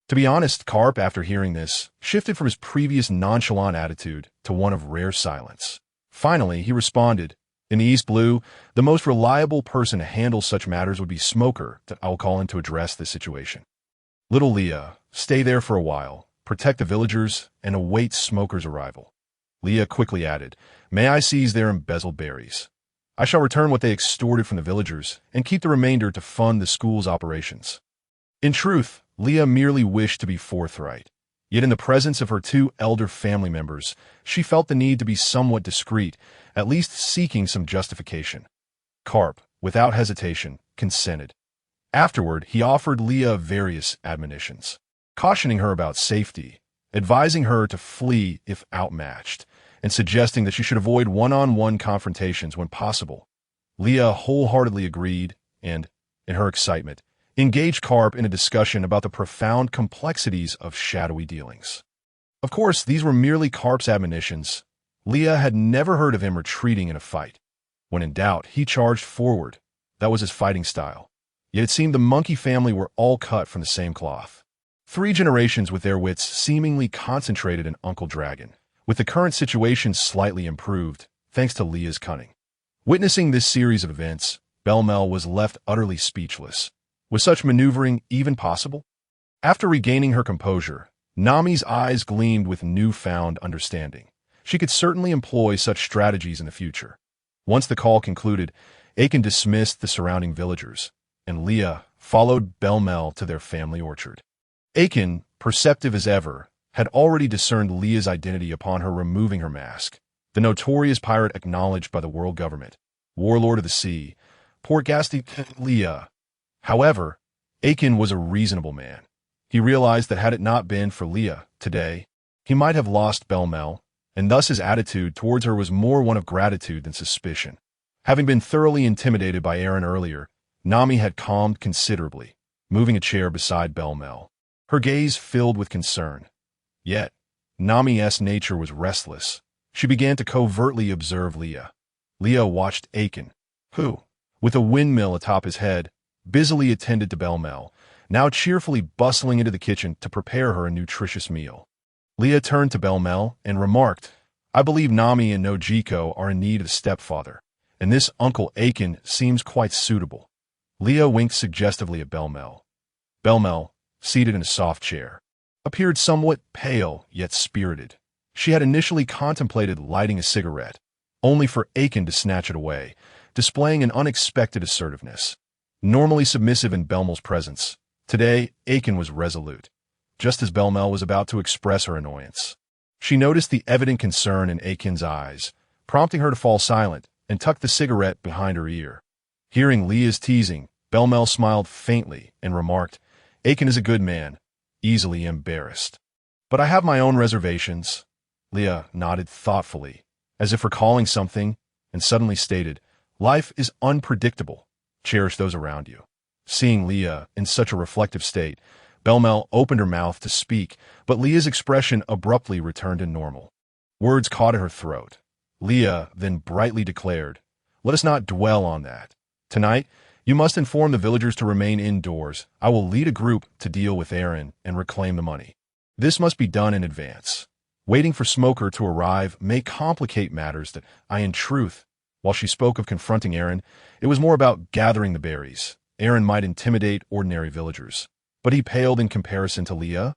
To be honest, Karp, after hearing this, shifted from his previous nonchalant attitude to one of rare silence. Finally, he responded, "In the East Blue, the most reliable person to handle such matters would be Smoker. I will call in to address this situation. Little Leah, stay there for a while, protect the villagers, and await Smoker's arrival." Leah quickly added, "May I seize their embezzled berries? I shall return what they extorted from the villagers and keep the remainder to fund the school's operations." In truth, Leah merely wished to be forthright. Yet in the presence of her two elder family members, she felt the need to be somewhat discreet, at least seeking some justification. Karp, without hesitation, consented. Afterward, he offered Leah various admonitions, cautioning her about safety, advising her to flee if outmatched, and suggesting that she should avoid one-on-one confrontations when possible. Leah wholeheartedly agreed and, in her excitement, engaged Karp in a discussion about the profound complexities of shadowy dealings. Of course, these were merely Karp's admonitions. Leah had never heard of him retreating in a fight. When in doubt, he charged forward. That was his fighting style. Yet it seemed the monkey family were all cut from the same cloth. 3 generations with their wits seemingly concentrated in Uncle Dragon, with the current situation slightly improved, thanks to Leah's cunning. Witnessing this series of events, Belmel was left utterly speechless. Was such maneuvering even possible? After regaining her composure, Nami's eyes gleamed with newfound understanding. She could certainly employ such strategies in the future. Once the call concluded, Aiken dismissed the surrounding villagers, and Leah followed Belmel to their family orchard. Aiken, perceptive as ever, had already discerned Leah's identity upon her removing her mask. The notorious pirate acknowledged by the world government, warlord of the sea, Portgasty Leah. However, Aiken was a reasonable man. He realized that had it not been for Leah today, he might have lost Belmel, and thus his attitude towards her was more one of gratitude than suspicion. Having been thoroughly intimidated by Aaron earlier, Nami had calmed considerably, moving a chair beside Belmel, her gaze filled with concern. Yet, Nami's nature was restless. She began to covertly observe Leah. Leah watched Aiken, who, with a windmill atop his head, busily attended to Belmel, now cheerfully bustling into the kitchen to prepare her a nutritious meal. Leah turned to Belmel and remarked, "I believe Nami and Nojiko are in need of a stepfather, and this Uncle Aiken seems quite suitable." Leah winked suggestively at Belmel. Belmel, seated in a soft chair, appeared somewhat pale yet spirited. She had initially contemplated lighting a cigarette, only for Aiken to snatch it away, displaying an unexpected assertiveness. Normally submissive in Belmel's presence, today Aiken was resolute, just as Belmel was about to express her annoyance. She noticed the evident concern in Akin's eyes, prompting her to fall silent and tuck the cigarette behind her ear. Hearing Leah's teasing, Belmel smiled faintly and remarked, "Akin is a good man, easily embarrassed. But I have my own reservations." Leah nodded thoughtfully, as if recalling something, and suddenly stated, "Life is unpredictable. Cherish those around you." Seeing Leah in such a reflective state, Belmel opened her mouth to speak, but Leah's expression abruptly returned to normal. Words caught in her throat. Leah then brightly declared, "Let us not dwell on that. Tonight, you must inform the villagers to remain indoors. I will lead a group to deal with Aaron and reclaim the money. This must be done in advance. Waiting for Smoker to arrive may complicate matters that in truth, while she spoke of confronting Aaron, it was more about gathering the berries. Aaron might intimidate ordinary villagers, but he paled in comparison to Leah.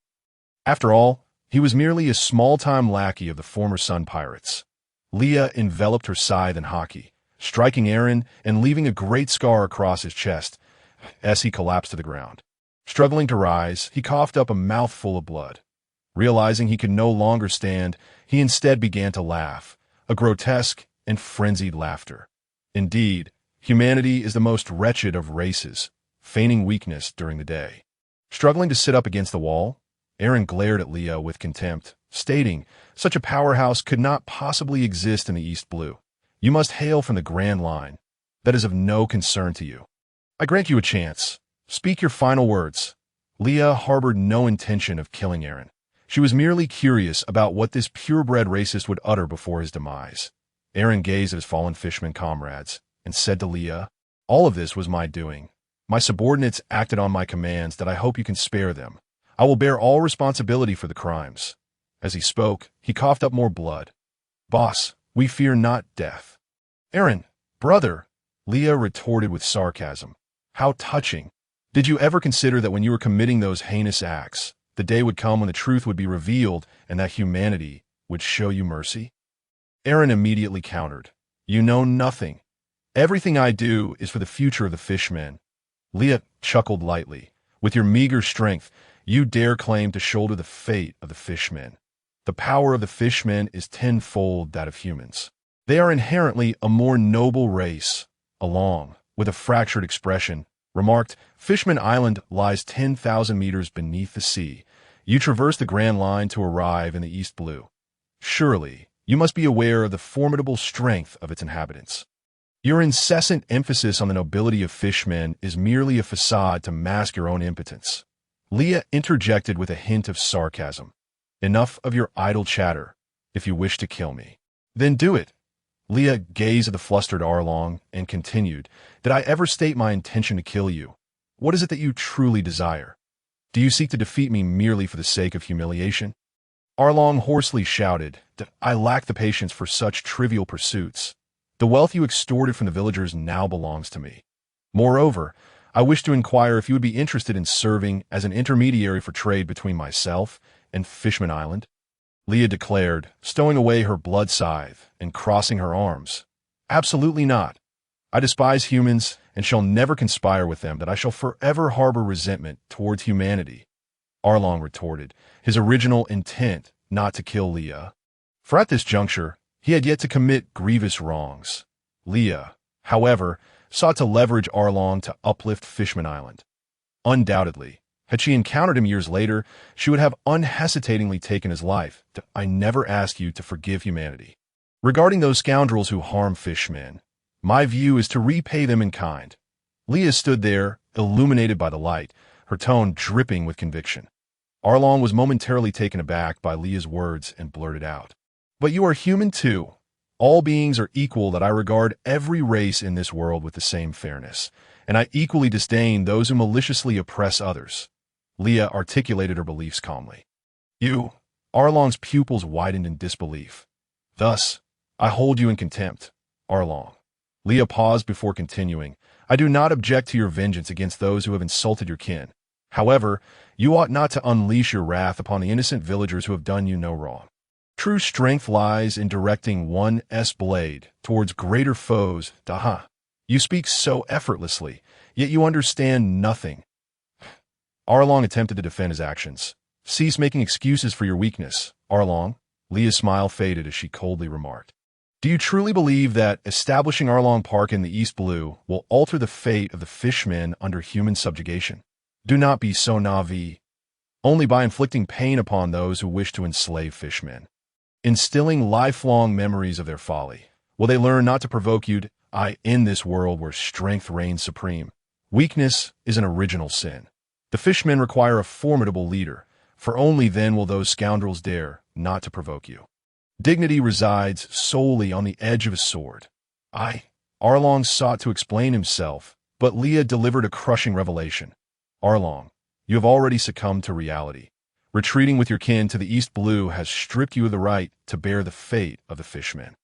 After all, he was merely a small-time lackey of the former Sun Pirates. Leah enveloped her scythe in hockey, striking Aaron and leaving a great scar across his chest as he collapsed to the ground. Struggling to rise, he coughed up a mouthful of blood. Realizing he could no longer stand, he instead began to laugh, a grotesque and frenzied laughter. Indeed, humanity is the most wretched of races, feigning weakness during the day. Struggling to sit up against the wall, Aaron glared at Leah with contempt, stating, "Such a powerhouse could not possibly exist in the East Blue. You must hail from the Grand Line. That is of no concern to you. I grant you a chance. Speak your final words." Leah harbored no intention of killing Aaron. She was merely curious about what this purebred racist would utter before his demise. Aaron gazed at his fallen fisherman comrades and said to Leah, "All of this was my doing. My subordinates acted on my commands that I hope you can spare them. I will bear all responsibility for the crimes." As he spoke, he coughed up more blood. "Boss, we fear not death." "Aaron, brother," Leah retorted with sarcasm. "How touching. Did you ever consider that when you were committing those heinous acts, the day would come when the truth would be revealed and that humanity would show you mercy?" Aaron immediately countered, "You know nothing. Everything I do is for the future of the fishmen." Leah chuckled lightly. "With your meager strength, you dare claim to shoulder the fate of the fishmen. The power of the fishmen is tenfold that of humans. They are inherently a more noble race." Along, with a fractured expression, remarked, "Fishman Island lies 10,000 meters beneath the sea. You traverse the Grand Line to arrive in the East Blue. Surely, you must be aware of the formidable strength of its inhabitants. Your incessant emphasis on the nobility of fishmen is merely a facade to mask your own impotence." Leah interjected with a hint of sarcasm. "Enough of your idle chatter. If you wish to kill me, then do it." Leah gazed at the flustered Arlong and continued, "Did I ever state my intention to kill you? What is it that you truly desire? Do you seek to defeat me merely for the sake of humiliation?" Arlong hoarsely shouted, "I lack the patience for such trivial pursuits. The wealth you extorted from the villagers now belongs to me. Moreover, I wish to inquire if you would be interested in serving as an intermediary for trade between myself and Fishman Island." Leah declared, stowing away her blood scythe and crossing her arms. "Absolutely not. I despise humans and shall never conspire with them, that I shall forever harbor resentment towards humanity." Arlong retorted, his original intent not to kill Leah. For at this juncture, he had yet to commit grievous wrongs. Leah, however, sought to leverage Arlong to uplift Fishman Island. Undoubtedly, had she encountered him years later, she would have unhesitatingly taken his life. "I never ask you to forgive humanity. Regarding those scoundrels who harm fishmen, my view is to repay them in kind." Leah stood there, illuminated by the light, her tone dripping with conviction. Arlong was momentarily taken aback by Leah's words and blurted out, "But you are human too. All beings are equal, that I regard every race in this world with the same fairness, and I equally disdain those who maliciously oppress others." Leah articulated her beliefs calmly. "You..." Arlong's pupils widened in disbelief. "Thus, I hold you in contempt, Arlong." Leah paused before continuing, "I do not object to your vengeance against those who have insulted your kin. However, you ought not to unleash your wrath upon the innocent villagers who have done you no wrong. True strength lies in directing one's blade towards greater foes. Daha. You speak so effortlessly, yet you understand nothing." Arlong attempted to defend his actions. "Cease making excuses for your weakness, Arlong," Leah's smile faded as she coldly remarked, "Do you truly believe that establishing Arlong Park in the East Blue will alter the fate of the fishmen under human subjugation? Do not be so naive. Only by inflicting pain upon those who wish to enslave fishmen, instilling lifelong memories of their folly, will they learn not to provoke you in this world where strength reigns supreme. Weakness is an original sin. The fishmen require a formidable leader, for only then will those scoundrels dare not to provoke you. Dignity resides solely on the edge of a sword." Arlong sought to explain himself, but Leah delivered a crushing revelation. "Arlong, you have already succumbed to reality. Retreating with your kin to the East Blue has stripped you of the right to bear the fate of the fishmen."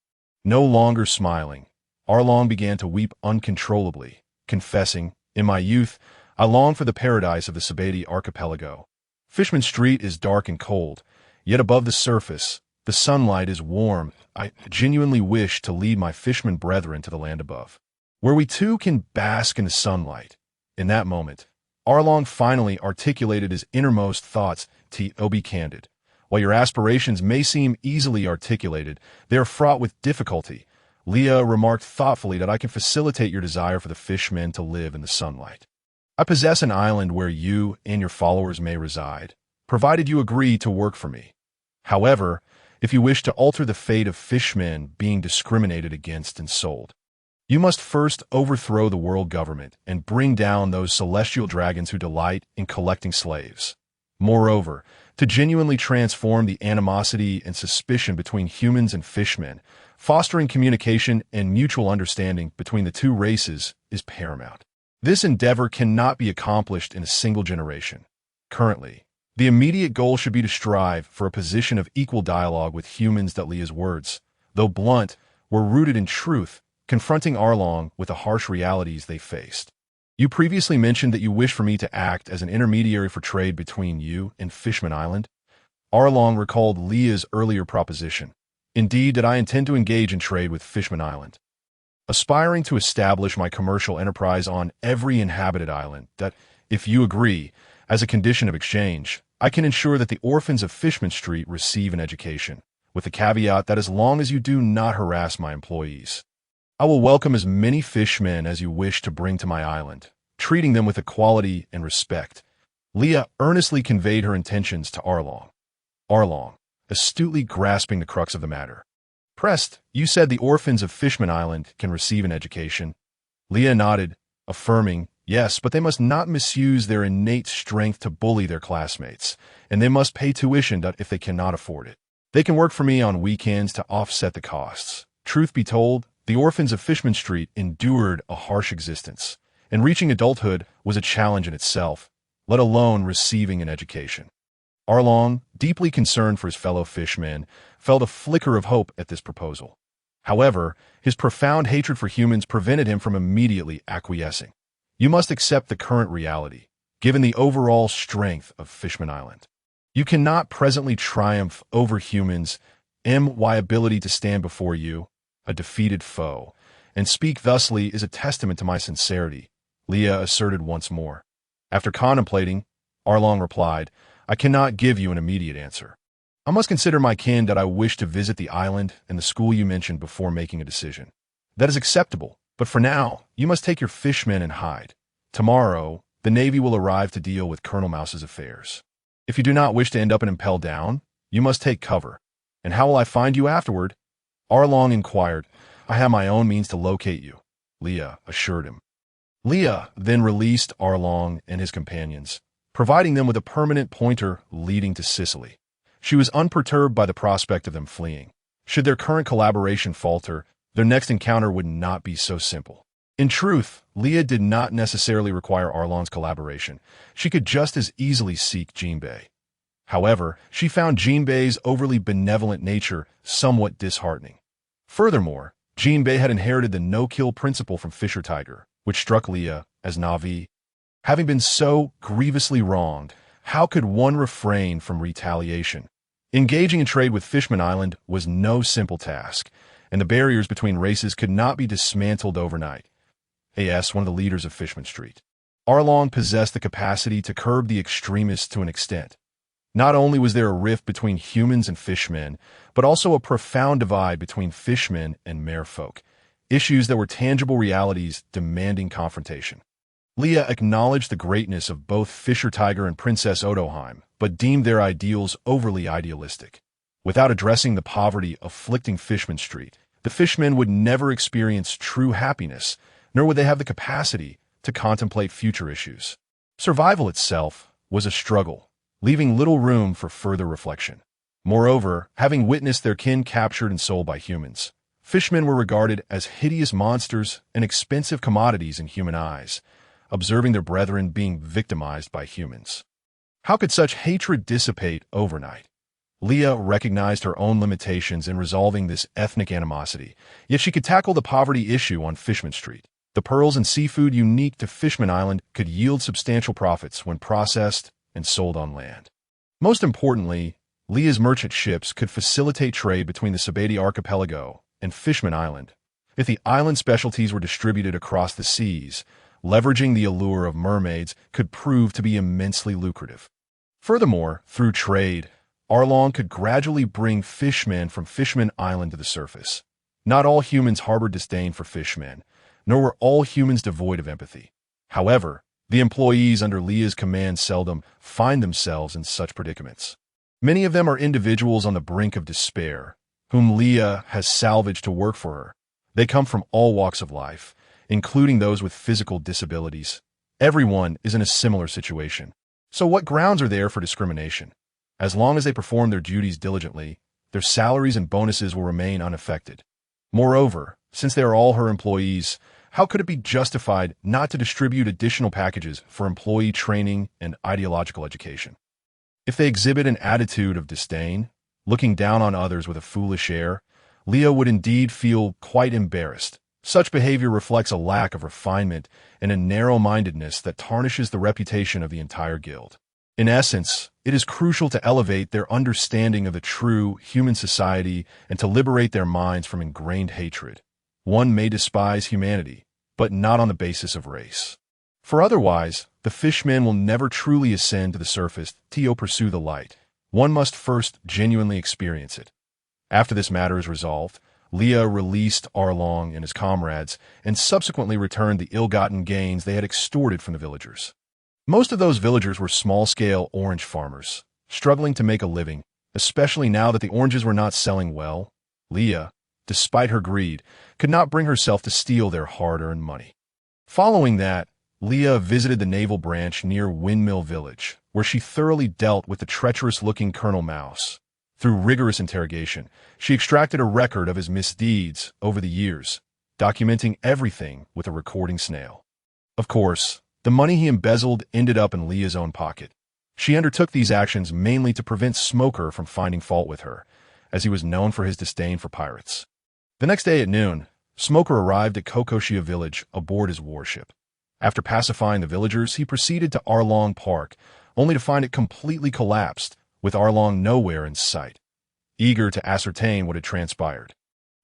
No longer smiling, Arlong began to weep uncontrollably, confessing, "In my youth, I longed for the paradise of the Sabati archipelago. Fishman Street is dark and cold, yet above the surface, the sunlight is warm. I genuinely wish to lead my fisherman brethren to the land above, where we too can bask in the sunlight." In that moment, Arlong finally articulated his innermost thoughts. "Be candid. While your aspirations may seem easily articulated, they are fraught with difficulty." Leah remarked thoughtfully that I can facilitate your desire for the fishmen to live in the sunlight. I possess an island where you and your followers may reside, provided you agree to work for me. However, if you wish to alter the fate of fishmen being discriminated against and sold, you must first overthrow the world government and bring down those celestial dragons who delight in collecting slaves. Moreover, to genuinely transform the animosity and suspicion between humans and fishmen, fostering communication and mutual understanding between the two races is paramount. This endeavor cannot be accomplished in a single generation. Currently, the immediate goal should be to strive for a position of equal dialogue with humans. That Leah's words, though blunt, were rooted in truth, confronting Arlong with the harsh realities they faced. "You previously mentioned that you wish for me to act as an intermediary for trade between you and Fishman Island." Arlong recalled Leah's earlier proposition. "Indeed, that I intend to engage in trade with Fishman Island, aspiring to establish my commercial enterprise on every inhabited island. That, if you agree, as a condition of exchange, I can ensure that the orphans of Fishman Street receive an education, with the caveat that as long as you do not harass my employees, I will welcome as many fishmen as you wish to bring to my island, treating them with equality and respect." Leah earnestly conveyed her intentions to Arlong. Arlong, astutely grasping the crux of the matter, pressed, "You said the orphans of Fishman Island can receive an education." Leah nodded, affirming, "Yes, but they must not misuse their innate strength to bully their classmates, and they must pay tuition if they cannot afford it. They can work for me on weekends to offset the costs." Truth be told, the orphans of Fishman Street endured a harsh existence, and reaching adulthood was a challenge in itself, let alone receiving an education. Arlong, deeply concerned for his fellow fishmen, felt a flicker of hope at this proposal. However, his profound hatred for humans prevented him from immediately acquiescing. "You must accept the current reality, given the overall strength of Fishman Island. You cannot presently triumph over humans' ability to stand before you, a defeated foe, and speak thusly is a testament to my sincerity," Leah asserted once more. After contemplating, Arlong replied, "I cannot give you an immediate answer. I must consider my kin that I wish to visit the island and the school you mentioned before making a decision." "That is acceptable, but for now, you must take your fishmen and hide. Tomorrow, the Navy will arrive to deal with Colonel Mouse's affairs. If you do not wish to end up in Impel Down, you must take cover. And how will I find you afterward?" Arlong inquired. "I have my own means to locate you," Leah assured him. Leah then released Arlong and his companions, providing them with a permanent pointer leading to Sicily. She was unperturbed by the prospect of them fleeing. Should their current collaboration falter, their next encounter would not be so simple. In truth, Leah did not necessarily require Arlong's collaboration. She could just as easily seek Jinbei. However, she found Jinbei's overly benevolent nature somewhat disheartening. Furthermore, Jinbei had inherited the no-kill principle from Fisher Tiger, which struck Leah as naive. Having been so grievously wronged, how could one refrain from retaliation? Engaging in trade with Fishman Island was no simple task, and the barriers between races could not be dismantled overnight. One of the leaders of Fishman Street, Arlong possessed the capacity to curb the extremists to an extent. Not only was there a rift between humans and fishmen, but also a profound divide between fishmen and merfolk, issues that were tangible realities demanding confrontation. Leah acknowledged the greatness of both Fisher Tiger and Princess Odoheim, but deemed their ideals overly idealistic. Without addressing the poverty afflicting Fishman Street, the fishmen would never experience true happiness, nor would they have the capacity to contemplate future issues. Survival itself was a struggle, leaving little room for further reflection. Moreover, having witnessed their kin captured and sold by humans, fishmen were regarded as hideous monsters and expensive commodities in human eyes, observing their brethren being victimized by humans. How could such hatred dissipate overnight? Leah recognized her own limitations in resolving this ethnic animosity, yet she could tackle the poverty issue on Fishman Street. The pearls and seafood unique to Fishman Island could yield substantial profits when processed and sold on land. Most importantly, Leah's merchant ships could facilitate trade between the Sabati Archipelago and Fishman Island. If the island specialties were distributed across the seas, leveraging the allure of mermaids could prove to be immensely lucrative. Furthermore, through trade, Arlong could gradually bring fishmen from Fishman Island to the surface. Not all humans harbored disdain for fishmen, nor were all humans devoid of empathy. However, the employees under Leah's command seldom find themselves in such predicaments. Many of them are individuals on the brink of despair, whom Leah has salvaged to work for her. They come from all walks of life, including those with physical disabilities. Everyone is in a similar situation. So what grounds are there for discrimination? As long as they perform their duties diligently, their salaries and bonuses will remain unaffected. Moreover, since they are all her employees, how could it be justified not to distribute additional packages for employee training and ideological education? If they exhibit an attitude of disdain, looking down on others with a foolish air, Leah would indeed feel quite embarrassed. Such behavior reflects a lack of refinement and a narrow-mindedness that tarnishes the reputation of the entire guild. In essence, it is crucial to elevate their understanding of the true human society and to liberate their minds from ingrained hatred. One may despise humanity, but not on the basis of race. For otherwise, the fishmen will never truly ascend to the surface to pursue the light. One must first genuinely experience it. After this matter is resolved, Leah released Arlong and his comrades and subsequently returned the ill-gotten gains they had extorted from the villagers. Most of those villagers were small-scale orange farmers, struggling to make a living, especially now that the oranges were not selling well. Leah, despite her greed, could not bring herself to steal their hard-earned money. Following that, Leah visited the naval branch near Windmill Village, where she thoroughly dealt with the treacherous-looking Colonel Mouse. Through rigorous interrogation, she extracted a record of his misdeeds over the years, documenting everything with a recording snail. Of course, the money he embezzled ended up in Leah's own pocket. She undertook these actions mainly to prevent Smoker from finding fault with her, as he was known for his disdain for pirates. The next day at noon, Smoker arrived at Kokoshia Village aboard his warship. After pacifying the villagers, he proceeded to Arlong Park, only to find it completely collapsed, with Arlong nowhere in sight. Eager to ascertain what had transpired,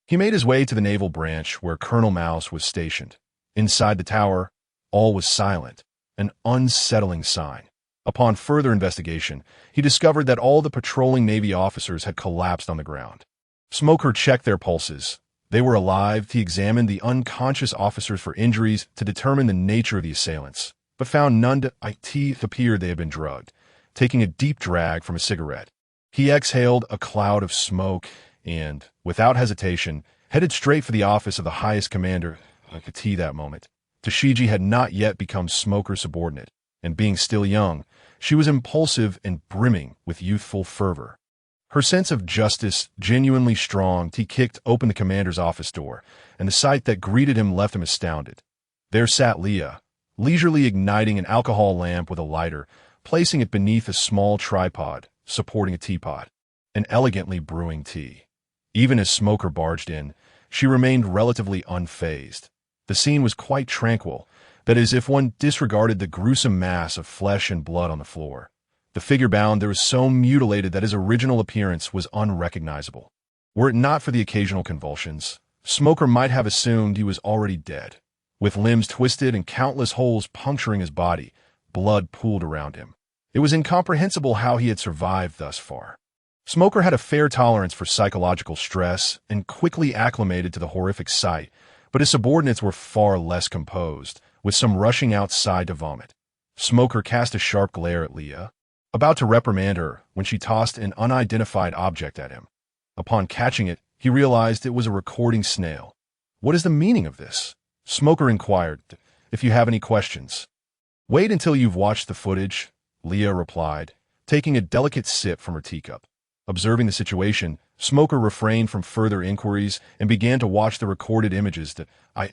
he made his way to the naval branch where Colonel Mouse was stationed. Inside the tower, all was silent, an unsettling sign. Upon further investigation, he discovered that all the patrolling Navy officers had collapsed on the ground. Smoker checked their pulses. They were alive. He examined the unconscious officers for injuries to determine the nature of the assailants, but found none to appeared they had been drugged. Taking a deep drag from a cigarette, he exhaled a cloud of smoke and, without hesitation, headed straight for the office of the highest commander. That moment, Tashiji had not yet become Smoker's subordinate, and being still young, she was impulsive and brimming with youthful fervor. Her sense of justice genuinely strong, he kicked open the commander's office door, and the sight that greeted him left him astounded. There sat Leah, leisurely igniting an alcohol lamp with a lighter, placing it beneath a small tripod, supporting a teapot, and elegantly brewing tea. Even as Smoker barged in, she remained relatively unfazed. The scene was quite tranquil, that is, if one disregarded the gruesome mass of flesh and blood on the floor. The figure bound there was so mutilated that his original appearance was unrecognizable. Were it not for the occasional convulsions, Smoker might have assumed he was already dead. With limbs twisted and countless holes puncturing his body, blood pooled around him. It was incomprehensible how he had survived thus far. Smoker had a fair tolerance for psychological stress and quickly acclimated to the horrific sight, but his subordinates were far less composed, with some rushing outside to vomit. Smoker cast a sharp glare at Leah, about to reprimand her when she tossed an unidentified object at him. Upon catching it, he realized it was a recording snail. "What is the meaning of this?" Smoker inquired. "If you have any questions." "Wait until you've watched the footage," Leah replied, taking a delicate sip from her teacup. Observing the situation, Smoker refrained from further inquiries and began to watch the recorded images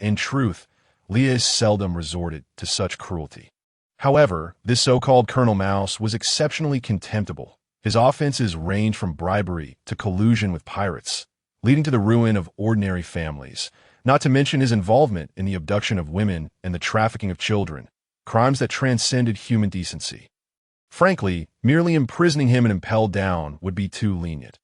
in truth, Leah seldom resorted to such cruelty. However, this so-called Colonel Mouse was exceptionally contemptible. His offenses ranged from bribery to collusion with pirates, leading to the ruin of ordinary families, not to mention his involvement in the abduction of women and the trafficking of children, crimes that transcended human decency. Frankly, merely imprisoning him and impelled down would be too lenient.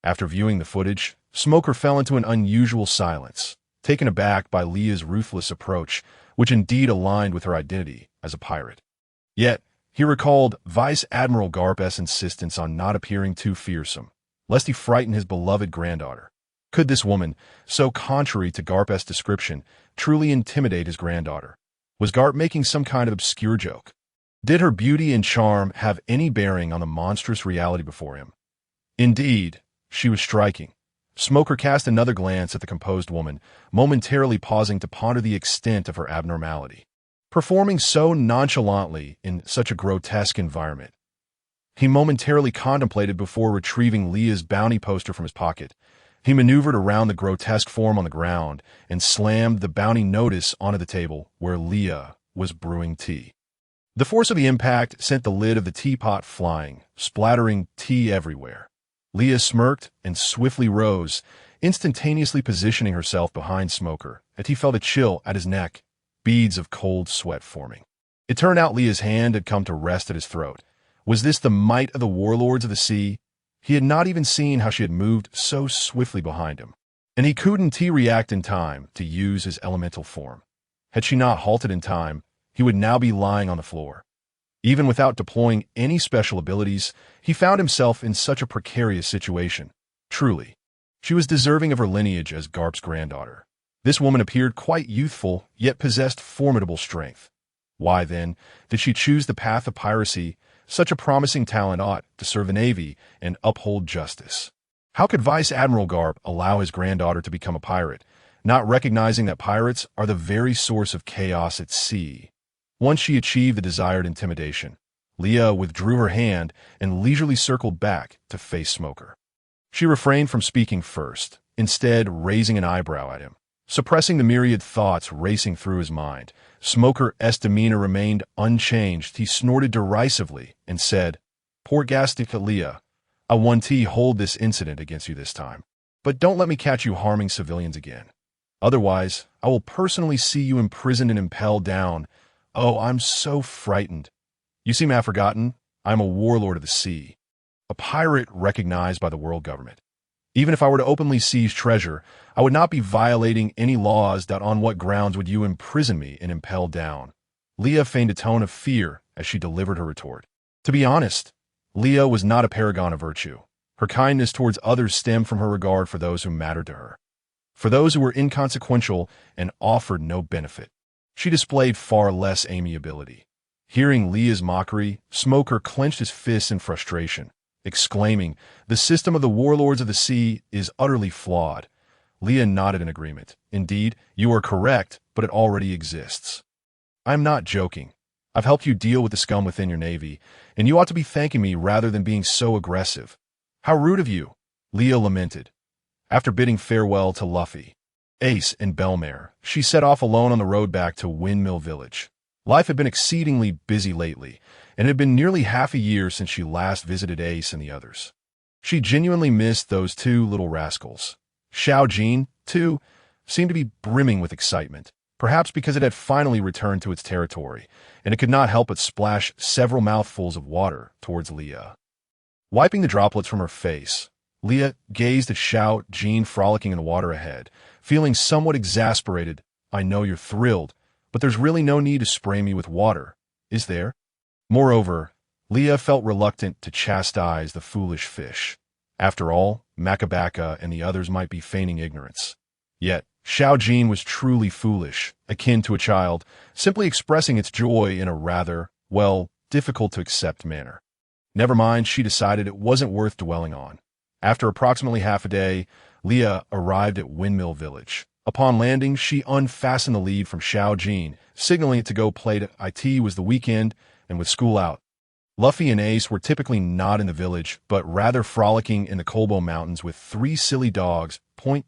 After viewing the footage, Smoker fell into an unusual silence, taken aback by Leah's ruthless approach, which indeed aligned with her identity as a pirate. Yet, he recalled Vice Admiral Garp's insistence on not appearing too fearsome, lest he frighten his beloved granddaughter. Could this woman, so contrary to Garp's description, truly intimidate his granddaughter? Was Garp making some kind of obscure joke? Did her beauty and charm have any bearing on the monstrous reality before him? Indeed, she was striking. Smoker cast another glance at the composed woman, momentarily pausing to ponder the extent of her abnormality. Performing so nonchalantly in such a grotesque environment, he momentarily contemplated before retrieving Leah's bounty poster from his pocket. He maneuvered around the grotesque form on the ground and slammed the bounty notice onto the table where Leah was brewing tea. The force of the impact sent the lid of the teapot flying, splattering tea everywhere. Leah smirked and swiftly rose, instantaneously positioning herself behind Smoker, as he felt a chill at his neck, beads of cold sweat forming. It turned out Leah's hand had come to rest at his throat. Was this the might of the warlords of the sea? He had not even seen how she had moved so swiftly behind him, and he couldn't react in time to use his elemental form. Had she not halted in time, he would now be lying on the floor. Even without deploying any special abilities, he found himself in such a precarious situation. Truly, she was deserving of her lineage as Garp's granddaughter. This woman appeared quite youthful, yet possessed formidable strength. Why, then, did she choose the path of piracy? Such a promising talent ought to serve the Navy and uphold justice. How could Vice Admiral Garp allow his granddaughter to become a pirate, not recognizing that pirates are the very source of chaos at sea? Once she achieved the desired intimidation, Leah withdrew her hand and leisurely circled back to face Smoker. She refrained from speaking first, instead raising an eyebrow at him. Suppressing the myriad thoughts racing through his mind, Smoker's demeanor remained unchanged. He snorted derisively and said, "Poor Gastic Leah, I want to hold this incident against you this time. But don't let me catch you harming civilians again. Otherwise, I will personally see you imprisoned and impelled down. Oh, I'm so frightened. You seem to have forgotten, I'm a warlord of the sea, a pirate recognized by the world government. Even if I were to openly seize treasure, I would not be violating any laws. On what grounds would you imprison me and impel down?" Leah feigned a tone of fear as she delivered her retort. To be honest, Leah was not a paragon of virtue. Her kindness towards others stemmed from her regard for those who mattered to her, for those who were inconsequential and offered no benefit. She displayed far less amiability. Hearing Leah's mockery, Smoker clenched his fists in frustration, exclaiming, "The system of the warlords of the sea is utterly flawed." Leah nodded in agreement. "Indeed, you are correct, but it already exists. I'm not joking. I've helped you deal with the scum within your navy, and you ought to be thanking me rather than being so aggressive." "How rude of you," Leah lamented. After bidding farewell to Luffy, Ace, and Belmare, she set off alone on the road back to Windmill Village. Life had been exceedingly busy lately, and it had been nearly half a year since she last visited Ace and the others. She genuinely missed those two little rascals. Xiao Jin, too, seemed to be brimming with excitement, perhaps because it had finally returned to its territory, and it could not help but splash several mouthfuls of water towards Leah. Wiping the droplets from her face, Leah gazed at Xiao Jin frolicking in the water ahead, feeling somewhat exasperated. "I know you're thrilled, but there's really no need to spray me with water, is there? Moreover, Leah felt reluctant to chastise the foolish fish. After all, Makabaka and the others might be feigning ignorance. Yet, Xiao Jin was truly foolish, akin to a child, simply expressing its joy in a rather, well, difficult-to-accept manner. Never mind, she decided it wasn't worth dwelling on. After approximately half a day, Leah arrived at Windmill Village. Upon landing, she unfastened the lead from Xiao Jin, signaling it to go play to IT was the weekend and with school out. Luffy and Ace were typically not in the village, but rather frolicking in the Kolbo Mountains with 3 silly dogs,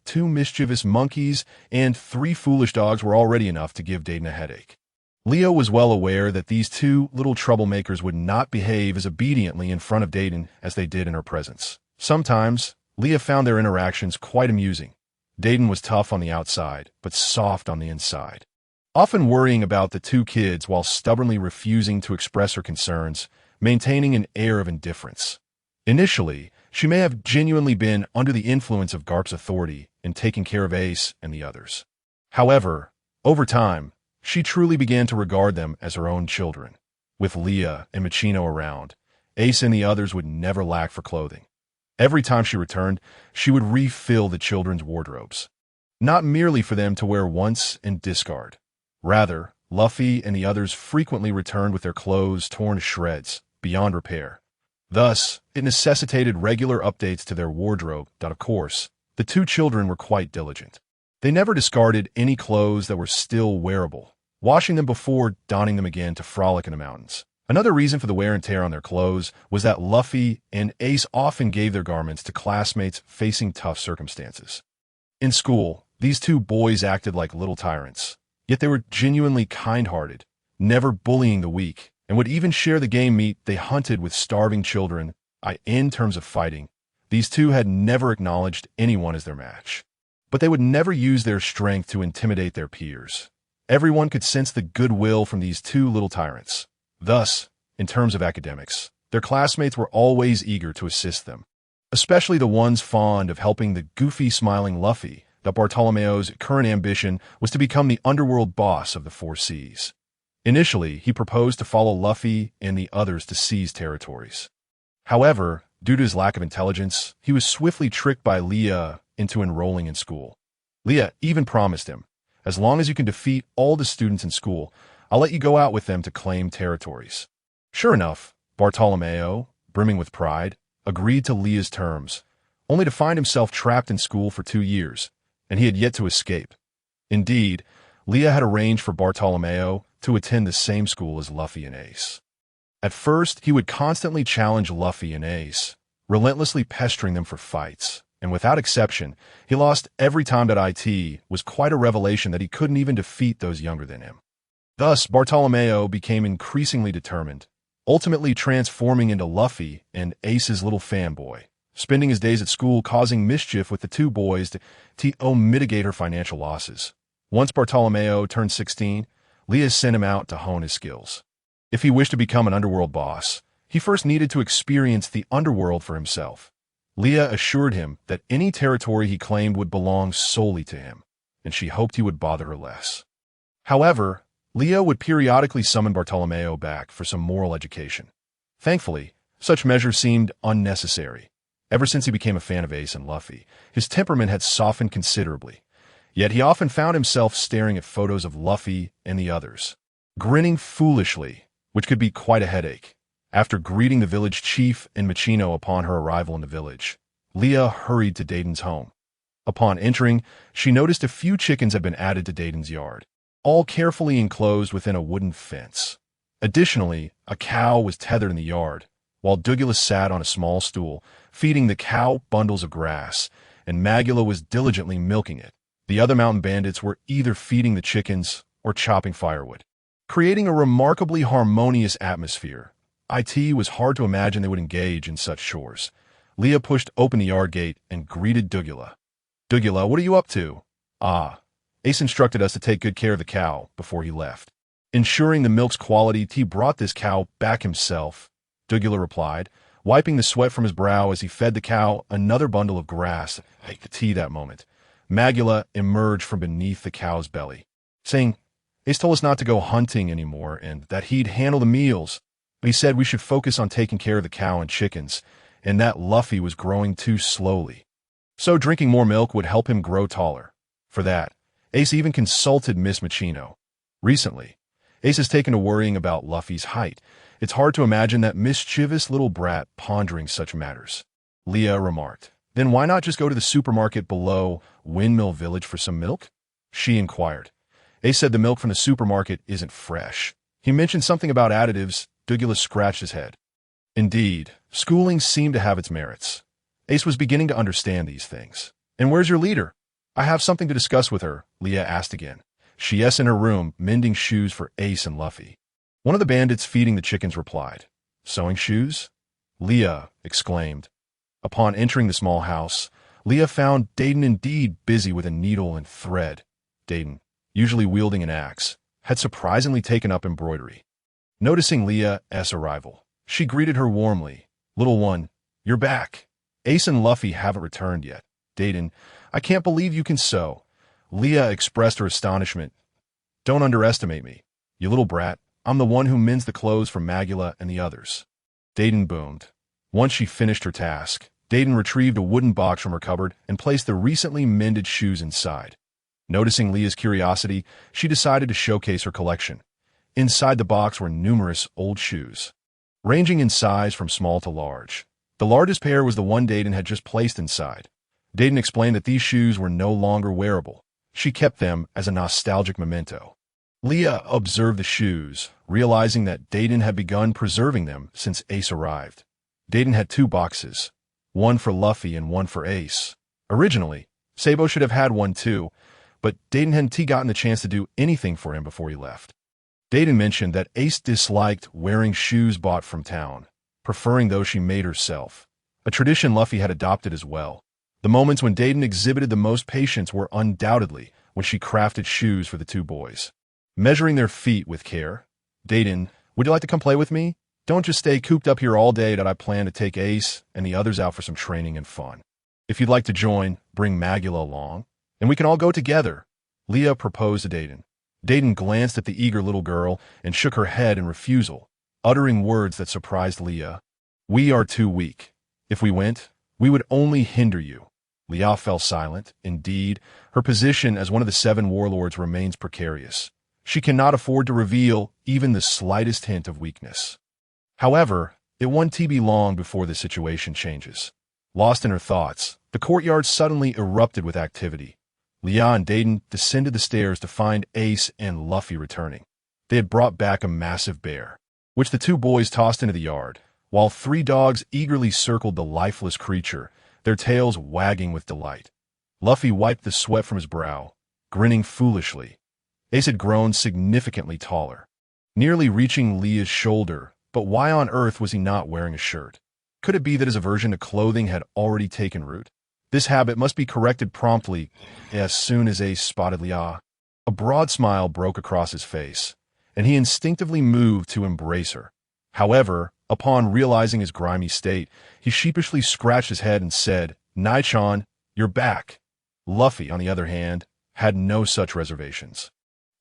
2 mischievous monkeys, and 3 foolish dogs were already enough to give Dayton a headache. Leah was well aware that these 2 little troublemakers would not behave as obediently in front of Dayton as they did in her presence. Sometimes, Leah found their interactions quite amusing. Dayton was tough on the outside, but soft on the inside. Often worrying about the 2 kids while stubbornly refusing to express her concerns, maintaining an air of indifference. Initially, she may have genuinely been under the influence of Garp's authority in taking care of Ace and the others. However, over time, she truly began to regard them as her own children. With Leah and Machino around, Ace and the others would never lack for clothing. Every time she returned, she would refill the children's wardrobes. Not merely for them to wear once and discard. Rather, Luffy and the others frequently returned with their clothes torn to shreds, beyond repair. Thus, it necessitated regular updates to their wardrobe. Of course, the 2 children were quite diligent. They never discarded any clothes that were still wearable, washing them before donning them again to frolic in the mountains. Another reason for the wear and tear on their clothes was that Luffy and Ace often gave their garments to classmates facing tough circumstances. In school, these 2 boys acted like little tyrants, yet they were genuinely kind-hearted, never bullying the weak, and would even share the game meat they hunted with starving children. In terms of fighting, these 2 had never acknowledged anyone as their match. But they would never use their strength to intimidate their peers. Everyone could sense the goodwill from these 2 little tyrants. Thus, in terms of academics, their classmates were always eager to assist them, especially the ones fond of helping the goofy, smiling Luffy, that Bartolomeo's current ambition was to become the underworld boss of the 4 seas. Initially, he proposed to follow Luffy and the others to seize territories. However, due to his lack of intelligence, he was swiftly tricked by Leah into enrolling in school. Leah even promised him, as long as you can defeat all the students in school, I'll let you go out with them to claim territories. Sure enough, Bartolomeo, brimming with pride, agreed to Leah's terms, only to find himself trapped in school for 2 years, and he had yet to escape. Indeed, Leah had arranged for Bartolomeo to attend the same school as Luffy and Ace. At first, he would constantly challenge Luffy and Ace, relentlessly pestering them for fights, and without exception, he lost every time that it was quite a revelation that he couldn't even defeat those younger than him. Thus, Bartolomeo became increasingly determined, ultimately transforming into Luffy and Ace's little fanboy, spending his days at school causing mischief with the 2 boys to mitigate her financial losses. Once Bartolomeo turned 16, Leah sent him out to hone his skills. If he wished to become an underworld boss, he first needed to experience the underworld for himself. Leah assured him that any territory he claimed would belong solely to him, and she hoped he would bother her less. However, Leah would periodically summon Bartolomeo back for some moral education. Thankfully, such measures seemed unnecessary. Ever since he became a fan of Ace and Luffy, his temperament had softened considerably. Yet he often found himself staring at photos of Luffy and the others, grinning foolishly, which could be quite a headache. After greeting the village chief and Machino upon her arrival in the village, Leah hurried to Dayton's home. Upon entering, she noticed a few chickens had been added to Dayton's yard, all carefully enclosed within a wooden fence. Additionally, a cow was tethered in the yard, while Dugula sat on a small stool, feeding the cow bundles of grass, and Magula was diligently milking it. The other mountain bandits were either feeding the chickens or chopping firewood, creating a remarkably harmonious atmosphere. It was hard to imagine they would engage in such chores. Leah pushed open the yard gate and greeted Dugula. "Dugula, what are you up to?" Ace instructed us to take good care of the cow before he left. Ensuring the milk's quality, he brought this cow back himself, Dugula replied, wiping the sweat from his brow as he fed the cow another bundle of grass. That moment, Magula emerged from beneath the cow's belly, saying, "Ace told us not to go hunting anymore and that he'd handle the meals." He said we should focus on taking care of the cow and chickens, and that Luffy was growing too slowly. So drinking more milk would help him grow taller. For that, Ace even consulted Miss Machino. Recently, Ace has taken to worrying about Luffy's height. It's hard to imagine that mischievous little brat pondering such matters. Leah remarked. Then why not just go to the supermarket below Windmill Village for some milk? She inquired. Ace said the milk from the supermarket isn't fresh. He mentioned something about additives. Douglas scratched his head. Indeed, schooling seemed to have its merits. Ace was beginning to understand these things. And where's your leader? I have something to discuss with her, Leah asked again. She's in her room, mending shoes for Ace and Luffy. One of the bandits feeding the chickens replied. Sewing shoes? Leah exclaimed. Upon entering the small house, Leah found Dayton indeed busy with a needle and thread. Dayton, usually wielding an axe, had surprisingly taken up embroidery. Noticing Leah's arrival, she greeted her warmly. Little one, you're back. Ace and Luffy haven't returned yet. Dayton, I can't believe you can sew. Leah expressed her astonishment. Don't underestimate me. You little brat, I'm the one who mends the clothes for Magula and the others. Dayton boomed. Once she finished her task, Dayton retrieved a wooden box from her cupboard and placed the recently mended shoes inside. Noticing Leah's curiosity, she decided to showcase her collection. Inside the box were numerous old shoes, ranging in size from small to large. The largest pair was the one Dayton had just placed inside. Dayton explained that these shoes were no longer wearable. She kept them as a nostalgic memento. Leah observed the shoes, realizing that Dayton had begun preserving them since Ace arrived. Dayton had 2 boxes, one for Luffy and one for Ace. Originally, Sabo should have had one too, but Dayton hadn't gotten the chance to do anything for him before he left. Dayton mentioned that Ace disliked wearing shoes bought from town, preferring those she made herself, a tradition Luffy had adopted as well. The moments when Dayton exhibited the most patience were undoubtedly when she crafted shoes for the 2 boys. Measuring their feet with care, Dayton, would you like to come play with me? Don't just stay cooped up here all day that I plan to take Ace and the others out for some training and fun. If you'd like to join, bring Magula along, and we can all go together, Leah proposed to Dayton. Dayton glanced at the eager little girl and shook her head in refusal, uttering words that surprised Leah. We are too weak. If we went, we would only hinder you. Leah fell silent. Indeed, her position as one of the 7 warlords remains precarious. She cannot afford to reveal even the slightest hint of weakness. However, it won't be long before the situation changes. Lost in her thoughts, the courtyard suddenly erupted with activity. Leah and Dayton descended the stairs to find Ace and Luffy returning. They had brought back a massive bear, which the 2 boys tossed into the yard, while 3 dogs eagerly circled the lifeless creature, their tails wagging with delight. Luffy wiped the sweat from his brow, grinning foolishly. Ace had grown significantly taller, nearly reaching Leah's shoulder, but why on earth was he not wearing a shirt? Could it be that his aversion to clothing had already taken root? This habit must be corrected promptly as soon as Ace spotted Leah. A broad smile broke across his face, and he instinctively moved to embrace her. However, upon realizing his grimy state, he sheepishly scratched his head and said, Nai-chan, you're back. Luffy, on the other hand, had no such reservations.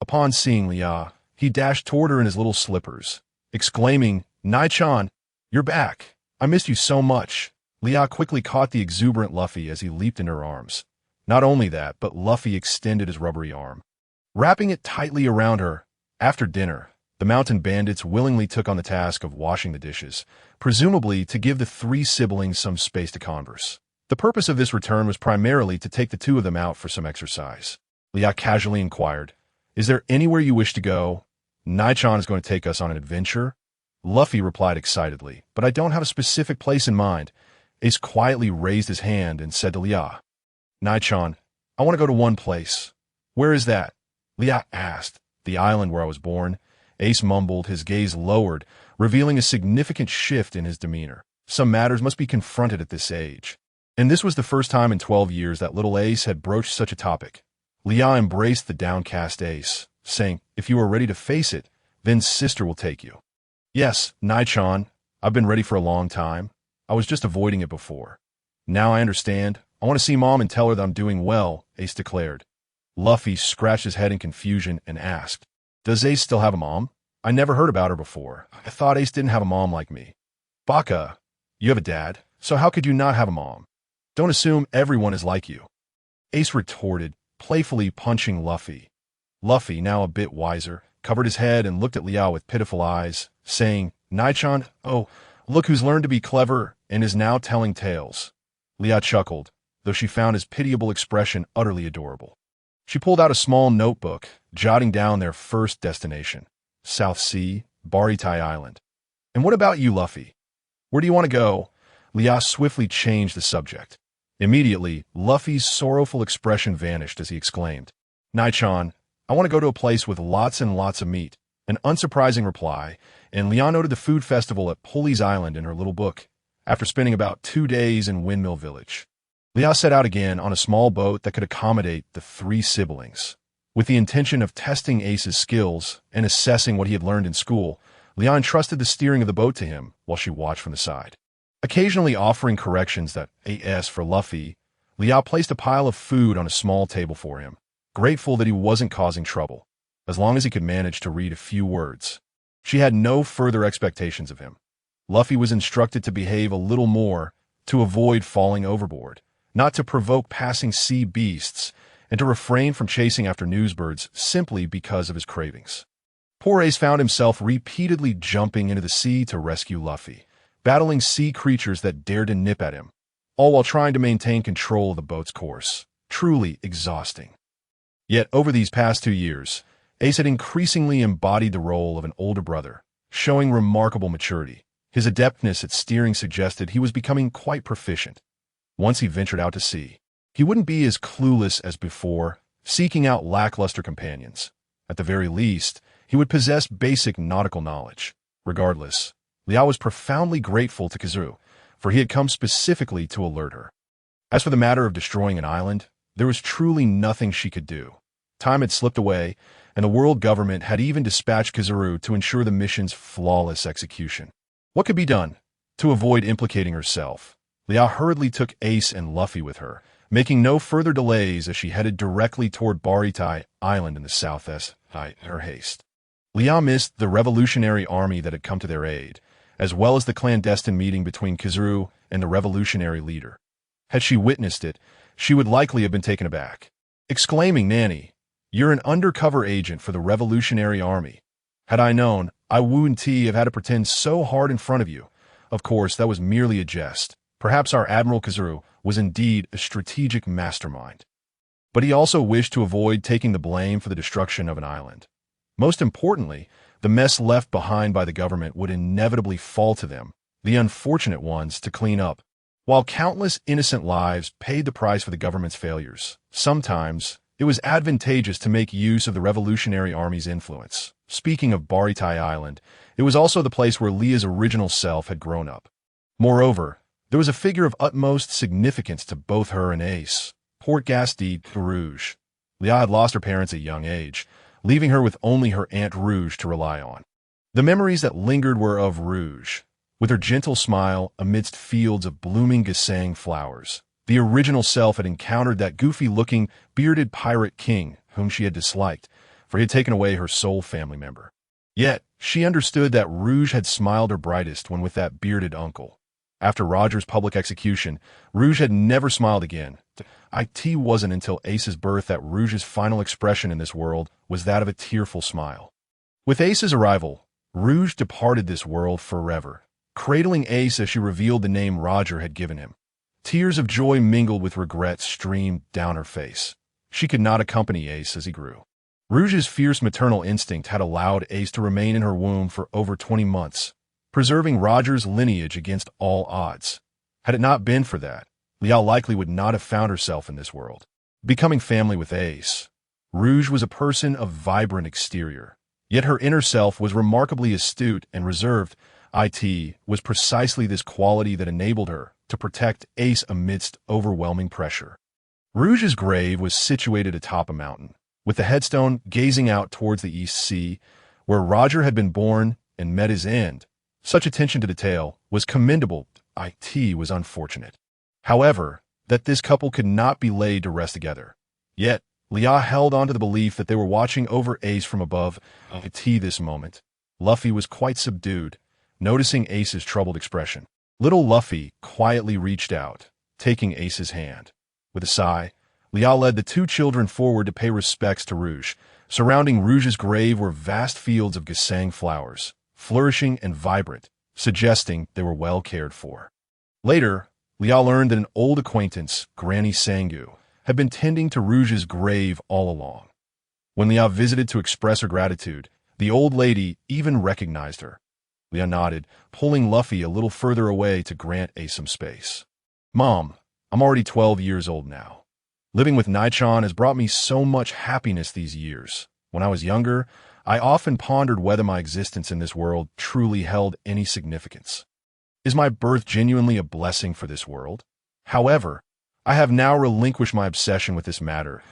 Upon seeing Leah, he dashed toward her in his little slippers, exclaiming, Nai-chan, you're back. I missed you so much. Leah quickly caught the exuberant Luffy as he leaped in her arms. Not only that, but Luffy extended his rubbery arm, wrapping it tightly around her. After dinner, the mountain bandits willingly took on the task of washing the dishes, presumably to give the 3 siblings some space to converse. The purpose of this return was primarily to take the 2 of them out for some exercise. Leah casually inquired, Is there anywhere you wish to go? Nai-chan is going to take us on an adventure. Luffy replied excitedly, but I don't have a specific place in mind. Ace quietly raised his hand and said to Leah, Nai-chan, I want to go to one place. Where is that? Leah asked. The island where I was born. Ace mumbled, his gaze lowered, revealing a significant shift in his demeanor. Some matters must be confronted at this age. And this was the first time in 12 years that little Ace had broached such a topic. Leah embraced the downcast Ace, saying, If you are ready to face it, then sister will take you. Yes, Nai-chan, I've been ready for a long time. I was just avoiding it before. Now I understand. I want to see Mom and tell her that I'm doing well, Ace declared. Luffy scratched his head in confusion and asked, Does Ace still have a mom? I never heard about her before. I thought Ace didn't have a mom like me. Baka, you have a dad, so how could you not have a mom? Don't assume everyone is like you. Ace retorted, playfully punching Luffy. Luffy, now a bit wiser, covered his head and looked at Leah with pitiful eyes, saying, Nai-chan, oh, look who's learned to be clever and is now telling tales. Leah chuckled, though she found his pitiable expression utterly adorable. She pulled out a small notebook, jotting down their first destination, South Sea, Baritai Island. And what about you, Luffy? Where do you want to go? Leah swiftly changed the subject. Immediately, Luffy's sorrowful expression vanished as he exclaimed, Nai-chan, I want to go to a place with lots and lots of meat. An unsurprising reply, and Leah noted the food festival at Pulley's Island in her little book, after spending about 2 days in Windmill Village. Leah set out again on a small boat that could accommodate the 3 siblings. With the intention of testing Ace's skills and assessing what he had learned in school, Leah entrusted the steering of the boat to him while she watched from the side. Occasionally offering corrections that AS for Luffy, Leah placed a pile of food on a small table for him, grateful that he wasn't causing trouble, as long as he could manage to read a few words. She had no further expectations of him. Luffy was instructed to behave a little more, to avoid falling overboard, not to provoke passing sea beasts, and to refrain from chasing after newsbirds simply because of his cravings. Poor Ace found himself repeatedly jumping into the sea to rescue Luffy, battling sea creatures that dared to nip at him, all while trying to maintain control of the boat's course. Truly exhausting. Yet over these past 2 years, Ace had increasingly embodied the role of an older brother, showing remarkable maturity. His adeptness at steering suggested he was becoming quite proficient. Once he ventured out to sea, he wouldn't be as clueless as before, seeking out lackluster companions. At the very least, he would possess basic nautical knowledge. Regardless, Leah was profoundly grateful to Kizaru, for he had come specifically to alert her. As for the matter of destroying an island, there was truly nothing she could do. Time had slipped away, and the world government had even dispatched Kizaru to ensure the mission's flawless execution. What could be done? To avoid implicating herself, Leah hurriedly took Ace and Luffy with her, making no further delays as she headed directly toward Baritai Island in the southwest. Her haste. Leah missed the revolutionary army that had come to their aid, as well as the clandestine meeting between Kizaru and the revolutionary leader. Had she witnessed it, she would likely have been taken aback, exclaiming, Nanny, you're an undercover agent for the revolutionary army. Had I known, I wouldn't have had to pretend so hard in front of you. Of course, that was merely a jest. Perhaps our Admiral Kizaru was indeed a strategic mastermind. But he also wished to avoid taking the blame for the destruction of an island. Most importantly, the mess left behind by the government would inevitably fall to them, the unfortunate ones, to clean up. While countless innocent lives paid the price for the government's failures, sometimes it was advantageous to make use of the Revolutionary Army's influence. Speaking of Baritai Island, it was also the place where Leah's original self had grown up. Moreover, there was a figure of utmost significance to both her and Ace, Port Gastide Rouge. Leah had lost her parents at a young age, leaving her with only her Aunt Rouge to rely on. The memories that lingered were of Rouge, with her gentle smile amidst fields of blooming gisang flowers. The original self had encountered that goofy-looking, bearded pirate king whom she had disliked, for he had taken away her sole family member. Yet, she understood that Rouge had smiled her brightest when with that bearded uncle. After Roger's public execution, Rouge had never smiled again. It wasn't until Ace's birth that Rouge's final expression in this world was that of a tearful smile. With Ace's arrival, Rouge departed this world forever, cradling Ace as she revealed the name Roger had given him. Tears of joy mingled with regret streamed down her face. She could not accompany Ace as he grew. Rouge's fierce maternal instinct had allowed Ace to remain in her womb for over 20 months, preserving Roger's lineage against all odds. Had it not been for that, Leah likely would not have found herself in this world. Becoming family with Ace, Rouge was a person of vibrant exterior, yet her inner self was remarkably astute and reserved. It was precisely this quality that enabled her to protect Ace amidst overwhelming pressure. Rouge's grave was situated atop a mountain, with the headstone gazing out towards the East Sea, where Roger had been born and met his end. Such attention to detail was commendable. It was unfortunate, however, that this couple could not be laid to rest together. Yet, Leah held on to the belief that they were watching over Ace from above. This moment. Luffy was quite subdued, noticing Ace's troubled expression. Little Luffy quietly reached out, taking Ace's hand. With a sigh, Leah led the two children forward to pay respects to Rouge. Surrounding Rouge's grave were vast fields of gisang flowers, flourishing and vibrant, suggesting they were well cared for. Later, Leah learned that an old acquaintance, Granny Sangu, had been tending to Rouge's grave all along. When Leah visited to express her gratitude, the old lady even recognized her. Leah nodded, pulling Luffy a little further away to grant Ace some space. "Mom, I'm already 12 years old now. Living with Naichan has brought me so much happiness these years. When I was younger, I often pondered whether my existence in this world truly held any significance. Is my birth genuinely a blessing for this world? However, I have now relinquished my obsession with this matter.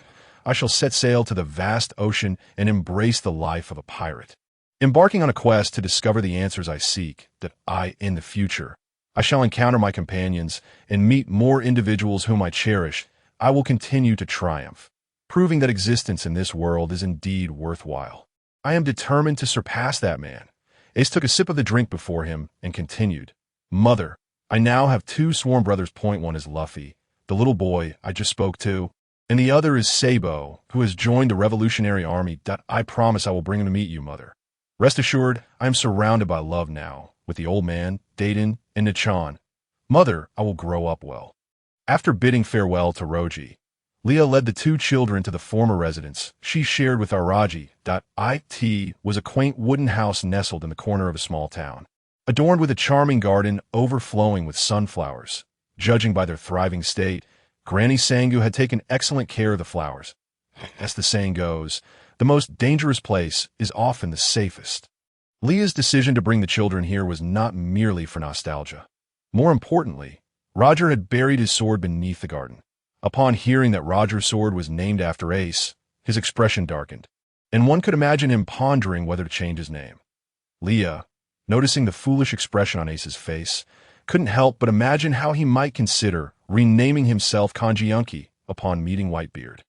I shall set sail to the vast ocean and embrace the life of a pirate. Embarking on a quest to discover the answers I seek, that in the future, I shall encounter my companions and meet more individuals whom I cherish. I will continue to triumph, proving that existence in this world is indeed worthwhile. I am determined to surpass that man." Ace took a sip of the drink before him and continued, "Mother, I now have two sworn brothers. One is Luffy, the little boy I just spoke to, and the other is Sabo, who has joined the Revolutionary Army. I promise I will bring him to meet you, Mother. Rest assured, I am surrounded by love now, with the old man, Daiden, and Nichan. Mother, I will grow up well." After bidding farewell to Roji, Leah led the two children to the former residence she shared with Araji. It was a quaint wooden house nestled in the corner of a small town, adorned with a charming garden overflowing with sunflowers. Judging by their thriving state, Granny Sangu had taken excellent care of the flowers. As the saying goes, the most dangerous place is often the safest. Leah's decision to bring the children here was not merely for nostalgia. More importantly, Roger had buried his sword beneath the garden. Upon hearing that Roger's sword was named after Ace, his expression darkened, and one could imagine him pondering whether to change his name. Leah, noticing the foolish expression on Ace's face, couldn't help but imagine how he might consider renaming himself Kanjiunki upon meeting Whitebeard.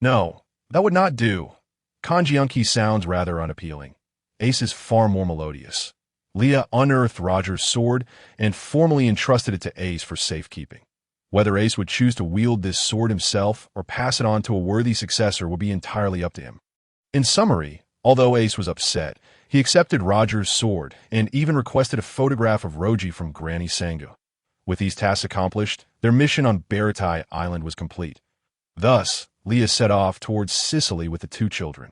No, that would not do. Kanjiunki sounds rather unappealing. Ace is far more melodious. Leah unearthed Roger's sword and formally entrusted it to Ace for safekeeping. Whether Ace would choose to wield this sword himself or pass it on to a worthy successor would be entirely up to him. In summary, although Ace was upset, he accepted Roger's sword and even requested a photograph of Roji from Granny Sangu. With these tasks accomplished, their mission on Baratai Island was complete. Thus, Leah set off towards Sicily with the two children.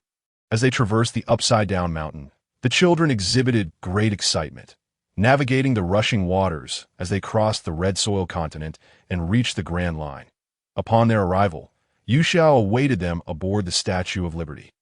As they traversed the upside-down mountain, the children exhibited great excitement, navigating the rushing waters as they crossed the red soil continent and reached the Grand Line. Upon their arrival, Yuxiao awaited them aboard the Statue of Liberty.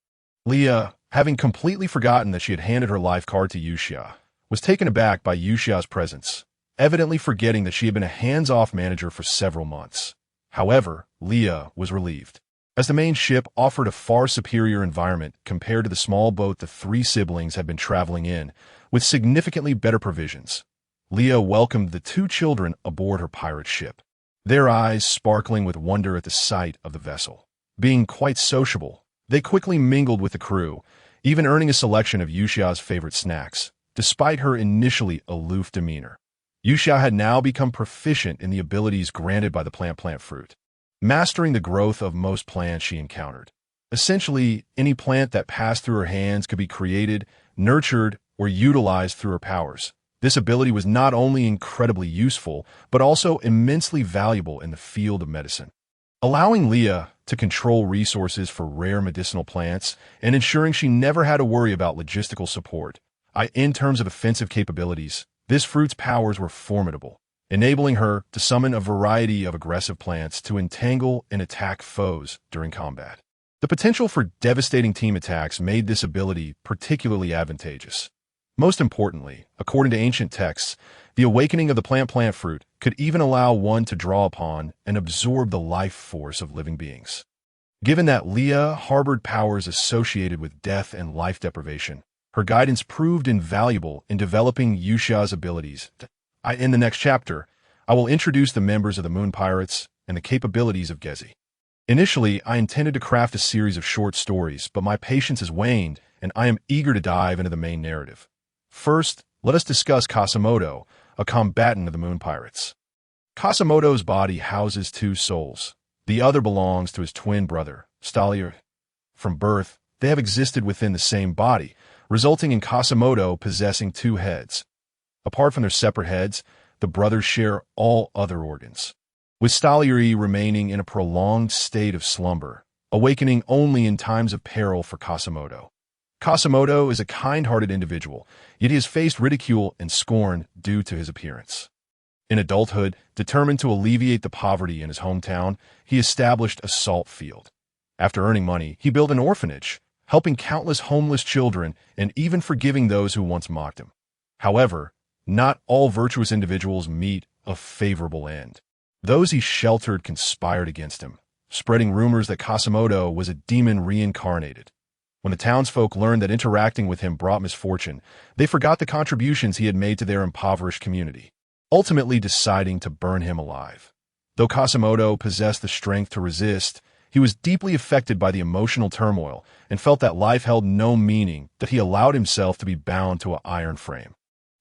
Leah, having completely forgotten that she had handed her life card to Yuxia, was taken aback by Yuxia's presence, evidently forgetting that she had been a hands-off manager for several months. However, Leah was relieved, as the main ship offered a far superior environment compared to the small boat the three siblings had been traveling in, with significantly better provisions. Leah welcomed the two children aboard her pirate ship, their eyes sparkling with wonder at the sight of the vessel. Being quite sociable, they quickly mingled with the crew, even earning a selection of Yuxia's favorite snacks, despite her initially aloof demeanor. Yuxia had now become proficient in the abilities granted by the plant fruit, mastering the growth of most plants she encountered. Essentially, any plant that passed through her hands could be created, nurtured, or utilized through her powers. This ability was not only incredibly useful, but also immensely valuable in the field of medicine, allowing Leah to control resources for rare medicinal plants and ensuring she never had to worry about logistical support. In terms of offensive capabilities, this fruit's powers were formidable, enabling her to summon a variety of aggressive plants to entangle and attack foes during combat. The potential for devastating team attacks made this ability particularly advantageous. Most importantly, according to ancient texts, the awakening of the plant fruit could even allow one to draw upon and absorb the life force of living beings. Given that Leah harbored powers associated with death and life deprivation, her guidance proved invaluable in developing Yuxia's abilities. In the next chapter, I will introduce the members of the Moon Pirates and the capabilities of Gezi. Initially, I intended to craft a series of short stories, but my patience has waned, and I am eager to dive into the main narrative. First, let us discuss Kasamoto, a combatant of the Moon Pirates. Kasamoto's body houses two souls. The other belongs to his twin brother, Stalier. From birth, they have existed within the same body, resulting in Kasamoto possessing two heads. Apart from their separate heads, the brothers share all other organs, with Stalier remaining in a prolonged state of slumber, awakening only in times of peril for Kasamoto. Kasamoto is a kind-hearted individual, yet he has faced ridicule and scorn due to his appearance. In adulthood, determined to alleviate the poverty in his hometown, he established a salt field. After earning money, he built an orphanage, helping countless homeless children and even forgiving those who once mocked him. However, not all virtuous individuals meet a favorable end. Those he sheltered conspired against him, spreading rumors that Kasamoto was a demon reincarnated. When the townsfolk learned that interacting with him brought misfortune, they forgot the contributions he had made to their impoverished community, ultimately deciding to burn him alive. Though Kasamoto possessed the strength to resist, he was deeply affected by the emotional turmoil and felt that life held no meaning, that he allowed himself to be bound to an iron frame.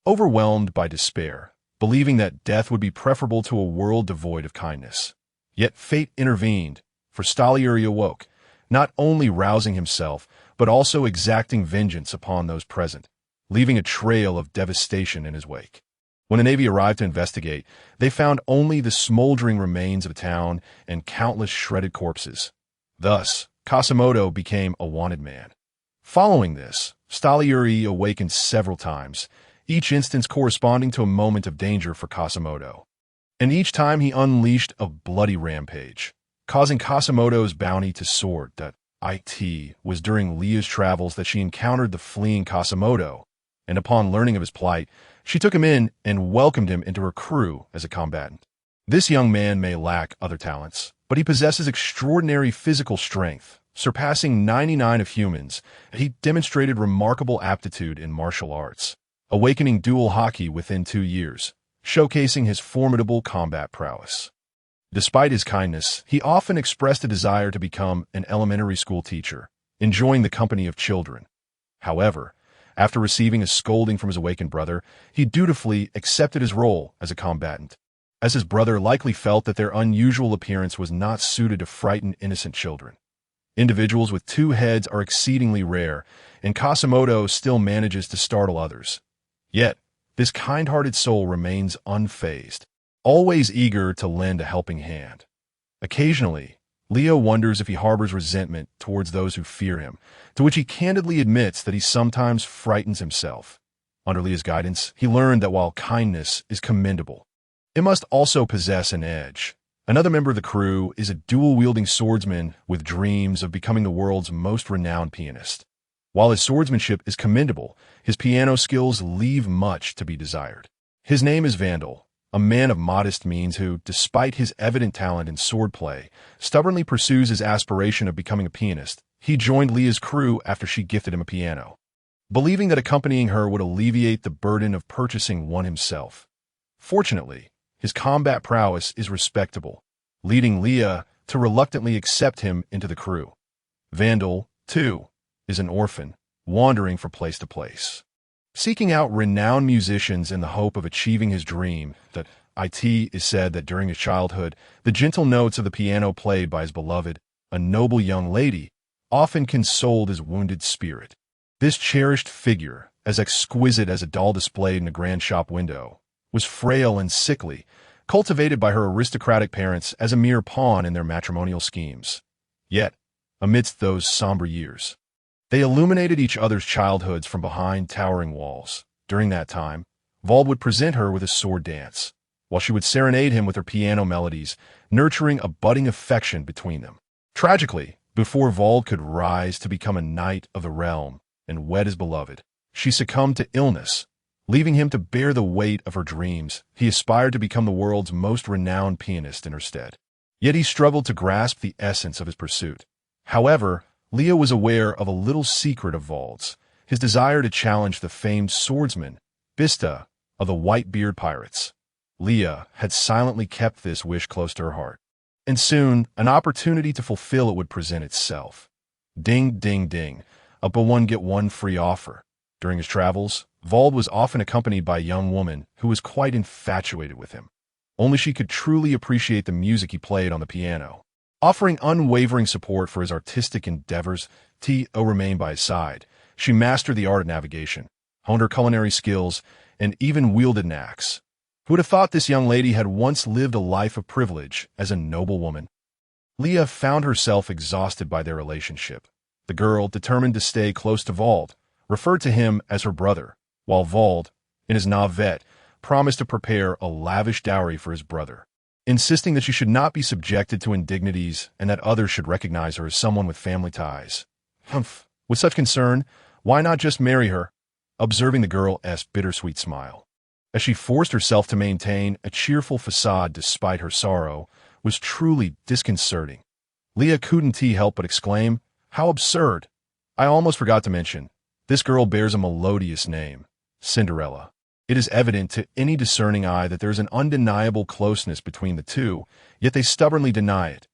Overwhelmed by despair, believing that death would be preferable to a world devoid of kindness. Yet fate intervened, for Stalier awoke, not only rousing himself, but also exacting vengeance upon those present, leaving a trail of devastation in his wake. When the Navy arrived to investigate, they found only the smoldering remains of a town and countless shredded corpses. Thus, Kasamoto became a wanted man. Following this, Stalier awakened several times, each instance corresponding to a moment of danger for Kasamoto. And each time he unleashed a bloody rampage, causing Kasamoto's bounty to soar. It was during Leah's travels that she encountered the fleeing Kasamoto, and upon learning of his plight, she took him in and welcomed him into her crew as a combatant. This young man may lack other talents, but he possesses extraordinary physical strength, surpassing 99 of humans. He demonstrated remarkable aptitude in martial arts, awakening dual hockey within 2 years, showcasing his formidable combat prowess. Despite his kindness, he often expressed a desire to become an elementary school teacher, enjoying the company of children. However, after receiving a scolding from his awakened brother, he dutifully accepted his role as a combatant, as his brother likely felt that their unusual appearance was not suited to frighten innocent children. Individuals with two heads are exceedingly rare, and Kasamoto still manages to startle others. Yet, this kind-hearted soul remains unfazed, always eager to lend a helping hand. Occasionally, Leah wonders if he harbors resentment towards those who fear him, to which he candidly admits that he sometimes frightens himself. Under Leah's guidance, he learned that while kindness is commendable, it must also possess an edge. Another member of the crew is a dual-wielding swordsman with dreams of becoming the world's most renowned pianist. While his swordsmanship is commendable, his piano skills leave much to be desired. His name is Vandal, a man of modest means who, despite his evident talent in swordplay, stubbornly pursues his aspiration of becoming a pianist. He joined Leah's crew after she gifted him a piano, believing that accompanying her would alleviate the burden of purchasing one himself. Fortunately, his combat prowess is respectable, leading Leah to reluctantly accept him into the crew. Vandal, too, is an orphan, wandering from place to place, seeking out renowned musicians in the hope of achieving his dream. That it is said that during his childhood, the gentle notes of the piano played by his beloved, a noble young lady, often consoled his wounded spirit. This cherished figure, as exquisite as a doll displayed in a grand shop window, was frail and sickly, cultivated by her aristocratic parents as a mere pawn in their matrimonial schemes. Yet, amidst those somber years, they illuminated each other's childhoods from behind towering walls. During that time, Vald would present her with a sword dance, while she would serenade him with her piano melodies, nurturing a budding affection between them. Tragically, before Vald could rise to become a knight of the realm and wed his beloved, she succumbed to illness, leaving him to bear the weight of her dreams. He aspired to become the world's most renowned pianist in her stead. Yet he struggled to grasp the essence of his pursuit. However, Leah was aware of a little secret of Vald's, his desire to challenge the famed swordsman, Bista, of the Whitebeard Pirates. Leah had silently kept this wish close to her heart, and soon an opportunity to fulfill it would present itself. Ding, ding, ding, a buy one get one free offer. During his travels, Vald was often accompanied by a young woman who was quite infatuated with him. Only she could truly appreciate the music he played on the piano. Offering unwavering support for his artistic endeavors, T.O. remained by his side. She mastered the art of navigation, honed her culinary skills, and even wielded an axe. Who would have thought this young lady had once lived a life of privilege as a noble woman? Leah found herself exhausted by their relationship. The girl, determined to stay close to Vald, referred to him as her brother, while Vald, in his navet, promised to prepare a lavish dowry for his brother, insisting that she should not be subjected to indignities and that others should recognize her as someone with family ties. Humph! With such concern, why not just marry her? Observing the girl's bittersweet smile, as she forced herself to maintain a cheerful facade despite her sorrow, was truly disconcerting. Leah couldn't help but exclaim, "How absurd!" I almost forgot to mention, this girl bears a melodious name, Cinderella. It is evident to any discerning eye that there is an undeniable closeness between the two, yet they stubbornly deny it.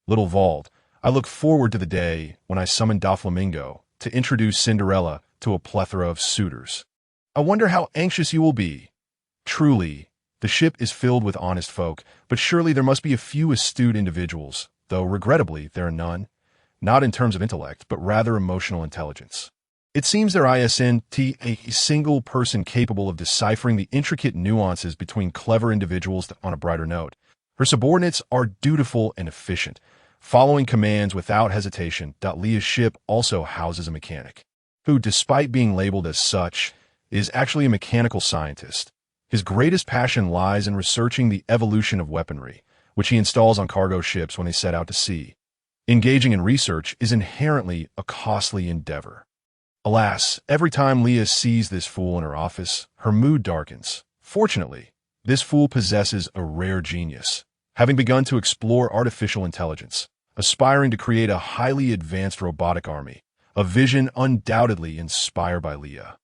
Little Vald, I look forward to the day when I summon Doflamingo to introduce Cinderella to a plethora of suitors. I wonder how anxious you will be. Truly, the ship is filled with honest folk, but surely there must be a few astute individuals, though regrettably there are none, not in terms of intellect, but rather emotional intelligence. It seems there isn't a single person capable of deciphering the intricate nuances between clever individuals. On a brighter note, her subordinates are dutiful and efficient, following commands without hesitation. Leah's ship also houses a mechanic, who, despite being labeled as such, is actually a mechanical scientist. His greatest passion lies in researching the evolution of weaponry, which he installs on cargo ships when they set out to sea. Engaging in research is inherently a costly endeavor. Alas, every time Leah sees this fool in her office, her mood darkens. Fortunately, this fool possesses a rare genius, having begun to explore artificial intelligence, aspiring to create a highly advanced robotic army, a vision undoubtedly inspired by Leah.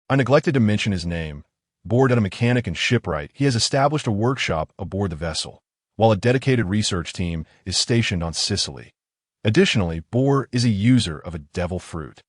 I neglected to mention his name. Bored at a mechanic and shipwright, he has established a workshop aboard the vessel, while a dedicated research team is stationed on Sicily. Additionally, Bohr is a user of a devil fruit,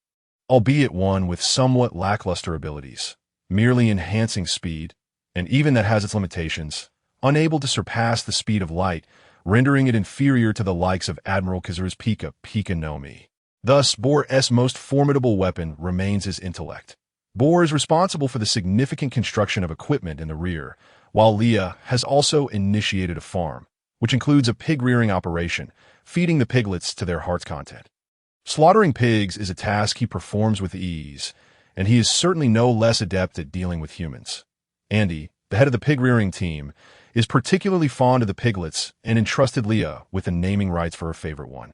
albeit one with somewhat lackluster abilities, merely enhancing speed, and even that has its limitations, unable to surpass the speed of light, rendering it inferior to the likes of Admiral Kazur's Pika no Mi. Thus, Bohr's most formidable weapon remains his intellect. Bohr is responsible for the significant construction of equipment in the rear, while Leah has also initiated a farm, which includes a pig-rearing operation, feeding the piglets to their heart's content. Slaughtering pigs is a task he performs with ease, and he is certainly no less adept at dealing with humans. Andy, the head of the pig-rearing team, is particularly fond of the piglets and entrusted Leah with the naming rights for her favorite one,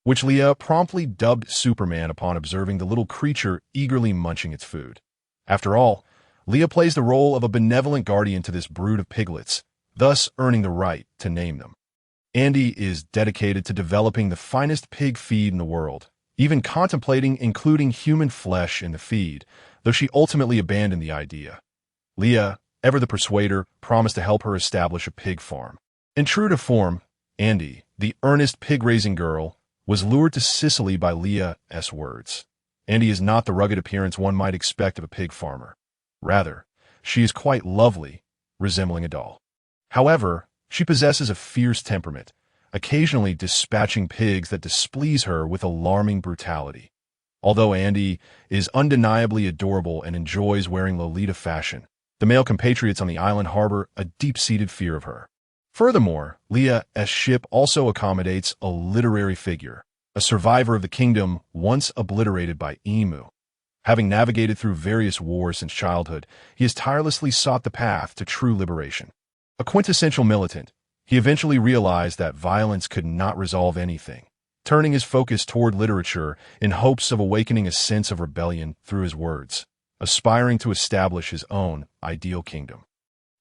which Leah promptly dubbed Superman upon observing the little creature eagerly munching its food. After all, Leah plays the role of a benevolent guardian to this brood of piglets, thus earning the right to name them. Andy is dedicated to developing the finest pig feed in the world, even contemplating including human flesh in the feed, though she ultimately abandoned the idea. Leah, ever the persuader, promised to help her establish a pig farm. And true to form, Andy, the earnest pig-raising girl, was lured to Sicily by Leah's words. Andy is not the rugged appearance one might expect of a pig farmer. Rather, she is quite lovely, resembling a doll. However, she possesses a fierce temperament, occasionally dispatching pigs that displease her with alarming brutality. Although Andy is undeniably adorable and enjoys wearing Lolita fashion, the male compatriots on the island harbor a deep-seated fear of her. Furthermore, Leah's ship also accommodates a literary figure, a survivor of the kingdom once obliterated by Emu. Having navigated through various wars since childhood, he has tirelessly sought the path to true liberation. A quintessential militant, he eventually realized that violence could not resolve anything, turning his focus toward literature in hopes of awakening a sense of rebellion through his words, aspiring to establish his own ideal kingdom.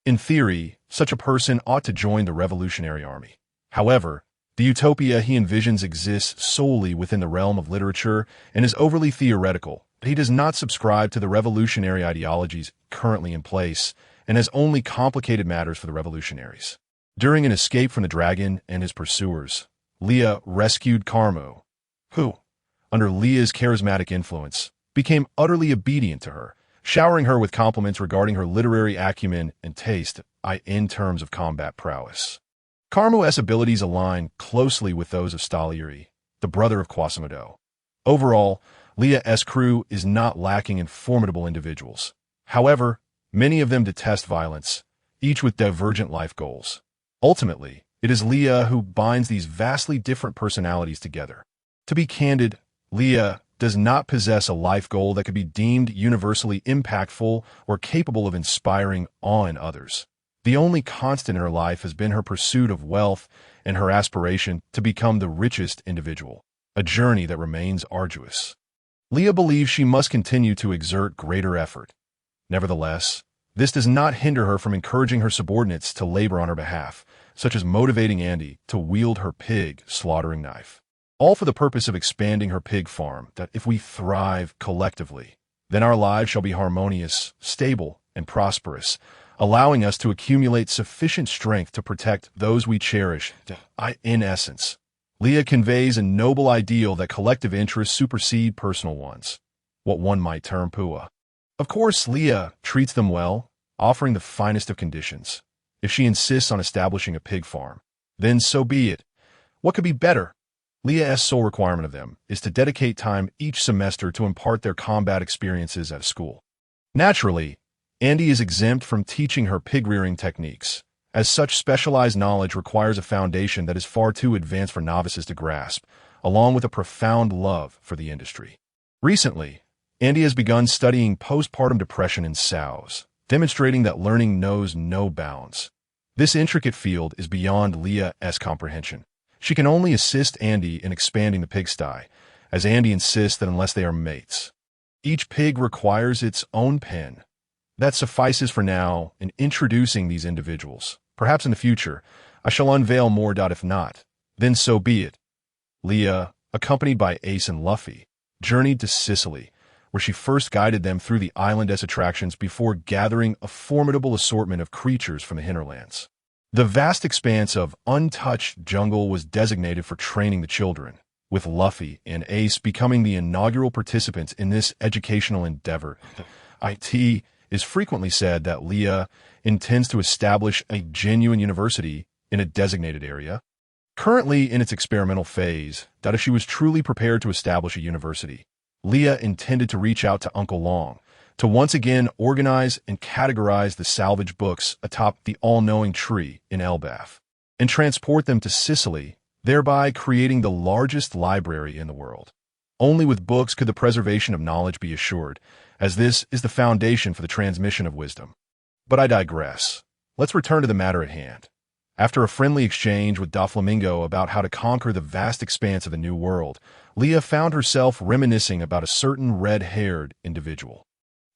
In theory, such a person ought to join the Revolutionary Army. However, the utopia he envisions exists solely within the realm of literature and is overly theoretical. He does not subscribe to the revolutionary ideologies currently in place and has only complicated matters for the revolutionaries. During an escape from the dragon and his pursuers, Leah rescued Carmo, who, under Leah's charismatic influence, became utterly obedient to her, showering her with compliments regarding her literary acumen and taste, in terms of combat prowess. Carmu's abilities align closely with those of Stalieri, the brother of Quasimodo. Overall, Leah's crew is not lacking in formidable individuals. However, many of them detest violence, each with divergent life goals. Ultimately, it is Leah who binds these vastly different personalities together. To be candid, Leah does not possess a life goal that could be deemed universally impactful or capable of inspiring awe in others. The only constant in her life has been her pursuit of wealth and her aspiration to become the richest individual, a journey that remains arduous. Leah believes she must continue to exert greater effort. Nevertheless, this does not hinder her from encouraging her subordinates to labor on her behalf, such as motivating Andy to wield her pig slaughtering knife. All for the purpose of expanding her pig farm, that if we thrive collectively, then our lives shall be harmonious, stable, and prosperous, allowing us to accumulate sufficient strength to protect those we cherish. In essence, Leah conveys a noble ideal that collective interests supersede personal ones, what one might term pua. Of course, Leah treats them well, offering the finest of conditions. If she insists on establishing a pig farm, then so be it. What could be better? Leah's sole requirement of them is to dedicate time each semester to impart their combat experiences at school. Naturally, Andy is exempt from teaching her pig-rearing techniques, as such specialized knowledge requires a foundation that is far too advanced for novices to grasp, along with a profound love for the industry. Recently, Andy has begun studying postpartum depression in sows, demonstrating that learning knows no bounds. This intricate field is beyond Leah's comprehension. She can only assist Andy in expanding the pigsty, as Andy insists that unless they are mates, each pig requires its own pen. That suffices for now in introducing these individuals. Perhaps in the future, I shall unveil more. If not, then so be it. Leah, accompanied by Ace and Luffy, journeyed to Sicily, where she first guided them through the island's attractions before gathering a formidable assortment of creatures from the hinterlands. The vast expanse of untouched jungle was designated for training the children, with Luffy and Ace becoming the inaugural participants in this educational endeavor. It is frequently said that Leah intends to establish a genuine university in a designated area. Currently in its experimental phase, that if she was truly prepared to establish a university, Leah intended to reach out to Uncle Long, to once again organize and categorize the salvage books atop the all-knowing tree in Elbaf, and transport them to Sicily, thereby creating the largest library in the world. Only with books could the preservation of knowledge be assured, as this is the foundation for the transmission of wisdom. But I digress. Let's return to the matter at hand. After a friendly exchange with Doflamingo about how to conquer the vast expanse of the New World, Leah found herself reminiscing about a certain red-haired individual.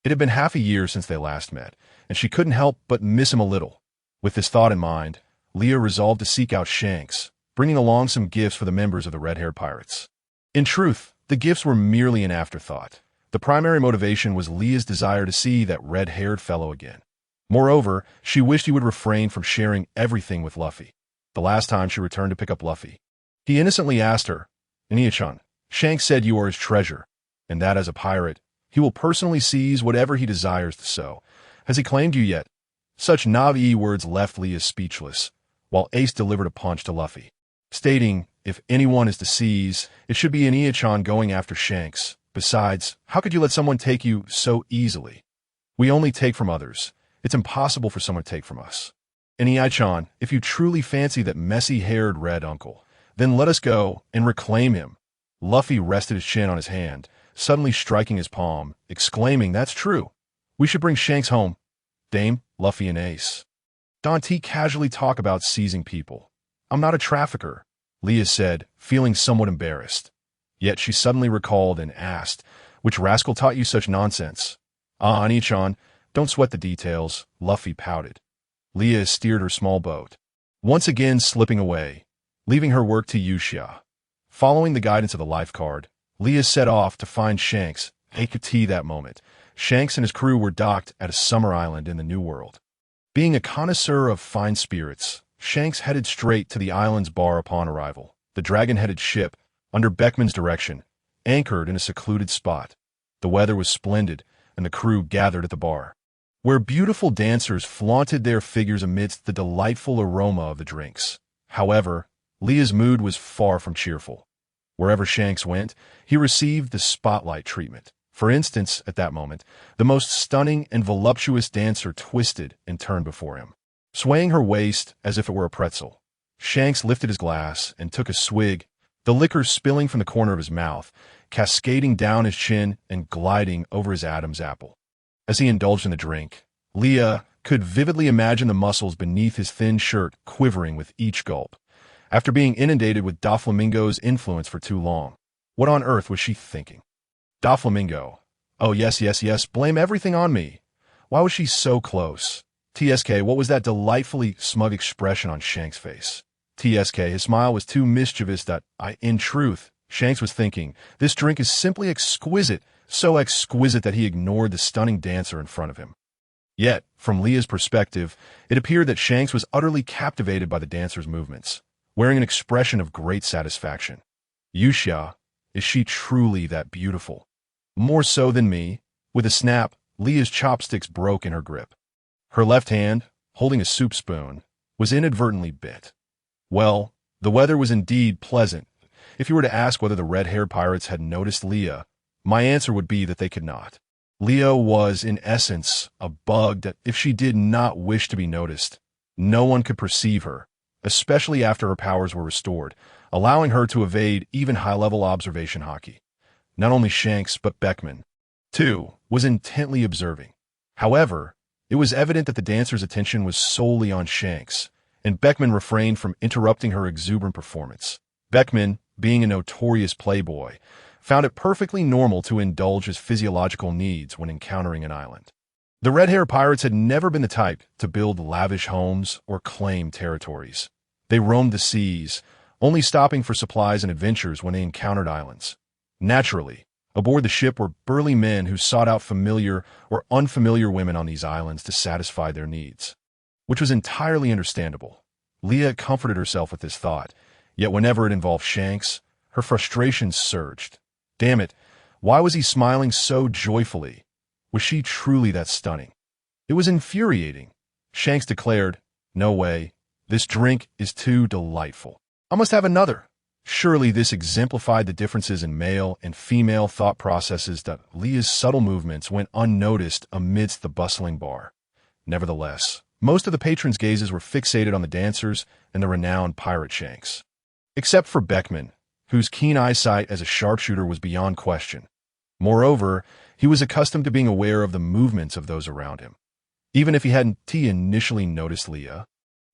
It had been half a year since they last met, and she couldn't help but miss him a little. With this thought in mind, Leah resolved to seek out Shanks, bringing along some gifts for the members of the Red-Haired Pirates. In truth, the gifts were merely an afterthought. The primary motivation was Leah's desire to see that red-haired fellow again. Moreover, she wished he would refrain from sharing everything with Luffy. The last time she returned to pick up Luffy, he innocently asked her, "Nia-chan, Shanks said you are his treasure, and that as a pirate, he will personally seize whatever he desires to sow. Has he claimed you yet?" Such Na'vi words left Leah speechless, while Ace delivered a punch to Luffy, stating, if anyone is to seize, it should be Nia-chan going after Shanks. Besides, how could you let someone take you so easily? We only take from others. It's impossible for someone to take from us. Nia-chan, if you truly fancy that messy-haired red uncle, then let us go and reclaim him. Luffy rested his chin on his hand, suddenly striking his palm, exclaiming, "That's true. We should bring Shanks home." Dame, Luffy, and Ace. Dante casually talk about seizing people. "I'm not a trafficker," Leah said, feeling somewhat embarrassed. Yet she suddenly recalled and asked, "Which rascal taught you such nonsense?" Nia-chan, don't sweat the details," Luffy pouted. Leah steered her small boat, once again slipping away, leaving her work to Yuxia. Following the guidance of the lifeguard, Leah set off to find Shanks. That moment, Shanks and his crew were docked at a summer island in the New World. Being a connoisseur of fine spirits, Shanks headed straight to the island's bar upon arrival. The dragon-headed ship, under Beckman's direction, anchored in a secluded spot. The weather was splendid, and the crew gathered at the bar, where beautiful dancers flaunted their figures amidst the delightful aroma of the drinks. However, Leah's mood was far from cheerful. Wherever Shanks went, he received the spotlight treatment. For instance, at that moment, the most stunning and voluptuous dancer twisted and turned before him, swaying her waist as if it were a pretzel. Shanks lifted his glass and took a swig, the liquor spilling from the corner of his mouth, cascading down his chin and gliding over his Adam's apple. As he indulged in the drink, Leah could vividly imagine the muscles beneath his thin shirt quivering with each gulp. After being inundated with Doflamingo's influence for too long, what on earth was she thinking? Doflamingo. Oh, yes, blame everything on me. Why was she so close? TSK, what was that delightfully smug expression on Shanks' face? TSK, his smile was too mischievous that in truth, Shanks was thinking, this drink is simply exquisite, so exquisite that he ignored the stunning dancer in front of him. Yet, from Leah's perspective, it appeared that Shanks was utterly captivated by the dancer's movements, wearing an expression of great satisfaction. Yusha, is she truly that beautiful? More so than me. With a snap, Leah's chopsticks broke in her grip. Her left hand, holding a soup spoon, was inadvertently bit. Well, the weather was indeed pleasant. If you were to ask whether the red-haired pirates had noticed Leah, my answer would be that they could not. Leah was, in essence, a bug that, if she did not wish to be noticed, no one could perceive her, especially after her powers were restored, allowing her to evade even high-level observation hockey. Not only Shanks, but Beckman, too, was intently observing. However, it was evident that the dancer's attention was solely on Shanks, and Beckman refrained from interrupting her exuberant performance. Beckman, being a notorious playboy, found it perfectly normal to indulge his physiological needs when encountering an island. The red-haired pirates had never been the type to build lavish homes or claim territories. They roamed the seas, only stopping for supplies and adventures when they encountered islands. Naturally, aboard the ship were burly men who sought out familiar or unfamiliar women on these islands to satisfy their needs, which was entirely understandable. Leah comforted herself with this thought, yet whenever it involved Shanks, her frustration surged. Damn it, why was he smiling so joyfully? Was she truly that stunning? It was infuriating. Shanks declared, "No way, this drink is too delightful. I must have another." Surely this exemplified the differences in male and female thought processes that Leah's subtle movements went unnoticed amidst the bustling bar. Nevertheless, most of the patrons' gazes were fixated on the dancers and the renowned pirate Shanks. Except for Beckman, whose keen eyesight as a sharpshooter was beyond question. Moreover, he was accustomed to being aware of the movements of those around him. Even if he hadn't initially noticed Leah,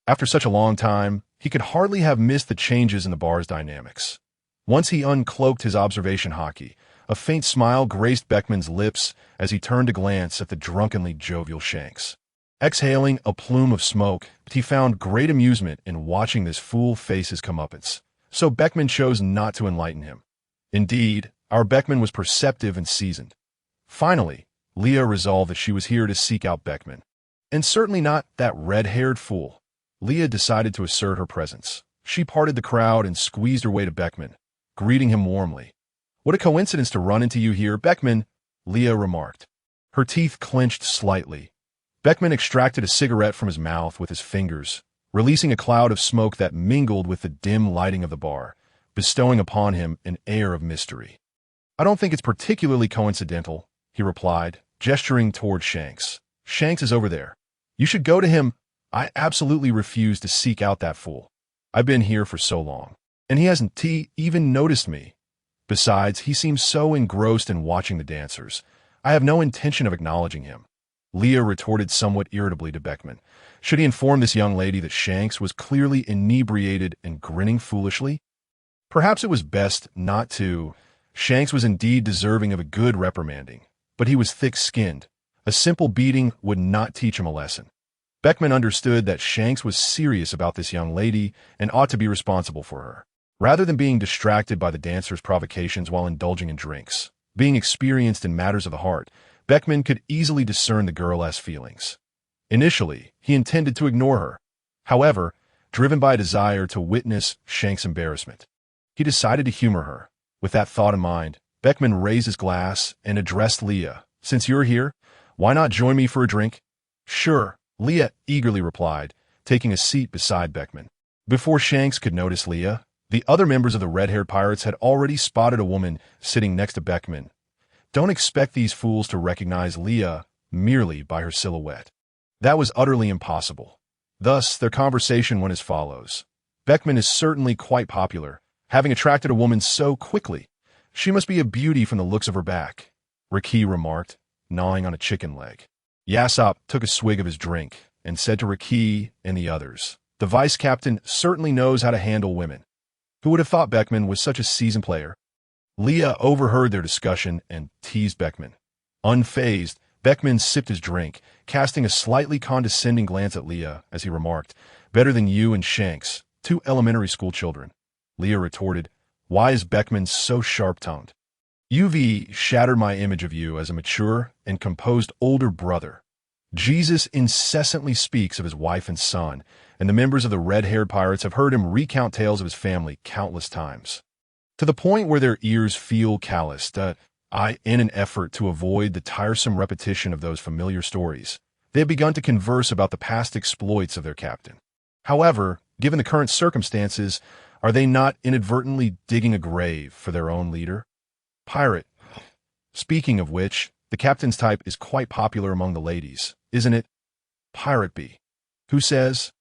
after such a long time, he could hardly have missed the changes in the bar's dynamics. Once he uncloaked his observation hockey, a faint smile graced Beckman's lips as he turned to glance at the drunkenly jovial Shanks. Exhaling a plume of smoke, he found great amusement in watching this fool face his comeuppance, so Beckman chose not to enlighten him. Indeed, our Beckman was perceptive and seasoned. Finally, Leah resolved that she was here to seek out Beckman, and certainly not that red-haired fool. Leah decided to assert her presence. She parted the crowd and squeezed her way to Beckman, greeting him warmly. "What a coincidence to run into you here, Beckman," Leah remarked. Her teeth clenched slightly. Beckman extracted a cigarette from his mouth with his fingers, releasing a cloud of smoke that mingled with the dim lighting of the bar, bestowing upon him an air of mystery. "I don't think it's particularly coincidental," he replied, gesturing toward Shanks. "Shanks is over there. You should go to him. I absolutely refuse to seek out that fool. I've been here for so long, and he hasn't even noticed me. Besides, he seems so engrossed in watching the dancers. I have no intention of acknowledging him." Leah retorted somewhat irritably to Beckman. Should he inform this young lady that Shanks was clearly inebriated and grinning foolishly? Perhaps it was best not to. Shanks was indeed deserving of a good reprimanding, but he was thick-skinned. A simple beating would not teach him a lesson. Beckman understood that Shanks was serious about this young lady and ought to be responsible for her, rather than being distracted by the dancer's provocations while indulging in drinks. Being experienced in matters of the heart, Beckman could easily discern the girl's feelings. Initially, he intended to ignore her. However, driven by a desire to witness Shanks' embarrassment, he decided to humor her. With that thought in mind, Beckman raised his glass and addressed Leah, Since you're here, why not join me for a drink? Sure, Leah eagerly replied, taking a seat beside Beckman. Before Shanks could notice Leah, the other members of the red-haired pirates had already spotted a woman sitting next to Beckman. Don't expect these fools to recognize Leah merely by her silhouette. That was utterly impossible. Thus, their conversation went as follows. Beckman is certainly quite popular, having attracted a woman so quickly. She must be a beauty from the looks of her back, Raki remarked, gnawing on a chicken leg. Yassop took a swig of his drink and said to Raki and the others, "The vice captain certainly knows how to handle women." Who would have thought Beckman was such a seasoned player? Leah overheard their discussion and teased Beckman. Unfazed, Beckman sipped his drink, casting a slightly condescending glance at Leah as he remarked, "Better than you and Shanks, two elementary school children." Leah retorted, "Why is Beckman so sharp-tongued? UV shattered my image of you as a mature and composed older brother. Jesus incessantly speaks of his wife and son, and the members of the red-haired pirates have heard him recount tales of his family countless times, to the point where their ears feel calloused. In an effort to avoid the tiresome repetition of those familiar stories, they have begun to converse about the past exploits of their captain. However, given the current circumstances, are they not inadvertently digging a grave for their own leader? Pirate. Speaking of which, the captain's type is quite popular among the ladies, isn't it? Pirate B. Who says?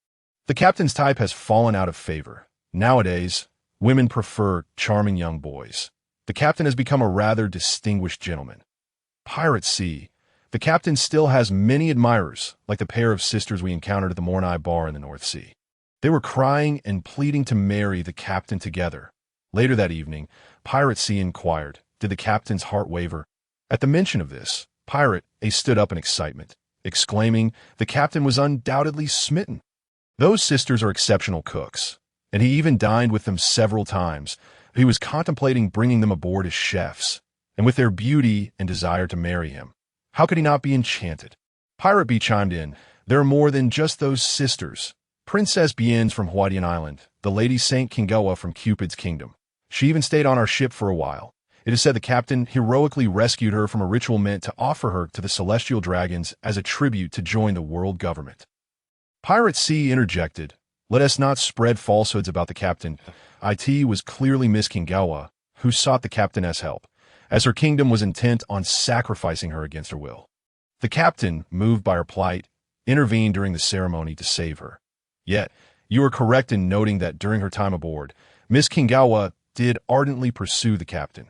The captain's type has fallen out of favor. Nowadays, women prefer charming young boys. The captain has become a rather distinguished gentleman. Pirate C. The captain still has many admirers, like the pair of sisters we encountered at the Mornai bar in the North Sea. They were crying and pleading to marry the captain together. Later that evening, Pirate C inquired, did the captain's heart waver? At the mention of this, Pirate A stood up in excitement, exclaiming the captain was undoubtedly smitten. Those sisters are exceptional cooks, and he even dined with them several times. He was contemplating bringing them aboard as chefs, and with their beauty and desire to marry him, how could he not be enchanted? Pirate B chimed in, there are more than just those sisters. Princess Bien's from Hawaiian Island, the Lady Saint Kingawa from Cupid's kingdom. She even stayed on our ship for a while. It is said the captain heroically rescued her from a ritual meant to offer her to the celestial dragons as a tribute to join the world government. Pirate C interjected, let us not spread falsehoods about the captain. It was clearly Miss Kingawa who sought the captain's help, as her kingdom was intent on sacrificing her against her will. The captain, moved by her plight, intervened during the ceremony to save her. Yet, you are correct in noting that during her time aboard, Miss Kingawa did ardently pursue the captain.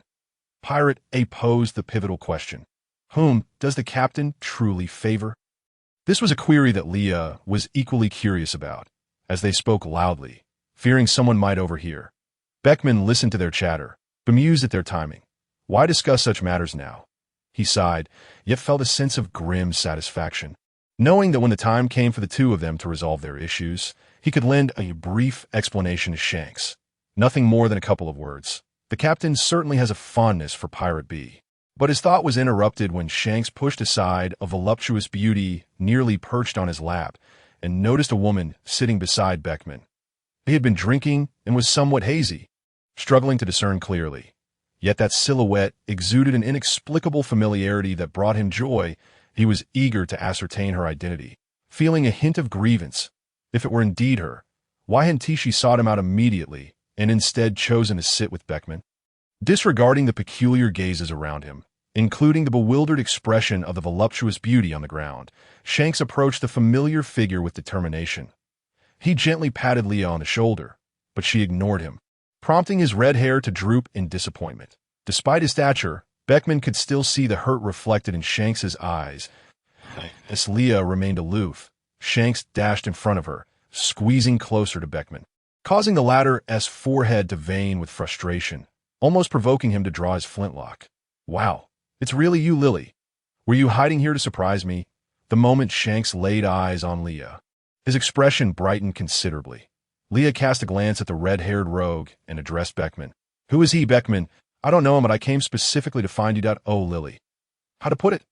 Pirate A posed the pivotal question. Whom does the captain truly favor? This was a query that Leah was equally curious about, as they spoke loudly, fearing someone might overhear. Beckman listened to their chatter, bemused at their timing. Why discuss such matters now? He sighed, yet felt a sense of grim satisfaction, knowing that when the time came for the two of them to resolve their issues, he could lend a brief explanation to Shanks. Nothing more than a couple of words. The captain certainly has a fondness for Pirate B. But his thought was interrupted when Shanks pushed aside a voluptuous beauty nearly perched on his lap and noticed a woman sitting beside Beckman. He had been drinking and was somewhat hazy, struggling to discern clearly. Yet that silhouette exuded an inexplicable familiarity that brought him joy. He was eager to ascertain her identity, feeling a hint of grievance. If it were indeed her, why hadn't she sought him out immediately and instead chosen to sit with Beckman? Disregarding the peculiar gazes around him, including the bewildered expression of the voluptuous beauty on the ground, Shanks approached the familiar figure with determination. He gently patted Leah on the shoulder, but she ignored him, prompting his red hair to droop in disappointment. Despite his stature, Beckman could still see the hurt reflected in Shanks's eyes. As Leah remained aloof, Shanks dashed in front of her, squeezing closer to Beckman, causing the latter's forehead to vein with frustration, almost provoking him to draw his flintlock. Wow, it's really you, Lily. Were you hiding here to surprise me? The moment Shanks laid eyes on Leah, his expression brightened considerably. Leah cast a glance at the red-haired rogue and addressed Beckman. Who is he, Beckman? I don't know him, but I came specifically to find you. Oh, Lily. How to put it?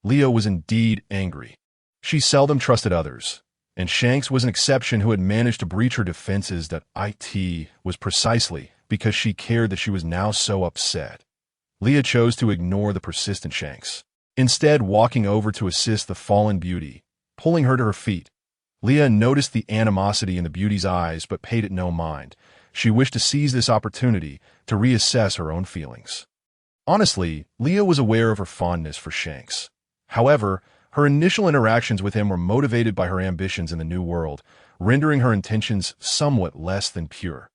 Leah was indeed angry. She seldom trusted others, and Shanks was an exception who had managed to breach her defenses. That it was precisely because she cared that she was now so upset. Leah chose to ignore the persistent Shanks. instead walking over to assist the fallen beauty, pulling her to her feet. Leah noticed the animosity in the beauty's eyes but paid it no mind. She wished to seize this opportunity to reassess her own feelings. Honestly, Leah was aware of her fondness for Shanks. However, her initial interactions with him were motivated by her ambitions in the new world, rendering her intentions somewhat less than pure.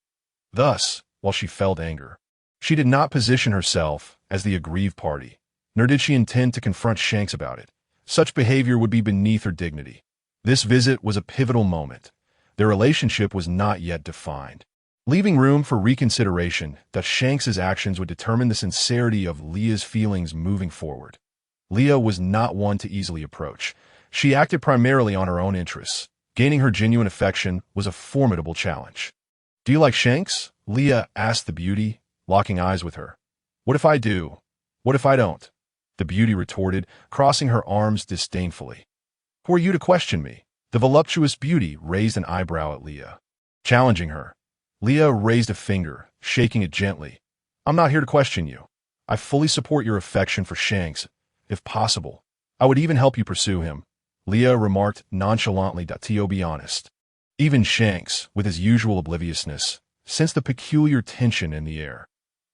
Thus, while she felt anger, she did not position herself as the aggrieved party, nor did she intend to confront Shanks about it. Such behavior would be beneath her dignity. This visit was a pivotal moment. Their relationship was not yet defined, leaving room for reconsideration that Shanks's actions would determine the sincerity of Leah's feelings moving forward. Leah was not one to easily approach. She acted primarily on her own interests. Gaining her genuine affection was a formidable challenge. "Do you like Shanks?" Leah asked the beauty, locking eyes with her. "What if I do? What if I don't?" the beauty retorted, crossing her arms disdainfully. "Who are you to question me?" The voluptuous beauty raised an eyebrow at Leah, challenging her. Leah raised a finger, shaking it gently. "I'm not here to question you. I fully support your affection for Shanks. If possible, I would even help you pursue him," Leah remarked nonchalantly. "To be honest." Even Shanks, with his usual obliviousness, sensed the peculiar tension in the air.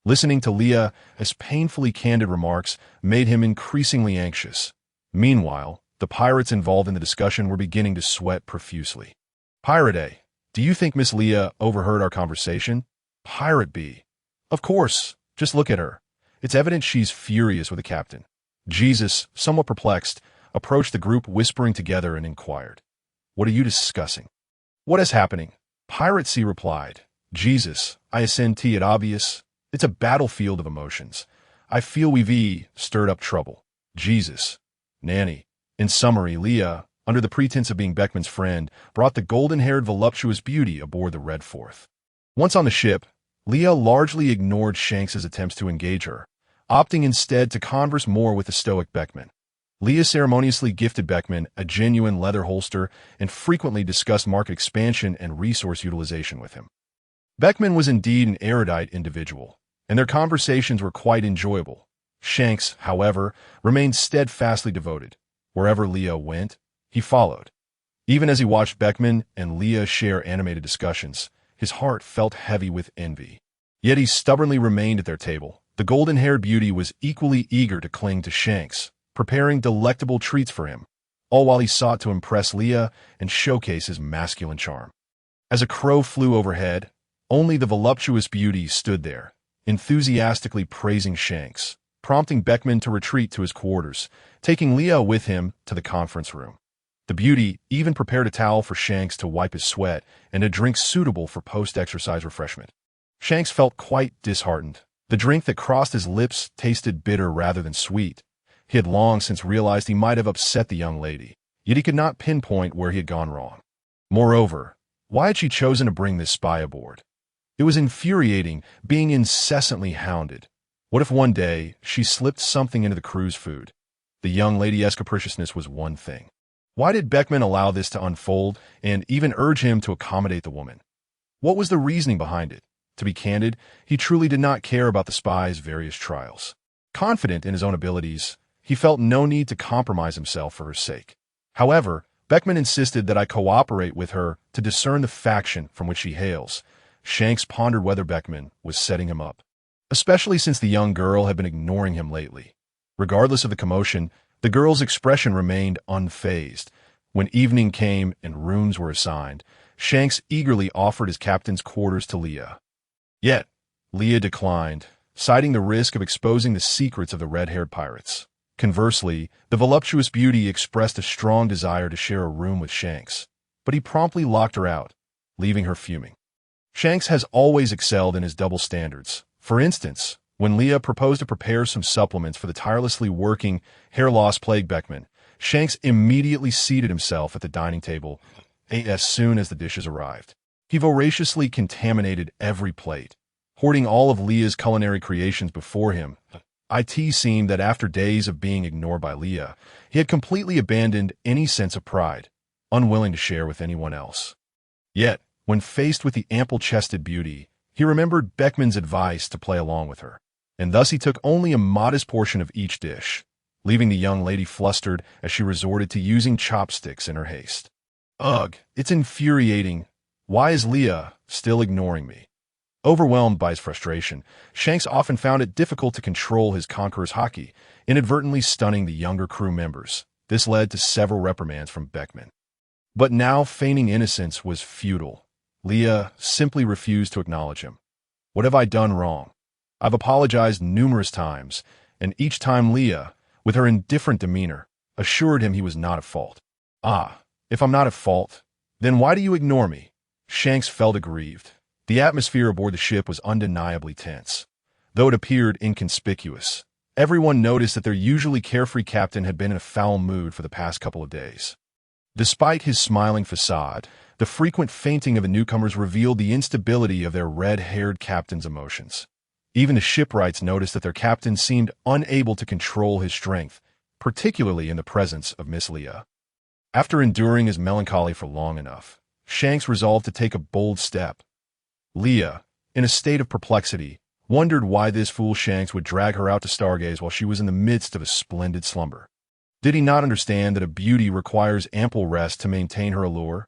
Listening to Leah's painfully candid remarks made him increasingly anxious. Meanwhile, the pirates involved in the discussion were beginning to sweat profusely. "Pirate A, do you think Miss Leah overheard our conversation?" Pirate B, "Of course, just look at her. It's evident she's furious with the captain." Jesus, somewhat perplexed, approached the group whispering together and inquired, "What are you discussing?" "What is happening?" Pirate C replied. "Jesus, I assent to it obvious. It's a battlefield of emotions. I feel we've stirred up trouble." Jesus, Nanny. In summary, Leah, under the pretense of being Beckman's friend, brought the golden-haired voluptuous beauty aboard the Red Fourth. Once on the ship, Leah largely ignored Shanks's attempts to engage her, opting instead to converse more with the stoic Beckman. Leah ceremoniously gifted Beckman a genuine leather holster and frequently discussed market expansion and resource utilization with him. Beckman was indeed an erudite individual, and their conversations were quite enjoyable. Shanks, however, remained steadfastly devoted. Wherever Leah went, he followed. Even as he watched Beckman and Leah share animated discussions, his heart felt heavy with envy. Yet he stubbornly remained at their table. The golden-haired beauty was equally eager to cling to Shanks, preparing delectable treats for him, all while he sought to impress Leah and showcase his masculine charm. As a crow flew overhead, only the voluptuous beauty stood there, enthusiastically praising Shanks, prompting Beckman to retreat to his quarters, taking Leah with him to the conference room. The beauty even prepared a towel for Shanks to wipe his sweat and a drink suitable for post-exercise refreshment. Shanks felt quite disheartened. The drink that crossed his lips tasted bitter rather than sweet. He had long since realized he might have upset the young lady, yet he could not pinpoint where he had gone wrong. Moreover, why had she chosen to bring this spy aboard? It was infuriating, being incessantly hounded. What if one day she slipped something into the crew's food? The young lady's capriciousness was one thing. Why did Beckman allow this to unfold and even urge him to accommodate the woman? What was the reasoning behind it? To be candid, he truly did not care about the spy's various trials. Confident in his own abilities, he felt no need to compromise himself for her sake. However, Beckman insisted that I cooperate with her to discern the faction from which she hails. Shanks pondered whether Beckman was setting him up, especially since the young girl had been ignoring him lately. Regardless of the commotion, the girl's expression remained unfazed. When evening came and rooms were assigned, Shanks eagerly offered his captain's quarters to Leah. Yet, Leah declined, citing the risk of exposing the secrets of the red-haired pirates. Conversely, the voluptuous beauty expressed a strong desire to share a room with Shanks, but he promptly locked her out, leaving her fuming. Shanks has always excelled in his double standards. For instance, when Leah proposed to prepare some supplements for the tirelessly working, hair-loss-plagued Beckman, Shanks immediately seated himself at the dining table as soon as the dishes arrived. He voraciously contaminated every plate, hoarding all of Leah's culinary creations before him. It seemed that after days of being ignored by Leah, he had completely abandoned any sense of pride, unwilling to share with anyone else. Yet, when faced with the ample-chested beauty, he remembered Beckman's advice to play along with her, and thus he took only a modest portion of each dish, leaving the young lady flustered as she resorted to using chopsticks in her haste. Ugh, it's infuriating. Why is Leah still ignoring me? Overwhelmed by his frustration, Shanks often found it difficult to control his conqueror's hockey, inadvertently stunning the younger crew members. This led to several reprimands from Beckman. But now feigning innocence was futile. Leah simply refused to acknowledge him. What have I done wrong? I've apologized numerous times, and each time Leah, with her indifferent demeanor, assured him he was not at fault. Ah, if I'm not at fault, then why do you ignore me? Shanks felt aggrieved. The atmosphere aboard the ship was undeniably tense. Though it appeared inconspicuous, everyone noticed that their usually carefree captain had been in a foul mood for the past couple of days. Despite his smiling facade, the frequent fainting of the newcomers revealed the instability of their red-haired captain's emotions. Even the shipwrights noticed that their captain seemed unable to control his strength, particularly in the presence of Miss Leah. After enduring his melancholy for long enough, Shanks resolved to take a bold step. Leah, in a state of perplexity, wondered why this fool Shanks would drag her out to stargaze while she was in the midst of a splendid slumber. Did he not understand that a beauty requires ample rest to maintain her allure?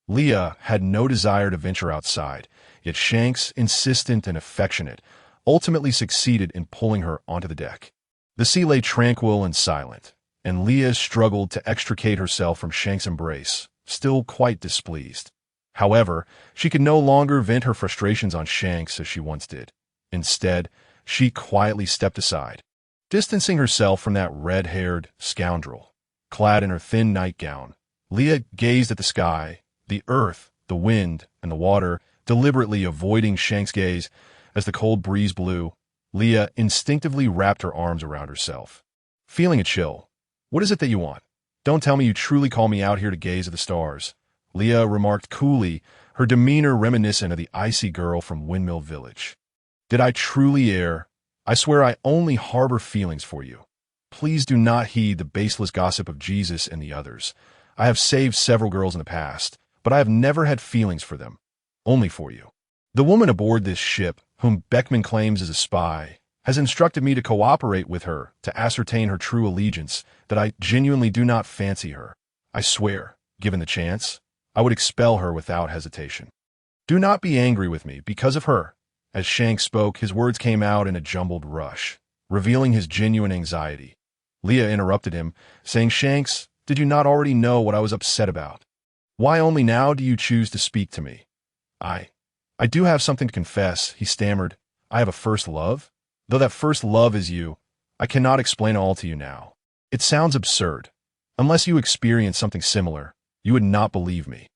Leah had no desire to venture outside, yet Shanks, insistent and affectionate, ultimately succeeded in pulling her onto the deck. The sea lay tranquil and silent, and Leah struggled to extricate herself from Shanks' embrace, still quite displeased. However, she could no longer vent her frustrations on Shanks as she once did. Instead, she quietly stepped aside, distancing herself from that red-haired scoundrel. Clad in her thin nightgown, Leah gazed at the sky, the earth, the wind, and the water, deliberately avoiding Shanks' gaze. As the cold breeze blew, Leah instinctively wrapped her arms around herself. Feeling a chill. What is it that you want? Don't tell me you truly call me out here to gaze at the stars, Leah remarked coolly, her demeanor reminiscent of the icy girl from Windmill Village. Did I truly err? I swear I only harbor feelings for you. Please do not heed the baseless gossip of Jesus and the others. I have saved several girls in the past, but I have never had feelings for them. Only for you. The woman aboard this ship, whom Beckman claims is a spy, has instructed me to cooperate with her to ascertain her true allegiance, that I genuinely do not fancy her. I swear, given the chance, I would expel her without hesitation. Do not be angry with me because of her. As Shanks spoke, his words came out in a jumbled rush, revealing his genuine anxiety. Leah interrupted him, saying, Shanks, did you not already know what I was upset about? Why only now do you choose to speak to me? I do have something to confess, he stammered. I have a first love? Though that first love is you, I cannot explain all to you now. It sounds absurd. Unless you experience something similar, you would not believe me.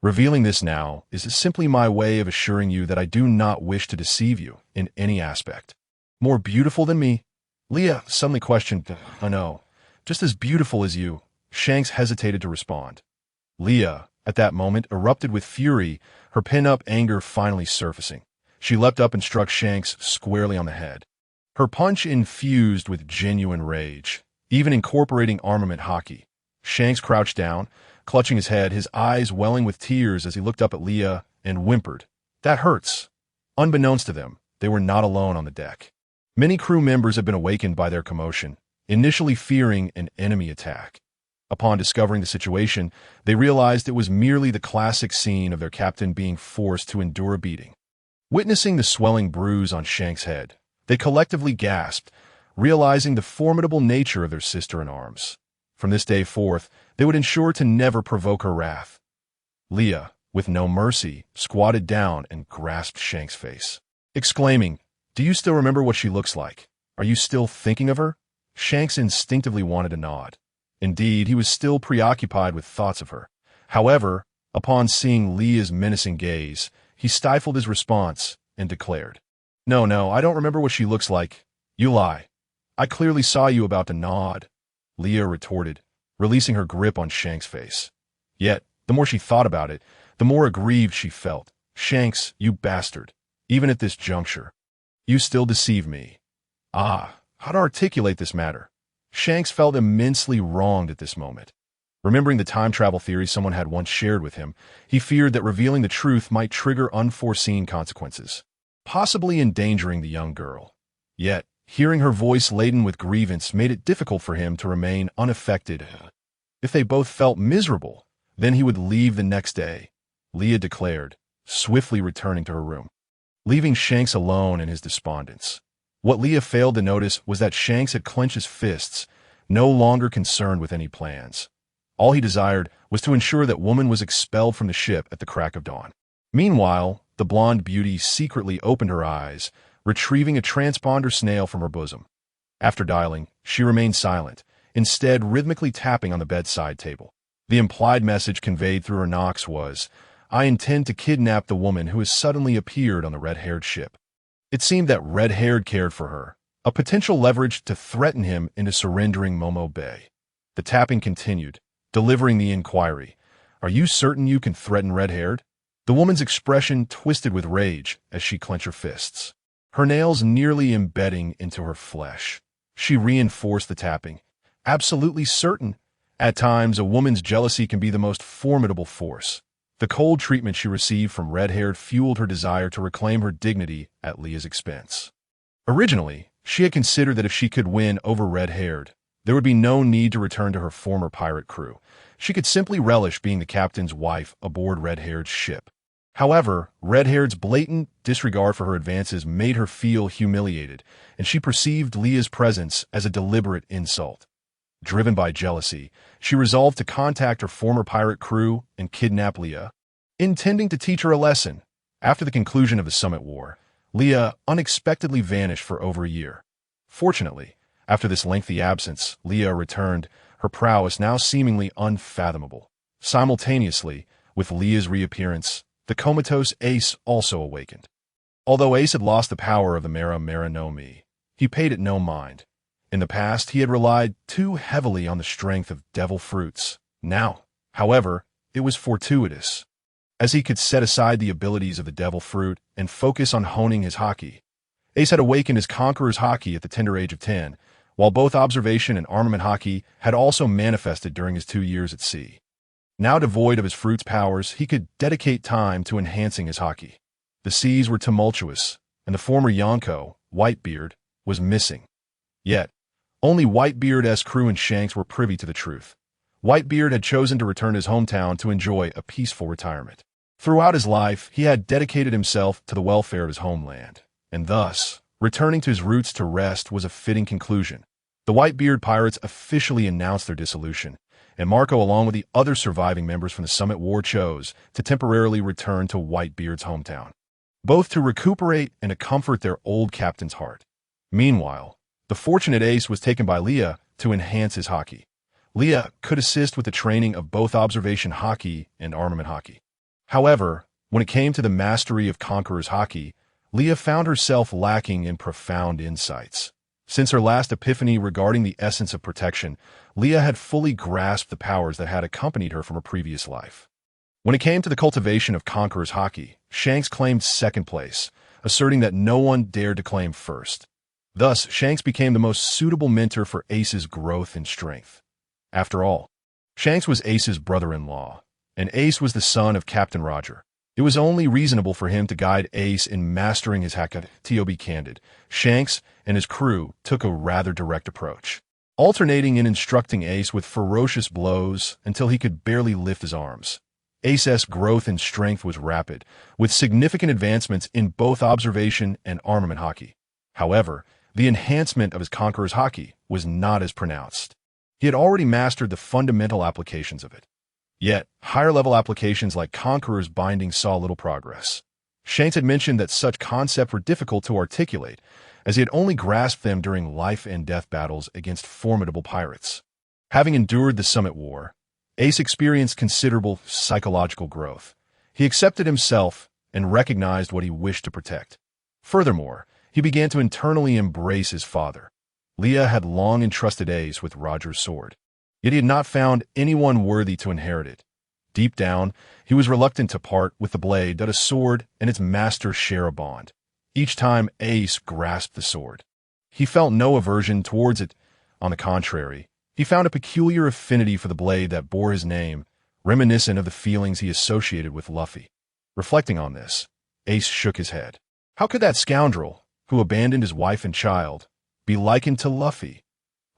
Revealing this now is simply my way of assuring you that I do not wish to deceive you in any aspect. More beautiful than me? Leah suddenly questioned, Oh no, just as beautiful as you. Shanks hesitated to respond. Leah, at that moment, erupted with fury, her pin-up anger finally surfacing. She leapt up and struck Shanks squarely on the head. Her punch infused with genuine rage, even incorporating armament hockey. Shanks crouched down, clutching his head, his eyes welling with tears as he looked up at Leah and whimpered, That hurts. Unbeknownst to them, they were not alone on the deck. Many crew members had been awakened by their commotion, initially fearing an enemy attack. Upon discovering the situation, they realized it was merely the classic scene of their captain being forced to endure a beating. Witnessing the swelling bruise on Shanks' head, they collectively gasped, realizing the formidable nature of their sister-in-arms. From this day forth, they would ensure to never provoke her wrath. Leah, with no mercy, squatted down and grasped Shanks' face, exclaiming, Do you still remember what she looks like? Are you still thinking of her? Shanks instinctively wanted a nod. Indeed, he was still preoccupied with thoughts of her. However, upon seeing Leah's menacing gaze, he stifled his response and declared, No, I don't remember what she looks like. You lie. I clearly saw you about to nod, Leah retorted, releasing her grip on Shanks' face. Yet, the more she thought about it, the more aggrieved she felt. Shanks, you bastard. Even at this juncture, you still deceive me. How to articulate this matter? Shanks felt immensely wronged at this moment. Remembering the time travel theory someone had once shared with him, he feared that revealing the truth might trigger unforeseen consequences, possibly endangering the young girl. Yet, Hearing her voice laden with grievance made it difficult for him to remain unaffected. If they both felt miserable, then he would leave the next day, Leah declared, swiftly returning to her room, leaving Shanks alone in his despondence. What Leah failed to notice was that Shanks had clenched his fists, no longer concerned with any plans. All he desired was to ensure that woman was expelled from the ship at the crack of dawn. Meanwhile, the blonde beauty secretly opened her eyes, retrieving a transponder snail from her bosom. After dialing, she remained silent, instead rhythmically tapping on the bedside table. The implied message conveyed through her knocks was, "I intend to kidnap the woman who has suddenly appeared on the red-haired ship." It seemed that red-haired cared for her, a potential leverage to threaten him into surrendering Momo Bay. The tapping continued, delivering the inquiry, "Are you certain you can threaten red-haired?" The woman's expression twisted with rage as she clenched her fists, her nails nearly embedding into her flesh. She reinforced the tapping. "Absolutely certain. At times, a woman's jealousy can be the most formidable force." The cold treatment she received from red-haired fueled her desire to reclaim her dignity at Leah's expense. Originally, she had considered that if she could win over red-haired, there would be no need to return to her former pirate crew. She could simply relish being the captain's wife aboard red-haired's ship. However, red-haired's blatant disregard for her advances made her feel humiliated, and she perceived Leah's presence as a deliberate insult. Driven by jealousy, she resolved to contact her former pirate crew and kidnap Leah, intending to teach her a lesson. After the conclusion of the Summit War, Leah unexpectedly vanished for over a year. Fortunately, after this lengthy absence, Leah returned, her prowess now seemingly unfathomable. Simultaneously, with Leah's reappearance, the comatose Ace also awakened. Although Ace had lost the power of the Mera no Mi, he paid it no mind. In the past, he had relied too heavily on the strength of devil fruits. Now, however, it was fortuitous, as he could set aside the abilities of the devil fruit and focus on honing his haki. Ace had awakened his conqueror's haki at the tender age of 10, while both observation and armament haki had also manifested during his 2 years at sea. Now devoid of his fruit's powers, he could dedicate time to enhancing his haki. The seas were tumultuous, and the former Yonko, Whitebeard, was missing. Yet, only Whitebeard's crew and Shanks were privy to the truth. Whitebeard had chosen to return to his hometown to enjoy a peaceful retirement. Throughout his life, he had dedicated himself to the welfare of his homeland, and thus, returning to his roots to rest was a fitting conclusion. The Whitebeard pirates officially announced their dissolution, and Marco, along with the other surviving members from the Summit War, chose to temporarily return to Whitebeard's hometown, both to recuperate and to comfort their old captain's heart. Meanwhile, the fortunate Ace was taken by Leah to enhance his haki. Leah could assist with the training of both observation haki and armament haki. However, when it came to the mastery of Conqueror's haki, Leah found herself lacking in profound insights. Since her last epiphany regarding the essence of protection, Leah had fully grasped the powers that had accompanied her from a previous life. When it came to the cultivation of Conqueror's haki, Shanks claimed second place, asserting that no one dared to claim first. Thus, Shanks became the most suitable mentor for Ace's growth and strength. After all, Shanks was Ace's brother-in-law, and Ace was the son of Captain Roger. It was only reasonable for him to guide Ace in mastering his haki. To be candid, Shanks and his crew took a rather direct approach, alternating in instructing Ace with ferocious blows until he could barely lift his arms. Ace's growth in strength was rapid, with significant advancements in both observation and armament haki. However, the enhancement of his Conqueror's haki was not as pronounced. He had already mastered the fundamental applications of it. Yet, higher-level applications like Conqueror's binding saw little progress. Shanks had mentioned that such concepts were difficult to articulate, as he had only grasped them during life-and-death battles against formidable pirates. Having endured the Summit War, Ace experienced considerable psychological growth. He accepted himself and recognized what he wished to protect. Furthermore, he began to internally embrace his father. Leah had long entrusted Ace with Roger's sword, yet he had not found anyone worthy to inherit it. Deep down, he was reluctant to part with the blade that a sword and its master share a bond. Each time Ace grasped the sword, he felt no aversion towards it. On the contrary, he found a peculiar affinity for the blade that bore his name, reminiscent of the feelings he associated with Luffy. Reflecting on this, Ace shook his head. How could that scoundrel, who abandoned his wife and child, be likened to Luffy.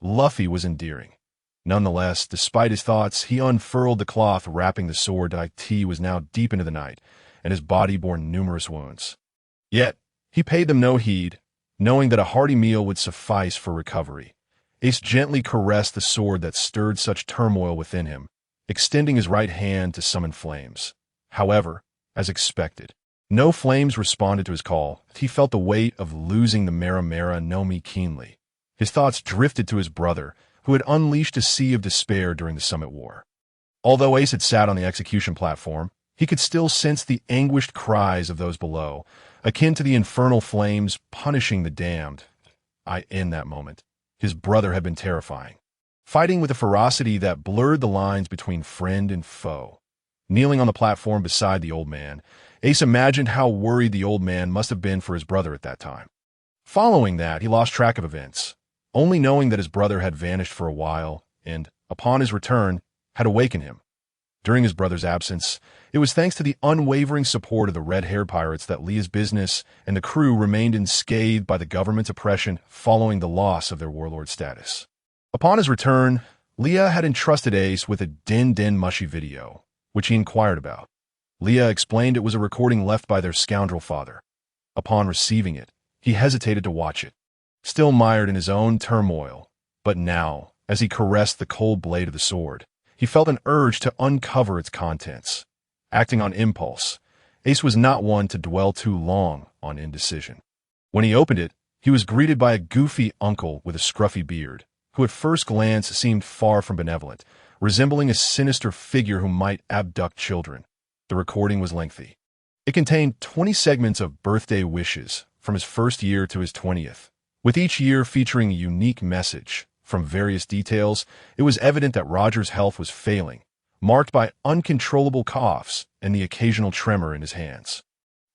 Luffy was endearing. Nonetheless, despite his thoughts, he unfurled the cloth wrapping the sword. It was now deep into the night, and his body bore numerous wounds. Yet, he paid them no heed, knowing that a hearty meal would suffice for recovery. Ace gently caressed the sword that stirred such turmoil within him, extending his right hand to summon flames. However, as expected, no flames responded to his call. He felt the weight of losing the Mera no Mi keenly. His thoughts drifted to his brother, who had unleashed a sea of despair during the Summit War. Although Ace had sat on the execution platform, he could still sense the anguished cries of those below, akin to the infernal flames punishing the damned. In that moment, his brother had been terrifying, fighting with a ferocity that blurred the lines between friend and foe. Kneeling on the platform beside the old man, Ace imagined how worried the old man must have been for his brother at that time. Following that, he lost track of events, only knowing that his brother had vanished for a while and, upon his return, had awakened him. During his brother's absence, it was thanks to the unwavering support of the red-haired pirates that Leah's business and the crew remained unscathed by the government's oppression following the loss of their warlord status. Upon his return, Leah had entrusted Ace with a Din Mushy video, which he inquired about. Leah explained it was a recording left by their scoundrel father. Upon receiving it, he hesitated to watch it, still mired in his own turmoil. But now, as he caressed the cold blade of the sword, he felt an urge to uncover its contents. Acting on impulse, Ace was not one to dwell too long on indecision. When he opened it, he was greeted by a goofy uncle with a scruffy beard, who at first glance seemed far from benevolent, resembling a sinister figure who might abduct children. The recording was lengthy. It contained 20 segments of birthday wishes from his first year to his 20th, with each year featuring a unique message. From various details, it was evident that Roger's health was failing, marked by uncontrollable coughs and the occasional tremor in his hands.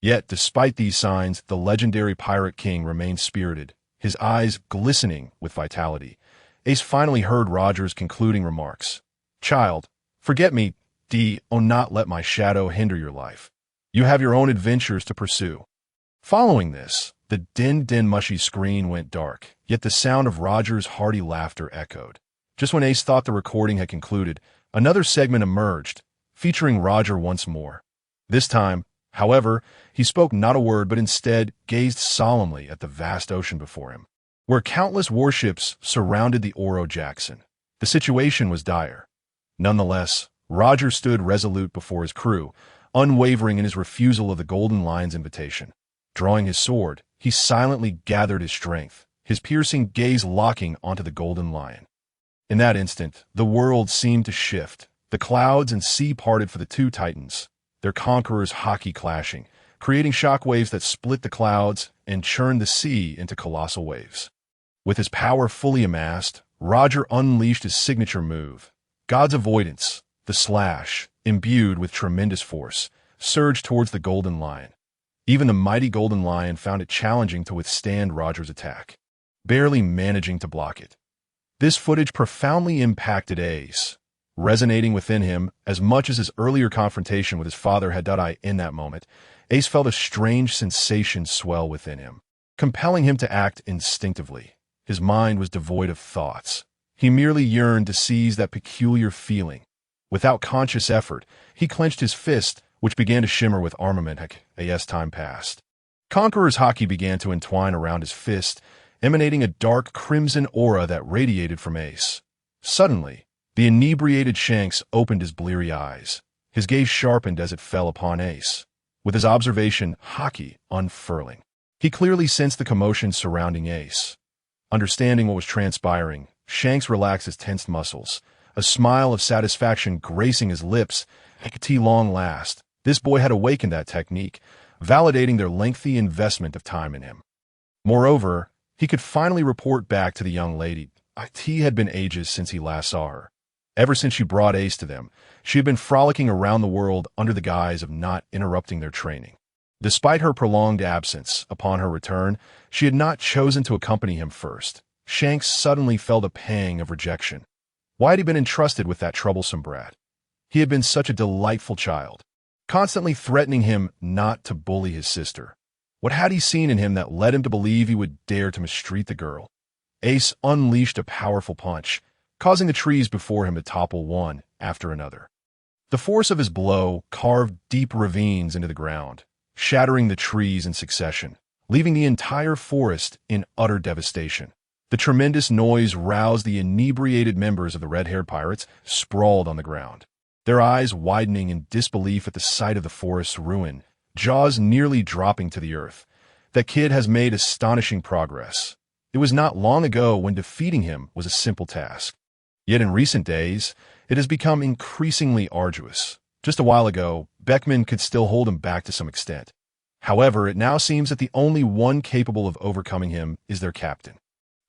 Yet, despite these signs, the legendary Pirate King remained spirited, his eyes glistening with vitality. Ace finally heard Roger's concluding remarks. "Child, forget me, not let my shadow hinder your life. You have your own adventures to pursue." Following this, the Din Mushy screen went dark, yet the sound of Roger's hearty laughter echoed. Just when Ace thought the recording had concluded, another segment emerged, featuring Roger once more. This time, however, he spoke not a word but instead gazed solemnly at the vast ocean before him, where countless warships surrounded the Oro Jackson. The situation was dire. Nonetheless, Roger stood resolute before his crew, unwavering in his refusal of the Golden Lion's invitation. Drawing his sword, he silently gathered his strength, his piercing gaze locking onto the Golden Lion. In that instant, the world seemed to shift. The clouds and sea parted for the two titans, their conquerors' hockey clashing, creating shockwaves that split the clouds and churned the sea into colossal waves. With his power fully amassed, Roger unleashed his signature move, God's Avoidance. The slash, imbued with tremendous force, surged towards the Golden Lion. Even the mighty Golden Lion found it challenging to withstand Roger's attack, barely managing to block it. This footage profoundly impacted Ace, resonating within him as much as his earlier confrontation with his father had done. In that moment, Ace felt a strange sensation swell within him, compelling him to act instinctively. His mind was devoid of thoughts. He merely yearned to seize that peculiar feeling. Without conscious effort, he clenched his fist, which began to shimmer with armament as time passed. Conqueror's hockey began to entwine around his fist, emanating a dark crimson aura that radiated from Ace. Suddenly, the inebriated Shanks opened his bleary eyes. His gaze sharpened as it fell upon Ace, with his observation hockey unfurling. He clearly sensed the commotion surrounding Ace. Understanding what was transpiring, Shanks relaxed his tensed muscles, a smile of satisfaction gracing his lips. At long last, this boy had awakened that technique, validating their lengthy investment of time in him. Moreover, he could finally report back to the young lady. It had been ages since he last saw her. Ever since she brought Ace to them, she had been frolicking around the world under the guise of not interrupting their training. Despite her prolonged absence, upon her return, she had not chosen to accompany him first. Shanks suddenly felt a pang of rejection. Why had he been entrusted with that troublesome brat? He had been such a delightful child, constantly threatening him not to bully his sister. What had he seen in him that led him to believe he would dare to mistreat the girl? Ace unleashed a powerful punch, causing the trees before him to topple one after another. The force of his blow carved deep ravines into the ground, shattering the trees in succession, leaving the entire forest in utter devastation. The tremendous noise roused the inebriated members of the red-haired pirates, sprawled on the ground, their eyes widening in disbelief at the sight of the forest's ruin, jaws nearly dropping to the earth. That kid has made astonishing progress. It was not long ago when defeating him was a simple task. Yet in recent days, it has become increasingly arduous. Just a while ago, Beckman could still hold him back to some extent. However, it now seems that the only one capable of overcoming him is their captain.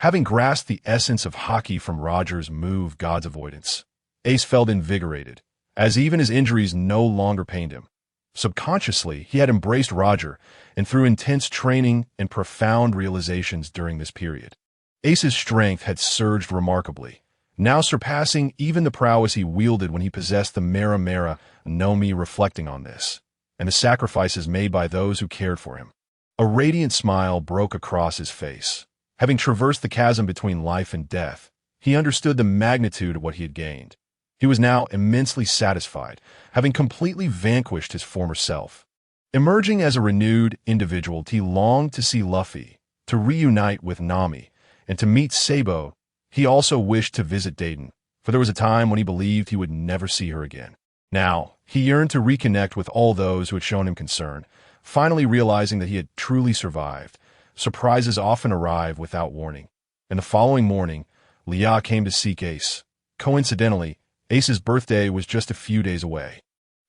Having grasped the essence of hockey from Roger's move God's Avoidance, Ace felt invigorated, as even his injuries no longer pained him. Subconsciously, he had embraced Roger, and through intense training and profound realizations during this period, Ace's strength had surged remarkably, now surpassing even the prowess he wielded when he possessed the Mera Mera no Mi. Reflecting on this, and the sacrifices made by those who cared for him, a radiant smile broke across his face. Having traversed the chasm between life and death, he understood the magnitude of what he had gained. He was now immensely satisfied, having completely vanquished his former self. Emerging as a renewed individual, he longed to see Luffy, to reunite with Nami, and to meet Sabo. He also wished to visit Dayton, for there was a time when he believed he would never see her again. Now, he yearned to reconnect with all those who had shown him concern, finally realizing that he had truly survived. Surprises often arrive without warning, and the following morning, Leah came to seek Ace. Coincidentally, Ace's birthday was just a few days away,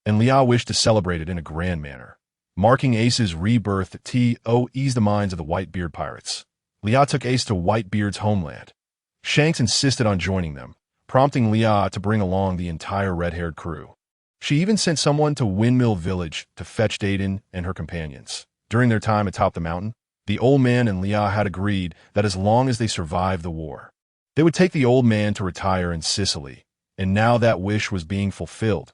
and Leah wished to celebrate it in a grand manner. Marking Ace's rebirth, to ease the minds of the Whitebeard pirates, Leah took Ace to Whitebeard's homeland. Shanks insisted on joining them, prompting Leah to bring along the entire red-haired crew. She even sent someone to Windmill Village to fetch Dayton and her companions. During their time atop the mountain, the old man and Leah had agreed that as long as they survived the war, they would take the old man to retire in Sicily, and now that wish was being fulfilled.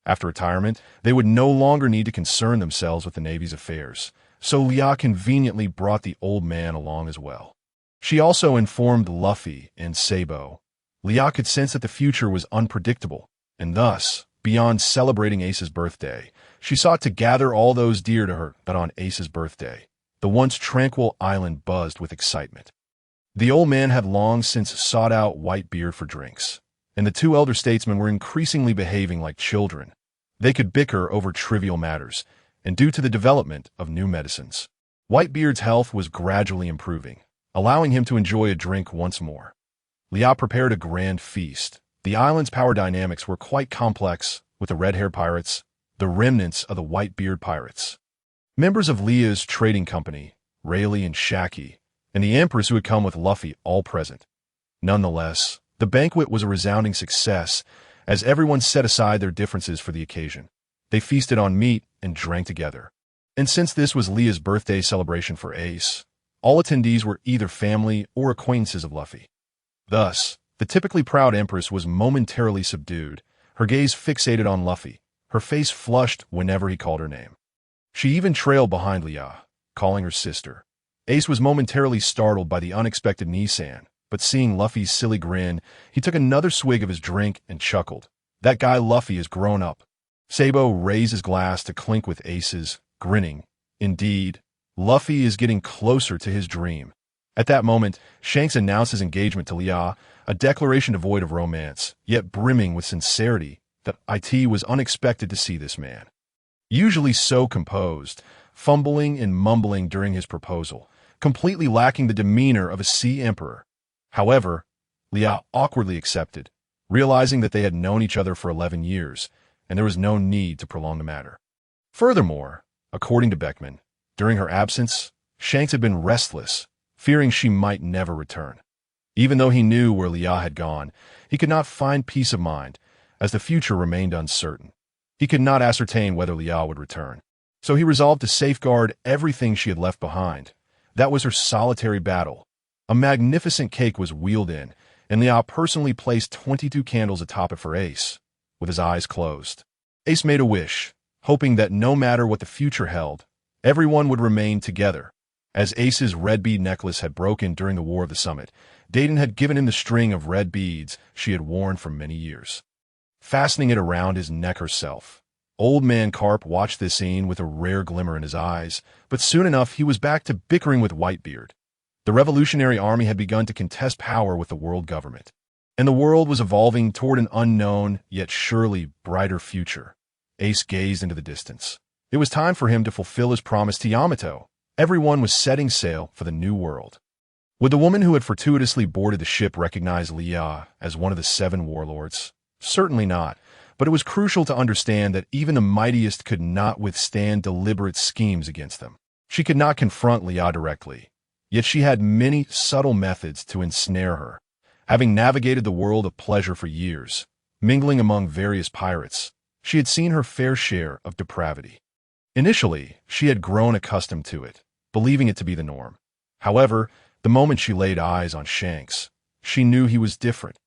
After retirement, they would no longer need to concern themselves with the Navy's affairs, so Leah conveniently brought the old man along as well. She also informed Luffy and Sabo. Leah could sense that the future was unpredictable, and thus, beyond celebrating Ace's birthday, she sought to gather all those dear to her that on Ace's birthday, the once tranquil island buzzed with excitement. The old man had long since sought out Whitebeard for drinks, and the two elder statesmen were increasingly behaving like children. They could bicker over trivial matters, and due to the development of new medicines, Whitebeard's health was gradually improving, allowing him to enjoy a drink once more. Leah prepared a grand feast. The island's power dynamics were quite complex, with the red-haired pirates, the remnants of the Whitebeard pirates, members of Leah's trading company, Rayleigh and Shaki, and the Empress who had come with Luffy all present. Nonetheless, the banquet was a resounding success, as everyone set aside their differences for the occasion. They feasted on meat and drank together. And since this was Leah's birthday celebration for Ace, all attendees were either family or acquaintances of Luffy. Thus, the typically proud Empress was momentarily subdued, her gaze fixated on Luffy, her face flushed whenever he called her name. She even trailed behind Leah, calling her sister. Ace was momentarily startled by the unexpected Nissan, but seeing Luffy's silly grin, he took another swig of his drink and chuckled. That guy Luffy is grown up. Sabo raised his glass to clink with Ace's, grinning. Indeed, Luffy is getting closer to his dream. At that moment, Shanks announced his engagement to Leah, a declaration devoid of romance, yet brimming with sincerity that it was unexpected to see this man. Usually so composed, fumbling and mumbling during his proposal, completely lacking the demeanor of a sea emperor. However, Leah awkwardly accepted, realizing that they had known each other for 11 years, and there was no need to prolong the matter. Furthermore, according to Beckman, during her absence, Shanks had been restless, fearing she might never return. Even though he knew where Leah had gone, he could not find peace of mind, as the future remained uncertain. He could not ascertain whether Leah would return, so he resolved to safeguard everything she had left behind. That was her solitary battle. A magnificent cake was wheeled in, and Leah personally placed 22 candles atop it for Ace, with his eyes closed. Ace made a wish, hoping that no matter what the future held, everyone would remain together. As Ace's red bead necklace had broken during the War of the Summit, Dayton had given him the string of red beads she had worn for many years, fastening it around his neck herself. Old Man Carp watched this scene with a rare glimmer in his eyes, but soon enough he was back to bickering with Whitebeard. The Revolutionary Army had begun to contest power with the world government, and the world was evolving toward an unknown, yet surely brighter future. Ace gazed into the distance. It was time for him to fulfill his promise to Yamato. Everyone was setting sail for the new world. Would the woman who had fortuitously boarded the ship recognize Leah as one of the 7 warlords? Certainly not, but it was crucial to understand that even the mightiest could not withstand deliberate schemes against them. She could not confront Leah directly, yet she had many subtle methods to ensnare her. Having navigated the world of pleasure for years, mingling among various pirates, she had seen her fair share of depravity. Initially, she had grown accustomed to it, believing it to be the norm. However, the moment she laid eyes on Shanks, she knew he was different.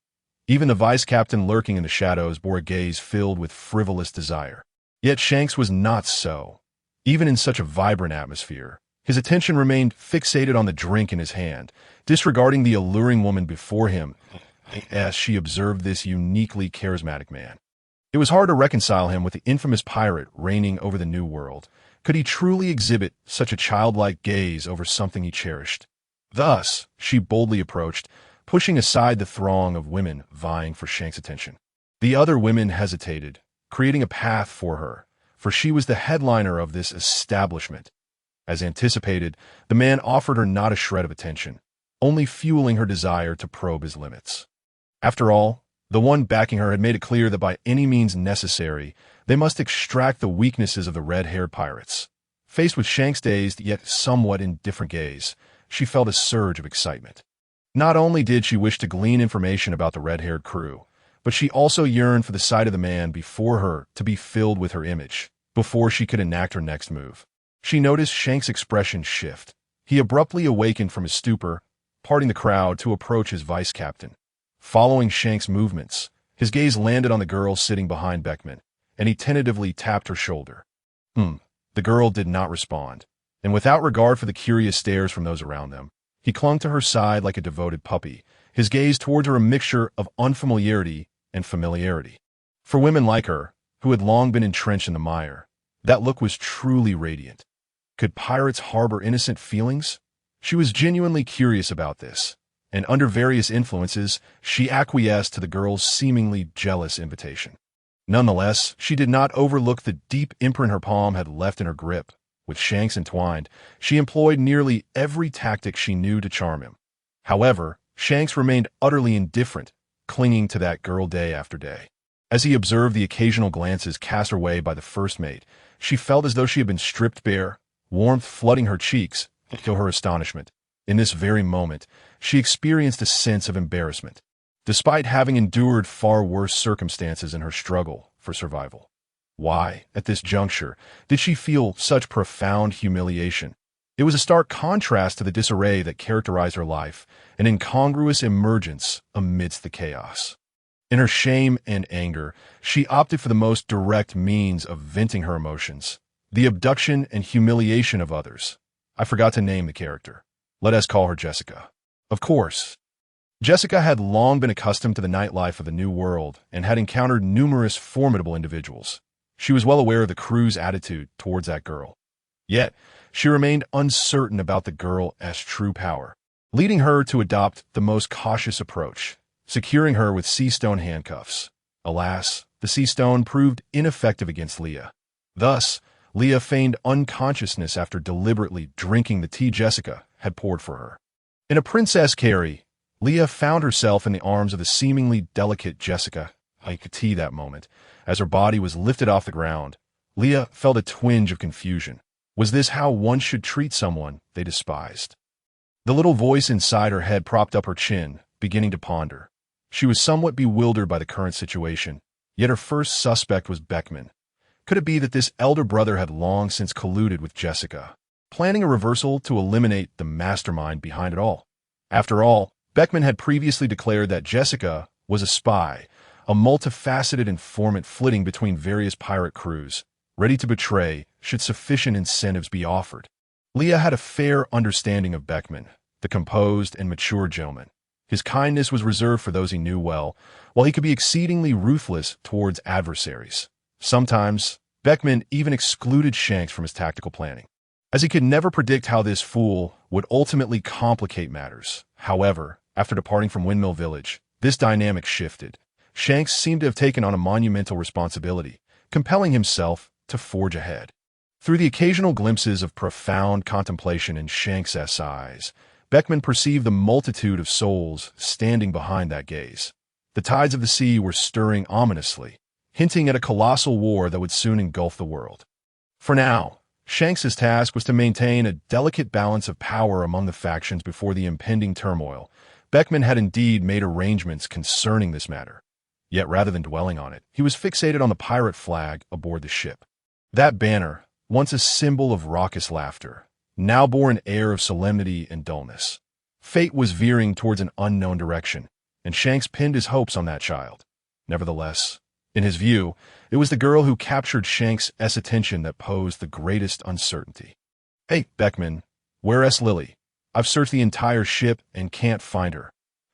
Even the vice captain lurking in the shadows bore a gaze filled with frivolous desire. Yet Shanks was not so. Even in such a vibrant atmosphere, his attention remained fixated on the drink in his hand, disregarding the alluring woman before him as she observed this uniquely charismatic man. It was hard to reconcile him with the infamous pirate reigning over the New World. Could he truly exhibit such a childlike gaze over something he cherished? Thus, she boldly approached, pushing aside the throng of women vying for Shanks' attention. The other women hesitated, creating a path for her, for she was the headliner of this establishment. As anticipated, the man offered her not a shred of attention, only fueling her desire to probe his limits. After all, the one backing her had made it clear that by any means necessary, they must extract the weaknesses of the red-haired pirates. Faced with Shanks' dazed yet somewhat indifferent gaze, she felt a surge of excitement. Not only did she wish to glean information about the red-haired crew, but she also yearned for the sight of the man before her to be filled with her image, before she could enact her next move. She noticed Shanks' expression shift. He abruptly awakened from his stupor, parting the crowd to approach his vice captain. Following Shanks' movements, his gaze landed on the girl sitting behind Beckman, and he tentatively tapped her shoulder. The girl did not respond, and without regard for the curious stares from those around them, he clung to her side like a devoted puppy, his gaze towards her a mixture of unfamiliarity and familiarity. For women like her, who had long been entrenched in the mire, that look was truly radiant. Could pirates harbor innocent feelings? She was genuinely curious about this, and under various influences, she acquiesced to the girl's seemingly jealous invitation. Nonetheless, she did not overlook the deep imprint her palm had left in her grip. With Shanks entwined, she employed nearly every tactic she knew to charm him. However, Shanks remained utterly indifferent, clinging to that girl day after day. As he observed the occasional glances cast her way by the first mate, she felt as though she had been stripped bare, warmth flooding her cheeks. To her astonishment, in this very moment, she experienced a sense of embarrassment, despite having endured far worse circumstances in her struggle for survival. Why, at this juncture, did she feel such profound humiliation? It was a stark contrast to the disarray that characterized her life, an incongruous emergence amidst the chaos. In her shame and anger, she opted for the most direct means of venting her emotions, the abduction and humiliation of others. I forgot to name the character. Let us call her Jessica. Of course. Jessica had long been accustomed to the nightlife of the New World and had encountered numerous formidable individuals. She was well aware of the crew's attitude towards that girl. Yet, she remained uncertain about the girl's true power, leading her to adopt the most cautious approach, securing her with sea stone handcuffs. Alas, the sea stone proved ineffective against Leah. Thus, Leah feigned unconsciousness after deliberately drinking the tea Jessica had poured for her. In a princess carry, Leah found herself in the arms of the seemingly delicate Jessica. I could see that moment. As her body was lifted off the ground, Leah felt a twinge of confusion. Was this how one should treat someone they despised? The little voice inside her head propped up her chin, beginning to ponder. She was somewhat bewildered by the current situation, yet her first suspect was Beckman. Could it be that this elder brother had long since colluded with Jessica, planning a reversal to eliminate the mastermind behind it all? After all, Beckman had previously declared that Jessica was a spy, a multifaceted informant flitting between various pirate crews, ready to betray should sufficient incentives be offered. Leah had a fair understanding of Beckman, the composed and mature gentleman. His kindness was reserved for those he knew well, while he could be exceedingly ruthless towards adversaries. Sometimes, Beckman even excluded Shanks from his tactical planning, as he could never predict how this fool would ultimately complicate matters. However, after departing from Windmill Village, this dynamic shifted. Shanks seemed to have taken on a monumental responsibility, compelling himself to forge ahead. Through the occasional glimpses of profound contemplation in Shanks' eyes, Beckman perceived the multitude of souls standing behind that gaze. The tides of the sea were stirring ominously, hinting at a colossal war that would soon engulf the world. For now, Shanks' task was to maintain a delicate balance of power among the factions before the impending turmoil. Beckman had indeed made arrangements concerning this matter. Yet rather than dwelling on it, he was fixated on the pirate flag aboard the ship. That banner, once a symbol of raucous laughter, now bore an air of solemnity and dullness. Fate was veering towards an unknown direction, and Shanks pinned his hopes on that child. Nevertheless, in his view, it was the girl who captured Shanks' attention that posed the greatest uncertainty. "Hey, Beckman, where's Lily? I've searched the entire ship and can't find her.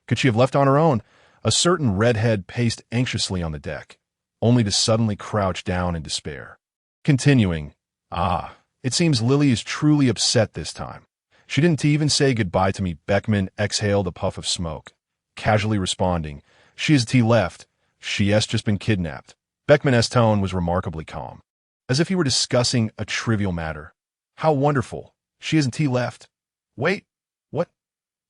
Could she have left on her own?" A certain redhead paced anxiously on the deck, only to suddenly crouch down in despair. Continuing, "It seems Lily is truly upset this time. She didn't even say goodbye to me." Beckman exhaled a puff of smoke, casually responding, "She has left. She has just been kidnapped." Beckman's tone was remarkably calm, as if he were discussing a trivial matter. "How wonderful. She hasn't left. Wait, what?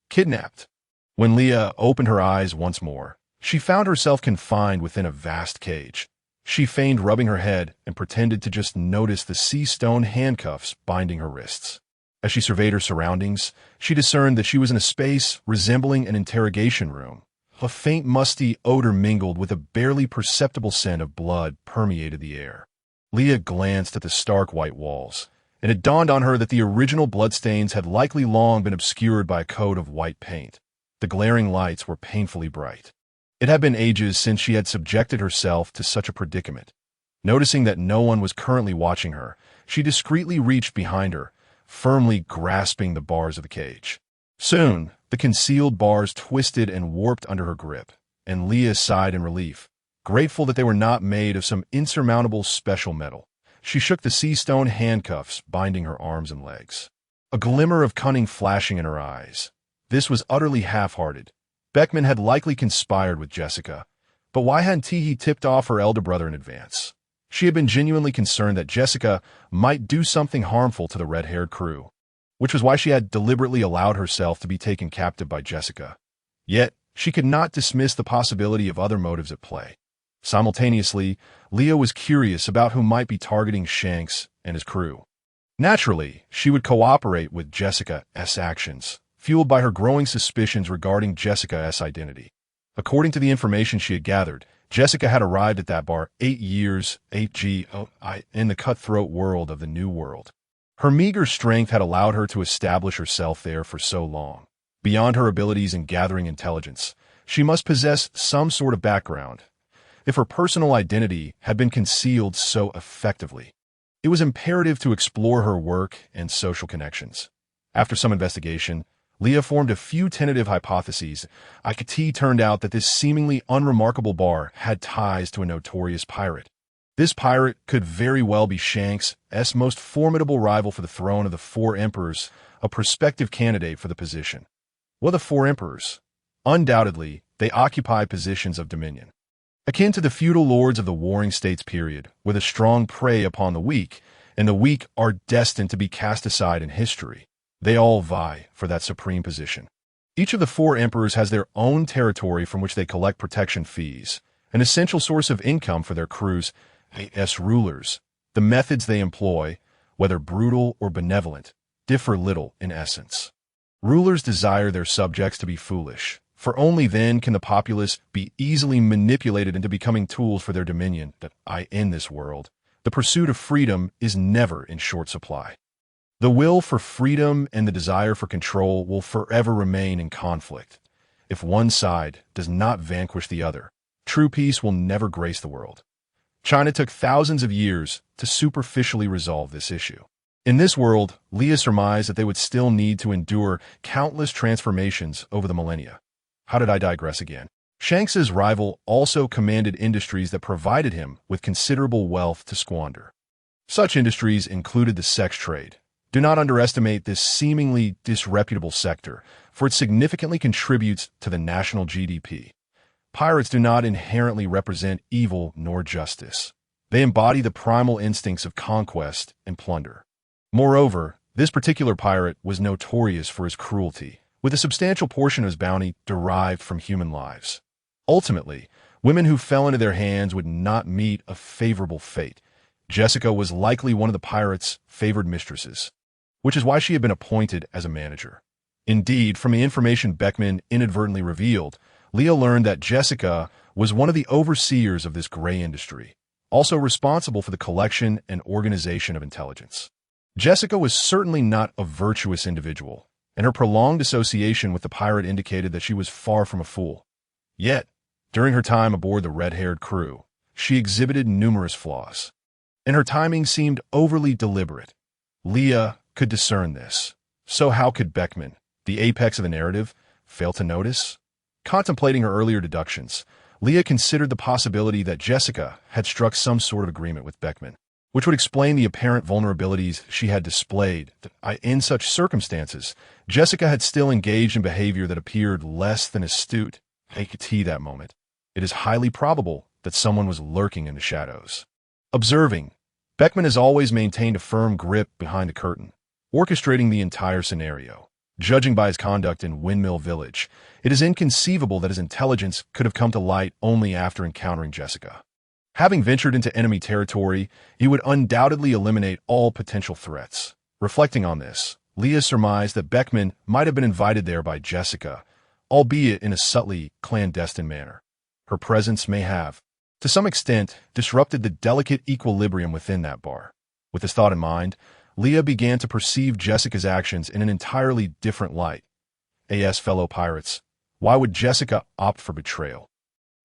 Kidnapped?" When Leah opened her eyes once more, she found herself confined within a vast cage. She feigned rubbing her head and pretended to just notice the sea-stone handcuffs binding her wrists. As she surveyed her surroundings, she discerned that she was in a space resembling an interrogation room. A faint musty odor mingled with a barely perceptible scent of blood permeated the air. Leah glanced at the stark white walls, and it dawned on her that the original bloodstains had likely long been obscured by a coat of white paint. The glaring lights were painfully bright. It had been ages since she had subjected herself to such a predicament. Noticing that no one was currently watching her, she discreetly reached behind her, firmly grasping the bars of the cage. Soon, the concealed bars twisted and warped under her grip, and Leah sighed in relief, grateful that they were not made of some insurmountable special metal. She shook the sea-stone handcuffs binding her arms and legs, a glimmer of cunning flashing in her eyes. This was utterly half-hearted. Beckman had likely conspired with Jessica, but why hadn't he tipped off her elder brother in advance? She had been genuinely concerned that Jessica might do something harmful to the red-haired crew, which was why she had deliberately allowed herself to be taken captive by Jessica. Yet, she could not dismiss the possibility of other motives at play. Simultaneously, Leah was curious about who might be targeting Shanks and his crew. Naturally, she would cooperate with Jessica's actions, fueled by her growing suspicions regarding Jessica's identity. According to the information she had gathered, Jessica had arrived at that bar 8 years in the cutthroat world of the New World. Her meager strength had allowed her to establish herself there for so long. Beyond her abilities in gathering intelligence, she must possess some sort of background. If her personal identity had been concealed so effectively, it was imperative to explore her work and social connections. After some investigation, Leah formed a few tentative hypotheses. It turned out that this seemingly unremarkable bar had ties to a notorious pirate. This pirate could very well be Shanks' most formidable rival for the throne of the Four Emperors, a prospective candidate for the position. Well, the Four Emperors. Undoubtedly, they occupy positions of dominion, akin to the feudal lords of the Warring States period, with a strong prey upon the weak, and the weak are destined to be cast aside in history. They all vie for that supreme position. Each of the four emperors has their own territory from which they collect protection fees, an essential source of income for their crews as rulers. The methods they employ, whether brutal or benevolent, differ little in essence. Rulers desire their subjects to be foolish, for only then can the populace be easily manipulated into becoming tools for their dominion. In this world, the pursuit of freedom is never in short supply. The will for freedom and the desire for control will forever remain in conflict. If one side does not vanquish the other, true peace will never grace the world. China took thousands of years to superficially resolve this issue. In this world, Leah surmised that they would still need to endure countless transformations over the millennia. How did I digress again? Shanks's rival also commanded industries that provided him with considerable wealth to squander. Such industries included the sex trade. Do not underestimate this seemingly disreputable sector, for it significantly contributes to the national GDP. Pirates do not inherently represent evil nor justice. They embody the primal instincts of conquest and plunder. Moreover, this particular pirate was notorious for his cruelty, with a substantial portion of his bounty derived from human lives. Ultimately, women who fell into their hands would not meet a favorable fate. Jessica was likely one of the pirate's favored mistresses, which is why she had been appointed as a manager. Indeed, from the information Beckman inadvertently revealed, Leah learned that Jessica was one of the overseers of this gray industry, also responsible for the collection and organization of intelligence. Jessica was certainly not a virtuous individual, and her prolonged association with the pirate indicated that she was far from a fool. Yet, during her time aboard the red-haired crew, she exhibited numerous flaws, and her timing seemed overly deliberate. Leah could discern this. So how could Beckman, the apex of the narrative, fail to notice? Contemplating her earlier deductions, Leah considered the possibility that Jessica had struck some sort of agreement with Beckman, which would explain the apparent vulnerabilities she had displayed. In such circumstances, Jessica had still engaged in behavior that appeared less than astute. I could see that moment. It is highly probable that someone was lurking in the shadows. Observing, Beckman has always maintained a firm grip behind the curtain, orchestrating the entire scenario. Judging by his conduct in Windmill Village, it is inconceivable that his intelligence could have come to light only after encountering Jessica. Having ventured into enemy territory, he would undoubtedly eliminate all potential threats. Reflecting on this, Leah surmised that Beckman might have been invited there by Jessica, albeit in a subtly clandestine manner. Her presence may have, to some extent, disrupted the delicate equilibrium within that bar. With this thought in mind, Leah began to perceive Jessica's actions in an entirely different light. Fellow pirates, why would Jessica opt for betrayal?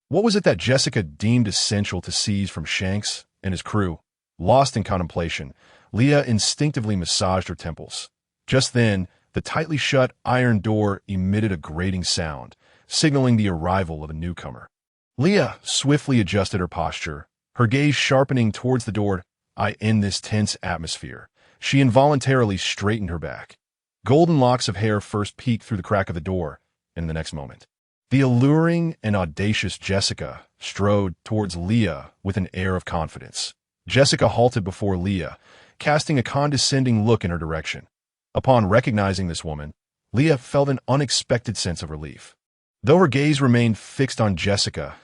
What was it that Jessica deemed essential to seize from Shanks and his crew? Lost in contemplation, Leah instinctively massaged her temples. Just then, the tightly shut iron door emitted a grating sound, signaling the arrival of a newcomer. Leah swiftly adjusted her posture, her gaze sharpening towards the door. In this tense atmosphere, she involuntarily straightened her back. Golden locks of hair first peeked through the crack of the door, and in the next moment, the alluring and audacious Jessica strode towards Leah with an air of confidence. Jessica halted before Leah, casting a condescending look in her direction. Upon recognizing this woman, Leah felt an unexpected sense of relief. Though her gaze remained fixed on Jessica,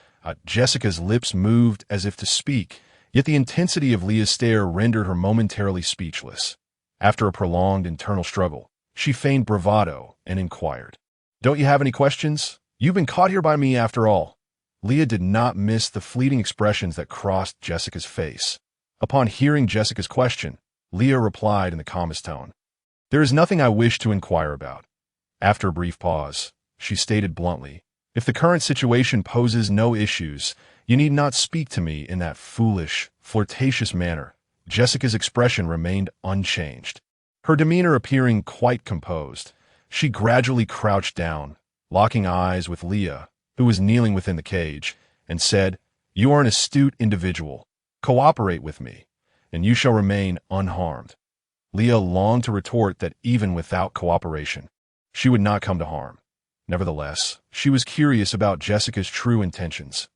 Jessica's lips moved as if to speak, yet the intensity of Leah's stare rendered her momentarily speechless. After a prolonged internal struggle, she feigned bravado and inquired, "Don't you have any questions? You've been caught here by me after all." Leah did not miss the fleeting expressions that crossed Jessica's face. Upon hearing Jessica's question, Leah replied in the calmest tone, "There is nothing I wish to inquire about." After a brief pause, she stated bluntly, "If the current situation poses no issues, you need not speak to me in that foolish, flirtatious manner." Jessica's expression remained unchanged, her demeanor appearing quite composed. She gradually crouched down, locking eyes with Leah, who was kneeling within the cage, and said, "You are an astute individual. Cooperate with me, and you shall remain unharmed." Leah longed to retort that even without cooperation, she would not come to harm. Nevertheless, she was curious about Jessica's true intentions.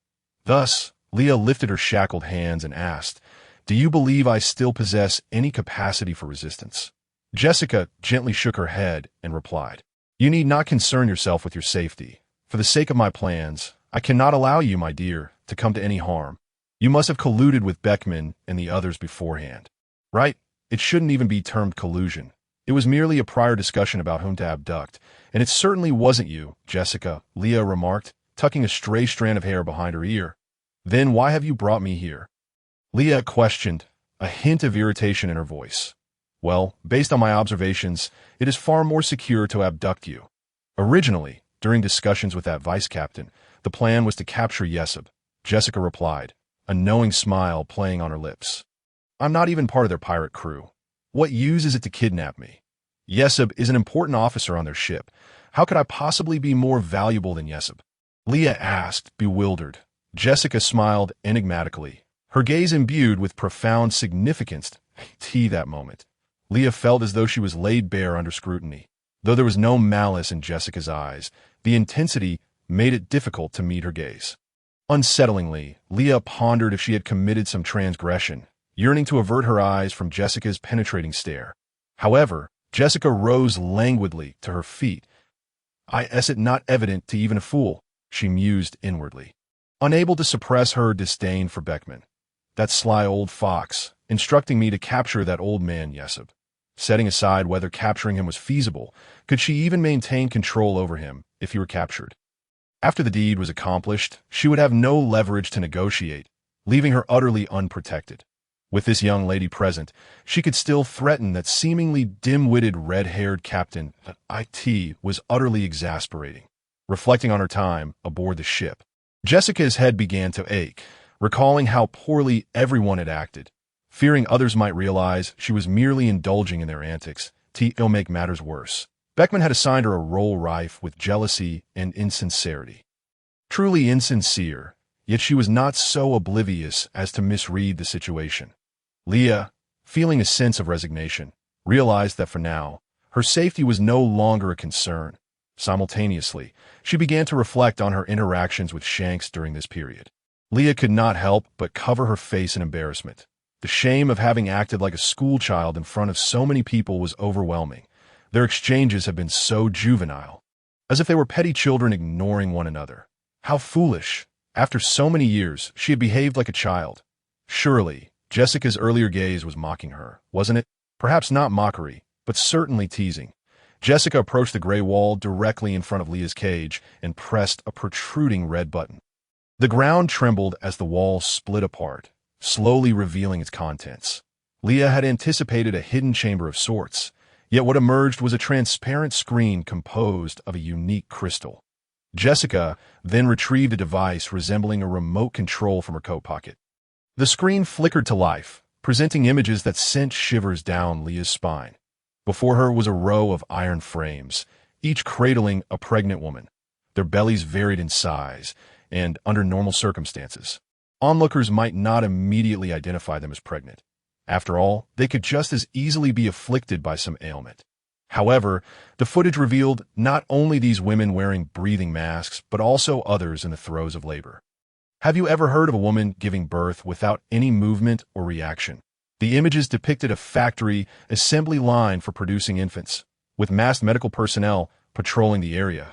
Thus, Leah lifted her shackled hands and asked, "Do you believe I still possess any capacity for resistance?" Jessica gently shook her head and replied, "You need not concern yourself with your safety. For the sake of my plans, I cannot allow you, my dear, to come to any harm. You must have colluded with Beckman and the others beforehand. Right? It shouldn't even be termed collusion. It was merely a prior discussion about whom to abduct, and it certainly wasn't you, Jessica," Leah remarked, tucking a stray strand of hair behind her ear. "Then why have you brought me here?" Leah questioned, a hint of irritation in her voice. "Well, based on my observations, it is far more secure to abduct you. Originally, during discussions with that vice captain, the plan was to capture Yesub," Jessica replied, a knowing smile playing on her lips. "I'm not even part of their pirate crew. What use is it to kidnap me? Yesub is an important officer on their ship. How could I possibly be more valuable than Yesub? Leah asked, bewildered. Jessica smiled enigmatically, her gaze imbued with profound significance. That moment, Leah felt as though she was laid bare under scrutiny. Though there was no malice in Jessica's eyes, the intensity made it difficult to meet her gaze. Unsettlingly, Leah pondered if she had committed some transgression, yearning to avert her eyes from Jessica's penetrating stare. However, Jessica rose languidly to her feet. Is it not evident to even a fool? She mused inwardly, unable to suppress her disdain for Beckman. That sly old fox, instructing me to capture that old man Yesub. Setting aside whether capturing him was feasible, could she even maintain control over him if he were captured? After the deed was accomplished, she would have no leverage to negotiate, leaving her utterly unprotected. With this young lady present, she could still threaten that seemingly dim-witted red-haired captain. It was utterly exasperating. Reflecting on her time aboard the ship, Jessica's head began to ache, recalling how poorly everyone had acted. Fearing others might realize she was merely indulging in their antics, to make matters worse, Beckman had assigned her a role rife with jealousy and insincerity. Truly insincere, yet she was not so oblivious as to misread the situation. Leah, feeling a sense of resignation, realized that for now, her safety was no longer a concern. Simultaneously, she began to reflect on her interactions with Shanks during this period. Leah could not help but cover her face in embarrassment. The shame of having acted like a schoolchild in front of so many people was overwhelming. Their exchanges had been so juvenile, as if they were petty children ignoring one another. How foolish! After so many years, she had behaved like a child. Surely, Jessica's earlier gaze was mocking her, wasn't it? Perhaps not mockery, but certainly teasing. Jessica approached the gray wall directly in front of Leah's cage and pressed a protruding red button. The ground trembled as the wall split apart, slowly revealing its contents. Leah had anticipated a hidden chamber of sorts, yet what emerged was a transparent screen composed of a unique crystal. Jessica then retrieved a device resembling a remote control from her coat pocket. The screen flickered to life, presenting images that sent shivers down Leah's spine. Before her was a row of iron frames, each cradling a pregnant woman. Their bellies varied in size, and under normal circumstances, onlookers might not immediately identify them as pregnant. After all, they could just as easily be afflicted by some ailment. However, the footage revealed not only these women wearing breathing masks, but also others in the throes of labor. Have you ever heard of a woman giving birth without any movement or reaction? The images depicted a factory assembly line for producing infants, with masked medical personnel patrolling the area.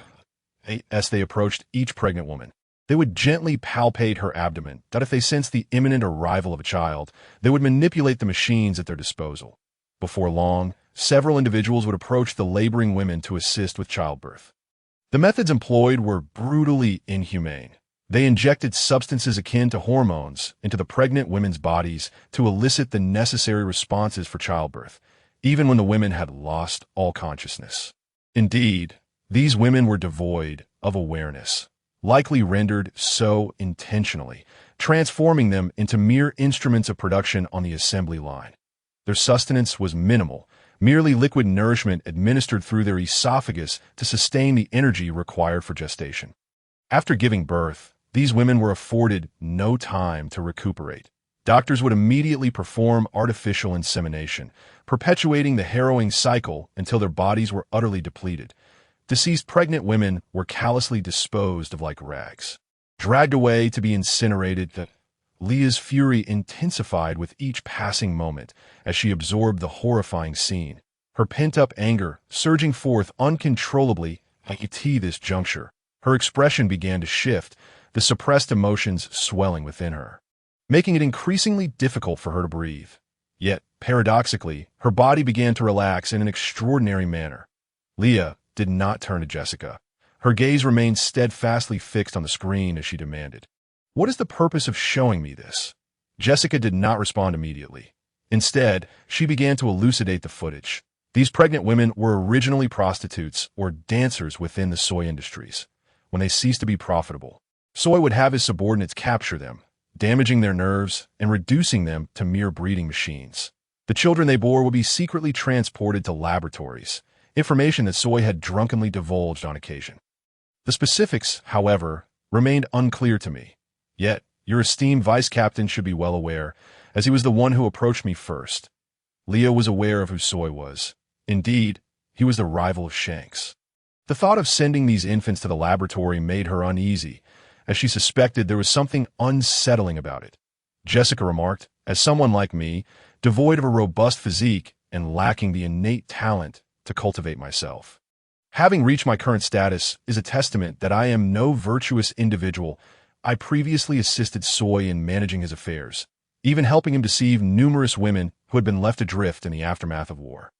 As they approached each pregnant woman, they would gently palpate her abdomen, that if they sensed the imminent arrival of a child, they would manipulate the machines at their disposal. Before long, several individuals would approach the laboring women to assist with childbirth. The methods employed were brutally inhumane. They injected substances akin to hormones into the pregnant women's bodies to elicit the necessary responses for childbirth, even when the women had lost all consciousness. Indeed, these women were devoid of awareness, likely rendered so intentionally, transforming them into mere instruments of production on the assembly line. Their sustenance was minimal, merely liquid nourishment administered through their esophagus to sustain the energy required for gestation. After giving birth, these women were afforded no time to recuperate. Doctors would immediately perform artificial insemination, perpetuating the harrowing cycle until their bodies were utterly depleted. Deceased pregnant women were callously disposed of like rags, dragged away to be incinerated. Leah's fury intensified with each passing moment as she absorbed the horrifying scene, her pent-up anger surging forth uncontrollably. At this juncture, her expression began to shift, the suppressed emotions swelling within her, making it increasingly difficult for her to breathe. Yet, paradoxically, her body began to relax in an extraordinary manner. Leah did not turn to Jessica. Her gaze remained steadfastly fixed on the screen as she demanded, "What is the purpose of showing me this?" Jessica did not respond immediately. Instead, she began to elucidate the footage. These pregnant women were originally prostitutes or dancers within the soy industries. When they ceased to be profitable, Soy would have his subordinates capture them, damaging their nerves and reducing them to mere breeding machines. The children they bore would be secretly transported to laboratories, information that Soy had drunkenly divulged on occasion. The specifics, however, remained unclear to me. Yet, your esteemed vice captain should be well aware, as he was the one who approached me first. Leah was aware of who Soy was. Indeed, he was the rival of Shanks. The thought of sending these infants to the laboratory made her uneasy, as she suspected there was something unsettling about it. Jessica remarked, as someone like me, devoid of a robust physique and lacking the innate talent to cultivate myself. Having reached my current status is a testament that I am no virtuous individual. I previously assisted Soy in managing his affairs, even helping him deceive numerous women who had been left adrift in the aftermath of war.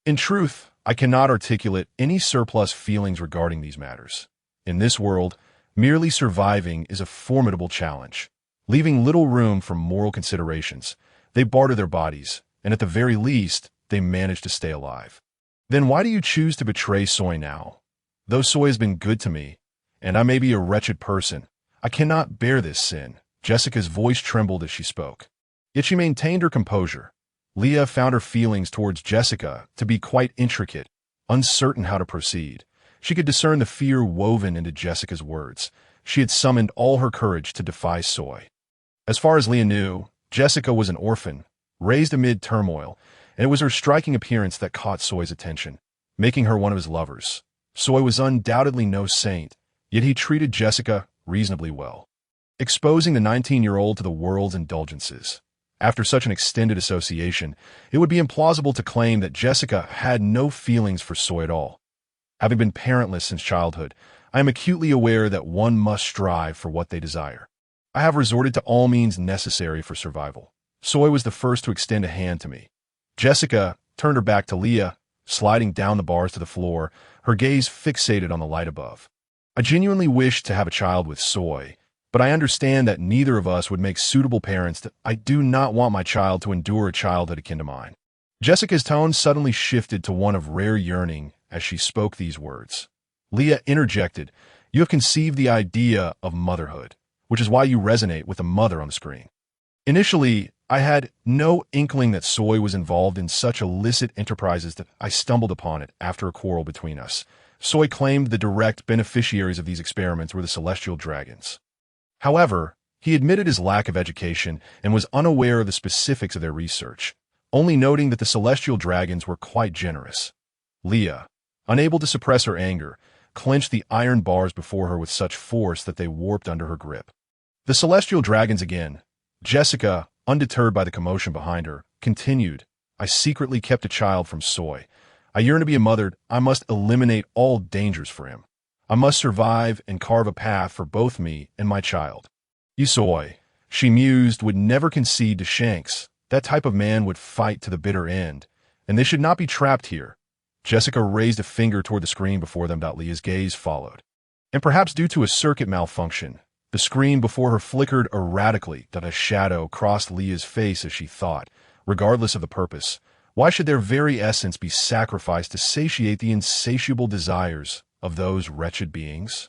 In truth, I cannot articulate any surplus feelings regarding these matters. In this world, merely surviving is a formidable challenge. Leaving little room for moral considerations, they barter their bodies, and at the very least, they manage to stay alive. Then why do you choose to betray Soy now? Though Soy has been good to me, and I may be a wretched person, I cannot bear this sin. Jessica's voice trembled as she spoke. Yet she maintained her composure. Leah found her feelings towards Jessica to be quite intricate, uncertain how to proceed. She could discern the fear woven into Jessica's words. She had summoned all her courage to defy Soy. As far as Leah knew, Jessica was an orphan, raised amid turmoil, and it was her striking appearance that caught Soy's attention, making her one of his lovers. Soy was undoubtedly no saint, yet he treated Jessica reasonably well, exposing the 19-year-old to the world's indulgences. After such an extended association, it would be implausible to claim that Jessica had no feelings for Soy at all. Having been parentless since childhood, I am acutely aware that one must strive for what they desire. I have resorted to all means necessary for survival. Soy was the first to extend a hand to me. Jessica turned her back to Leah, sliding down the bars to the floor, her gaze fixated on the light above. I genuinely wished to have a child with Soy, but I understand that neither of us would make suitable parents. I do not want my child to endure a childhood akin to mine. Jessica's tone suddenly shifted to one of rare yearning as she spoke these words. Leah interjected, "You have conceived the idea of motherhood, which is why you resonate with the mother on the screen." Initially, I had no inkling that Soy was involved in such illicit enterprises that I stumbled upon it after a quarrel between us. Soy claimed the direct beneficiaries of these experiments were the celestial dragons. However, he admitted his lack of education and was unaware of the specifics of their research, only noting that the celestial dragons were quite generous. Leah, unable to suppress her anger, clenched the iron bars before her with such force that they warped under her grip. The celestial dragons again. Jessica, undeterred by the commotion behind her, continued, "I secretly kept a child from Soy. I yearn to be a mother. I must eliminate all dangers for him. I must survive and carve a path for both me and my child. You Soy," she mused, "would never concede to Shanks. That type of man would fight to the bitter end, and they should not be trapped here." Jessica raised a finger toward the screen before them. Leah's gaze followed. And perhaps due to a circuit malfunction, the screen before her flickered erratically. A shadow crossed Leah's face as she thought, regardless of the purpose, why should their very essence be sacrificed to satiate the insatiable desires of those wretched beings?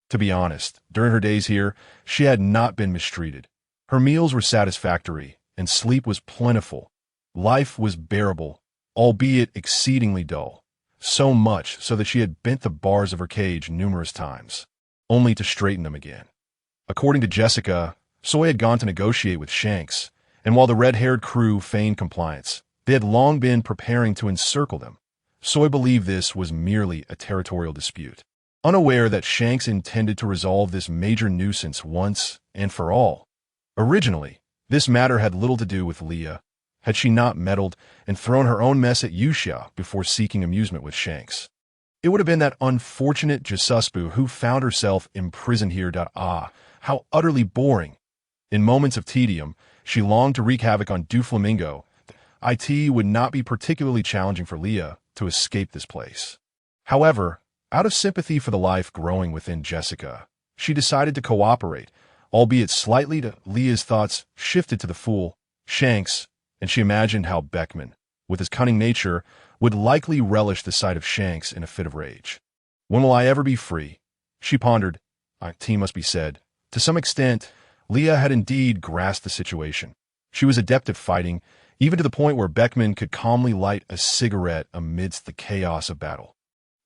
To be honest, during her days here, she had not been mistreated. Her meals were satisfactory, and sleep was plentiful. Life was bearable, albeit exceedingly dull, so much so that she had bent the bars of her cage numerous times, only to straighten them again. According to Jessica, Soy had gone to negotiate with Shanks, and while the red-haired crew feigned compliance, they had long been preparing to encircle them. Soy believed this was merely a territorial dispute, unaware that Shanks intended to resolve this major nuisance once and for all. Originally, this matter had little to do with Leah, had she not meddled and thrown her own mess at Yuxia before seeking amusement with Shanks. It would have been that unfortunate Jisuspu who found herself imprisoned here. How utterly boring. In moments of tedium, she longed to wreak havoc on Doflamingo. It would not be particularly challenging for Leah to escape this place. However, out of sympathy for the life growing within Jessica, she decided to cooperate, albeit slightly. Leah's thoughts shifted to the fool, Shanks, and she imagined how Beckman, with his cunning nature, would likely relish the sight of Shanks in a fit of rage. When will I ever be free? She pondered. It must be said. To some extent, Leah had indeed grasped the situation. She was adept at fighting, even to the point where Beckman could calmly light a cigarette amidst the chaos of battle.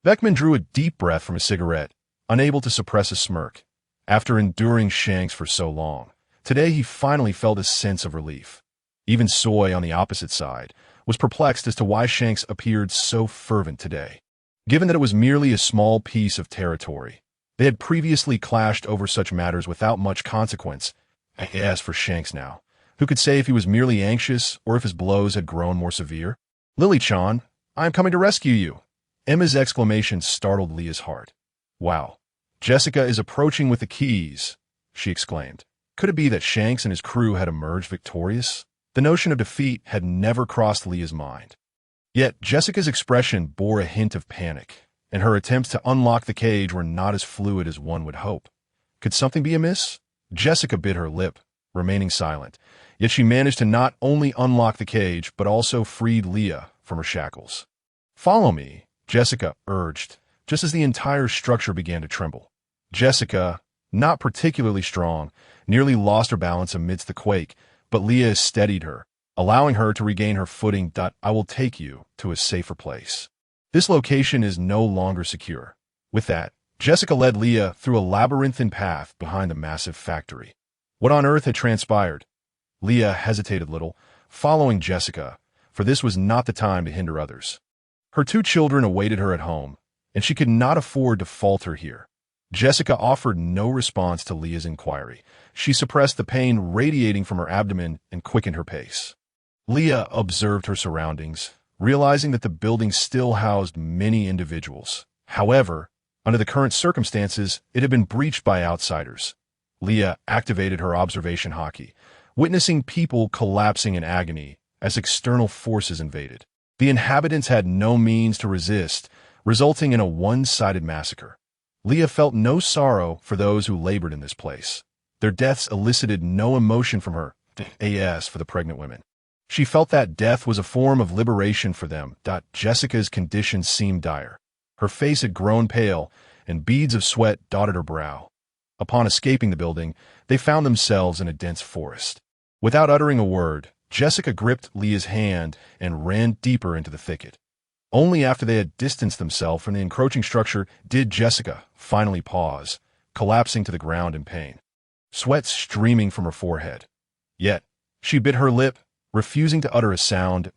Beckman drew a deep breath from his cigarette, unable to suppress a smirk. After enduring Shanks for so long, today he finally felt a sense of relief. Even Soy, on the opposite side, was perplexed as to why Shanks appeared so fervent today. Given that it was merely a small piece of territory, they had previously clashed over such matters without much consequence. As for Shanks now, who could say if he was merely anxious or if his blows had grown more severe? "Lily-chan, I am coming to rescue you." Emma's exclamation startled Leah's heart. "Wow, Jessica is approaching with the keys," she exclaimed. Could it be that Shanks and his crew had emerged victorious? The notion of defeat had never crossed Leah's mind. Yet Jessica's expression bore a hint of panic, and her attempts to unlock the cage were not as fluid as one would hope. Could something be amiss? Jessica bit her lip, remaining silent, yet she managed to not only unlock the cage, but also freed Leah from her shackles. "Follow me," Jessica urged, just as the entire structure began to tremble. Jessica, not particularly strong, nearly lost her balance amidst the quake, but Leah steadied her, allowing her to regain her footing. "I will take you to a safer place. This location is no longer secure." With that, Jessica led Leah through a labyrinthine path behind the massive factory. What on earth had transpired? Leah hesitated a little, following Jessica, for this was not the time to hinder others. Her 2 children awaited her at home, and she could not afford to falter here. Jessica offered no response to Leah's inquiry. She suppressed the pain radiating from her abdomen and quickened her pace. Leah observed her surroundings, realizing that the building still housed many individuals. However, under the current circumstances, it had been breached by outsiders. Leah activated her observation hockey, witnessing people collapsing in agony as external forces invaded. The inhabitants had no means to resist, resulting in a one-sided massacre. Leah felt no sorrow for those who labored in this place. Their deaths elicited no emotion from her, as for the pregnant women. She felt that death was a form of liberation for them. Jessica's condition seemed dire. Her face had grown pale, and beads of sweat dotted her brow. Upon escaping the building, they found themselves in a dense forest. Without uttering a word, Jessica gripped Leah's hand and ran deeper into the thicket. Only after they had distanced themselves from the encroaching structure did Jessica finally pause, collapsing to the ground in pain, sweat streaming from her forehead. Yet, she bit her lip, refusing to utter a sound.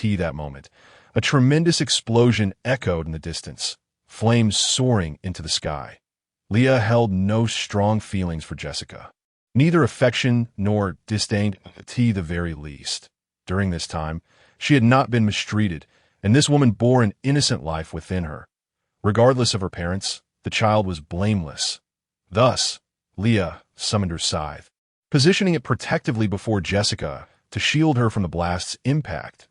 That moment, a tremendous explosion echoed in the distance, flames soaring into the sky. Leah held no strong feelings for Jessica, neither affection nor disdain, to the very least. During this time, she had not been mistreated, and this woman bore an innocent life within her. Regardless of her parents, the child was blameless. Thus, Leah summoned her scythe, positioning it protectively before Jessica to shield her from the blast's impact.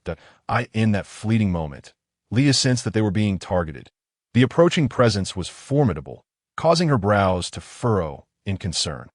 In that fleeting moment, Leah sensed that they were being targeted. The approaching presence was formidable, causing her brows to furrow in concern.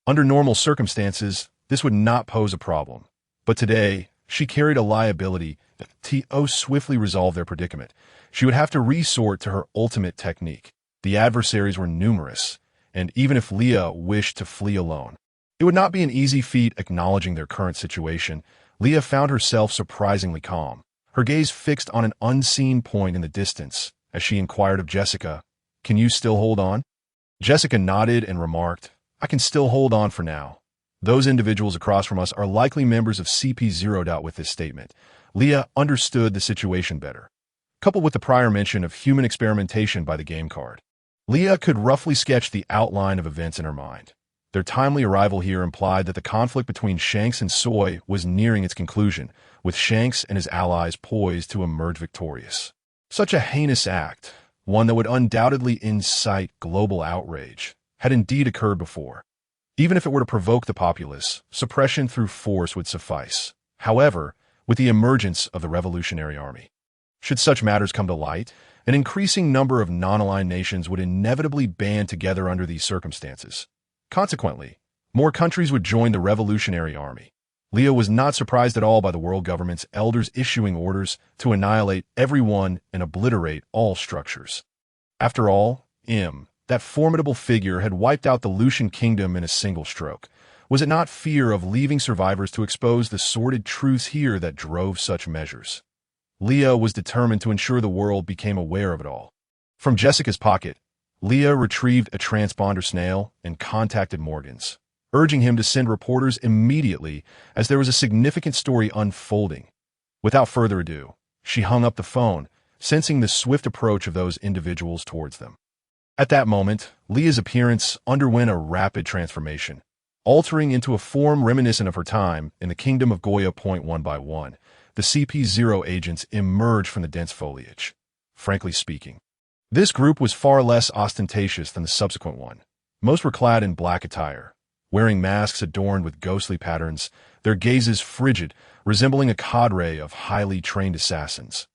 Under normal circumstances, this would not pose a problem, but today, she carried a liability that to swiftly resolve their predicament. She would have to resort to her ultimate technique. The adversaries were numerous, and even if Leah wished to flee alone, it would not be an easy feat. Acknowledging their current situation, Leah found herself surprisingly calm, her gaze fixed on an unseen point in the distance as she inquired of Jessica, "Can you still hold on?" Jessica nodded and remarked, "I can still hold on for now." Those individuals across from us are likely members of CP0. With this statement, Leah understood the situation better. Coupled with the prior mention of human experimentation by the game card, Leah could roughly sketch the outline of events in her mind. Their timely arrival here implied that the conflict between Shanks and Soy was nearing its conclusion, with Shanks and his allies poised to emerge victorious. Such a heinous act, one that would undoubtedly incite global outrage, had indeed occurred before. Even if it were to provoke the populace, suppression through force would suffice. However, with the emergence of the Revolutionary Army, should such matters come to light, an increasing number of non-aligned nations would inevitably band together under these circumstances. Consequently, more countries would join the Revolutionary Army. Leah was not surprised at all by the world government's elders issuing orders to annihilate everyone and obliterate all structures. After all, that formidable figure had wiped out the Lucian kingdom in a single stroke, Was it not fear of leaving survivors to expose the sordid truths here that drove such measures? Leah was determined to ensure the world became aware of it all. From Jessica's pocket, Leah retrieved a transponder snail and contacted Morgan's, urging him to send reporters immediately as there was a significant story unfolding. Without further ado, she hung up the phone, sensing the swift approach of those individuals towards them. At that moment, Leah's appearance underwent a rapid transformation, altering into a form reminiscent of her time in the kingdom of Goya. One by one, the CP0 agents emerged from the dense foliage. Frankly speaking, this group was far less ostentatious than the subsequent one. Most were clad in black attire, wearing masks adorned with ghostly patterns, their gazes frigid, resembling a cadre of highly trained assassins.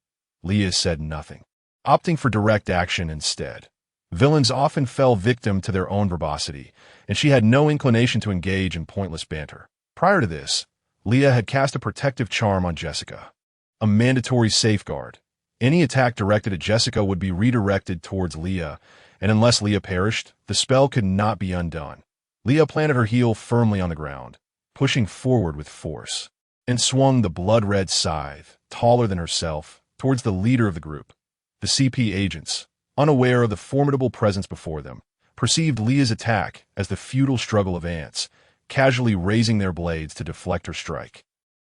Leah said nothing, opting for direct action instead. Villains often fell victim to their own verbosity, and she had no inclination to engage in pointless banter. Prior to this, Leah had cast a protective charm on Jessica, a mandatory safeguard. Any attack directed at Jessica would be redirected towards Leah, and unless Leah perished, the spell could not be undone. Leah planted her heel firmly on the ground, pushing forward with force, and swung the blood-red scythe, taller than herself, towards the leader of the group. The CP agents, unaware of the formidable presence before them, perceived Leah's attack as the futile struggle of ants, casually raising their blades to deflect her strike.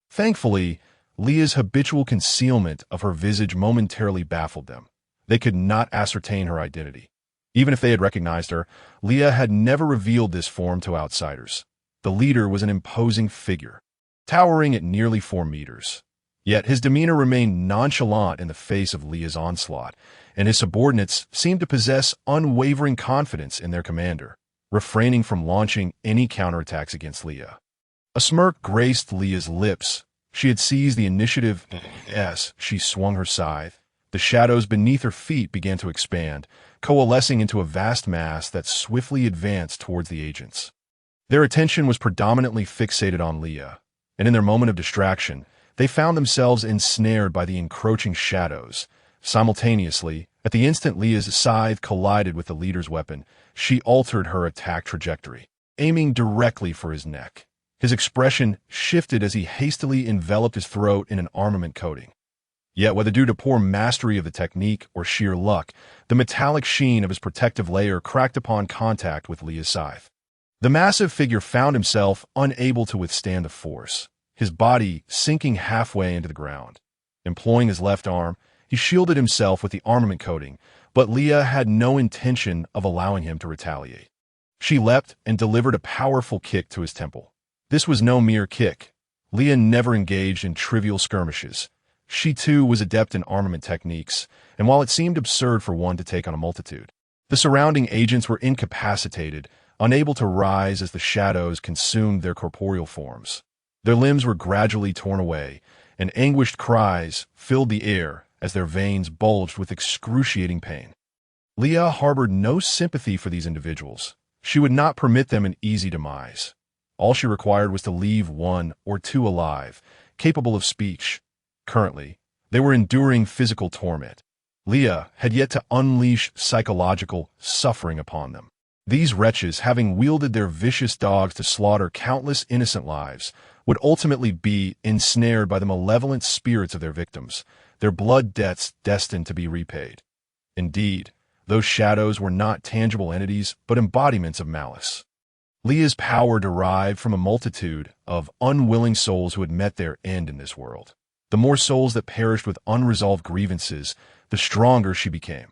Thankfully, Leah's habitual concealment of her visage momentarily baffled them. They could not ascertain her identity. Even if they had recognized her, Leah had never revealed this form to outsiders. The leader was an imposing figure, towering at nearly 4 meters. Yet his demeanor remained nonchalant in the face of Leah's onslaught, and his subordinates seemed to possess unwavering confidence in their commander, refraining from launching any counterattacks against Leah. A smirk graced Leah's lips. She had seized the initiative as she swung her scythe. The shadows beneath her feet began to expand, coalescing into a vast mass that swiftly advanced towards the agents. Their attention was predominantly fixated on Leah, and in their moment of distraction, they found themselves ensnared by the encroaching shadows. Simultaneously, at the instant Leah's scythe collided with the leader's weapon, she altered her attack trajectory, aiming directly for his neck. His expression shifted as he hastily enveloped his throat in an armament coating. Yet, whether due to poor mastery of the technique or sheer luck, the metallic sheen of his protective layer cracked upon contact with Leah's scythe. The massive figure found himself unable to withstand the force, his body sinking halfway into the ground. Employing his left arm, he shielded himself with the armament coating, but Leah had no intention of allowing him to retaliate. She leapt and delivered a powerful kick to his temple. This was no mere kick. Leah never engaged in trivial skirmishes. She too was adept in armament techniques, and while it seemed absurd for one to take on a multitude, the surrounding agents were incapacitated, unable to rise as the shadows consumed their corporeal forms. Their limbs were gradually torn away, and anguished cries filled the air as their veins bulged with excruciating pain. Leah harbored no sympathy for these individuals. She would not permit them an easy demise. All she required was to leave 1 or 2 alive, capable of speech. Currently, they were enduring physical torment. Leah had yet to unleash psychological suffering upon them. These wretches, having wielded their vicious dogs to slaughter countless innocent lives, would ultimately be ensnared by the malevolent spirits of their victims, their blood debts destined to be repaid. Indeed, those shadows were not tangible entities, but embodiments of malice. Leah's power derived from a multitude of unwilling souls who had met their end in this world. The more souls that perished with unresolved grievances, the stronger she became.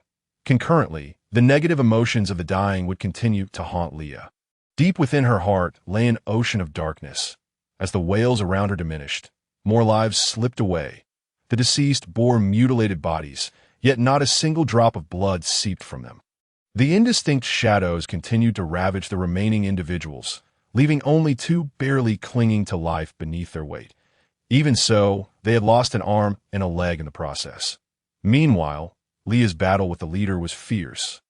Concurrently, the negative emotions of the dying would continue to haunt Leah. Deep within her heart lay an ocean of darkness. As the wails around her diminished, more lives slipped away. The deceased bore mutilated bodies, yet not a single drop of blood seeped from them. The indistinct shadows continued to ravage the remaining individuals, leaving only 2 barely clinging to life beneath their weight. Even so, they had lost an arm and a leg in the process. Meanwhile, Leah's battle with the leader was fierce.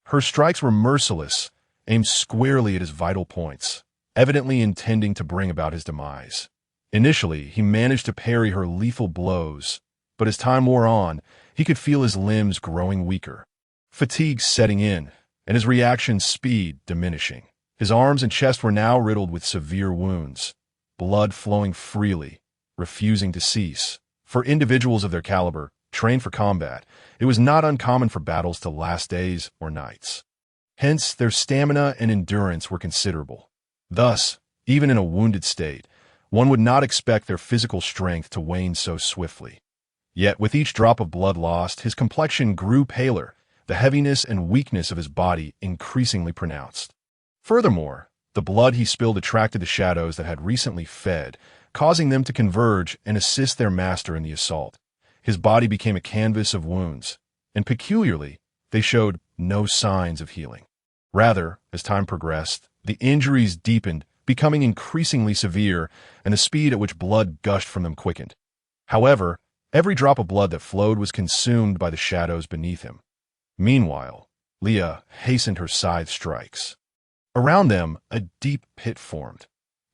Her strikes were merciless, aimed squarely at his vital points, evidently intending to bring about his demise. Initially, he managed to parry her lethal blows, but as time wore on, he could feel his limbs growing weaker, fatigue setting in, and his reaction speed diminishing. His arms and chest were now riddled with severe wounds, blood flowing freely, refusing to cease. For individuals of their caliber, trained for combat, it was not uncommon for battles to last days or nights. Hence, their stamina and endurance were considerable. Thus, even in a wounded state, one would not expect their physical strength to wane so swiftly. Yet, with each drop of blood lost, his complexion grew paler, the heaviness and weakness of his body increasingly pronounced. Furthermore, the blood he spilled attracted the shadows that had recently fed, causing them to converge and assist their master in the assault. His body became a canvas of wounds, and peculiarly, they showed no signs of healing. Rather, as time progressed, the injuries deepened, becoming increasingly severe, and the speed at which blood gushed from them quickened. However, every drop of blood that flowed was consumed by the shadows beneath him. Meanwhile, Leah hastened her scythe strikes. Around them, a deep pit formed.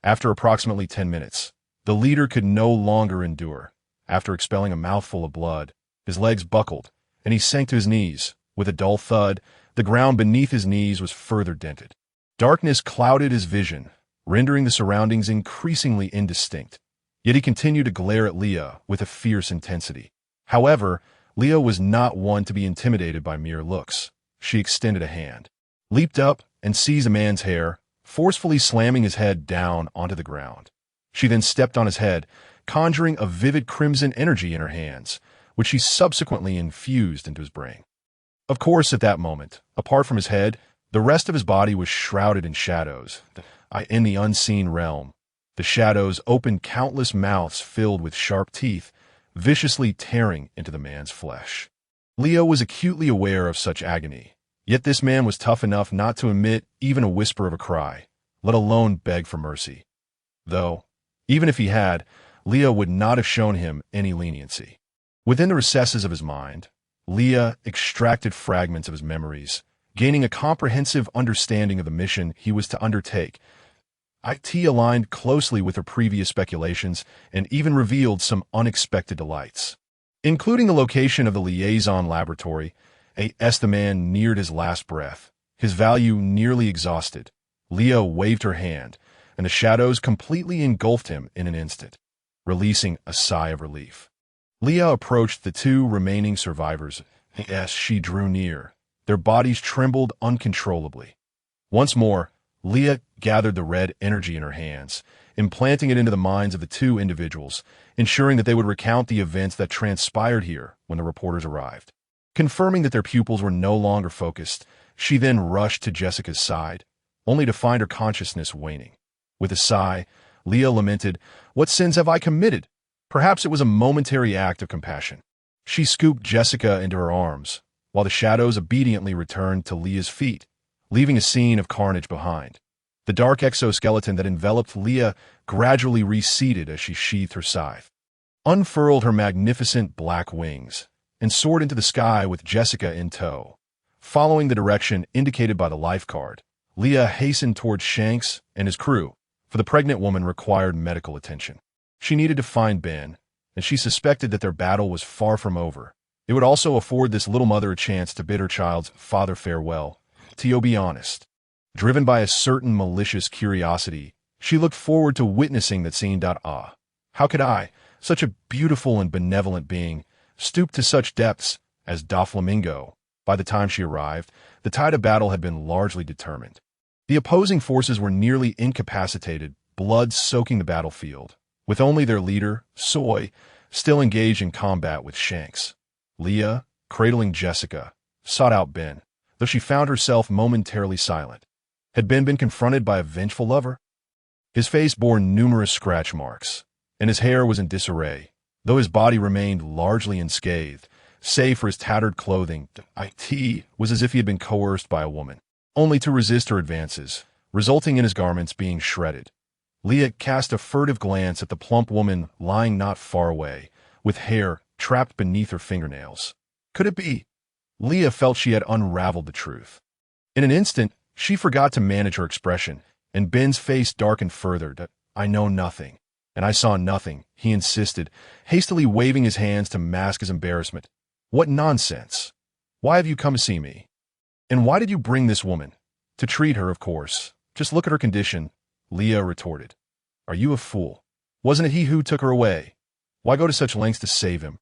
After approximately 10 minutes, the leader could no longer endure. After expelling a mouthful of blood, his legs buckled, and he sank to his knees. With a dull thud, the ground beneath his knees was further dented. Darkness clouded his vision, rendering the surroundings increasingly indistinct. Yet he continued to glare at Leah with a fierce intensity. However, Leah was not one to be intimidated by mere looks. She extended a hand, leaped up, and seized a man's hair, forcefully slamming his head down onto the ground. She then stepped on his head, conjuring a vivid crimson energy in her hands, which she subsequently infused into his brain. Of course, at that moment, apart from his head, the rest of his body was shrouded in shadows. In the unseen realm, the shadows opened countless mouths filled with sharp teeth, viciously tearing into the man's flesh. Leah was acutely aware of such agony, yet this man was tough enough not to emit even a whisper of a cry, let alone beg for mercy. Though, even if he had, Leah would not have shown him any leniency. Within the recesses of his mind, Leah extracted fragments of his memories, gaining a comprehensive understanding of the mission he was to undertake. It aligned closely with her previous speculations and even revealed some unexpected delights, including the location of the liaison laboratory. As the man neared his last breath, his value nearly exhausted, Leah waved her hand, and the shadows completely engulfed him in an instant, releasing a sigh of relief. Leah approached the two remaining survivors. As she drew near, their bodies trembled uncontrollably. Once more, Leah gathered the red energy in her hands, implanting it into the minds of the two individuals, ensuring that they would recount the events that transpired here when the reporters arrived. Confirming that their pupils were no longer focused, she then rushed to Jessica's side, only to find her consciousness waning. With a sigh, Leah lamented, "What sins have I committed?" Perhaps it was a momentary act of compassion. She scooped Jessica into her arms, while the shadows obediently returned to Leah's feet, leaving a scene of carnage behind. The dark exoskeleton that enveloped Leah gradually receded as she sheathed her scythe, unfurled her magnificent black wings, and soared into the sky with Jessica in tow. Following the direction indicated by the life card, Leah hastened towards Shanks and his crew, for the pregnant woman required medical attention. She needed to find Ben, and she suspected that their battle was far from over. It would also afford this little mother a chance to bid her child's father farewell. To be honest, driven by a certain malicious curiosity, she looked forward to witnessing that scene. How could I, such a beautiful and benevolent being, stoop to such depths as Doflamingo? By the time she arrived, the tide of battle had been largely determined. The opposing forces were nearly incapacitated, blood soaking the battlefield, with only their leader, Soy, still engaged in combat with Shanks. Leah, cradling Jessica, sought out Ben, though she found herself momentarily silent. Had Ben been confronted by a vengeful lover? His face bore numerous scratch marks, and his hair was in disarray, though his body remained largely unscathed, save for his tattered clothing. It was as if he had been coerced by a woman, only to resist her advances, resulting in his garments being shredded. Leah cast a furtive glance at the plump woman lying not far away, with hair trapped beneath her fingernails. Could it be? Leah felt she had unraveled the truth. In an instant, she forgot to manage her expression, and Ben's face darkened further. "I know nothing, and I saw nothing," he insisted, hastily waving his hands to mask his embarrassment. "What nonsense! Why have you come to see me? And why did you bring this woman?" "To treat her, of course," Just look at her condition, Leah retorted. Are you a fool? Wasn't it he who took her away? Why go to such lengths to save him?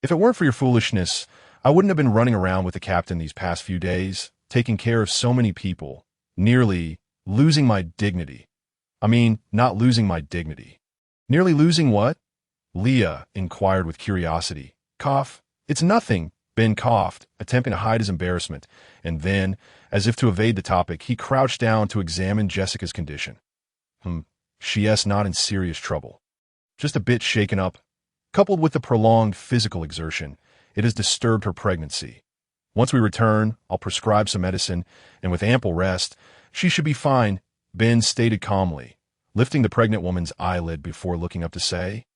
If it weren't for your foolishness, I wouldn't have been running around with the captain these past few days, taking care of so many people, nearly losing my dignity. Not losing my dignity. Nearly losing what? Leah inquired with curiosity. Cough. It's nothing, Ben coughed, attempting to hide his embarrassment, and then, as if to evade the topic, he crouched down to examine Jessica's condition. She's not in serious trouble. Just a bit shaken up. Coupled with the prolonged physical exertion, it has disturbed her pregnancy. Once we return, I'll prescribe some medicine, and with ample rest, she should be fine, Ben stated calmly, lifting the pregnant woman's eyelid before looking up to say,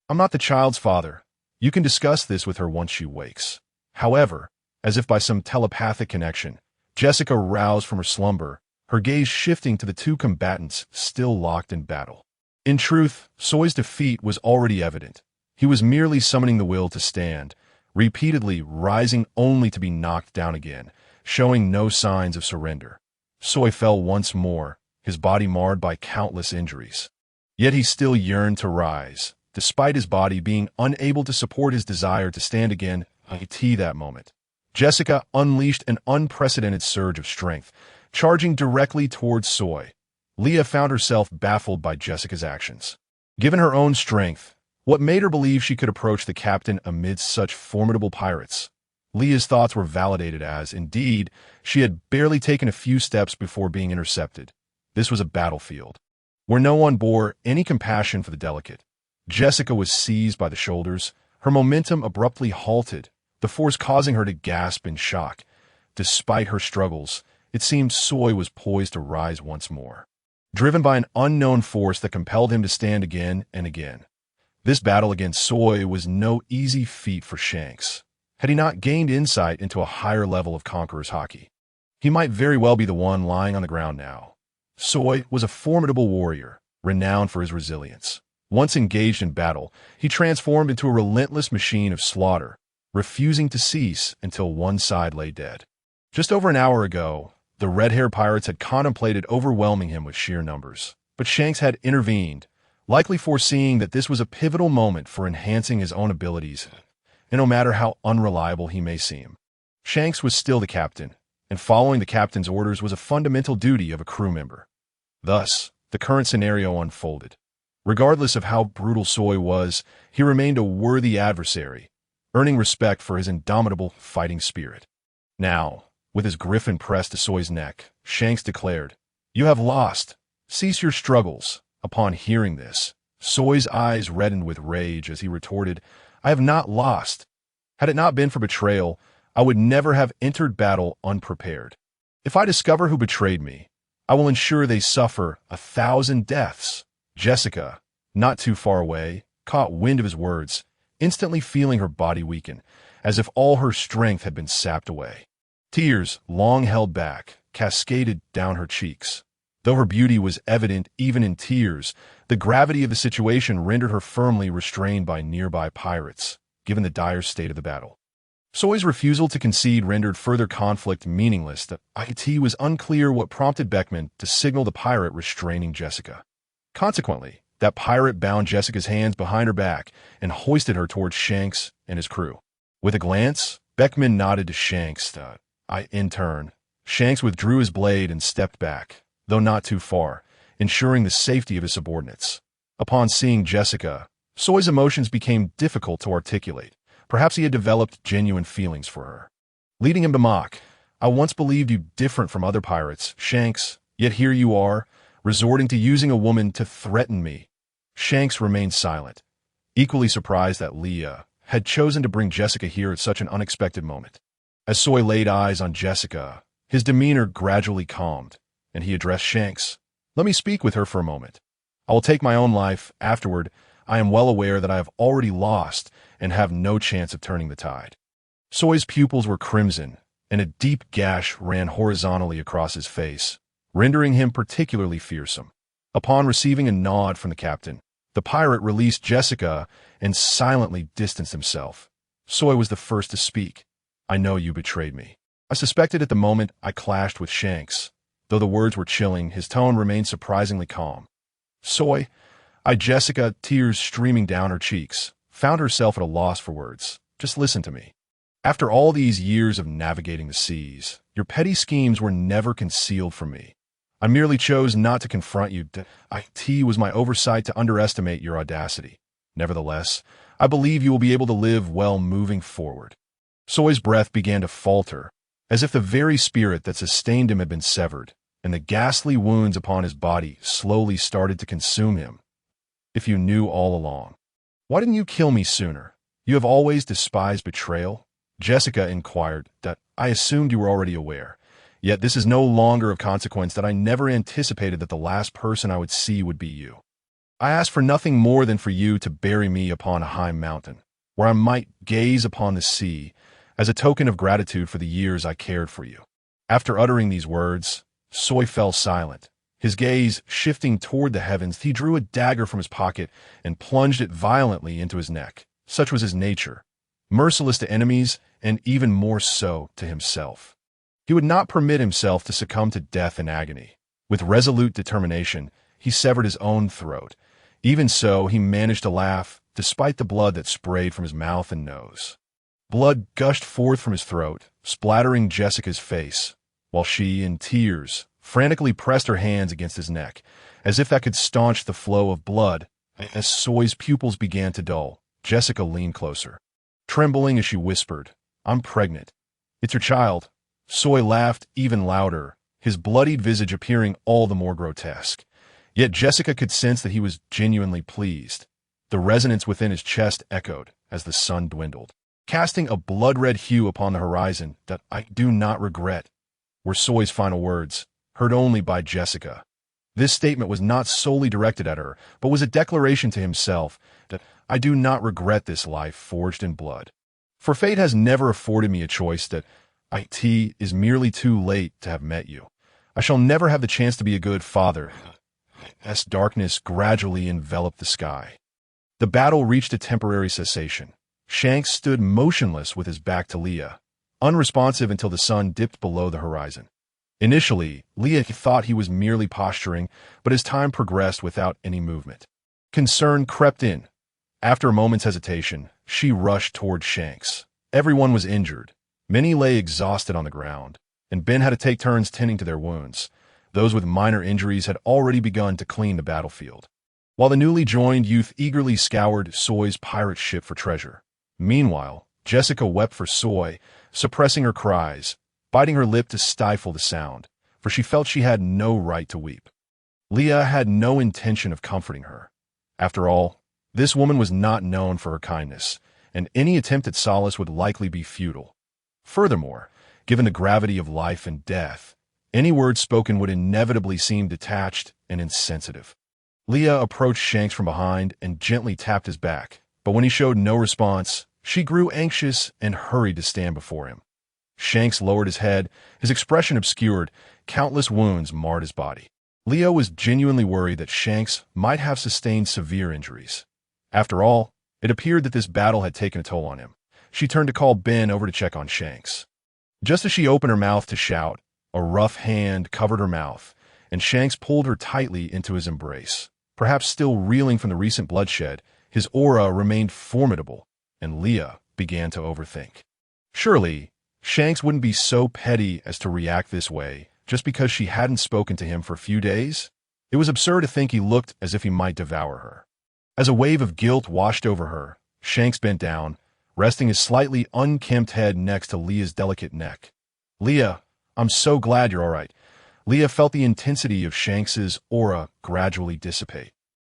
I'm not the child's father. You can discuss this with her once she wakes. However, as if by some telepathic connection, Jessica roused from her slumber, her gaze shifting to the two combatants still locked in battle. In truth, Soy's defeat was already evident. He was merely summoning the will to stand, repeatedly rising only to be knocked down again, showing no signs of surrender. Soy fell once more, his body marred by countless injuries. Yet he still yearned to rise, despite his body being unable to support his desire to stand again at that moment. Jessica unleashed an unprecedented surge of strength, charging directly towards Soy. Leah found herself baffled by Jessica's actions. Given her own strength, what made her believe she could approach the captain amidst such formidable pirates? Leah's thoughts were validated as, indeed, she had barely taken a few steps before being intercepted. This was a battlefield, where no one bore any compassion for the delicate. Jessica was seized by the shoulders, her momentum abruptly halted, the force causing her to gasp in shock. Despite her struggles, it seemed Soy was poised to rise once more, driven by an unknown force that compelled him to stand again and again. This battle against Soy was no easy feat for Shanks. Had he not gained insight into a higher level of Conqueror's hockey, he might very well be the one lying on the ground now. Soy was a formidable warrior, renowned for his resilience. Once engaged in battle, he transformed into a relentless machine of slaughter, refusing to cease until one side lay dead. Just over an hour ago, the red-haired pirates had contemplated overwhelming him with sheer numbers, but Shanks had intervened, likely foreseeing that this was a pivotal moment for enhancing his own abilities, and no matter how unreliable he may seem. Shanks was still the captain, and following the captain's orders was a fundamental duty of a crew member. Thus, the current scenario unfolded. Regardless of how brutal Soy was, he remained a worthy adversary, earning respect for his indomitable fighting spirit. Now, with his griffin pressed to Soy's neck, Shanks declared, "You have lost. Cease your struggles." Upon hearing this, Soy's eyes reddened with rage as he retorted, "I have not lost. Had it not been for betrayal, I would never have entered battle unprepared. If I discover who betrayed me, I will ensure they suffer 1,000 deaths." Jessica, not too far away, caught wind of his words, instantly feeling her body weaken, as if all her strength had been sapped away. Tears, long held back, cascaded down her cheeks. Though her beauty was evident even in tears, the gravity of the situation rendered her firmly restrained by nearby pirates, given the dire state of the battle. Soy's refusal to concede rendered further conflict meaningless. It was unclear what prompted Beckman to signal the pirate restraining Jessica. Consequently, that pirate bound Jessica's hands behind her back and hoisted her towards Shanks and his crew. With a glance, Beckman nodded to Shanks. In turn, Shanks withdrew his blade and stepped back, though not too far, ensuring the safety of his subordinates. Upon seeing Jessica, Soy's emotions became difficult to articulate. Perhaps he had developed genuine feelings for her. Leading him to mock, "I once believed you different from other pirates, Shanks, yet here you are, resorting to using a woman to threaten me." Shanks remained silent, equally surprised that Leah had chosen to bring Jessica here at such an unexpected moment. As Soy laid eyes on Jessica, his demeanor gradually calmed, and he addressed Shanks. "Let me speak with her for a moment. I will take my own life. Afterward, I am well aware that I have already lost and have no chance of turning the tide." Soy's pupils were crimson, and a deep gash ran horizontally across his face, rendering him particularly fearsome. Upon receiving a nod from the captain, the pirate released Jessica and silently distanced himself. Soy was the first to speak. "I know you betrayed me. I suspected at the moment I clashed with Shanks. Though the words were chilling, his tone remained surprisingly calm. Soy, Jessica, tears streaming down her cheeks, found herself at a loss for words. Just listen to me. After all these years of navigating the seas, your petty schemes were never concealed from me. I merely chose not to confront you. It was my oversight to underestimate your audacity. Nevertheless, I believe you will be able to live well moving forward. Soy's breath began to falter, as if the very spirit that sustained him had been severed, and the ghastly wounds upon his body slowly started to consume him. If you knew all along, why didn't you kill me sooner? You have always despised betrayal? Jessica inquired. I assumed you were already aware. Yet this is no longer of consequence that I never anticipated that the last person I would see would be you. I asked for nothing more than for you to bury me upon a high mountain, where I might gaze upon the sea as a token of gratitude for the years I cared for you. After uttering these words, Soy fell silent. His gaze shifting toward the heavens, he drew a dagger from his pocket and plunged it violently into his neck. Such was his nature, merciless to enemies and even more so to himself. He would not permit himself to succumb to death in agony. With resolute determination, he severed his own throat. Even so, he managed to laugh, despite the blood that sprayed from his mouth and nose. Blood gushed forth from his throat, splattering Jessica's face, while she, in tears, frantically pressed her hands against his neck, as if that could staunch the flow of blood. As Soy's pupils began to dull, Jessica leaned closer, trembling as she whispered, I'm pregnant. It's your child. Soy laughed even louder, his bloodied visage appearing all the more grotesque. Yet Jessica could sense that he was genuinely pleased. The resonance within his chest echoed as the sun dwindled, casting a blood-red hue upon the horizon. That I do not regret, were Soy's final words, heard only by Jessica. This statement was not solely directed at her, but was a declaration to himself that I do not regret this life forged in blood. For fate has never afforded me a choice. That it is merely too late to have met you. I shall never have the chance to be a good father. As darkness gradually enveloped the sky, the battle reached a temporary cessation. Shanks stood motionless with his back to Leah, unresponsive until the sun dipped below the horizon. Initially, Leah thought he was merely posturing, but as time progressed without any movement, concern crept in. After a moment's hesitation, she rushed toward Shanks. Everyone was injured. Many lay exhausted on the ground, and Ben had to take turns tending to their wounds. Those with minor injuries had already begun to clean the battlefield, while the newly joined youth eagerly scoured Soy's pirate ship for treasure. Meanwhile, Jessica wept for Soy, suppressing her cries, biting her lip to stifle the sound, for she felt she had no right to weep. Leah had no intention of comforting her. After all, this woman was not known for her kindness, and any attempt at solace would likely be futile. Furthermore, given the gravity of life and death, any word spoken would inevitably seem detached and insensitive. Leah approached Shanks from behind and gently tapped his back, but when he showed no response, she grew anxious and hurried to stand before him. Shanks lowered his head, his expression obscured, countless wounds marred his body. Leah was genuinely worried that Shanks might have sustained severe injuries. After all, it appeared that this battle had taken a toll on him. She turned to call Ben over to check on Shanks. Just as she opened her mouth to shout, a rough hand covered her mouth, and Shanks pulled her tightly into his embrace. Perhaps still reeling from the recent bloodshed, his aura remained formidable, and Leah began to overthink. Surely, Shanks wouldn't be so petty as to react this way just because she hadn't spoken to him for a few days? It was absurd to think he looked as if he might devour her. As a wave of guilt washed over her, Shanks bent down, resting his slightly unkempt head next to Leah's delicate neck. Leah, I'm so glad you're all right. Leah felt the intensity of Shanks's aura gradually dissipate.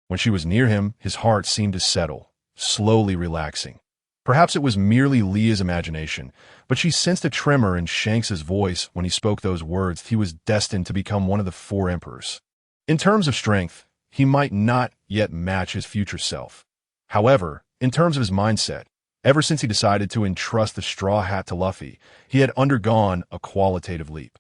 When she was near him, his heart seemed to settle, slowly relaxing. Perhaps it was merely Leah's imagination, but she sensed a tremor in Shanks's voice when he spoke those words. He was destined to become one of the 4 emperors. In terms of strength, he might not yet match his future self. However, in terms of his mindset, ever since he decided to entrust the straw hat to Luffy, he had undergone a qualitative leap.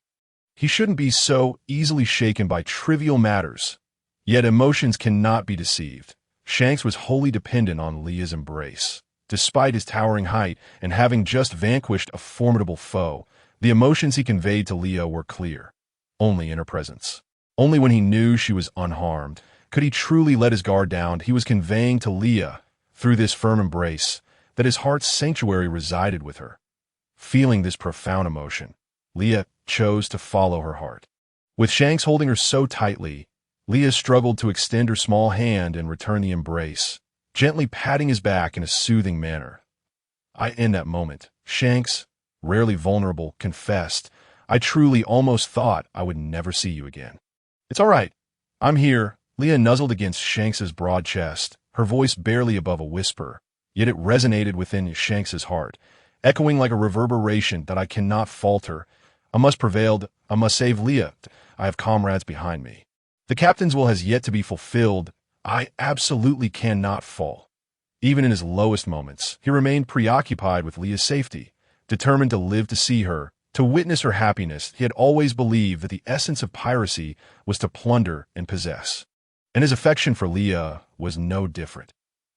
He shouldn't be so easily shaken by trivial matters. Yet emotions cannot be deceived. Shanks was wholly dependent on Leah's embrace. Despite his towering height and having just vanquished a formidable foe, the emotions he conveyed to Leah were clear. only in her presence. Only when he knew she was unharmed could he truly let his guard down. He was conveying to Leah, through this firm embrace, that his heart's sanctuary resided with her. Feeling this profound emotion, Leah chose to follow her heart. With Shanks holding her so tightly, Leah struggled to extend her small hand and return the embrace, gently patting his back in a soothing manner. In that moment, Shanks, rarely vulnerable, confessed, "I truly almost thought I would never see you again." "It's all right. I'm here." Leah nuzzled against Shanks's broad chest, her voice barely above a whisper, yet it resonated within Shanks's heart, echoing like a reverberation that I cannot falter. I must prevail. I must save Leah. I have comrades behind me. The captain's will has yet to be fulfilled. I absolutely cannot fall. Even in his lowest moments, he remained preoccupied with Leah's safety, determined to live to see her, to witness her happiness. He had always believed that the essence of piracy was to plunder and possess. And his affection for Leah was no different.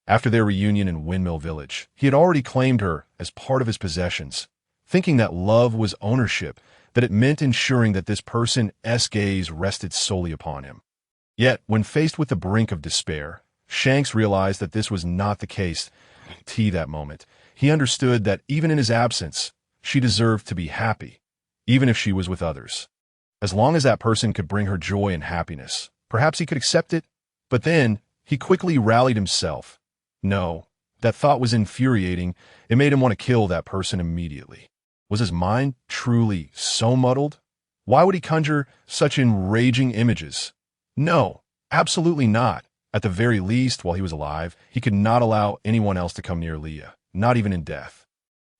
After their reunion in Windmill Village, he had already claimed her as part of his possessions, thinking that love was ownership, that it meant ensuring that this person's gaze rested solely upon him. Yet, when faced with the brink of despair, Shanks realized that this was not the case. That moment, he understood that even in his absence, she deserved to be happy, even if she was with others. As long as that person could bring her joy and happiness, perhaps he could accept it. But then, he quickly rallied himself. No, that thought was infuriating. It made him want to kill that person immediately. Was his mind truly so muddled? Why would he conjure such enraging images? No, absolutely not. At the very least, while he was alive, he could not allow anyone else to come near Leah, not even in death.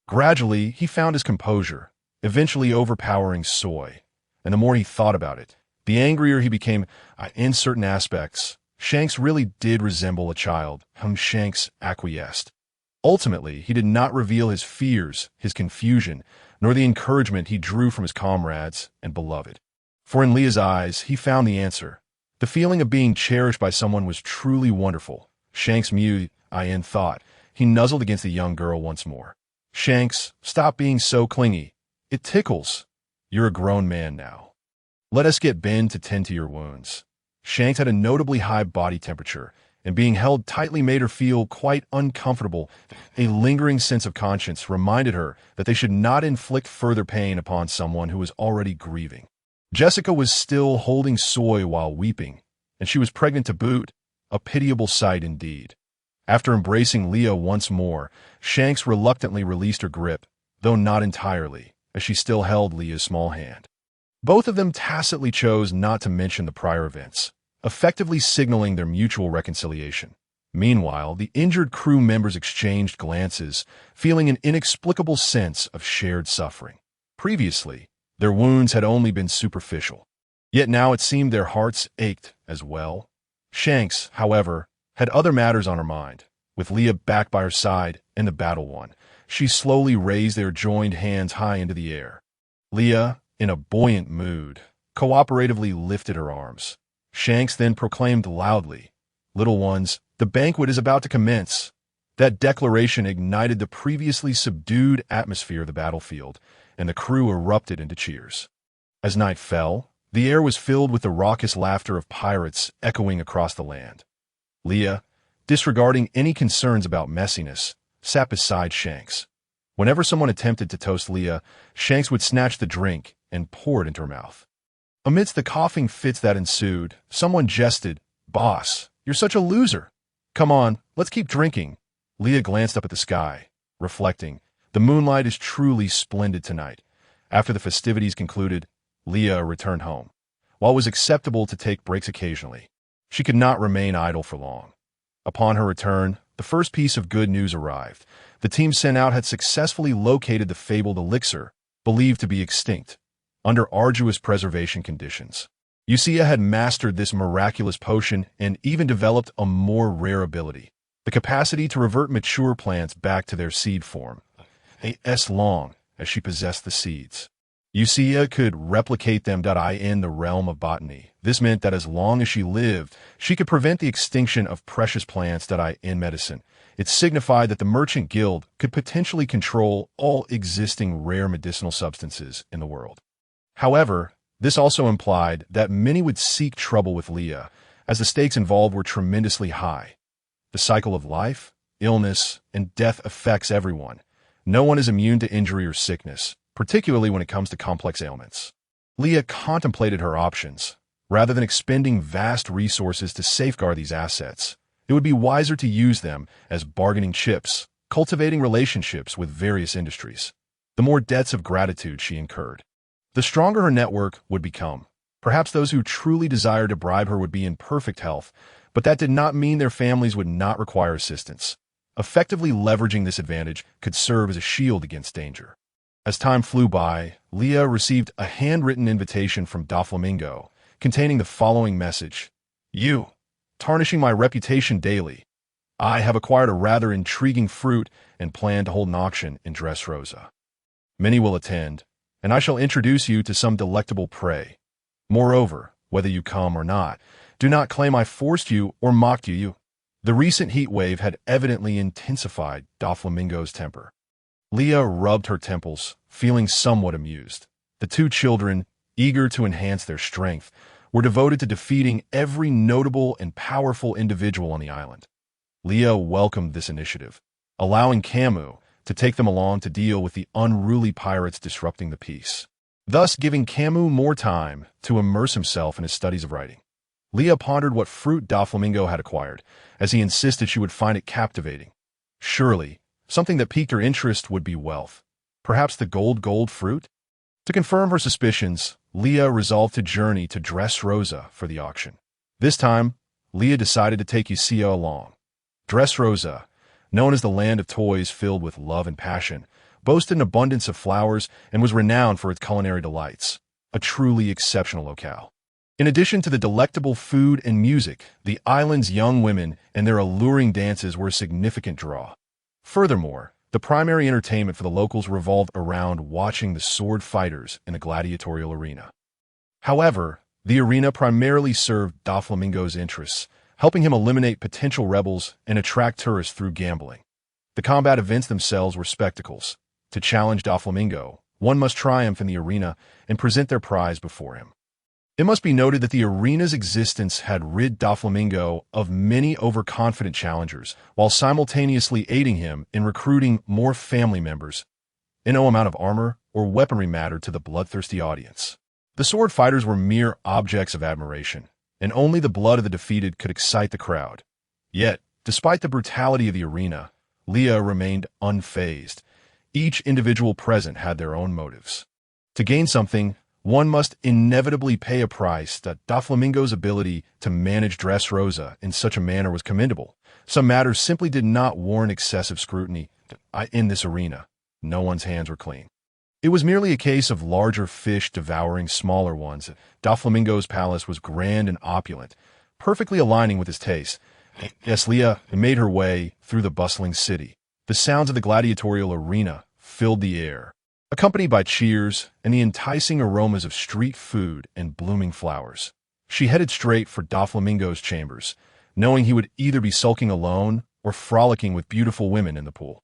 Gradually, he found his composure, eventually overpowering soy. And the more he thought about it, the angrier he became. In certain aspects, Shanks really did resemble a child, whom Shanks acquiesced. Ultimately, he did not reveal his fears, his confusion, nor the encouragement he drew from his comrades and beloved. For in Leah's eyes, he found the answer. The feeling of being cherished by someone was truly wonderful. Shanks mused, thought. He nuzzled against the young girl once more. "Shanks, stop being so clingy. It tickles. You're a grown man now. Let us get Ben to tend to your wounds." Shanks had a notably high body temperature, and being held tightly made her feel quite uncomfortable. A lingering sense of conscience reminded her that they should not inflict further pain upon someone who was already grieving. Jessica was still holding Soy while weeping, and she was pregnant to boot, a pitiable sight indeed. After embracing Leah once more, Shanks reluctantly released her grip, though not entirely, as she still held Leah's small hand. Both of them tacitly chose not to mention the prior events, effectively signaling their mutual reconciliation. Meanwhile, the injured crew members exchanged glances, feeling an inexplicable sense of shared suffering. Previously, their wounds had only been superficial. Yet now it seemed their hearts ached as well. Shanks, however, had other matters on her mind. With Leah back by her side and the battle won, she slowly raised their joined hands high into the air. Leah, in a buoyant mood, cooperatively lifted her arms. Shanks then proclaimed loudly, "Little ones, the banquet is about to commence." That declaration ignited the previously subdued atmosphere of the battlefield, and the crew erupted into cheers. As night fell, the air was filled with the raucous laughter of pirates echoing across the land. Leah, disregarding any concerns about messiness, sat beside Shanks. Whenever someone attempted to toast Leah, Shanks would snatch the drink and pour it into her mouth. Amidst the coughing fits that ensued, someone jested, "Boss, you're such a loser. Come on, let's keep drinking." Leah glanced up at the sky, reflecting, "The moonlight is truly splendid tonight." After the festivities concluded, Leah returned home. While it was acceptable to take breaks occasionally, she could not remain idle for long. Upon her return, the first piece of good news arrived. The team sent out had successfully located the fabled elixir, believed to be extinct, under arduous preservation conditions. Usia had mastered this miraculous potion and even developed a more rare ability, the capacity to revert mature plants back to their seed form, as long as she possessed the seeds. Usia could replicate them in the realm of botany. This meant that as long as she lived, she could prevent the extinction of precious plants in medicine. It signified that the Merchant Guild could potentially control all existing rare medicinal substances in the world. However, This also implied that many would seek trouble with Leah, as the stakes involved were tremendously high. The cycle of life, illness, and death affects everyone. No one is immune to injury or sickness, particularly when it comes to complex ailments. Leah contemplated her options. Rather than expending vast resources to safeguard these assets, it would be wiser to use them as bargaining chips, cultivating relationships with various industries. The more debts of gratitude she incurred, the stronger her network would become. Perhaps those who truly desired to bribe her would be in perfect health, but that did not mean their families would not require assistance. Effectively leveraging this advantage could serve as a shield against danger. As time flew by, Leah received a handwritten invitation from Doflamingo containing the following message: "You, tarnishing my reputation daily. I have acquired a rather intriguing fruit and plan to hold an auction in Dressrosa. Many will attend, and I shall introduce you to some delectable prey. Moreover, whether you come or not, do not claim I forced you or mocked you." The recent heat wave had evidently intensified Doflamingo's temper. Leah rubbed her temples, feeling somewhat amused. The two children, eager to enhance their strength, were devoted to defeating every notable and powerful individual on the island. Leah welcomed this initiative, allowing Camus to take them along to deal with the unruly pirates disrupting the peace, thus giving Camus more time to immerse himself in his studies of writing. Leah pondered what fruit Doflamingo had acquired, as he insisted she would find it captivating. Surely, something that piqued her interest would be wealth. Perhaps the gold fruit? To confirm her suspicions, Leah resolved to journey to Dressrosa for the auction. This time, Leah decided to take Usia along. Dressrosa, known as the land of toys filled with love and passion, boasted an abundance of flowers and was renowned for its culinary delights, a truly exceptional locale. In addition to the delectable food and music, the island's young women and their alluring dances were a significant draw. Furthermore, the primary entertainment for the locals revolved around watching the sword fighters in the gladiatorial arena. However, the arena primarily served Doflamingo's interests, helping him eliminate potential rebels and attract tourists through gambling. The combat events themselves were spectacles. To challenge Doflamingo, one must triumph in the arena and present their prize before him. It must be noted that the arena's existence had rid Doflamingo of many overconfident challengers, while simultaneously aiding him in recruiting more family members. No amount of armor or weaponry mattered to the bloodthirsty audience. The sword fighters were mere objects of admiration, and only the blood of the defeated could excite the crowd. Yet, despite the brutality of the arena, Leah remained unfazed. Each individual present had their own motives. To gain something, one must inevitably pay a price. That Doflamingo's ability to manage Dressrosa in such a manner was commendable. Some matters simply did not warrant excessive scrutiny. In this arena, no one's hands were clean. It was merely a case of larger fish devouring smaller ones. Doflamingo's palace was grand and opulent, perfectly aligning with his taste. As Leah made her way through the bustling city, the sounds of the gladiatorial arena filled the air, accompanied by cheers and the enticing aromas of street food and blooming flowers. She headed straight for Doflamingo's chambers, knowing he would either be sulking alone or frolicking with beautiful women in the pool.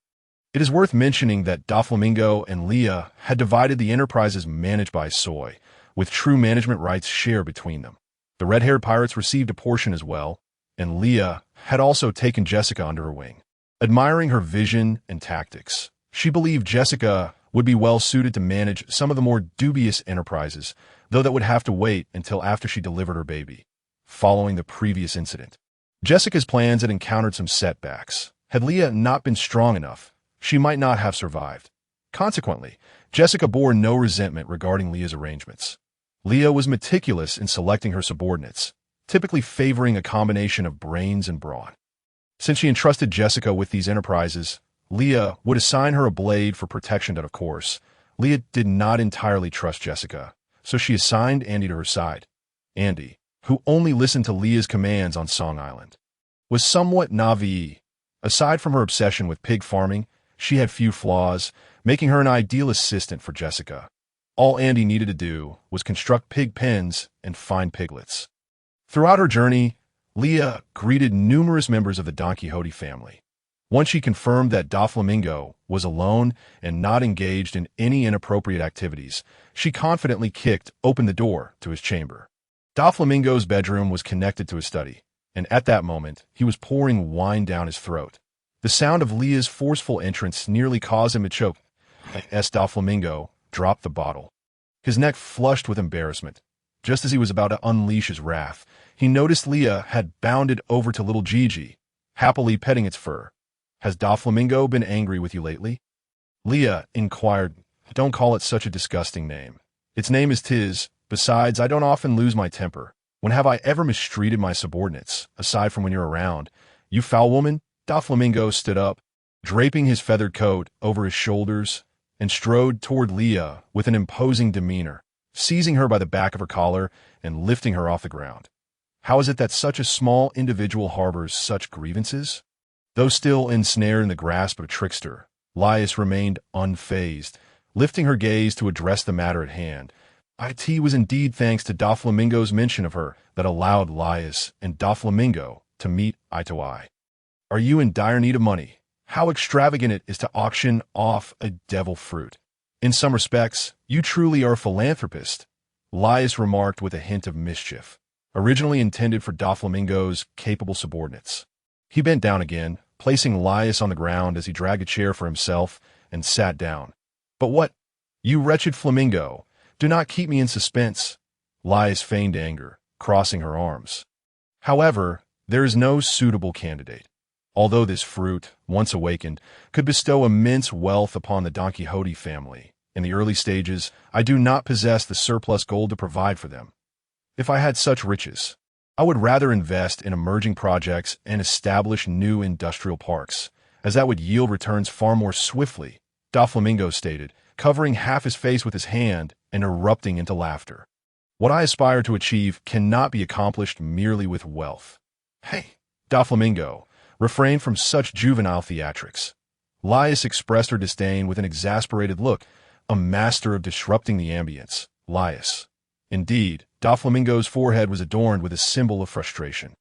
It is worth mentioning that Doflamingo and Leah had divided the enterprises managed by Soy, with true management rights shared between them. The red-haired pirates received a portion as well, and Leah had also taken Jessica under her wing. Admiring her vision and tactics, she believed Jessica would be well suited to manage some of the more dubious enterprises, though that would have to wait until after she delivered her baby. Following the previous incident, Jessica's plans had encountered some setbacks. Had Leah not been strong enough, she might not have survived. Consequently, Jessica bore no resentment regarding Leah's arrangements. Leah was meticulous in selecting her subordinates, typically favoring a combination of brains and brawn. Since she entrusted Jessica with these enterprises, Leah would assign her a blade for protection. But of course, Leah did not entirely trust Jessica, so she assigned Andy to her side. Andy, who only listened to Leah's commands on Song Island, was somewhat naive. Aside from her obsession with pig farming, she had few flaws, making her an ideal assistant for Jessica. All Andy needed to do was construct pig pens and find piglets. Throughout her journey, Leah greeted numerous members of the Don Quixote family. Once she confirmed that Doflamingo was alone and not engaged in any inappropriate activities, she confidently kicked open the door to his chamber. Doflamingo's bedroom was connected to his study, and at that moment, he was pouring wine down his throat. The sound of Leah's forceful entrance nearly caused him to choke. As Doflamingo dropped the bottle, his neck flushed with embarrassment. Just as he was about to unleash his wrath, he noticed Leah had bounded over to little Gigi, happily petting its fur. "Has Doflamingo been angry with you lately?" Leah inquired. "Don't call it such a disgusting name. Its name is Tiz. Besides, I don't often lose my temper. When have I ever mistreated my subordinates, aside from when you're around? You foul woman?" Doflamingo stood up, draping his feathered coat over his shoulders, and strode toward Leah with an imposing demeanor, seizing her by the back of her collar and lifting her off the ground. How is it that such a small individual harbors such grievances? Though still ensnared in the grasp of a trickster, Leah remained unfazed, lifting her gaze to address the matter at hand. It was indeed thanks to Doflamingo's mention of her that allowed Leah and Doflamingo to meet eye to eye. "Are you in dire need of money? How extravagant it is to auction off a devil fruit. In some respects, you truly are a philanthropist," Leah remarked with a hint of mischief, originally intended for Doflamingo's capable subordinates. He bent down again, placing Leah on the ground as he dragged a chair for himself and sat down. "But what? You wretched flamingo, do not keep me in suspense," Leah feigned anger, crossing her arms. "However, there is no suitable candidate. Although this fruit, once awakened, could bestow immense wealth upon the Don Quixote family, in the early stages, I do not possess the surplus gold to provide for them. If I had such riches, I would rather invest in emerging projects and establish new industrial parks, as that would yield returns far more swiftly," Doflamingo stated, covering half his face with his hand and erupting into laughter. "What I aspire to achieve cannot be accomplished merely with wealth." "Hey, Doflamingo, refrain from such juvenile theatrics." Leah expressed her disdain with an exasperated look, a master of disrupting the ambience. Leah. Indeed, Doflamingo's forehead was adorned with a symbol of frustration,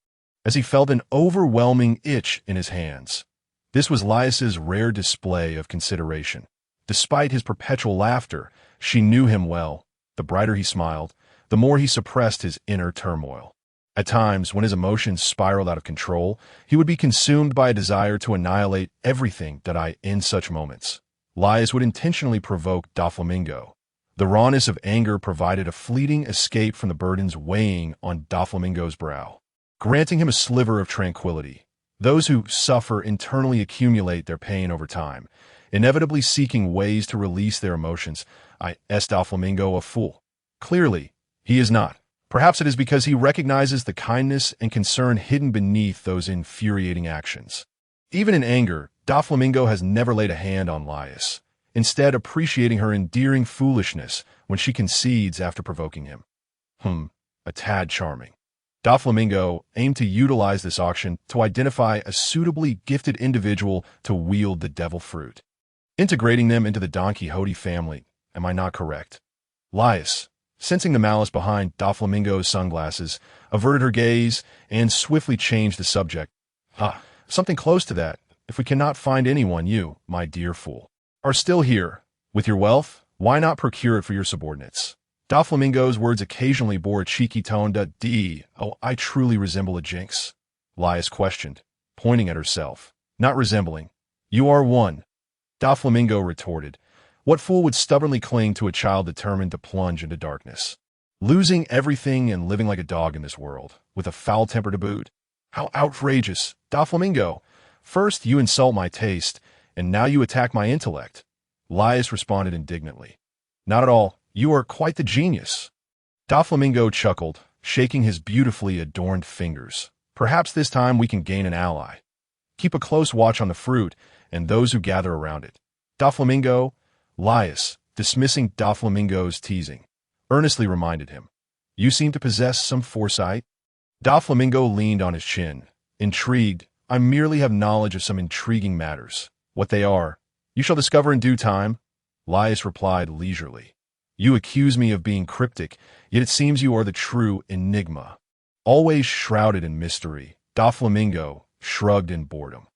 as he felt an overwhelming itch in his hands. This was Leah's rare display of consideration. Despite his perpetual laughter, she knew him well. The brighter he smiled, the more he suppressed his inner turmoil. At times, when his emotions spiraled out of control, he would be consumed by a desire to annihilate everything in such moments. Leah would intentionally provoke Doflamingo. The rawness of anger provided a fleeting escape from the burdens weighing on Doflamingo's brow, granting him a sliver of tranquility. Those who suffer internally accumulate their pain over time, inevitably seeking ways to release their emotions. Is Doflamingo a fool? Clearly, he is not. Perhaps it is because he recognizes the kindness and concern hidden beneath those infuriating actions. Even in anger, Doflamingo has never laid a hand on Leah, instead appreciating her endearing foolishness when she concedes after provoking him. A tad charming. Doflamingo aimed to utilize this auction to identify a suitably gifted individual to wield the devil fruit, integrating them into the Don Quixote family. Am I not correct? Leah, sensing the malice behind Doflamingo's sunglasses, averted her gaze and swiftly changed the subject. Something close to that. If we cannot find anyone, you, my dear fool, are still here. With your wealth, why not procure it for your subordinates? Doflamingo's words occasionally bore a cheeky tone. I truly resemble a jinx, Leah questioned, pointing at herself. Not resembling. You are one, Doflamingo retorted. What fool would stubbornly cling to a child determined to plunge into darkness? Losing everything and living like a dog in this world, with a foul temper to boot? How outrageous! Doflamingo, first you insult my taste, and now you attack my intellect. Leah responded indignantly. Not at all. You are quite the genius. Doflamingo chuckled, shaking his beautifully adorned fingers. Perhaps this time we can gain an ally. Keep a close watch on the fruit and those who gather around it. Doflamingo, Leah, dismissing Doflamingo's teasing, earnestly reminded him. You seem to possess some foresight. Doflamingo leaned on his chin. Intrigued, I merely have knowledge of some intriguing matters. What they are, you shall discover in due time, Leah replied leisurely. You accuse me of being cryptic, yet it seems you are the true enigma. Always shrouded in mystery, Doflamingo shrugged in boredom.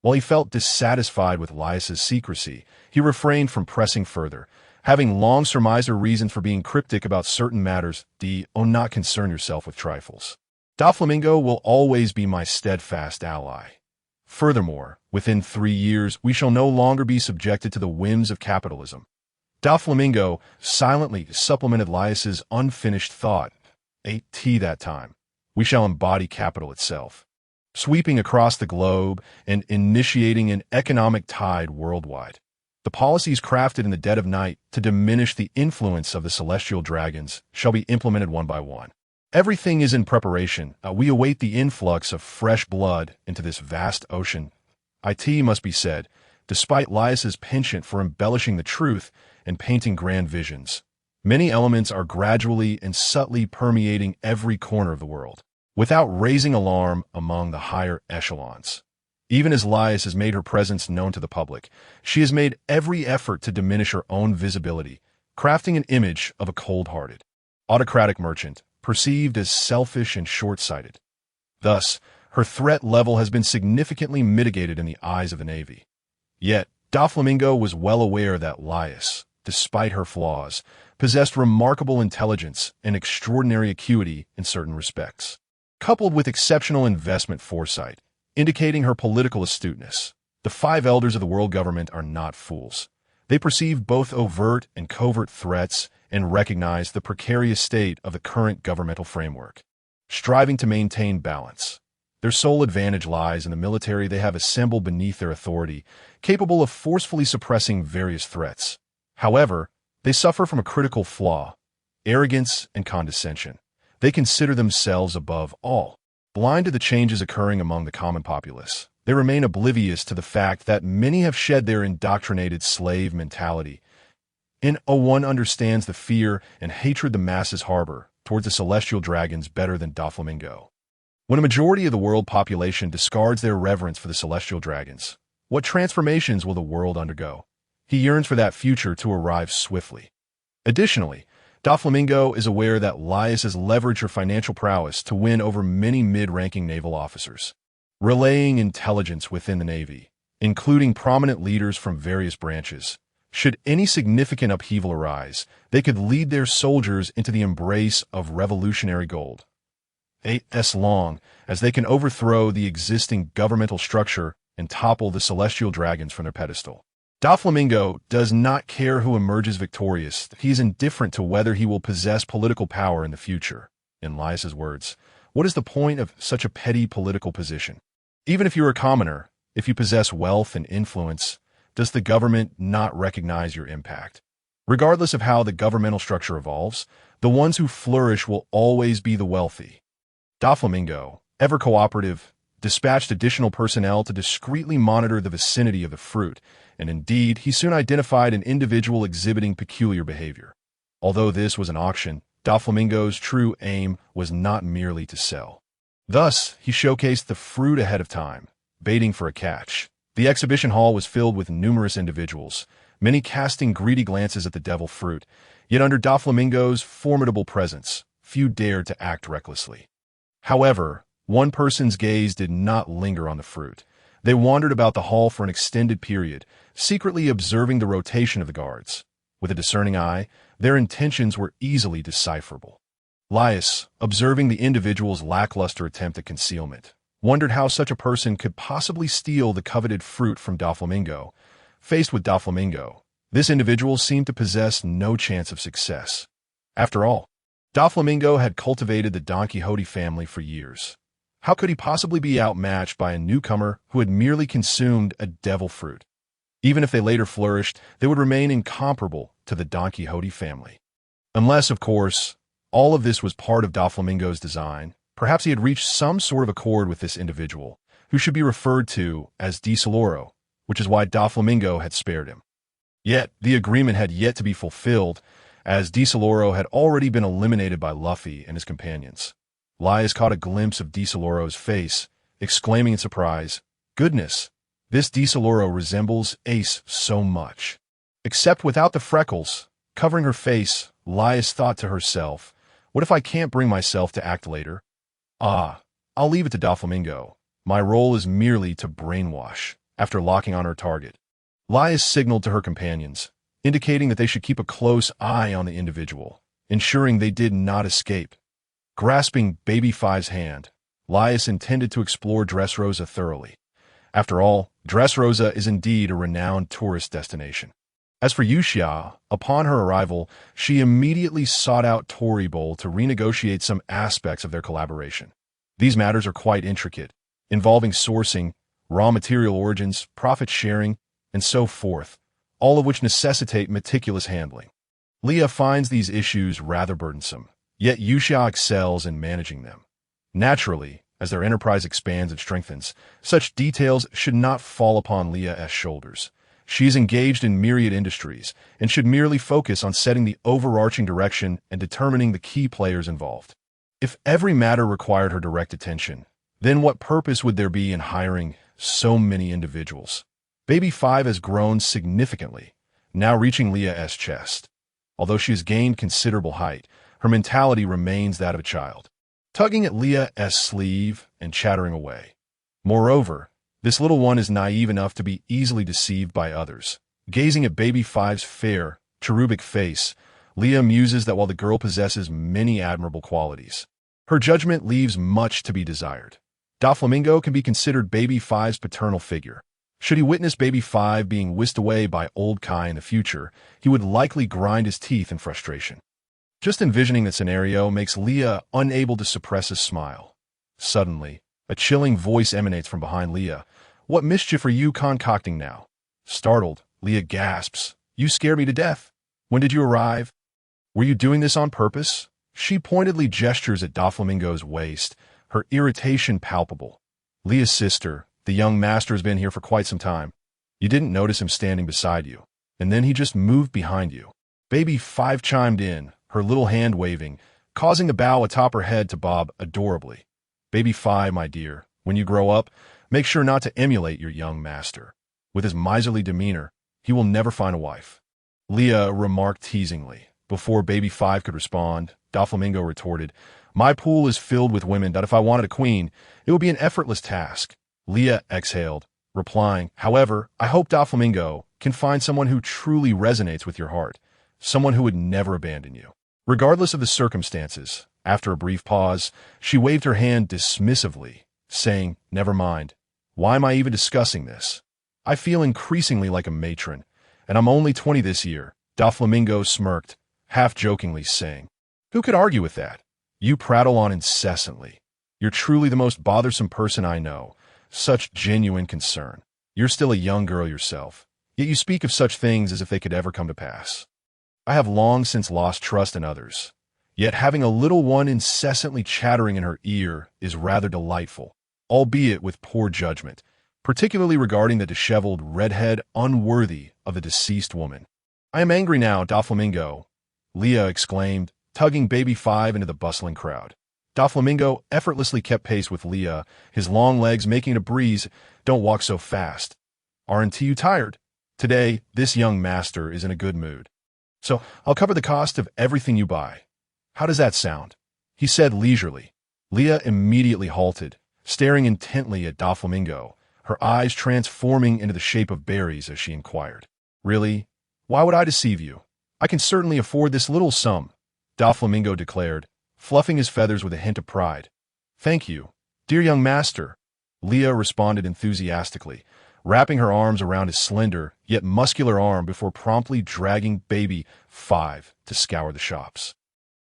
While he felt dissatisfied with Laius's secrecy, he refrained from pressing further, having long surmised her reasons for being cryptic about certain matters. Not concern yourself with trifles. Doflamingo will always be my steadfast ally. Furthermore, within 3 years, we shall no longer be subjected to the whims of capitalism. Doflamingo silently supplemented Laius's unfinished thought. That time, we shall embody capital itself, sweeping across the globe and initiating an economic tide worldwide. The policies crafted in the dead of night to diminish the influence of the celestial dragons shall be implemented one by one. Everything is in preparation. We await the influx of fresh blood into this vast ocean. It must be said, despite Laius's penchant for embellishing the truth and painting grand visions, many elements are gradually and subtly permeating every corner of the world, without raising alarm among the higher echelons. Even as Laius has made her presence known to the public, she has made every effort to diminish her own visibility, crafting an image of a cold-hearted, autocratic merchant, perceived as selfish and short-sighted. Thus, her threat level has been significantly mitigated in the eyes of the Navy. Yet, Doflamingo was well aware that Laius, despite her flaws, possessed remarkable intelligence and extraordinary acuity in certain respects, coupled with exceptional investment foresight, indicating her political astuteness. The 5 elders of the world government are not fools. They perceive both overt and covert threats and recognize the precarious state of the current governmental framework, striving to maintain balance. Their sole advantage lies in the military they have assembled beneath their authority, capable of forcefully suppressing various threats. However, they suffer from a critical flaw: arrogance and condescension. They consider themselves above all. Blind to the changes occurring among the common populace, they remain oblivious to the fact that many have shed their indoctrinated slave mentality. One understands the fear and hatred the masses harbor towards the celestial dragons better than Doflamingo. When a majority of the world population discards their reverence for the celestial dragons, what transformations will the world undergo? He yearns for that future to arrive swiftly. Additionally, Doflamingo is aware that Laius has leveraged her financial prowess to win over many mid-ranking naval officers, relaying intelligence within the Navy, including prominent leaders from various branches. Should any significant upheaval arise, they could lead their soldiers into the embrace of revolutionary gold. As long as they can overthrow the existing governmental structure and topple the celestial dragons from their pedestal. Doflamingo does not care who emerges victorious. He is indifferent to whether he will possess political power in the future. In Laius's words, what is the point of such a petty political position? Even if you're a commoner, if you possess wealth and influence, does the government not recognize your impact? Regardless of how the governmental structure evolves, the ones who flourish will always be the wealthy. Doflamingo, ever cooperative, dispatched additional personnel to discreetly monitor the vicinity of the fruit, and indeed, he soon identified an individual exhibiting peculiar behavior. Although this was an auction, Doflamingo's true aim was not merely to sell. Thus, he showcased the fruit ahead of time, baiting for a catch. The exhibition hall was filled with numerous individuals, many casting greedy glances at the devil fruit, yet under Doflamingo's formidable presence, few dared to act recklessly. However, one person's gaze did not linger on the fruit. They wandered about the hall for an extended period, secretly observing the rotation of the guards. With a discerning eye, their intentions were easily decipherable. Laius, observing the individual's lackluster attempt at concealment, wondered how such a person could possibly steal the coveted fruit from Doflamingo. Faced with Doflamingo, this individual seemed to possess no chance of success. After all, Doflamingo had cultivated the Don Quixote family for years. How could he possibly be outmatched by a newcomer who had merely consumed a devil fruit? Even if they later flourished, they would remain incomparable to the Don Quixote family. Unless, of course, all of this was part of Doflamingo's design. Perhaps he had reached some sort of accord with this individual, who should be referred to as Disoloro, which is why Doflamingo had spared him. Yet, the agreement had yet to be fulfilled, as Disoloro had already been eliminated by Luffy and his companions. Laius caught a glimpse of Disoloro's face, exclaiming in surprise, "Goodness, this Disoloro resembles Ace so much." Except without the freckles, covering her face, Laius thought to herself, "What if I can't bring myself to act later? I'll leave it to Doflamingo. My role is merely to brainwash." after locking on her target. Leah signaled to her companions, indicating that they should keep a close eye on the individual, ensuring they did not escape. Grasping Baby Five's hand, Leah intended to explore Dressrosa thoroughly. After all, Dressrosa is indeed a renowned tourist destination. As for Yuxia, upon her arrival, she immediately sought out Toribol to renegotiate some aspects of their collaboration. These matters are quite intricate, involving sourcing, raw material origins, profit sharing, and so forth, all of which necessitate meticulous handling. Leah finds these issues rather burdensome, yet Yuxia excels in managing them. Naturally, as their enterprise expands and strengthens, such details should not fall upon Leah's shoulders. She is engaged in myriad industries and should merely focus on setting the overarching direction and determining the key players involved. If every matter required her direct attention, then what purpose would there be in hiring so many individuals? Baby Five has grown significantly, now reaching Leah's chest. Although she has gained considerable height, her mentality remains that of a child, tugging at Leah's sleeve and chattering away. Moreover, this little one is naive enough to be easily deceived by others. Gazing at Baby Five's fair, cherubic face, Leah muses that while the girl possesses many admirable qualities, her judgment leaves much to be desired. Doflamingo can be considered Baby Five's paternal figure. Should he witness Baby Five being whisked away by old Kai in the future, he would likely grind his teeth in frustration. Just envisioning the scenario makes Leah unable to suppress a smile. Suddenly, a chilling voice emanates from behind Leah. "What mischief are you concocting now?" Startled, Leah gasps. "You scare me to death. When did you arrive? Were you doing this on purpose?" She pointedly gestures at Doflamingo's waist, her irritation palpable. "Leah's sister, the young master, has been here for quite some time. You didn't notice him standing beside you, and then he just moved behind you." Baby Five chimed in, her little hand waving, causing the bow atop her head to bob adorably. "Baby Five, my dear, when you grow up, make sure not to emulate your young master. With his miserly demeanor, he will never find a wife." Leah remarked teasingly. Before Baby Five could respond, Doflamingo retorted, "My pool is filled with women that if I wanted a queen, it would be an effortless task." Leah exhaled, replying, "However, I hope Doflamingo can find someone who truly resonates with your heart, someone who would never abandon you." Regardless of the circumstances, after a brief pause, she waved her hand dismissively, saying, "Never mind. Why am I even discussing this? I feel increasingly like a matron, and I'm only 20 this year." Doflamingo smirked, half-jokingly saying, "Who could argue with that? You prattle on incessantly. You're truly the most bothersome person I know. Such genuine concern. You're still a young girl yourself, yet you speak of such things as if they could ever come to pass. I have long since lost trust in others, yet having a little one incessantly chattering in her ear is rather delightful, albeit with poor judgment, particularly regarding the disheveled redhead unworthy of the deceased woman." "I am angry now, Doflamingo," Leah exclaimed, tugging Baby Five into the bustling crowd. Doflamingo effortlessly kept pace with Leah, his long legs making a breeze. "Don't walk so fast. Aren't you tired? Today, this young master is in a good mood. So I'll cover the cost of everything you buy. How does that sound?" he said leisurely. Leah immediately halted, staring intently at Doflamingo, her eyes transforming into the shape of berries as she inquired. "Really? Why would I deceive you? I can certainly afford this little sum," Doflamingo declared, fluffing his feathers with a hint of pride. "Thank you, dear young master," Leah responded enthusiastically, wrapping her arms around his slender, yet muscular arm before promptly dragging Baby Five to scour the shops.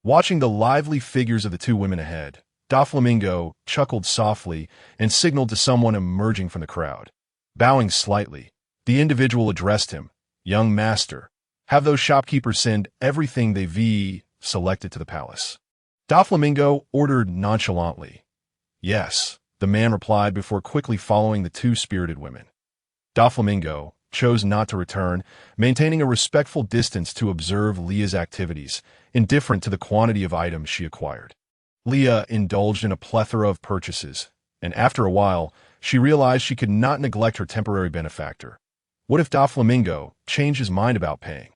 Watching the lively figures of the two women ahead, Doflamingo chuckled softly and signaled to someone emerging from the crowd. Bowing slightly, the individual addressed him, "Young master, have those shopkeepers send everything they've selected to the palace." Doflamingo ordered nonchalantly. "Yes," the man replied before quickly following the two spirited women. Doflamingo chose not to return, maintaining a respectful distance to observe Leah's activities, indifferent to the quantity of items she acquired. Leah indulged in a plethora of purchases, and after a while, she realized she could not neglect her temporary benefactor. What if Doflamingo changed his mind about paying?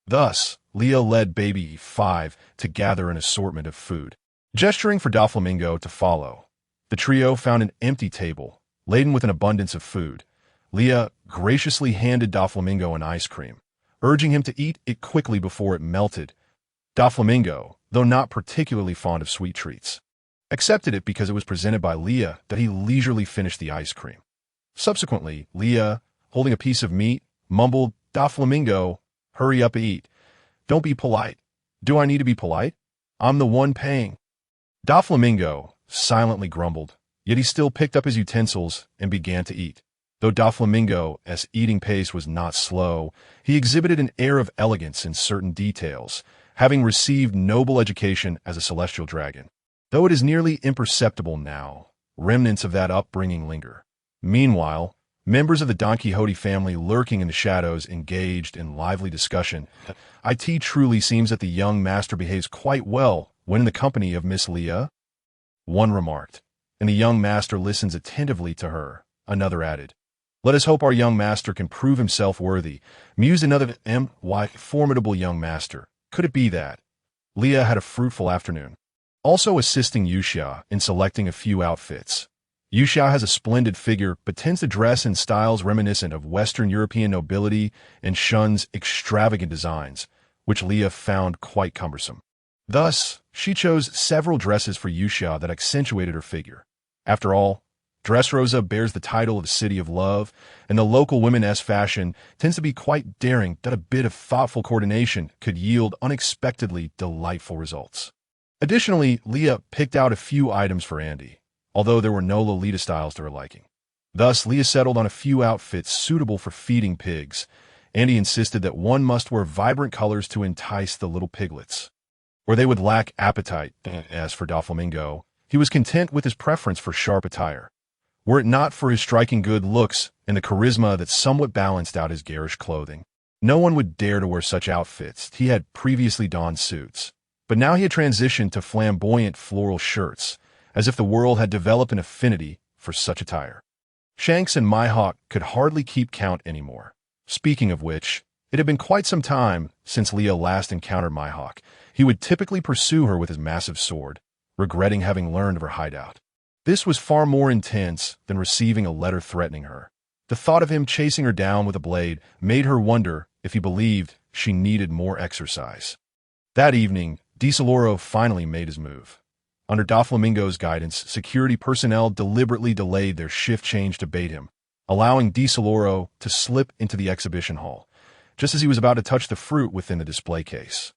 Thus, Leah led Baby Five to gather an assortment of food. Gesturing for Doflamingo to follow, the trio found an empty table, laden with an abundance of food. Leah graciously handed Doflamingo an ice cream, urging him to eat it quickly before it melted. Doflamingo, though not particularly fond of sweet treats, accepted it because it was presented by Leah that he leisurely finished the ice cream. Subsequently, Leah, holding a piece of meat, mumbled, "Doflamingo, hurry up and eat. Don't be polite." "Do I need to be polite? I'm the one paying." Doflamingo silently grumbled, yet he still picked up his utensils and began to eat. Though Doflamingo's eating pace was not slow, he exhibited an air of elegance in certain details, having received noble education as a celestial dragon. Though it is nearly imperceptible now, remnants of that upbringing linger. Meanwhile, members of the Don Quixote family lurking in the shadows engaged in lively discussion. It truly seems that the young master behaves quite well when in the company of Miss Leah, one remarked, and the young master listens attentively to her, another added. Let us hope our young master can prove himself worthy, mused another. Why, formidable young master. Could it be that? Leah had a fruitful afternoon, also assisting Yuxia in selecting a few outfits. Yuxia has a splendid figure, but tends to dress in styles reminiscent of Western European nobility and shuns extravagant designs, which Leah found quite cumbersome. Thus, she chose several dresses for Yuxia that accentuated her figure. After all, Dressrosa bears the title of City of Love, and the local women's fashion tends to be quite daring that a bit of thoughtful coordination could yield unexpectedly delightful results. Additionally, Leah picked out a few items for Andy, although there were no Lolita styles to her liking. Thus, Leah settled on a few outfits suitable for feeding pigs. Andy insisted that one must wear vibrant colors to entice the little piglets, or they would lack appetite. As for Doflamingo, he was content with his preference for sharp attire, were it not for his striking good looks and the charisma that somewhat balanced out his garish clothing. No one would dare to wear such outfits. He had previously donned suits, but now he had transitioned to flamboyant floral shirts, as if the world had developed an affinity for such attire. Shanks and Mihawk could hardly keep count anymore. Speaking of which, it had been quite some time since Leah last encountered Mihawk. He would typically pursue her with his massive sword, regretting having learned of her hideout. This was far more intense than receiving a letter threatening her. The thought of him chasing her down with a blade made her wonder if he believed she needed more exercise. That evening, DeSoloro finally made his move. Under Doflamingo's guidance, security personnel deliberately delayed their shift change to bait him, allowing DeSoloro to slip into the exhibition hall, just as he was about to touch the fruit within the display case.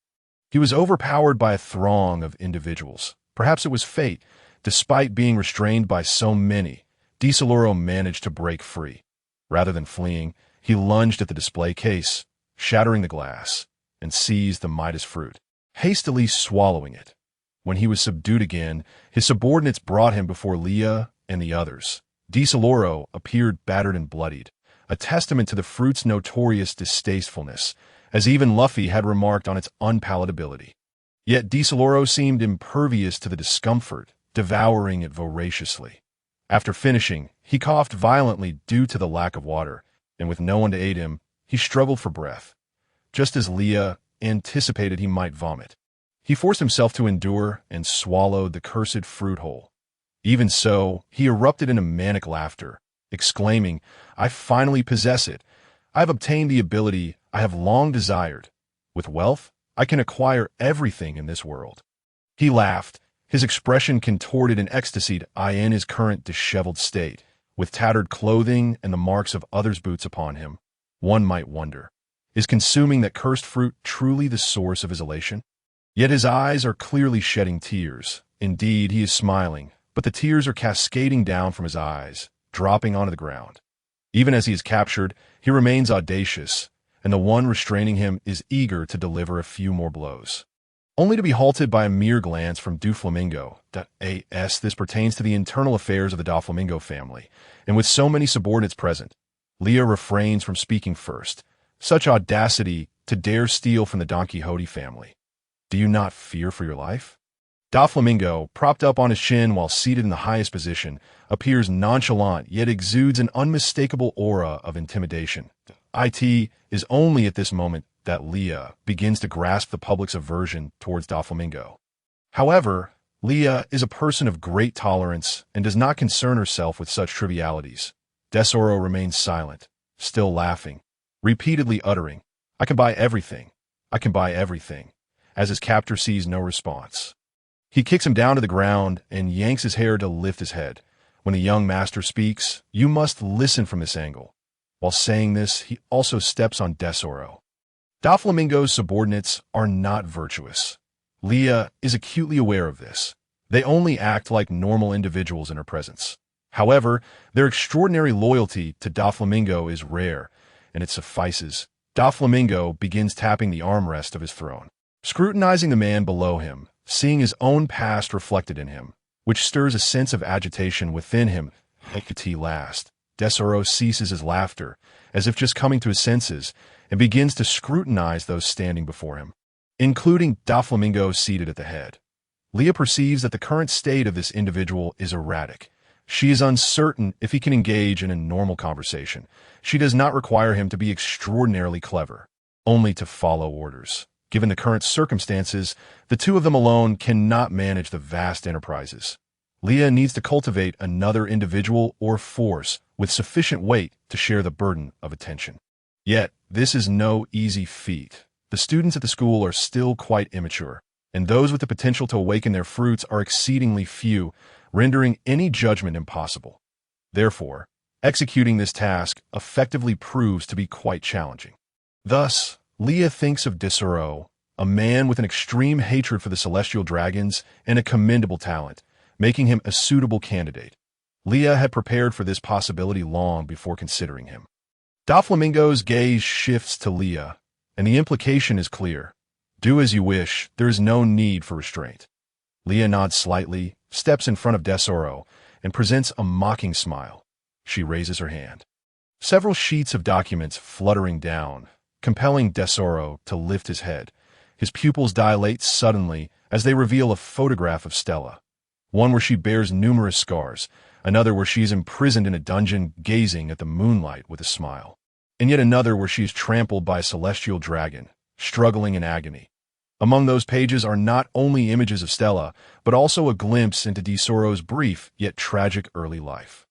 He was overpowered by a throng of individuals. Perhaps it was fate. Despite being restrained by so many, DeSoloro managed to break free. Rather than fleeing, he lunged at the display case, shattering the glass, and seized the Midas fruit, hastily swallowing it. When he was subdued again, his subordinates brought him before Leah and the others. DeSoloro appeared battered and bloodied, a testament to the fruit's notorious distastefulness, as even Luffy had remarked on its unpalatability. Yet DeSoloro seemed impervious to the discomfort, devouring it voraciously. After finishing, he coughed violently due to the lack of water, and with no one to aid him, he struggled for breath. Just as Leah anticipated he might vomit, he forced himself to endure and swallowed the cursed fruit whole. Even so, he erupted in a manic laughter, exclaiming, "I finally possess it. I have obtained the ability I have long desired. With wealth, I can acquire everything in this world." He laughed, his expression contorted in ecstasy in his current disheveled state, with tattered clothing and the marks of others' boots upon him. One might wonder, is consuming that cursed fruit truly the source of his elation? Yet his eyes are clearly shedding tears. Indeed, he is smiling, but the tears are cascading down from his eyes, dropping onto the ground. Even as he is captured, he remains audacious, and the one restraining him is eager to deliver a few more blows, only to be halted by a mere glance from Doflamingo. This pertains to the internal affairs of the Doflamingo family, and with so many subordinates present, Leah refrains from speaking first. Such audacity to dare steal from the Don Quixote family. Do you not fear for your life? Doflamingo, propped up on his chin while seated in the highest position, appears nonchalant yet exudes an unmistakable aura of intimidation. It is only at this moment that Leah begins to grasp the public's aversion towards Doflamingo. However, Leah is a person of great tolerance and does not concern herself with such trivialities. DeSoloro remains silent, still laughing, repeatedly uttering, "I can buy everything. I can buy everything," as his captor sees no response. He kicks him down to the ground and yanks his hair to lift his head. When the young master speaks, you must listen from this angle. While saying this, he also steps on Tesoro. Doflamingo's subordinates are not virtuous. Leah is acutely aware of this. They only act like normal individuals in her presence. However, their extraordinary loyalty to Doflamingo is rare, and it suffices. Doflamingo begins tapping the armrest of his throne, scrutinizing the man below him, seeing his own past reflected in him, which stirs a sense of agitation within him. At last, Tesoro ceases his laughter, as if just coming to his senses, and begins to scrutinize those standing before him, including Doflamingo seated at the head. Leah perceives that the current state of this individual is erratic. She is uncertain if he can engage in a normal conversation. She does not require him to be extraordinarily clever, only to follow orders. Given the current circumstances, the two of them alone cannot manage the vast enterprises. Leah needs to cultivate another individual or force with sufficient weight to share the burden of attention. Yet, this is no easy feat. The students at the school are still quite immature, and those with the potential to awaken their fruits are exceedingly few, rendering any judgment impossible. Therefore, executing this task effectively proves to be quite challenging. Thus, Leah thinks of Tesoro, a man with an extreme hatred for the celestial dragons and a commendable talent, making him a suitable candidate. Leah had prepared for this possibility long before considering him. Doflamingo's gaze shifts to Leah, and the implication is clear. Do as you wish, there is no need for restraint. Leah nods slightly, steps in front of Tesoro, and presents a mocking smile. She raises her hand. Several sheets of documents fluttering down, compelling Tesoro to lift his head. His pupils dilate suddenly as they reveal a photograph of Stella. One where she bears numerous scars, another where she is imprisoned in a dungeon gazing at the moonlight with a smile, and yet another where she is trampled by a celestial dragon, struggling in agony. Among those pages are not only images of Stella, but also a glimpse into Tesoro's brief yet tragic early life.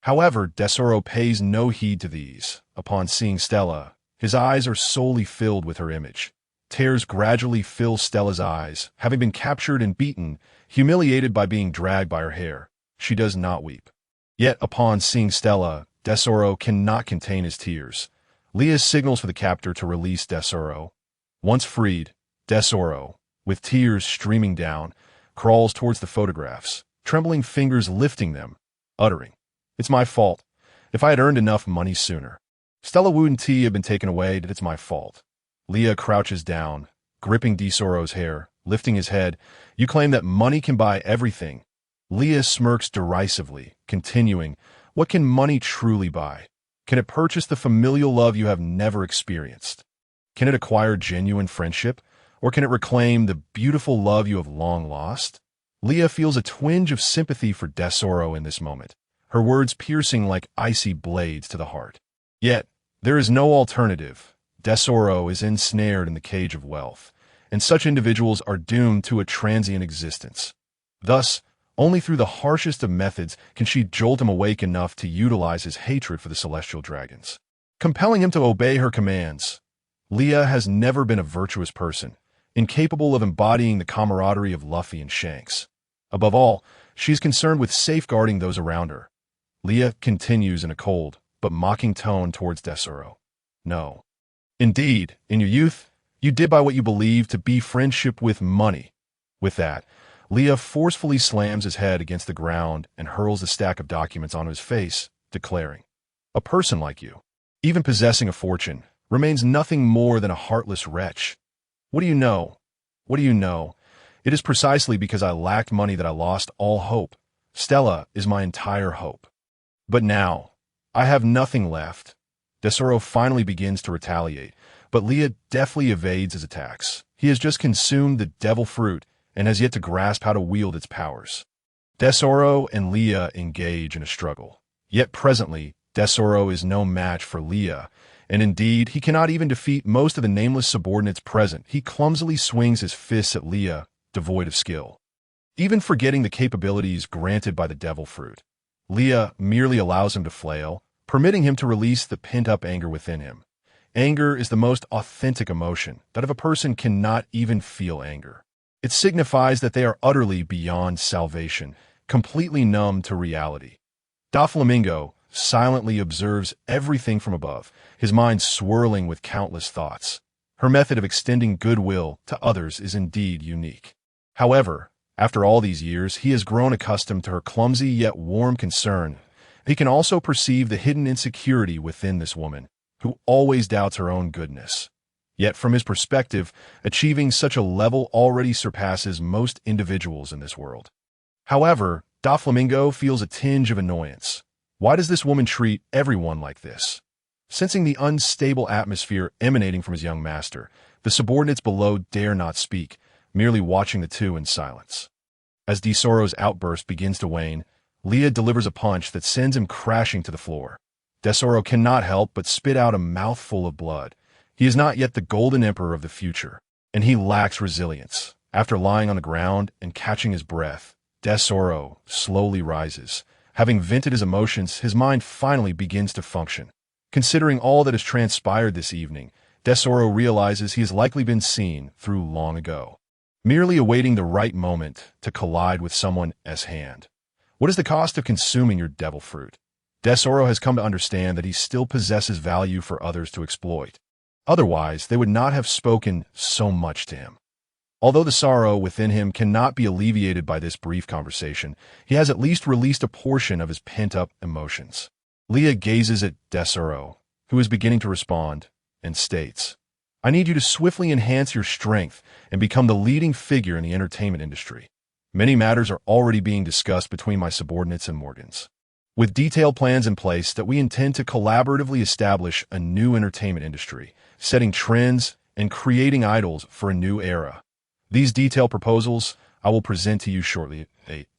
However, Tesoro pays no heed to these. Upon seeing Stella, his eyes are solely filled with her image. Tears gradually fill Stella's eyes. Having been captured and beaten, humiliated by being dragged by her hair, she does not weep. Yet upon seeing Stella, Tesoro cannot contain his tears. Leah signals for the captor to release Tesoro. Once freed, Tesoro, with tears streaming down, crawls towards the photographs, trembling fingers lifting them, uttering, "It's my fault. If I had earned enough money sooner. Stella wouldn't have been taken away, that it's my fault." Leah crouches down, gripping Tesoro's hair, lifting his head. "You claim that money can buy everything." Leah smirks derisively, continuing, "What can money truly buy? Can it purchase the familial love you have never experienced? Can it acquire genuine friendship? Or can it reclaim the beautiful love you have long lost?" Leah feels a twinge of sympathy for Tesoro in this moment, her words piercing like icy blades to the heart. Yet, there is no alternative. Tesoro is ensnared in the cage of wealth, and such individuals are doomed to a transient existence. Thus, only through the harshest of methods can she jolt him awake enough to utilize his hatred for the celestial dragons, compelling him to obey her commands. Leah has never been a virtuous person, incapable of embodying the camaraderie of Luffy and Shanks. Above all, she is concerned with safeguarding those around her. Leah continues in a cold but mocking tone towards Tesoro. "No. Indeed, in your youth, you did buy what you believed to be friendship with money." With that, Leah forcefully slams his head against the ground and hurls the stack of documents onto his face, declaring, "A person like you, even possessing a fortune, remains nothing more than a heartless wretch. What do you know? What do you know? It is precisely because I lacked money that I lost all hope. Stella is my entire hope. But now, I have nothing left." Tesoro finally begins to retaliate, but Leah deftly evades his attacks. He has just consumed the devil fruit and has yet to grasp how to wield its powers. Tesoro and Leah engage in a struggle. Yet presently, Tesoro is no match for Leah, and indeed, he cannot even defeat most of the nameless subordinates present. He clumsily swings his fists at Leah, devoid of skill. Even forgetting the capabilities granted by the devil fruit, Leah merely allows him to flail, permitting him to release the pent-up anger within him. Anger is the most authentic emotion, that of a person cannot even feel anger. It signifies that they are utterly beyond salvation, completely numb to reality. Doflamingo silently observes everything from above, his mind swirling with countless thoughts. Her method of extending goodwill to others is indeed unique. However, after all these years, he has grown accustomed to her clumsy yet warm concern. He can also perceive the hidden insecurity within this woman, who always doubts her own goodness. Yet from his perspective, achieving such a level already surpasses most individuals in this world. However, Doflamingo feels a tinge of annoyance. Why does this woman treat everyone like this? Sensing the unstable atmosphere emanating from his young master, the subordinates below dare not speak, merely watching the two in silence. As Desoro's outburst begins to wane, Leah delivers a punch that sends him crashing to the floor. Desoro cannot help but spit out a mouthful of blood. He is not yet the golden emperor of the future, and he lacks resilience. After lying on the ground and catching his breath, Desoro slowly rises. Having vented his emotions, his mind finally begins to function. Considering all that has transpired this evening, Desoro realizes he has likely been seen through long ago, merely awaiting the right moment to collide with someone's hand. What is the cost of consuming your devil fruit? Desoro has come to understand that he still possesses value for others to exploit. Otherwise, they would not have spoken so much to him. Although the sorrow within him cannot be alleviated by this brief conversation, he has at least released a portion of his pent-up emotions. Leah gazes at Desoro, who is beginning to respond, and states, "I need you to swiftly enhance your strength and become the leading figure in the entertainment industry. Many matters are already being discussed between my subordinates and Morgan's, with detailed plans in place that we intend to collaboratively establish a new entertainment industry, setting trends and creating idols for a new era. These detailed proposals I will present to you shortly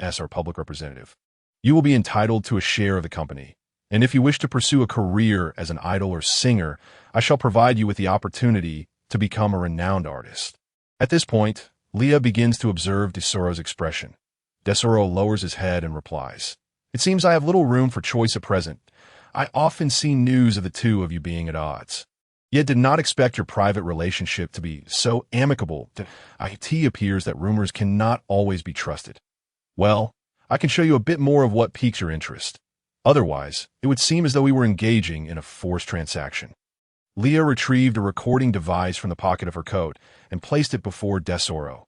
as our public representative. You will be entitled to a share of the company, and if you wish to pursue a career as an idol or singer, I shall provide you with the opportunity to become a renowned artist." At this point, Leah begins to observe Desoro's expression. Desoro lowers his head and replies, "It seems I have little room for choice at present. I often see news of the two of you being at odds. Yet did not expect your private relationship to be so amicable that it appears that rumors cannot always be trusted. Well, I can show you a bit more of what piques your interest. Otherwise, it would seem as though we were engaging in a forced transaction." Leah retrieved a recording device from the pocket of her coat and placed it before Desoro.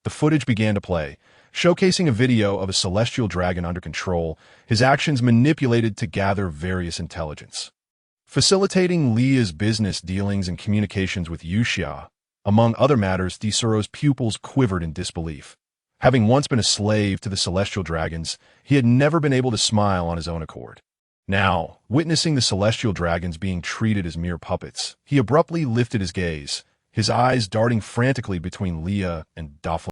The footage began to play, showcasing a video of a celestial dragon under control, his actions manipulated to gather various intelligence, facilitating Leah's business dealings and communications with Yuxia. Among other matters, Desoro's pupils quivered in disbelief. Having once been a slave to the celestial dragons, he had never been able to smile on his own accord. Now, witnessing the celestial dragons being treated as mere puppets, he abruptly lifted his gaze, his eyes darting frantically between Leah and Doflamingo.